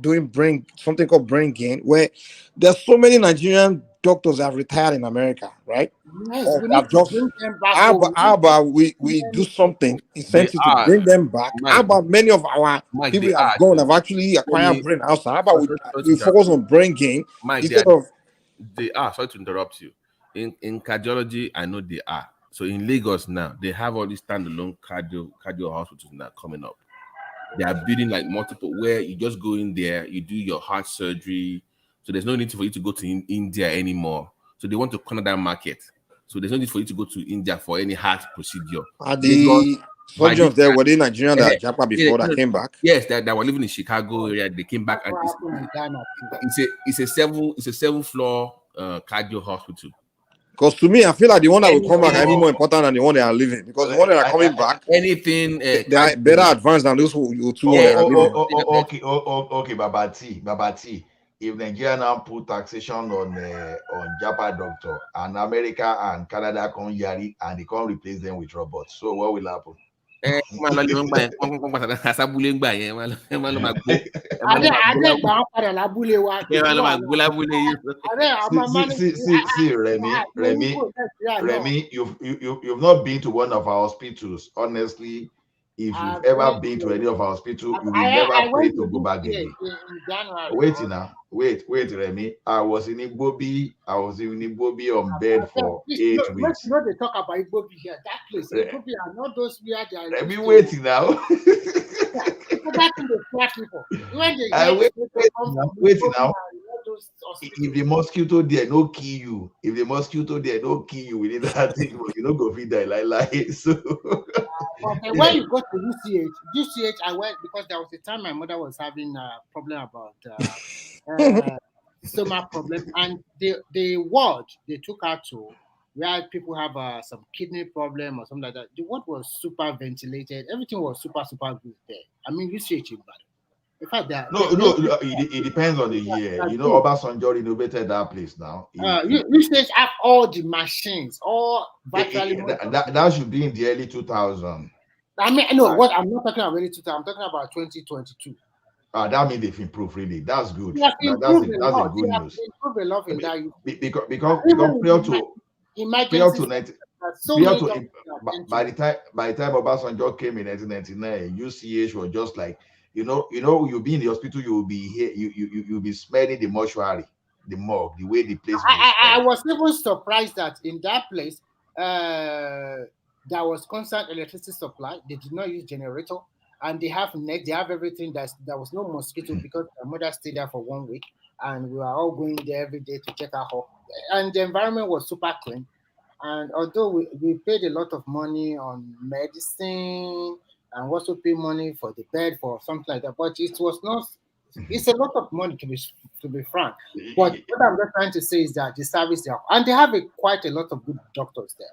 doing something called brain gain, where there's so many Nigerian doctors that have retired in America, right? Yes, we need to bring them back. How about we do something incentive to bring them back? How about many of our people that have gone have actually acquired brain outside? How about we focus on brain gain instead of? They are. Sorry to interrupt you. In cardiology, I know they are. So in Lagos now, they have all these standalone cardio hospitals now coming up. They are building like multiple where you just go in there, you do your heart surgery. So there's no need for you to go to India anymore. So they want to corner that market. So there's no need for you to go to India for any heart procedure. Are the surgeons there, were they Nigerian that Japa before that came back? Yes, that were living in Chicago area. They came back and it's a 7-floor cardio hospital. Because to me, I feel like the one that will come back are even more important than the one they are leaving. Because the one that are coming back, anything they are better advanced than those two that are leaving. Okay, Babati. If Nigeria now put taxation on Japan doctor and America and Canada come yari and they can't replace them with robots, so what will happen? See, Remy, you've not been to one of our hospitals. Honestly, if you've ever been to any of our hospitals, you will never pray to go back again. Wait, Remy. I was in Igbobi on bed for 8 weeks. You know they talk about Igbobi here. That place, Igbobi are not those where they are. Remy, waiting now. Wait now. If the mosquito there no kill you, within that thing, you don't go feed that like so. But when you go to UCH, I went because there was a time my mother was having a problem about stomach problem, and the ward they took her to where people have some kidney problem or something like that. The ward was super ventilated. Everything was super good there. I mean, UCH is bad. In fact, it depends on the year. You know, Obasanjo innovated that place now. UCH have all the machines, all virtually. That should be in the early 2000s. I mean, no, what I'm not talking about early 2000. I'm talking about 2022. That means they've improved really. That's good. That's a good news. Improved a lot in that. Because by the time Obasanjo came in 1999, UCH was just like, you'll be in the hospital, you'll be here, you'll be smelling the mortuary, the morgue, the way the place. I was even surprised that in that place, there was constant electricity supply. They did not use generator, and they have net. They have everything. There was no mosquito because my mother stayed there for 1 week, and we were all going there every day to check her health. And the environment was super clean. And although we paid a lot of money on medicine and also pay money for the bed for something like that, but it was not. It's a lot of money to be frank. But what I'm just trying to say is that the service there, and they have quite a lot of good doctors there.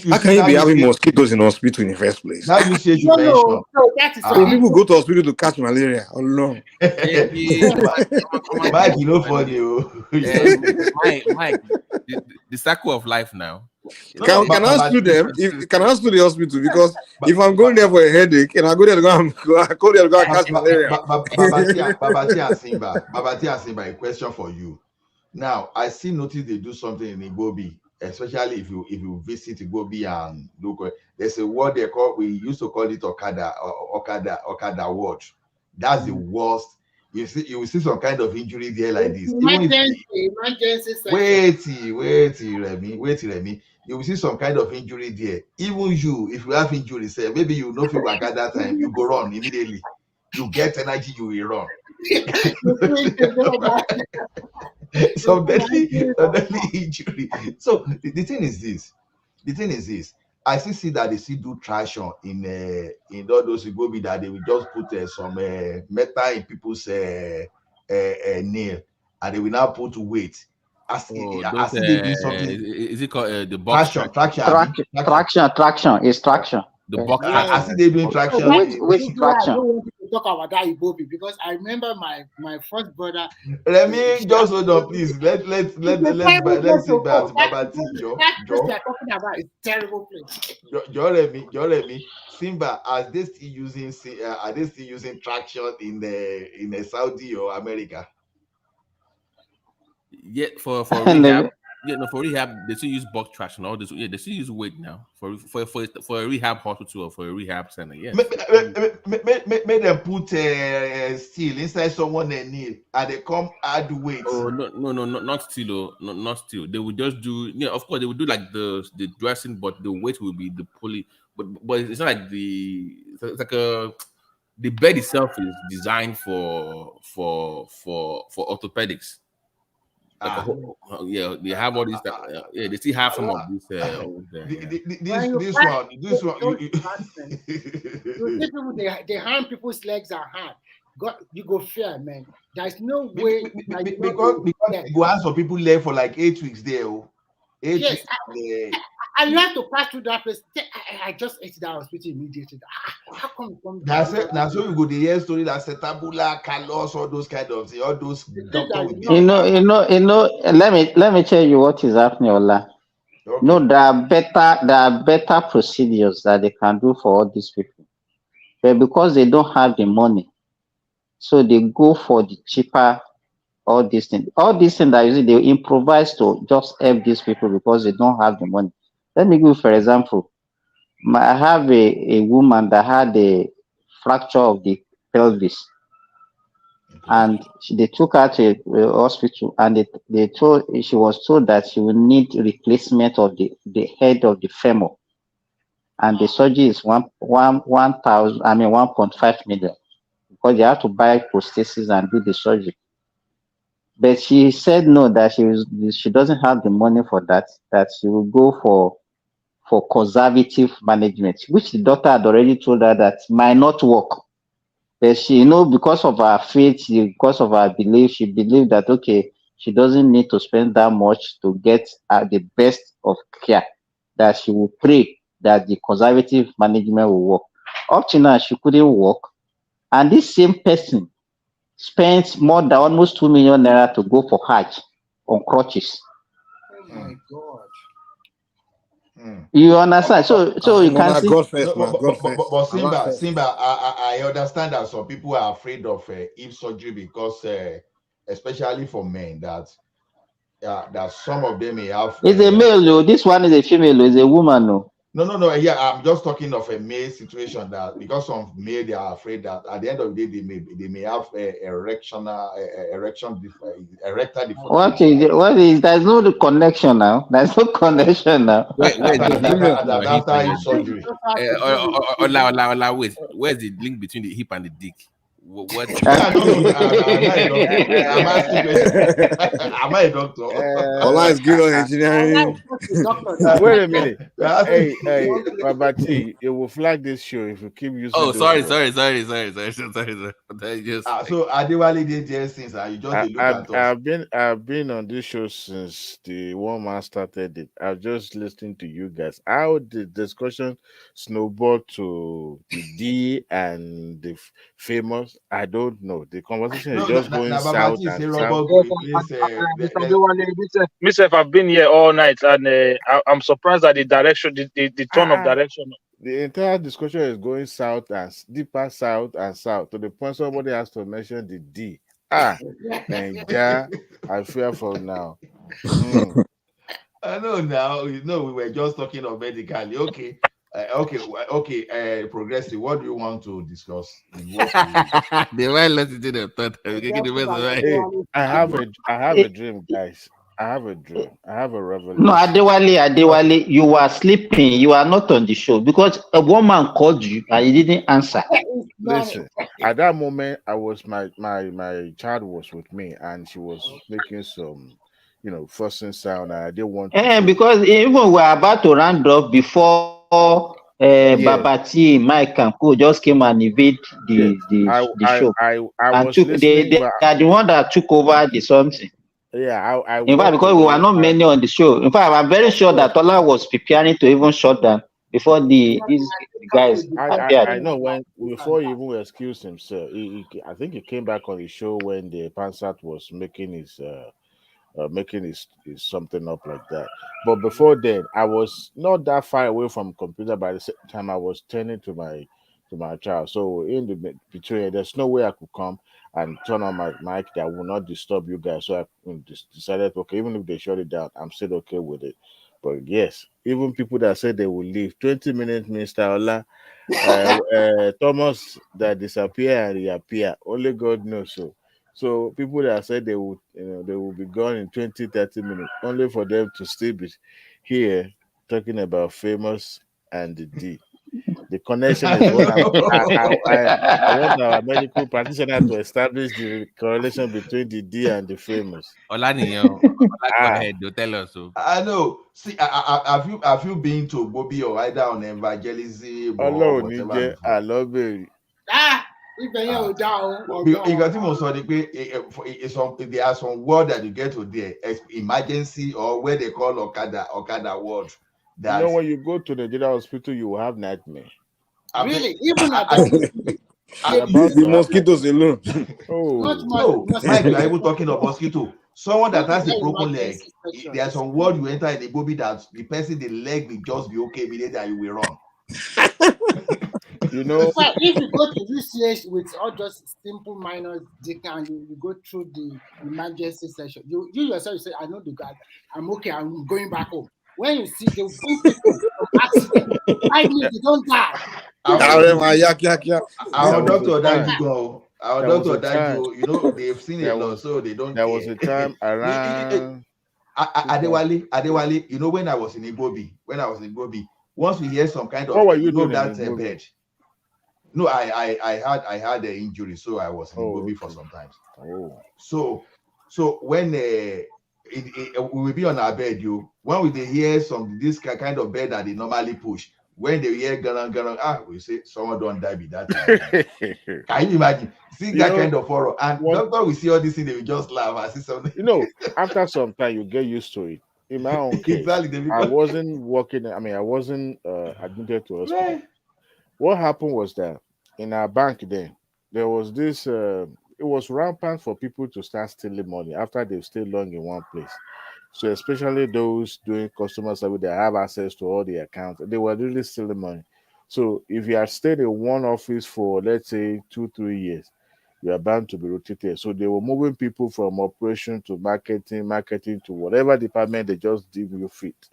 How can you be having mosquitoes in hospital in the first place? Now you say you no, that is so people go to hospital to catch malaria. Oh no. Mike, you know funny. Mike, the circle of life now. Can I sue them? Can I sue the hospital? Because if I'm going there for a headache and I go there to go and catch malaria. Babati and Simba, a question for you. Now, I see notice they do something in Igbobi, especially if you visit Igbobi and look. There's a word we used to call it Okada ward. That's the worst. You will see some kind of injury there like this. Emergency. Wait, Remy. You will see some kind of injury there. Even you, if you have injury, say maybe you know if you work at that time, you go run immediately. You get energy, you will run. Some deadly injury. So the thing is this. I still see that they still do traction in all those Igbobi that they will just put some metal in people's nail, and they will now put weight. I see they do something. Is it called the box traction? It's traction. The box. I see they doing traction. With traction. I don't want to talk about that Igbobi because I remember my first brother. Let me just hold on, please. Let's see about Babati. They're talking about a terrible place. Remy, Simba, are they still using traction in Saudi or America? Yeah, for rehab. For rehab, they still use box traction. All this, they still use weight now for a rehab hospital or for a rehab center. Yeah, make them put steel inside someone knee and they come add weight. Oh no, not steel. Not steel. They would just do. Yeah, of course they would do like the dressing, but the weight will be the pulley. But it's not like it's like the bed itself is designed for orthopedics. Yeah, they have all these. They still have some of this. This one. They harm people's legs are hard. You go fair, man. There's no way. Because you go ask for people there for like 8 weeks there. Yes, and you have to pass through that place. I just ate that hospital immediately. How come you come? Now so you go the hear story that say tabula, kalos, all those kind of things, all those doctor will You know. Let me tell you what is happening, Ola. Okay. No, there are better procedures that they can do for all these people, but because they don't have the money, so they go for the cheaper. All these things that you see, they improvise to just help these people because they don't have the money. Let me give you, for example, I have a woman that had a fracture of the pelvis, and they took her to a hospital, and she was told that she will need replacement of the head of the femur, and the surgery is 1.5 million because they have to buy prosthesis and do the surgery. But she said no, that she doesn't have the money for that, that she will go for conservative management, which the doctor had already told her that might not work. But she, because of her faith, because of her belief, she believed that, okay, she doesn't need to spend that much to get the best of care, that she will pray that the conservative management will work. Up to now, she couldn't work. And this same person spent more than almost 2 million naira to go for Hajj on crutches. Oh my God. You understand? So you can see. But Simba, I understand that some people are afraid of hip surgery because, especially for men, that some of them may have. It's a male, though. This one is a female, it's a woman, no. No. Yeah, I'm just talking of a male situation, that because some male, they are afraid that at the end of the day they may have erectile dysfunction. What is there's no connection now? There's no connection now. Where's the link between your hip after and hip your surgery? Ola, wait. Where's the link between the hip and the dick? What? I'm asking questions. Am I a doctor? Ola is good on engineering. Wait a minute. Hey, Babati, it will flag this show if you keep using. Oh, sorry. So Adewale did just things, and you just look at us. I've been on this show since the one man started it. I've just listened to you guys. How the discussion snowballed to the D and the famous, I don't know. The conversation is just going south and south. Myself, I've been here all night, and I'm surprised at the direction, the turn of direction. The entire discussion is going south and deeper south and south to the point somebody has to mention the D. Nigeria, I fear for now. I know now. We were just talking of medically. Okay. Progressive. What do you want to discuss? They might let it in the thought. I have a dream, guys. I have a dream. I have a revelation. No, Adewale, you are sleeping. You are not on the show because a woman called you and you didn't answer. Listen, at that moment, I was my child was with me and she was making some, fussing sound. And I didn't want to. Because even we're about to round off before Babati, Mike, and Co just came and invade the show. I and was took listening. They are the one that took over the something. Yeah, in fact, because we were not many on the show. In fact, I'm very sure that Tola was preparing to even shut down before these guys appeared. I know before he even excused himself. I think he came back on the show when the Pansat was making his something up like that. But before then, I was not that far away from computer. By the same time, I was turning to my child. So in the between, there's no way I could come and turn on my mic that will not disturb you guys. So I decided, okay, even if they shut it down, I'm still okay with it. But yes, even people that said they will leave 20 minutes, Mr. Ola, Thomas that disappear and reappear, only God knows. So people that said they would, they will be gone in 20, 30 minutes, only for them to still be here talking about famous and the D. The connection is what I want our medical practitioner to establish the correlation between the D and the famous. Go ahead, tell us. I know. See, have you been to Bobby or either on evangelism or Hello, whatever? Nije, I love it. There are some word that you get to there, emergency or where they call Okada word. You know, when you go to the general hospital, you will have nightmare. Really, even at the mosquitoes alone. No, Mike, you are even talking of mosquito. Someone that has a broken leg, there's some word you enter in the bobby that the person, the leg will just be okay immediately and you will run. You know, if you go to UCH with all just simple minor dick and you go through the emergency session, you yourself say, I know the guy, I'm okay, I'm going back home. When you see the people from accident, 5 minutes, you don't die. Our doctor Daji, you know, they've seen a lot, so they don't care. There was a time around Adewale, you know, when I was in Ibobi, once we hear some kind of, what were you doing that bed. No, I had an injury, so I was in Ibobi for some time. So when we will be on our bed, when we hear this kind of bed that they normally push, when they hear garan, we say someone don't die with that time. Can you imagine? See that kind of horror, and doctor we see all this thing, they will just laugh and see something. You know, after some time you get used to it. In my own case, exactly. I wasn't working. I mean, I wasn't admitted to hospital. Right. What happened was that in our bank then, there was this. It was rampant for people to start stealing money after they've stayed long in one place. So especially those doing customer service that have access to all the accounts, they were really stealing money. So if you had stayed in one office for, let's say, 2-3 years, you are bound to be rotated. So they were moving people from operation to marketing to whatever department they just deem you fit.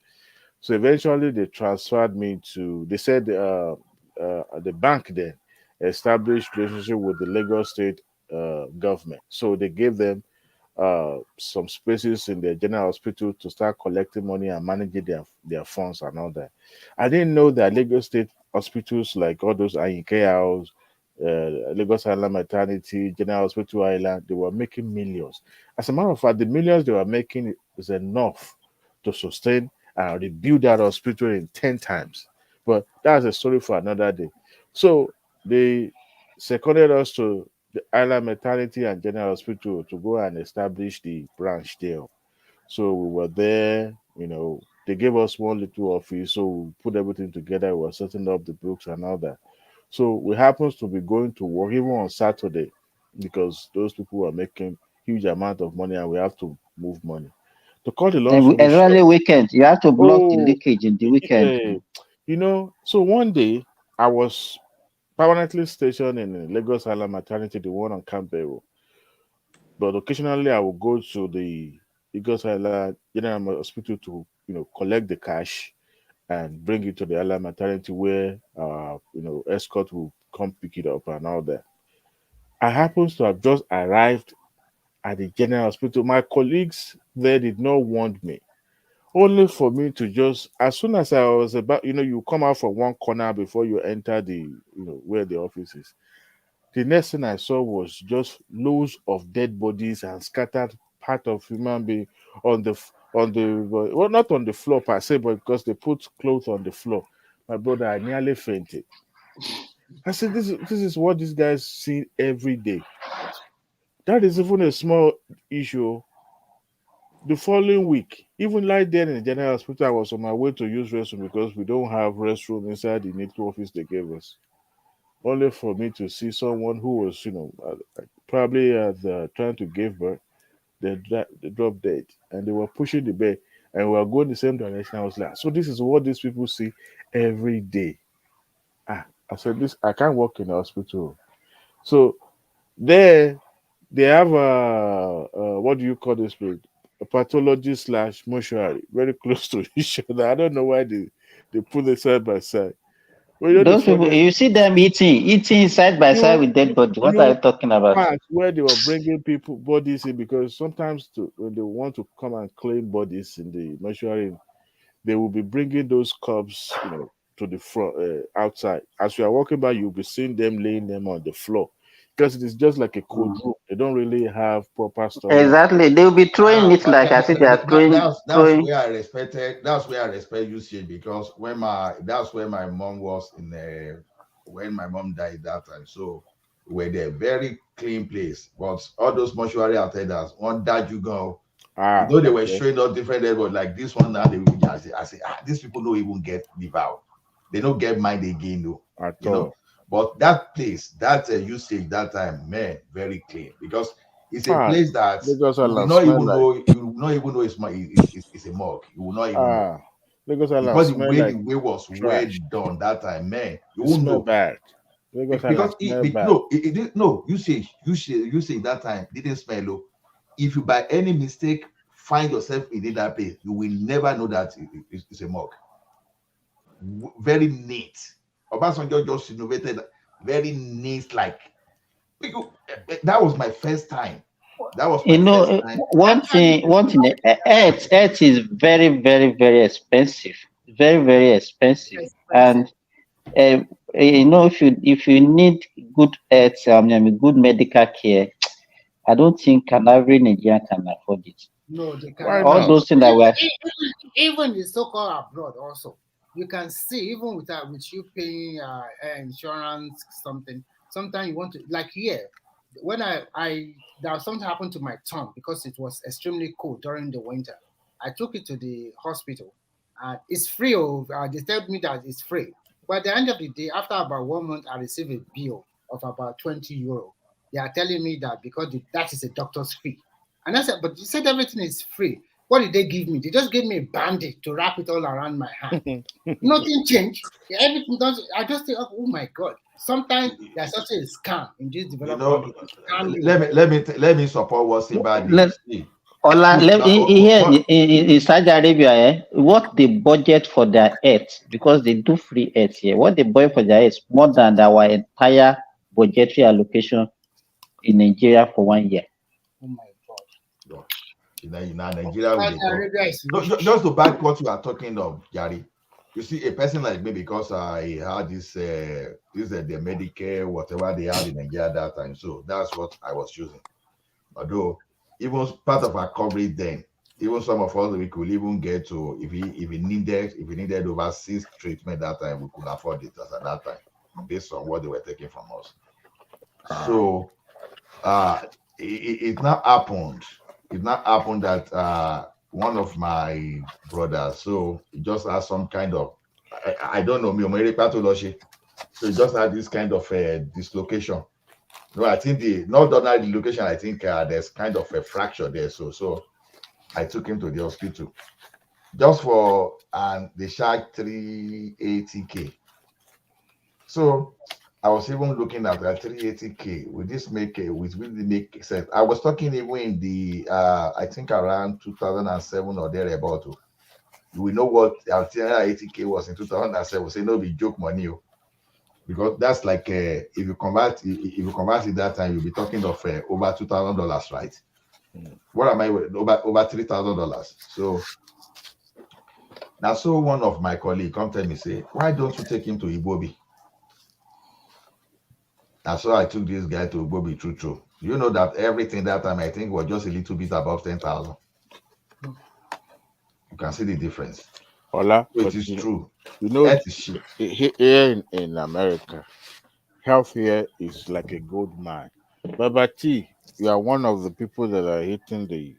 So eventually they transferred me to, they said the bank then established relationship with the Lagos State government. So they gave them some spaces in the general hospital to start collecting money and managing their funds and all that. I didn't know that Lagos State hospitals, like all those Ayinke House, Lagos Island Maternity, General Hospital Island, they were making millions. As a matter of fact, the millions they were making is enough to sustain and rebuild that hospital in 10 times. But that's a story for another day. So they seconded us to the Island Maternity and General Hospital to go and establish the branch there. So we were there, you know, they gave us one little office, so we put everything together, we were setting up the books and all that. So we happens to be going to work even on Saturday because those people were making huge amount of money and we have to move money. To cut the long story Especially short, weekend, you have to block the leakage in the weekend. you know, so one day I was permanently stationed in Lagos Island Maternity, the one on Campbell. But occasionally I will go to the Lagos Island General Hospital to, you know, collect the cash and bring it to the Island Maternity where, you know, escort will come pick it up and all that. I happens to have just arrived at the General Hospital. My colleagues there did not want me. Only for me to just, as soon as I was about, you know, you come out from one corner before you enter the, you know, where the office is. The next thing I saw was just loads of dead bodies and scattered part of human being well, not on the floor per se, but because they put clothes on the floor. My brother, I nearly fainted. I said, this is what these guys see every day. That is even a small issue. The following week, even like then in the general hospital, I was on my way to use restroom because we don't have restroom inside the little office they gave us. Only for me to see someone who was, you know, probably trying to give birth, they dropped dead, and they were pushing the bed, and we were going the same direction. I was like, so this is what these people see every day. I said, this I can't work in the hospital. So there, they have what do you call this place? A pathology / mortuary, very close to each other. I don't know why they put it side by side. Well, Those people, you see them eating side by side with dead body. What are you talking about? Where they were bringing people bodies in, because sometimes when they want to come and claim bodies in the mortuary, they will be bringing those corpses, you know, to the front outside. As you are walking by, you'll be seeing them laying them on the floor because it is just like a cold room. They don't really have proper storage. Exactly, they will be throwing it like I see they are throwing. That's where I respected. That's where I respect UCH, because that's where my mom was when my mom died that time. So were there, very clean place. But all those mortuary attendants, one that you go, they were showing us different levels. Like this one now, I say, these people don't even get live out. They don't get mind again, though. You know. But that place, that usage that time, man, very clean because it's a place that you will not even know. You will not even know it's a morgue. You will not even know because the way was well done that time, man. You won't know. Bad. Because usage that time didn't smell low. If you by any mistake find yourself in that place, you will never know that it's a morgue. Very neat. Obasanjo just innovated very neat, like that was my first time. That was my first time. one thing, earth is very, very, very expensive, very, very expensive, and if you need good health, good medical care, I don't think every Nigerian can afford it. No, they can. All those things that were even the so-called abroad also, you can see even with you paying insurance something. Sometimes you want to, like here, when there was something happened to my tongue because it was extremely cold during the winter. I took it to the hospital. It's free. They told me that it's free. But at the end of the day, after about 1 month, I received a bill of about 20 euro. They are telling me that because that is a doctor's fee. And I said, but you said everything is free. What did they give me? They just gave me a band-aid to wrap it all around my hand. Nothing changed. Everything does. I just think, oh my God. Sometimes there's such a scam in this development. Let me support what Simba did. Here in Saudi Arabia, what they budget for their earth, because they do free earth here, what they budget for their earth more than our entire budgetary allocation in Nigeria for 1 year. Oh my God. Nigeria just to back what you are talking of, Gary. You see, a person like me, because I had this the Medicare, whatever they had in Nigeria that time, so that's what I was using. Although even part of our coverage then, even some of us we could even get to if we needed overseas treatment that time, we could afford it at that time based on what they were taking from us. So it not happened. It not happened that one of my brothers, so he just had some kind of I don't know, so he just had this kind of dislocation. No, I think not ordinary dislocation. I think there's kind of a fracture there. So I took him to the hospital just for they charged 380K. So I was even looking at that 380K. Will this make sense? I was talking even in the I think around 2007 or thereabout. We know what 380K was in 2007. Say no be joke money. Because that's like if you convert it that time, you'll be talking of over $2,000, right? What am I with? Over $3,000. So now, so one of my colleagues come tell me, say, why don't you take him to Ibobi? And so I took this guy to Ibobi true. You know that everything that time I think was just a little bit above 10,000. You can see the difference. Hola, so it is true. You know, here in America, health here is like a gold mine. Baba T, you are one of the people that are hitting the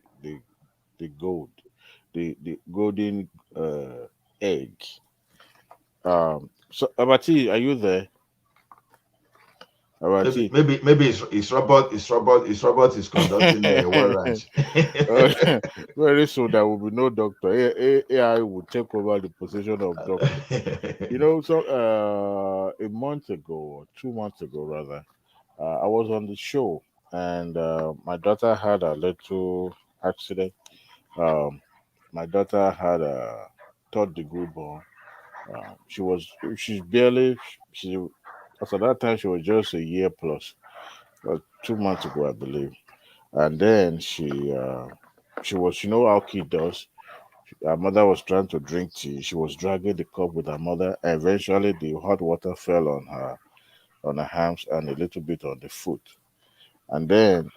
gold, the golden egg. So Baba T, are you there? Maybe it's Robert is conducting a war ranch. Very soon there will be no doctor. AI will take over the position of doctor. You know, so a month ago or 2 months ago rather, I was on the show and my daughter had a little accident. My daughter had a 3rd-degree burn. She's barely at that time she was just a year plus. 2 months ago, I believe, and then she was, you know how kid does. Her mother was trying to drink tea. She was dragging the cup with her mother. Eventually, the hot water fell on her hands and a little bit on the foot, and then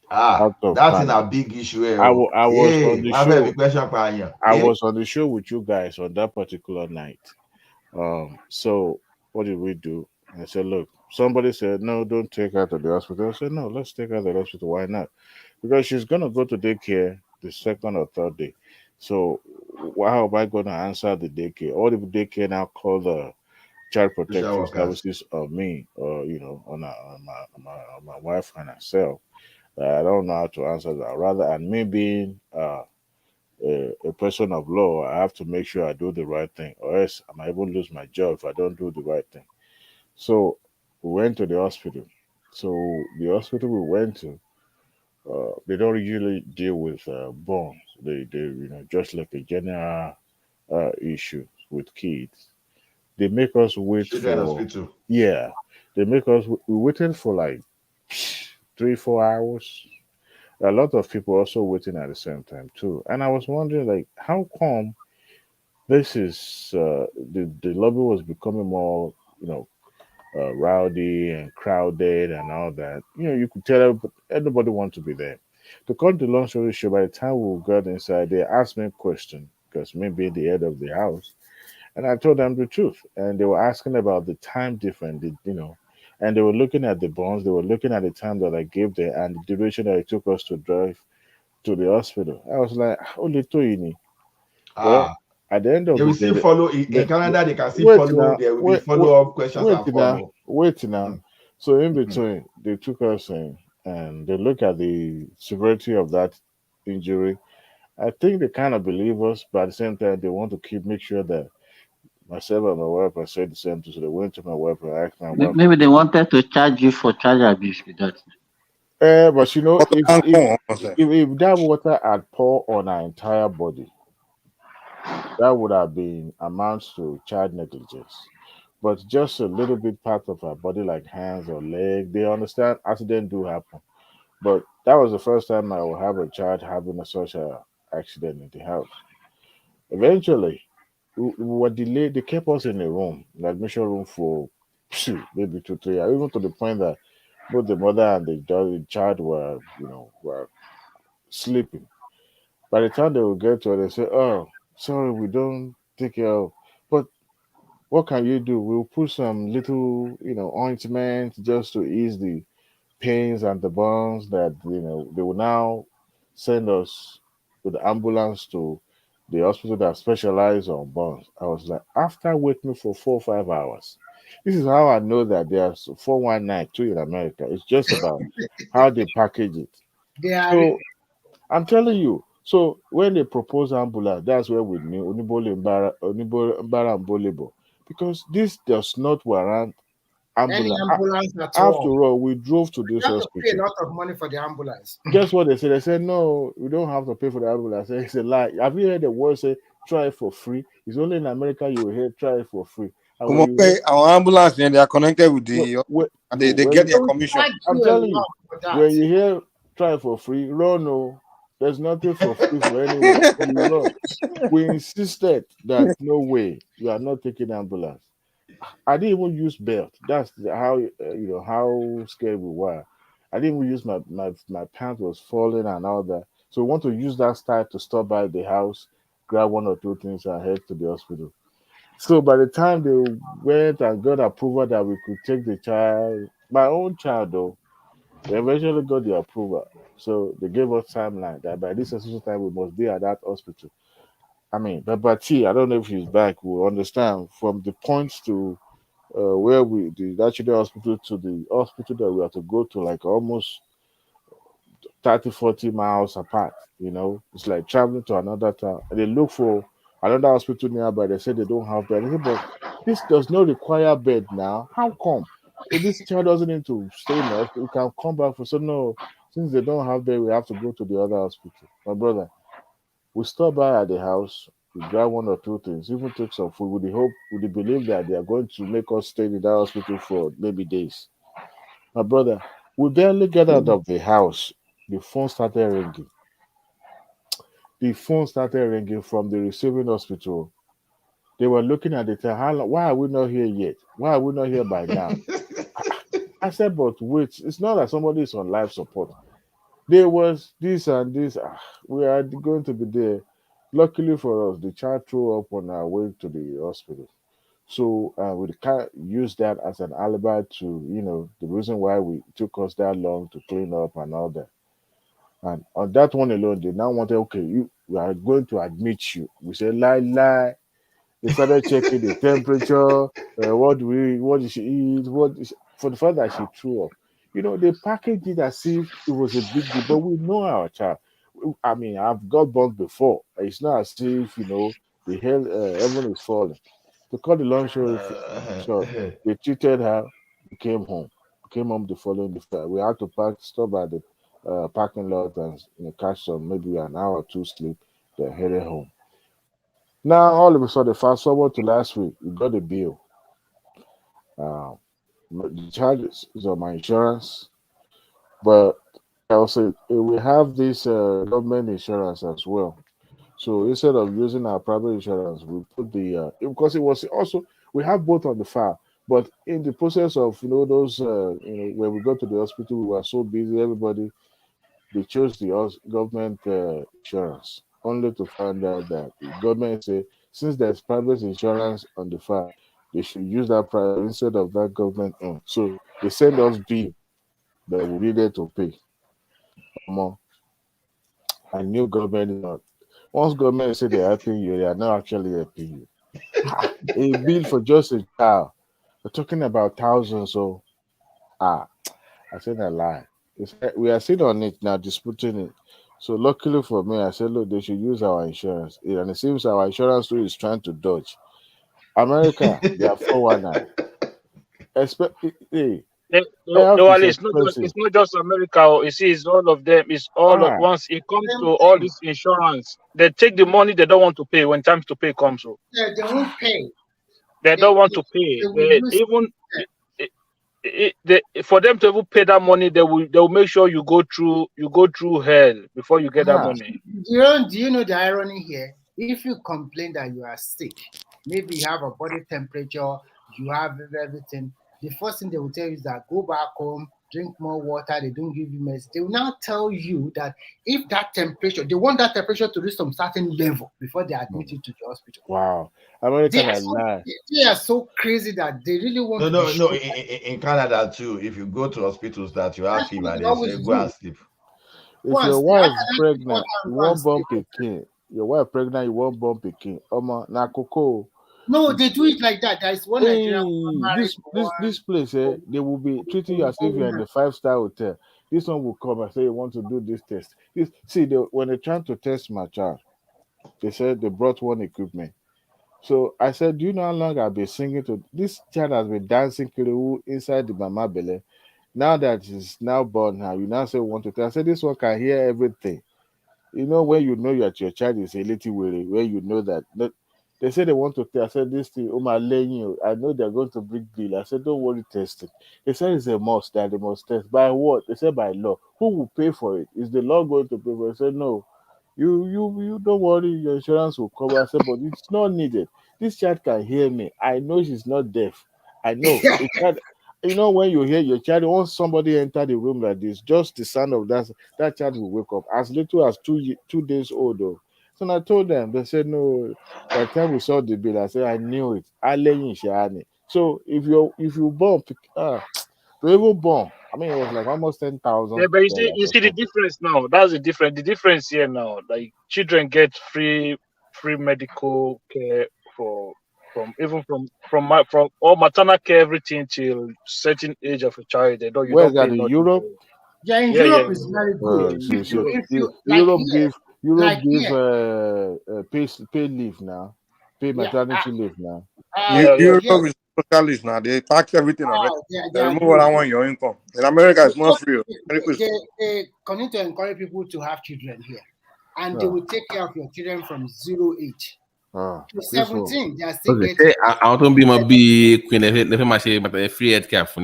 that's in a big issue. I was on the show. I was on the show with you guys on that particular night. So what did we do? I said, look, somebody said, no, don't take her to the hospital. I said, no, let's take her to the hospital. Why not? Because she's going to go to daycare the second or third day. So how am I going to answer the daycare? Or if daycare now call the child Social protective workers. services of me, or on my wife and herself. I don't know how to answer that. Rather, and me being a person of law, I have to make sure I do the right thing, or else I might even lose my job if I don't do the right thing. So we went to the hospital. So the hospital we went to, they don't usually deal with bones. They just like a general issue with kids. They make us wait Children for, hospital. yeah, they make us, we waited for like 3 4 hours. A lot of people also waiting at the same time too. And I was wondering, like, how come this is the lobby was becoming more, you know, rowdy and crowded and all that. You could tell everybody want to be there. To cut the long story short, by the time we got inside, they asked me a question because me being the head of the house, and I told them the truth. And they were asking about the time difference, and they were looking at the bonds. They were looking at the time that I gave them and the duration that it took us to drive to the hospital. I was like, "Holy Toini." Well, Ah, at the end of they the will day, still follow in Canada. They can still wait follow. now, There will be follow-up questions and follow. wait now. So in Mhm. between, they took us in and they look at the severity of that injury. I think they kind of believe us, but at the same time, they want to make sure that myself and my wife are said the same thing. So they went to my wife and asked my wife. Maybe they wanted to charge you for child abuse with that. But Water can't come on, sir. if that water had poured on our entire body, that would have been amounts to child negligence. But just a little bit part of our body, like hands or leg, they understand accident do happen. But that was the first time I will have a child having such a accident in the house. Eventually, we were delayed. They kept us in a room, the admission room for maybe 2 3 hours, even to the point that both the mother and the child were, were sleeping. By the time they would get to it, they say, "Oh, sorry, we don't take care of." But what can you do? We'll put some little, ointment just to ease the pains and the burns that, they will now send us with the ambulance to the hospital that specialize on burns. I was like, after waiting for 4 or 5 hours, this is how I know that there's 419 too in America. It's just about how they package it. They are So I'm telling you. So when they propose ambulance, that's where we knew Onibole Mbara and Bolebo. Because this does not warrant any ambulance. ambulance at After all. all, we drove to You this have to pay a hospital. lot of money for the ambulance. Guess what they said? They said, no, we don't have to pay for the ambulance. It's a lie. Have you heard the word say, try it for free? It's only in America you will hear try it for free. And Come when on, you pay hear, our ambulance and they are connected with no, the and no, they when get you, their They will commission. charge I'm you a telling you, lot for that. when you hear try it for free, run. No, there's nothing for free for anyone. You run. We insisted that no way, you are not taking ambulance. I didn't even use belt. That's how how scared we were. I didn't even use my pants was falling and all that. So we want to use that style to stop by the house, grab one or two things, and head to the hospital. So by the time they went and got approval that we could take the child, my own child though, we eventually got the approval. So they gave us timeline that by this specific time we must be at that hospital. I mean, but T, I don't know if he's back. Will understand from the points to where the actual hospital to the hospital that we have to go to, like almost 30 40 miles apart. It's like traveling to another town. And they look for another hospital nearby. They say they don't have bed. I say, but this does not require bed now. How come? If this child doesn't need to stay in the hospital, we can come back for so no. Since they don't have bed, we have to go to the other hospital. My brother, we stop by at the house, we grab one or two things, even take some food with the hope, with the belief that they are going to make us stay in that hospital for maybe days. My brother, we barely get out of the house. The phone started ringing. The phone started ringing from the receiving hospital. They were looking at the time. How long, why are we not here yet? Why are we not here by now? I said, but wait, it's not that somebody is on life support. There was this and this. We are going to be there. Luckily for us, the child threw up on our way to the hospital. So we can't use that as an alibi to, the reason why we took us that long to clean up and all that. And on that one alone, they now wanted, okay, we are going to admit you. We say lie, lie. They started checking the temperature. What did she eat? For the fact that she threw up. They packaged it as if it was a big deal, but we know our child. I mean, I've got bumped before. It's not as if the hell heaven is falling. To cut the long story short, they treated her. We came home. We came home the following day. We had to stop at the parking lot and catch some maybe an hour or two sleep. Then headed home. Now all of a sudden, fast forward to last week, we got a bill. The charges is on my insurance, but also we have this government insurance as well. So instead of using our private insurance, we put because it was also we have both on the file. But in the process of those when we got to the hospital, we were so busy. Everybody they chose the government insurance, only to find out that the government say since there's private insurance on the file, they should use that private instead of that government owned. So they send us bill that we needed to pay. More. I knew government is not. Once government say they're helping you, they are not actually helping you. A bill for just a child. We're talking about thousands. So, I said a lie. We are sitting on it now, disputing it. So, luckily for me, I said, look, they should use our insurance. And it seems our insurance too is trying to dodge. America, they are 419. Hey, health No, is Ali, expensive. it's not just America. You see, it's all of them. It's once it comes to all this insurance, they take the money they don't want to pay when time to pay comes. So Yeah, they won't pay. they don't want to pay. They will use For them to even pay that money, they will make sure you go through hell before you get that money. Do you know the irony here? If you complain that you are sick, maybe you have a body temperature, you have everything, the first thing they will tell you is that go back home, drink more water, they don't give you medicine. They will now tell you that if that temperature, they want that temperature to reach some certain level before they admit you to the hospital. Wow. American are lie. They are so crazy that they really want to be No. sure. In Canada too, if you go to hospitals that you have fever, they say go and sleep. If your wife pregnant, you won't bump a king. Your wife pregnant, you won't bump a king. Na coco. No, they do it like that. There is one Nigerian woman married This place, they will be treating you as if you're in a 5-star hotel. This one will come and say you want to do this test. When they're trying to test my child, they said they brought one equipment. So I said, do you know how long I've been singing to this child has been dancing Kiriwu inside the mama belly. Now that she's now born now, you now say want to tell. I said this one can hear everything. When you know that your child is a little weary, when you know that. They said they want to tell. I said this thing, I know they're going to bring bill. I said, don't worry, test it. They said it's a must that they must test. By what? They said by law. Who will pay for it? Is the law going to pay for it? I said, no. You don't worry, your insurance will cover. I said, but it's not needed. This child can hear me. I know she's not deaf. I know. A child, when you hear your child, once somebody enter the room like this, just the sound of that child will wake up as little as 2 days old. Though. So I told them, they said no. By the time we saw the bill, I said I knew it. I lay in Shani. So if you bump, to even bump, I mean it was like almost Yeah, $10,000 but you or see the something. difference now. That's the difference. The difference here now, like children get free medical care from all maternal care, everything till certain age of a child. You Where's don't pay that in nothing. Europe? Yeah, in Yeah, Europe yeah. is very good. If you like Europe here, give Europe like give here, pay leave now, pay yeah, maternity leave now. yeah. Europe is socialist now. They tax everything already. They They are remove good. what I want your income. In America, it's not free. They continue to encourage people to have children here, and they Oh, will take care of your children from 0 age to this one. 17. They are still Okay, getting. I want to be my big queen. Let me say, but free healthcare for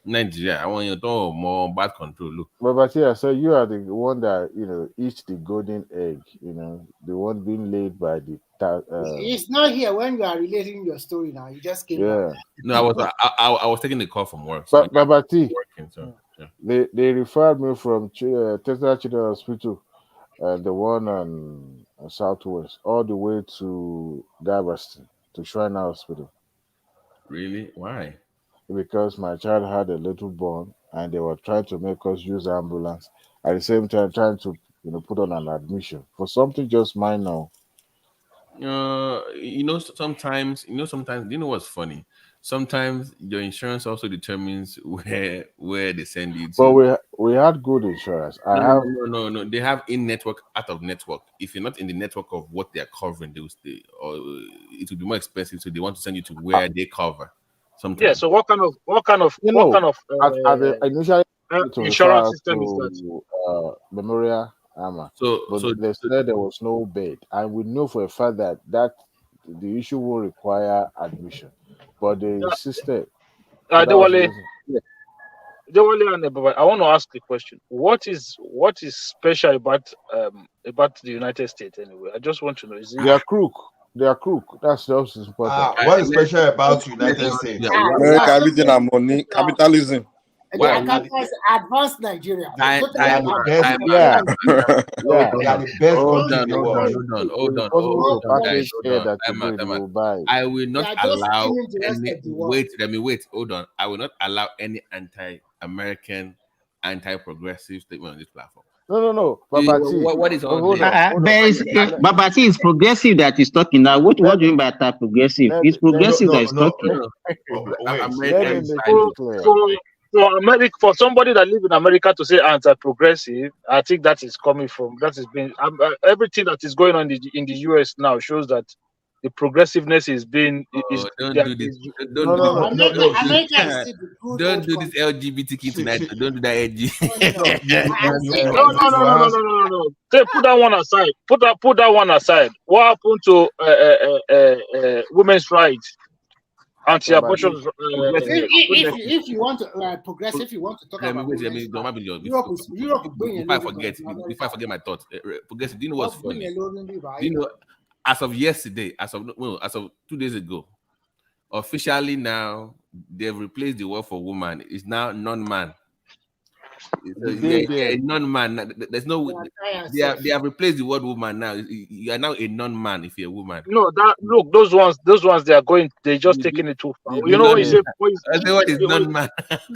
Nigeria. I want you to more bad control. Look. But yeah, so you are the one that eats the golden egg. The one being laid by the. It's not here when you are relating your story now. You just came back. Yeah. No, I was taking the call from work. So But Babati, working. So yeah. they referred me from Tesla Children's Hospital, the one on Southwest, all the way to Galveston to Shrine Hospital. Really? Why? Because my child had a little born, and they were trying to make us use ambulance at the same time trying to put on an admission for something just minor. Sometimes do you know what's funny? Sometimes your insurance also determines where they send you But to. we had good insurance. No. They have in network, out of network. If you're not in the network of what they're covering, they will stay, or it will be more expensive. So they want to send you to where they cover. Sometimes. Yeah. So what kind of initially to insurance refer system is that? to Memorial Armor, but So they said there was no bed, and we know for a fact that the issue will require admission, but they insisted. So that was the reason. Yeah. I want to ask a question. What is special about the United States anyway? I just want to know. Is it They are crook? They are crook. That's just important. What is special about United States? America, everything are money, capitalism. Advanced Nigeria. They are the best. They are the best country in the world. I will not allow any. Wait. Hold on. I will not allow any anti-American, anti-progressive statement on this platform. No. Babati. What is on Babati is progressive that is talking now. What do you mean by that progressive? It's progressive that is talking. For somebody that lives in America to say anti-progressive, I think that is coming from everything that is going on in the US now shows that the progressiveness is being. Don't do this. Don't do this LGBTQ tonight. Don't do that edgy. No. Put that one aside. Put that one aside. What happened to women's rights? Anti-abortion. If you want to progressive, if you want to talk about Europe, before I forget my thoughts, progressive. Do you know what's funny? Do you know? As of 2 days ago, officially now they've replaced the word for woman. It's now non-man. A non-man. There's no. They have replaced the word woman now. You are now a non-man if you're a woman. No, those ones they are going. They're just taking it too far. You know what you say? What is non-man?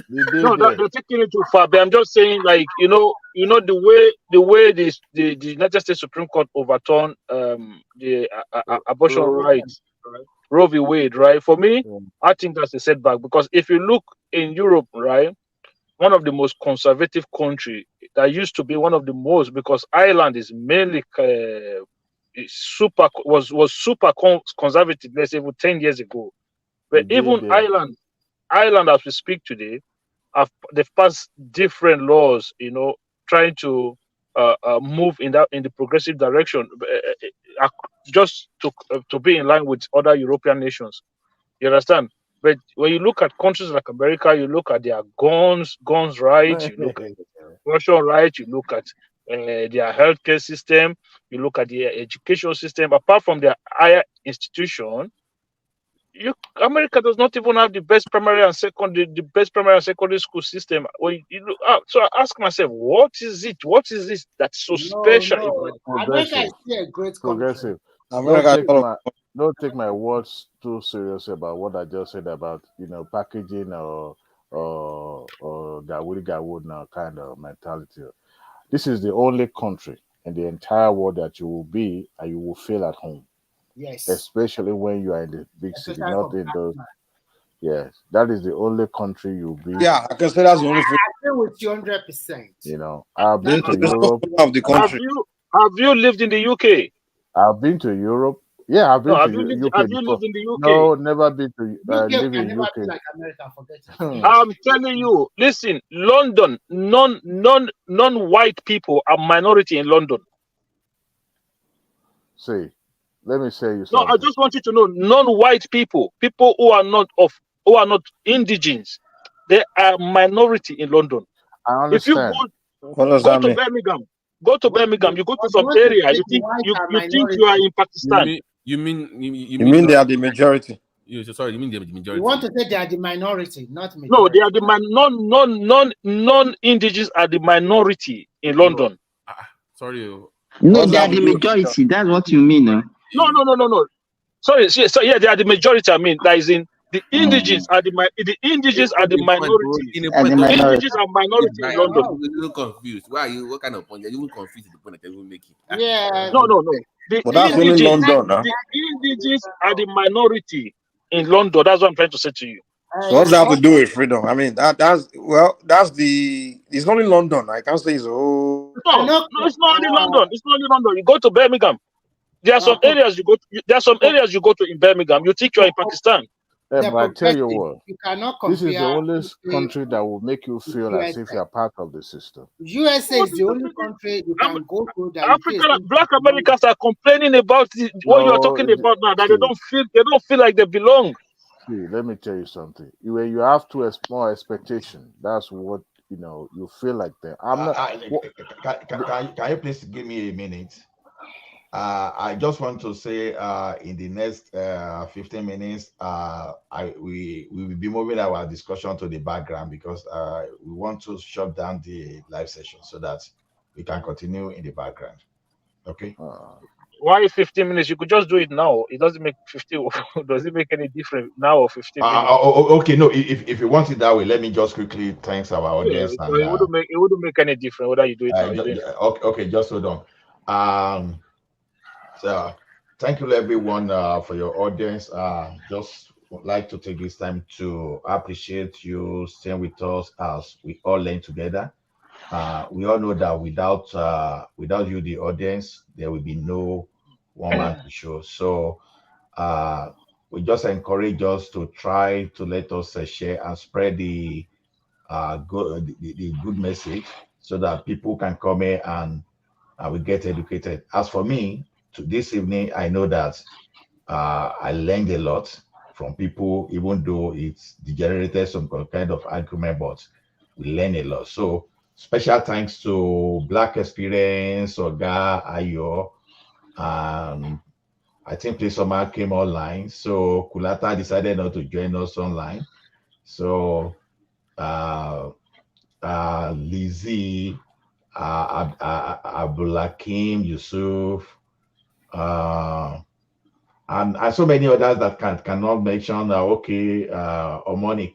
No, they're taking it too far. But I'm just saying, like the way the United States Supreme Court overturned the abortion rights, right? Roe v. Wade, right? For me, I think that's a setback because if you look in Europe, right, one of the most conservative country that used to be one of the most, because Ireland is mainly super conservative, let's say even 10 years ago. But even Ireland as we speak today, they've passed different laws, trying to move in the progressive direction, just to be in line with other European nations. You understand? But when you look at countries like America, you look at their guns rights, you look at abortion rights, you look at their healthcare system, you look at their education system. Apart from their higher institution, America does not even have the best primary and secondary school system. So I ask myself, what is it? What is this that's so special? America is still a great progressive. Don't take my words too seriously about what I just said about packaging or Gawudi now kind of mentality. This is the only country in the entire world that you will be and you will feel at home. Yes. Especially when you are in the big city, not in those. Yes, that is the only country you'll be. Yeah, I can say that's the only. I agree with you 100%. I've been to Europe. Of the country. Have you lived in the UK? I've been to Europe. Yeah, I've been to UK. Have you lived in the UK? No, never been to live in UK. Like America, forget it. I'm telling you, listen, London, non-white people are minority in London. See, let me say you No, something. I just want you to know, non-white people who are not indigenous, they are minority in London. I understand. If you go to Birmingham, you go to some area, you think you are in Pakistan. You mean they are the majority? Sorry, you mean they are the majority? You want to say they are the minority, not majority? No, they are the non-indigenous are the minority in London. Sorry. No, they are the majority. That's what you mean, No. Sorry, so yeah, they are the majority. I mean, that is in The indigenous are the indigenous are the minority. The indigenous are minority in London. I'm a little confused. Why are you? What kind of point? You're even confused at the point that you're even making. Yeah. No. The But that's only indigenous, London, huh? the indigenous are the minority in London. That's what I'm trying to say to you. So what's that have to do with freedom? I mean, that's it's only London. I can't say it's No, it's not only London. It's not only London. You go to Birmingham. There are some areas you go to. There are some areas you go to in Birmingham. You think you're in Pakistan. Yeah, but I tell you what, you cannot this is the compare only country that will make you feel as if you're part of the system. USA is the only country you can go to that Black Americans are complaining about what you are talking about now, that they don't feel like they belong. See, let me tell you something. When you have too small expectation, that's what you feel like that. Can you please give me a minute? I just want to say in the next 15 minutes, we will be moving our discussion to the background because we want to shut down the live session so that we can continue in the background. Okay. Why 15 minutes? You could just do it now. It doesn't make 50. Does it make any difference now or 15 minutes? Okay, no. If you want it that way, let me just quickly thank our audience. Yeah, it wouldn't make any difference whether you do it now. Okay, just hold on. So thank you everyone for your audience. Just would like to take this time to appreciate you staying with us as we all learn together. We all know that without you, the audience, there will be no one man to show. So we just encourage us to try to let us share and spread the good message so that people can come here and we get educated. As for me, this evening, I know that I learned a lot from people, even though it's degenerated some kind of argument, but we learn a lot. So special thanks to Black Experience, Oga, Ayo. I think Plisoma came online. So Kulata decided not to join us online. So Lizzie, Abdulakim, Yusuf, and so many others that cannot mention. Omoni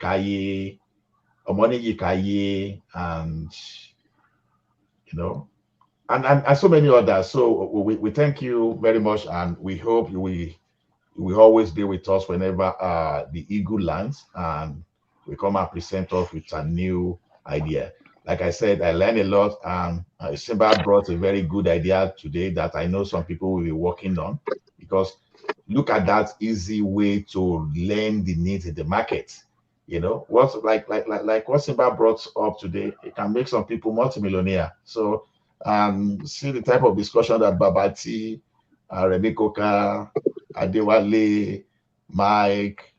Ikaye, and and so many others. So we thank you very much, and we hope you will always be with us whenever the eagle lands and we come and present us with a new idea. Like I said, I learned a lot, and Simba brought a very good idea today that I know some people will be working on, because look at that easy way to learn the needs in the market. What's like what Simba brought up today, it can make some people multimillionaire. So see the type of discussion that Babati, Rebecca, Adewale, Mike,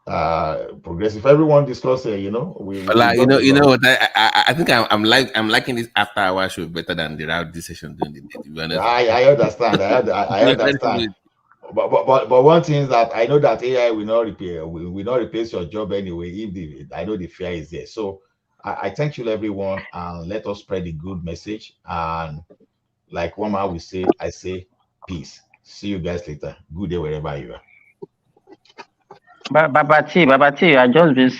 Progressive, everyone discuss it. You know what? I think I'm liking this after hour show better than the route this session doing the day, to be honest. I understand. I understand. But one thing is that I know that AI will not replace your job anyway. I know the fear is there. So I thank you everyone, and let us spread the good message. And like one man will say, I say peace. See you guys later. Good day wherever you are. Babati, I just been